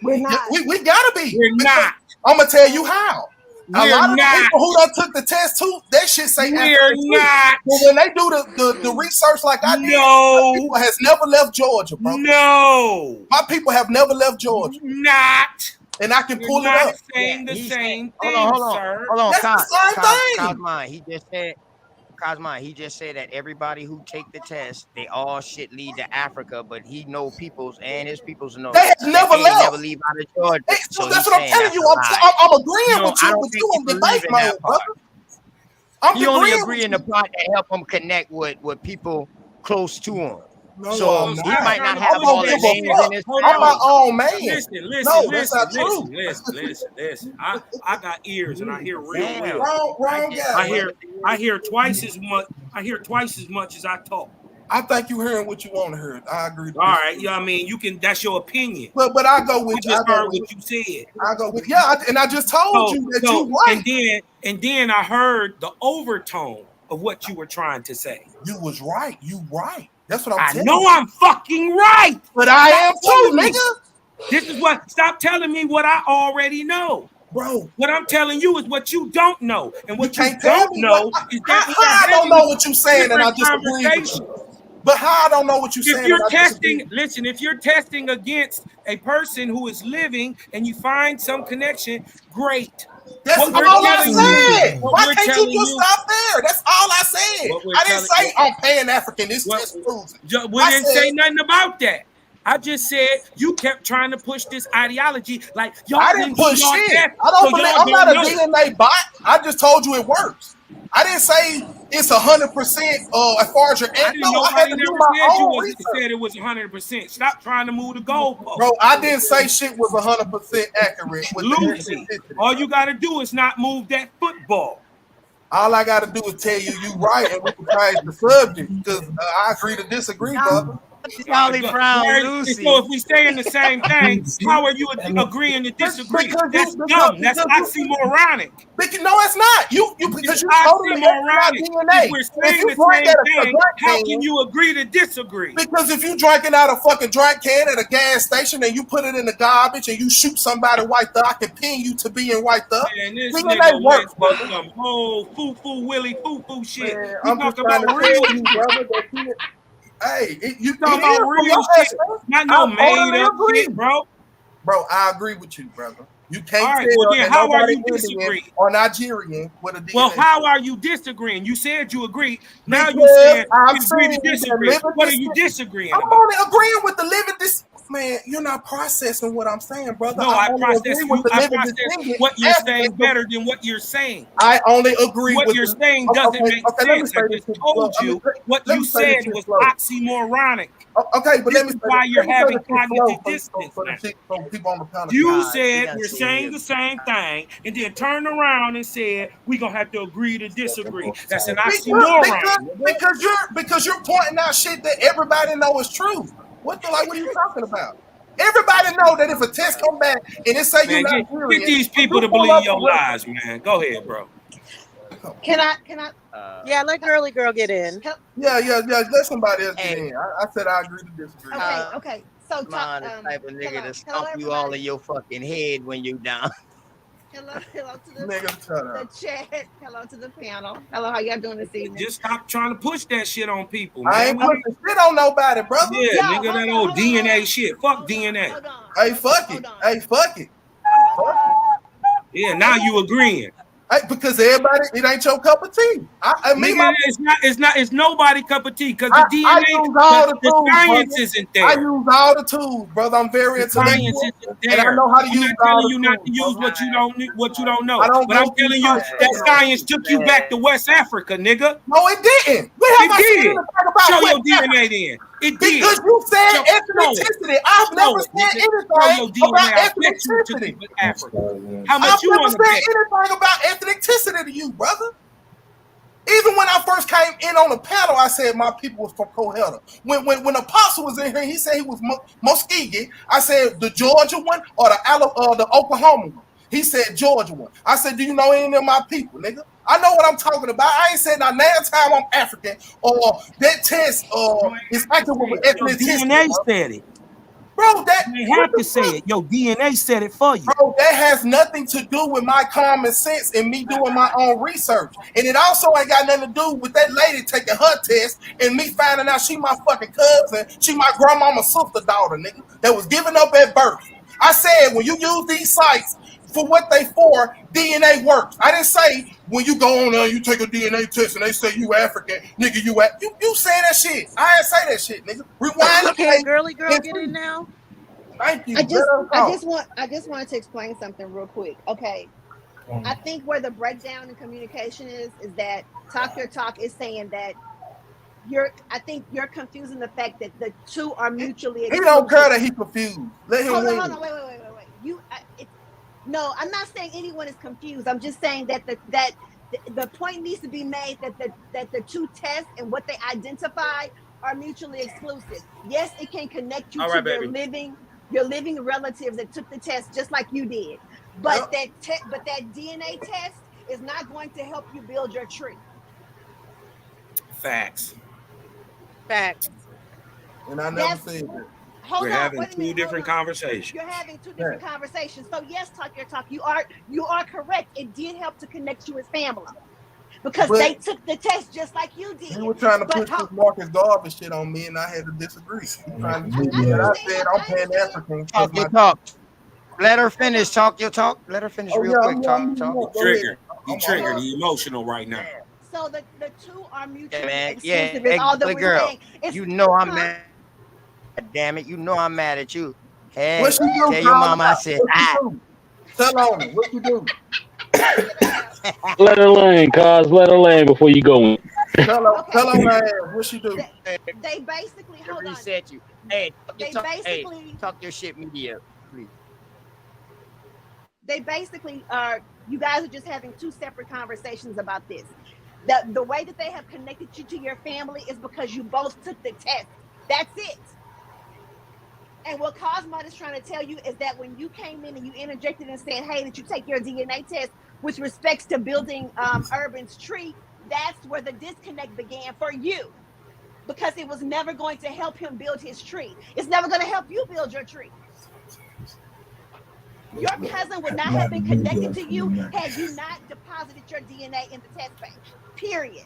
We're not. We gotta be. We're not. I'm gonna tell you how. A lot of not. people who done took the test too, that shit say we're not. But when they do the research like I did, my people has never left Georgia, bro. No. My people have never left Georgia. Not. And I can pull it up. Saying the same thing, Hold on, sir. hold on. That's the same thing. Cosmon, he just said that everybody who take the test, they all shit lead to Africa, but he know peoples and his peoples know they have never left. Never leave out of Georgia. So that's what I'm telling you. I'm agreeing with you on debate mode, brother. He only agree in the part that help him connect with people close to him. No, so he might not have all the names in his I'm my own man. Listen. I got ears and I hear real. Wrong guy. I hear twice as much. I hear twice as much as I talk. I think you hearing what you want to hear. I agree. All right, yeah. I mean, you can. That's your opinion. But I go with you. I just heard what you said. I go with and I just told you that you right. And then I heard the overtone of what you were trying to say. You was right. You right. That's what I'm saying. I know I'm fucking right. But I am too, nigga. This is what. Stop telling me what I already know. Bro, what I'm telling you is what you don't know, and what you don't know is that I don't know what you're saying, and I disagree with you. But how I don't know what you're saying? If you're testing, listen. If you're testing against a person who is living, and you find some connection, great. That's all I said. Why can't you just stop there? That's all I said. I didn't say I'm Pan-African. This just proves it. We didn't say nothing about that. I just said you kept trying to push this ideology like y'all. I didn't push shit. I don't believe. I'm not a DNA bot. I just told you it works. I didn't say it's 100% as far as your. I had to do my own research. Said it was 100%. Stop trying to move the goalpost. Bro, I didn't say shit was 100% accurate. Lucy, all you got to do is not move that football. All I got to do is tell you right, and we can change the subject because I agree to disagree, brother. Charlie Brown, Lucy. So if we stay in the same thing, how are you agreeing to disagree? That's dumb. That's oxymoronic. No, it's not. You because you totally oxymoronic. DNA. If we're saying the same thing, how can you agree to disagree? Because if you drinking out a fucking drink can at a gas station and you put it in the garbage and you shoot somebody right there, I can pin you to being right there. And this nigga went for some whole foo-foo Willie foo-foo shit. Man, we talk about real shit. Hey, you talking about real shit, not no made up shit, bro. Bro, I agree with you, brother. You can't All right, tell well then that how are nobody you disagreeing? Indian or Nigerian with a DNA. Well, how are you disagreeing? You said you agree. Now you Because saying I've you agree to seen that disagree. living What are you disagreeing I'm about? only agreeing with the living this man. You're not processing what I'm saying, brother. No, I only process agree with you. the I living process descendant what you're aspect saying of- better than what you're saying. I only agree What with you're the, saying doesn't okay, make okay, let me sense. say I this just shit told slow. you what Let you me say this said shit was slow. oxymoronic. Okay, but This let me is say why you're this having shit slow cognitive dissonance for now. the shit so people on the panel. You said we're saying the same thing, and then turned around and said we're gonna have to agree to disagree. That's an oxymoron. Because you're pointing out shit that everybody know is true. What are you talking about? Everybody know that if a test come back and it say you're Man, not get these people to believe your lies, man. Go ahead, bro. Can I? Yeah, let girly girl get in. Yeah. Let somebody else get in. I said I agree to disagree. Okay. So I'm the type of nigga to stomp you all in your fucking head when you down. Hello to the chat. Hello to the panel. Hello, how y'all doing this evening? Just stop trying to push that shit on people, I man. ain't pushing shit on nobody, brother. Yeah, nigga, that old DNA shit. Fuck DNA. Hey, fuck it. Hey, fuck it. Yeah, now you agreeing. Hey, because everybody, it ain't your cup of tea. It's nobody cup of tea because the DNA, I use all the tools, science brother. isn't there. I use all the tools, brother. I'm very intellectual, and I know how to use all the tools. I'm not telling you not to use what you don't know. I don't But I'm telling you that science took you back to West Africa, nigga. No, it didn't. Where have I seen anything about Show West your Africa? DNA then. It did. Because you said ethnicity. I've never said anything about ethnicity. How much I've you never want said to bet? anything about ethnicity to you, brother. Even when I first came in on the panel, I said my people was from Coheta. When Apostle was in here, he said he was Muskegee. I said the Georgia one or the Oklahoma one. He said Georgia one. I said, do you know any of my people, nigga? I know what I'm talking about. I ain't said not now time I'm African or that test is accurate with ethnicity. DNA said it. Bro, you have to say it. Your DNA said it for you. Bro, that has nothing to do with my common sense and me doing my own research. And it also ain't got nothing to do with that lady taking her test and me finding out she my fucking cousin, she my grandmama's sister daughter, nigga, that was given up at birth. I said, when you use these sites for what they for, DNA works. I didn't say when you go on there, you take a DNA test and they say you African, nigga, you say that shit. I didn't say that shit, nigga. Rewind. Can girly girl get in now? Thank you. I just wanted to explain something real quick. Okay. I think where the breakdown in communication is that Talk Your Talk is saying that I think you're confusing the fact that the two are mutually exclusive. He don't care that he confused. Let him hold win. on, wait. No, I'm not saying anyone is confused. I'm just saying that the point needs to be made that the two tests and what they identify are mutually exclusive. Yes, it can connect you to your living relatives that took the test just like you did. But that DNA test is not going to help you build your tree. Facts. And I never said that. We're having two different conversations. You're having two different conversations. So yes, Talk Your Talk, you are correct. It did help to connect you with family. Because they took the test just like you did. You were trying to push this Marcus Garvey shit on me, and I had to disagree. I said I'm Pan-African. Talk your talk. Let her finish. Talk your talk. Let her finish real quick. Talk. You triggered. He emotional right now. So the two are mutually exclusive. Yeah, all that girl. saying. You know I'm mad. Damn it. You know I'm mad at you. Hey, what you do, tell your mama I said hi. Tell on me. What you do? Let her land, cuz. Let her land before you go in. Tell her my ass. What she do? They basically hold on. Reset you. Hey, basically talk your shit media, please. They basically are. You guys are just having two separate conversations about this. The way that they have connected you to your family is because you both took the test. That's it. And what Cosmod is trying to tell you is that when you came in and you interjected and said, hey, did you take your DNA test with respects to building Urban's tree, that's where the disconnect began for you. Because it was never going to help him build his tree. It's never going to help you build your tree. Your cousin would not have been connected to you had you not deposited your DNA in the test bank. Period.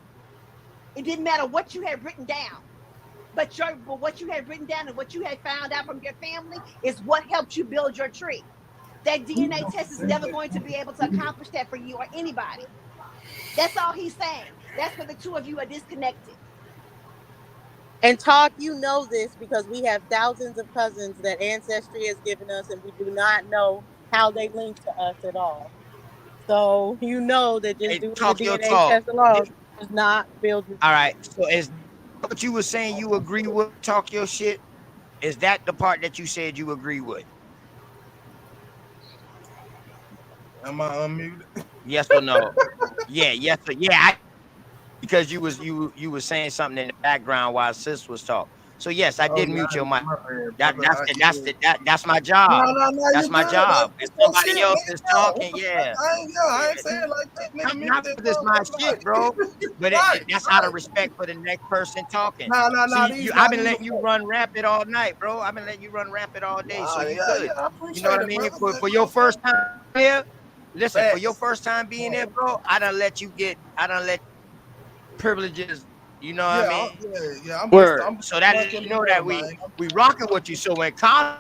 It didn't matter what you had written down. But what you had written down and what you had found out from your family is what helped you build your tree. That DNA test is never going to be able to accomplish that for you or anybody. That's all he's saying. That's where the two of you are disconnected. And Talk, you know this because we have thousands of cousins that Ancestry has given us, and we do not know how they link to us at all. So you know that just doing the Talk your DNA talk. test alone does not build your. All right. So is what you were saying you agree with? Talk your shit. Is that the part that you said you agree with? Am I unmuted? Yes or no? Yeah. Yes or yeah. Because you was saying something in the background while sis was talking. So yes, I Oh did yeah, mute your mic. brother. That's my job. No, That's you my good. job. If That's your somebody shit, else nigga. is Yo, what talking, the yeah. fuck? I ain't saying like that, nigga. Mute Not that for this my shit, bro. But right, that's out of respect for the next person talking. Nah. See, I've been letting you run rapid all night, bro. I've been letting you run rapid all day, so you good. I You know what appreciate I it, mean? brother. For your first time here, listen. For your Facts. first time being there, bro, I done let privileges. You know what I Yeah, mean? I'm Word. just So that like lets in you the know that world, man. we rocking with you. So when Colin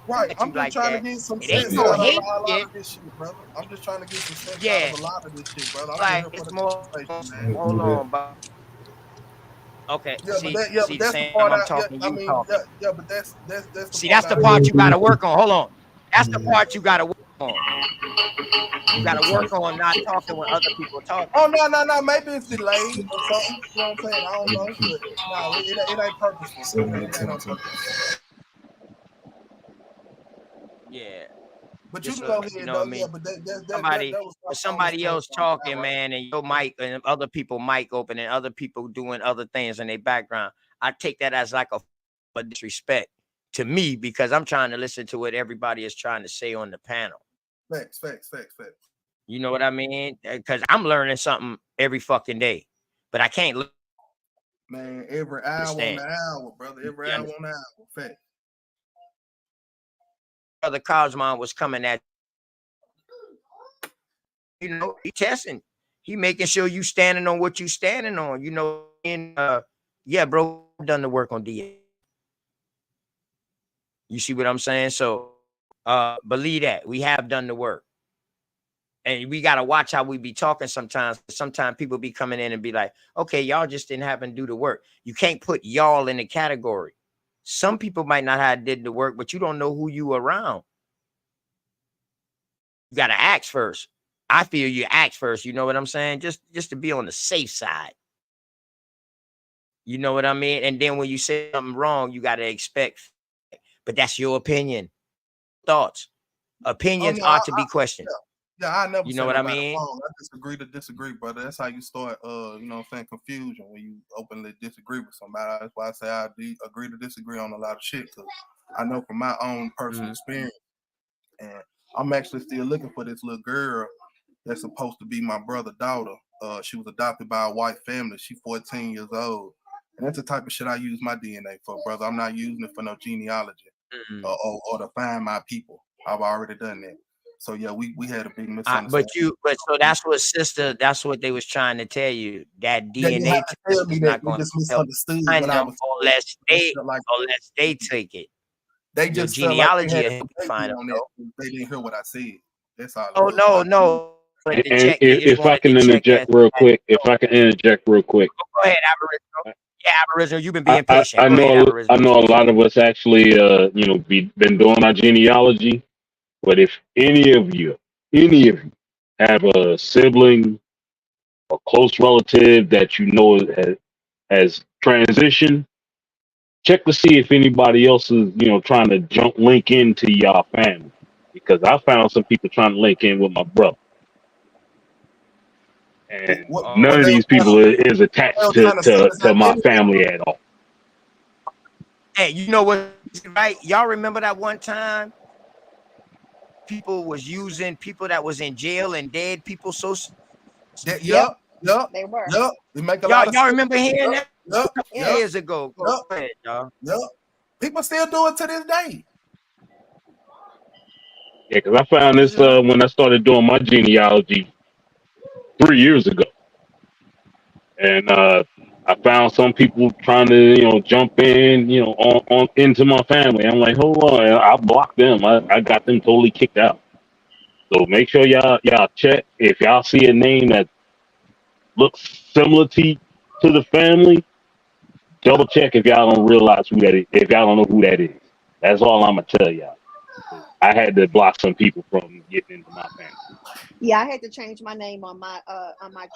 Right. at you I'm just like trying to that, get some it ain't sense no out of hate a lot shit. of this shit, brother. I'm just trying to get some sense out Yeah, of a lot of this shit, brother. I'm just like here for it's the more. conversation, man. Hold on, but okay. Yeah, but See, but the that's the same part I'm I talking, you talking. but that's the See, part that's I the part you got to work on. Hold on. That's the part you got to work on. You got to work on not talking when other people are talking. Oh no, maybe it's delayed or something. You know what I'm saying? I don't know, but no, it ain't purposeful. It ain't on purpose. Yeah. But you Just can go you ahead know though, what I yeah. mean? But that Somebody was my when common somebody sense else on that, talking, right? man, and your mic and other people mic open and other people doing other things in their background, I take that as like a disrespect to me because I'm trying to listen to what everybody is trying to say on the panel. Facts. You know what I mean? Because I'm learning something every fucking day, but I can't Man, every hour on the hour, brother. Every hour on the hour. Fact. Brother Cosmon was coming at he testing. He making sure you standing on what you standing on. You know, and yeah, bro, done the work on DNA. You see what I'm saying? So believe that. We have done the work. And we gotta watch how we be talking sometimes. Sometimes people be coming in and be like, okay, y'all just didn't have to do the work. You can't put y'all in the category. Some people might not have did the work, but you don't know who you around. You gotta ask first. I feel you ask first. You know what I'm saying? Just to be on the safe side. You know what I mean? And then when you say something wrong, you gotta expect. But that's your opinion. Thoughts. Opinions ought to be questioned. Yeah, I never You say know what I nobody mean? wrong. I disagree to disagree, brother. That's how you start you know what I'm saying, confusion when you openly disagree with somebody. That's why I say I agree to disagree on a lot of shit, because I know from my own personal experience. And I'm actually still looking for this little girl that's supposed to be my brother's daughter. She was adopted by a white family. She's 14 years old. And that's the type of shit I use my DNA for, brother. I'm not using it for no genealogy or to find my people. I've already done that. So yeah, we had a big misunderstanding. But so that's what they was trying to tell you. That DNA test is not going to help find them unless they take it. They Your just felt like genealogy will help you find them. on that. They didn't hear what I said. That's all. Oh no. But the And check, they just if I wanted to can check interject that. real quick, Go ahead, Aboriginal. Yeah, Aboriginal, you've been being patient. I Go ahead, know Aboriginal. a lot of us actually been doing our genealogy. But if any of you have a sibling or close relative that you know has transitioned, check to see if anybody else is trying to link into y'all family, because I found some people trying to link in with my brother, and none of these people is attached to my family at all. Hey, you know what? Right? Y'all remember that one time people was using people that was in jail and dead people? Yup. They were. Yup. They make a lot of Y'all sense. remember hearing that? Yup. Years ago. Go ahead, y'all. Yup. People still do it to this day. Yeah, because I found this when I started doing my genealogy 3 years ago, and I found some people trying to jump in on into my family. I'm like, hold on, I blocked them. I got them totally kicked out. So make sure y'all check. If y'all see a name that looks similar to the family, double check if y'all don't realize who that is. If y'all don't know who that is, that's all I'm gonna tell y'all. I had to block some people from getting into my family. Yeah, I had to change my name on my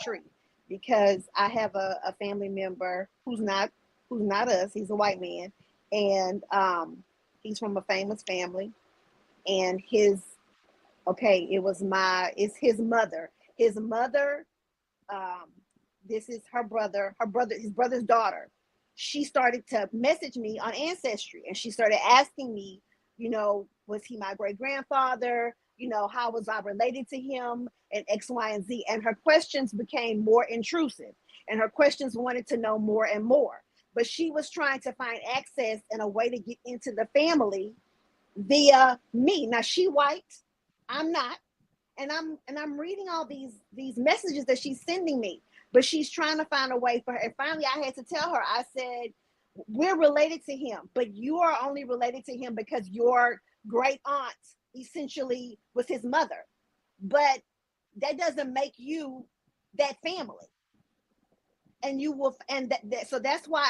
tree because I have a family member who's not us. He's a white man, and he's from a famous family, and it's his mother. His mother, this is his brother's daughter. She started to message me on Ancestry, and she started asking me, was he my great grandfather? How was I related to him, and X, Y, and Z? And her questions became more intrusive, and her questions wanted to know more and more. But she was trying to find access and a way to get into the family via me. Now, she white, I'm not, and I'm reading all these messages that she's sending me, but she's trying to find a way for her. And finally, I had to tell her, I said, we're related to him, but you are only related to him because your great aunt essentially was his mother. But that doesn't make you that family. And you will, and so that's why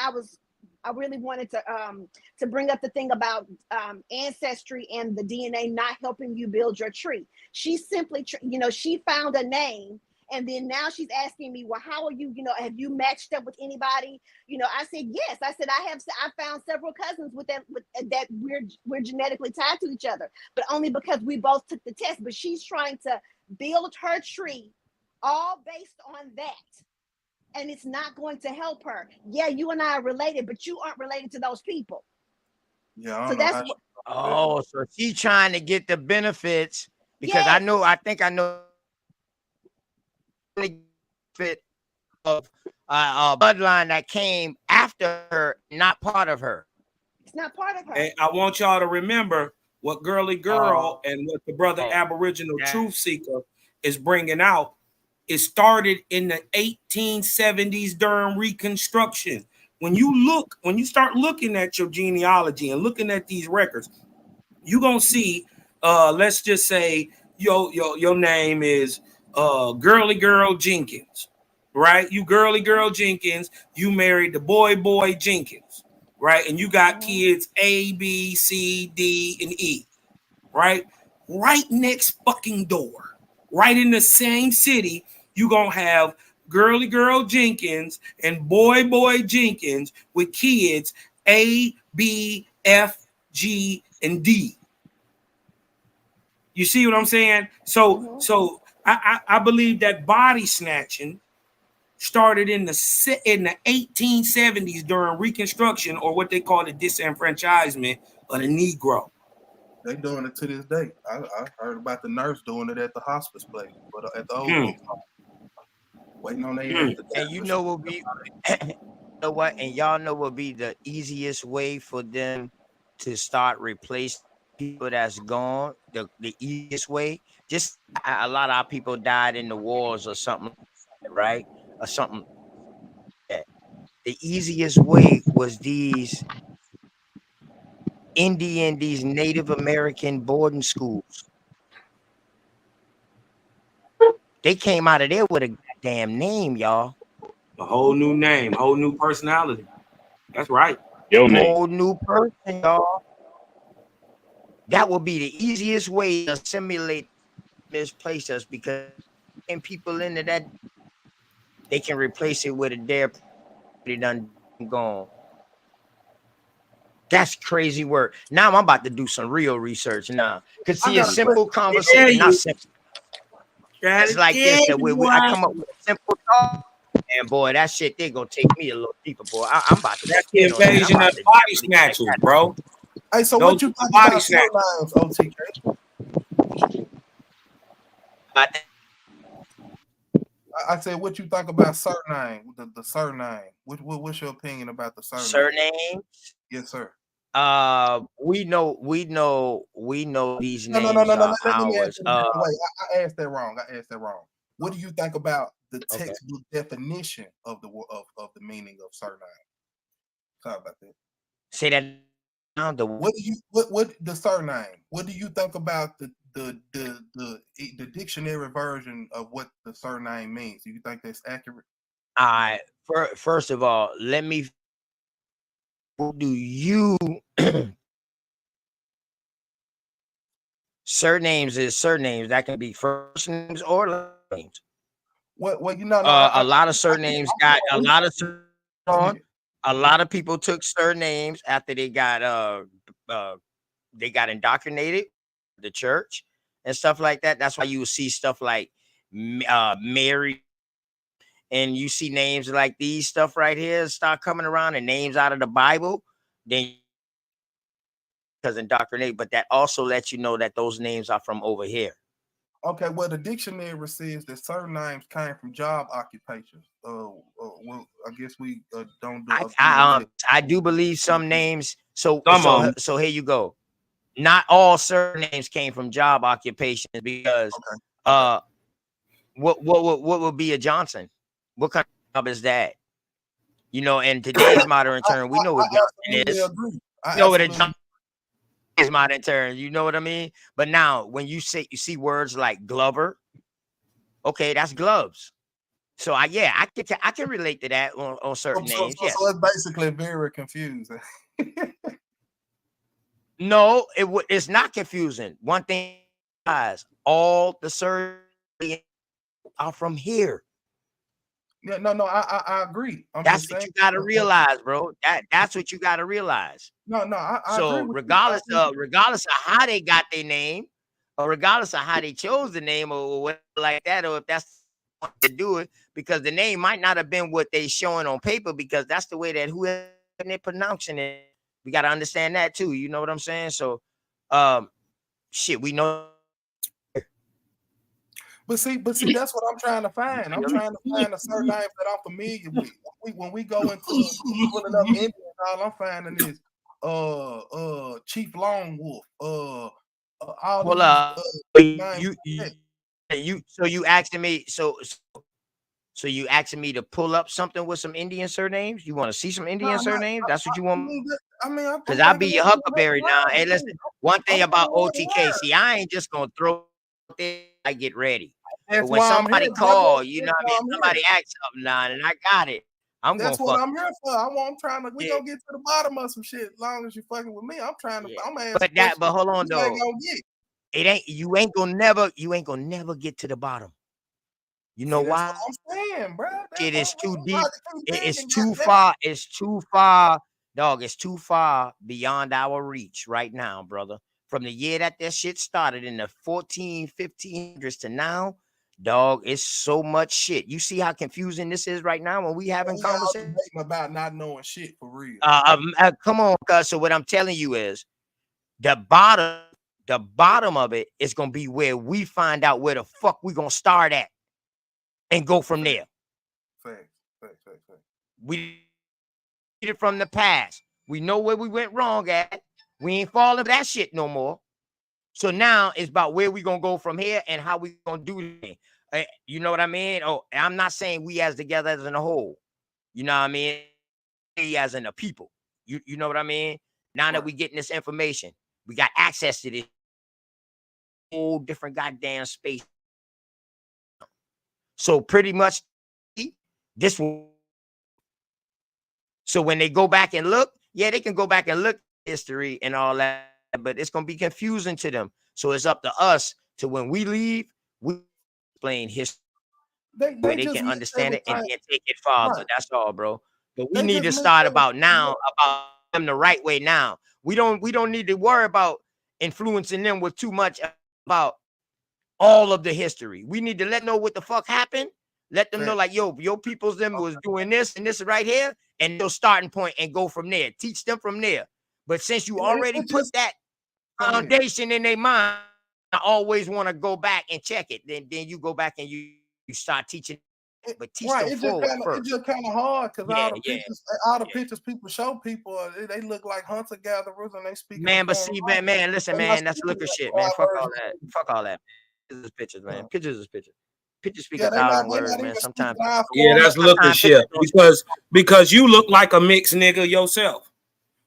I really wanted to bring up the thing about ancestry and the DNA not helping you build your tree. She simply, she found a name, and then now she's asking me, well, how are you? Have you matched up with anybody? I said yes. I said I found several cousins with that we're genetically tied to each other, but only because we both took the test. But she's trying to build her tree all based on that. And it's not going to help her. Yeah, you and I are related, but you aren't related to those people. Yeah, I so don't know that's how what. Oh, so she trying to get the benefits because Yes. I think I know the benefit of a bloodline that came after her, not part of her. It's not part of her. And I want y'all to remember what Girly Girl and what the brother Aboriginal Truth Seeker is bringing out. It started in the 1870s during Reconstruction. When you start looking at your genealogy and looking at these records, you're gonna see, let's just say your name is Girly Girl Jenkins, right? You Girly Girl Jenkins, you married the boy Jenkins, right? And you got kids A, B, C, D, and E, right? Right next fucking door, right in the same city, you're gonna have Girly Girl Jenkins and boy Jenkins with kids A, B, F, G, and D. You see what I'm saying? So I believe that body snatching started in the 1870s during Reconstruction, or what they call the disenfranchisement of the Negro. They doing it to this day. I heard about the nurse doing it at the hospice place, but at the old folks home, waiting on their ass to die. And you know what be, and y'all know what be the easiest way for them to start replacing people that's gone. The easiest way, just a lot of our people died in the wars or something, right? Or something. The easiest way was these Native American boarding schools. They came out of there with a damn name, y'all. A whole new name, whole new personality. That's right. Your name. Whole new person, y'all. That would be the easiest way to assimilate, misplace us, because and people into that, they can replace it with a dare done gone. That's crazy work. Now I'm about to do some real research now. Cause see, a simple conversation, not simple. It's like this, that I come up with a simple thought, and boy, that shit, they gonna take me a little deeper, boy. I'm about to. That's the invasion of body snatchers, bro. Hey, so what you think about surnames, OTK? I said, what you think about surname? The surname. What's your opinion about the surname? Surname? Yes, sir. We know these names. No. Are Let me ours. wait, I asked that wrong. What do you think about the textbook definition of the meaning of surname? Sorry about that. Say that. What the surname? What do you think about the the dictionary version of what the surname means? Do you think that's accurate? All right. First of all, let me. What do you? Surnames is surnames. That can be first names or last names. Well, you know, A lot of surnames got a lot of a lot of people took surnames after they got indoctrinated the church and stuff like that. That's why you will see stuff like Mary, and you see names like these stuff right here start coming around, and names out of the Bible. Then because indoctrinate, but that also lets you know that those names are from over here. Okay, well, the dictionary says that surnames came from job occupations. Well, I guess we don't do. I do believe some names. So here you go. Not all surnames came from job occupations because what would be a Johnson? What kind of job is that? You know, in today's modern term, we know what Johnson is. You know what a Johnson is modern term. You know what I mean? But now when you see words like Glover, okay, that's gloves. So I can relate to that on certain names. Yes. So it's basically very confusing. No, it's not confusing. One thing is all the surnames are from here. Yeah, no, I agree. That's what you gotta realize, bro. That's what you gotta realize. No, I so agree with regardless of how they got their name, or regardless of how they chose the name or whatever like that, or if that's what to do it, because the name might not have been what they showing on paper, because that's the way that whoever they're pronouncing it. We gotta understand that too. You know what I'm saying? So shit, we know. But see, that's what I'm trying to find. I'm trying to find a surnames that I'm familiar with. When we go into pulling up Indian, all I'm finding is Chief Lone Wolf. Hold up. You asking me so you asking me to pull up something with some Indian surnames? You want to see some Indian surnames? That's what you want? I mean, because I'll be your huckleberry now. Hey, listen, one thing about OTK, see, I ain't just gonna throw it. I get ready. But when somebody call, you know what I mean? Somebody asks something now, and I got it. That's what I'm here for. I'm trying to. We gonna get to the bottom of some shit. As long as you fucking with me, I'm trying to. I'm asking. But hold on though. You ain't gonna never get to the bottom. You know why? That's what I'm saying, bro. It is too deep. It's too far. It's too far, dog. It's too far beyond our reach right now, brother. From the year that shit started in the 1500s to now, dog, it's so much shit. You see how confusing this is right now when we having conversations about not knowing shit for real. Come on, cuz. So what I'm telling you is the bottom of it is gonna be where we find out where the fuck we gonna start at and go from there. Fact. We did it from the past. We know where we went wrong at. We ain't falling for that shit no more. So now it's about where we gonna go from here and how we gonna do it. You know what I mean? Oh, I'm not saying we as together as in a whole. You know what I mean? We as in a people. You know what I mean? Now that we getting this information, we got access to this whole different goddamn space. So pretty much this will. So when they go back and look, yeah, they can go back and look at history and all that, but it's gonna be confusing to them. So it's up to us to, when we leave, we explain history where they can understand it and then take it farther. Right. That's all, bro. But we need to start about them the right way now. We don't need to worry about influencing them with too much about all of the history. We need to let them know what the fuck happened. Let them know, like, yo, your people's them was doing this and this right here, and your starting point, and go from there. Teach them from there. But since you already put that foundation in their mind, I always want to go back and check it. Then you go back and you start teaching. But teach them forward first. It's just kind of hard because all the pictures people show people, they look like hunter gatherers and they speak. Man, but see, man, listen, man, that's looker shit, man. Fuck all that. Fuck all that. Pictures is pictures, man. Pictures is pictures. Pictures speak 1,000 words, man. Sometimes. Yeah, that's looker shit. Because you look like a mixed nigga yourself.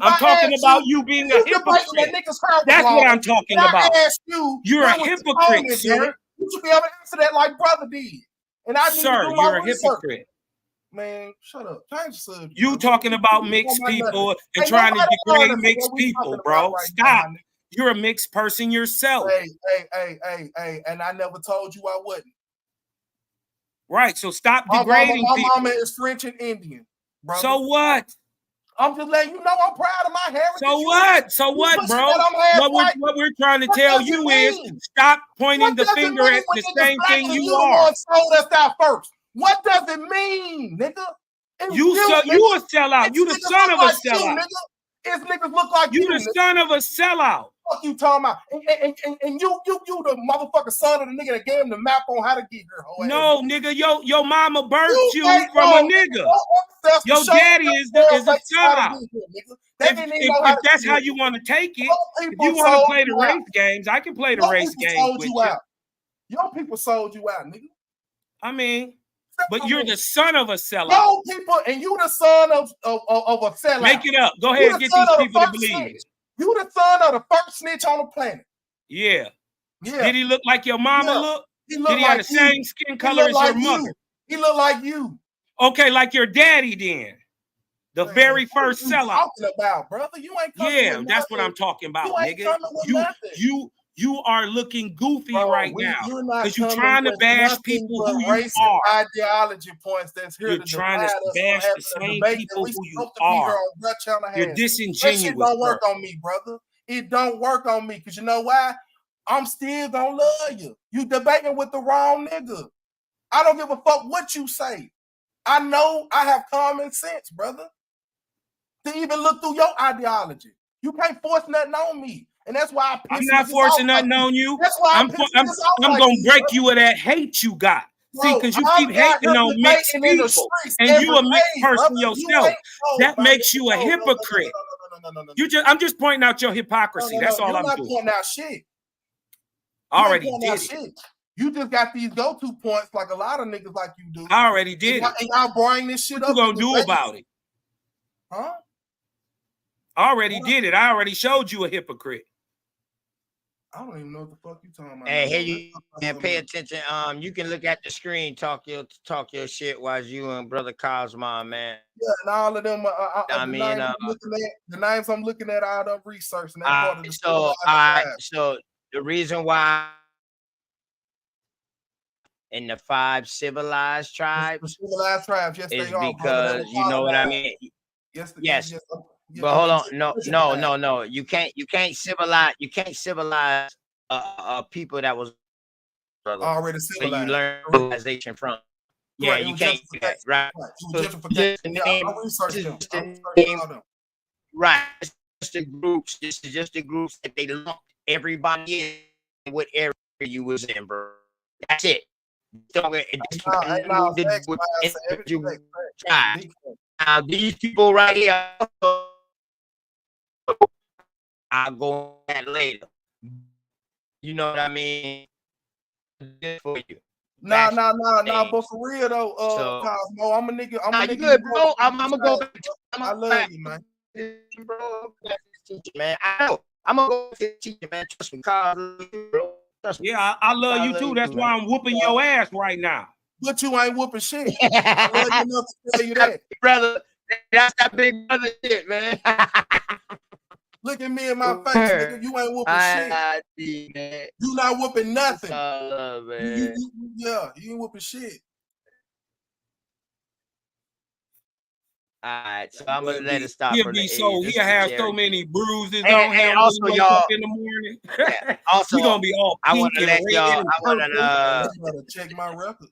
I'm talking about you being a hypocrite. That's what I'm talking about. You're a hypocrite, sir. You should be able to answer that like brother did. And I need to do my you're a research. hypocrite. Man, shut up. Change the subject. You talking about mixed people and trying to degrade mixed people, bro. Stop. You're a mixed person yourself. Hey, and I never told you I wouldn't. Right, so stop degrading people. My mama is French and Indian, brother. So what? I'm just letting you know I'm proud of my heritage. So what? So what, bro? What we're trying to tell you is stop pointing the finger at the same thing you are. Sold us out first. What does it mean, nigga? You a sellout. You the son of a sellout. It's niggas look like you. You the son of a sellout. Fuck you talking about? And you the motherfucking son of the nigga that gave him the map on how to get here. No, nigga, your mama birthed you from a nigga. Your daddy is a sellout. If that's how you want to take it, if you want to play the race games, I can play the race games with you. Your people sold you out, nigga. I mean, but you're the son of a sellout. No people, and you the son of a sellout. Make it up. Go ahead and get these people to believe it. You the son of the first snitch on the planet. Yeah. Did he look like your mama look? Did he have the same skin color as your mother? He looked like you. Okay, like your daddy then. The very first sellout. Talking about, brother? You ain't coming. Yeah, that's what I'm talking about, nigga. You are looking goofy right now because you're trying to bash people who you are. Ideology points that's here. You're trying to bash the same people who you are. You're disingenuous. That shit don't work on me, brother. It don't work on me because you know why? I'm still gonna love you. You debating with the wrong nigga. I don't give a fuck what you say. I know I have common sense, brother, to even look through your ideology. You can't force nothing on me. And that's why I'm not forcing nothing on you. That's why I'm gonna break you of that hate you got. See, because you keep hating on mixed people, and you a mixed person yourself. That makes you a hypocrite. I'm just pointing out your hypocrisy. That's all I'm doing. You're not pointing out shit. Already did it. You just got these go-to points like a lot of niggas like you do. I already did it. And y'all bring this shit up. What you gonna do about it? Huh? I already did it. I already showed you a hypocrite. I don't even know what the fuck you talking about. Hey, here you can pay attention. You can look at the screen, talk your shit while you and Brother Cosmo, man. Yeah, and all of them. The names I'm looking at, I done research. And part of the so the reason why in the 5 civilized tribes, yes, is because you know what I mean. Yes. But hold on, no. You can't civilize. You can't civilize people that was already civilized. You learn civilization from. Yeah, you can't. Right. Right. Just the groups. This is just the groups that they lumped everybody in what area you was in, bro. That's it. Now these people right here, I'll go on that later. You know what I mean? For you. Nah. But for real though, Cosmo, I'm a nigga. You good, bro? I'm gonna go back. I love you, man. Bro, man, I know. I'm gonna go to the teacher, man. Trust me, bro. Yeah, I love you too. That's why I'm whooping your ass right now. But you ain't whooping shit. I love you enough to tell you that, brother. That's that big brother shit, man. Look at me in my face, nigga. You ain't whooping shit. Man. You not whooping nothing. Man. You ain't whooping shit. All right, so I'm gonna let it stop. He'll have so many bruises on him. And also, y'all, in the morning. Yeah, also, you're gonna be all. I want to let y'all. I want to check my record.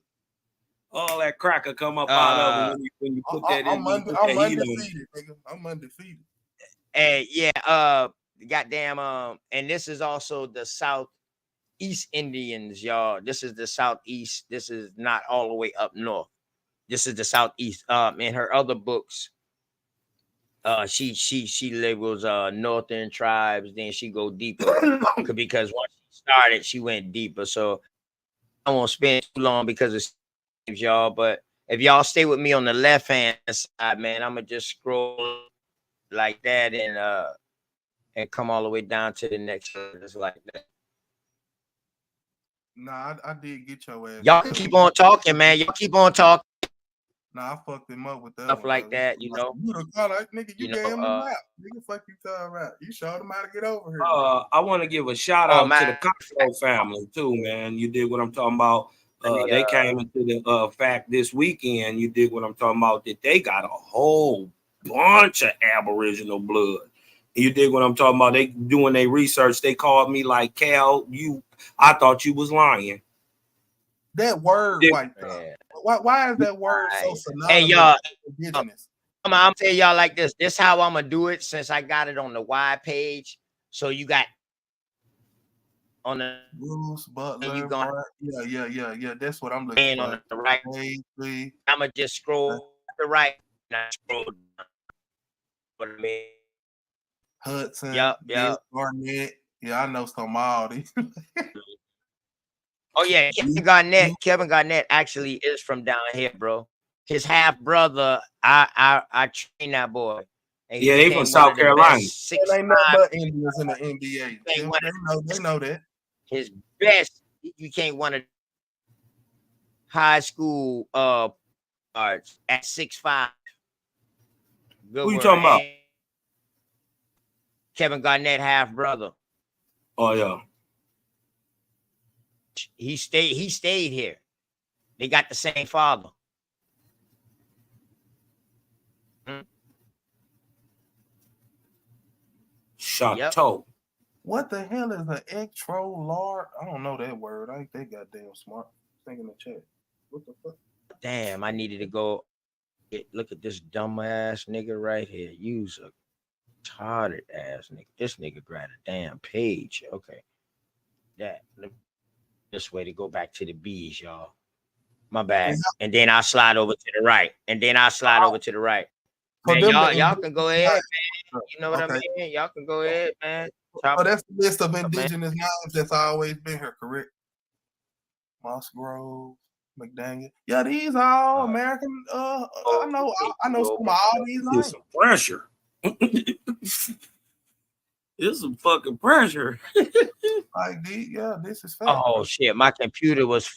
All that cracker come up out of it when you put that in. I'm undefeated, nigga. I'm undefeated. And yeah, goddamn, and this is also the Southeast Indians, y'all. This is the Southeast. This is not all the way up north. This is the Southeast. In her other books, she labels northern tribes. Then she go deeper because once she started, she went deeper. So I won't spend too long because it's y'all. But if y'all stay with me on the left hand side, man, I'm gonna just scroll like that and come all the way down to the next one, just like that. Nah, I did get your ass. Y'all can keep on talking, man. Y'all keep on talking. Nah, I fucked him up with that stuff like that, you know. Nigga, you gave him a map. Nigga, fuck you talking about. You showed him how to get over here. I want to give a shout out to the Costco family too, man. You did what I'm talking about. They came into the fact this weekend. You did what I'm talking about. That they got a whole bunch of Aboriginal blood. You dig what I'm talking about? They doing their research. They called me like, Cal, I thought you was lying. that word wiped out. Why is that word so synonymous Hey, y'all. with indigenous? I'm gonna tell y'all like this. This how I'm gonna do it since I got it on the Y page. So you got on the Bruce Butler. you going Yeah. That's what I'm looking for. on the right. A3. I'm gonna just scroll to the right. And I scroll down. What I mean? Hudson. Yep. Garnett. Yeah, I know some all these. Oh yeah, Kevin Garnett actually is from down here, bro. His half brother, I trained that boy. And Yeah, they from South Carolina. There ain't nothing but Indians in the NBA. They know that. His best, you can't want to high school at 6'5". Who you talking about? Kevin Garnett, half brother. Oh yeah. He stayed here. They got the same father. Chateau. Yep. What the hell is an extrolard? I don't know that word. I ain't that goddamn smart. Think in the chat. What the fuck? Damn, I needed to go look at this dumbass nigga right here. Use a retarded ass nigga. This nigga grabbed a damn page. Okay. This way to go back to the bees, y'all. My bad. And then I'll slide over to the right. Man, y'all can go ahead, man. You know what I mean? Y'all can go ahead, man. Oh, that's the list of indigenous names that's always been here, correct? Musgrove, McDaniel. Yeah, these are all American. I know some of all these names. It's some pressure. It's some fucking pressure. Like this is fact. Oh shit, my computer was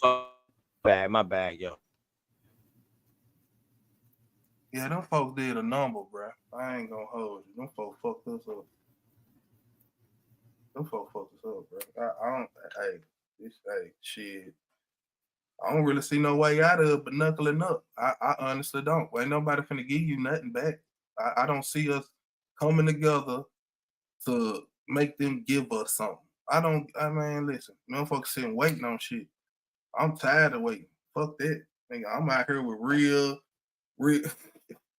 bad. My bad, yo. Yeah, them folks did a number, bro. I ain't gonna hold you. Them folks fucked us up. Bro. Shit. I don't really see no way out of it but knuckling up. I honestly don't. Ain't nobody finna give you nothing back. I don't see us coming together to make them give us something. Listen, motherfuckers sitting waiting on shit. I'm tired of waiting. Fuck that. Nigga, I'm out here with real.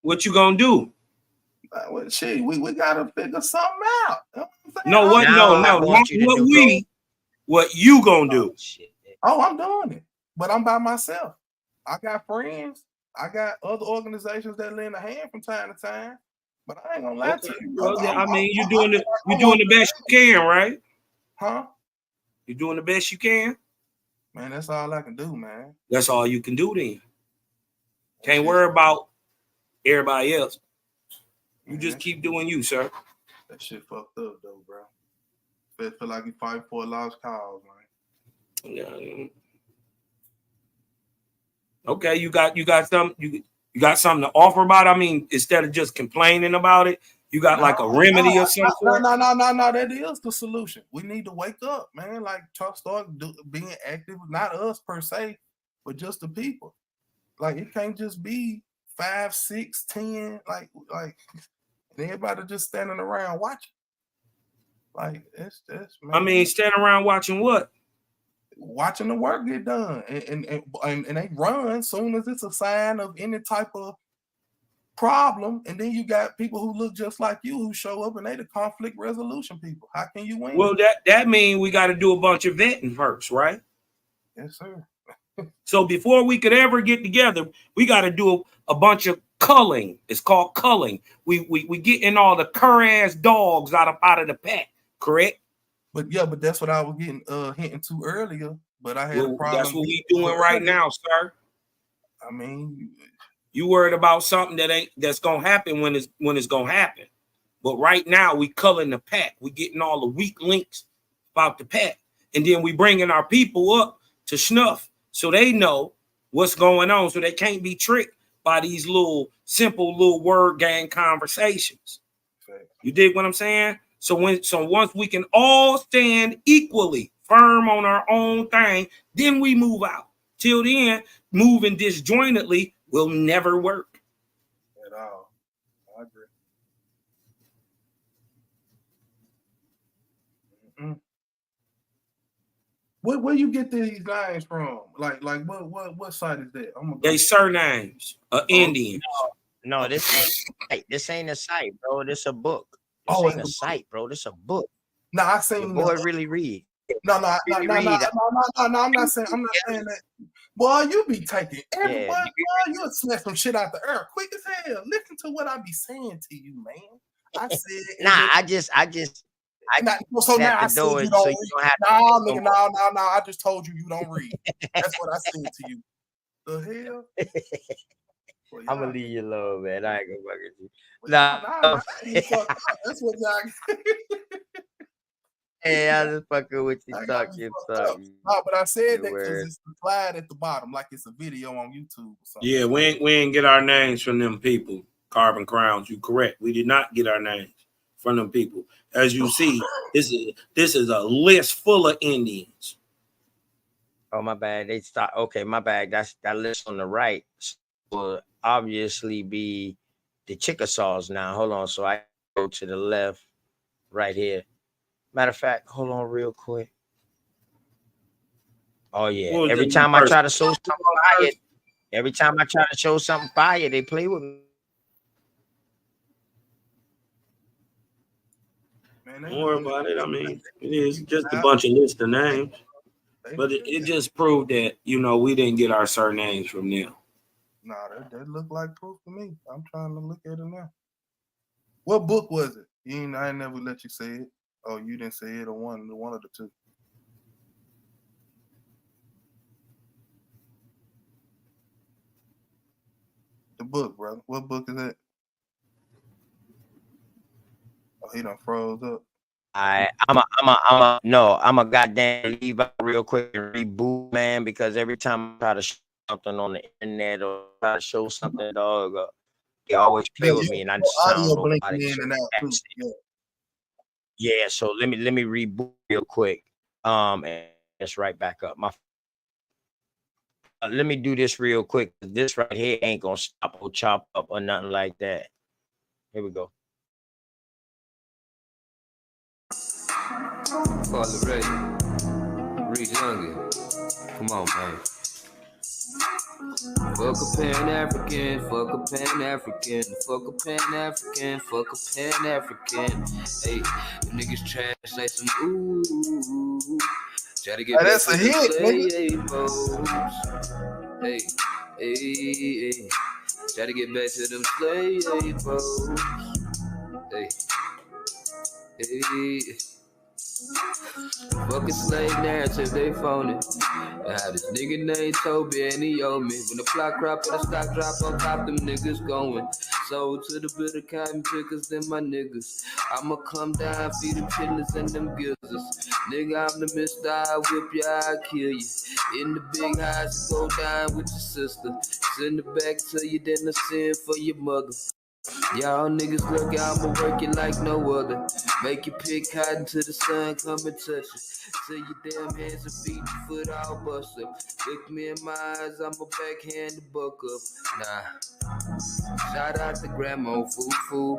What you gonna do? Well, shit, we gotta figure something out. No, what? No, not what we. What you gonna do? Oh, I'm doing it, but I'm by myself. I got friends. I got other organizations that lend a hand from time to time. But I ain't gonna lie to you. Well, you're doing the best you can, right? Huh? You're doing the best you can. Man, that's all I can do, man. That's all you can do then. Can't worry about everybody else. You just keep doing you, sir. That shit fucked up though, bro. Feel like you fighting for a lost cause, man. Yeah. Okay, you got something you got something to offer about it? I mean, instead of just complaining about it, you got like a remedy or some sort? No. That is the solution. We need to wake up, man. Like, start being active. Not us per se, but just the people. Like, it can't just be 5, 6, 10. Like everybody just standing around watching. Like, that's man. I mean, standing around watching what? Watching the work get done, and they run soon as it's a sign of any type of problem. And then you got people who look just like you who show up, and they the conflict resolution people. How can you win? Well, that means we got to do a bunch of vetting first, right? Yes, sir. So before we could ever get together, we got to do a bunch of culling. It's called culling. We getting all the cur-ass dogs out of the pack, correct? But that's what I was getting hinting to earlier. But I had a problem. That's what we doing right now, sir. I mean, you worried about something that's gonna happen when it's gonna happen. But right now we culling the pack. We getting all the weak links about the pack, and then we bringing our people up to snuff so they know what's going on, so they can't be tricked by these simple little word gang conversations. Okay. You dig what I'm saying? So once we can all stand equally firm on our own thing, then we move out. Till then, moving disjointedly will never work. At all. I agree. Where you get these names from? Like what site is that? I'm gonna They surnames, Indians. No, this ain't a site, bro. This a book. This Oh, ain't a site, bro. This a book. No, I Your seen boy really read. No, Really I'm read. not saying that. Boy, you be taking everybody, Yeah, boy, you'll snatch some shit out the air quick as hell. Listen to what I be saying to you, man. I said Nah, I just so now I to said do you it don't so read. you don't have Nah, to nigga, no. I just told you don't read. That's what I said to you. The hell? Boy, I'm gonna leave you alone, man. I ain't gonna fuck with you. That's what y'all. Hey, I just fucking with you. Talk. No, but I said that because it's implied at the bottom, like it's a video on YouTube or something. Yeah, we ain't get our names from them people. Carbon Crowns, you correct. We did not get our names from them people. As you see, this is a list full of Indians. Oh, my bad. They start. Okay, my bad. That list on the right will obviously be the Chickasaws now. Hold on. So I go to the left right here. Matter of fact, hold on real quick. Oh yeah. Every time I try to show something fire, they play with me. Don't worry about it. I mean, it is just a bunch of list of names. But it just proved that, we didn't get our surnames from them. Nah, that look like proof to me. I'm trying to look at it now. What book was it? I ain't never let you say it. Oh, you didn't say it, or one of the two. The book, brother. What book is that? Oh, he done froze up. I'm a goddamn leave out real quick and reboot, man, because every time I try to show something on the internet or try to show something, dog, they always play with me, and I just sound nobody. In and out too. Yeah, so let me reboot real quick. And it's right back up. Let me do this real quick. This right here ain't gonna stop or chop up or nothing like that. Here we go. Father Ray, Reed Youngin. Come on, man. Fuck a Pan-African, fuck a Pan-African, fuck a Pan-African, fuck a Pan-African. Hey, them niggas trash like some ooh. Try to get back that's to a the hit, slaves. Hey. Try to get back to them slaves. Hey. Fucking slave narrative, they phony. I had this nigga named Toby and he owe me. When the plot crop or the stock drop on top, them niggas going. Sold to the bitter cotton pickers, them my niggas. I'ma come down, feed them chitlins and them gizzards. Nigga, I'm the mister, I whip ya, I kill you. In the big house, go down with your sister. Send it back to you, then I send for your mother. Y'all niggas look out, I'ma work it like no other. Make you pick cotton till the sun come and touch you. Till your damn hands and feet, your foot all bust up. Look me in my eyes, I'ma backhand the buck up. Nah. Shout out to Grandma Foo.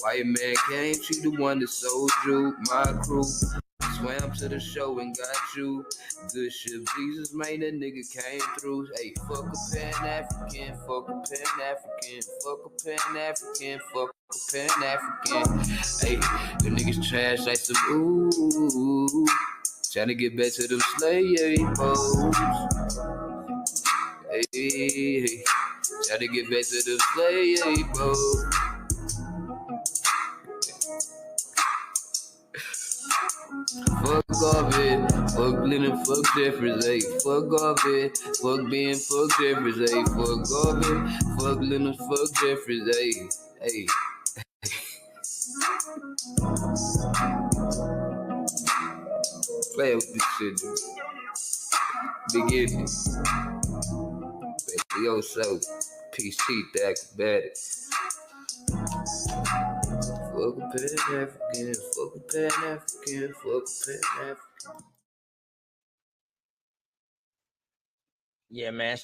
Why your man came, she the one that sold you. My crew swam to the show and got you. Good shit, Jesus, man, that nigga came through. Hey, fuck a Pan-African, fuck a Pan-African, fuck a Pan-African, fuck a Pan-African. Hey, the niggas trash like some ooh. Trying to get back to them slaves. Hey. Try to get back to the slave boat. Fuck off it, fuck Lennon, fuck Jeffries, ayy. Fuck off it, fuck Ben, fuck Jeffries, ayy. Fuck off it, fuck Lennon, fuck Jeffries, ayy. Play with this shit, dude. Beginning. Yo, so. Peace, teeth, acrobatic. Fuck a Pan-African, fuck a Pan-African, fuck a Pan-African. Yeah, man.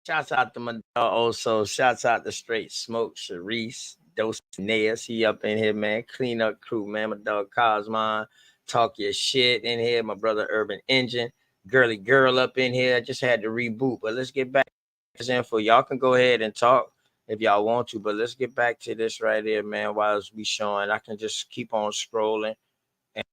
Shouts out to my dog also. Shouts out to Straight Smoke, Sharice, Dose Nails. He up in here, man. Clean up crew, man. My dog Cosmon. Talk your shit in here. My brother Urban Engine. girly girl up in here. I just had to reboot, but let's get back to this info. Y'all can go ahead and talk if y'all want to, but let's get back to this right here, man. While we showing, I can just keep on scrolling, and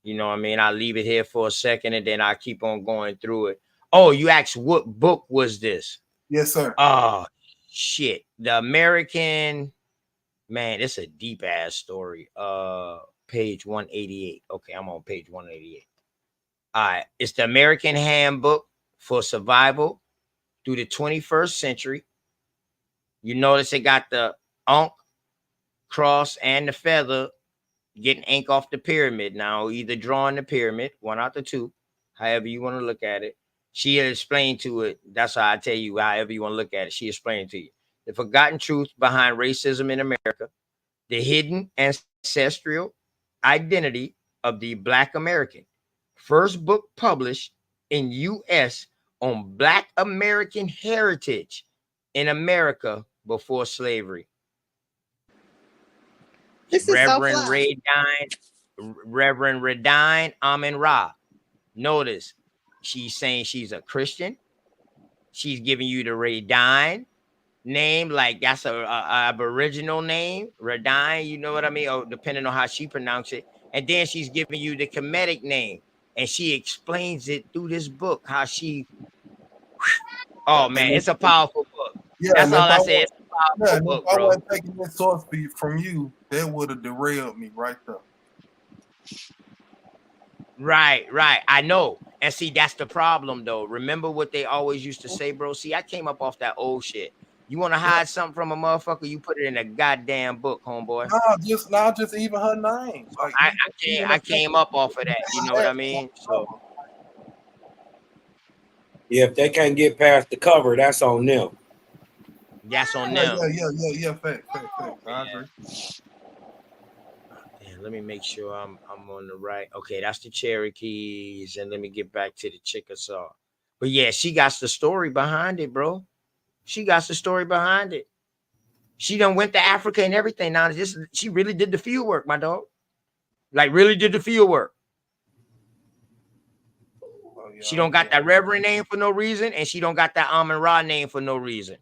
you know what I mean? I'll leave it here for a second, and then I keep on going through it. Oh, you asked what book was this? Yes, sir. Oh, shit. The American, man, it's a deep ass story. Page 188. Okay, I'm on page 188. All right, it's the American Handbook for Survival through the 21st Century. You notice it got the Ankh, cross, and the feather getting ink off the pyramid. Now, either drawing the pyramid, one out the two, however you want to look at it. She explained to it. That's how I tell you, however you want to look at it. She explained to you the forgotten truth behind racism in America, the hidden ancestral identity of the Black American. First book published in U.S. on Black American heritage in America before slavery. This is so fly. Reverend Radine Amin Ra. Notice she's saying she's a Christian. She's giving you the Radine name, like that's a aboriginal name, Radine, you know what I mean? Or depending on how she pronounce it. And then she's giving you the Kemetic name. And she explains it through this book, how she, oh man, it's a powerful book. Yeah, that's all I said. It's a powerful book, if I bro. wasn't taking that source from you, that would have derailed me right there. Right. I know. And see, that's the problem, though. Remember what they always used to say, bro? See, I came up off that old shit. You want to hide something from a motherfucker, you put it in a goddamn book, homeboy. Nah, just even her name. Like, I came up off of that. You know what I mean? So yeah, if they can't get past the cover, that's on them. That's on them. Yeah. Fact. I agree. Let me make sure I'm on the right. Okay, that's the Cherokees, and let me get back to the Chickasaw. But yeah, she got the story behind it, bro. She got the story behind it. She done went to Africa and everything. Now, she really did the field work, my dog. Like, really did the field work. She don't got that Reverend name for no reason, and she don't got that Amun Ra name for no reason.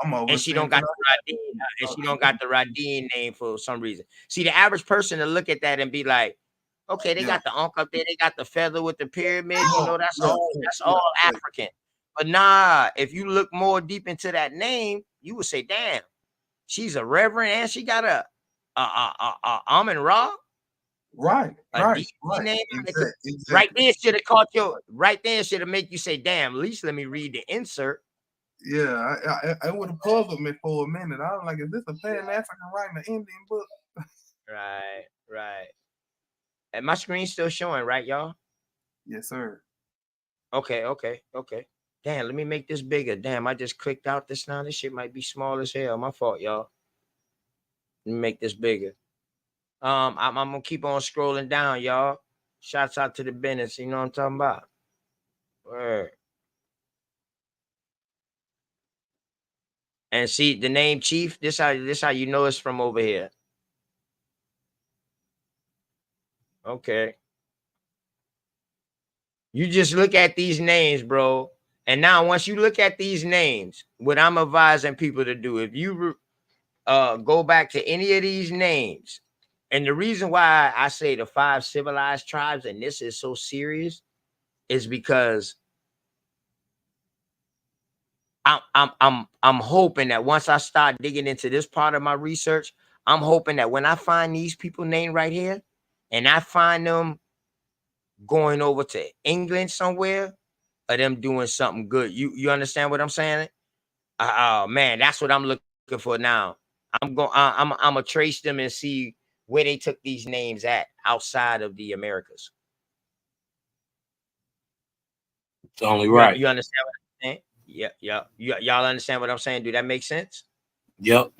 And she don't got the Radine name for some reason. See, the average person to look at that and be like, okay, they got the Ankh up there, they got the feather with the pyramid, you know, that's all African. But nah, if you look more deep into that name, you would say, damn, she's a reverend and she got a Amun Ra. Right. Name. Exactly. Right there should have caught your. Right there should have make you say, "Damn!" At least let me read the insert. Yeah, I would have puzzled me for a minute. I was like, "Is this a Pan-African writing an Indian book?" Right. And my screen's still showing, right, y'all? Yes, sir. Okay. Damn, let me make this bigger. Damn, I just clicked out this now. This shit might be small as hell. My fault, y'all. Let me make this bigger. I'm gonna keep on scrolling down, y'all. Shouts out to the business. You know what I'm talking about? Word. And see the name Chief. This how you know it's from over here. Okay. You just look at these names, bro. And now once you look at these names, what I'm advising people to do, if you go back to any of these names, and the reason why I say the 5 civilized tribes, and this is so serious, is because I'm hoping that once I start digging into this part of my research, I'm hoping that when I find these people named right here, and I find them going over to England somewhere, or them doing something good. You understand what I'm saying? Oh man, that's what I'm looking for now. I'm gonna trace them and see where they took these names at outside of the Americas. It's only right. You understand what I'm saying? Yeah. Y'all understand what I'm saying? Do that make sense? Yep.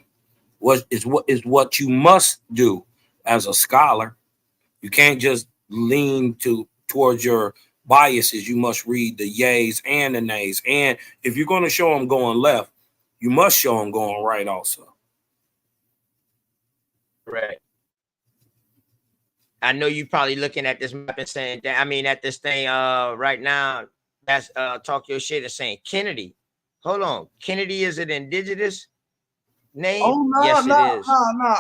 What is you must do as a scholar. You can't just lean towards your biases. You must read the yays and the nays. And if you're going to show them going left, you must show them going right also. Right. I know you probably looking at this map and saying that. I mean, at this thing right now. That's talk your shit and saying Kennedy. Hold on, Kennedy is an indigenous name? Oh no, Yes, no, it is. no.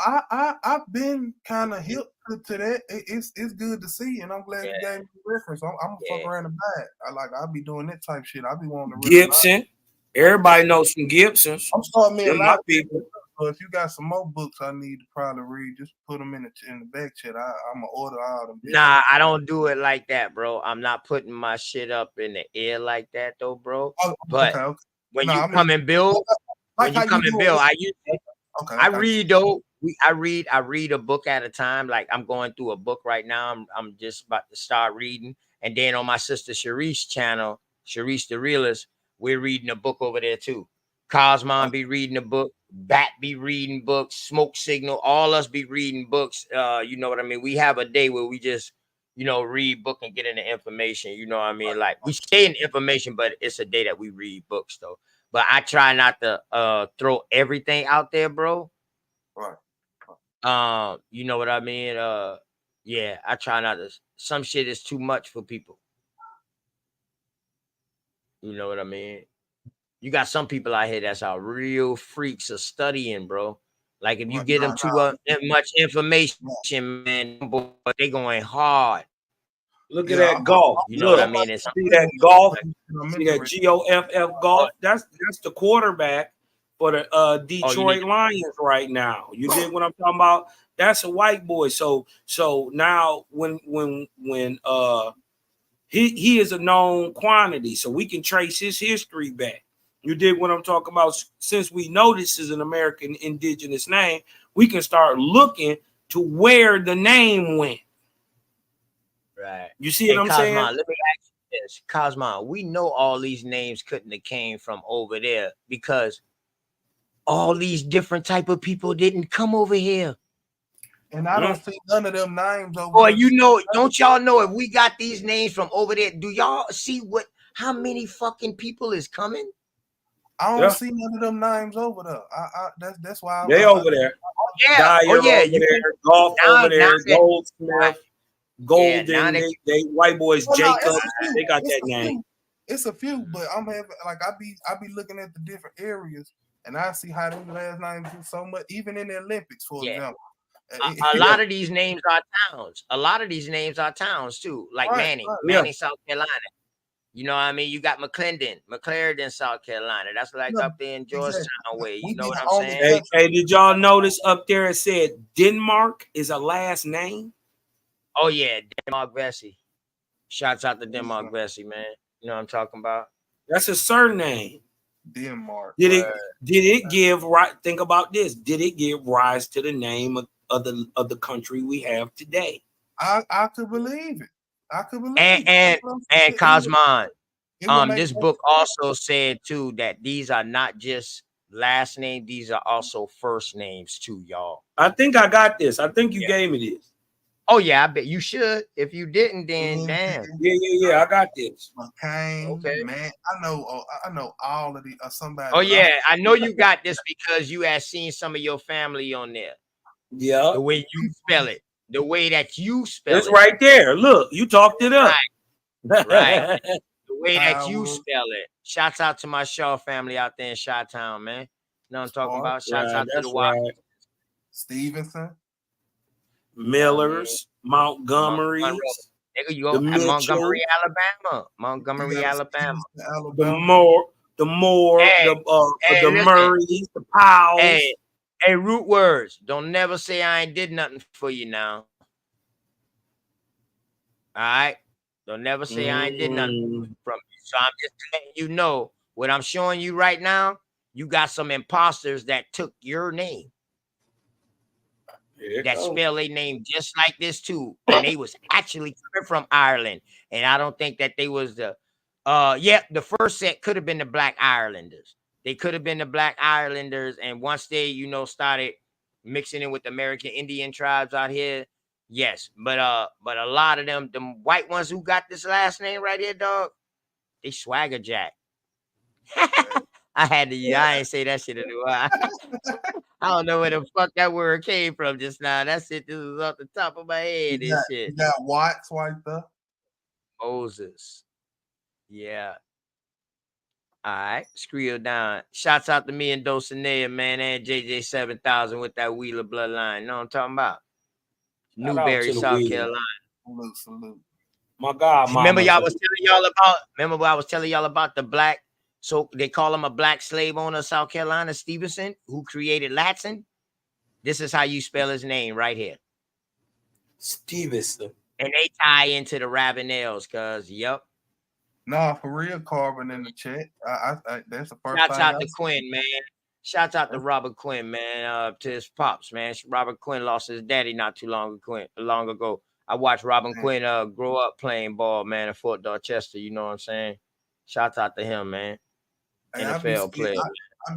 I've been kind of hip to that. It's good to see, and I'm glad you gave me the reference. I'm gonna fuck around and buy it. I'll be doing that type shit. I'll be wanting to Gibson. Everybody knows some Gibsons. I'm starting me a Them lot my of people. So if you got some more books I need to probably read, just put them in the back chat. I'm gonna order all them. Nah, I don't do it like that, bro. I'm not putting my shit up in the air like that, though, bro. But okay. when you come and build, when you come and build, I read though. I read a book at a time. Like I'm going through a book right now. I'm just about to start reading, and then on my sister Sharice's channel, Sharice the Realist, we're reading a book over there too. Cosmon be reading a book, Bat be reading books, Smoke Signal, all us be reading books. You know what I mean? We have a day where we just, read book and get into information. You know what I mean? Like we stay in information, but it's a day that we read books though. But I try not to throw everything out there, bro. Right. You know what I mean? Yeah, I try not to. Some shit is too much for people. You know what I mean? You got some people out here that's our real freaks of studying, bro. Like if you get them too much information, man, boy, they going hard. Look at that golf. You know Look, what I mean? It's see that golf. See that GOFF golf. That's the quarterback for the Detroit Lions right now. You dig what I'm talking about? That's a white boy. So now when he is a known quantity, so we can trace his history back. You dig what I'm talking about? Since we know this is an American indigenous name, we can start looking to where the name went. Right. You see what I'm saying? Let me ask you this. Cosmon, we know all these names couldn't have came from over there because all these different type of people didn't come over here. And I don't see none of them names over Boy, there. don't y'all know if we got these names from over there? Do y'all see how many fucking people is coming? I don't see none of them names over there. That's why they over there. Yeah. Dyer over there. Golf over there. Goldsmith. Golden. They white boys. Jacob. They got that name. It's a few, but I'm having I be looking at the different areas, and I see how these last names do so much, even in the Olympics, for example. A lot of these names are towns. A lot of these names are towns too, like Manning, South Carolina. You know what I mean? You got McClendon, South Carolina. That's like up there in Georgetown way. You know what I'm saying? Hey, did y'all notice up there it said Denmark is a last name? Oh yeah, Denmark Vesey. Shouts out to Denmark Vesey, man. You know what I'm talking about? That's a surname. Denmark. Did it give right? Think about this. Did it give rise to the name of the country we have today? I could believe it. I could believe and Cosmon. This book also said too that these are not just last name; these are also first names too, y'all. I think I got this. I think you gave me this. Oh yeah, I bet you should. If you didn't, then damn. Yeah. I got this. Okay, man. I know all of the somebody. Oh yeah, I know you got this because you had seen some of your family on there. Yeah, the way you spell it, the way that you spell it's right there. Look, you talked it up. Right. The way that you spell it. Shouts out to my Shaw family out there in Chi-Town, man. You know what I'm talking about? Shouts out to the Wild. Stevenson. Millers, Montgomery, Montgomery, Alabama. The Murrays, the Powells. Hey, root words. Don't never say I ain't did nothing for you now. All right? Don't never say I ain't did nothing from you. So I'm just letting you know what I'm showing you right now. You got some imposters that took your name. That spell a name just like this too, and they was actually coming from Ireland, and I don't think that they was the the first set could have been the Black Irelanders. They could have been the Black Irelanders, and once they started mixing in with the American Indian tribes out here, yes, but a lot of them white ones who got this last name right here, dog, they swagger jack. I had to. I ain't say that shit in a while. I don't know where the fuck that word came from just now. That shit just was off the top of my head. This You shit. got Watts right there. Moses. Yeah. All right. Screel down. Shouts out to me and Dulcinea, man, and JJ7000 with that Wheeler bloodline. You know what I'm talking about? Shout out Newberry, to the South Wheeler. Carolina. Salute. My God, Remember mama. y'all was telling y'all about. Remember I was telling y'all about the black. So they call him a black slave owner of South Carolina, Stevenson, who created Latin. This is how you spell his name right here. Stevenson. And they tie into the Ravenels, cuz, yep. Nah, for real, Carbon in the chat. I that's the first Shouts thing out I to see. Quinn, man. Shouts out to Robert Quinn, man. To his pops, man. Robert Quinn lost his daddy not too long ago. I watched Robert Quinn grow up playing ball, man, in Fort Dorchester. You know what I'm saying? Shouts out to him, man. Hey, NFL player. I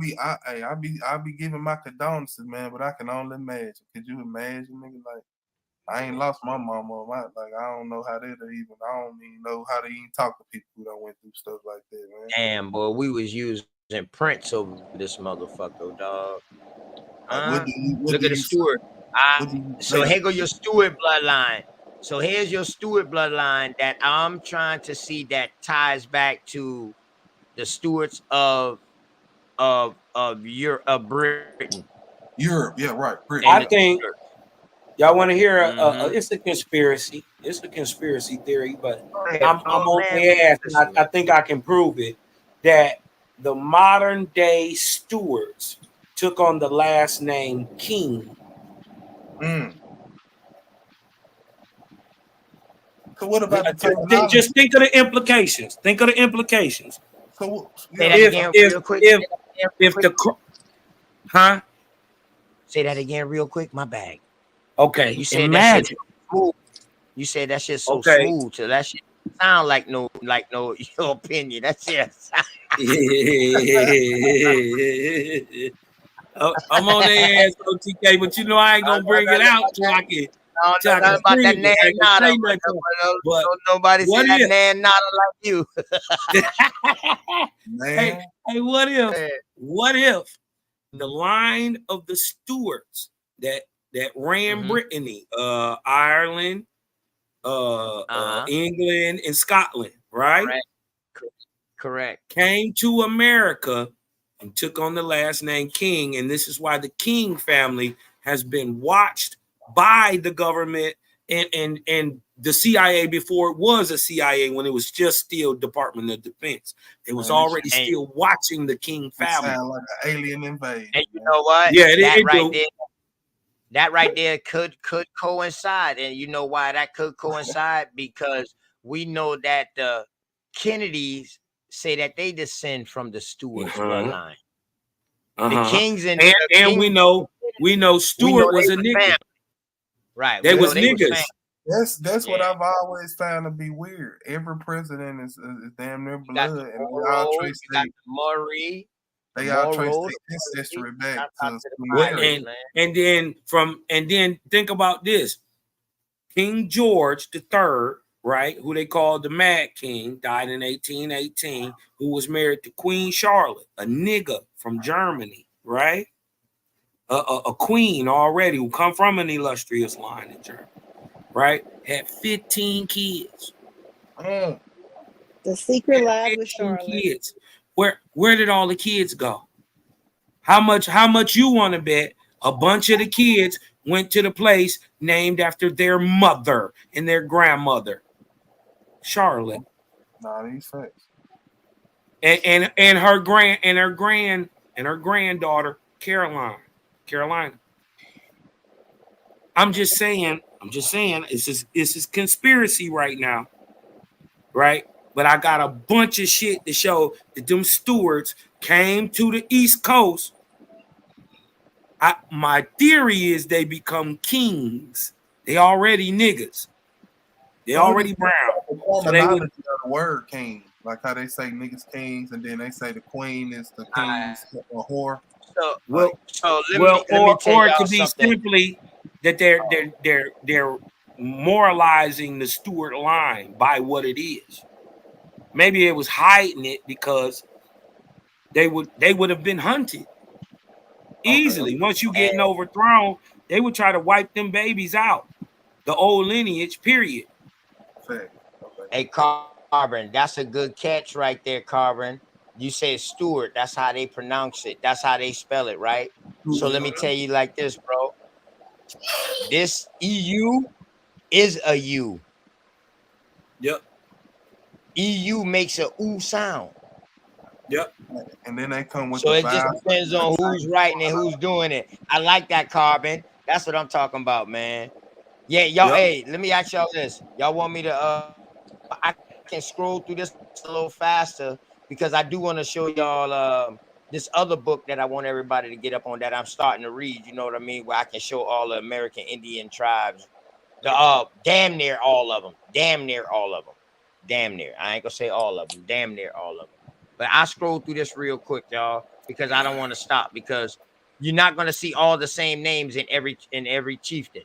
be giving my condolences, man, but I can only imagine. Could you imagine, nigga? Like, I ain't lost my mama. I don't know how they even. I don't even know how to even talk to people who done went through stuff like that, man. Damn, boy, we was using prints over this motherfucker, dog. Look at the Stewart. So here go your Stewart bloodline. So here's your Stewart bloodline that I'm trying to see that ties back to the Stewarts of Britain. Europe, yeah, right. Britain. I think y'all want to hear Mm-hmm. it's a conspiracy. It's a conspiracy theory, but ahead, I'm on their ass, and I think I can prove it that the modern day Stewarts took on the last name King. So what about the terminology? Just think of the implications. Think of the implications. So say that again real quick. Say that again real quick. My bag. Okay. You said Imagine. that shit so smooth. You said that shit so Okay. smooth. So that shit sound like no your opinion. That's it. I'm on their ass, OTK, but you know I ain't gonna bring it out till I can. I don't know nothing about that nan nada, but nobody say that nan nada like you. Hey, what if the line of the Stuarts that ran Brittany, Ireland, England, and Scotland, right? Correct. Came to America and took on the last name King, and this is why the King family has been watched by the government and the CIA before it was a CIA, when it was just still Department of Defense. It was already still watching the King family. Sound like an alien invasion. And you know what? Yeah, that right there could coincide. And you know why that could coincide? Because we know that the Kennedys say that they descend from the Stewarts bloodline. The Kings and we know Stewart was a nigga. Family. Right. They was niggas. That's what I've always found to be weird. Every president is damn near blood, and they all trace their ancestry back to and then think about this. King George III, right, who they called the Mad King, died in 1818, who was married to Queen Charlotte, a nigga from Germany, right? A queen already who come from an illustrious line in Germany, right? Had 15 kids. The secret lives with Charlotte. Kids. Where did all the kids go? How much you want to bet a bunch of the kids went to the place named after their mother and their grandmother, Charlotte. Nah, these facts. And her granddaughter, Carolina. I'm just saying, it's this conspiracy right now, right? But I got a bunch of shit to show that them Stewarts came to the East Coast. My theory is they become kings. They already niggas. They already brown. So they would the word king, like how they say niggas kings, and then they say the queen is the king's whore. So let me tell or it y'all could be something. simply that they're moralizing the Stewart line by what it is. Maybe it was hiding it because they would have been hunted easily. Once you getting overthrown, they would try to wipe them babies out. The old lineage, period. Hey, Carbon, that's a good catch right there, Carbon. You said Stewart. That's how they pronounce it. That's how they spell it, right? So let me tell you like this, bro. This EU is a U. Yep. EU makes a oo sound. Yep. And then they come with So the it just vowels. depends on who's writing and who's doing it. I like that, Carbon. That's what I'm talking about, man. Yeah, y'all. Yep. Hey, let me ask y'all this. Y'all want me to? I can scroll through this a little faster because I do want to show y'all this other book that I want everybody to get up on that I'm starting to read. You know what I mean? Where I can show all the American Indian tribes. The damn near all of them. Damn near all of them. Damn near. I ain't gonna say all of them. Damn near all of them. But I scroll through this real quick, y'all, because I don't want to stop because you're not gonna see all the same names in every chieftain.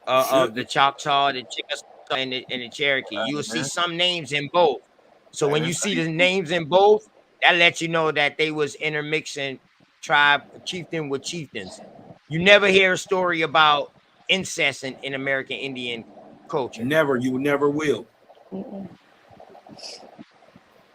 Of the Choctaw, the Chickasaw, and the Cherokee. You will see some names in both. So when you see the names in both, that lets you know that they was intermixing tribe chieftain with chieftains. You never hear a story about incest in American Indian culture. Never. You never will.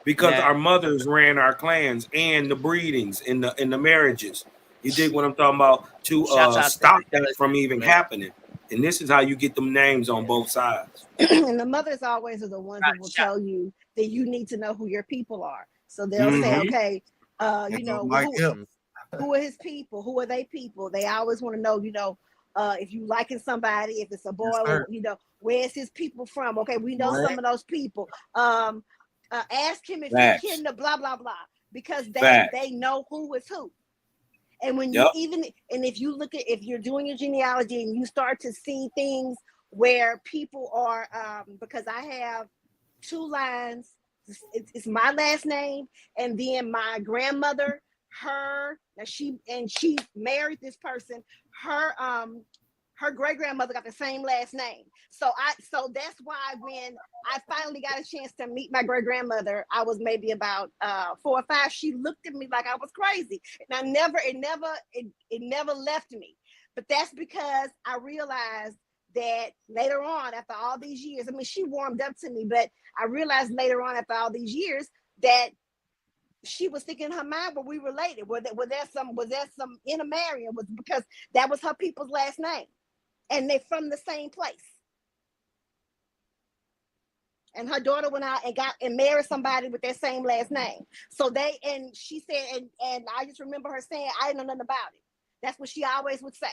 Because our mothers ran our clans and the breedings and the marriages. You dig what I'm talking about? To stop that from even happening. And this is how you get them names on both sides. And the mothers always are the ones that will tell you that you need to know who your people are. So they'll say, okay, you know, who are his people? Who are they people? They always want to know, you know, if you liking somebody, if it's a boy, you know, where's his people from? Okay, we know some of those people. Ask him if he kin to blah blah blah, because they know who is who. And when you if you look at, if you're doing your genealogy and you start to see things where people are, because I have 2 lines, it's my last name, and then my grandmother, she married this person, her great-grandmother got the same last name. So that's why when I finally got a chance to meet my great-grandmother, I was maybe about 4 or 5. She looked at me like I was crazy. And it never left me. But that's because I realized that later on, after all these years, I mean, she warmed up to me, but I realized later on after all these years that she was thinking in her mind, were we related? Was there some intermarrying? Was because that was her people's last name. And they're from the same place. And her daughter went out and married somebody with their same last name. So she said, and I just remember her saying, I didn't know nothing about it. That's what she always would say.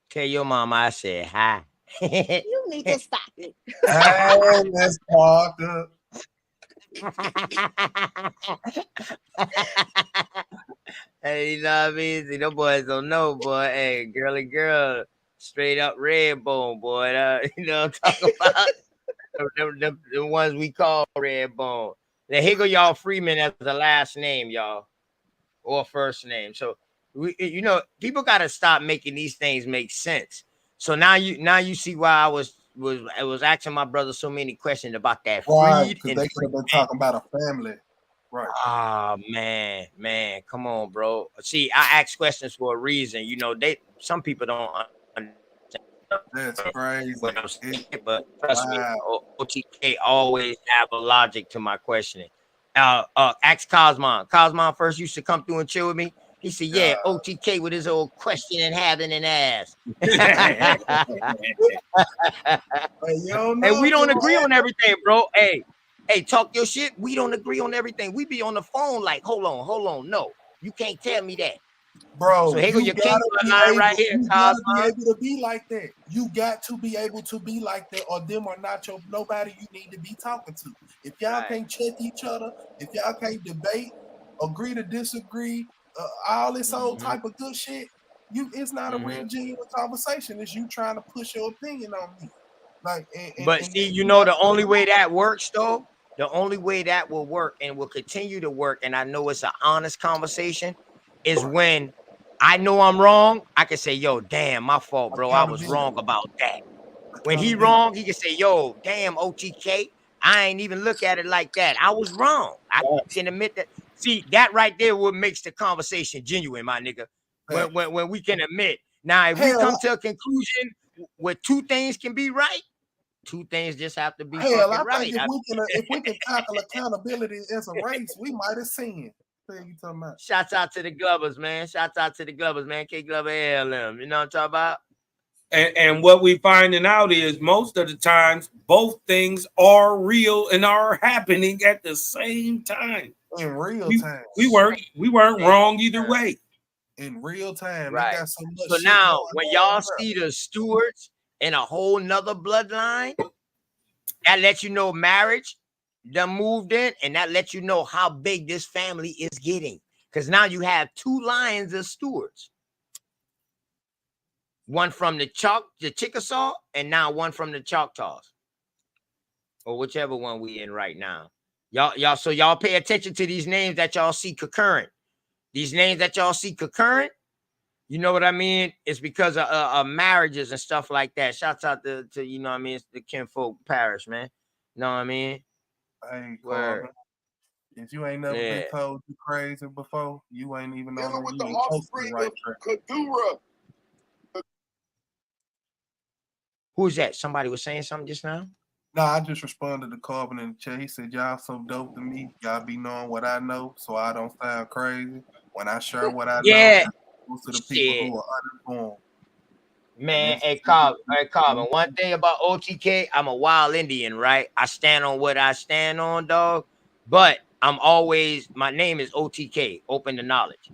Tell your mama I said hi. You need to stop it. Hey, Miss Parker. Hey, you know what I mean? See, them boys don't know, boy. Hey, girly girl, straight up red bone, boy. You know what I'm talking about? the ones we call red bone. Now, here go y'all Freeman as the last name, y'all, or first name. So you know, people got to stop making these things make sense. So now you see why I was asking my brother so many questions about that Right, freed. because they could have been talking about a family. Right. Oh man, come on, bro. See, I ask questions for a reason. You know, some people don't understand. That's crazy. What I'm saying, but trust me, OTK always have a logic to my questioning. Ask Cosmon. Cosmon first used to come through and chill with me. He said, yeah, OTK with his old question and having an ass. And we don't agree on everything, bro. Hey, talk your shit. We don't agree on everything. We be on the phone like, hold on. No, you can't tell me that. Bro, so here go your king line right here. You gotta be able to be like that. You got to be able to be like that, or them are not nobody you need to be talking to. If y'all can't check each other, if y'all can't debate, agree to disagree, all this old type of good shit, it's not a real genuine conversation. It's you trying to push your opinion on me. Like, but see, you know, the only way that works, though, the only way that will work and will continue to work, and I know it's an honest conversation, is when I know I'm wrong. I can say, yo, damn, my fault, bro. I was wrong about that. When he wrong, he can say, yo, damn, OTK, I ain't even look at it like that. I was wrong. I can admit that. See, that right there what makes the conversation genuine, my nigga. When we can admit. Now, if we come to a conclusion where two things can be right, two things just have to be fucking right. If we can tackle accountability as a race, we might have seen. You talking about? Shouts out to the Glovers, man. Shouts out to the Glovers, man. K Glover ALM. You know what I'm talking about? And what we finding out is most of the times both things are real and are happening at the same time. In real time. We weren't wrong either way. In real time. Right. They got so much So shit now going when on y'all there. see the Stewarts in a whole nother bloodline, that lets you know marriage done moved in, and that lets you know how big this family is getting. Because now you have two lines of Stewarts. One from the Chickasaw, and now one from the Choctaws. Or whichever one we in right now. So y'all pay attention to these names that y'all see concurrent. These names that y'all see concurrent, you know what I mean? It's because of marriages and stuff like that. Shouts out to you know what I mean, it's the kinfolk parish, man. You know what I mean? Hey, Word. If you ain't never been told you crazy before, you ain't even on with the the offspring right of track. Kadura. Who is that? Somebody was saying something just now? No, I just responded to Carbon in the chat. He said, y'all so dope to me. Y'all be knowing what I know, so I don't sound crazy. When I share what I know, most of the people who are uninformed. Man, hey Carbon, one thing about OTK, I'm a wild Indian, right? I stand on what I stand on, dog. But my name is OTK, open to knowledge.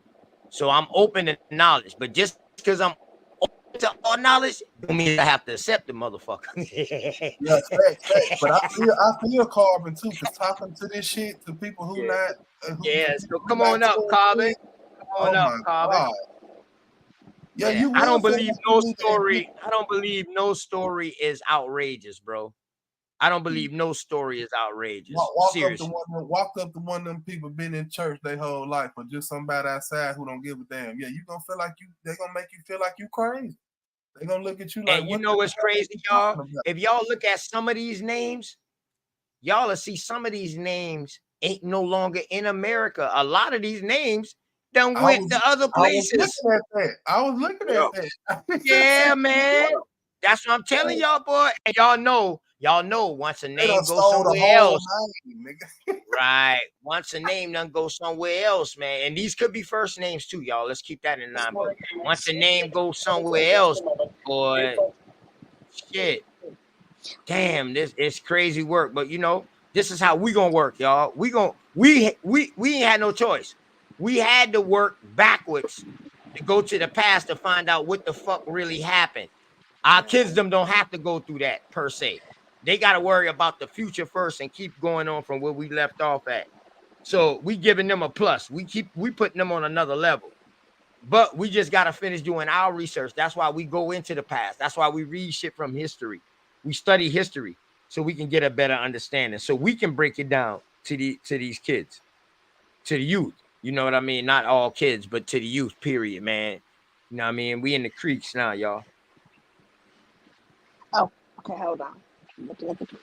So I'm open to knowledge, but just because I'm open to all knowledge, don't mean I have to accept the motherfucker. Yes, but I feel Carbon too, because talking to this shit to people who not. So come on up, Carbon. Come on up, Carbon. God. Yeah, I don't believe no story. I don't believe no story is outrageous, bro. I don't believe no story is outrageous. Seriously. Walk up to one of them people been in church their whole life, or just somebody outside who don't give a damn. Yeah, you gonna feel like they gonna make you feel like you crazy. They gonna look at you like, and you know what's crazy, y'all? If y'all look at some of these names, y'all will see some of these names ain't no longer in America. A lot of these names done went to other places. I was looking at that. Yeah, man. That's what I'm telling y'all, boy. And y'all know once a name goes somewhere else. Right. Once a name done go somewhere else, man. And these could be first names too, y'all. Let's keep that in mind. But once a name goes somewhere else, boy, shit. Damn, this is crazy work. But you know, this is how we gonna work, y'all. We ain't had no choice. We had to work backwards to go to the past to find out what the fuck really happened. Our kids don't have to go through that per se. They got to worry about the future first and keep going on from where we left off at. So we giving them a plus. We putting them on another level. But we just got to finish doing our research. That's why we go into the past. That's why we read shit from history. We study history so we can get a better understanding. So we can break it down to these kids, to the youth. You know what I mean? Not all kids, but to the youth, period, man. You know what I mean? We in the creeks now, y'all. Oh, okay, hold on. I'm looking at the tweets.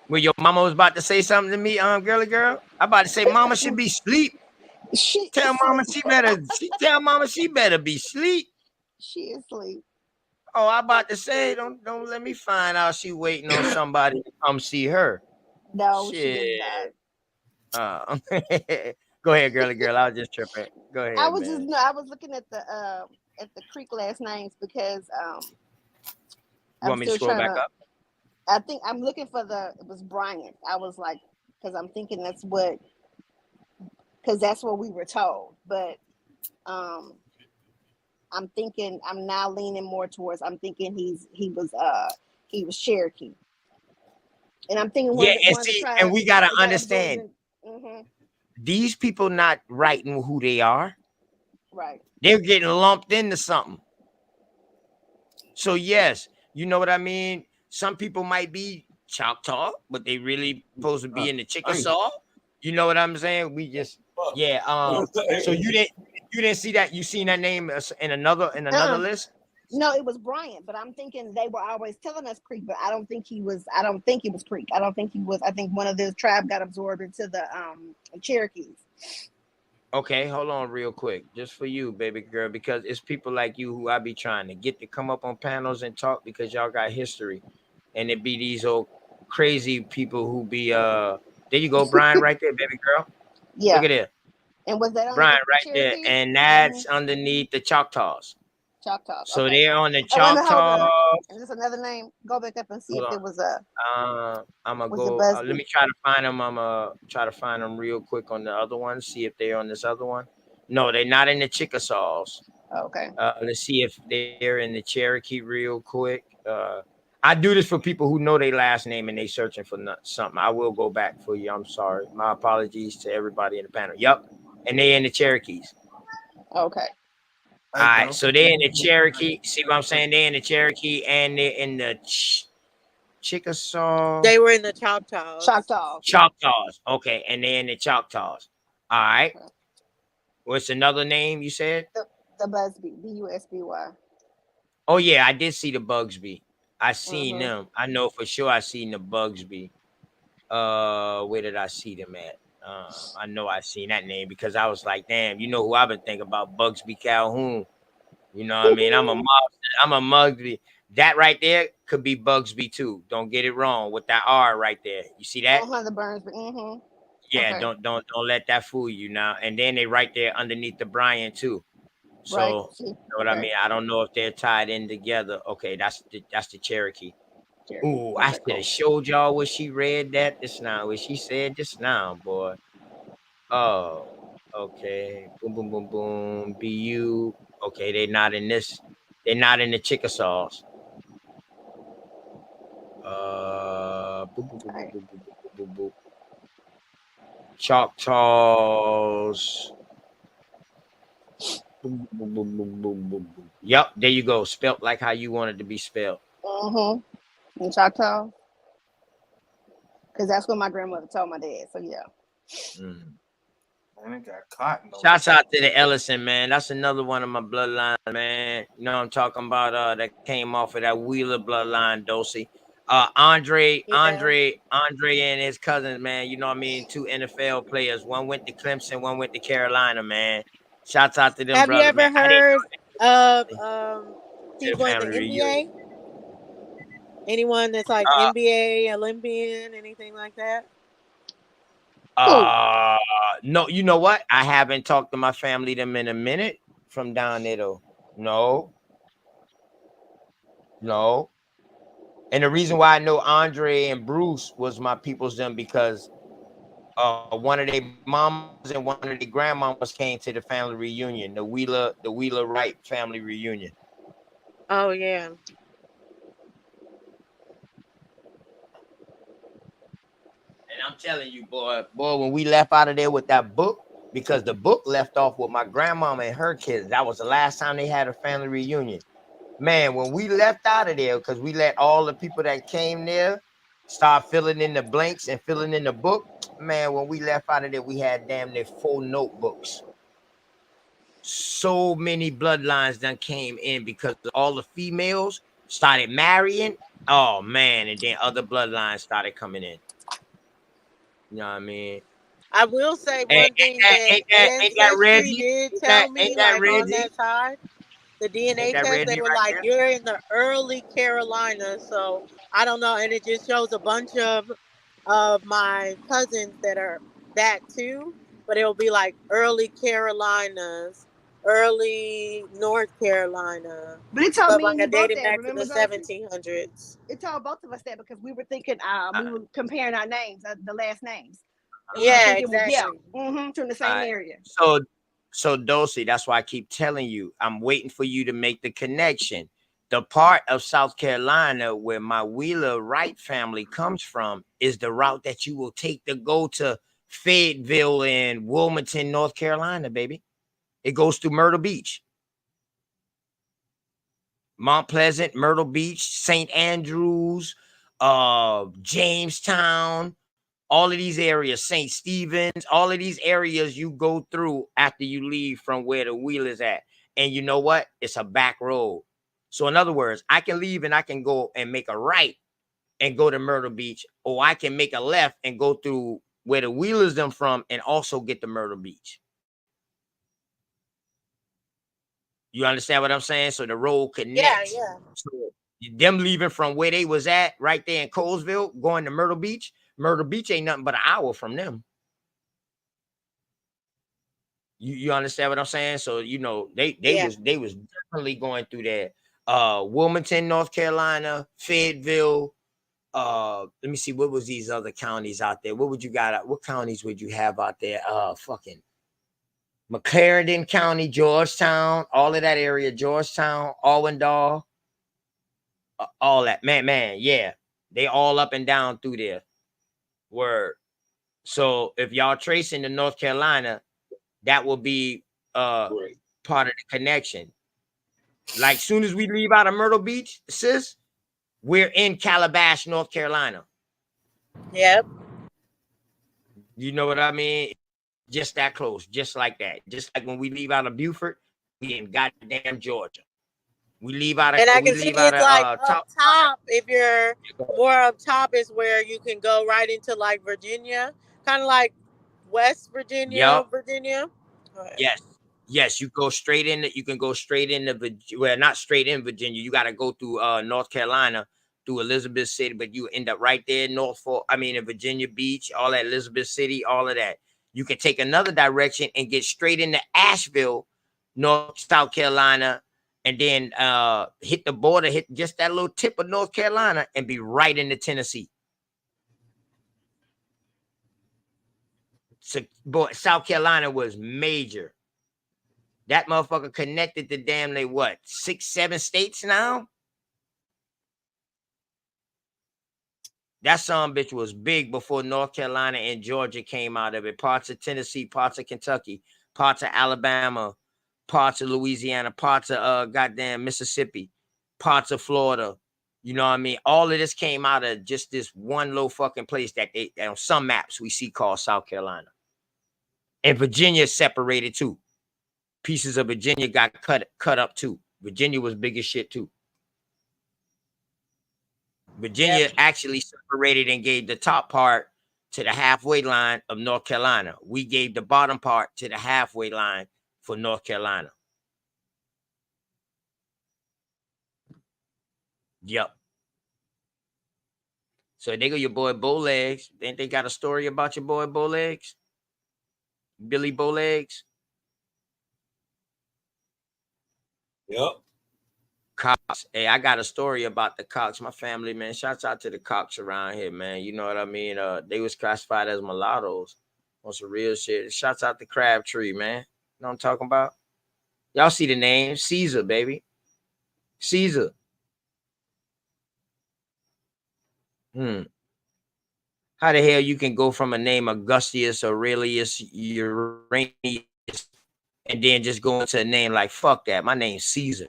Well, your mama was about to say something to me, girly girl. I'm about to say mama should be asleep. Tell mama she better be asleep. She is asleep. Oh, I'm about to say, don't let me find out she waiting on somebody to come see her. No, shit. She is not. Go ahead, girly girl. I was just tripping. Go ahead, I was looking at the Creek last names because you want me to scroll back up? I think I'm looking for it was Bryant. I was like, because I'm thinking that's what we were told. But I'm now leaning more towards, I'm thinking he was Cherokee. And I'm thinking and we gotta understand these people not writing who they are. Right. They're getting lumped into something. So yes, you know what I mean? Some people might be Choctaw, but they really supposed to be in the Chickasaw. You know what I'm saying? We just So you didn't see that? You seen that name in another list? No, it was Bryant, but I'm thinking they were always telling us Creek, but I don't think he was. I don't think it was Creek. I don't think he was. I think one of the tribe got absorbed into the Cherokees. Okay, hold on real quick, just for you, baby girl, because it's people like you who I be trying to get to come up on panels and talk because y'all got history, and it be these old crazy people who be there you go, Brian, right there, baby girl. Yeah. Look at it, And was that Brian, underneath the right there, Cherokee? and that's underneath the Choctaws. Choctaw. So Okay. they're on the Let me hold Choctaws. on. Is this another name? Go back up and see Hold if on. there was a. I'm gonna Was it go. Let Busby? me try to find them. I'm gonna try to find them real quick on the other one. See if they're on this other one. No, they're not in the Chickasaws. Okay. Let's see if they're in the Cherokee real quick. I do this for people who know their last name and they searching for something. I will go back for you. I'm sorry. My apologies to everybody in the panel. Yup, and they in the Cherokees. Okay. All right, so they're in the Cherokee. See what I'm saying? They're in the Cherokee and they're in the Chickasaw. They were in the Choctaws. Choctaws. Okay, and they're in the Choctaws. All right. What's another name you said? The Busby. Busby. Oh yeah, I did see the Bugsby. I seen them. I know for sure I seen the Bugsby. Where did I see them at? I know I seen that name because I was like, damn, you know who I've been thinking about, Bugsby Calhoun. You know what I mean? I'm a Mugsby. That right there could be Bugsby too. Don't get it wrong with that R right there. You see that? The Burnsby. Mm-hmm. Yeah, Okay. don't let that fool you now. And then they right there underneath the Brian too. So Right. you know what I mean? I don't know if they're tied in together. Okay, that's the Cherokee. Ooh, I should have showed y'all what she read that just now. What she said just now, boy. Oh, okay. Boom, boom, boom, boom. BU. Okay, they're not in this. They're not in the Chickasaws. Boop, boop, boop, boop, boop, boop, boop, boop, boop. Choctaws. Boom, boom, boom, boom, boom, boom, boom. Yep, there you go. Spelt like how you wanted to be spelled. Mm-hmm. In Choctaw. Because that's what my grandmother told my dad. So yeah. Man, it got cotton. Shouts out to the Ellison, man. That's another one of my bloodline, man. You know what I'm talking about? That came off of that Wheeler bloodline, Dosey. Andre and his cousins, man. You know what I mean? 2 NFL players. One went to Clemson, one went to Carolina, man. Shouts out to them Have you brothers, ever man. heard of To the people in the family reunion. NBA? Anyone that's like NBA, Olympian, anything like that? No, you know what? I haven't talked to my family them in a minute from down there though. No. And the reason why I know Andre and Bruce was my people's them because one of their moms and one of their grandmamas came to the family reunion, the Wheeler Wright family reunion. Oh yeah. And I'm telling you, boy, when we left out of there with that book, because the book left off with my grandmama and her kids. That was the last time they had a family reunion. Man, when we left out of there, because we let all the people that came there start filling in the blanks and filling in the book. Man, when we left out of there, we had damn near 4 notebooks. So many bloodlines done came in because all the females started marrying. Oh man, and then other bloodlines started coming in. You know what I mean? I will say one thing that Ancestry did tell me, like on that side, the DNA test, they were like, you're in the early Carolinas. So I don't know. And it just shows a bunch of my cousins that are that too. But it'll be like early Carolinas, early North Carolina. But it told me like and you both dating that. back to Remember, the Darcy? 1700s. It told both of us that because we were thinking we were comparing our names, the last names. Yeah, exactly. From the same area. So Dulcie, that's why I keep telling you, I'm waiting for you to make the connection. The part of South Carolina where my Wheeler Wright family comes from is the route that you will take to go to Fayetteville and Wilmington, North Carolina, baby. It goes through Myrtle Beach, Mount Pleasant, Myrtle Beach, St. Andrews, Jamestown, all of these areas, St. Stephen's, all of these areas you go through after you leave from where the wheel is at. And you know what? It's a back road. So in other words, I can leave and I can go and make a right and go to Myrtle Beach, or I can make a left and go through where the Wheelers them from and also get to Myrtle Beach. You understand what I'm saying? So the road connects. Yeah. So them leaving from where they was at right there in Colesville, going to Myrtle Beach ain't nothing but an hour from them. You understand what I'm saying? So you know they was definitely going through that. Wilmington, North Carolina, Fayetteville. Let me see, what was these other counties out there? What would you got? What counties would you have out there? Fucking McClendon County, Georgetown, all of that area, Georgetown, Allendale, all that. Man, yeah. They all up and down through there. Word. So if y'all tracing to North Carolina, that will be part of the connection. Like soon as we leave out of Myrtle Beach, sis, we're in Calabash, North Carolina. Yep. You know what I mean? Just that close, just like that. Just like when we leave out of Beaufort, we in goddamn Georgia. We leave out of, and I can see it's like up top. If you're more up top is where you can go right into like Virginia, kind of like West Virginia, Virginia. Yes, you go straight in. You can go straight into, well, not straight in Virginia. You got to go through North Carolina, through Elizabeth City, but you end up right there in Virginia Beach, all that Elizabeth City, all of that. You can take another direction and get straight into Asheville, South Carolina, and then hit the border, hit just that little tip of North Carolina, and be right into Tennessee. So, boy, South Carolina was major. That motherfucker connected to damn near what, 6, 7 states now? That son bitch was big before North Carolina and Georgia came out of it. Parts of Tennessee, parts of Kentucky, parts of Alabama, parts of Louisiana, parts of goddamn Mississippi, parts of Florida. You know what I mean? All of this came out of just this one little fucking place that they, on some maps we see called South Carolina. And Virginia separated too. Pieces of Virginia got cut up too. Virginia was big as shit too. Virginia actually separated and gave the top part to the halfway line of North Carolina. We gave the bottom part to the halfway line for North Carolina. Yep. So they go your boy Bowlegs. Ain't they got a story about your boy Bowlegs? Billy Bowlegs? Yep. Cox. Hey, I got a story about the Cox. My family, man. Shouts out to the Cox around here, man. You know what I mean? They was classified as mulattoes on some real shit. Shouts out to Crabtree, man. You know what I'm talking about? Y'all see the name? Caesar, baby. Caesar. How the hell you can go from a name Augustus, Aurelius, Uranius, and then just go into a name like, fuck that, my name's Caesar.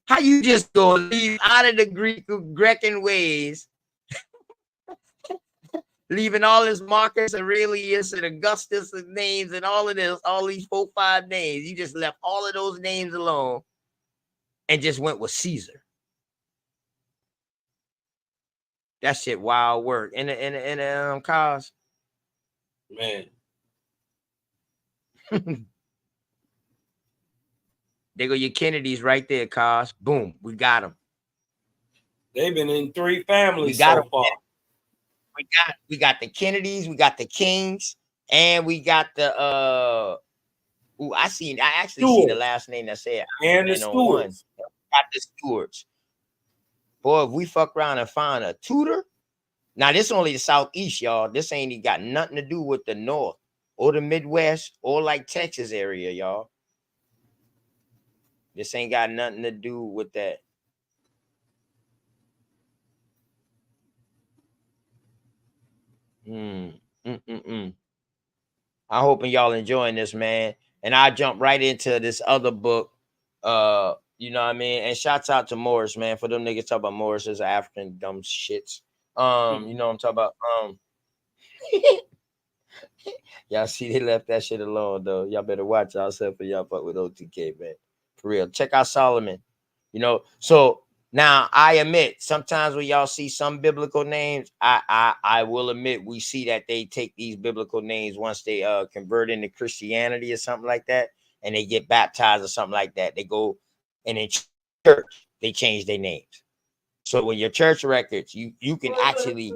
How you just go leave out of the Grecan ways, leaving all this Marcus Aurelius and Augustus and names and all of this, all these 4, 5 names. You just left all of those names alone and just went with Caesar. That shit wild work. In the cars. Man. They go your Kennedys right there, cars. Boom, we got them. They've been in 3 families so far. We got the Kennedys, we got the Kings, and we got the I actually see the last name that said and the Stewarts. Got the Stewarts. Boy, if we fuck around and find a Tudor. Now this only the Southeast, y'all. This ain't even got nothing to do with the North or the Midwest or like Texas area, y'all. This ain't got nothing to do with that. I'm hoping y'all enjoying this, man. And I jump right into this other book. You know what I mean? And shouts out to Morris, man. For them niggas talk about Morris as African dumb shits. You know what I'm talking about? Y'all see they left that shit alone though. Y'all better watch yourself for y'all fuck with OTK, man. For real. Check out Solomon. You know, so now I admit sometimes when y'all see some biblical names, I will admit we see that they take these biblical names once they convert into Christianity or something like that, and they get baptized or something like that. They go and in church they change their names. So when your church records, you can actually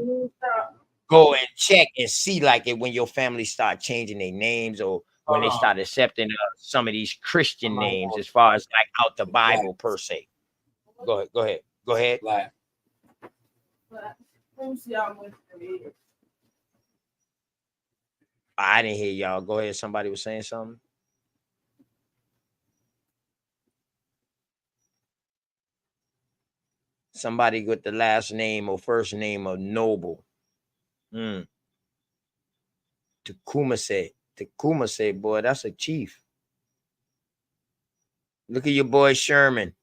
go and check and see like it when your family start changing their names or when they start accepting some of these Christian names as far as like out the Bible per se. Go ahead. I didn't hear y'all. Go ahead. Somebody was saying something. Somebody with the last name or first name of Noble. Tecumseh, boy, that's a chief. Look at your boy Sherman.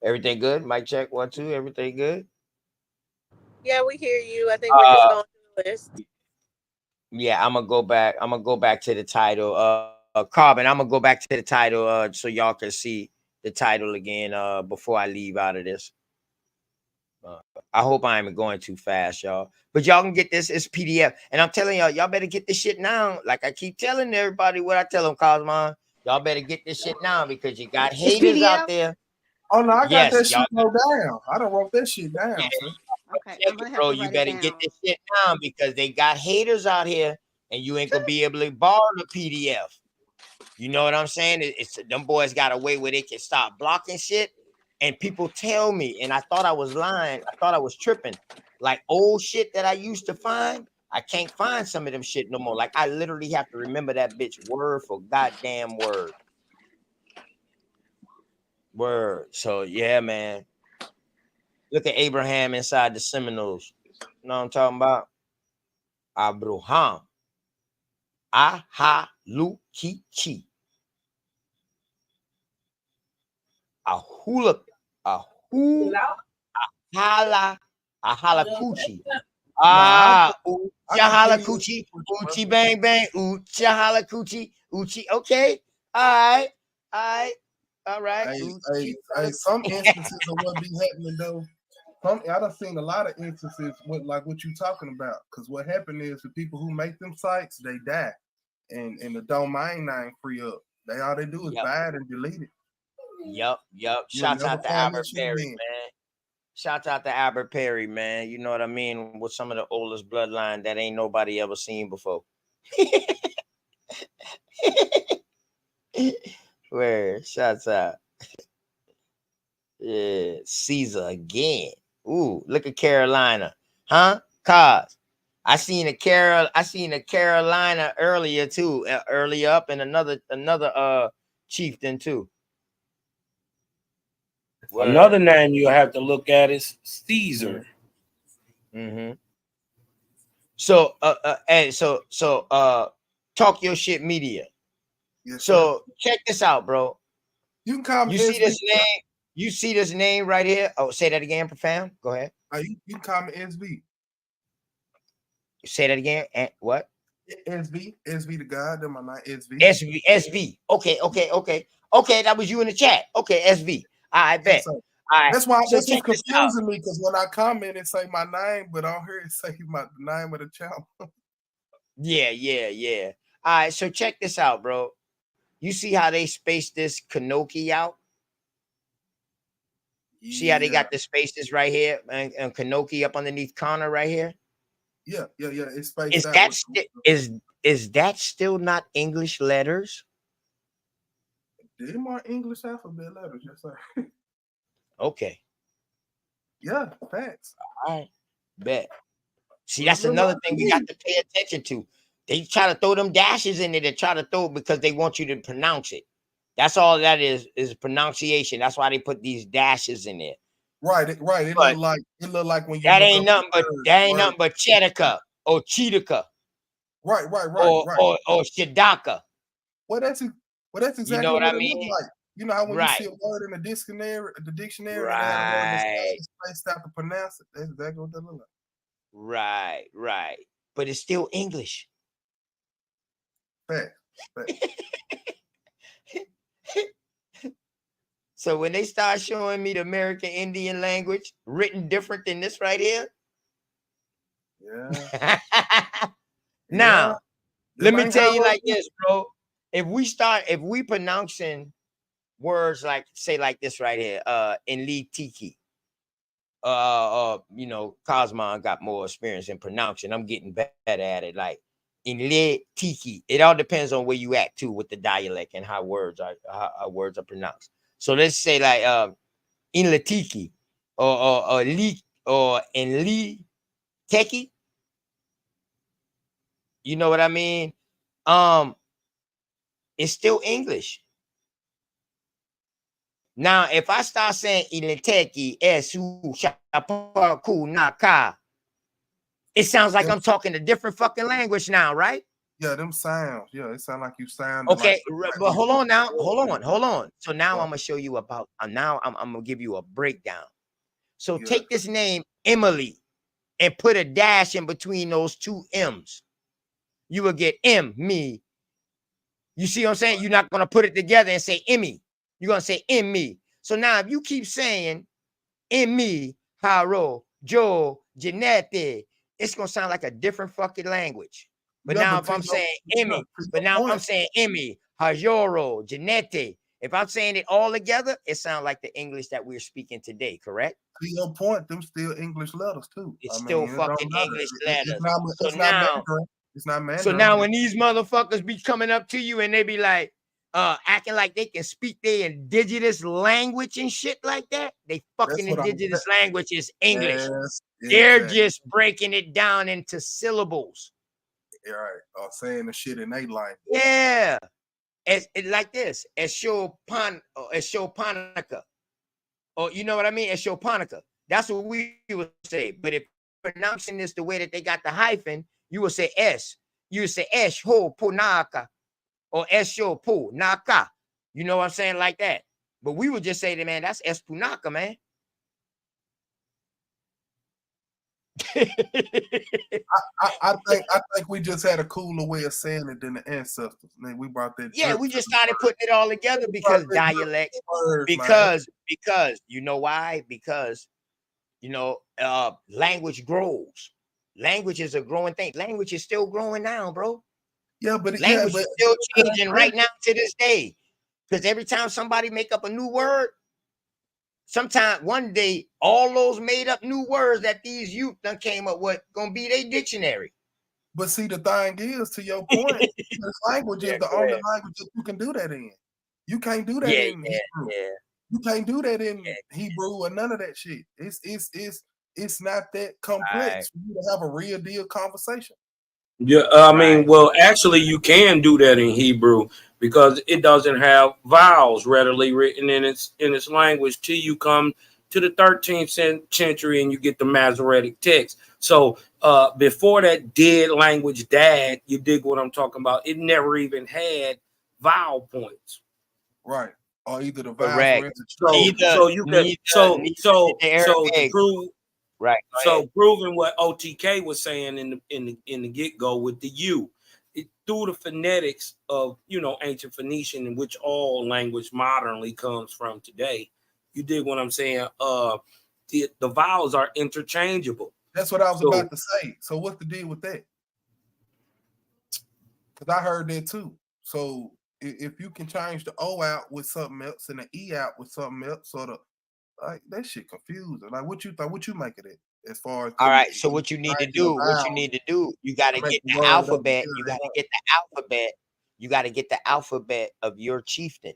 Everything good? Mic check 1 2. Everything good? Yeah, we hear you. I think we're just going through the list. Yeah, I'm gonna go back. I'm gonna go back to the title. Carbon. I'm gonna go back to the title. So y'all can see the title again. Before I leave out of this. I hope I ain't going too fast, y'all. But y'all can get this. It's PDF, and I'm telling y'all better get this shit now. Like I keep telling everybody what I tell them, Cosmon. Y'all better get this shit now because you got haters out there. Oh no, I got that shit y'all wrote down. I done wrote that shit down. Okay, I'm gonna have bro, to you write better it get down. this shit down because they got haters out here, and you ain't gonna be able to borrow the PDF. You know what I'm saying? It's them boys got a way where they can start blocking shit, and people tell me, and I thought I was lying. I thought I was tripping. Like old shit that I used to find, I can't find some of them shit no more. Like I literally have to remember that bitch word for goddamn word. Word. So yeah, man. Look at Abraham inside the Seminoles. You know what I'm talking about? Abraham. Ahalukichi. Ahula. Ahalakuchi. Halakuchi. Uchi bang bang. Uchi halakuchi. Uchi. Okay. All right. Hey, some instances of what be happening though. I done seen a lot of instances with like what you talking about. Because what happened is the people who make them sites, they die, and the domain name free up. All they do is buy it and delete it. Yep. Shout out to Albert Perry, man. Shout out to Albert Perry, man. You know what I mean? With some of the oldest bloodline that ain't nobody ever seen before. Where? Shouts out. Yeah, Caesar again. Ooh, look at Carolina. Huh? Cause I seen a Carolina earlier too. Earlier up and another chieftain too. Word. Another name you have to look at is Caesar. Mm-hmm. So talk your shit media. Yes, so check this out, bro. You can call me. You see this name? You see this name right here? Oh, say that again, Profound. Go ahead. You can call me SB. Say that again. And what? SB the God. That's my name. SV. Okay. That was you in the chat. Okay, SV. I bet. Yes, all right. That's why so this is confusing me because when I comment it say my name, but on here it say the name of the channel. Yeah. All right, so check this out, bro. You see how they spaced this Kanoki out? Yeah. See how they got the spaces right here and Kanoki up underneath Connor right here? Yeah. It's spaced out. Is that still not English letters? Them are English alphabet letters, yes, sir. Okay. Yeah, facts. All right. Bet. See, that's another thing we got to pay attention to. They try to throw them dashes in there. They try to throw because they want you to pronounce it. That's all that is pronunciation. That's why they put these dashes in there. Right. It look like when you that ain't nothing but Chetica or Cheetah. Right. Or Shidaka. Well, that's exactly you know what I mean? It looks like. You know how when you see a word in the dictionary, and they have a word that's spaced out to pronounce it. That's exactly what that looks like. Right. but it's still English. Fact. So when they start showing me the American Indian language written different than this right here, yeah. now let me tell you like this, this, bro. If we pronouncing words like say like this right here, in Lee Tiki, you know, Cosmon got more experience in pronouncing. I'm getting better at it. Like in Lee Tiki, it all depends on where you at too with the dialect and how words are pronounced. So let's say like in Latiki or Lee or in Lee Teki. You know what I mean? It's still English. Now, if I start saying Iliteki, Esu, Shapaku, Naka, it sounds like I'm talking a different fucking language now, right? Yeah, them sounds. Yeah, it sounds like you sound. Okay, but hold on now. Hold on. So now I'm gonna show you about. Now I'm gonna give you a breakdown. So take this name Emily and put a dash in between those two M's. You will get me. You see what I'm saying? You're not gonna put it together and say Emmy. You're gonna say me. So now if you keep saying me, Haro, Joe, Janete, it's gonna sound like a different fucking language. But now if I'm saying Emmy, I'm saying Emmy, Hajoro, Janete. If I'm saying it all together, it sounds like the English that we're speaking today, correct? To your point, them still English letters too. It's still fucking English letters. It's not Mandarin. It's not Mandarin. So now when these motherfuckers be coming up to you and they be like, acting like they can speak their indigenous language and shit like that, they fucking indigenous language is English. Yes, they're just breaking it down into syllables. Yeah, right. Or saying the shit in their language. Yeah. It's like this. Eshopanica. Or you know what I mean? Eshopanica. That's what we would say. But if pronouncing this the way that they got the hyphen, you would say S. You would say Eshopunaka. Or Esho Pu Naka. You know what I'm saying? Like that. But we would just say that, man, that's Espunaka, man. I think we just had a cooler way of saying it than the ancestors. Man, we brought that. Yeah, we just started putting it all together because dialects. Because you know why? Because you know, language grows. Language is a growing thing. Language is still growing now, bro. Yeah, but language is still changing right now to this day. Because every time somebody make up a new word, sometime one day, all those made up new words that these youth done came up with gonna be their dictionary. But see, the thing is, to your point, this language is the only language that you can do that in. You can't do that in Hebrew. Yeah. You can't do that in Hebrew or none of that shit. It's not that complex for you to have a real deal conversation. Yeah, I mean, well, actually, you can do that in Hebrew because it doesn't have vowels readily written in its language till you come to the 13th century and you get the Masoretic text. So before that dead language died, you dig what I'm talking about? It never even had vowel points. Right. Or either the vowels or so you can to prove. Right. So proving what OTK was saying in the get-go with the U, through the phonetics of ancient Phoenician, in which all language modernly comes from today. You dig what I'm saying? The vowels are interchangeable. That's what I was about to say. So what's the deal with that? Because I heard that too. So if you can change the O out with something else and the E out with something else, sort of. Like that shit confusing. Like what you thought? What you make of it? As far as all right, so what you need to do? You got to get the alphabet. You got to get the alphabet. You got to get the alphabet of your chieftain.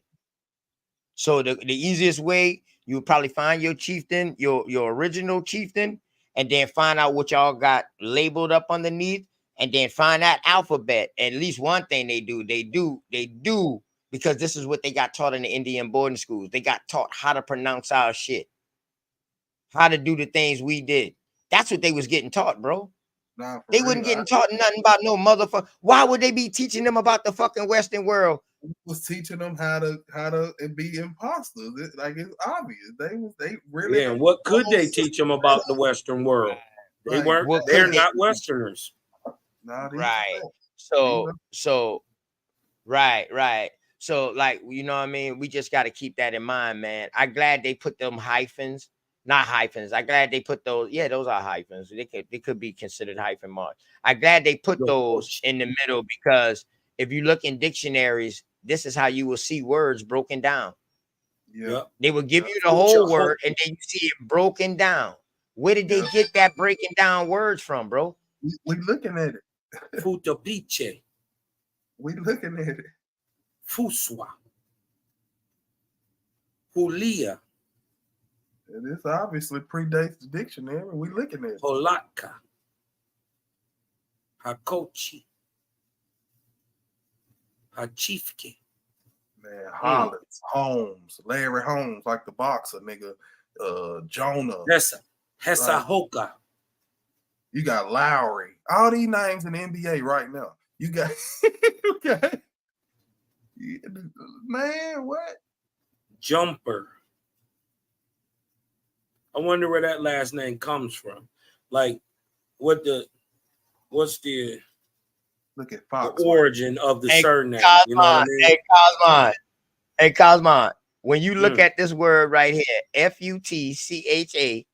So the easiest way, you would probably find your chieftain, your original chieftain, and then find out what y'all got labeled up underneath, and then find that alphabet. At least one thing they do. Because this is what they got taught in the Indian boarding schools. They got taught how to pronounce our shit. How to do the things we did. That's what they was getting taught, bro. They wasn't getting taught nothing about no motherfucker. Why would they be teaching them about the fucking Western world? It was teaching them how to be imposters. Like it's obvious. They really. Yeah, and what could they teach them about the Western world? They're not Westerners. Nah, Right. So right. So like, you know what I mean? We just got to keep that in mind, man. I'm glad they put them hyphens, not hyphens. I'm glad they put those. Yeah, those are hyphens. They could be considered hyphen marks. I'm glad they put those in the middle, because if you look in dictionaries, this is how you will see words broken down. Yeah. They will give you the whole word and then you see it broken down. Where did they get that breaking down words from, bro? We looking at it. Futopiche. We looking at it. Fuswa. Hulia. And this obviously predates the dictionary. We looking at it. Holaka. Hakochi. Hachifke. Man, Hollins, Holmes, Larry Holmes, like the boxer, nigga. Jonah. Hessa Hoka. You got Lowry. All these names in the NBA right now. You got okay. Man, what? Jumper. I wonder where that last name comes from. Like, what's the look at Fox, the origin of the surname? Cosmon, you know what I mean? Hey, Cosmon. When you look at this word right here, Futcha,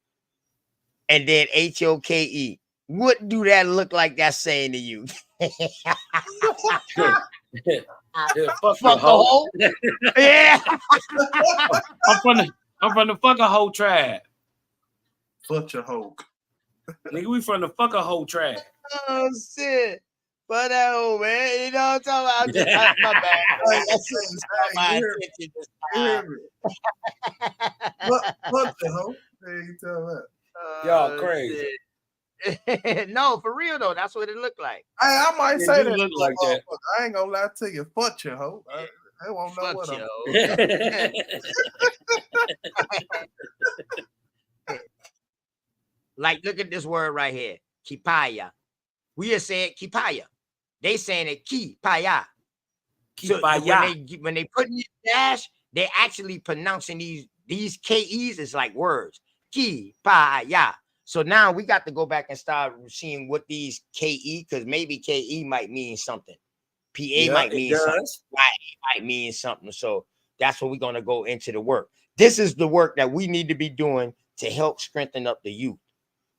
and then HOKE, what do that look like that's saying to you? Fuck a hoe. Yeah. I'm from the fucking whole tribe. Fuck your hoe. Nigga, we from the fucking whole tribe. Oh shit. But that hoe, man. You know what I'm talking about? My bad. That's just my attention. Fuck the hoe. There you tell that. Y'all crazy. No, for real though. That's what it looked like. Hey, I might say that. Look like that. I ain't gonna lie to you. Fuck your hoe. They won't know what I'm. Like, look at this word right here, kipaya. We are saying kipaya. They saying it kipaya. So when they put in the dash, they actually pronouncing these KEs is like words. Kipaya. So now we got to go back and start seeing what these KE, because maybe KE might mean something. PA might mean something. YA might mean something. So that's what we're going to go into the work. This is the work that we need to be doing to help strengthen up the youth.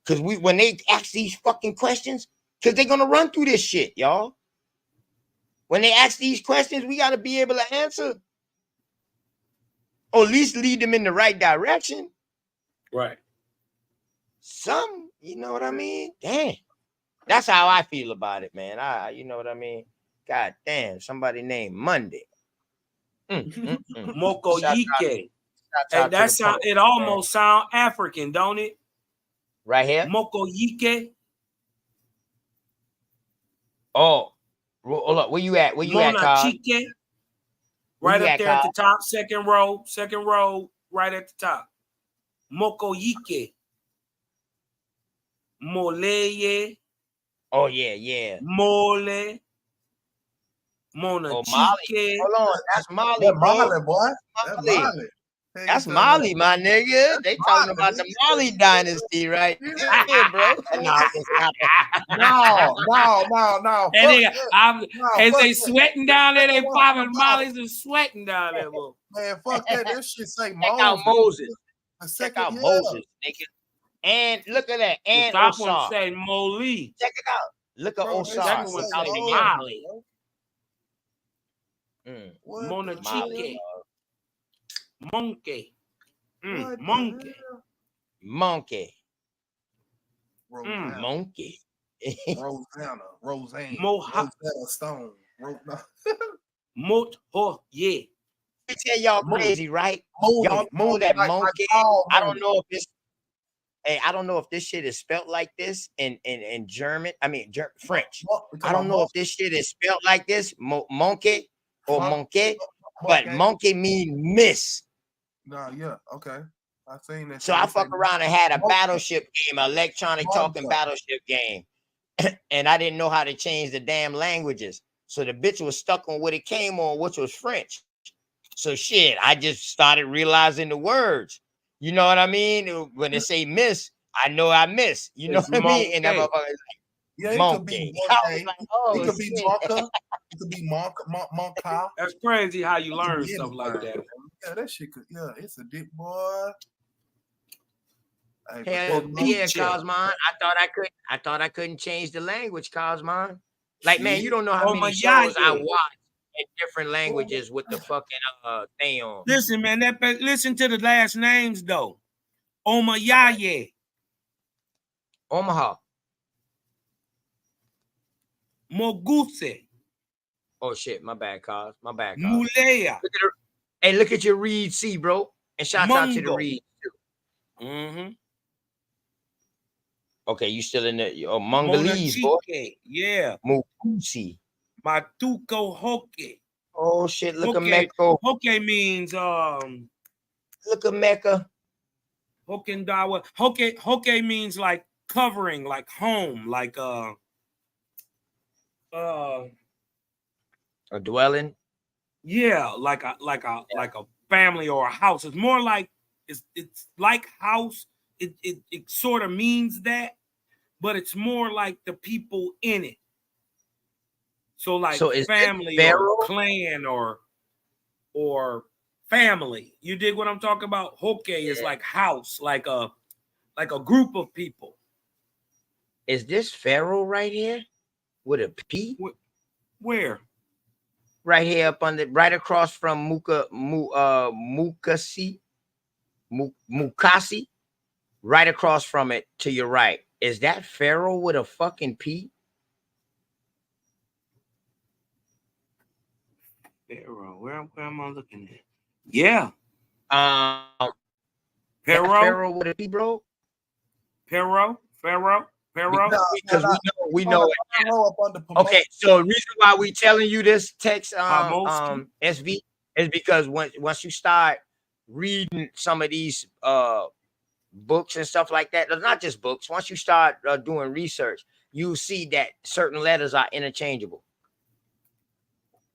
Because when they ask these fucking questions, because they're going to run through this shit, y'all. When they ask these questions, we got to be able to answer. Or at least lead them in the right direction. Right. Some, you know what I mean? Damn. That's how I feel about it, man. You know what I mean? God damn, somebody named Monday. Moko Yike. And that sound, it almost sound African, don't it? Right here. Moko Yike. Oh, hold up. Where you at? Where you at, Carl? Right up there at the top, second row, right at the top. Moko Yike. Moleye. Oh, yeah. Mole. Mona Chike. Hold on, that's Molly, bro. Molly, boy. That's Molly. That's Molly, my nigga. They talking about the Molly dynasty, right? Yeah, bro. No. As they sweating down there, they popping Mollies and sweating down there, bro. Man, fuck that. That shit say Moses. Check out Moses. Check out Moses, nigga. And look at that. And the top Osar. one say Moli. Check it out. Look at Osar. Second one say Molly. Mona Chike. Monkey. Monkey. Monkey. Monkey. Rosanna. Roseanne. Rosetta Stone. Oh, yeah. I tell y'all crazy, right? Y'all know that monkey. I don't know if this. Hey, I don't know if this shit is spelled like this in German. I mean, French. I don't know if this shit is spelled like this, monkey or monkey, but monkey mean miss. No, yeah, okay. I seen that. So I fuck around and had a battleship game, an electronic talking battleship game, and I didn't know how to change the damn languages. So the bitch was stuck on what it came on, which was French. So shit, I just started realizing the words. You know what I mean? When they say miss, I know I miss. You know what I mean? And that motherfucker is like, Yeah, it could be Monkey. I was like, oh, it could be shit. Monka. It could be Monka. That's crazy how you It could learn be stuff like anything, that. man. Yeah, that shit could. Yeah, it's a dick boy. Hey, but Hell that yeah, Nietzsche. Cosmon. I thought I couldn't change the language, Cosmon. Like, man, you don't know how many shows I watch in different languages with the fucking thing on. Listen, man, listen to the last names though. Omayaye. Omaha. Moguse. Oh shit, my bad, Cos. My bad, Cos. Mulea. Hey, look at your read, see, bro. And shout out to the read too. Mm-hmm. Okay, you still in the Mongolese, boy. Yeah. Mukusi. Matuko Hoke. Oh shit, look at Mecca. Hoke means look at Mecca. Hokendawa. Hoke means like covering, like home, like a dwelling. Yeah, like a family or a house. It's more like it's like house. It sort of means that, but it's more like the people in it. So like family or clan or family. You dig what I'm talking about? Hoke is like house, like a group of people. Is this Pharaoh right here with a P? Where? Right here up on right across from Mukasi, right across from it to your right. Is that Pharaoh with a fucking P? Pharaoh, where am I looking at? Yeah. Pharaoh with a P, bro. Pharaoh. Because we know it. Okay, so the reason why we telling you this text SV is because once you start reading some of these books and stuff like that, not just books, once you start doing research, you see that certain letters are interchangeable.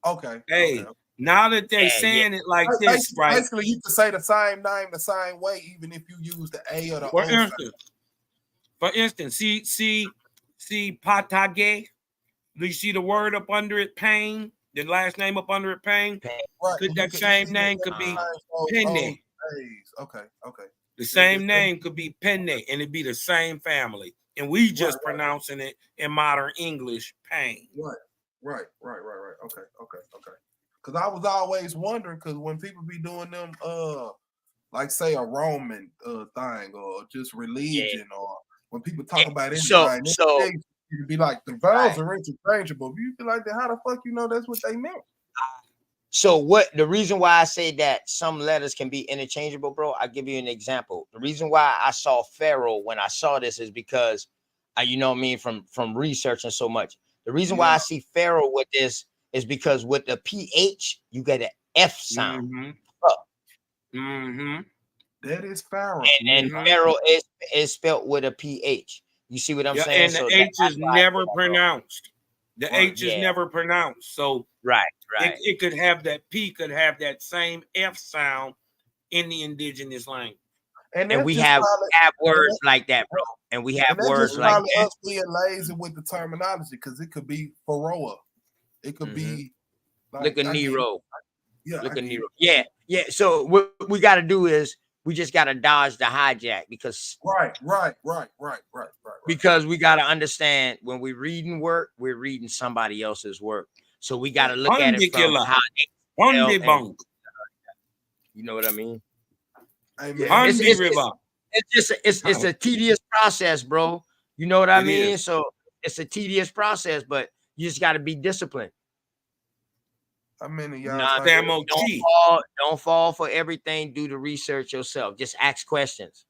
Okay. Hey, now that they're saying it like this, right? Basically, you can say the same name the same way, even if you use the A or the O. For instance, see Patage. Do you see the word up under it? Pain. The last name up under it? Pain. Right. Could that same name could be Penne? Okay. The same name could be Penne, and it'd be the same family, and we just pronouncing it in modern English. Pain. Right. Okay. Because I was always wondering, because when people be doing them, like say a Roman thing or just religion, or when people talk about anything, it'd be like the vowels are interchangeable. You be like, how the fuck you know that's what they meant? So what the reason why I say that some letters can be interchangeable, bro? I'll give you an example. The reason why I saw Pharaoh when I saw this is because you know what I mean, from researching so much. The reason why I see Pharaoh with this is because with the PH, you get an F sound. That is Pharaoh. And Pharaoh is spelled with a PH. You see what I'm saying? And the H is never pronounced. The H is never pronounced. So right. It could have that P could have that same F sound in the indigenous language. And we have words like that, bro. And we have words like that. Us being lazy with the terminology, because it could be Pharaoh. It could be look at Nero. Look at Nero. Yeah. So what we got to do is we just got to dodge the hijack, because right. Because we got to understand, when we're reading work, we're reading somebody else's work. So we got to look at it from how they you know what I mean? It's a tedious process, bro. You know what I mean? So it's a tedious process, but you just got to be disciplined. How many y'all don't fall for everything. Do the research yourself. Just ask questions.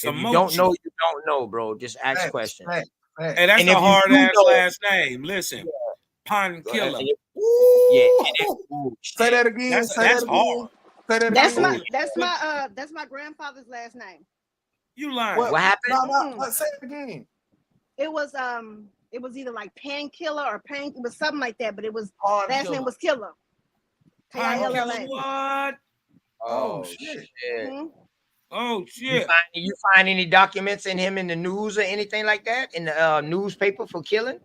If you don't know, you don't know, bro. Just ask questions. And that's a hard ass last name. Listen, Pun Killer. Say that again. That's hard. That's my grandfather's last name. You lying? What happened? No, say it again. It was either like Painkiller or Pain. It was something like that, but it was last name was Killer. Killer. What? Oh shit! Oh shit! You find any documents in him in the news or anything like that in the newspaper for killing?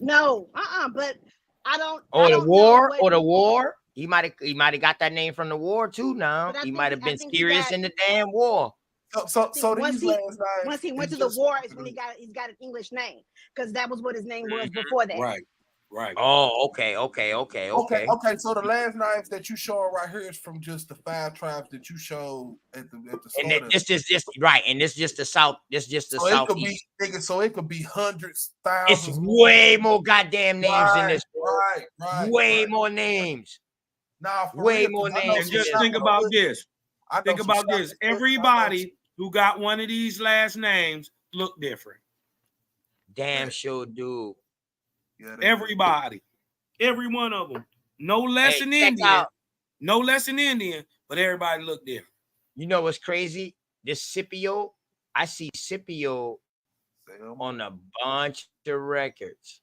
No, but I don't Or the know war? what. Or the war? He might have got that name from the war too. Now But he might have been he serious got. in the damn war. So Once these last names. he went to the war is when he's got an English name, because that was what his name was before that. Right. Right. Oh, okay. Okay. So the last names that you show right here is from just the 5 tribes that you showed at the And start. this just right, and this just the south. This just the southeast. It could be hundreds, It's thousands. way more goddamn names in this. Right. Way more names. Nah, for way real, more I know names. And just in think this. about this. Think some about this. shoppers- Everybody who got one of these last names look different. Damn sure do. Everybody. Every one of them. No less than Indian. No less than Indian, but everybody look different. You know what's crazy? This Scipio, I see Scipio on a bunch of records.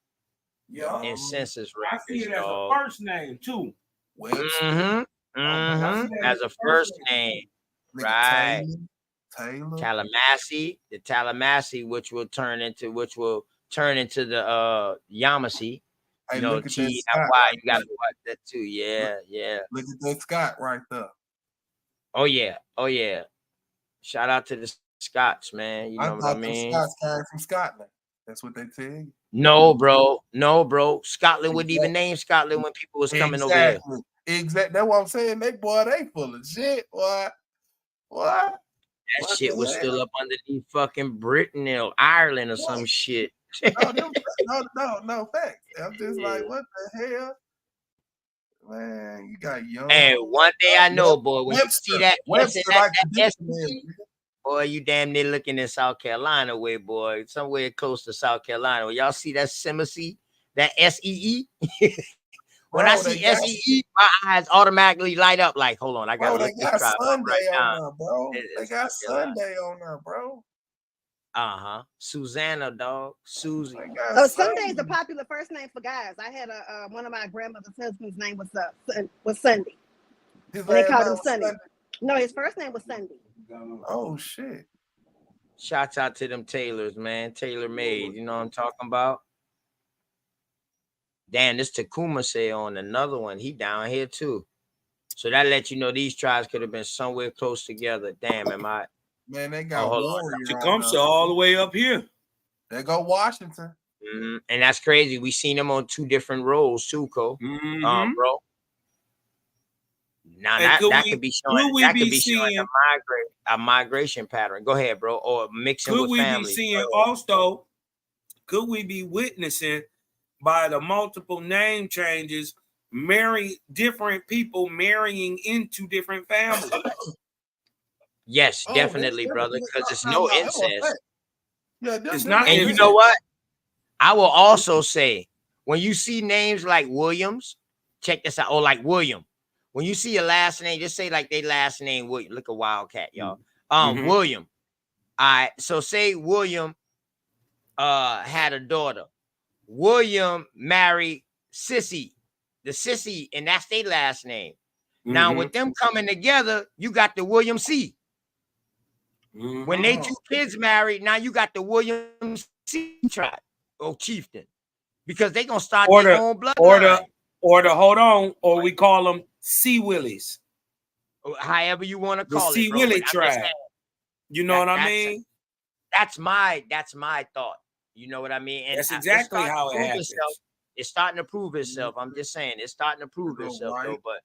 Yeah. In census I records. see it as a first name too. As a first name. Right. Tallahassee, the Tallahassee, which will turn into the Yamasee. Hey, You know, look at that T Scott Y, right you got there. to watch that too. Yeah. Look at that Scott right there. Oh yeah. Shout out to the Scots, man. You know what I mean? Scots came from Scotland. That's what they tell you. No, bro. Scotland wouldn't even name Scotland when people was coming over here. Exactly. That's what I'm saying. They full of shit, boy. What? That shit was still up underneath fucking Britain or Ireland or some shit. No, facts. I'm just like, what the hell? Man, you got young. And one day I know, boy, when you see that, boy, you damn near looking in South Carolina way, boy, somewhere close to South Carolina. When y'all see that Semasee, that SEE, when I see SEE, my eyes automatically light up. Like, hold on, I gotta look this tribe up right now. Bro. They got Sunday on there, bro. Susanna, dog. Susie. Oh, Sunday is a popular first name for guys. I had one of my grandmother's husband's name was Sunday. They called him Sunday. No, his first name was Sunday. Oh shit! Shouts out to them tailors, man. Tailor made. You know what I'm talking about? Damn, this Takuma say on another one. He down here too. So that lets you know these tribes could have been somewhere close together. Damn, am I? Man, they got warriors. Tecumseh all the way up here. They go Washington. And that's crazy. We seen them on 2 different roles too, Cole. Bro. Now that could be showing a migration pattern. Go ahead, bro. Or mixing with families. Could we be witnessing by the multiple name changes, different people marrying into different families? Yes, definitely, brother, because it's no incest. It's not. And you know what? I will also say, when you see names like Williams, check this out. Or like William. When you see a last name, just say like they last name William. Look at Wildcat, y'all. William. All right. So say William had a daughter. William married Sissy. The Sissy, and that's their last name. Now, with them coming together, you got the William C. When they 2 kids married, now you got the William C tribe or chieftain, because they gonna start their own bloodline. Or we call them C Willies. However you want to call the it, C Willie tribe. You know what I mean? That's my thought. You know what I mean? And that's exactly how it happens. It's starting to prove itself. I'm just saying, it's starting to prove itself, though. But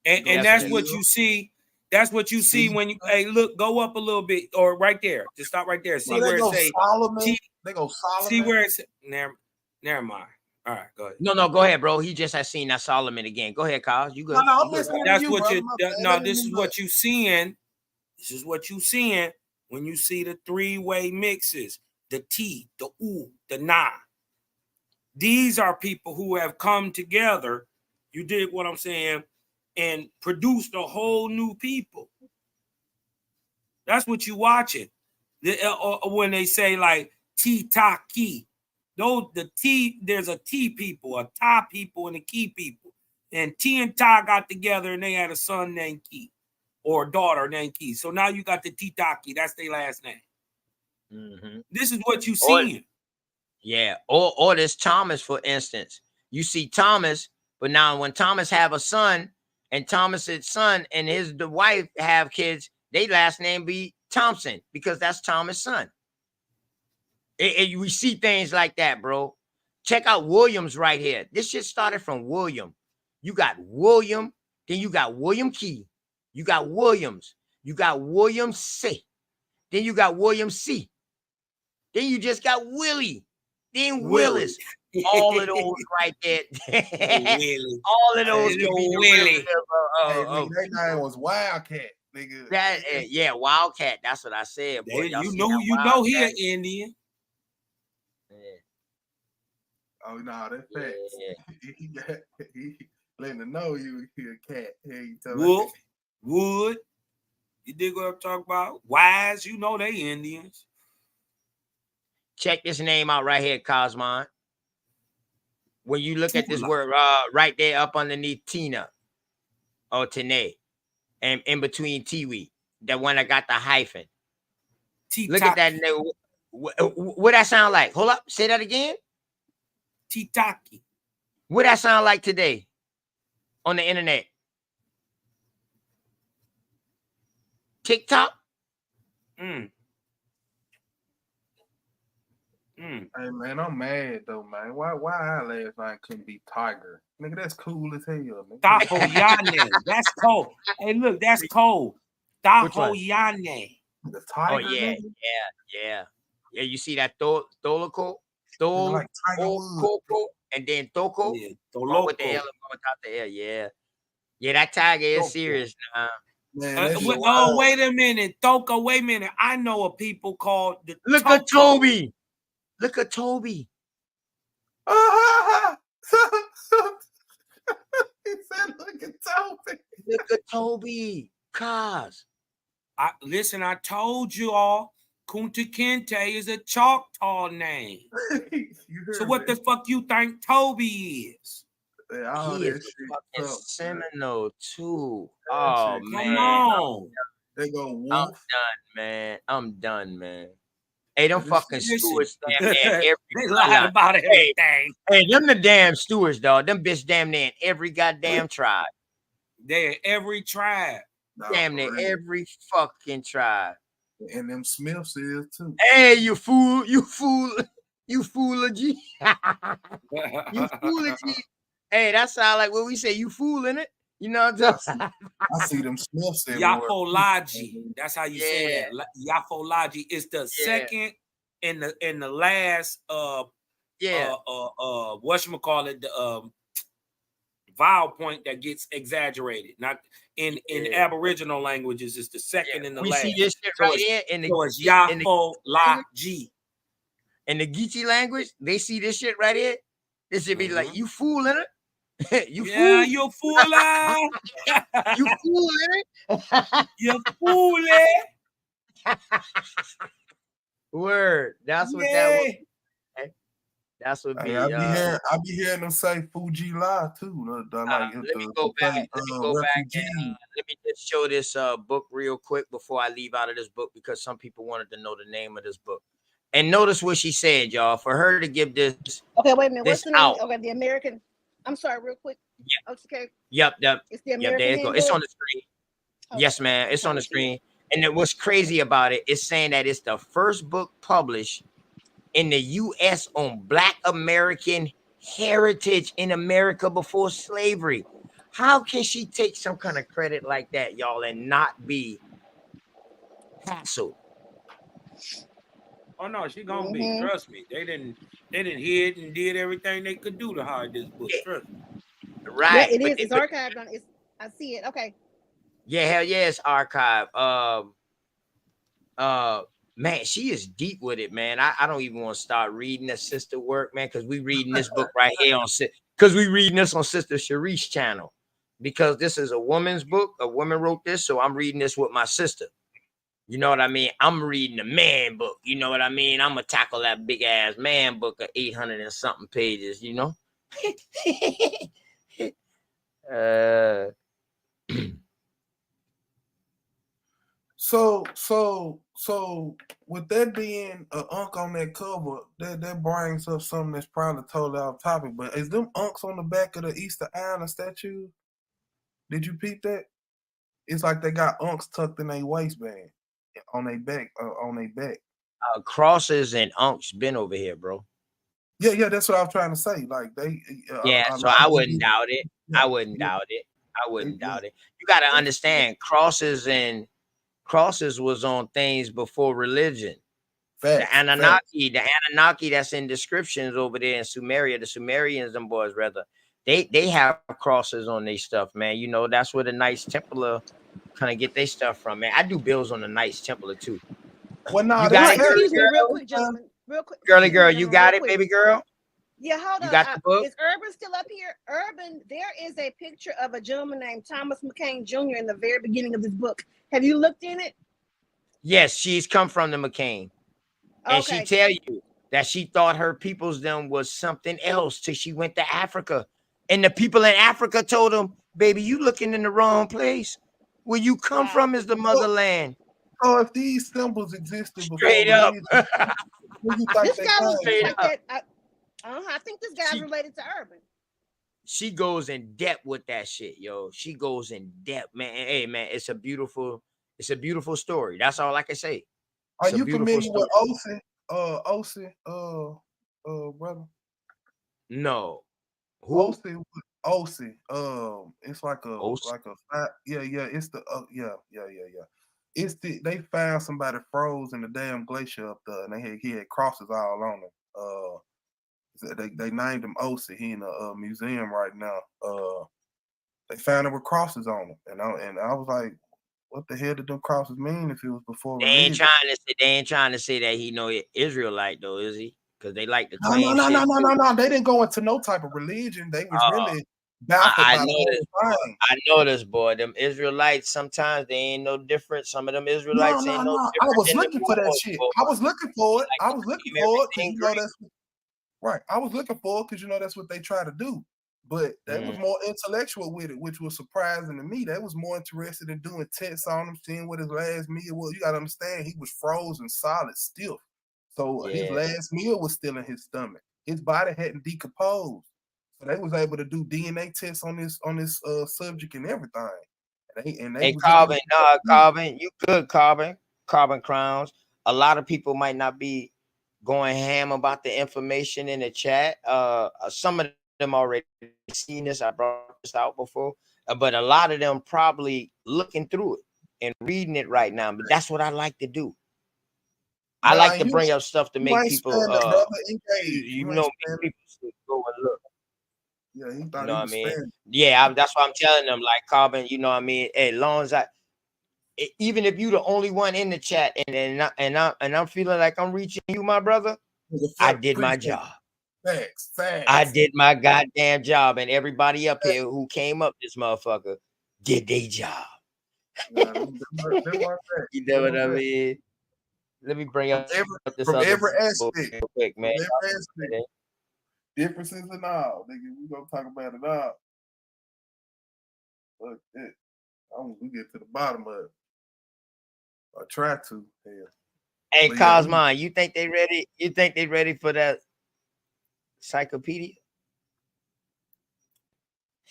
and that's what you see. That's what you see when you look, go up a little bit, or right there. Just stop right there. See where it say Solomon. They go Solomon. See where it's never mind. All right, go ahead. No, go ahead, bro. He just has seen that Solomon again. Go ahead, Kyle. You good? No, I'm listening to you, bro. This is what you seeing. This is what you seeing when you see the 3-way mixes, the T, the U, the Na. These are people who have come together. You dig what I'm saying? And produced a whole new people. That's what you watching. When they say like T-Ta-Ki. There's a T people, a Ta people, and a Ki people. And T and Ta got together and they had a son named Ki. or a daughter named Key. So now you got the Titaki. That's their last name. Mm-hmm. This is what you see. Yeah, or this Thomas, for instance. You see Thomas, but now when Thomas have a son, and Thomas's son and the wife have kids, they last name be Thompson because that's Thomas' son. We see things like that, bro. Check out Williams right here. This shit started from William. You got William, then you got William Key. You got Williams. You got William C. Then you got William C. Then you just got Willie. Then Willis. All of those right there. All of those could be the Willie. That name was Wildcat, nigga. Yeah, Wildcat. That's what I said. Boy, you know he an Indian. Yeah. Oh no, that's facts. Yeah. he letting them know you a cat. Hey, Wood. You dig what I'm talking about? Wise, you know they Indians. Check this name out right here, Cosmon. When you look at this word right there up underneath Tina or Tene, and in between Tiwi, that one that got the hyphen. Look at that. What that sound like? Hold up. Say that again. Titaki. What that sound like today on the internet? TikTok? Hey man, I'm mad though, man. Why our last name couldn't be Tiger? Nigga, that's cool as hell, nigga. Tahoyane. That's cold. Hey, look, that's cold. Tahoyane. The Tiger. Oh yeah, nigga? yeah. You see that Tholico? Like and then Toko? Yeah, with the L without the L, yeah. Yeah, that Tiger is serious now. Man, wait a minute. Toko, wait a minute. I know a people called the Look at Toby. Look at Toby. He said, look at Toby. Look at Toby. Cause. Listen, I told you all, Kunta Kinte is a Choctaw name. So what the fuck you think Toby is? He is fucking Seminole too. Oh man. Come on. They go Wolf. I'm done, man. I'm done, man. Hey, them fucking stewards damn near every they lie about everything. Hey, them the damn stewards, dog. Them bitch damn near in every goddamn tribe. They're every tribe. Damn near every fucking tribe. And them Smiths is too. Hey, you fool, you foology. You foology. Hey, that sound like what we say, you fooling it. You know what I'm talking? I see them Smiths everywhere. Yapolaji. That's how you say that. Yapolaji is the second and the last whatchamacallit, the vowel point that gets exaggerated. Not in Aboriginal languages, it's the second and the last. We see this shit right here in the it's Yapolaji. In the Geechee language, they see this shit right here. This should be like, you fooling it. You fool. You fooling. You fooling it. You fooling. Word. That's what that was. That's what be. I be hearing them say Fuji La too. Let me go back. Let me just show this book real quick before I leave out of this book, because some people wanted to know the name of this book. And notice what she said, y'all. For her to give this. Okay, wait a minute. What's the name? Out. Okay, the American. I'm sorry, real quick. Yeah. Okay. Yep. It's the American. It's on the screen. Okay. Yes, man. It's on the screen. And then what's crazy about it is saying that it's the first book published in the U.S. on Black American heritage in America before slavery. How can she take some kind of credit like that, y'all, and not be hassled? Oh no, she gonna be. Trust me. They didn't hid and did everything they could do to hide this book. Trust me. Right. Yeah, it is. It's archived on. I see it. Okay. Yeah, hell yeah, it's archived. Man, she is deep with it, man. I don't even want to start reading the sister work, man, because we reading this book right here on Sister Sharice's channel, because this is a woman's book. A woman wrote this, so I'm reading this with my sister. You know what I mean? I'm reading a man book. You know what I mean? I'm gonna tackle that big ass man book of 800 and something pages. You know. So with that being an unk on that cover, that brings up something that's probably totally off topic. But is them unks on the back of the Easter Island statue? Did you peep that? It's like they got unks tucked in their waistband on their back. Crosses and unks been over here, bro. Yeah, that's what I was trying to say. Like they, Yeah, so I wouldn't doubt it. I wouldn't doubt it. You got to understand, crosses was on things before religion. The Anunnaki that's in descriptions over there in Sumeria, the Sumerians, them boys, rather, they have crosses on their stuff, man. You know, that's where the Knights Templar kind of get their stuff from, man. I do bills on the Knights Templar too. Well, no, you got it, excuse me, real quick, gentlemen. Real quick, girly girl, you got it, baby girl. Yeah, hold on. You got the book? Is Urban still up here? Urban, there is a picture of a gentleman named Thomas McCain Jr. in the very beginning of this book. Have you looked in it? Yes, she's come from the McCain. And she tell you that she thought her people's them was something else till she went to Africa. And the people in Africa told them, baby, you looking in the wrong place. Where you come from is the motherland. Oh, if these symbols existed before straight up. This guy was like that. I think this guy's related to Urban. She goes in depth with that shit, yo. She goes in depth, man. Hey, man, it's a beautiful story. That's all I can say. Are you familiar with Osi? Brother? No. Who? Osi. It's like a yeah. It's the yeah. It's they found somebody froze in the damn glacier up there, and he had crosses all on him. They named him Osi. He in a museum right now. They found him with crosses on him, and I was like, what the hell did them crosses mean if it was before religion? They ain't trying to say that he know Israelite though, is he? Because they like to claim no. They didn't go into no type of religion. They was really baffled by the whole thing. I know this, boy. Them Israelites, sometimes they ain't no different. Some of them Israelites ain't no different. I was looking for that shit. I was looking for it. I was looking for it because you know that's right. I was looking for it because you know that's what they try to do. But they was more intellectual with it, which was surprising to me. They was more interested in doing tests on him, seeing what his last meal was. You got to understand, he was frozen solid, stiff. So his last meal was still in his stomach. His body hadn't decomposed. So they was able to do DNA tests on this subject and everything. Hey, Carbon, you could Carbon Crowns. A lot of people might not be going ham about the information in the chat. Some of them already seen this. I brought this out before, but a lot of them probably looking through it and reading it right now. But that's what I like to do. I like to bring up stuff to make people, people go and look. Yeah, he thought you know what I mean? Spanish. Yeah, that's what I'm telling them. Like Carbon, you know what I mean? Hey, long as even if you the only one in the chat, and I'm feeling like I'm reaching you, my brother, I did my job. Facts. I did my goddamn job, and everybody up here who came up this motherfucker did their job. You know what I mean? Let me bring up this from other every aspect, real quick, man. Differences and all, nigga. We gonna talk about it all. Fuck it. We get to the bottom of it. I try to. Yeah. Hey, Cosmon, you think they ready? You think they ready for that encyclopedia?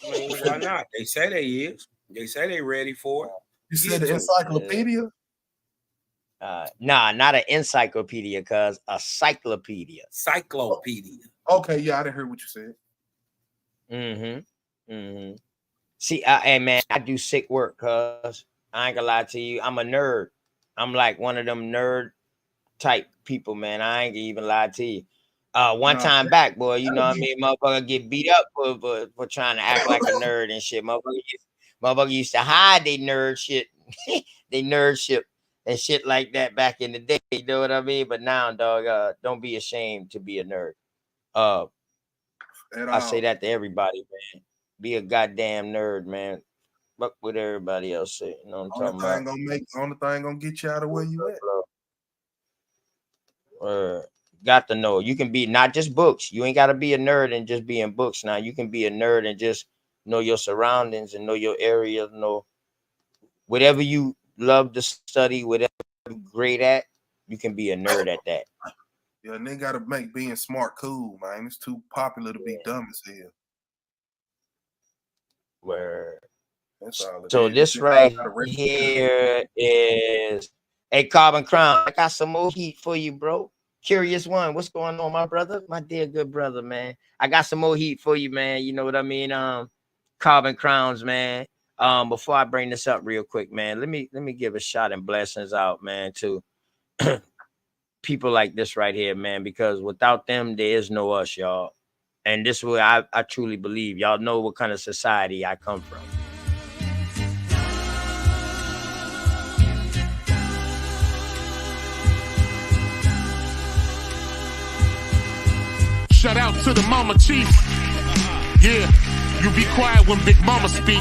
I mean, why not? They say they is. They say they ready for it. You said the encyclopedia? Nah, not an encyclopedia, cuz a cyclopedia. Cyclopedia. Okay, yeah, I didn't hear what you said. See, hey man, I do sick work, cuz I ain't gonna lie to you. I'm a nerd. I'm like one of them nerd type people, man. I ain't gonna even lie to you. One time back, boy, you know what I mean? Motherfucker get beat up for trying to act like a nerd and shit. Motherfucker used to hide they nerd shit, they nerdship and shit like that back in the day. You know what I mean? But now, dog, don't be ashamed to be a nerd. I say that to everybody, man. Be a goddamn nerd, man. Fuck what everybody else say. You know what I'm talking about? Only thing gonna get you out of where you at. Got to know. You can be not just books. You ain't got to be a nerd and just be in books. Now you can be a nerd and just know your surroundings and know your area. Know whatever you love to study, whatever you're great at, you can be a nerd at that. Yeah, and they gotta make being smart cool, man. It's too popular to be dumb as hell. Where That's all it so is. this right here is a Carbon Crown. I got some more heat for you, bro. Curious One, what's going on, my brother? My dear good brother, man. I got some more heat for you, man. You know what I mean? Carbon Crowns, man. Before I bring this up real quick, man, let me give a shout and blessings out, man, to people like this right here, man, because without them, there is no us, y'all. And this is what I truly believe. Y'all know what kind of society I come from. Shout out to the mama chief. Yeah, you be quiet when Big Mama speak.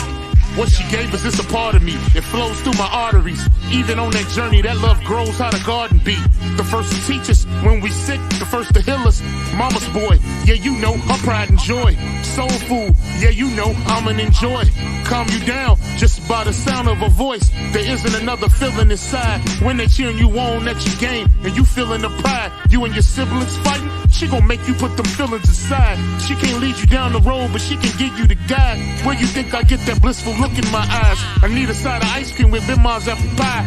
What she gave us is a part of me. It flows through my arteries. Even on that journey, that love grows how the garden be. The first to teach us when we sick, the first to heal us. Mama's boy, yeah, you know, her pride and joy. Soul food, yeah, you know, I'm an enjoy. Calm you down just by the sound of a voice. There isn't another feeling inside when they cheering you on at your game and you feeling the pride. You and your siblings fighting, she gon' make you put them feelings aside. She can't lead you down the road, but she can give you the guide. Where you think I get that blissful look in my eyes? I need a side of ice cream with Bim's apple pie.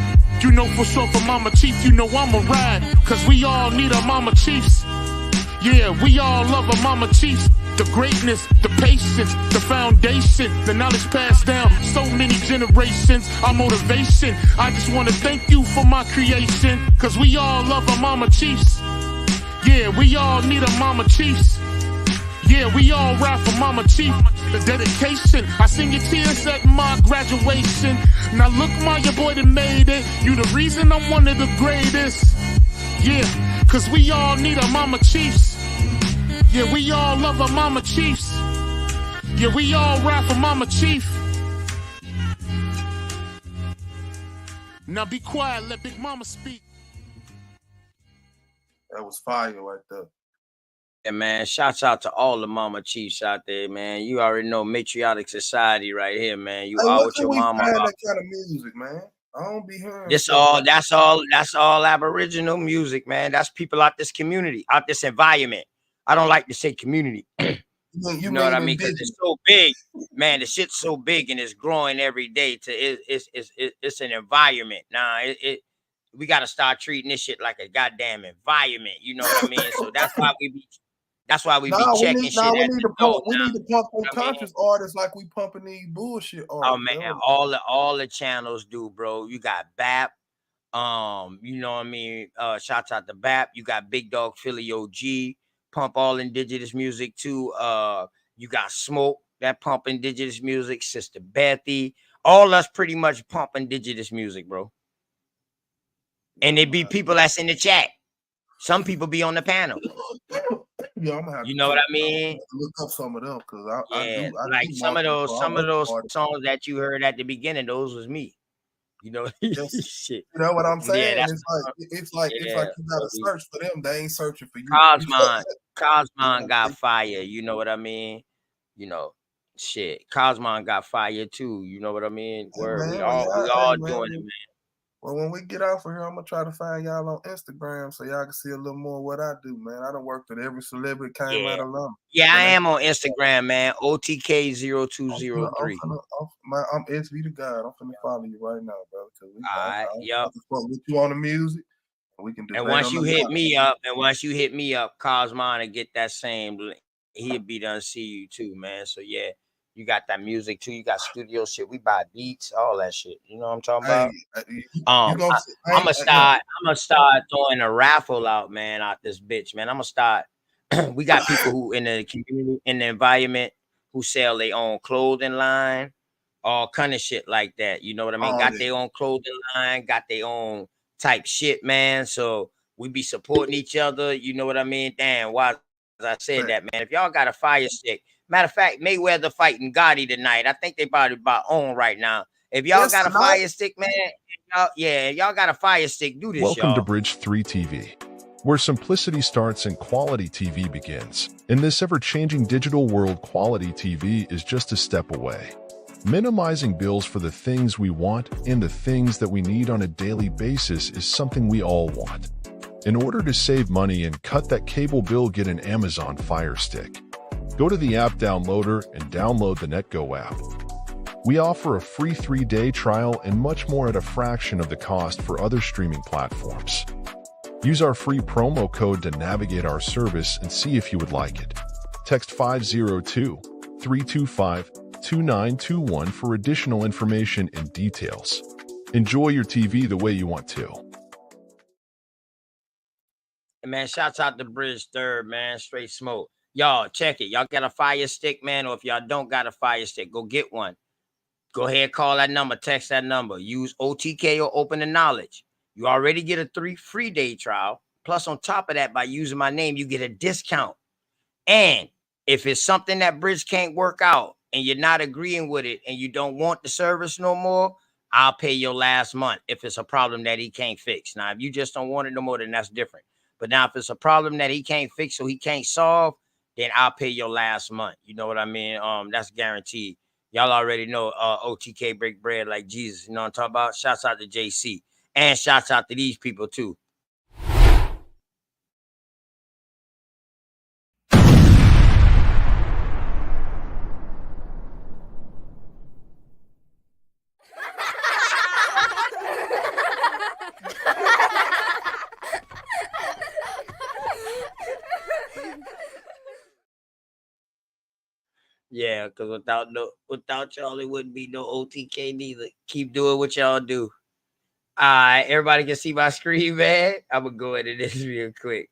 You know for sure for Mama Chief, you know I'ma ride. Cause we all need our Mama Chiefs. Yeah, we all love our Mama Chiefs. The greatness, the patience, the foundation, the knowledge passed down so many generations, our motivation. I just want to thank you for my creation. Cause we all love our Mama Chiefs. Yeah, we all need our Mama Chiefs. Yeah, we all ride for Mama Chief. The dedication, I seen your tears at my graduation. Now look, my your boy that made it. You the reason I'm one of the greatest. Yeah, cause we all need our Mama Chiefs. Yeah, we all love our Mama Chiefs. Yeah, we all ride for Mama Chief. Now be quiet, let Big Mama speak. That was fire right there. Yeah, man. Shouts out to all the Mama Chiefs out there, man. You already know matriarchic society right here, man. You all with your mama. Find that kind of music, man. I don't be hearing That's all Aboriginal music, man. That's people out this community, out this environment. I don't like to say community. You know what I mean? Because it's so big, man. The shit's so big and it's growing every day. It's an environment. Nah, we got to start treating this shit like a goddamn environment. You know what I mean? So that's why we be checking shit. We need to pump unconscious artists like we pumping these bullshit artists. Oh man, all the channels do, bro. You got Bout, you know what I mean? Shouts out to Bout. You got Big Dog Philly OG, pump all indigenous music too. You got Smoke that pump indigenous music, Sister Bethy. All us pretty much pump indigenous music, bro. And it be people that's in the chat. Some people be on the panel. Yeah, I'm gonna have you know what I mean? Look up some of them because I do some of those songs that you heard at the beginning, those was me. You know, shit. You know what I'm saying? Yeah, it's like you gotta search for them. They ain't searching for you. Cosmon got fire. You know what I mean? You know, shit. Cosmon got fire too. You know what I mean? We all doing it, man. Well, when we get off of here, I'm gonna try to find y'all on Instagram so y'all can see a little more of what I do, man. I done worked with every celebrity came out of London. Yeah, I am on Instagram, man. OTK0203. I'm SV the God. I'm finna follow you right now, brother. All right, yep. With you on the music, we can do. And once you hit me up, Cosmon and get that same. He'll be done see you too, man. So yeah. You got that music too. You got studio shit. We buy beats, all that shit. You know what I'm talking about? I'm gonna start throwing a raffle out, man, out this bitch, man. I'm gonna start. We got people who in the community, in the environment, who sell their own clothing line, all kind of shit like that. You know what I mean? Got their own clothing line, got their own type shit, man. So we be supporting each other. You know what I mean? Damn, why I said that, man. If y'all got a fire stick. Matter of fact, Mayweather fighting Gotti tonight. I think they probably on right now. If y'all got a fire stick, man, y'all got a fire stick, do this, Welcome to Bridge 3 TV, where simplicity starts and quality TV begins. In this ever-changing digital world, quality TV is just a step away. Minimizing bills for the things we want and the things that we need on a daily basis is something we all want. In order to save money and cut that cable bill, get an Amazon Fire Stick. Go to the app downloader and download the NetGo app. We offer a free 3-day trial and much more at a fraction of the cost for other streaming platforms. Use our free promo code to navigate our service and see if you would like it. Text 502-325-2921 for additional information and details. Enjoy your TV the way you want to. Man, shouts out to Bridge Third, man. Straight smoke. Y'all, check it. Y'all got a Fire Stick, man, or if y'all don't got a Fire Stick, go get one. Go ahead, call that number, text that number. Use OTK or Open the Knowledge. You already get a 3 free day trial. Plus, on top of that, by using my name, you get a discount. And if it's something that Bridge can't work out and you're not agreeing with it and you don't want the service no more, I'll pay your last month if it's a problem that he can't fix. Now, if you just don't want it no more, then that's different. But now if it's a problem that he can't fix or he can't solve, then I'll pay your last month. You know what I mean? That's guaranteed. Y'all already know OTK break bread like Jesus. You know what I'm talking about? Shouts out to JC. And shouts out to these people too. Yeah, because without y'all, it wouldn't be no OTK neither. Keep doing what y'all do. All right, everybody can see my screen, man. I'm gonna go into this real quick.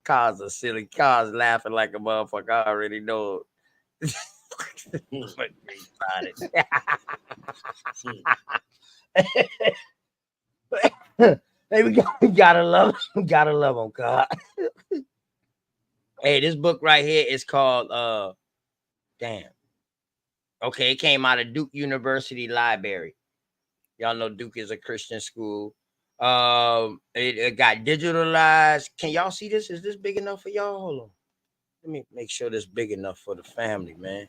Cars are silly. Cars laughing like a motherfucker. I already know. Hey, we gotta love them, God. Hey, this book right here is called damn. Okay, it came out of Duke University Library. Y'all know Duke is a Christian school. It got digitalized. Can y'all see this? Is this big enough for y'all? Hold on. Let me make sure this big enough for the family, man.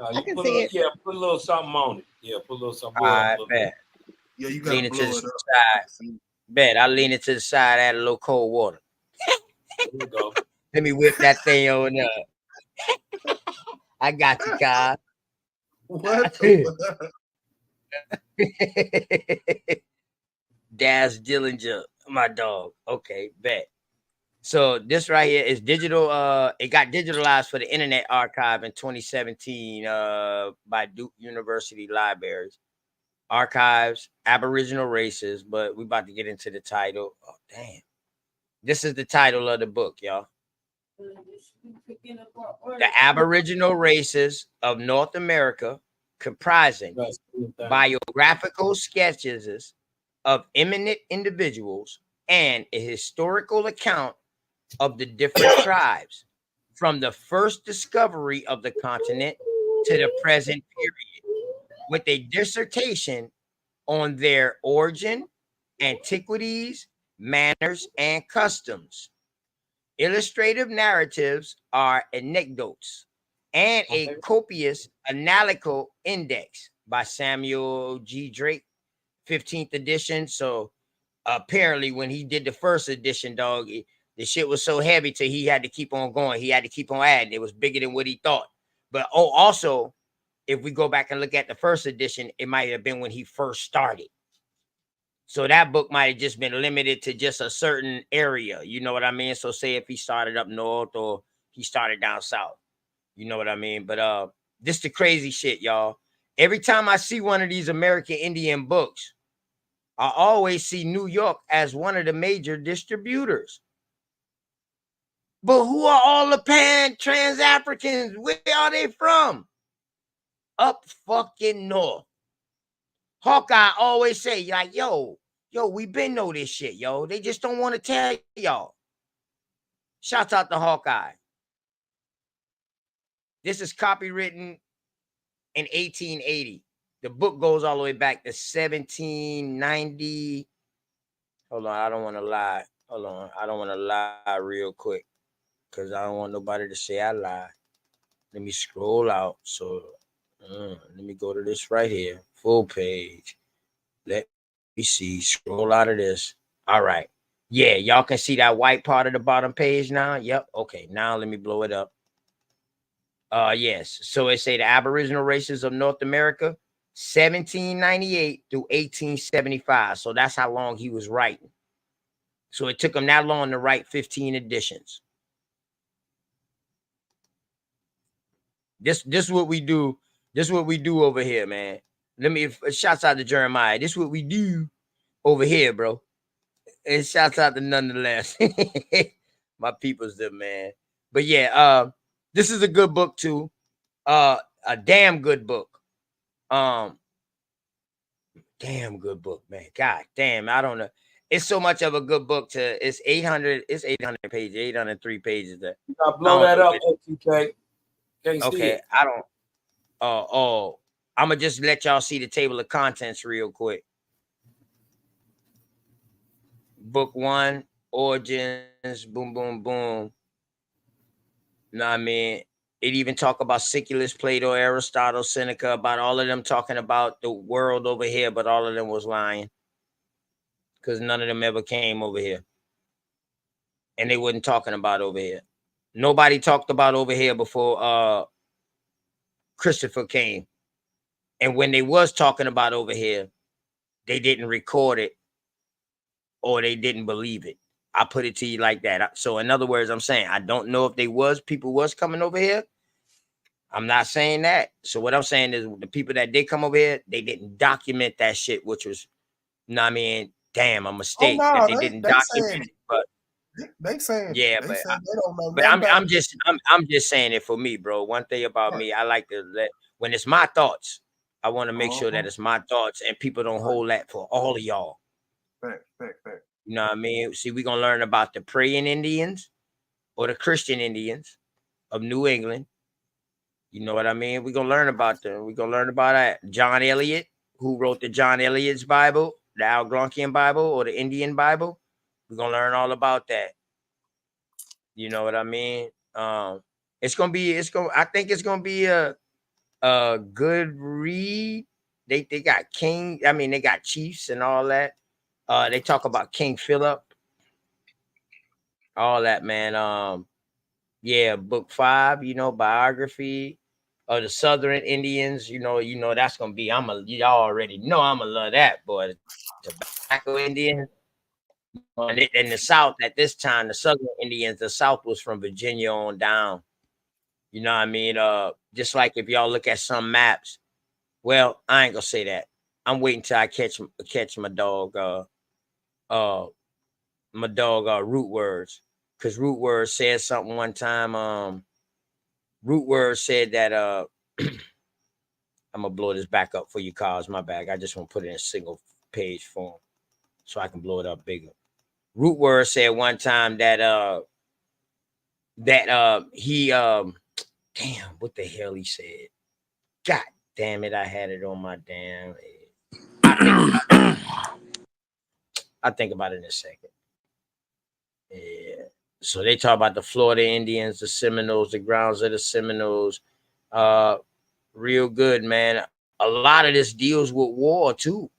I can see it. Yeah, put a little something on it. Yeah, put a little something. All right, bet. Yeah, you gotta lean it blow to the it up. side. Bet I lean it to the side, add a little cold water. There we go. Let me whip that thing on up. I got you, Kyle. What? Daz Dillinger, my dog. Okay, bet. So this right here is digital. It got digitalized for the Internet Archive in 2017 by Duke University Libraries. Archives, Aboriginal races, but we about to get into the title. Oh, damn. This is the title of the book, y'all. The Aboriginal races of North America, comprising biographical sketches of eminent individuals and a historical account of the different tribes from the first discovery of the continent to the present period, with a dissertation on their origin, antiquities, manners, and customs. Illustrative narratives are anecdotes and a copious analytical index by Samuel G. Drake, 15th edition. So apparently when he did the first edition, dog, the shit was so heavy till he had to keep on going. He had to keep on adding. It was bigger than what he thought. But also, if we go back and look at the first edition, it might have been when he first started. So that book might have just been limited to just a certain area. You know what I mean? So say if he started up north or he started down south. You know what I mean? But this the crazy shit, y'all. Every time I see one of these American Indian books, I always see New York as one of the major distributors. But who are all the trans-Africans? Where are they from? Up fucking north. Hawkeye always say, like, yo, we been know this shit, yo. They just don't want to tell y'all. Shout out to Hawkeye. This is copywritten in 1880. The book goes all the way back to 1790. Hold on, I don't want to lie. Hold on, I don't want to lie real quick because I don't want nobody to say I lied. Let me scroll out. So Let me go to this right here. Full page. Let me see. Scroll out of this. All right. Yeah, y'all can see that white part of the bottom page now. Yep. Okay. Now let me blow it up. Yes. So it say the Aboriginal races of North America, 1798 through 1875. So that's how long he was writing. So it took him that long to write 15 editions. This is what we do. This is what we do over here, man. Let me shouts out to Jeremiah. This is what we do over here, bro. And shouts out to Nonetheless. My people's them, man. But yeah, this is a good book too. A damn good book. Damn good book, man. God damn, I don't know. It's so much of a good book to it's 800 pages, 803 pages there. You gotta blow that up, OTK. Can't see it. I don't I'm gonna just let y'all see the table of contents real quick. Book 1, origins, boom, boom, boom. Know what I mean? It even talk about Siculus, Plato, Aristotle, Seneca, about all of them talking about the world over here, but all of them was lying. Because none of them ever came over here. And they wasn't talking about over here. Nobody talked about over here before Christopher came. And when they was talking about over here, they didn't record it or they didn't believe it. I put it to you like that. So in other words, I'm saying I don't know if people was coming over here. I'm not saying that. So what I'm saying is the people that did come over here, they didn't document that shit, which was, you know what I mean, damn, a mistake that they didn't document it. But they saying, yeah, they but saying they don't know. but I'm just saying it for me, bro. One thing about me, I like to when it's my thoughts, I want to make sure that it's my thoughts and people don't hold that for all of y'all. Fact. You know what I mean? See, we're gonna learn about the praying Indians or the Christian Indians of New England. You know what I mean? We're gonna learn about them. We're gonna learn about that. John Eliot, who wrote the John Eliot's Bible, the Algonquian Bible, or the Indian Bible. We're gonna learn all about that. You know what I mean? I think it's gonna be a good read. They got they got chiefs and all that. They talk about King Philip, all that, man. Yeah, book 5, biography of the Southern Indians. That's gonna be. Y'all already know I'm gonna love that, boy. Tobacco Indians. In the South at this time, the Southern Indians, the South was from Virginia on down. You know what I mean? Just like if y'all look at some maps. Well, I ain't gonna say that. I'm waiting till I catch my dog. Root Words, because Root Words said something one time. Root Words said that I'm gonna blow this back up for you, cause my bag. I just want to put it in a single page form so I can blow it up bigger. Root Word said one time that he damn, what the hell he said? God damn it, I had it on my damn head. I think about it in a second. Yeah. So they talk about the Florida Indians, the Seminoles, the grounds of the Seminoles. Real good, man. A lot of this deals with war too.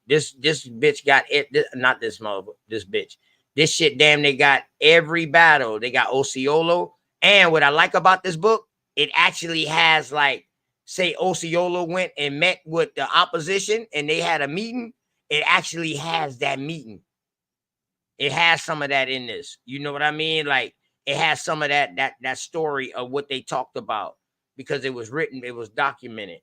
This bitch got it. Not this mother. This bitch. This shit damn they got every battle. They got Osceola. And what I like about this book, it actually has like, say Osceola went and met with the opposition and they had a meeting. It actually has that meeting. It has some of that in this. You know what I mean? Like it has some of that story of what they talked about because it was written, it was documented.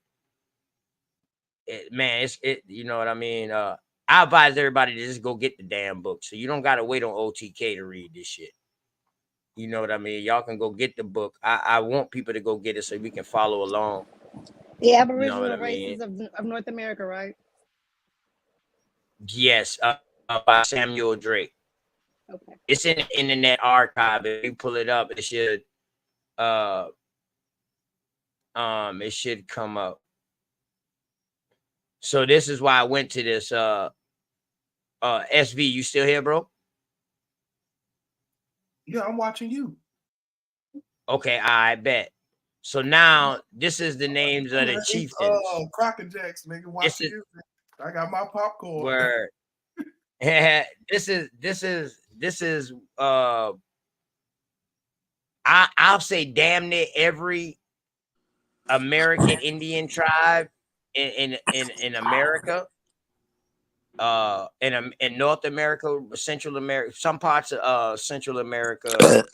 You know what I mean? I advise everybody to just go get the damn book. So you don't gotta wait on OTK to read this shit. You know what I mean? Y'all can go get the book. I want people to go get it so we can follow along. The Aboriginal You know races of North America, right? Yes, by Samuel Drake. Okay. It's in the Internet Archive. If you pull it up, it should come up. So this is why I went to this SV. You still here, bro? Yeah, I'm watching you. Okay, I bet. So now this is the names of the chieftains. Crocker Jacks, nigga. Watch this. I got my popcorn. Where this is I'll say damn near every American Indian tribe in America, in North America, Central America, some parts of Central America,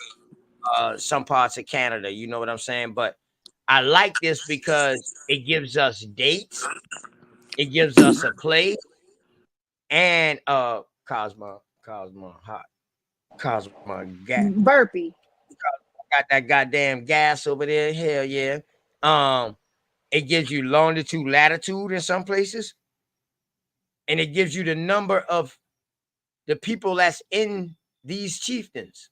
some parts of Canada. You know what I'm saying? But I like this because it gives us dates, it gives us a place, and Cosmo hot. Cosmo gas. Burpee. Got that goddamn gas over there. Hell yeah. It gives you longitude, latitude in some places, and it gives you the number of the people that's in these chieftains.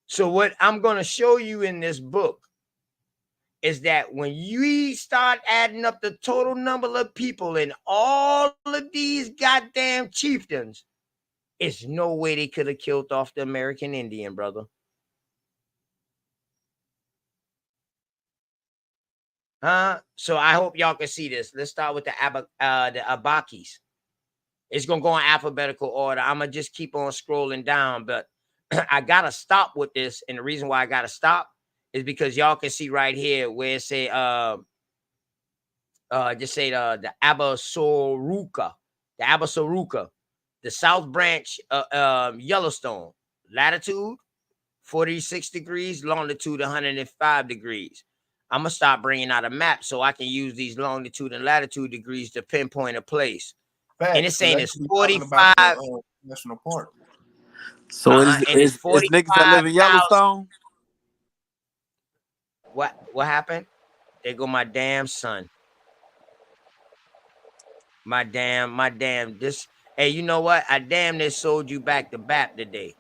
So what I'm going to show you in this book is that when you start adding up the total number of people in all of these goddamn chieftains, it's no way they could have killed off the American Indian, brother. So I hope y'all can see this. Let's start with the Abakis. It's gonna go in alphabetical order. I'm gonna just keep on scrolling down, but I gotta stop with this. And the reason why I gotta stop is because y'all can see right here where it say just say the Abasoruka, the South Branch Yellowstone, latitude 46 degrees, longitude 105 degrees. I'm gonna stop bringing out a map so I can use these longitude and latitude degrees to pinpoint a place. Facts. And it's saying it's 45 national park. So and it's 45 niggas that live in Yellowstone. What happened? There go my damn son. My damn this. Hey, you know what? I damn near sold you back to BAP today.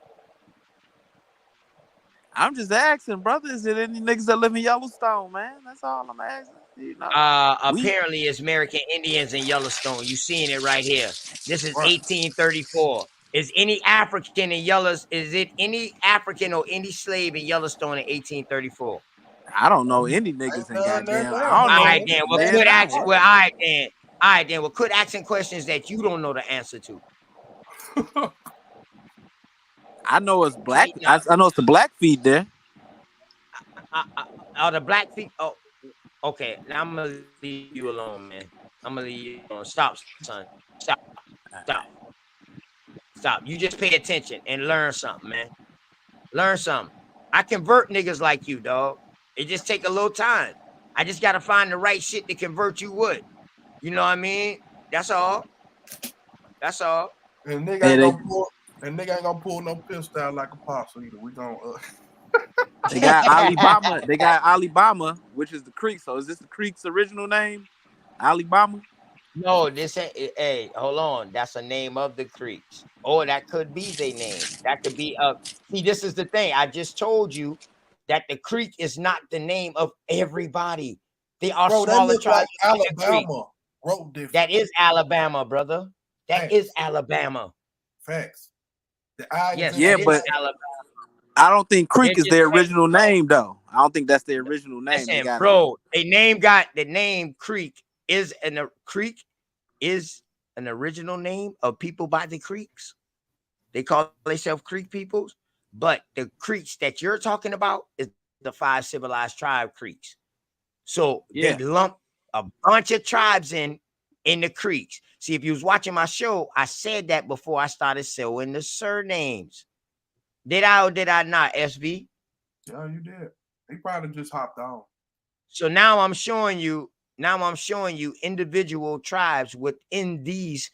I'm just asking, brother. Is it any niggas that live in Yellowstone, man? That's all I'm asking. You know, apparently it's American Indians in Yellowstone. You seeing it right here. This is 1834. Is any African in Yellowstone? Is it any African or any slave in Yellowstone in 1834? I don't know any niggas in goddamn. I don't know. All right then. Well, quit asking. Well, all right then. All right then. Well, quit asking questions that you don't know the answer to. I know it's black. I know it's the Blackfeet there. The Blackfeet. Oh, okay. Now I'm gonna leave you alone, man. I'm gonna leave you alone. Stop, son. Stop. You just pay attention and learn something, man. Learn something. I convert niggas like you, dog. It just take a little time. I just gotta find the right shit to convert you with. You know what I mean? That's all. That's all. And nigga ain't gonna pull no pistol out like Apostle either. We gonna They got Alabama. They got Alabama, which is the Creek. So is this the Creek's original name? Alabama? No, this ain't. Hey, hold on. That's a name of the Creeks. Or that could be their name. That could be see, this is the thing. I just told you that the Creek is not the name of everybody. They are smaller tribes. Like Alabama. Wrote different. That is Alabama, brother. That is Alabama. Facts. Yeah, but I don't think Creek is their original name, though. I don't think that's their original name. Listen, bro, the name Creek is an original name of people by the Creeks. They call themselves Creek peoples, but the Creeks that you're talking about is the 5 civilized tribe Creeks. So they lump a bunch of tribes in the Creeks. See, if you was watching my show, I said that before I started showing the surnames. Did I or did I not, SV? Yeah, you did. He probably just hopped on. So now I'm showing you individual tribes within these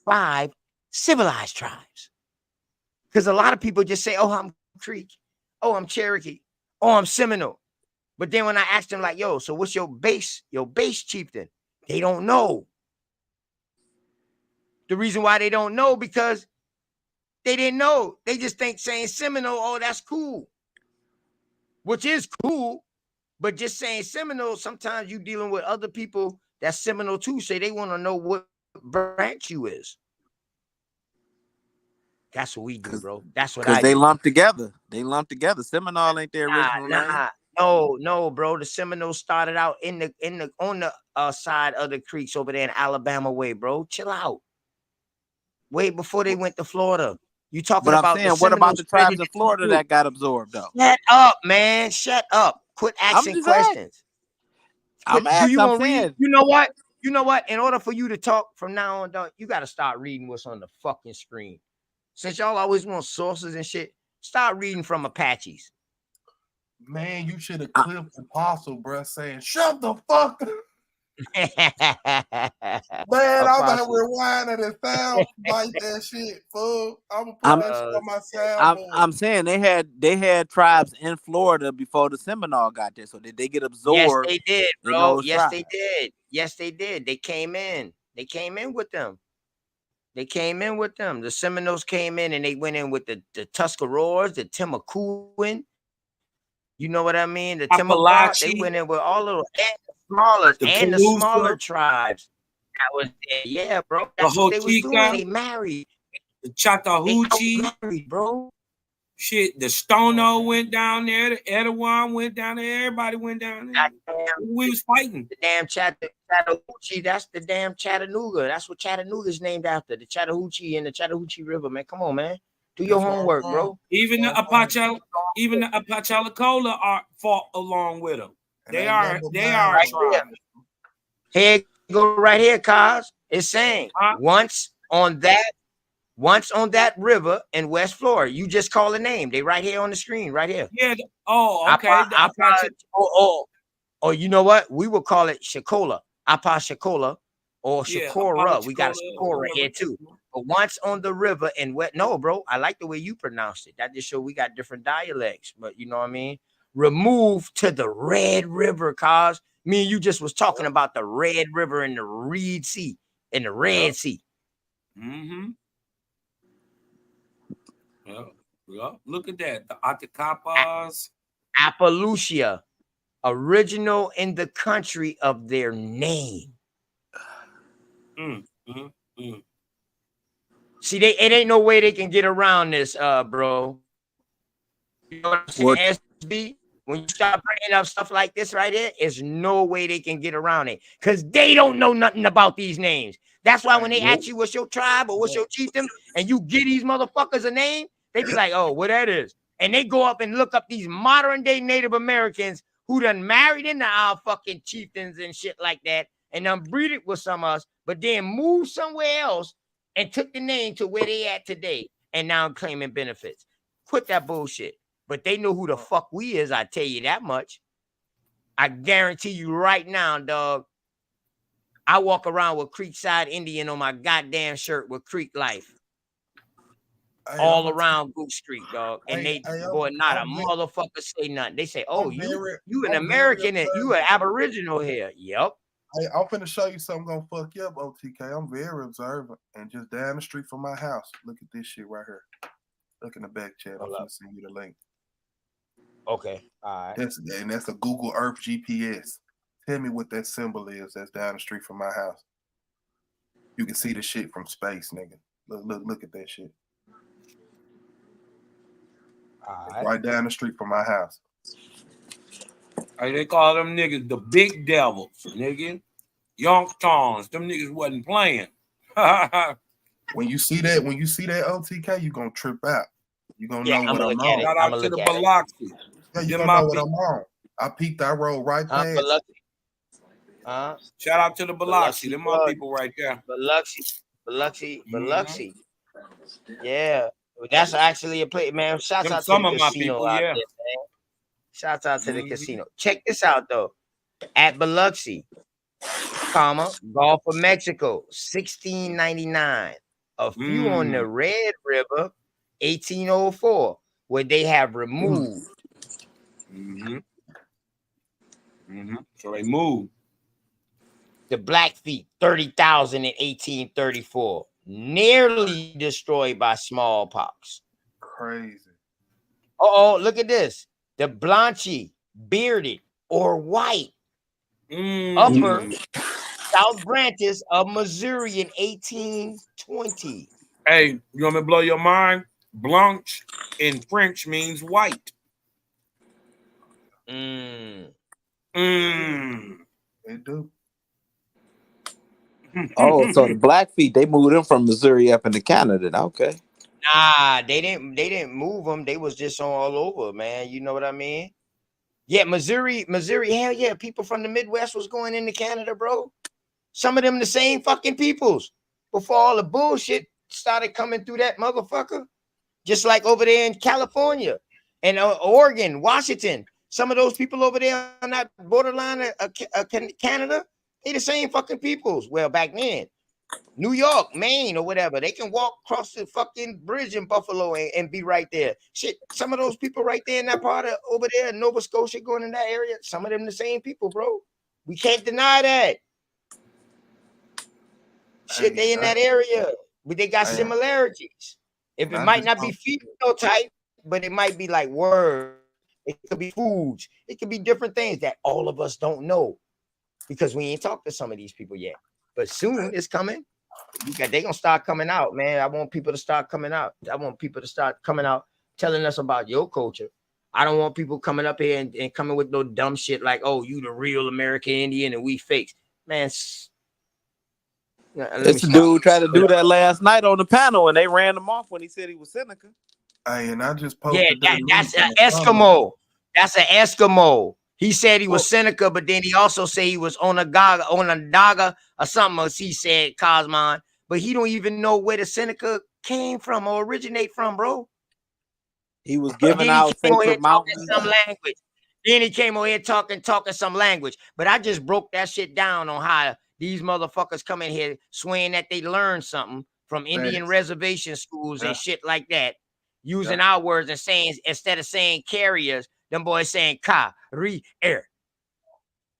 5 civilized tribes. Because a lot of people just say, oh, I'm Creek. Oh, I'm Cherokee. Oh, I'm Seminole. But then when I ask them, like, yo, so what's your base chieftain? They don't know. The reason why they don't know, because they didn't know. They just think saying Seminole, oh, that's cool. Which is cool. But just saying Seminole, sometimes you dealing with other people that's Seminole too, so they want to know what branch you is. That's what we do, bro. That's what I do. Because they lump together. They lump together. Seminole ain't their original name. No, bro. The Seminoles started out on the side of the creeks over there in Alabama way, bro. Chill out. Way before they went to Florida. You talking But I'm about saying, the what about Seminoles the spreading tribes in it to Florida you? that got absorbed though? Shut up, man. Shut up. Quit I'm asking just asking. questions. I'm Do you asking. I'm want to read? saying. You know what? You know what? In order for you to talk from now on, dog, you got to start reading what's on the fucking screen. Since y'all always want sources and shit, start reading from Apaches. Man, you should have clipped Apostle, bro, saying, "Shut the fuck up." Man, I'm gonna rewind it and sound like that shit, fool. I'm gonna put that shit on my soundboard. I'm saying they had tribes in Florida before the Seminole got there. So did they get absorbed? Yes, they did, in bro. those Yes, tribes? they did. Yes, they did. They came in. They came in with them. They came in with them. The Seminoles came in and they went in with the Tuscaroras, the Timacuan. You know what I mean? The Timabar. They went in with all of the smaller tribes. That was there. Yeah, bro. That's what they was doing. They married. The Chattahoochee, married, bro. Shit, the Stono went down there. The Etowah went down there. Everybody went down there. We was fighting. The damn Chattahoochee. That's the damn Chattanooga. That's what Chattanooga is named after. The Chattahoochee and the Chattahoochee River, man. Come on, man. Do your homework, bro. Even the Apalachicola are fought along with them. They are a tribe. Here, go right here, cuz. It's saying once on that river in West Florida, you just call a name. They right here on the screen, right here. Yeah. Oh, okay. You know what? We will call it Shakola, Apashakola, or Shakora. We got a Shakora here too. But once on the river and no, bro, I like the way you pronounce it. That just show we got different dialects. But you know what I mean? Remove to the Red River, cause me and you just was talking about the Red River and the Red Sea and the Red Sea. Mm-hmm. Yeah. Look at that. The Atacapas. Appalachia, original in the country of their name. See, it ain't no way they can get around this, bro. You know what I'm saying, SB? When you start bringing up stuff like this right here, there's no way they can get around it because they don't know nothing about these names. That's why when they ask you what's your tribe or what's your chiefdom and you give these motherfuckers a name, they be like, oh, what that is. And they go up and look up these modern day Native Americans who done married into our fucking chieftains and shit like that and done breeded with some of us, but then moved somewhere else and took the name to where they at today and now claiming benefits. Quit that bullshit. But they know who the fuck we is, I tell you that much. I guarantee you right now, dog. I walk around with Creekside Indian on my goddamn shirt with Creek Life. All around Goose Street, dog. And not a motherfucker say nothing. They say, oh, you an American and you an Aboriginal here. Yep. Hey, I'm finna show you something gonna fuck you up, OTK. I'm very observant. And just down the street from my house, look at this shit right here. Look in the back chat. I'm gonna send you the link. Okay. All right. That's a Google Earth GPS. Tell me what that symbol is that's down the street from my house. You can see the shit from space, nigga. Look at that shit. Right down the street from my house. Hey, they call them niggas the big devils, nigga. Youngstons. Them niggas wasn't playing. When you see that OTK, you gonna trip out. You gonna know what I'm on. Shout out to the Biloxi. Yeah, you gonna know what I'm on. I peeked, I rolled right past. Shout out to the Biloxi. Them my people right there. Biloxi. Yeah. That's actually a place, man. Shouts out to the casino out there, man. Shouts out to the casino. Check this out, though. At Biloxi, Gulf of Mexico, 1699. A few on the Red River, 1804, where they have removed. So they moved. The Blackfeet, 30,000 in 1834. Nearly destroyed by smallpox. Crazy. Look at this. The Blanchi, bearded or white. Upper South branches of Missouri in 1820. Hey, you want me to blow your mind? Blanche in French means white. They do. Oh, so the Blackfeet, they moved them from Missouri up into Canada. Okay. Nah, they didn't move them. They was just on all over, man. You know what I mean? Yeah, Missouri, hell yeah. People from the Midwest was going into Canada, bro. Some of them the same fucking peoples before all the bullshit started coming through that motherfucker. Just like over there in California and Oregon, Washington. Some of those people over there on that borderline of Canada, they the same fucking peoples. Well, back then, New York, Maine, or whatever, they can walk across the fucking bridge in Buffalo and be right there. Shit, some of those people right there in that part of over there in Nova Scotia going in that area, some of them the same people, bro. We can't deny that. Shit, they in that area, but they got similarities. If it might not be phenotype, but it might be like words. It could be foods. It could be different things that all of us don't know because we ain't talked to some of these people yet. But soon it's coming. They gonna start coming out, man. I want people to start coming out. I want people to start coming out telling us about your culture. I don't want people coming up here and coming with no dumb shit like, oh, you the real American Indian and we fakes. Man, This dude tried to do that last night on the panel, and they ran him off when he said he was Seneca. Hey, and I just posted that's an Eskimo. That's an Eskimo. He said he was Seneca, but then he also said he was Onondaga or something. As he said, Cosmon, but he don't even know where the Seneca came from or originate from, bro. He was giving out sacred mountains. Some language. Then he came over here talking some language. But I just broke that shit down on how these motherfuckers come in here swaying that they learned something from Indian reservation schools and shit like that, using our words and saying, instead of saying carriers, them boys saying ka, ri, er,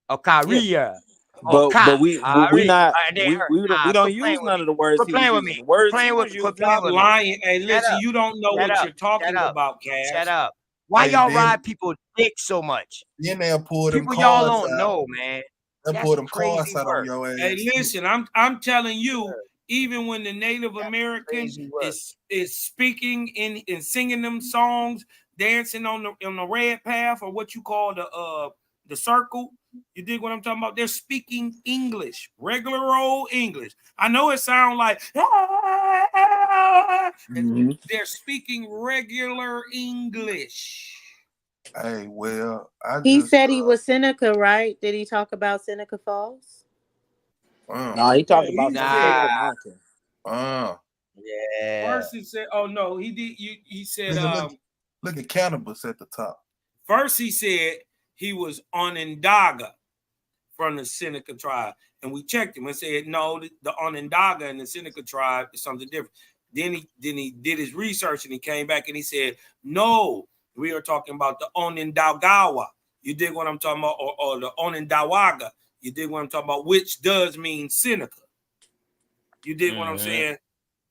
or karia. But we don't use none of the words he was using. The words he was using. Stop lying. Hey, listen, you don't know what you're talking about, Cass. Shut up. Why y'all ride people dick so much? Then they'll pull them people y'all don't know, man. They'll pull them cards out on your ass. Hey, listen, I'm telling you, even when the Native Americans is speaking and singing them songs, dancing on the red path or what you call the circle, you dig what I'm talking about? They're speaking English, regular old English. I know it sounds like they're speaking regular English. Hey, well, he said he was Seneca, right? Did he talk about Seneca Falls? No, he talked about the sacred mountain. Yeah. First he said, oh no, he did. He said, look at cannabis at the top. First he said he was Onondaga from the Seneca tribe, and we checked him and said no, the Onondaga and the Seneca tribe is something different. Then he did his research and he came back and he said, no, we are talking about the Onondagawa. You dig what I'm talking about, or the Onondawaga. You dig what I'm talking about, which does mean Seneca. You dig what I'm saying?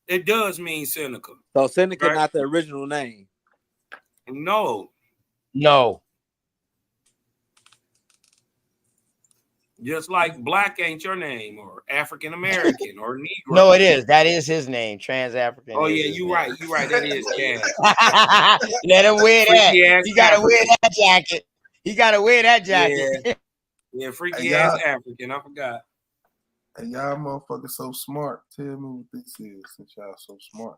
It does mean Seneca. So Seneca not the original name. No. Just like black ain't your name, or African American, or Negro. No, it is. That is his name, Trans-African. Oh yeah, you're right. You're right. That is Cass. Let him wear that. He gotta wear that jacket. He gotta wear that jacket. Yeah, freaky ass African. I forgot. Hey, y'all motherfuckers so smart. Tell me what this is since y'all so smart.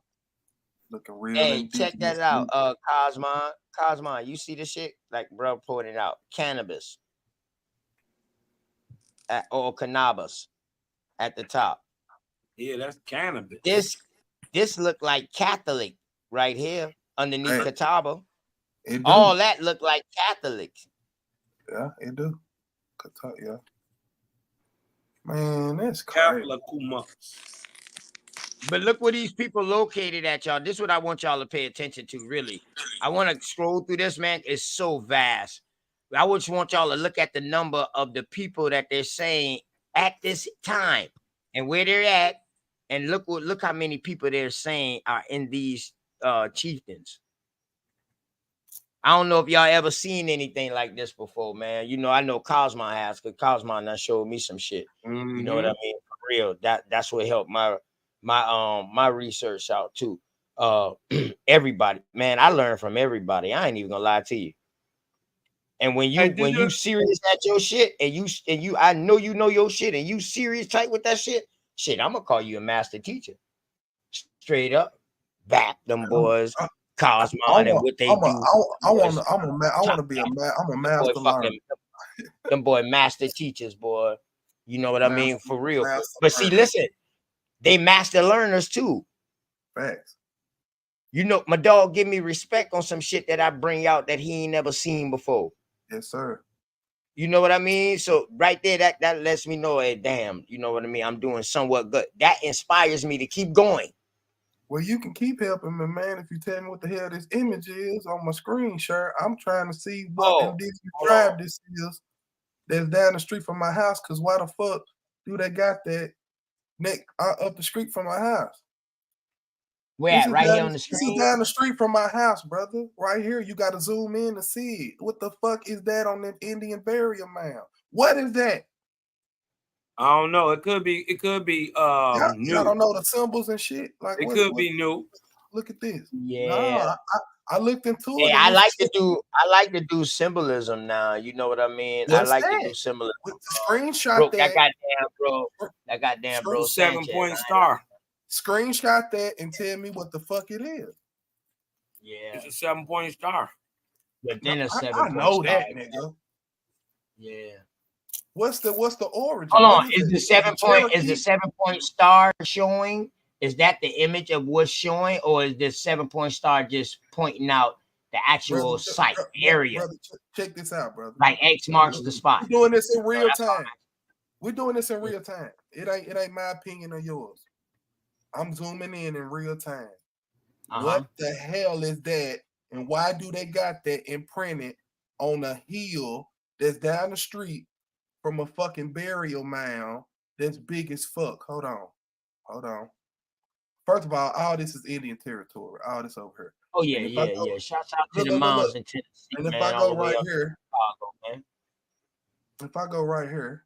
Looking real. Hey, check that out. Cosmon, you see this shit? Like bro pointed out. Cannabis. Or cannabis at the top. Yeah, that's cannabis. This look like Catholic right here underneath Catawba. All that look like Catholic. Yeah, it do. Yeah. Man, that's crazy. But look where these people located at, y'all. This is what I want y'all to pay attention to, really. I want to scroll through this, man. It's so vast. I just want y'all to look at the number of the people that they're saying at this time and where they're at, and look how many people they're saying are in these chieftains. I don't know if y'all ever seen anything like this before, man. You know, I know Cosmon has, because Cosmon done showed me some shit. You know what I mean? For real. That's what helped my research out too. Everybody, man, I learned from everybody. I ain't even gonna lie to you. And when Hey, you serious at your shit, and you, I know you know your shit, and you serious tight with that shit, I'm gonna call you a master teacher, straight up. Back them boys, Cosmon, and what they do. I want to be I'm a master learner. Them boy master teachers, boy. You know what I mean? For real. But see, learner. listen, they master learners too. Facts. You know, my dog give me respect on some shit that I bring out that he ain't never seen before. Yes, sir. You know what I mean? So right there, that lets me know, hey, damn, you know what I mean? I'm doing somewhat good. That inspires me to keep going. Well, you can keep helping me, man, if you tell me what the hell this image is on my screen, sure. I'm trying to see what Indigenous tribe this is that's down the street from my house, because why the fuck do they got that up the street from my house? Where at? Right here on the screen? This is down the street from my house, brother. Right here. You got to zoom in to see it. What the fuck is that on the Indian burial mound? What is that? I don't know. It could be new. I don't know the symbols and shit. Like it could be new. Look at this. Yeah. No, I looked into it. Hey, I like to do symbolism now. You know what I mean? I like to do symbolism. With the screenshot bro, that goddamn bro. 7-point star. Screenshot that and tell me what the fuck it is. Yeah. It's a 7-point star. But then I know that, nigga. Yeah. What's the origin? Hold on. Is the 7-point star showing? Is that the image of what's showing, or is this 7-point star just pointing out the actual site area? Brother, check this out, brother. Like X marks the spot. We're doing this in real time. We're doing this in real time. It ain't my opinion or yours. I'm zooming in real time. What the hell is that? And why do they got that imprinted on a hill that's down the street from a fucking burial mound that's big as fuck? Hold on. First of all this is Indian territory. All this over here. Oh yeah, yeah. Shouts out to the mounds in Tennessee. And if I go right here, if I go right here,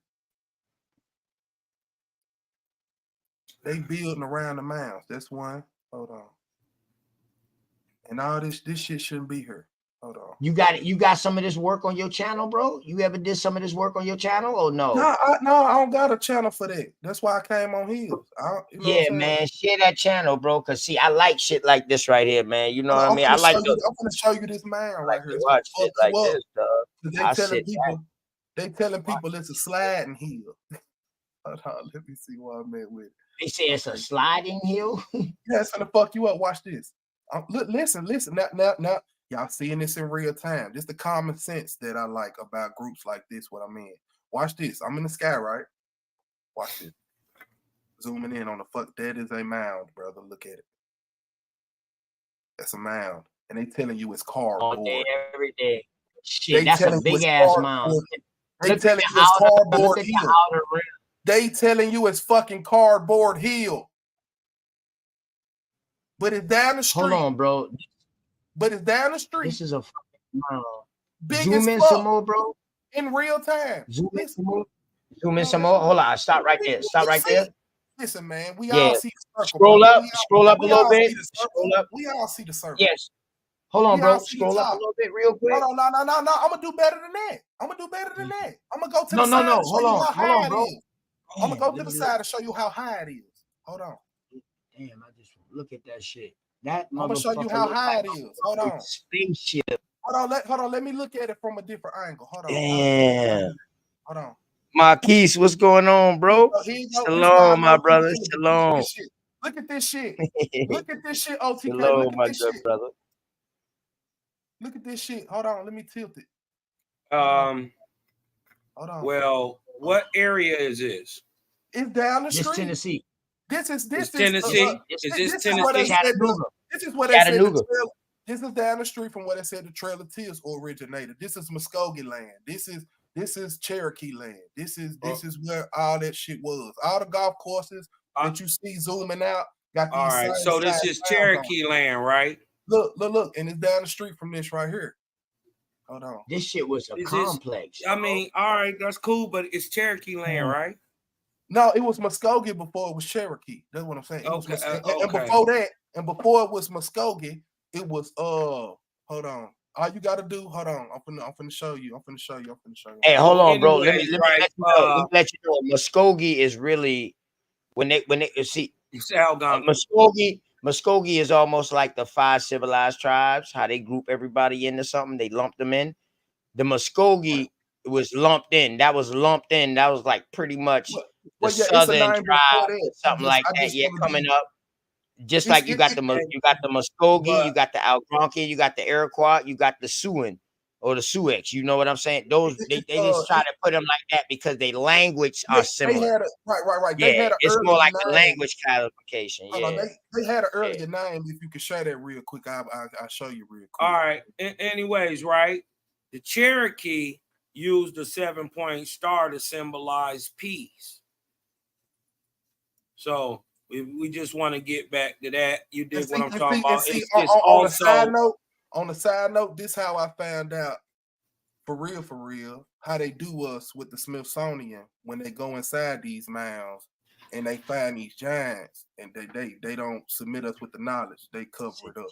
they building around the mounds. That's one. Hold on. And all this shit shouldn't be here. Hold on. You got some of this work on your channel, bro? You ever did some of this work on your channel or no? No, I don't got a channel for that. That's why I came on Hills. Yeah, man, share that channel, bro. Cause see, I like shit like this right here, man. You know what I mean? I'm gonna show you this man right here. Watch shit like this, dog. They telling people it's a sliding hill. Hold on, let me see what I meant with it. They say it's a sliding hill. Yeah, it's gonna fuck you up. Watch this. Listen. Now, y'all seeing this in real time. This is the common sense that I like about groups like this. What I mean. Watch this. I'm in the sky, right? Watch this. Zooming in on the fuck. That is a mound, brother. Look at it. That's a mound, and they telling you it's cardboard. All day, every day. Shit, that's a big ass mound. They telling you it's cardboard hill. They telling you it's fucking cardboard hill. But it's down the street. Hold on, bro. But it's down the street. This is a fucking mound. Big Zoom in some more, bro. In real time. Zoom in some more. Zoom in some more. Hold on. Stop right there. Stop right there. Listen, man. We all see the circle. Scroll up a little bit. Scroll up. We all see the circle. Yes. Hold on, bro. Scroll up a little bit real quick. Hold on. No. I'm gonna do better than that. I'm gonna go to the side. No. Hold on, bro. I'm gonna go to the side to show you how high it is. Hold on. Damn, I just look at that shit. That I'm gonna show you how high it is. Hold on. Spaceship. Hold on. Let me look at it from a different angle. Hold on. Damn. Hold on. Marquise, what's going on, bro? Shalom, my brother. Shalom. Look at this shit. Look at this shit, OTK. Shalom, my good brother. Look at this shit. Hold on. Let me tilt it. Hold on. Well, what area is this? It's down the street. This Tennessee. This is Tennessee. Is this Tennessee? This is what they said. This is down the street from where they said the Trail of Tears originated. This is Muskogee land. This is Cherokee land. This is where all that shit was. All the golf courses that you see zooming out got these. All right, so this is Cherokee land, right? Look, and it's down the street from this right here. Hold on. This shit was a complex. I mean, all right, that's cool, but it's Cherokee land, right? No, it was Muskogee before it was Cherokee. That's what I'm saying. And before that, and before it was Muskogee, it was hold on. All you gotta do, hold on. I'm finna show you. Hey, hold on, bro. Let Anyways, me right, let you know. Let me let you know. Muskogee is really when they see you say Algonquin. Muskogee is almost like the 5 civilized tribes. How they group everybody into something, they lump them in. The Muskogee was lumped in. That was lumped in. That was like pretty much the Well, yeah, it's a southern name before tribe, that. something like I that. just Yeah, want to coming be. up. Just It's like you got the Muskogee, you got the Algonquin, you got the Iroquois, you got the Siouan or the Sioux. You know what I'm saying? Those they just try to put them like that because they language are They similar. had a right. Yeah, They had an it's more earlier like the name. language classification. Hold on, Yeah. they had an earlier name. If you could share that real quick, I'll show you real quick. All right. Anyways, right, the Cherokee used the 7-point star to symbolize peace. So we just want to get back to that. You did what I'm talking about. It's on also on a side note, this how I found out for real, how they do us with the Smithsonian when they go inside these mounds and they find these giants and they don't submit us with the knowledge. They cover it up.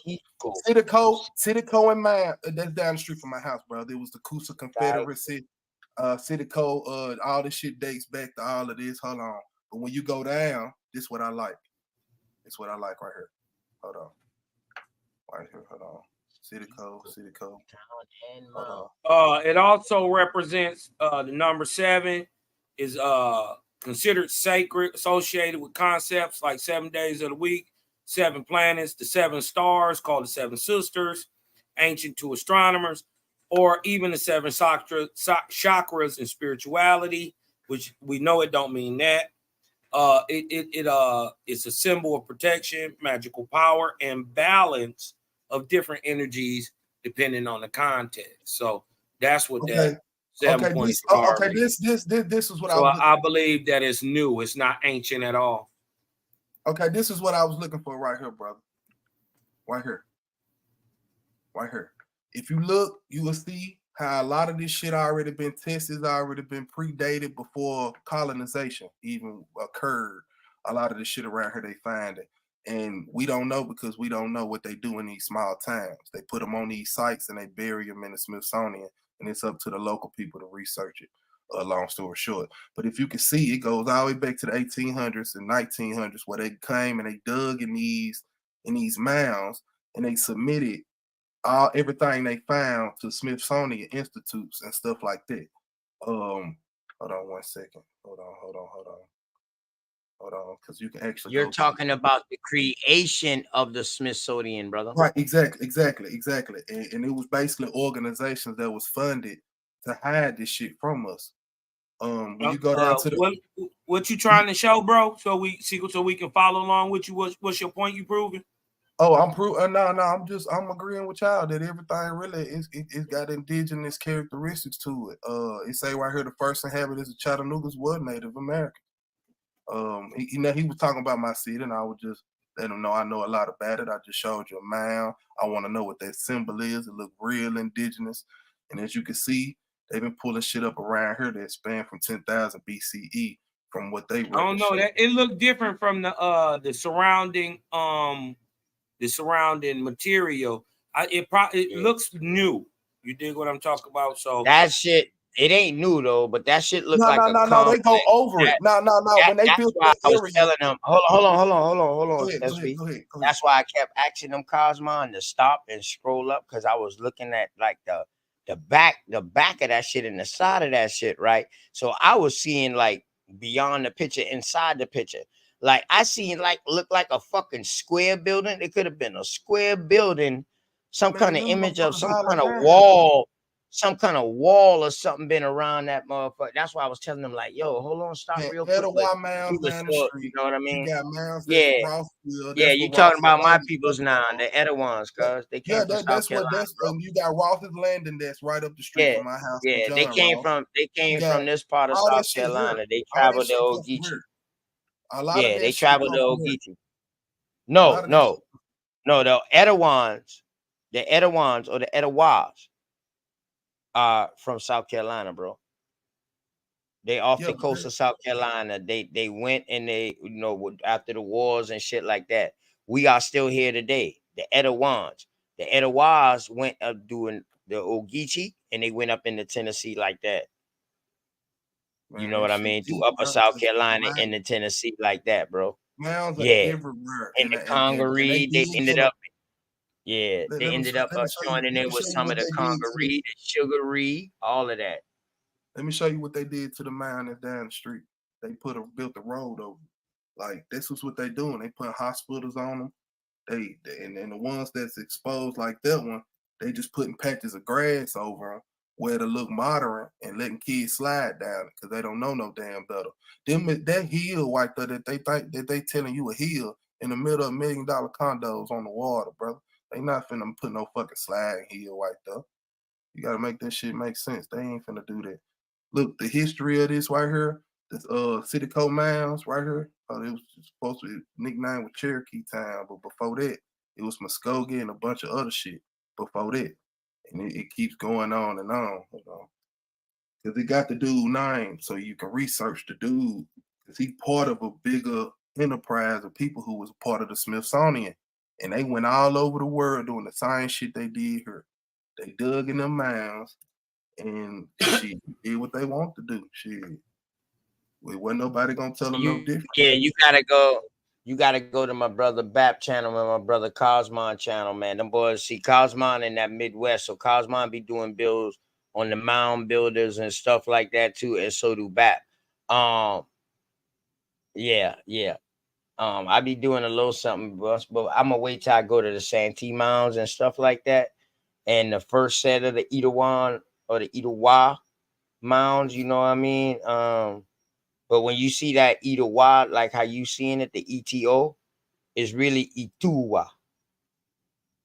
Citico and Mound, that's down the street from my house, brother. It was the Coosa Confederacy. Citico, all this shit dates back to all of this. Hold on. But when you go down, this is what I like. It's what I like right here. Hold on. Right here, hold on. Citico. Hold on. It also represents the number 7 is considered sacred, associated with concepts like 7 days of the week, 7 planets, the 7 stars called the 7 sisters, ancient to astronomers, or even the 7 chakras in spirituality, which we know it don't mean that. It's a symbol of protection, magical power, and balance of different energies depending on the context. So that's what that 7-point star means. This is what so I believe that it's new. It's not ancient at all. Okay, this is what I was looking for right here, brother. Right here. If you look, you will see how a lot of this shit already been tested, already been predated before colonization even occurred. A lot of this shit around here, they find it. And we don't know because we don't know what they do in these small towns. They put them on these sites and they bury them in the Smithsonian, and it's up to the local people to research it. Long story short. But if you can see, it goes all the way back to the 1800s and 1900s where they came and they dug in these mounds and they submitted everything they found to Smithsonian institutes and stuff like that. Hold on 1 second. Hold on, because you can actually. You're talking about the creation of the Smithsonian, brother. Right, exactly. And it was basically organizations that was funded to hide this shit from us. When you go down to the what you trying to show, bro? So we can follow along with you. What's your point you proving? Oh, I'm proving. No, I'm agreeing with y'all that everything really it's got indigenous characteristics to it. It say right here the first inhabitants of Chattanooga's were Native American. He was talking about my city, and I would just let him know I know a lot about it. I just showed you a mound. I want to know what that symbol is. It look real indigenous, and as you can see, they've been pulling shit up around here that span from 10,000 BCE from what they. I don't know that it looked different from the surrounding material. It looks new. You dig what I'm talking about? So that shit, it ain't new though, but that shit look like no, they go over it. No. When they built that I was area, telling them, hold on. Go ahead. That's why I kept asking them Cosmon to stop and scroll up because I was looking at like the back of that shit and the side of that shit, right? So I was seeing like beyond the picture, inside the picture. Like I seen like look like a fucking square building. It could have been a square building, some kind of image of some kind of wall. Some kind of wall or something been around that motherfucker. That's why I was telling them, like, yo, hold on, stop real quick. Mounds down the street. You know what I mean? You got mounds Yeah, you talking about my peoples now, the Edawans, cuz they came from South Carolina. And you got Ross's Landing that's right up the street from my house. Yeah, they came from this part of South Carolina. They traveled to Ogeechee. Yeah, they traveled to Ogeechee. No, the Edawans or the Edawas are from South Carolina, bro. They off the coast of South Carolina. They went and they, after the wars and shit like that. We are still here today. The Edawans went up doing the Ogeechee, and they went up into Tennessee like that. Man, You know what I mean? Through upper South Carolina into Tennessee like that, bro. Mounds are Yeah. everywhere, And the and they Congaree, they did ended get up, Let they me ended up show you. joining Let in me with show you some what of the they did to the. Congaree, the Sugaree, all of that. Let me show you what they did to the mound that's down the street. They built a road over. Like this was what they doing. They put hospitals on them. And the ones that's exposed like that one, they just putting patches of grass over them where to look modern and letting kids slide down because they don't know no damn better. That hill right there that they think that they telling you a hill in the middle of $1 million condos on the water, brother. They not finna put no fucking slide hill right there. You gotta make that shit make sense. They ain't finna do that. Look, the history of this right here, this City Code Mounds right here. It was supposed to be nicknamed with Cherokee Town, but before that, it was Muskogee and a bunch of other shit before that. And it keeps going on and on, you know. Because it got the dude name, so you can research the dude. Because he's part of a bigger enterprise of people who was part of the Smithsonian. And they went all over the world doing the same shit they did here. They dug in them mounds and shit, did what they want to do. Shit. Wasn't nobody gonna tell them no different. Yeah, you gotta go. You gotta go to my brother Bap channel and my brother Cosmon channel, man. Them boys see Cosmon in that Midwest. So Cosmon be doing builds on the mound builders and stuff like that too, and so do Bap. Yeah. I be doing a little something, but I'm gonna wait till I go to the Santee Mounds and stuff like that. And the first set of the Edawan or the Edawa mounds, you know what I mean? But when you see that Edawa, like how you seeing it, the ETO is really Ituwa.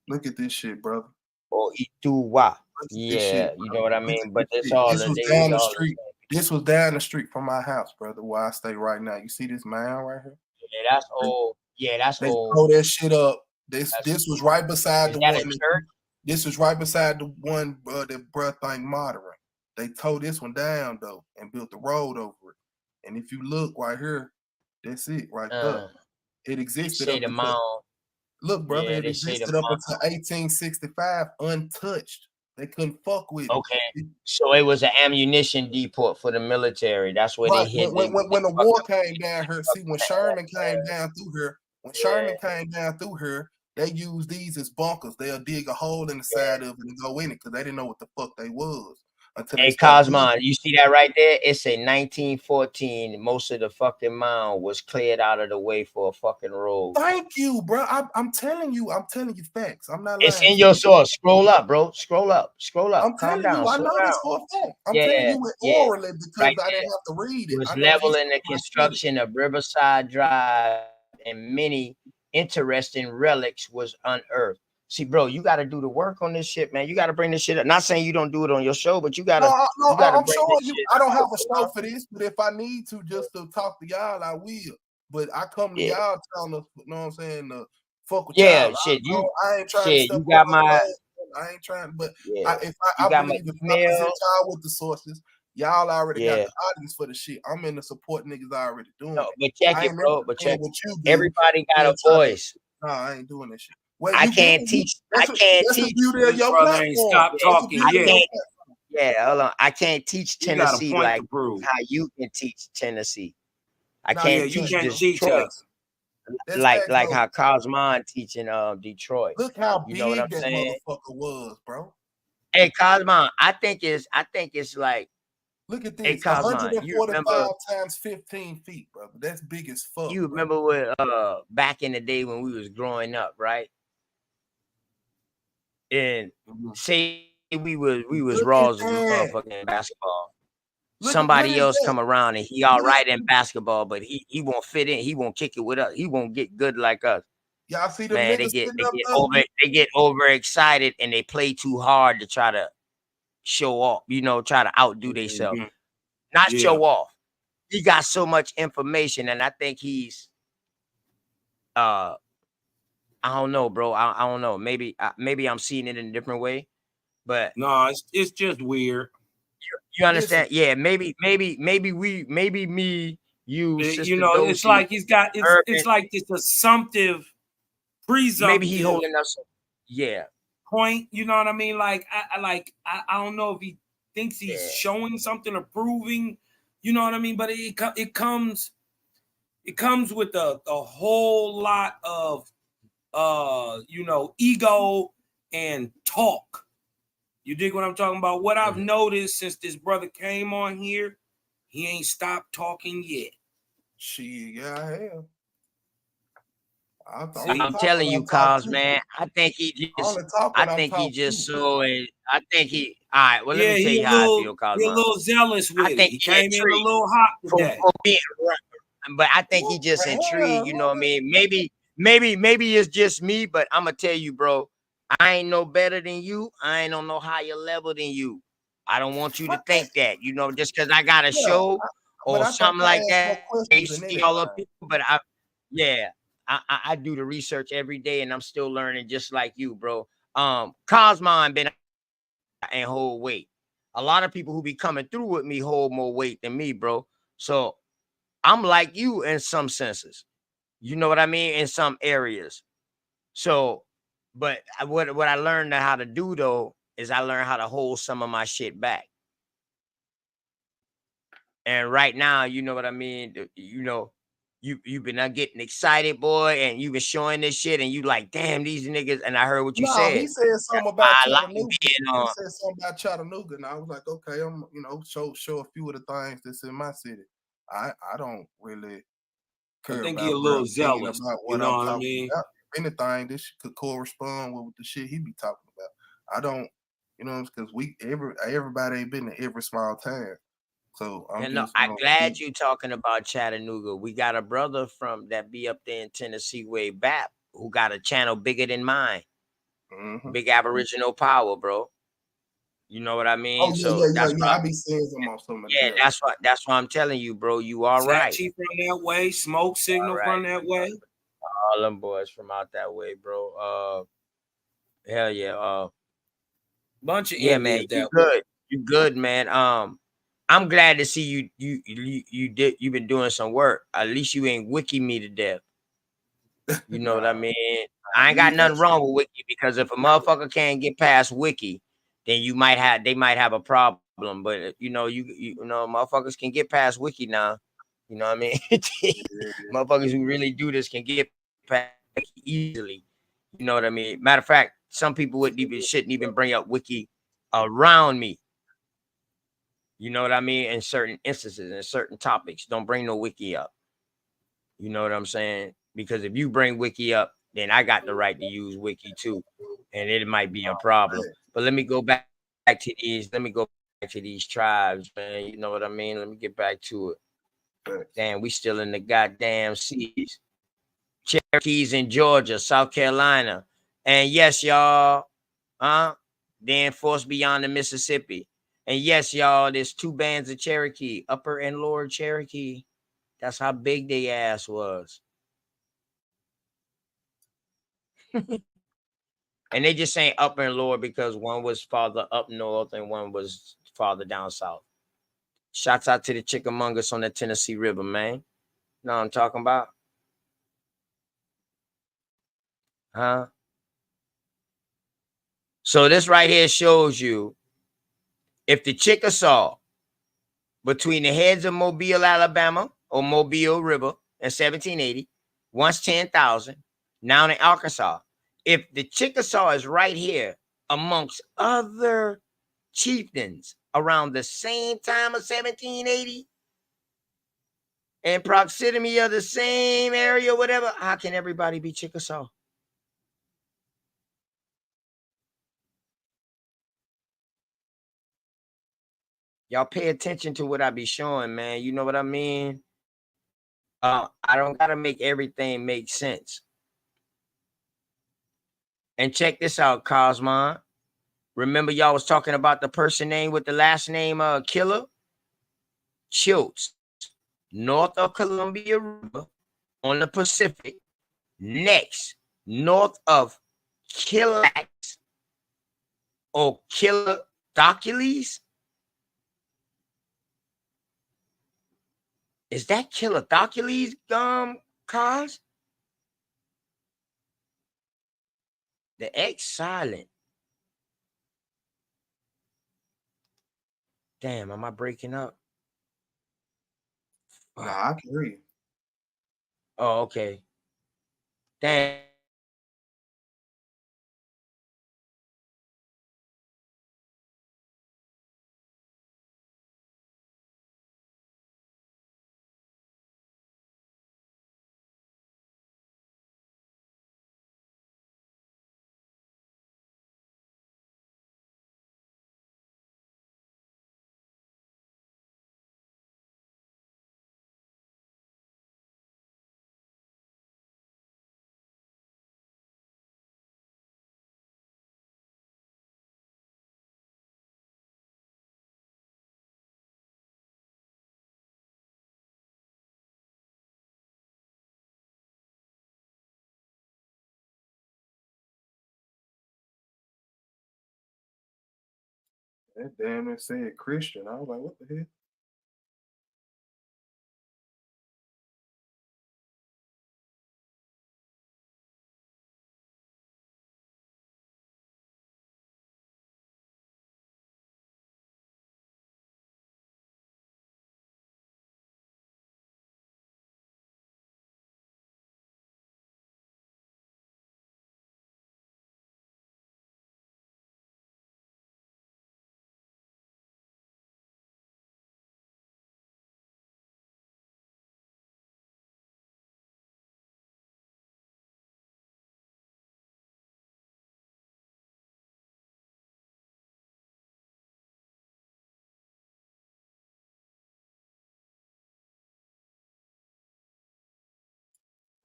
Look at this shit, brother. Or Ituwa. Yeah, you know what I mean? But it's all this was down the street. This was down the street from my house, brother, where I stay right now. You see this mound right here? Yeah, that's old. Yeah, that's old. Throw that shit up. This was right beside the one. This was right beside the one that bruh think modern. They tore this one down though and built the road over it. And if you look right here, that's it right there. It existed up until, look, brother, it existed up until 1865, untouched. They couldn't fuck with it. Okay, so it was an ammunition depot for the military. That's where they hid. When the war came down here, see, when Sherman came down through here, they used these as bunkers. They'll dig a hole in the side of it and go in it because they didn't know what the fuck they was. Hey, Cosmon, you see that right there? It's a 1914. Most of the fucking mound was cleared out of the way for a fucking road. Thank you, bro. I'm telling you facts. I'm not lying. It's in your source. Scroll up, bro. Scroll up. I'm telling you, I know this for a fact. I'm telling you it orally because I didn't have to read it. It was leveling the construction of Riverside Drive, and many interesting relics was unearthed. See, bro, you got to do the work on this shit, man. You got to bring this shit up. Not saying you don't do it on your show, but you got to. No, I'm showing you. I don't have a show for this, but if I need to just to talk to y'all, I will. But I come to y'all telling us, you know what I'm saying, to fuck with y'all. Shit, I ain't trying to step you got my. I ain't trying, but I believe if I present y'all with the sources, y'all already got the audience for the shit. I'm in the support niggas already doing it. But check it, bro. But check it. Everybody got a voice. No, I ain't doing that shit. Well, I can't teach. I can't teach. Your brother ain't stopped talking yet. Yeah, hold on. I can't teach Tennessee like how you can teach Tennessee. I can't teach Detroit like how Cosmon teaching Detroit. Look how you know big what I'm that saying? motherfucker was, bro. Hey, Cosmon, I think it's like. Look at this. Hey, Cosmon, 145 times 15 feet, brother. That's big as fuck. You remember what back in the day when we was growing up, right? And say we was raws of motherfucking basketball. Somebody else come around and he all right in basketball, but he won't fit in. He won't kick it with us. He won't get good like us. Y'all see them man? They get overexcited and they play too hard to try to show off. You know, try to outdo themselves. Not show off. He got so much information, and I think he's I don't know, bro. I don't know. Maybe I'm seeing it in a different way, but no, it's just weird. You understand? Yeah, maybe me, you, you know, Doty, it's like he's got it's like this assumptive presumptive. Maybe he holding us. Yeah. point. You know what I mean? Like I don't know if he thinks he's showing something or proving. You know what I mean? But it comes with a whole lot of ego and talk. You dig what I'm talking about? What I've noticed since this brother came on here, he ain't stopped talking yet. Yeah, I have. I'm telling you, cause man, I think he just so, and I think he. All right, well, let me tell you how I feel, cause he a little zealous with I think he came in a little hot today. But I think he just intrigued. You know what I mean? Maybe it's just me, but I'm gonna tell you, bro. I ain't no better than you. I ain't on no higher level than you. I don't want you to think that, just because I got a show or something like that. You see all of people, but I do the research every day, and I'm still learning just like you, bro. Cosmon been and hold weight. A lot of people who be coming through with me hold more weight than me, bro. So I'm like you in some senses. You know what I mean? In some areas. So, but what I learned how to do though is I learned how to hold some of my shit back. And right now, you know what I mean? You've been getting excited, boy, and you've been showing this shit, and you like, damn, these niggas. And I heard what you said. He said something about Chattanooga. He said something about Chattanooga, and I was like, okay, I'm show a few of the things that's in my city. I don't really care. I think about he a little zealous. About what you know I'm what I talking mean? about. If anything, this could correspond with the shit he be talking about. I don't, because everybody ain't been in every small town. So I'm glad you talking about Chattanooga. We got a brother from that be up there in Tennessee, way Bout, who got a channel bigger than mine. Big Aboriginal power, bro. You know what I mean? I be seeing them on some of the that's why I'm telling you, bro. You are right. Chief from that way, Smoke Signal from that way. All them boys from out that way, bro. Hell yeah. Bunch of man. You good. You good, man. I'm glad to see you've been doing some work. At least you ain't wiki me to death. You know what I mean? I ain't got nothing wrong with wiki, because if a motherfucker can't get past wiki, then they might have a problem. But you know, motherfuckers can get past wiki now. You know what I mean? Motherfuckers who really do this can get past wiki easily. You know what I mean? Matter of fact, some people shouldn't even bring up wiki around me. You know what I mean? In certain instances, in certain topics, don't bring no wiki up. You know what I'm saying? Because if you bring wiki up, then I got the right to use wiki too, and it might be a problem. But let me go back to these. Let me go back to these tribes, man. You know what I mean? Let me get back to it. Damn, we still in the goddamn seas. Cherokees in Georgia, South Carolina, and yes, y'all, they enforced beyond the Mississippi. And yes, y'all, there's two bands of Cherokee, Upper and Lower Cherokee. That's how big they ass was. And they just saying upper and lower because one was farther up north and one was farther down south. Shouts out to the Chickamaugas on the Tennessee River, man. You know what I'm talking about? Huh? So this right here shows you if the Chickasaw between the heads of Mobile, Alabama, or Mobile River in 1780, once 10,000, now in Arkansas. If the Chickasaw is right here amongst other chieftains around the same time of 1780, in proximity of the same area, whatever, how can everybody be Chickasaw? Y'all pay attention to what I be showing, man. You know what I mean? I don't gotta make everything make sense. And check this out, Cosmon. Remember y'all was talking about the person name with the last name Killer? Childs, north of Columbia River on the Pacific. Next, north of Killax or Killadocles. Is that Killadocles, Cos? The X silent. Damn, am I breaking up? Nah, I can hear you. Oh, okay. Damn. That damn it said Christian. I was like, what the hell?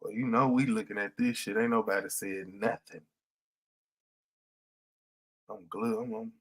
Well, you know we looking at this shit. Ain't nobody said nothing. I'm glad. I'm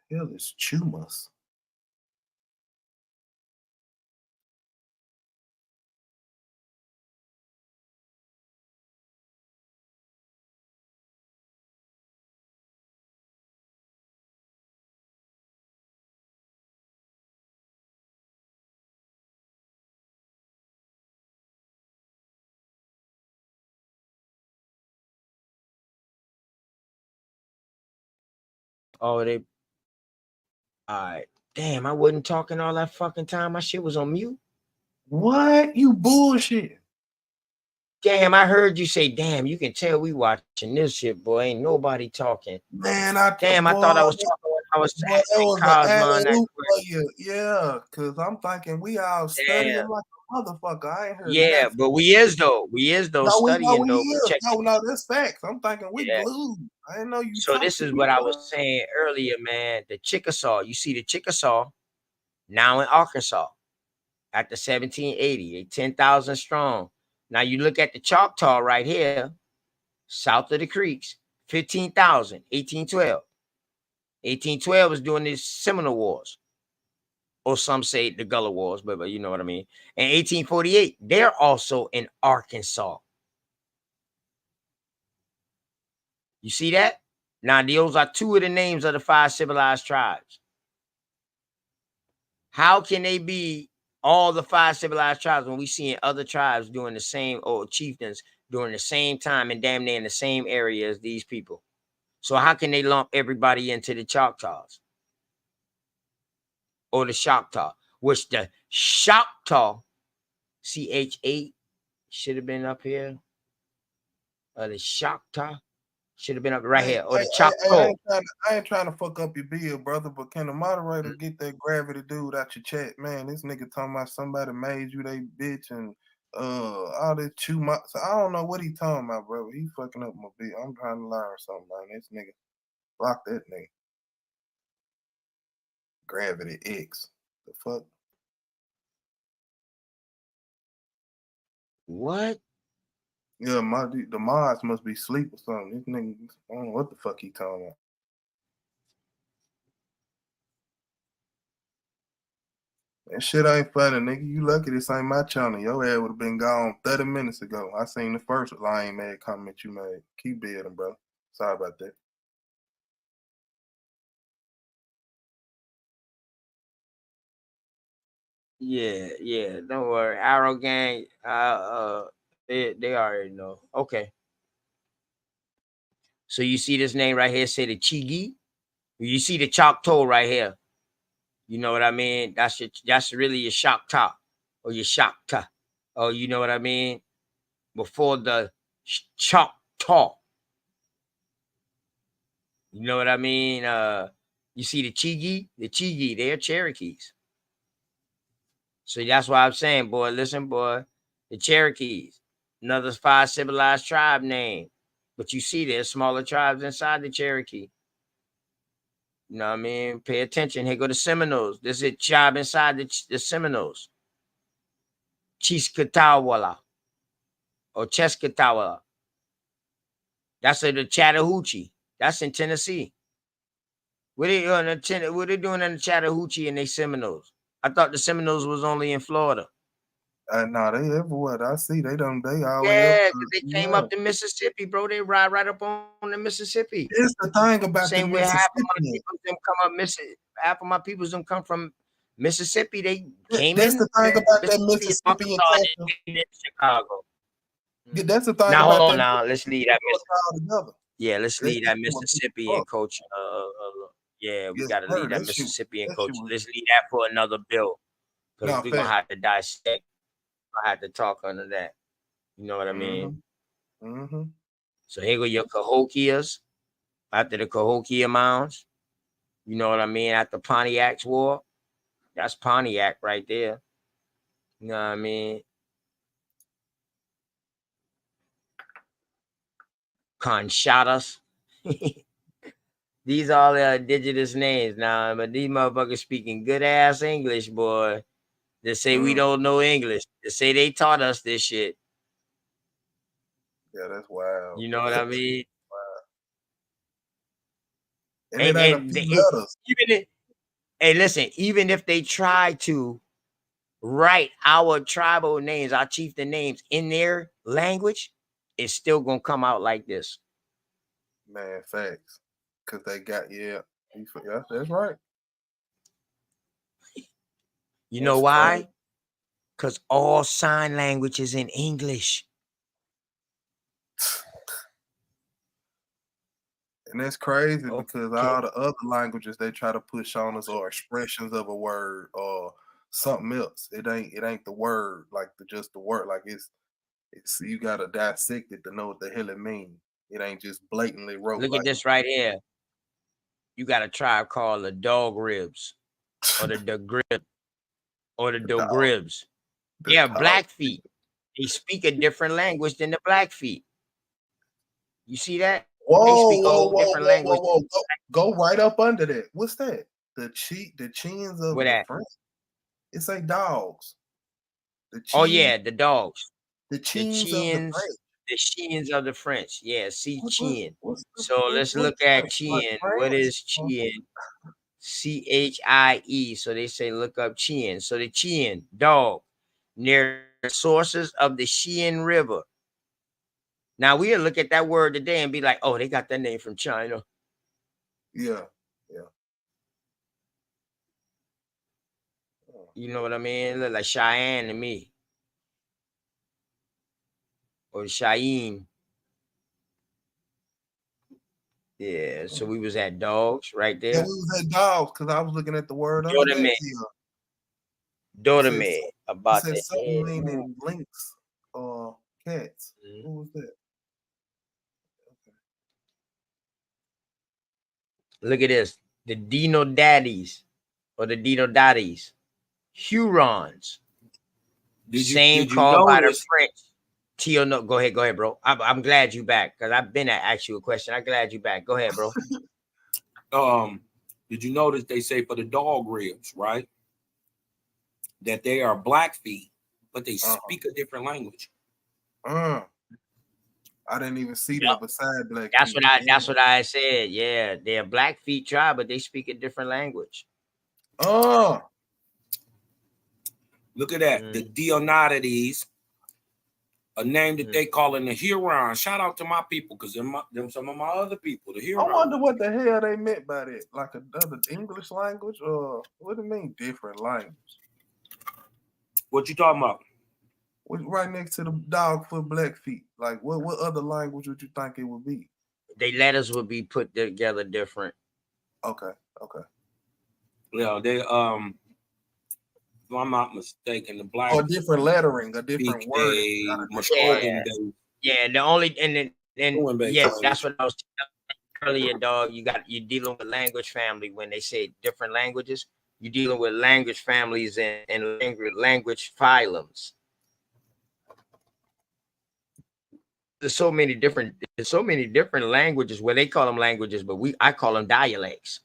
the hell is Chumas? Oh, they. All right. Damn, I wasn't talking all that fucking time. My shit was on mute. What? You bullshit. Damn, I heard you say, damn, you can tell we watching this shit, boy. Ain't nobody talking. Man, Damn, I thought I was talking when I was that was Cosmo an and that alley-oop for you. Yeah, because I'm thinking we all studying damn. like a motherfucker. I ain't heard Yeah, nothing. but we is though. We is though No, we know studying we though. But is. check No, no, that's facts. I'm thinking we yeah. glued. I didn't know you So talking. this is what I was saying earlier, man. The Chickasaw. You see the Chickasaw now in Arkansas at the 1780. They 10,000 strong. Now you look at the Choctaw right here, south of the creeks, 15,000, 1812. 1812 was during these Seminole Wars. Or some say the Gullah Wars, but you know what I mean. In 1848, they're also in Arkansas. You see that? Now, those are two of the names of the 5 civilized tribes. How can they be all the 5 civilized tribes when we see in other tribes doing the same, or chieftains during the same time and damn near in the same area as these people? So how can they lump everybody into the Choctaws or the Choctaw? Which the Choctaw, CH8, should have been up here. The Choctaw should have been up right here. Or the Choctaw. I ain't trying to fuck up your bill, brother, but can the moderator get that gravity dude out your chat? Man, this nigga talking about somebody made you they bitch and all this chew my. So I don't know what he talking about, brother. He fucking up my bill. I'm trying to learn something about this nigga. Block that nigga. Gravity X. The fuck? What? Yeah, the mods must be asleep or something. This nigga, I don't know what the fuck he talking about. That shit ain't funny, nigga. You lucky this ain't my channel. Your ass would have been gone 30 minutes ago. I seen the first lying mad comment you made. Keep building, bro. Sorry about that. Yeah. Don't worry. Arrow Gang, they already know. Okay. So you see this name right here, say the Chigi. You see the Choctaw right here. You know what I mean? That's really your Choctaw or your Choctaw. Oh, you know what I mean? Before the Choctaw. You know what I mean? You see the Chigi, they're Cherokees. So that's why I'm saying, boy, listen, boy, the Cherokees, another 5 civilized tribe name. But you see there's smaller tribes inside the Cherokee. You know what I mean? Pay attention. Here go the Seminoles. This is a tribe inside the Seminoles. Chiskatawala or Cheskatawala. That's the Chattahoochee. That's in Tennessee. What they doing in the Chattahoochee and they Seminoles? I thought the Seminoles was only in Florida. No, they everywhere. I see they all Yeah, because they came up to Mississippi, bro. They ride right up on the Mississippi. It's the thing about Same the way half of my Mississippi. people them come up Mississippi. Half of my people them come from Mississippi. They came That's in the thing about that Mississippi, Mississippian Arkansas, culture. and Chicago. That's the thing Now about hold on. that. Now let's leave that. Together. Yeah, let's That's leave that just what people Mississippian fuck. culture. Yeah, we Yes, gotta sir. leave that That shit Mississippian was culture. Let's leave that for another bill because no we're gonna fact. have to dissect. I have to talk under that. You know what I mean? Mm-hmm. So here go your Cahokias after the Cahokia Mounds. You know what I mean? After Pontiac's War, that's Pontiac right there. You know what I mean? Conchatas. These all are indigenous names now, but these motherfuckers speaking good ass English, boy. They say we don't know English. They say they taught us this shit. Yeah, that's wild. You know what I mean? And it ain't a few letters. Hey, listen, even if they try to write our tribal names, our chieftain names in their language, it's still gonna come out like this. Man, facts. Cause they got yeah, that's right. You know why? Because all sign language is in English. And that's crazy because all the other languages they try to push on us are expressions of a word or something else. It ain't the word, like just the word. Like it's you gotta dissect it to know what the hell it means. It ain't just blatantly wrote. Look at this right here. You got a tribe called the Dog Ribs or the Grib or the Dogribs. Yeah, Blackfeet. They speak a different language than the Blackfeet. You see that? They speak a whole different language. Go right up under that. What's that? The chins of the French. It's like dogs. Oh yeah, the dogs. The chins of the French. The chins of the French. Yeah, see chin. So let's look at chin. What is chin? Chie. So they say look up chin. So the chin, dog, near the sources of the Chien River. Now we'll look at that word today and be like, oh, they got that name from China. Yeah. You know what I mean? It look like Cheyenne to me. Or Cheyenne. Yeah, so we was at dogs right there. Yeah, we was at dogs because I was looking at the word under that. Dorame about that. Something that. meaning lynx or cats. What was that? Look at this. The Dino Daddies or the Dino Daddies. Hurons. Same called by the French. Tio, no, go ahead, bro. I'm glad you back because I've been to ask you a question. I'm glad you back. Go ahead, bro. Did you notice they say for the dog ribs, right? That they are Blackfeet, but they speak a different language. I didn't even see that beside Black. That's what I said. Yeah, they're Blackfeet tribe, but they speak a different language. Look at that. The Dionysides, a name that they call in the Huron. Shout out to my people, because them some of my other people, the I Huron. wonder what the hell they meant by that. Like another English language, or what do you mean different language? What you talking about? Right next to the dog foot Blackfeet. Like what other language would you think it would be? They letters would be put together different. Okay. Yeah, they if I'm not mistaken, the black or different lettering, a different word. Yeah, the only and that's what I was telling earlier, dog. You're dealing with language family when they say different languages. You're dealing with language families and language phylums. There's so many different languages where they call them languages, but I call them dialects.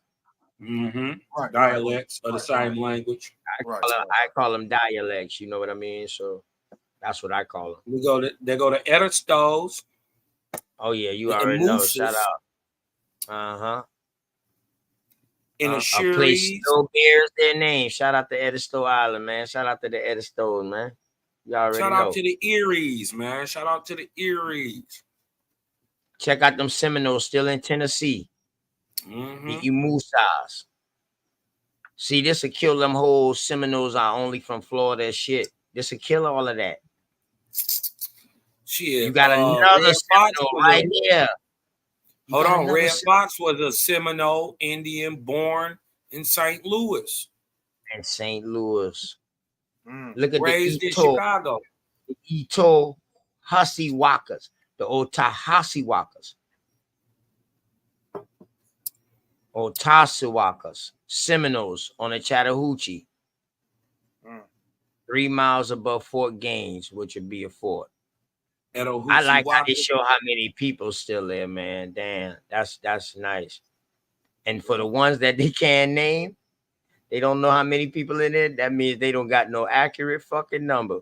Right, dialects of the same language. I call them dialects. You know what I mean? So that's what I call them. They go to Edistos. Oh yeah, you already know. Shout out. In a Assyrians. place still bears their name. Shout out to Edisto Island, man. Shout out to the Edistos, man. You already know. Shout out to the Eries, man. Shout out to the Eries. Check out them Seminoles still in Tennessee. The Emusas. See, this will kill them whole Seminoles are only from Florida and shit. This will kill all of that. Shit. You got another Seminole right here. Hold on. Red Fox was a Seminole Indian born in St. Louis. In St. Louis. Look at raised the in Chicago. The Ito Hasiwakas, the Otahasiwakas. Otasiwakas, Seminoles on the Chattahoochee. 3 miles above Fort Gaines, which would be a fort. I like how they show how many people still there, man. Damn, that's nice. And for the ones that they can't name, they don't know how many people in it. That means they don't got no accurate fucking number.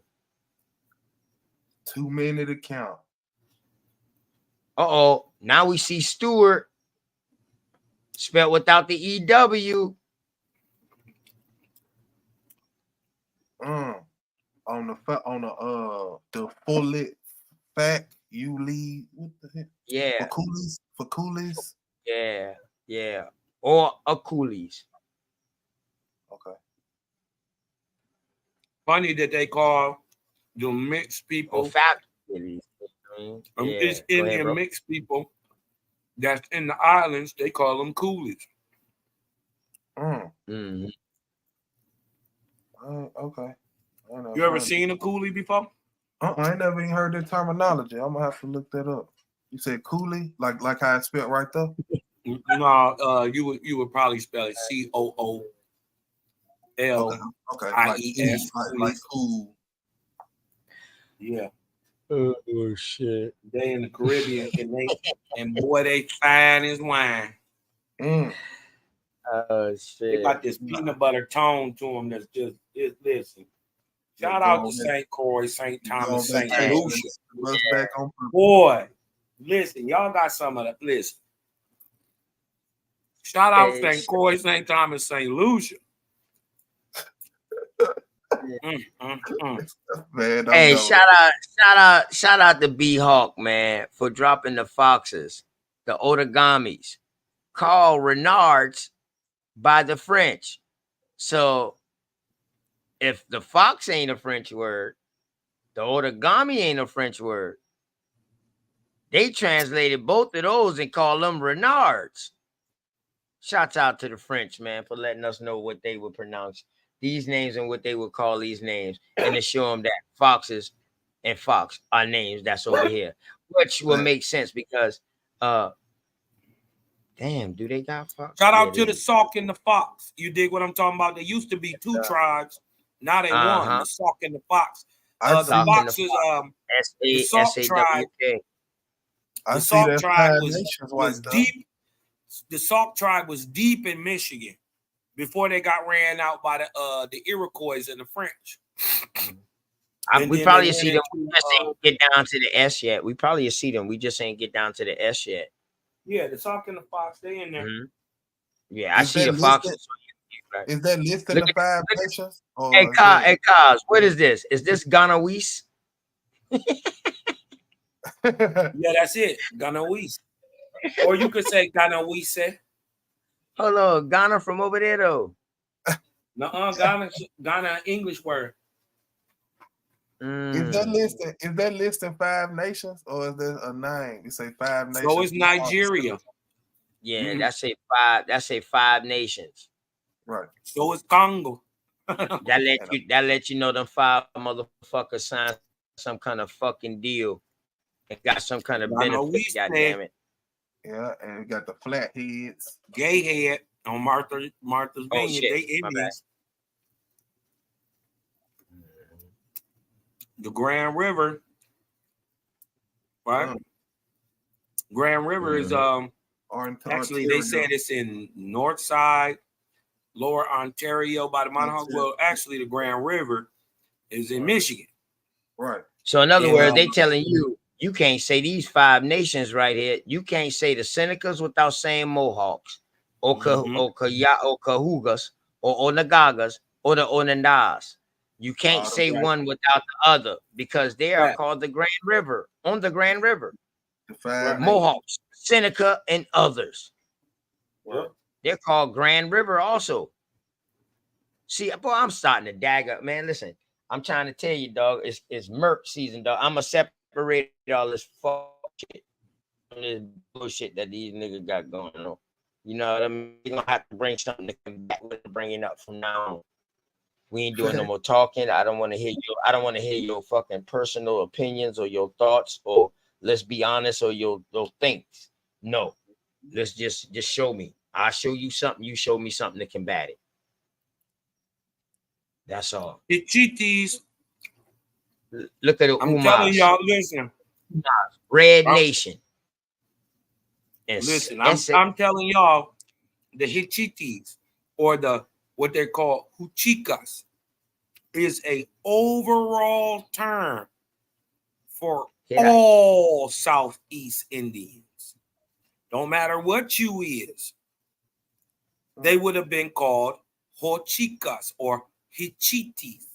Too many to count. Now we see Stewart spelled without the EW. On the full fact you lead. What the heck? Yeah. For coolies. Yeah. Or a coolies. Okay. Funny that they call the mixed people. It's Indian mixed people that's in the islands. They call them coolies. Okay. You ever seen a coolie before? I ain't never even heard that terminology. I'm gonna have to look that up. You said coolie, like how it's spelled right there? No, you would probably spell it COOL. Okay. IES, like cool. Yeah. Oh shit. They in the Caribbean and boy, they fine as wine. Oh shit. They got this peanut butter tone to them that's just listen. Shout out to St. Croix, St. Thomas, St. Lucia. Boy, listen, y'all got some of that. Listen. Shout out St. Croix, St. Thomas, St. Lucia. Man, hey, shout out to B Hawk, man, for dropping the foxes, the otogamis, called renards by the French. So if the fox ain't a French word, the otogami ain't a French word. They translated both of those and called them renards. Shouts out to the French, man, for letting us know what they would pronounce these names and what they would call these names, and to show them that foxes and fox are names that's over here, which will make sense because, damn, do they got fox? Shout out to the Sauk and the Fox. You dig what I'm talking about? There used to be 2 tribes, now they one. The Sauk and the Fox. The Fox is the Sauk tribe. The Sauk tribe was deep. The Sauk tribe was deep in Michigan before they got ran out by the Iroquois and the French. We probably see them. We just ain't get down to the S yet. We probably see them. We just ain't get down to the S yet. Yeah, the Sauk and the Fox, they in there. Yeah, I see the foxes. Is that listed in the 5 nations? Hey, Cos, what is this? Is this Ganawese? Yeah, that's it. Ganawese. Or you could say Ganawese. Hold on, Ghana from over there though. No, Ghana English word. Is that listing 5 nations or is there a name? You say 5 nations. So it's Nigeria. Yeah, that's a 5. That's a 5 nations. Right. So it's Congo. that let you know them 5 motherfuckers signed some kind of fucking deal and got some kind of benefit. God damn it. Yeah, and we got the flatheads. Gay head on Martha's Vineyard. Shit. They Indians. The Grand River, right? Grand River is actually they said it's in North Side, Lower Ontario by the Mount Hawk. Well, actually the Grand River is in Michigan. Right. So in other words, they telling you can't say these 5 nations right here. You can't say the Senecas without saying Mohawks, or Cahugas, or Onagagas, or the Onondas. You can't say one without the other because they are called the Grand River, on the Grand River. The 5 Mohawks, Seneca, and others. Yep. They're called Grand River also. See, boy, I'm starting to dagger, man. Listen, I'm trying to tell you, dog, it's Merc season, dog. I'm gonna separate all this fuck shit from this bullshit that these niggas got going on. You know what I mean? You're gonna have to bring something to come back with bringing up from now on. We ain't doing no more talking. I don't want to hear your fucking personal opinions or your thoughts or let's be honest or your things. No, let's just show me. I'll show you something. You show me something to combat it. That's all. The Chitis. Look at the I'm telling y'all, listen. Red Nation. And listen, I'm telling y'all, the Hittites or the what they call Huchicas is a overall term for all Southeast Indians. Don't matter what you is. They would have been called Hochicas or Hittites.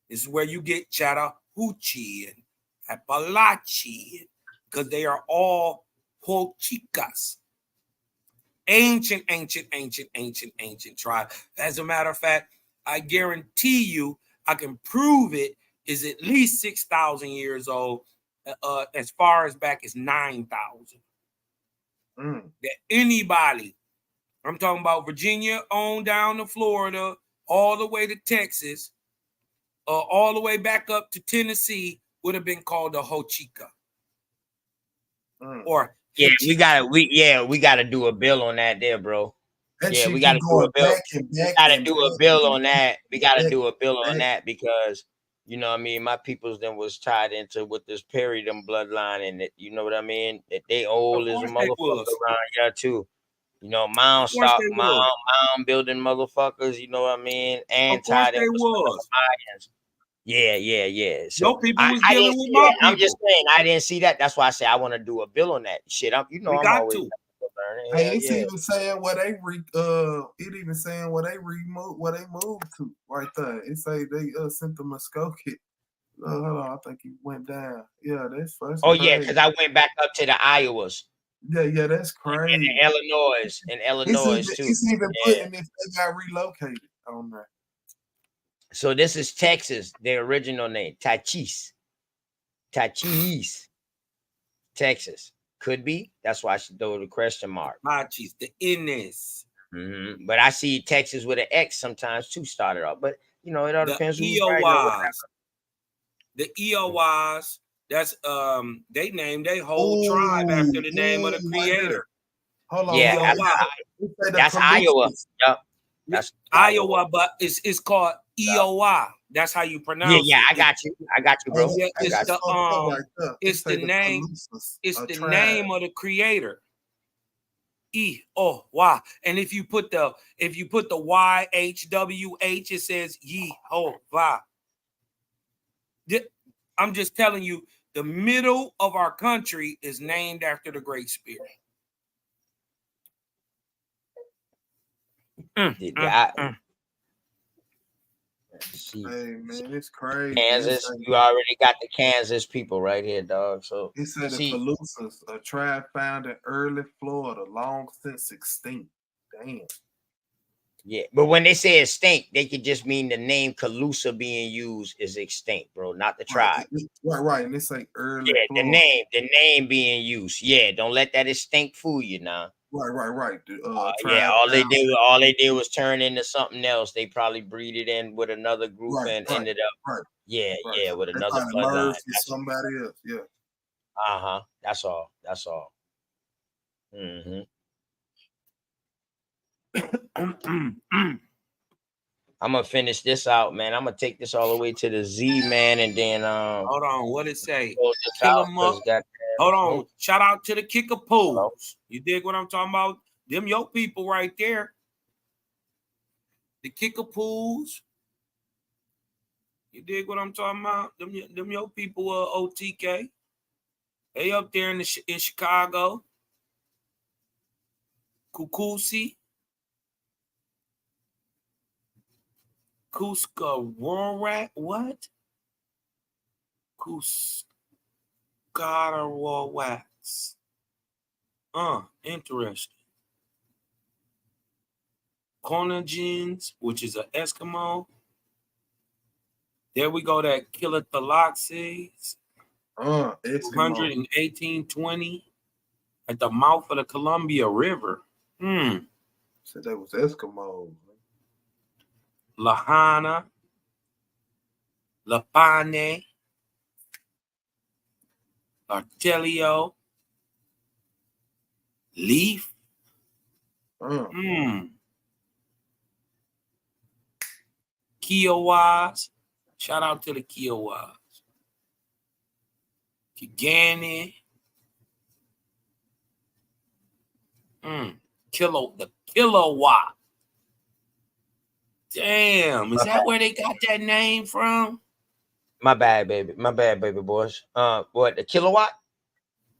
This is where you get Chattahoochee and Appalachian because they are all Hochicas. Ancient tribe. As a matter of fact, I guarantee you, I can prove it is at least 6,000 years old, as far as back as 9,000. That anybody, I'm talking about Virginia on down to Florida, all the way to Texas, all the way back up to Tennessee, would have been called a Hochika. Or we gotta do a bill on that there, bro. We gotta do a bill. We gotta do a bill on that. We gotta do a bill on that because you know what I mean, my peoples then was tied into with this Perry them bloodline and you know what I mean? That they old as a motherfucker around here too. You know, mound building motherfuckers, you know what I mean? And tied in with Mayans. Yeah. So no people was I dealing didn't with see my that. people. I'm just saying I didn't see that. That's why I say I want to do a bill on that shit. I'm always Hey, it's even saying where they moved to right there. It say they sent them a Muskogee. Hold on, I think he went down. Yeah, that's first. Oh yeah, because I went back up to the Iowas. Yeah, that's crazy. And Illinois too. It's even putting if they got relocated on there. So this is Texas, their original name, Tachis, Texas. Could be. That's why I should throw the question mark. Tachis, the Innes. But I see Texas with an X sometimes too started off. But you know, it all depends who's right. The Eowas, that's they named their whole tribe after the name of the creator. Hold on. Yeah, that's Iowa. Yep. That's Iowa, but it's called Iowa. That's how you pronounce it. Yeah, I got you, bro. It's the name. It's the name of the creator. Yehovah. And if you put the YHWH, it says Yehovah. I'm just telling you, the middle of our country is named after the Great Spirit. See, hey man, it's crazy. Kansas, you already got the Kansas people right here, dog. So He said the Calusas, a tribe found in early Florida, long since extinct. Damn. Yeah, but when they say extinct, they could just mean the name Calusa being used is extinct, bro, not the tribe. Right. And they say early Yeah, Florida. the name being used. Yeah, don't let that extinct fool you now. Right. Yeah, all they did was turn into something else. They probably breeded in with another group and ended up. Yeah, with another bloodline. Somebody else. Yeah. That's all. Mm-hmm. I'm gonna finish this out, man. I'm gonna take this all the way to the Z, man, and then hold on, what it say? Kill them up. Hold on, shout out to the Kickapoos. You dig what I'm talking about? Them your people right there. The Kickapoos. You dig what I'm talking about? Them your people, OTK. They up there in Chicago. Kukusi. Kuska Rorat. What? Kuskarawats. Interesting. Colonization, which is an Eskimo. There we go, that Kilithalaxes. 1820 at the mouth of the Columbia River. So that was Eskimos. Lahana, Lapane, Artelio, Leaf. Kiowas. Shout out to the Kiowas. Kigani. The kilowatt. Damn, is that where they got that name from? My bad, baby boys. What, the kilowatt?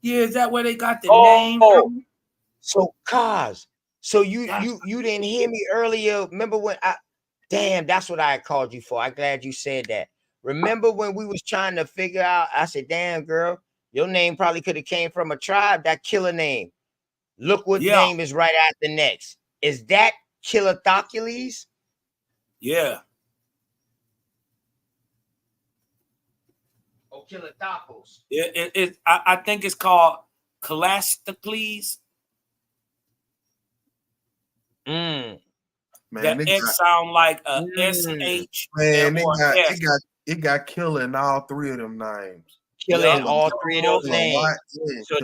Yeah, is that where they got the name from? So cause. So you didn't hear me earlier. Remember when damn, that's what I called you for. I'm glad you said that. Remember when we was trying to figure out, I said, damn girl, your name probably could have came from a tribe, that killer name. Look what name is right after next. Is that Kilithocles? Yeah. Oh, Kilithocles. I think it's called Calastocles. Man, that X sound like a SH. Man, it got killer in all three of them names. Killing all three of those names. So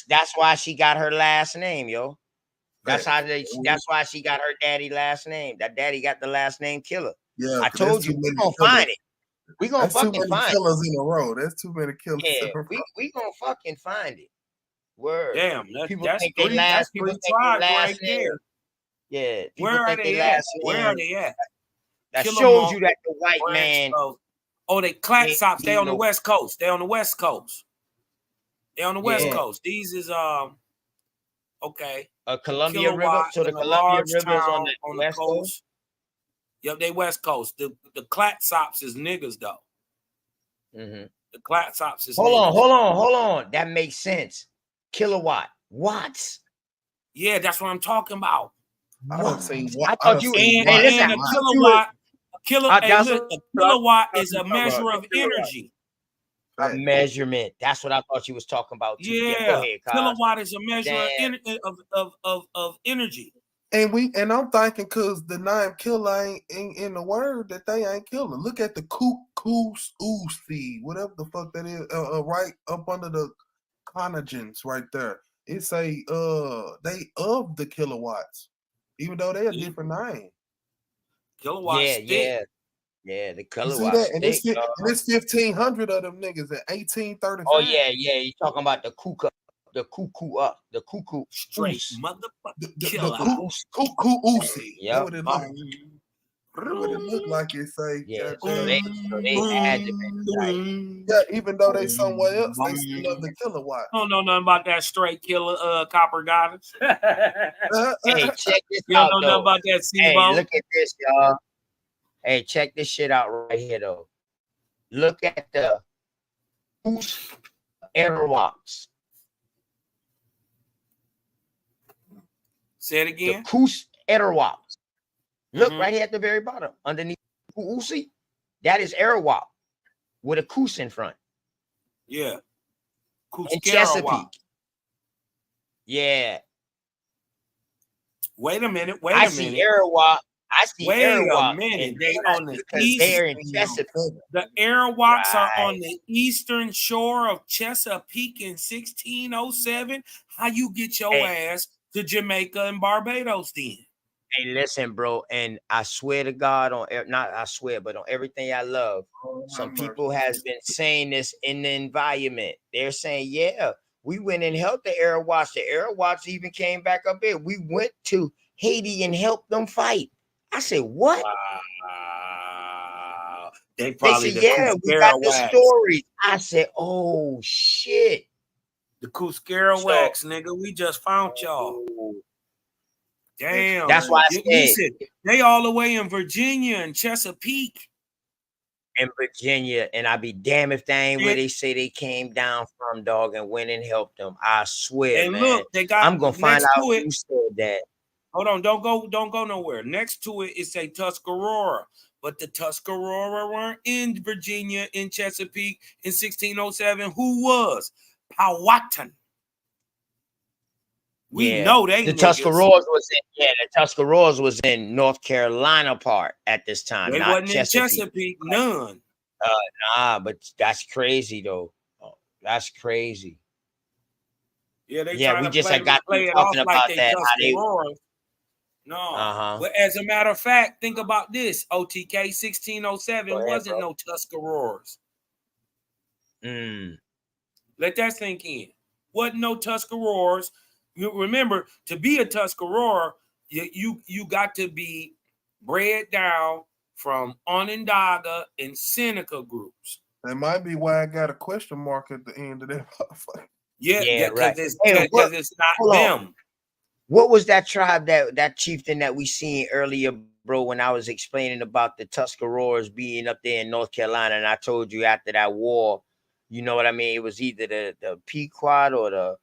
that's why she got her last name, yo. That's why she got her daddy last name. That daddy got the last name Killer. Yeah, I told you we're gonna find it. We're gonna fucking find killers in a row. That's too many killers. Yeah, we gonna fucking find it. Word. Damn, people that's think three, they last. that's People three think tribes they last right name. there. Yeah. Where are they at? Where are they at? That shows you that the white man. Oh, they Clatsop. They on the West Coast. They on the West Coast. They on the West Coast. These is okay. A Columbia River. So the Columbia River is on the West Coast. Yep, they West Coast. The Clatsops is niggas though. Mm-hmm. The Clatsops is hold niggas. Hold on. That makes sense. Kilowatt. Watts. Yeah, that's what I'm talking about. I don't see what. I thought you. And a kilowatt. A kilowatt is a measure of energy. A measurement. That's what I thought you was talking about too. Yeah, go ahead, kilowatt is a measure of energy. And I'm thinking because the name killer ain't in the word that they ain't killing. Look at the Kukusi, whatever the fuck that is, right up under the conogens right there. It say they of the kilowatts, even though they're a different name. Kilowatts. Yeah, the kilowatts. You see that? And it's 1,500 of them niggas in 1835. Oh yeah. You talking about the cuckoo straight motherfucker killer. Kukusi. Yeah. What it look like it say. Yeah, so they had to been right. Yeah, even though they somewhere else, they still love the kilowatt. I don't know nothing about that straight killer copper goddess. Hey, check this you out don't know though. nothing about that Hey, C-bone. look at this, y'all. Hey, check this shit out right here though. Look at the Arawaks. Say it again. The Kus Arawaks. Look right here at the very bottom, underneath Usi. That is Arawak with a Kus in front. Yeah. And Chesapeake. Yeah. Wait a minute. Wait I a see minute. Arawak. I see Wait Arawak. a minute. And They on the east. they're in Chesapeake. The Arawaks are on the eastern shore of Chesapeake in 1607. How you get your ass to Jamaica and Barbados then? Hey, listen, bro, and I swear to God not I swear, but on everything I love, some people has been saying this in the environment. They're saying, yeah, we went and helped the Arawaks. The Arawaks even came back up here. We went to Haiti and helped them fight. I said, what? Wow. They said, yeah, we got the stories. I said, oh shit. The Cuscarawaks, nigga. We just found y'all. Damn. That's why I said listen, they all the way in Virginia and Chesapeake. In Virginia, and I'd be damned if they ain't where they say they came down from, dog, and went and helped them. I swear, and man. Look, they got I'm gonna find out who said that. Hold on, don't go nowhere. Next to it, it's a Tuscarora. But the Tuscarora weren't in Virginia, in Chesapeake in 1607. Who was? Powhatan. We know they the Tuscaroras was in the Tuscaroras was in North Carolina part at this time. They not wasn't in Chesapeake, none. Nah, but that's crazy though. Oh, that's crazy. Yeah, they we just got play it talking off about like that. No. But as a matter of fact, think about this. OTK 1607 wasn't no Tuscaroras. Let that sink in. Wasn't no Tuscaroras. You remember, to be a Tuscarora, you got to be bred down from Onondaga and Seneca groups. That might be why I got a question mark at the end of that. Yeah, right. Because it's not them. What was that tribe that chieftain that we seen earlier, bro, when I was explaining about the Tuscaroras being up there in North Carolina, and I told you after that war, you know what I mean? It was either the Pequot or the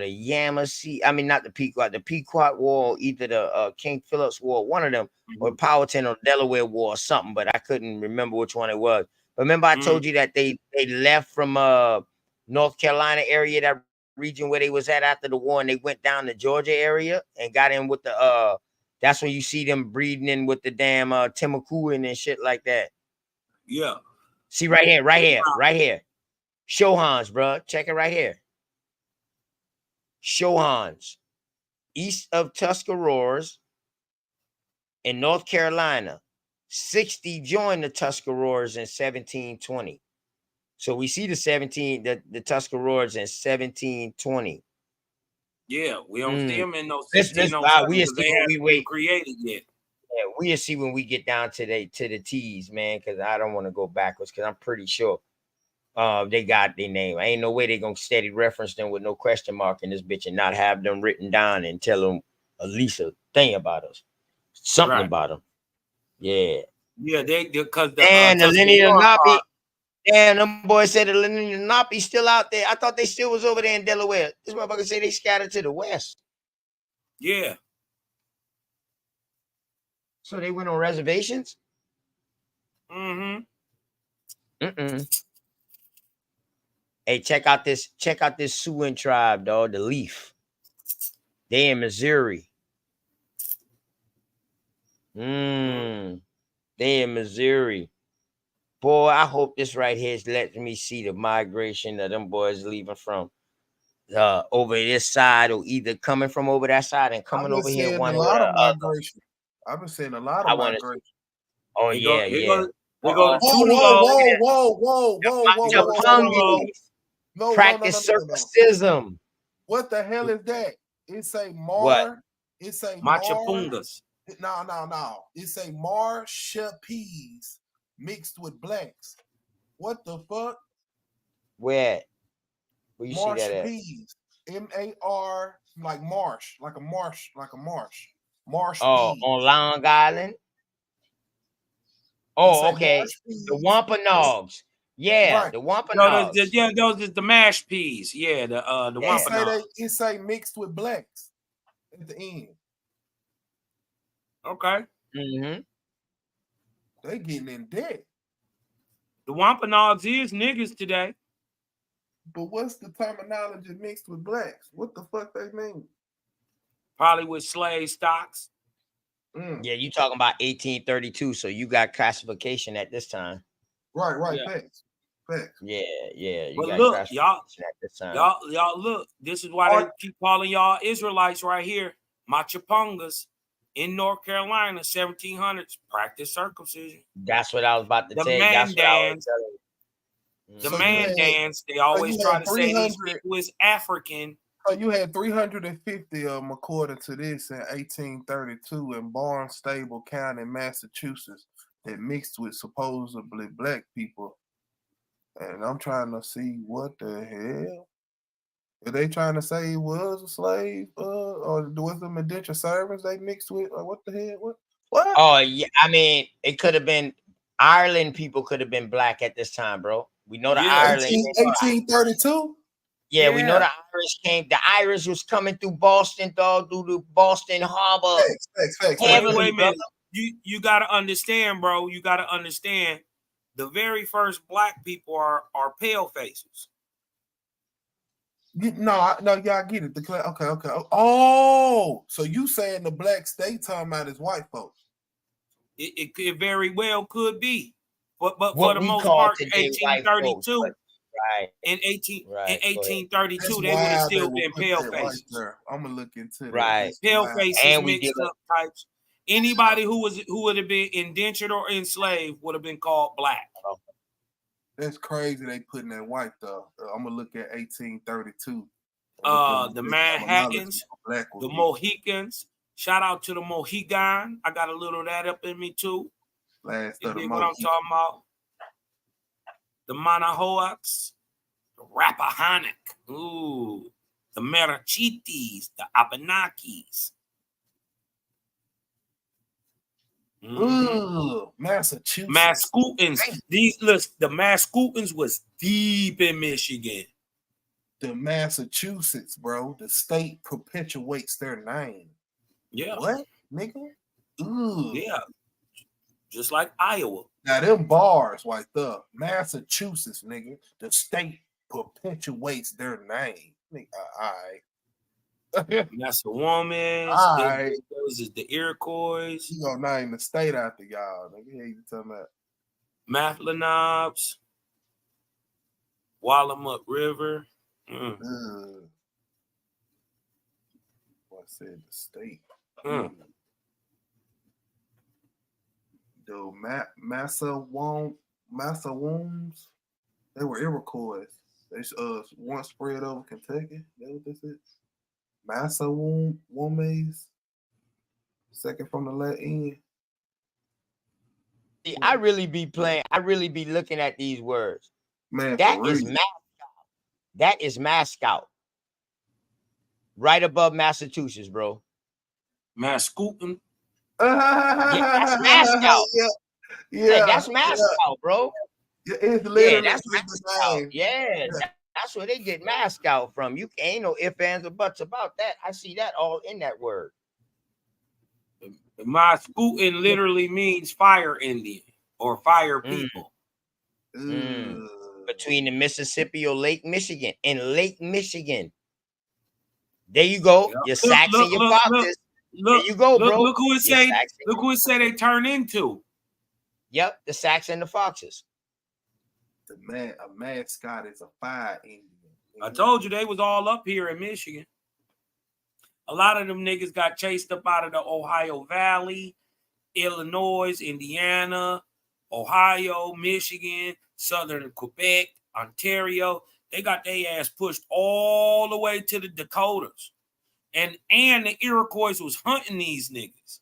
Yamasee. I mean, not the Pequot War, either the King Philip's War, one of them, or Powhatan or Delaware War or something, but I couldn't remember which one it was. But remember, I told you that they left from North Carolina area, that region where they was at after the war, and they went down to Georgia area and got in with the that's when you see them breeding in with the damn Timacuan and shit like that. Yeah. See right here. Shohans, bro. Check it right here. Shohans, east of Tuscaroras in North Carolina. 60 joined the Tuscaroras in 1720. So we see the Tuscaroras in 1720. Yeah, we don't see them in no 1607 because they haven't been created yet. Yeah, we'll see when we get down to the T's, man, because I don't want to go backwards, because I'm pretty sure they got their name. Ain't no way they're gonna steady reference them with no question mark in this bitch and not have them written down and tell them at least a thing about us, something about them. Yeah, they because the Lineage Napi. Damn, them boys said the Lineage Napi still out there. I thought they still was over there in Delaware. This motherfucker say they scattered to the west. Yeah. So they went on reservations. Hey, check out this Siouan tribe, dog. The Leaf. They in Missouri. They in Missouri. Boy, I hope this right here is letting me see the migration that them boys leaving from over this side, or either coming from over that side and coming over here one way or the other. I've been seeing a lot of migration. Oh, yeah. Whoa. No, practice circumcision. What the hell is that? It's a Mar. What? It's a Machapungas. No. It say Marshapese mixed with blacks. What the fuck? Where you see that at? Marshapese. MAR, like marsh, like a marsh. Marsh Oh, peas. on Long Island. Oh, okay. The Wampanoags. Yeah, Right. the No, Wampanoags. those is the mashed peas. Yeah, the wampanoag. It say mixed with blacks at the end. Okay. Mm-hmm. They getting in debt. The wampanoags is niggas today. But what's the terminology mixed with blacks? What the fuck they mean? Probably with slave stocks. Yeah, you talking about 1832, so you got classification at this time. Right. Yeah. Facts. Yeah, you But got look, classification at this time. y'all look. This is why they keep calling y'all Israelites right here. Machapungas in North Carolina, 1700s, practice circumcision. That's what I was about to The tell you. That's what I was telling you. The Mandans, they always try to say these 300 people is African. So you had 350 of them, according to this, in 1832 in Barnstable County, Massachusetts, that mixed with supposedly black people. And I'm trying to see what the hell. Are they trying to say he was a slave, or was the indentured servants they mixed with? Or what the hell? What? Oh yeah, I mean, it could have been Ireland. People could have been black at this time, bro. We know the Ireland. 1832. Yeah, we know the Irish came. The Irish was coming through Boston, dog, through the Boston Harbor. Facts. Wait a minute. You got to understand, bro. You got to understand. The very first black people are pale faces. No, y'all get it. Okay. Oh, so you saying the black state talking about is white folks? It very well could be, but What for the we most call part, today white folks, 1832, right? In 1832, they would why have still they been put pale that right faces. there. I'm gonna look into that. Right. That's Pale why. faces, And we mixed give up types. Anybody who would have been indentured or enslaved would have been called black. That's crazy. They putting that white though. I'm gonna look at 1832. The Manhattans, the Mohicans. Shout out to the Mohegan. I got a little of that up in me too. Last You of the dig what I'm talking about? The Manahoacs, the Rappahannock. Ooh, the Merachites, the Abenakis. Massachusetts. Mascoutins. The Mascoutins was deep in Michigan. The Massachusetts, bro. The state perpetuates their name. Yeah. What, nigga? Ooh. Yeah. Just like Iowa. Now them bars right there. Massachusetts, nigga. The state perpetuates their name. Nigga, all right. That's the woman. All right. Those is the Iroquois. You gonna name the state after y'all, nigga. Here you talking about Mathlenobs, Wallamuck River. I said the state. The Massawombs, they were Iroquois. They once spread over Kentucky. That what this is? Massawombs, second from the left end. See, I really be looking at these words. Man, that is mascot. That is mascot. Right above Massachusetts, bro. Mascoutin. Yeah, that's mascot. Yeah, that's mascot, bro. Yeah, it's literally that's mascot. Yeah, that's where they get mascot from. You ain't no ifs, ands, or buts about that. I see that all in that word. Mascoutin literally means fire Indian or fire people. Between the Mississippi or Lake Michigan and Lake Michigan. There you go. Your Sacs and your Foxes. There you go, bro. Look who it say. Look who it say they turn into. Yep, the Sacs and the Foxes. A mascot is a fire Indian. I told you they was all up here in Michigan. A lot of them niggas got chased up out of the Ohio Valley, Illinois, Indiana, Ohio, Michigan, Southern Quebec, Ontario. They got their ass pushed all the way to the Dakotas. And the Iroquois was hunting these niggas.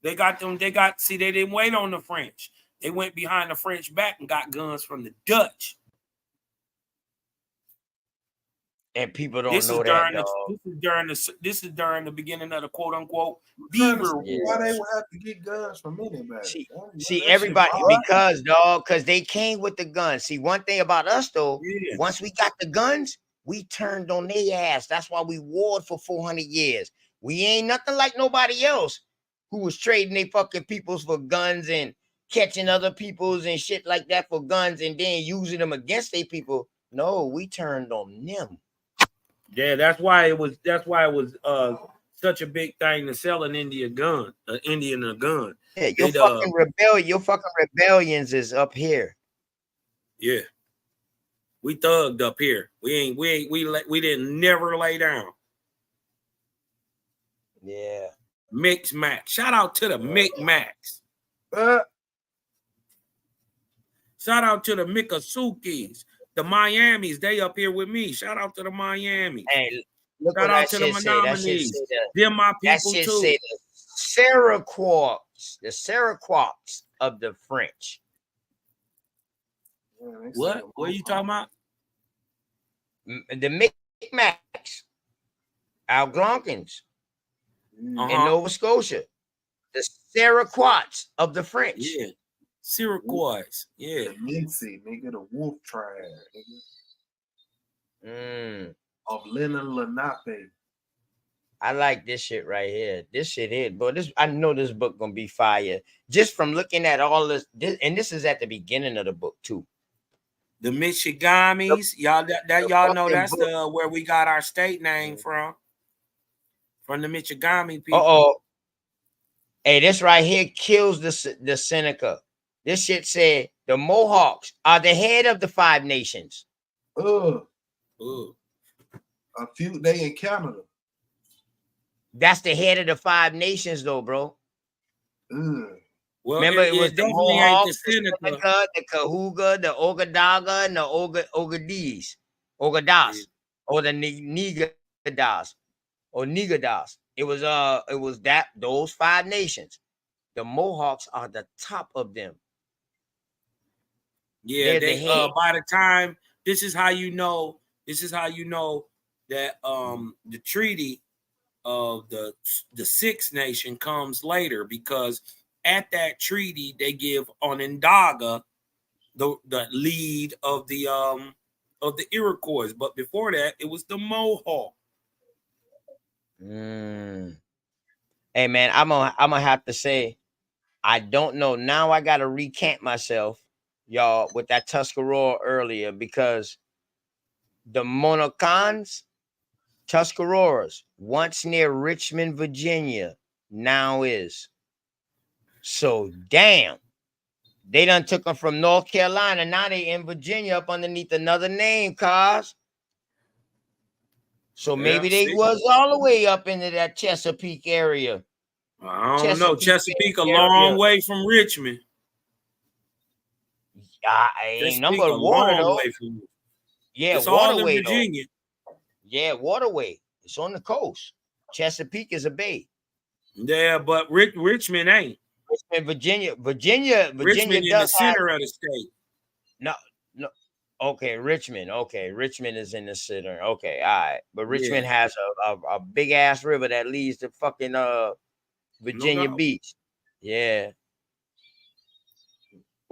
They got them. They didn't wait on the French. They went behind the French back and got guns from the Dutch. And people don't know that, dog. This is during the beginning of the quote unquote Beaver Wars. Why they would have to get guns from anybody? See everybody because they came with the guns. See, one thing about us though, once we got the guns, we turned on their ass. That's why we warred for 400 years. We ain't nothing like nobody else who was trading their fucking peoples for guns and catching other peoples and shit like that for guns and then using them against their people. No, we turned on them. Yeah, that's why it was such a big thing to sell an Indian gun. Yeah, your fucking rebellions is up here. Yeah. We thugged up here. We didn't never lay down. Yeah. Mix Max. Shout out to the Mix Max. Shout out to the Mikasukis. The Miamis, they up here with me. Shout out to the Miamis. Hey, look shout what out to the Menominees. They're my people that too. Say the Saraquois of the French. What? What are you talking about? The Micmacs, Algonquins in Nova Scotia. The Saraquois of the French. Yeah. Siraquois, yeah. Mincy, nigga, the wolf tribe, nigga. Of Lenape. I like this shit right here. This shit here, bro. I know this book gonna be fire. Just from looking at all this, and this is at the beginning of the book too. The Michigamis, y'all know that's where we got our state name from the Michigami people. Hey, this right here kills the Seneca. This shit said the Mohawks are the head of the 5 nations. A few they in Canada. That's the head of the 5 nations, though, bro. Well, remember, it was the Mohawks, the Seneca, the Cahuga, the Ogadaga, and the Ogadas, or the Nigadas, or Nigadas. It was those 5 nations. The Mohawks are the top of them. Yeah, by the time this is how you know that the treaty of the 6th nation comes later, because at that treaty they give Onondaga the lead of the Iroquois, but before that it was the Mohawk. Hey man, I'm gonna have to say I don't know. Now I gotta recant myself, y'all, with that Tuscarora earlier, because the Monacans, Tuscaroras, once near Richmond, Virginia, now is. So damn, they done took them from North Carolina. Now they in Virginia up underneath another name, cause. So maybe they was all the way up into that Chesapeake area. I don't know. Chesapeake a long way from Richmond. Ain't number of water though. Yeah, it's waterway all in Virginia. Though. Yeah, waterway. It's on the coast. Chesapeake is a bay. Yeah, but Richmond ain't. Virginia Richmond in the center of the state. No. Okay, Richmond. Okay, Richmond is in the center. Okay, all right. But Richmond has a big ass river that leads to fucking Virginia Beach. Yeah.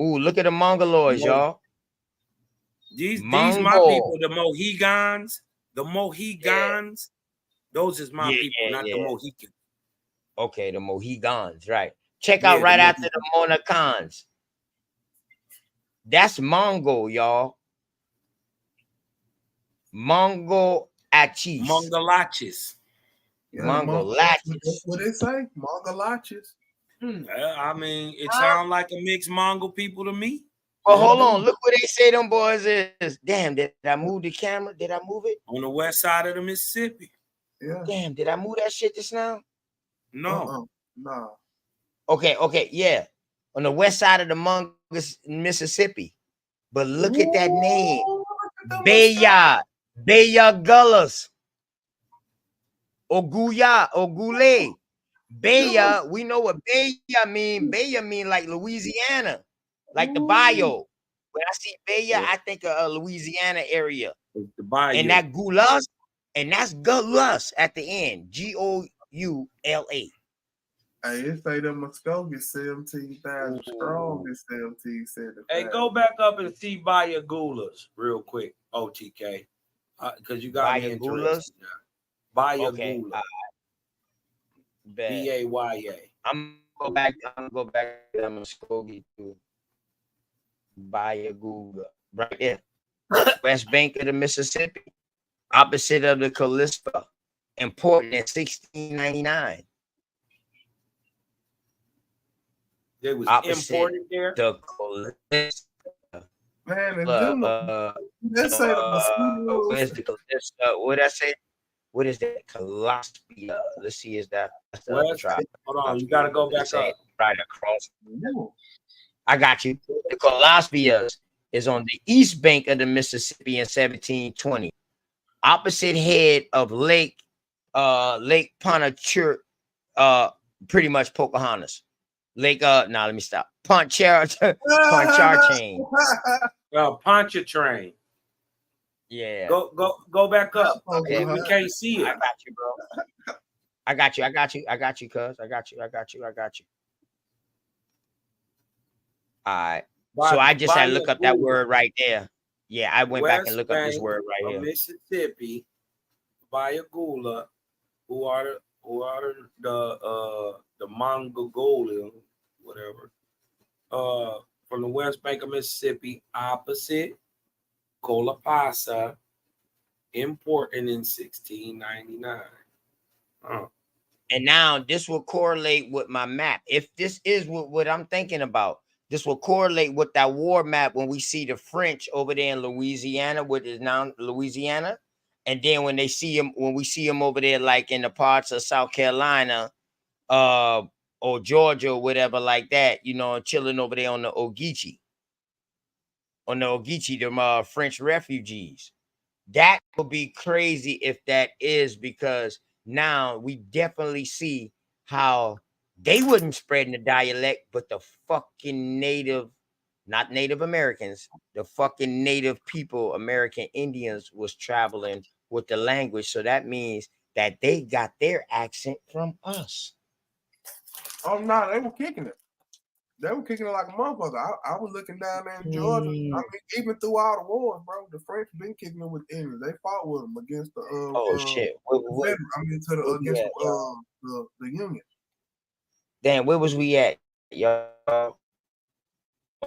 Ooh, look at the Mongoloids, y'all. These my people, the Mohegans. The Mohegans. Those is my people, not the Mohicans. Okay, the Mohegans, right. Check out right after the Monacans. That's Mongol, y'all. Mongolachis. Mongolachis. Mongolachis. What they say? Mongolachis. I mean, it sounds like a mixed Mongol people to me. Well, hold on. Look what they say them boys is. Damn, did I move the camera? Did I move it? On the west side of the Mississippi. Yeah. Damn, did I move that shit just now? No. No. Okay, yeah. On the west side of the Mississippi. But look at that name. Bayagullas. Ogule. Bayah, we know what Bayah mean. Bayah mean like Louisiana, like the bayou. When I see Bayah, I think of Louisiana area. The bayou. And that Goulas, and that's Goulas at the end. Goula. Hey, it say them Muskogee 17,000 strong this 1775. Hey, go back up and see Bayah Goulas real quick, OTK. Because you got me interested now. Bayah Goulas. B-A-Y-A. I'm gonna go back to Muskogee to Bayah Goulas. Right there. West bank of the Mississippi, opposite of the Callisto, imported in 1699. They was opposite imported there. The Callisto. Man, let's say where's the Callisto? What I say? What is that? Colospia. Let's see. Is that? That's the other tribe. Hold on, you gotta go back up. Right across. I got you. The Colospias is on the east bank of the Mississippi in 1720, opposite head of Lake Ponchatoula, pretty much Pocahontas. Lake let me stop. Pontchartrain. Pontchartrain. Yeah. Go back up. Okay, we can't see it. I got you, bro. I got you, cuz. I got you. All right. So I just had to look up that word right there. Yeah, I went back and looked up this word right here. Mississippi, Bayah Goulas, who are the Mongolian, whatever. From the west bank of Mississippi, opposite Colapasa, importing in 1699. And now this will correlate with my map. If this is what I'm thinking about, this will correlate with that war map when we see the French over there in Louisiana, what is now Louisiana. And then when we see them over there, like in the parts of South Carolina, or Georgia or whatever like that, chilling over there on the Ogeechee. Them French refugees. That would be crazy if that is, because now we definitely see how they wouldn't spread in the dialect, but the fucking not Native Americans, the fucking native people, American Indians, was traveling with the language. So that means that they got their accent from us. Oh no, they were kicking it. They were kicking it like a motherfucker. I was looking down there in Georgia. I mean, even through all the wars, bro, the French been kicking it with Indians. They fought with them against the shit. The Union. Damn, where was we at, y'all?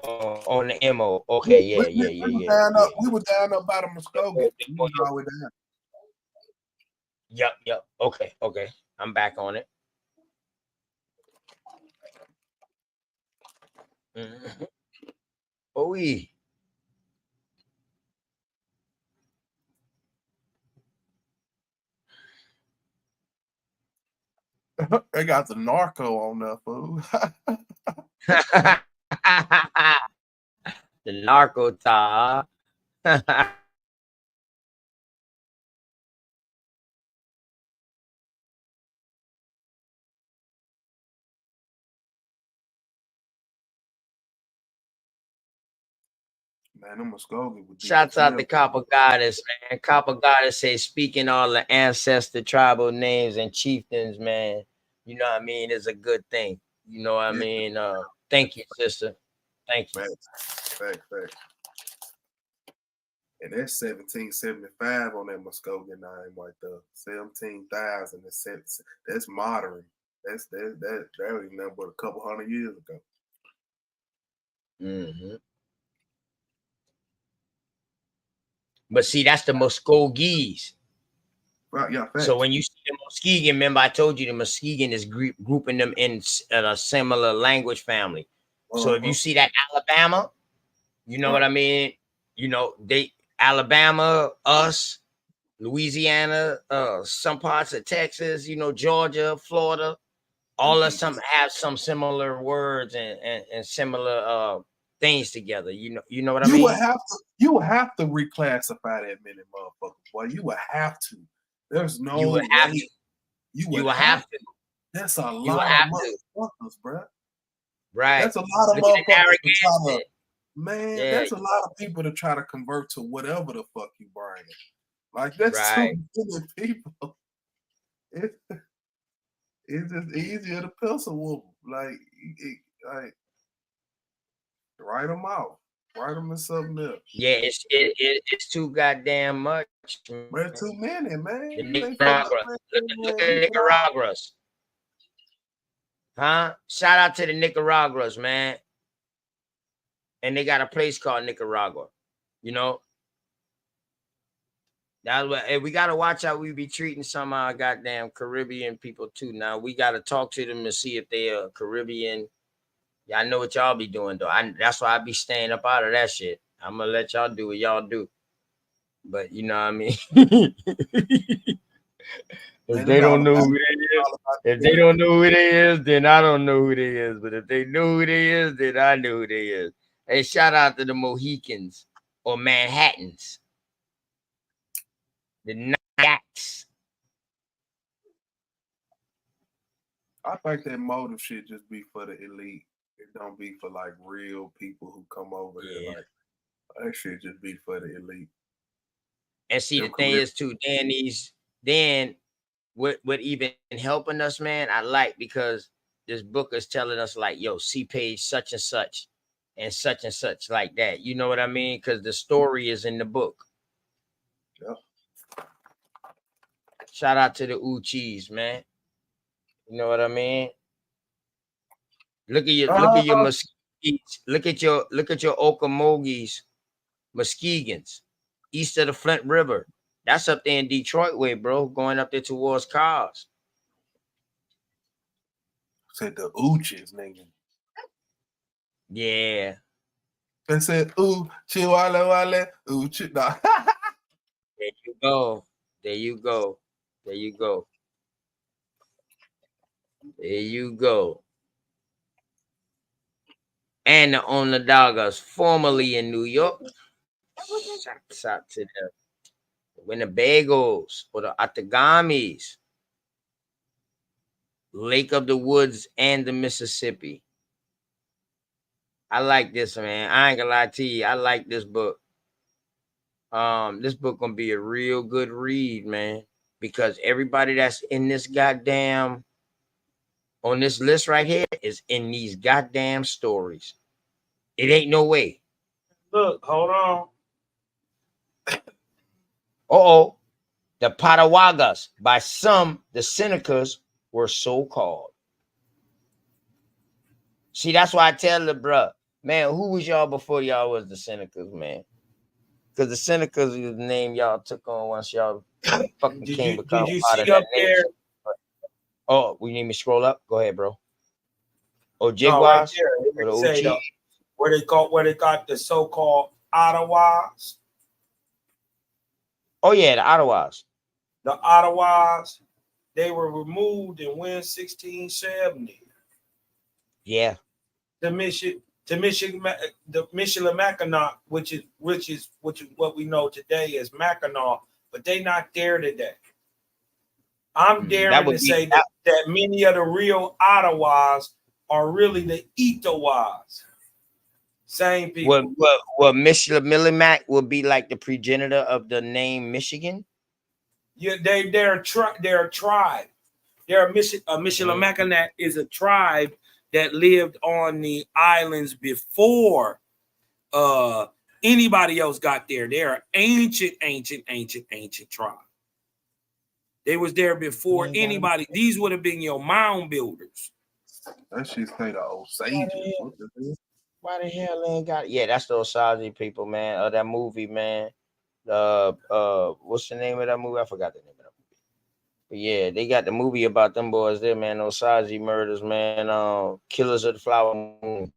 On the MO. Okay, yeah. We were down up by the Muskogee. We was all the way down. Yep. Okay. I'm back on it. Oh, they got the narco on that food. The narco tar. Man, them Muskogee. Shouts out to Copper Goddess, man. Copper Goddess says, speaking all the ancestor tribal names and chieftains, man. You know what I mean? It's a good thing. You know what I mean? Thank you, sister. Thank you. Fact. And that's 1775 on that Muskogee name right there. 17,000. That's modern. That was nothing but a couple hundred years ago. Mm-hmm. But see, that's the Muskogees. Right, yeah. So when you see the Muskegon, remember I told you the Muskegon is grouping them in a similar language family. So if you see that Alabama, you know what I mean? They Alabama, us, Louisiana, some parts of Texas, Georgia, Florida, all of some have some similar words and similar things together. You know what I mean? You would have to reclassify that many motherfuckers, boy. You would have to. There's no you would have to. That's a You lot have of to. motherfuckers, bro. That's That's a lot of Look at the motherfuckers to try to, Narragansett. man, Yeah. that's a lot of people to try to convert to whatever the fuck you bring. Like, that's Right. too many people. It's just easier to pencil whoop 'em. Like, write them out. Write them in something else. Yeah, it's too goddamn much. But too many, man. The You ain't fucking Nicaragua. Look at the keep it all. Nicaraguas. Huh? Shout out to the Nicaraguas, man. And they got a place called Nicaragua. You know? That's what, hey, we gotta watch how we be treating some of our goddamn Caribbean people too. Now we gotta talk to them and see if they are Caribbean. Yeah, I know what y'all be doing though. That's why I be staying up out of that shit. I'm gonna let y'all do what y'all do. But you know what I mean? If they don't know who they is, if they don't know who they is, then I don't know who they is. But if they know who they is, then I know who they is. Hey, shout out to the Mohicans or Manhattans. The Nats. I think that motive shit just be for the elite. It don't be for like real people who come over here. Like, that shit just be for the elite. And see, the thing is too, then what even helping us, man, I like, because this book is telling us like, yo, see page such and such like that. You know what I mean? Because the story is in the book. Yep. Shout out to the Uchis, man. You know what I mean? Look at your Muskegans. Look at your Okmulgees, Muskegans, east of the Flint River. That's up there in Detroit way, bro. Going up there towards cars. Said the Uchis, nigga. Yeah. They said, ooh, chiwale, ooh, nah. There you go. There you go. There you go. There you go. And the Onondagas, formerly in New York. Shouts out to the Winnebagos or the Outagamis. Lake of the Woods and the Mississippi. I like this, man. I ain't gonna lie to you. I like this book. This book gonna be a real good read, man, because everybody that's in this goddamn on this list right here is in these goddamn stories. It ain't no way. Look, hold on. The Patawagas, by some, the Senecas, were so called. See, that's why I tell the bruh, man, who was y'all before y'all was the Senecas, man? Because the Senecas is the name y'all took on once y'all fucking came become did you part see of that up there? nation. Oh, we need me to scroll up? Go ahead, bro. Oh, Jigwas? No, right there. Or the Say where they got the so-called Ottawas. Oh, yeah, the Ottawas. The Ottawas, they were removed in 1670. Yeah. The Michilimackinac, which is what we know today as Mackinac, but they not there today. I'm daring to say that many of the real Ottawas are really the Etowas. Same people. Well, Michilimackinac will be like the progenitor of the name Michigan. Yeah, they're a tribe. Michilimackinac is a tribe that lived on the islands before anybody else got there. They're ancient tribe. They was there before anybody. These would have been your mound builders. That shit's kind of old sages. Why the hell they ain't got it? Yeah, that's those Saji people, man. That movie, man. What's the name of that movie? I forgot the name of that movie. But yeah, they got the movie about them boys there, man. Those Saji murders, man. Killers of the Flower Moon.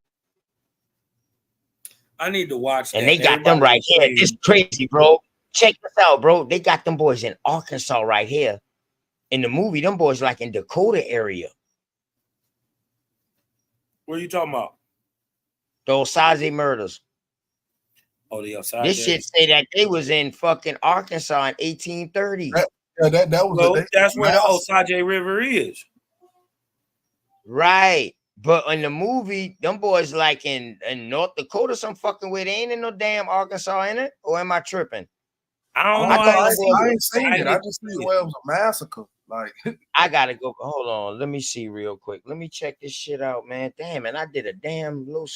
I need to watch that. And they got them right here. It's crazy, bro. Check this out, bro. They got them boys in Arkansas right here. In the movie, them boys like in Dakota area. What are you talking about? The Osage murders. Oh, the Osage. This shit say that they was in fucking Arkansas in 1830. That's where the Osage River is. Right. But in the movie, them boys like in North Dakota, some fucking way. They ain't in no damn Arkansas in it. Or am I tripping? I don't I know. don't know. I I ain't seen it. I didn't just see seen it. where it was a massacre. Like I gotta go. Hold on. Let me see real quick. Let me check this shit out, man. Damn, man, I did a damn little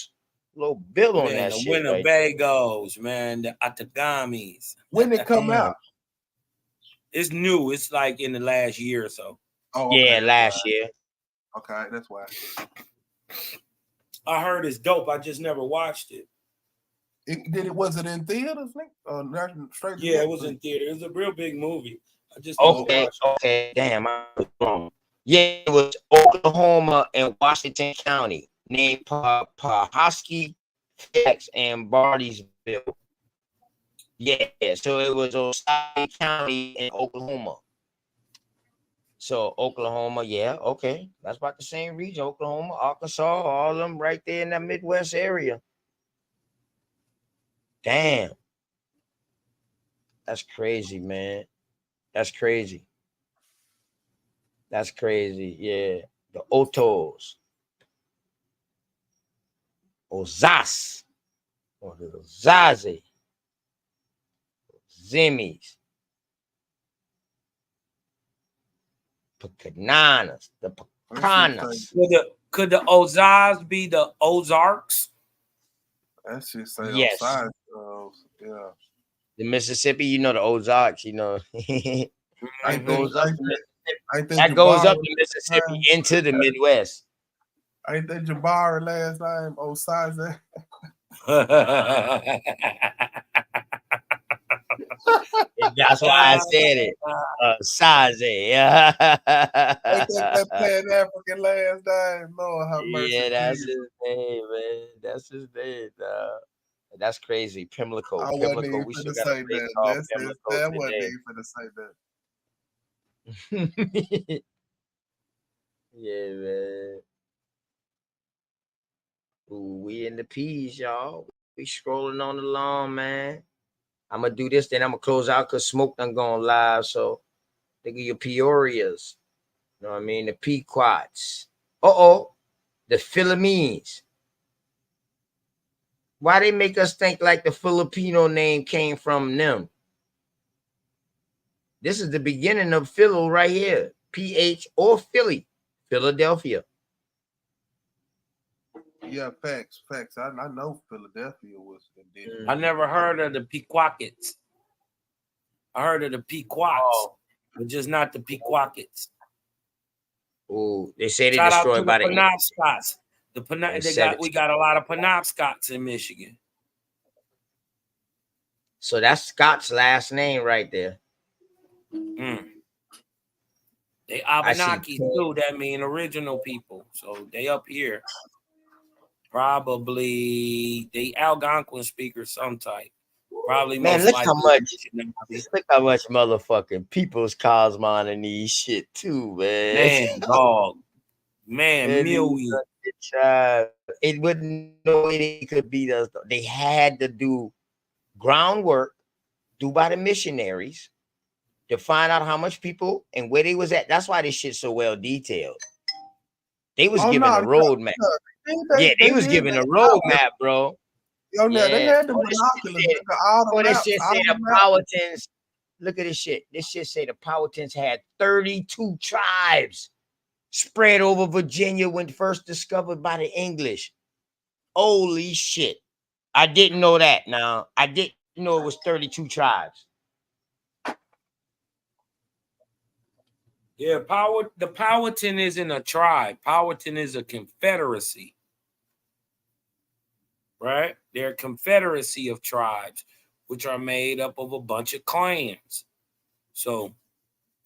bill on Man, that the shit. Right? Winnebagos, man, the Atagamis. when it come out? It's new. It's like in the last year or so. Oh, okay, yeah, last why. year. Okay, that's why. I heard it's dope. I just never watched it. Was it in theaters? Straight yeah, it was in theater. It was a real big movie. I just Okay, okay, damn, I was wrong. Yeah, it was Oklahoma and Washington County, named Pahosky, and Barneysville. Yeah, so it was Osage County in Oklahoma. So Oklahoma, yeah, okay, that's about the same region. Oklahoma, Arkansas, all of them right there in that Midwest area. Damn, that's crazy, man. That's crazy. That's crazy. Yeah, the Otos, Ozas, or the Zaze, Zimmies, Pecananas, the Pecanas. Could the Ozars be the Ozarks? That shit say Yes. outside. Yeah. The Mississippi, you know the Ozarks, you know. that goes up to Mississippi into the Midwest. Ain't that Jabari last name? Osize? That's why I said it. Saze. Yeah. Ain't that Pan African last name? Lord have mercy. Yeah, that's his name, man. That's his name. That's crazy. Pimlico. I wasn't even We finna still got a say place that. called That Pimlico wasn't today. even finna say that. Yeah, man. Ooh, we in the peas, y'all. We scrolling on the lawn, man. I'm gonna do this, then I'm gonna close out because Smoke done gone live. So think of your Peorias. You know what I mean? The Pequots. The Philippines. Why they make us think like the Filipino name came from them? This is the beginning of Philo right here. PH or Philly, Philadelphia. Yeah, facts. I know Philadelphia was indigenous. I never heard of the Pequawkets. I heard of the Pequots, but just not the Pequawkets. Oh, they say they Shout out destroyed to by the the Penobscots. We got a lot of Penobscots in Michigan. So that's Scott's last name right there. They Abenaki too. That mean original people. So they up here. Probably they Algonquin speakers some type. Probably man, most look likely. how much motherfucking people's Cosmon in these shit too, man. Man, dog. Man, million. It wouldn't no way they could beat us. They had to do groundwork, do by the missionaries to find out how much people and where they was at. That's why this shit's so well detailed. They was given a roadmap. They was given a roadmap, bro. Yo, yeah, they had the binoculars. This shit say the Powhatans. Look at this shit. This shit say the Powhatans had 32 tribes spread over Virginia when first discovered by the English. Holy shit. I didn't know that. Now, I didn't know it was 32 tribes. Yeah, the Powhatan isn't a tribe. Powhatan is a confederacy. Right? They're a confederacy of tribes, which are made up of a bunch of clans. So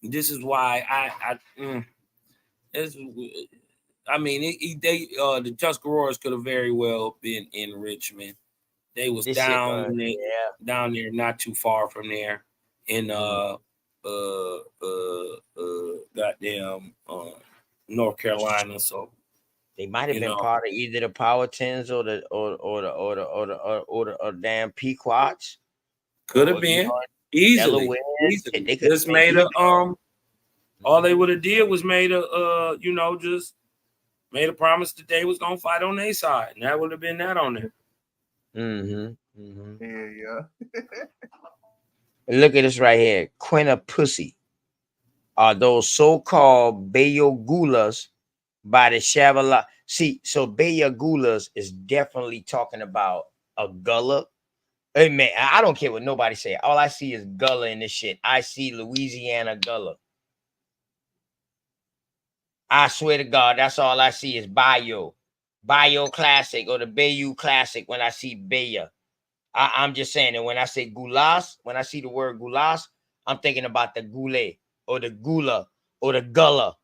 this is why the Tuscaroras could have very well been in Richmond. They was down there, not too far from there, in North Carolina. So they might have been part of either the Powhatans or the damn Pequots. Could have been easily. They just made a all they would have did was made a just Made a promise that they was gonna fight on their side, and that would have been that on there. Yeah. Look at this right here. Quinnapussy are those so-called Bayogulas by the Shavala. See, so Bayogulas is definitely talking about a gullah. Hey man, I don't care what nobody say. All I see is gullah in this shit. I see Louisiana gullah. I swear to God, that's all I see is Bayou Classic or the Bayou Classic when I see Bayou. I'm just saying that when I say gulas, when I see the word gulas, I'm thinking about the gule or the gula or the gullah.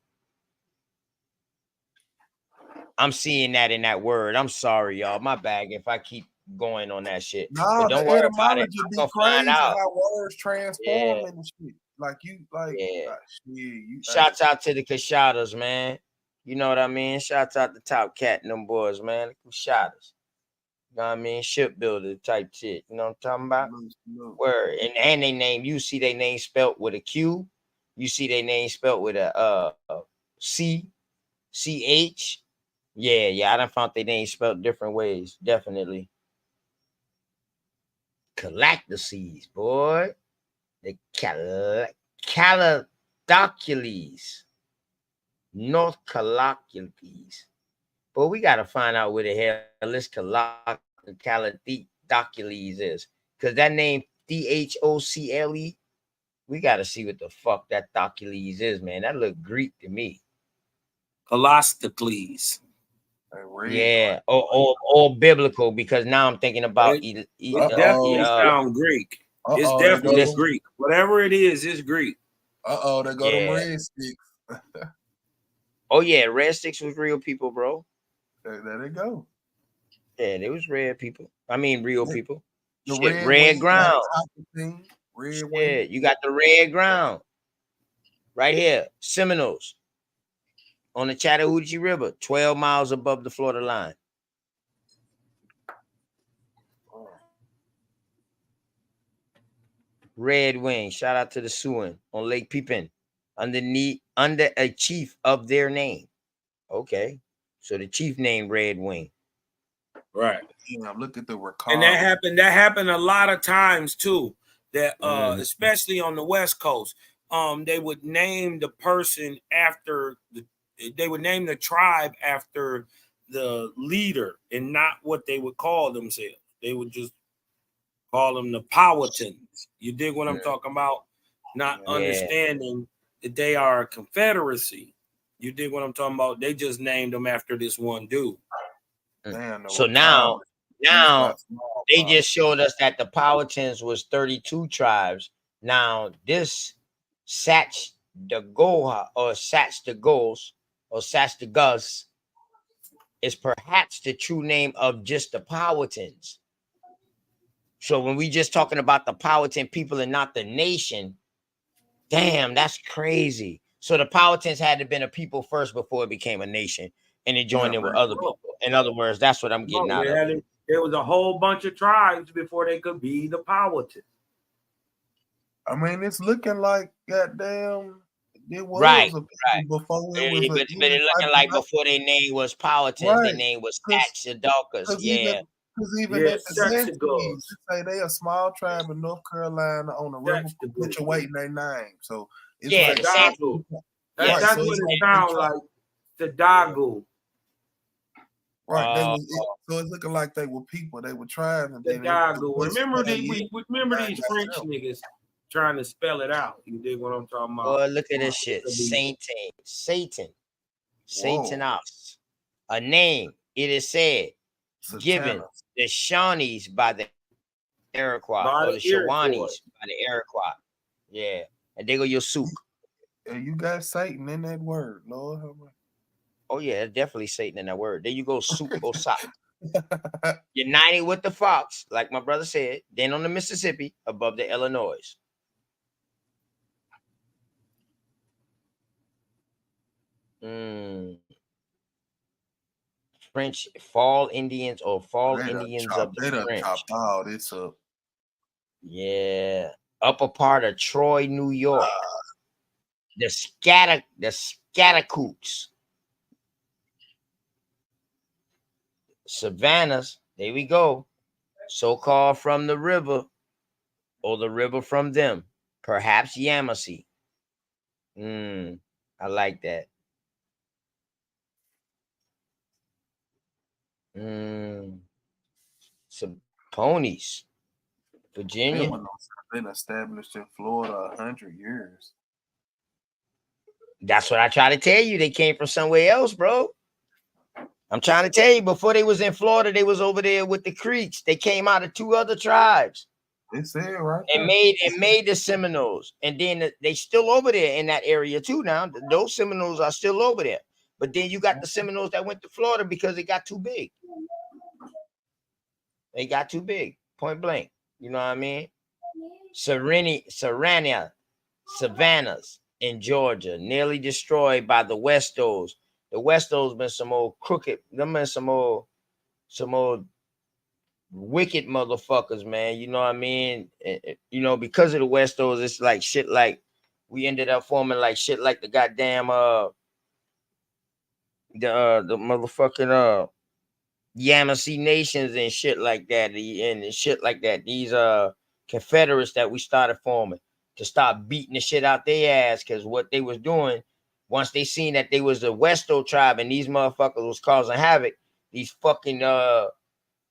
I'm seeing that in that word. I'm sorry, y'all. My bag if I keep going on that shit. No, But the don't worry about it. etymology I'm be gonna find crazy out. how words transform Yeah. and shit. Like you, like, Yeah. shit, Shouts out to the Kashadas, man. You know what I mean? Shouts out to Top Cat and them boys, man. The Kashadas. You know what I mean? Shipbuilder type shit. You know what I'm talking about? Word. And they name, you see their name spelt with a Q. You see their name spelt with a C, CH. Yeah. I done found their name spelt different ways. Definitely. Calactocies, boy. The Caladocules. North Caladocules. But we got to find out where the hell this Caladocules is. Because that name, Thocle, we got to see what the fuck that Docules is, man. That look Greek to me. Colostocles. Yeah, or biblical, because now I'm thinking about It definitely sound Greek. It's definitely Greek. Whatever it is, it's Greek. They go to red sticks. Oh yeah, red sticks was real people, bro. There they go. Yeah, they was red people. I mean, real people. The Shit, red ground. Red Yeah, you got the red ground right here. Seminoles on the Chattahoochee River, 12 miles above the Florida line. Red Wing. Shout out to the Siouan on Lake Pepin, under a chief of their name. Okay, so the chief named Red Wing. Right. Look at the record. And that happened a lot of times too. That especially on the West Coast, they would name the person after they would name the tribe after the leader and not what they would call themselves. They would just call them the Powhatans. You dig what I'm talking about? Not understanding that they are a confederacy. You dig what I'm talking about? They just named them after this one dude. So now they just showed us that the Powhatans was 32 tribes. Now this Sachdagoha or Sachdagos or Sachdagus is perhaps the true name of just the Powhatans. So when we just talking about the Powhatan people and not the nation, damn, that's crazy. So the Powhatans had to have been a people first before it became a nation, and it joined in with other people. In other words, that's what I'm getting out of it. There was a whole bunch of tribes before they could be the Powhatans. I mean, it's looking like goddamn. It was right. before it was. But it looking like before their name was Powhatans, their name was Sachdagus. Yeah. Because even at the Zenties, say they a small tribe in North Carolina on the river perpetuating their name. So it's like that's what it sounds like. The Dagu. Right, so it's looking like they were people, they were tribes. And the Dagu. Remember these French niggas trying to spell it out. You dig what I'm talking about? Boy, look at this shit. Satanas. A name, it is said, given the Shawnees by the Iroquois, or the Shawanees by the Iroquois. Yeah. And they go your soup. And you got Satan in that word, Lord. Oh, yeah, definitely Satan in that word. There you go, soup or sock. United with the Fox, like my brother said, then on the Mississippi, above the Illinois. French fall Indians or fall Indians of the French. All this up. Yeah, upper part of Troy, New York. The Scatacoots. Savannas, there we go. So-called from the river, or the river from them. Perhaps Yamasee. I like that. Some ponies. Virginia. Seminoles have been established in Florida 100 years. That's what I try to tell you. They came from somewhere else, bro. I'm trying to tell you, before they was in Florida, they was over there with the Creeks. They came out of 2 other tribes. They said right And there. made the Seminoles. And then they still over there in that area too now. Those Seminoles are still over there. But then you got the Seminoles that went to Florida because it got too big. They got too big, point blank. You know what I mean? Serrania, Savannas in Georgia, nearly destroyed by the Westos. The Westos been some old crooked, them been some old wicked motherfuckers, man. You know what I mean? You know, because of the Westos, it's like shit like we ended up forming like shit like the goddamn the motherfucking Yamasee nations and shit like that, and shit like that. These Confederates that we started forming to stop beating the shit out their ass, because what they was doing once they seen that they was a Westo tribe and these motherfuckers was causing havoc, these fucking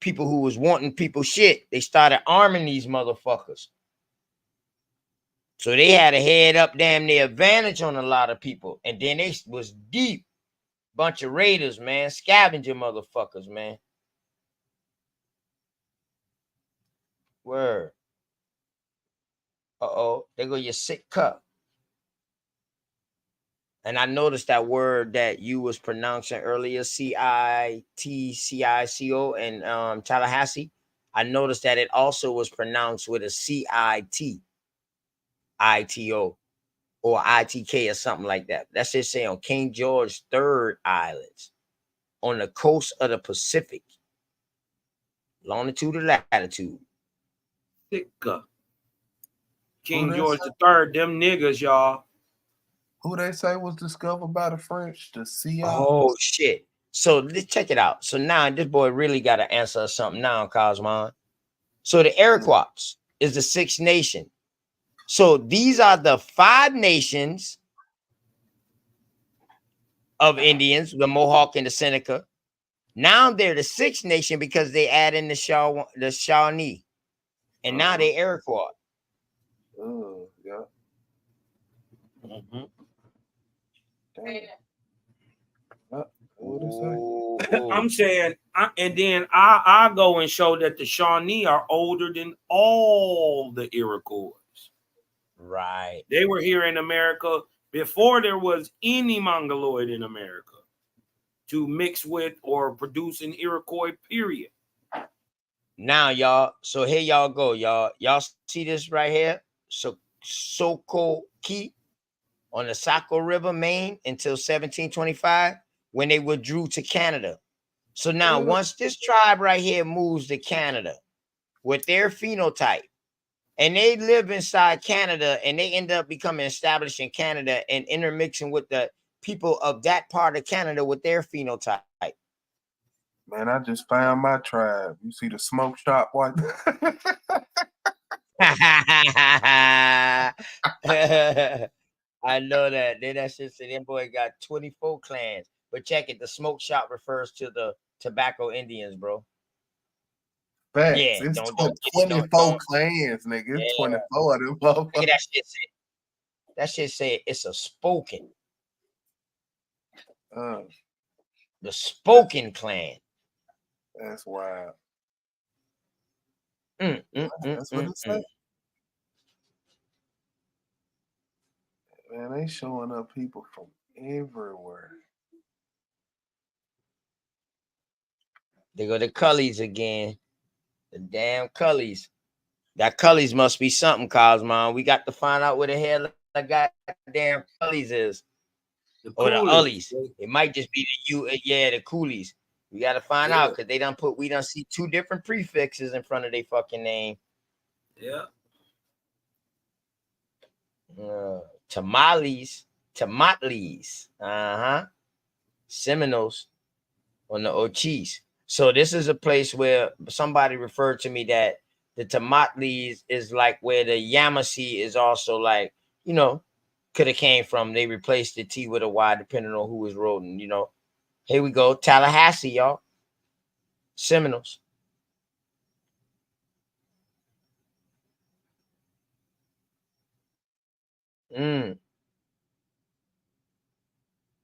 people who was wanting people shit, they started arming these motherfuckers. So they had a head up damn near advantage on a lot of people, and then they was deep. Bunch of raiders, man, scavenger motherfuckers, man. Word. There go your sick cup. And I noticed that word that you was pronouncing earlier, CITCICO, in Tallahassee. I noticed that it also was pronounced with a CITITO or ITK or something like that. That's just saying on King George III Islands on the coast of the Pacific, longitude and latitude. Sick cup. King George III, them niggas, y'all. Who they say was discovered by the French? The Sea. Oh shit! So let's check it out. So now this boy really got to answer something now, Cosmon. So the Iroquois is the 6th nation. So these are the 5 nations of Indians, the Mohawk and the Seneca. Now they're the 6th nation because they add in the Shawnee, and now they Iroquois. Oh yeah. I'm saying, and then I go and show that the Shawnee are older than all the Iroquois. Right. They were here in America before there was any Mongoloid in America to mix with or produce an Iroquois, period. Now, y'all, so here y'all go, y'all. Y'all see this right here? So Sokoki on the Saco River, Maine, until 1725, when they withdrew to Canada. So now, once this tribe right here moves to Canada with their phenotype, and they live inside Canada, and they end up becoming established in Canada and intermixing with the people of that part of Canada with their phenotype. Man, I just found my tribe. You see the smoke shop right there? I know that. Then that shit said that boy got 24 clans. But check it, the smoke shop refers to the tobacco Indians, bro. Facts. Yeah, It's don't 24 clans, nigga. It's 24 of them motherfuckers. Look at that shit say. That shit say it's a spoken. The spoken clan. That's wild. That's what it says. Man, they showing up people from everywhere. They go to Cullies again. The damn Cullies. That Cullies must be something, Cosmon. We got to find out where the hell that goddamn Cullies is. Or the Ullies. It might just be the Coolies. We got to find out, because we done see 2 different prefixes in front of their fucking name. Yeah. Tamales. Seminoles on the Ochis. So this is a place where somebody referred to me that the Tamatlis is like where the Yamasee is also like, you know, could have came from. They replaced the T with a Y depending on who was writing, you know. Here we go. Tallahassee, y'all. Seminoles.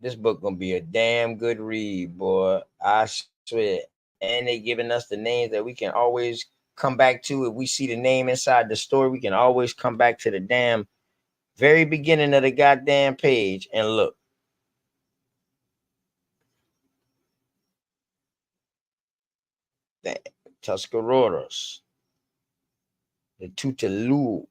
This book gonna be a damn good read, boy. I swear. And they giving us the names that we can always come back to. If we see the name inside the story, we can always come back to the damn very beginning of the goddamn page and look. The Tuscaroras, the Tutilos.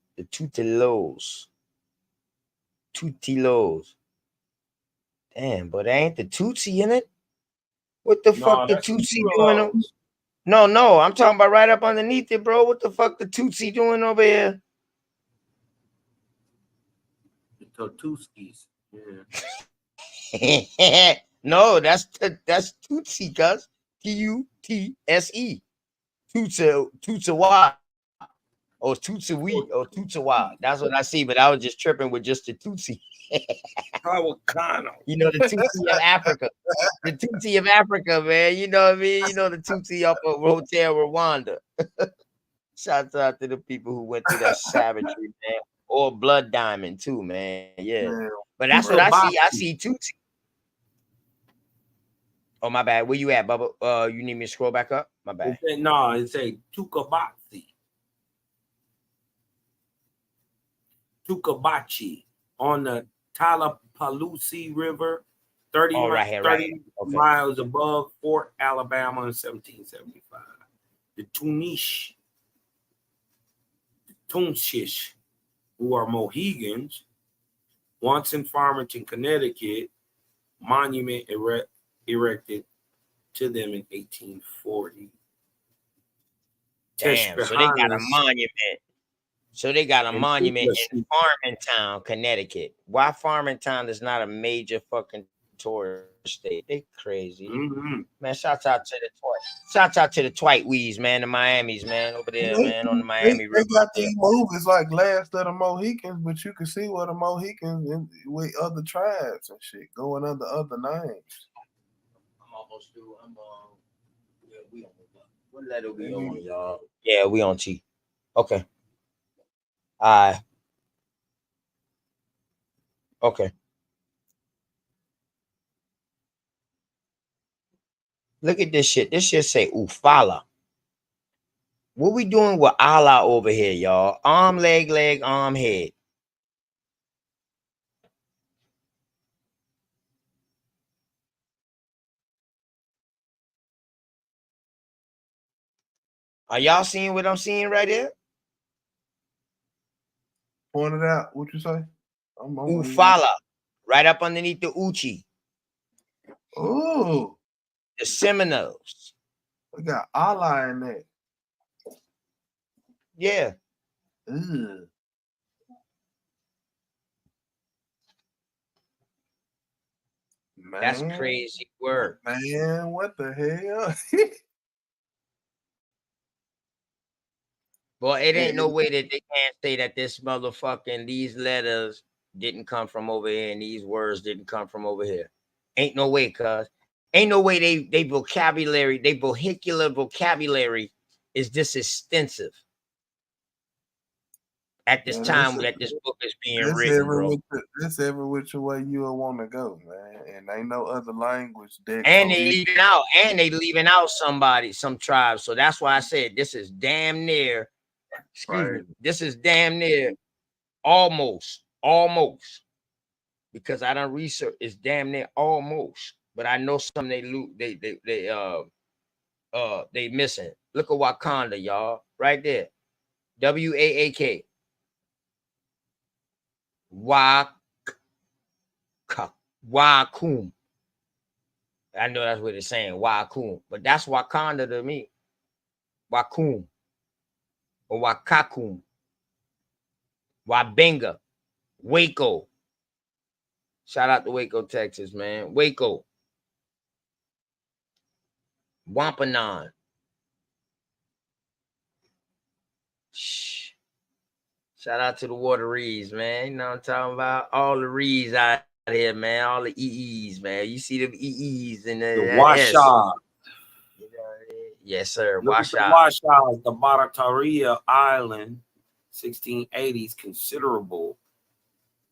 Damn, but ain't the Tutsi in it? What the fuck the Tutsi doing? No, I'm talking about right up underneath it, bro. What the fuck the Tutsi doing over here? The Totuskis. Yeah. No, that's Tutsi, cuz. Tutse. Tutsawa. Or Tutsawi or Tutsawa. That's what I see, but I was just tripping with just the Tutsi. You know, the Tutsi of Africa. The Tutsi of Africa, man. You know what I mean? You know the Tutsi up of Hotel Rwanda. Shouts out to the people who went through that savagery, man. Or Blood Diamond, too, man. Yeah. But that's what I see. I see Tutsi. Oh, my bad. Where you at, Bubba? You need me to scroll back up? My bad. No, it's a Tukabatsi. Tukabachi on the Tallapoosa River, 30 miles above Fort Alabama in 1775. The Tunshish, who are Mohegans, once in Farmington, Connecticut, monument erected to them in 1840. Damn, so they got a monument. So they got a monument in Farmington, Connecticut. Why Farmington is not a major fucking tourist state? They crazy. Man, shout out to the Twitewees, man, the Miamis, man, over there, man, on the Miami River. They got these movies like Last of the Mohicans, but you can see where the Mohicans with other tribes and shit going under other names. I'm almost through. We on what letter we on, y'all? Yeah, we on T. Okay. Okay. Look at this shit. This shit say Ufala. What we doing with Allah over here, y'all? Arm, leg, arm, head. Are y'all seeing what I'm seeing right here? Point it out. What you say? Ufala. Right up underneath the Uchi. Ooh. The Seminoles. We got Allah in there. Yeah. Ooh. Man, that's crazy work. Man, what the hell? Boy, it ain't no way that they can't say that this motherfucking, these letters didn't come from over here and these words didn't come from over here. Ain't no way, cuz. Ain't no way they vocabulary, they vehicular vocabulary is this extensive at this time that this book is being written, bro. That's every which way you will want to go, man. And ain't no other language that. And they leaving out some tribes. So that's why I said this is damn near. Excuse me. This is damn near almost. Because I done research, it's damn near almost. But I know some they missing. Look at Wakanda, y'all. Right there. WAAK. Wakum. I know that's what it's saying. Wakum. But that's Wakanda to me. Wakum. Or Wakakum. Wabenga. Waco. Shout out to Waco, Texas, man. Waco. Wampanon. Shh. Shout out to the water reeds, man. You know what I'm talking about? All the reeds out here, man. All the EEs, man. You see them EEs in The the S. Washa. Yes, sir. Look at the Washa. Washa, the Barataria Island, 1680s, considerable.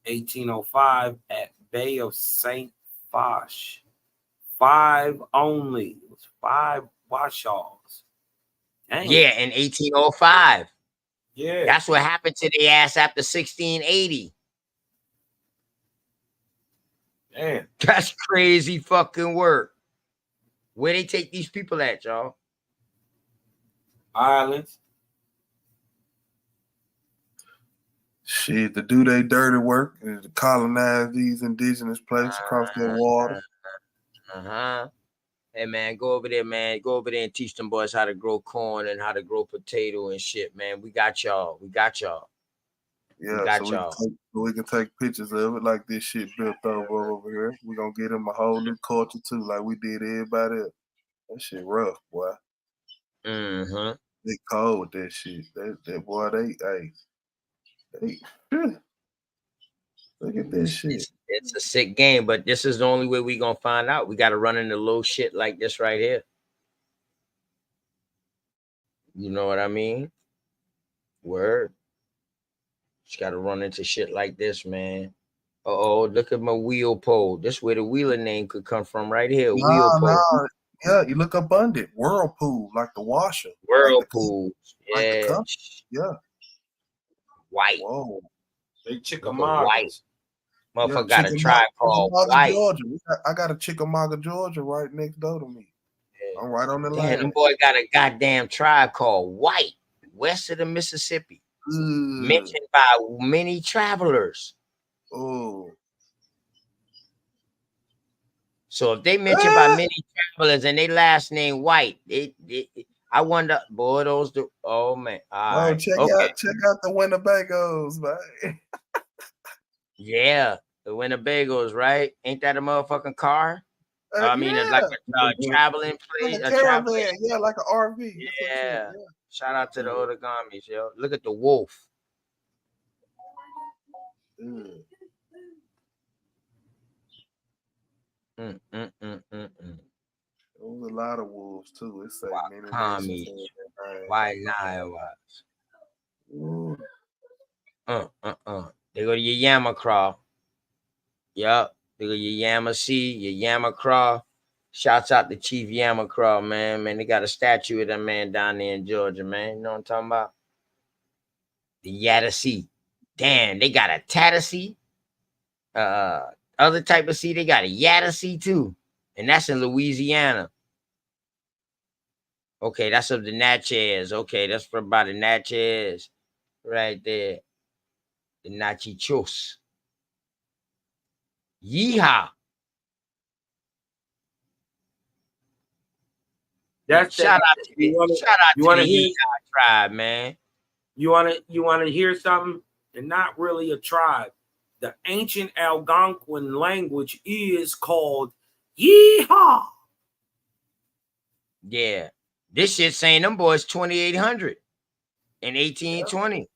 1805 at Bay of St. Foch. 5 only. It was 5 Washas. Dang. Yeah, in 1805. Yeah. That's what happened to the ass after 1680. Damn. That's crazy fucking work. Where they take these people at, y'all? Islands. Shit, to do their dirty work and to colonize these indigenous places across their water. Hey man, go over there, man. Go over there and teach them boys how to grow corn and how to grow potato and shit, man. We got y'all. We got y'all. Yeah, we got so y'all. we can take pictures of it like this shit built over here. We're gonna get them a whole new culture too, like we did everybody else. That shit rough, boy. Mm-hmm. They cold with that shit. That boy, they look at that shit. It's a sick game, but this is the only way we gonna find out. We gotta run into low shit like this right here. You know what I mean? Word. Just gotta run into shit like this, man. Uh-oh, look at my wheel pole. This where the wheeler name could come from right here. Wheel pole. Nah. Yeah, you look abundant. Whirlpool, like the washer. Whirlpool. Like the Yeah. cup. Yeah. White. Whoa. They White. Chickamaugas. Motherfucker got a tribe called Chickamauga, White. Georgia. I got a Chickamauga, Georgia right next door to me. Yeah. I'm right on the Damn, line. them boy got a goddamn tribe called White, west of the Mississippi. Mentioned by many travelers. Oh. So if they mentioned by many travelers and they last name White, I wonder, boy, those do. Oh man, all right. Check out the Winnebagos, man. Yeah, the Winnebagos, right? Ain't that a motherfucking car? I mean, it's like a traveling place, like a caravan, yeah, like an RV. Yeah. Shout out to the Otogamis, yo. Look at the wolf. There was a lot of wolves too. It's like many nations. Why Nile was. They go to your Yamacraw. Yup. They go to your Yamasee, your Yamacraw. Shouts out to Chief Yamacraw, man. Man, they got a statue of that man down there in Georgia, man. You know what I'm talking about? The Yatasee. Damn, they got a Tatasee. Other type of sea, they got a Yatasee too. And that's in Louisiana. Okay, that's of the Natchez. Okay, that's from by the Natchez. Right there. The Natchechos. Yeehaw. That's shout out to the Yeehaw tribe, man. You wanna hear something? They're not really a tribe. The ancient Algonquin language is called Yeehaw. Yeah. This shit saying them boys 2,800 in 1820.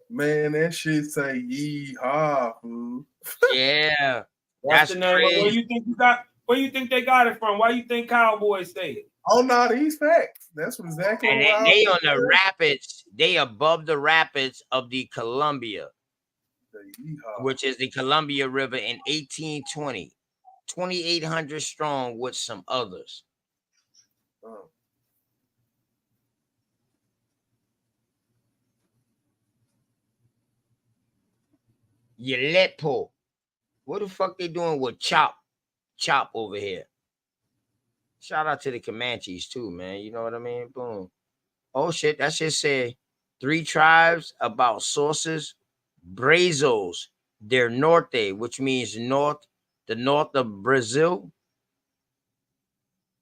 Man, that shit say yeehaw, fool. Yeah. That's the name. Where you think they got it from? Why you think cowboys say it? Oh no, these facts. That's exactly and they on the rapids. They above the rapids of the Columbia, which is the Columbia River in 1820. 2,800 strong with some others. Yelepo. What the fuck they doing with Chop over here? Shout out to the Comanches too, man. You know what I mean? Boom. Oh shit, that shit say 3 tribes about sources. Brazos, they're norte, which means north, the north of Brazil.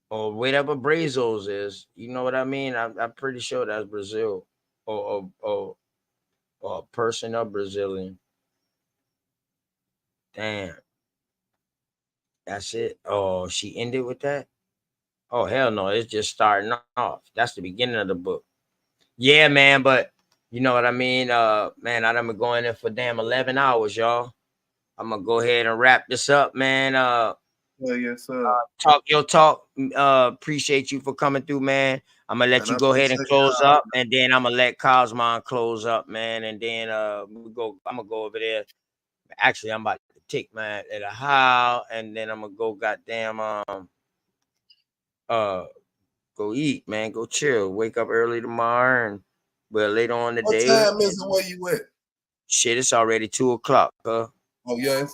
Or whatever Brazos is. You know what I mean? I'm pretty sure that's Brazil. Or a person of Brazilian. Damn. That's it. Oh, she ended with that? Oh hell no, it's just starting off. That's the beginning of the book. Yeah, man, but you know what I mean? Man, I done been going in for damn 11 hours, y'all. I'm gonna go ahead and wrap this up, man. Yes, sir. Talk your talk. Appreciate you for coming through, man. I'm gonna let And you I go ahead and appreciate close y'all. up, and then I'm gonna let Cosmon close up, man. And then I'm gonna go over there. Actually, I'm about to take man at a how, and then I'm gonna go goddamn uh go eat, man. Go chill. Wake up early tomorrow, and well later on What today. time is it where you at? Shit, it's already 2 o'clock, huh? Oh yeah,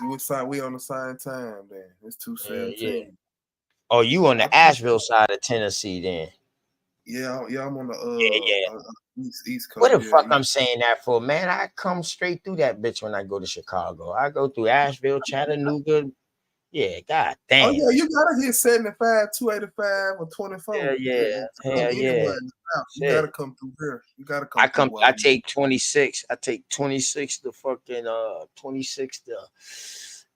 we on the same time then. It's Yeah. 2:17. Oh, you on I the Asheville side of Tennessee then? Yeah, I'm on Yeah. the East What Coast. the Yeah, fuck I'm saying that for, man? I come straight through that bitch when I go to Chicago. I go through Asheville, Chattanooga. Yeah, god Oh damn. yeah, you gotta hit 75, 285, or 24. Hell yeah. To come Hell anywhere yeah. in the South. You Shit. gotta come through here. You gotta come through where I I'm take 26. I take 26 to fucking 26 to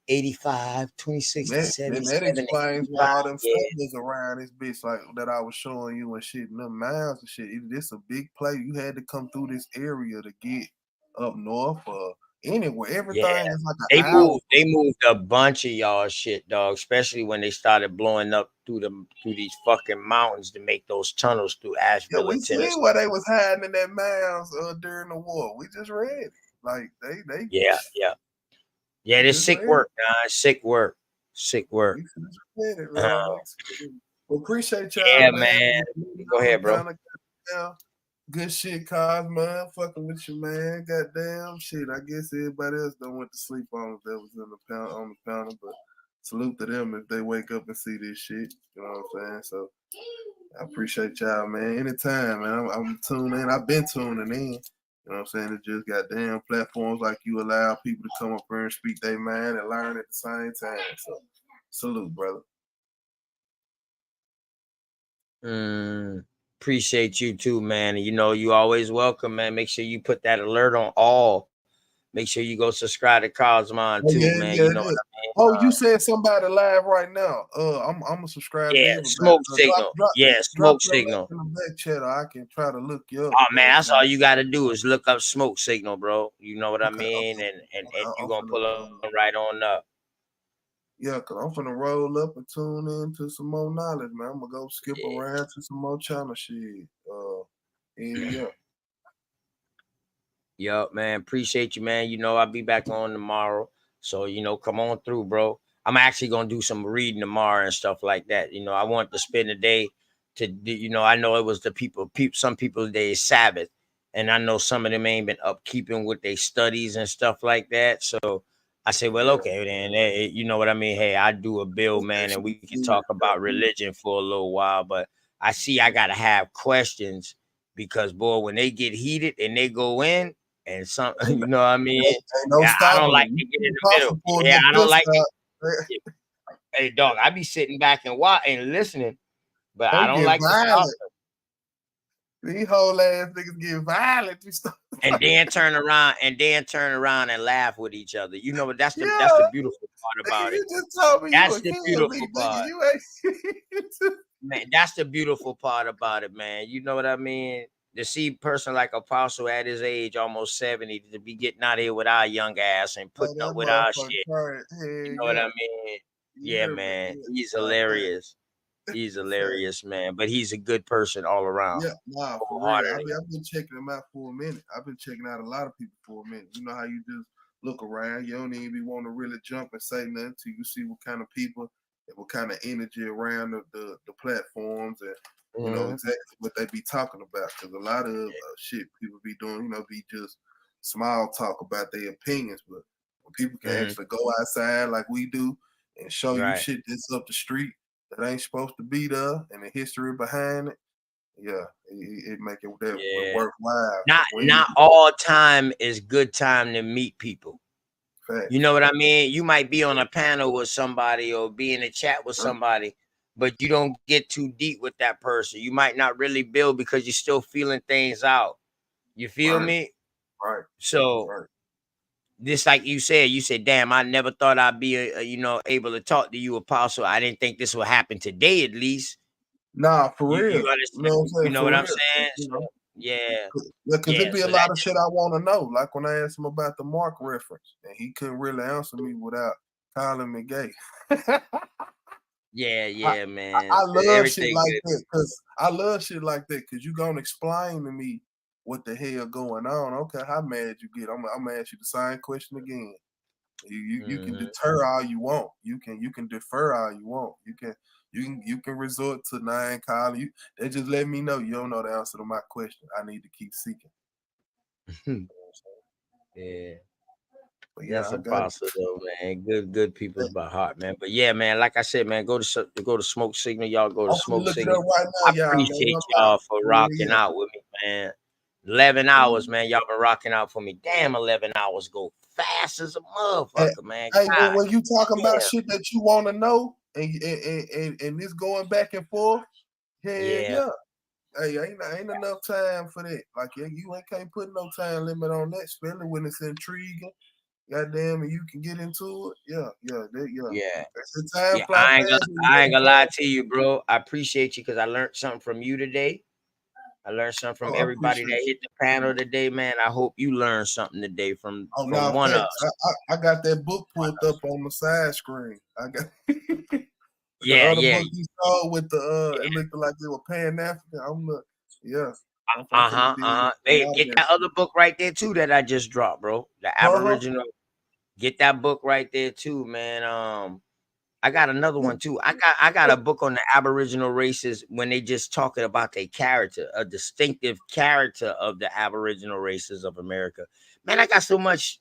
85, 26 to that 77 to explains why 85. all them Yeah. settlers around this bitch like that I was showing you and shit, and them miles and shit. This a big place. You had to come through this area to get up north or anywhere. Yeah. Everything is like an They hour. moved a bunch of y'all shit, dog, especially when they started blowing up through these fucking mountains to make those tunnels through Yeah, Asheville we and seen Tennessee. where they was hiding in that miles during the war. We just read it. Like they Yeah, we it's just sick read it. work, guys. Sick work. We just read it, Uh, man. Well, appreciate y'all, yeah, man. man. Go ahead, bro. Good shit, Cosmo. Fucking with you, man. Goddamn shit. I guess everybody else don't went to sleep on if that was in the on the panel, but salute to them if they wake up and see this shit. You know what I'm saying? So I appreciate y'all, man. Anytime, man. I'm tuning in. I've been tuning in. You know what I'm saying? It just goddamn platforms like you allow people to come up here and speak their mind and learn at the same time. So salute, brother. Appreciate you too, man. You know, you always welcome, man. Make sure you put that alert on all. Make sure you go subscribe to Cosmon too, man. You know what I mean? Oh, you said somebody live right now. I'm gonna subscribe to Yeah, everybody. smoke So signal. drop Smoke your link signal. in the back chat, or I can try to look you up. Oh man, that's all you gotta do is look up smoke signal, bro. You know what I Okay, mean? And you I'm gonna finna, pull up right on up. yeah, cause I'm finna roll up and tune in to some more knowledge, man. I'm gonna go skip around to some more channel shit. Yeah. Yup, man. Appreciate you, man. You know, I'll be back on tomorrow. So, you know, come on through, bro. I'm actually gonna do some reading tomorrow and stuff like that. You know, I want to spend the day to do, you know, I know it was some people's day is Sabbath, and I know some of them ain't been upkeeping with their studies and stuff like that. So I say, well, okay, then you know what I mean? Hey, I do a bill, man, and we can talk about religion for a little while, but I see I gotta have questions because boy, when they get heated and they go in. And some, you know what I mean? Ain't no I don't stopping like them. to get in the middle. Yeah, I don't like to. Hey, dog, I be sitting back and watching and listening, but I They don't get like to stop violent. them. These whole ass niggas get violent. And then turn around and laugh with each other. You know, that's the beautiful part about it. You just told me That's you the would kill me, beautiful nigga. part. You ain't. Man, that's the beautiful part about it, man. You know what I mean? To see a person like Apostle at his age, almost 70, to be getting out here with our young ass and putting up with our shit. You know what I mean? Yeah, man. He's hilarious. He's hilarious, man. But he's a good person all around. Yeah, nah, for real. I've been checking them out for a minute. I've been checking out a lot of people for a minute. You know how you just look around. You don't even want to really jump and say nothing till you see what kind of people and what kind of energy around the platforms and you know exactly what they be talking about. Because a lot of shit people be doing, you know, be just small talk about their opinions. But when people can actually go outside like we do and show you shit that's up the street that ain't supposed to be there and the history behind it, yeah, it make it that worthwhile. Not all time is good time to meet people. Fact. You know what I mean? You might be on a panel with somebody or be in a chat with somebody, but you don't get too deep with that person. You might not really build because you're still feeling things out. You feel me? Right. So just like you said, damn, I never thought I'd be, you know, able to talk to you, Apostle. I didn't think this would happen today, at least. Nah, for real. You understand? You know what I'm saying? You know For what I'm real. saying? You know? Yeah. Yeah, because Yeah. it'd be a So lot that of shit I want to know. Like when I asked him about the Mark reference, and he couldn't really answer me without calling me gay. yeah, man. I love shit Everything like good. that because I love shit like that because you gonna explain to me what the hell going on. Okay, how mad you get? I'm gonna ask you the same question again. You can deter all you want. You can defer all you want. You can resort to name calling. You they just let me know you don't know the answer to my question. I need to keep seeking. Yeah. But yeah, That's I got it. apostle though, man. Good people's by heart, man. But yeah, man, like I said, man, go to Smoke Signal. Y'all go to I'm gonna Smoke look it Signal. up right I now, y'all, man. appreciate I'm y'all out. for Yeah, rocking yeah. out with me, man. 11 hours, man. Y'all been rocking out for me. Damn, 11 hours go fast as a motherfucker, man. Hey, God, when you talking about damn. shit that you want to know and this going back and forth, yeah. Hey, ain't enough time for that. Like, yeah, you can't put no time limit on that, especially when it's intriguing. Goddamn, and you can get into it. Yeah. That's the time Yeah, fly fast. I ain't gonna lie to you, bro. I appreciate you because I learned something from you today. I learned something from I everybody appreciate that hit the panel today, man. I hope you learned something today from no, one of thanks. us. I got that book pulled up on the side screen. I got the Yeah. book you saw with the it looked like they were Pan African. I'm finna Hey, get that other book right there too that I just dropped, bro. The Aboriginal. Get that book right there too, man. I got another one too. I got a book on the Aboriginal races when they just talking about their character, a distinctive character of the Aboriginal races of America. Man, I got so much.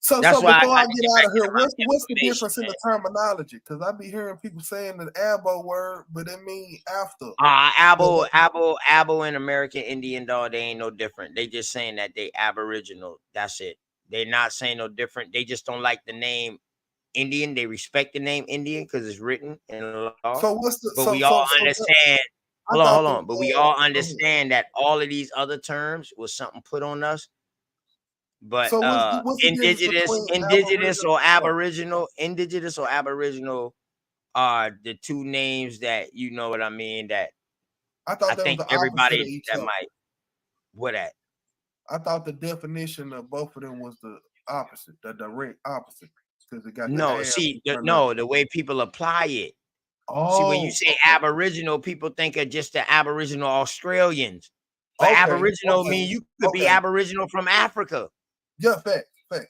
So That's why before I I need get to out back of in here, my what's the information, difference in man. the terminology? Because I be hearing people saying the abo word, but it mean after. Abo and American Indian, dog, they ain't no different. They just saying that they Aboriginal. That's it. They're not saying no different. They just don't like the name Indian. They respect the name Indian because it's written in the law. So what's the But we all understand. I Hold thought on. But we all understand that all of these other terms was something put on us. But So what's the difference indigenous between or aboriginal are the two names that you know what I mean. That I thought that was think the opposite of everybody each that other. might what that. I thought the definition of both of them was the opposite, the direct opposite, because it got No, the see, the way people apply it. See, when you say Aboriginal, people think of just the Aboriginal Australians. But Aboriginal mean you could be Aboriginal from Africa. Yeah, facts.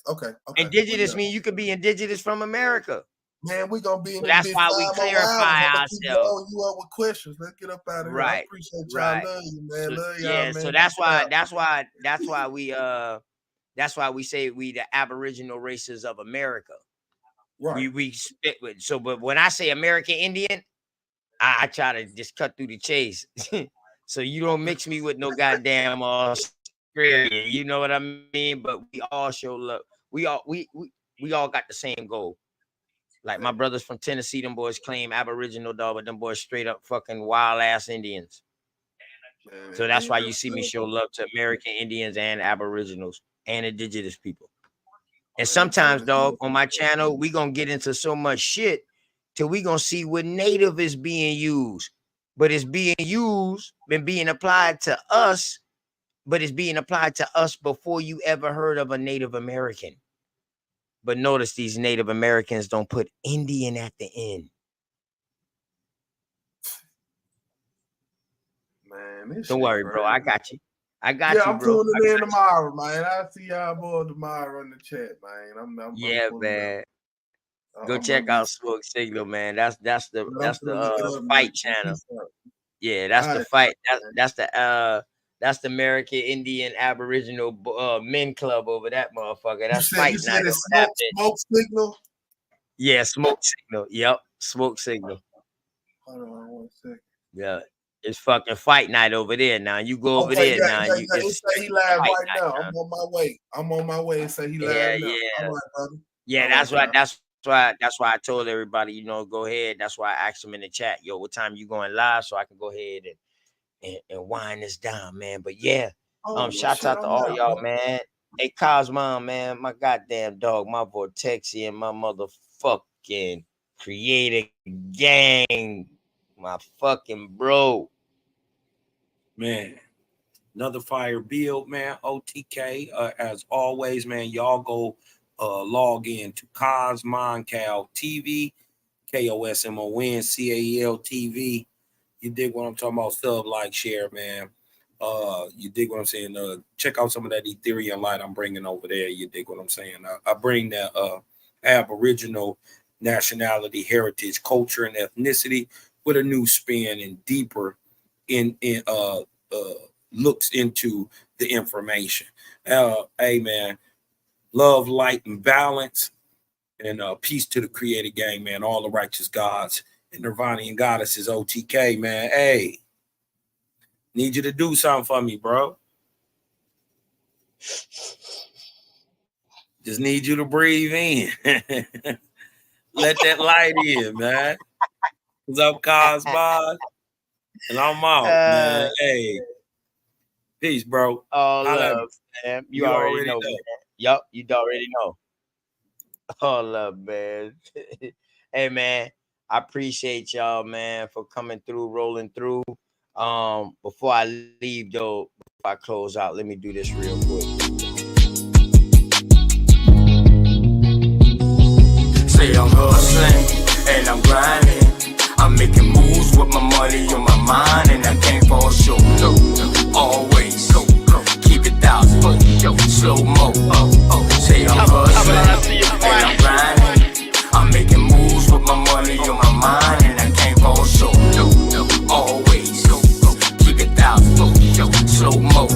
Okay. Indigenous mean you could be indigenous from America. Man, we gonna be in So this that's bitch why 5 we more hours. clarify I'm gonna keep ourselves. blowing you up with questions. Let's get up out of here. I Right. appreciate y'all. Right. Love you, man. So, Love y'all, yeah. man. So that's why we say we the Aboriginal races of America. Right. We spit with. So, but when I say American Indian, I try to just cut through the chase. So you don't mix me with no goddamn Australian. You know what I mean? But we all show love. We all got the same goal. Like my brothers from Tennessee, them boys claim Aboriginal, dog, but them boys straight up fucking wild ass Indians. So that's why you see me show love to American Indians and Aboriginals and indigenous people. And sometimes, dog, on my channel, we gonna get into so much shit till we gonna see what native is being used. But it's being used and being applied to us, but it's being applied to us before you ever heard of a Native American. But notice these Native Americans don't put Indian at the end. Man, Don't worry, bro. I got you. I got you, I'm bro. tuning in tomorrow, man. I'll see y'all boys tomorrow in the chat, man. I'm man. Go check out Smoke Signal, man. That's the fight channel. Yeah, that's the fight. That's the American Indian Aboriginal men club over that motherfucker. That's fight night over that bitch. Smoke Signal. Yeah, Smoke Signal. Yep, Smoke Signal. Hold on 1 second. Yeah, it's fucking fight night over there now. You go over there now. It say he live right now. I'm on my way. It say he live now. Yeah. All right, brother. Yeah, that's why I told everybody, you know, go ahead. That's why I asked them in the chat, yo, what time you going live so I can go ahead and wind this down, man. But yeah, shouts out to all y'all, man. Hey, Cosmo, man, my goddamn dog, my Vortexian, my motherfucking creator gang, My fucking bro. Man, another fire build, man. OTK. As always, man, y'all go log in to Cosmoncal TV, KOSMONCAEL TV. You dig what I'm talking about? Sub, like, share, man. You dig what I'm saying? Check out some of that Ethereum light I'm bringing over there. You dig what I'm saying? I bring that Aboriginal nationality, heritage, culture, and ethnicity with a new spin and deeper in looks into the information. Hey, man, love, light, and balance, and peace to the created gang, man. All the righteous gods and Nirvanian goddesses, OTK, man. Hey, need you to do something for me, bro. Just need you to breathe in. Let that light in, man. Cause I'm Cosmos and I'm out, man. Hey, peace, bro. All love, man. You already know. Yup, you already know. All love, man. Hey, man, I appreciate y'all, man, for coming through, rolling through. Before I leave, though, before I close out, let me do this real quick. Say I'm hustling and I'm grinding. I'm making moves with my money on my mind, and I can't fall short. No, always keep it thousand. Slow mo. Say I'm hustling and I'm grinding. I'm making moves with my money on my mind, and I can't fall short. No, always keep it thousand. Slow mo.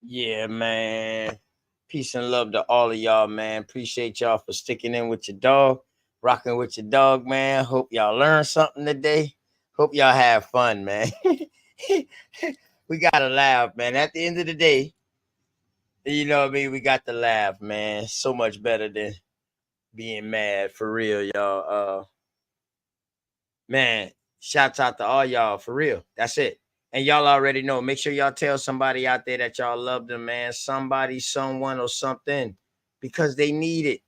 Yeah, man. Peace and love to all of y'all, man. Appreciate y'all for sticking in with your dog, rocking with your dog, man. Hope y'all learned something today. Hope y'all have fun, man. We gotta laugh, man. At the end of the day, you know what I mean? We got to laugh, man. So much better than being mad, for real, y'all. Man, shouts out to all y'all, for real. That's it. And y'all already know. Make sure y'all tell somebody out there that y'all love them, man. Somebody, someone, or something, because they need it.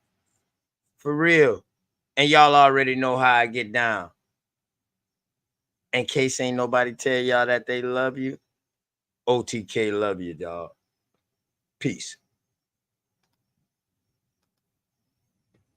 For real. And y'all already know how I get down. In case ain't nobody tell y'all that they love you, OTK love you, dog. Peace.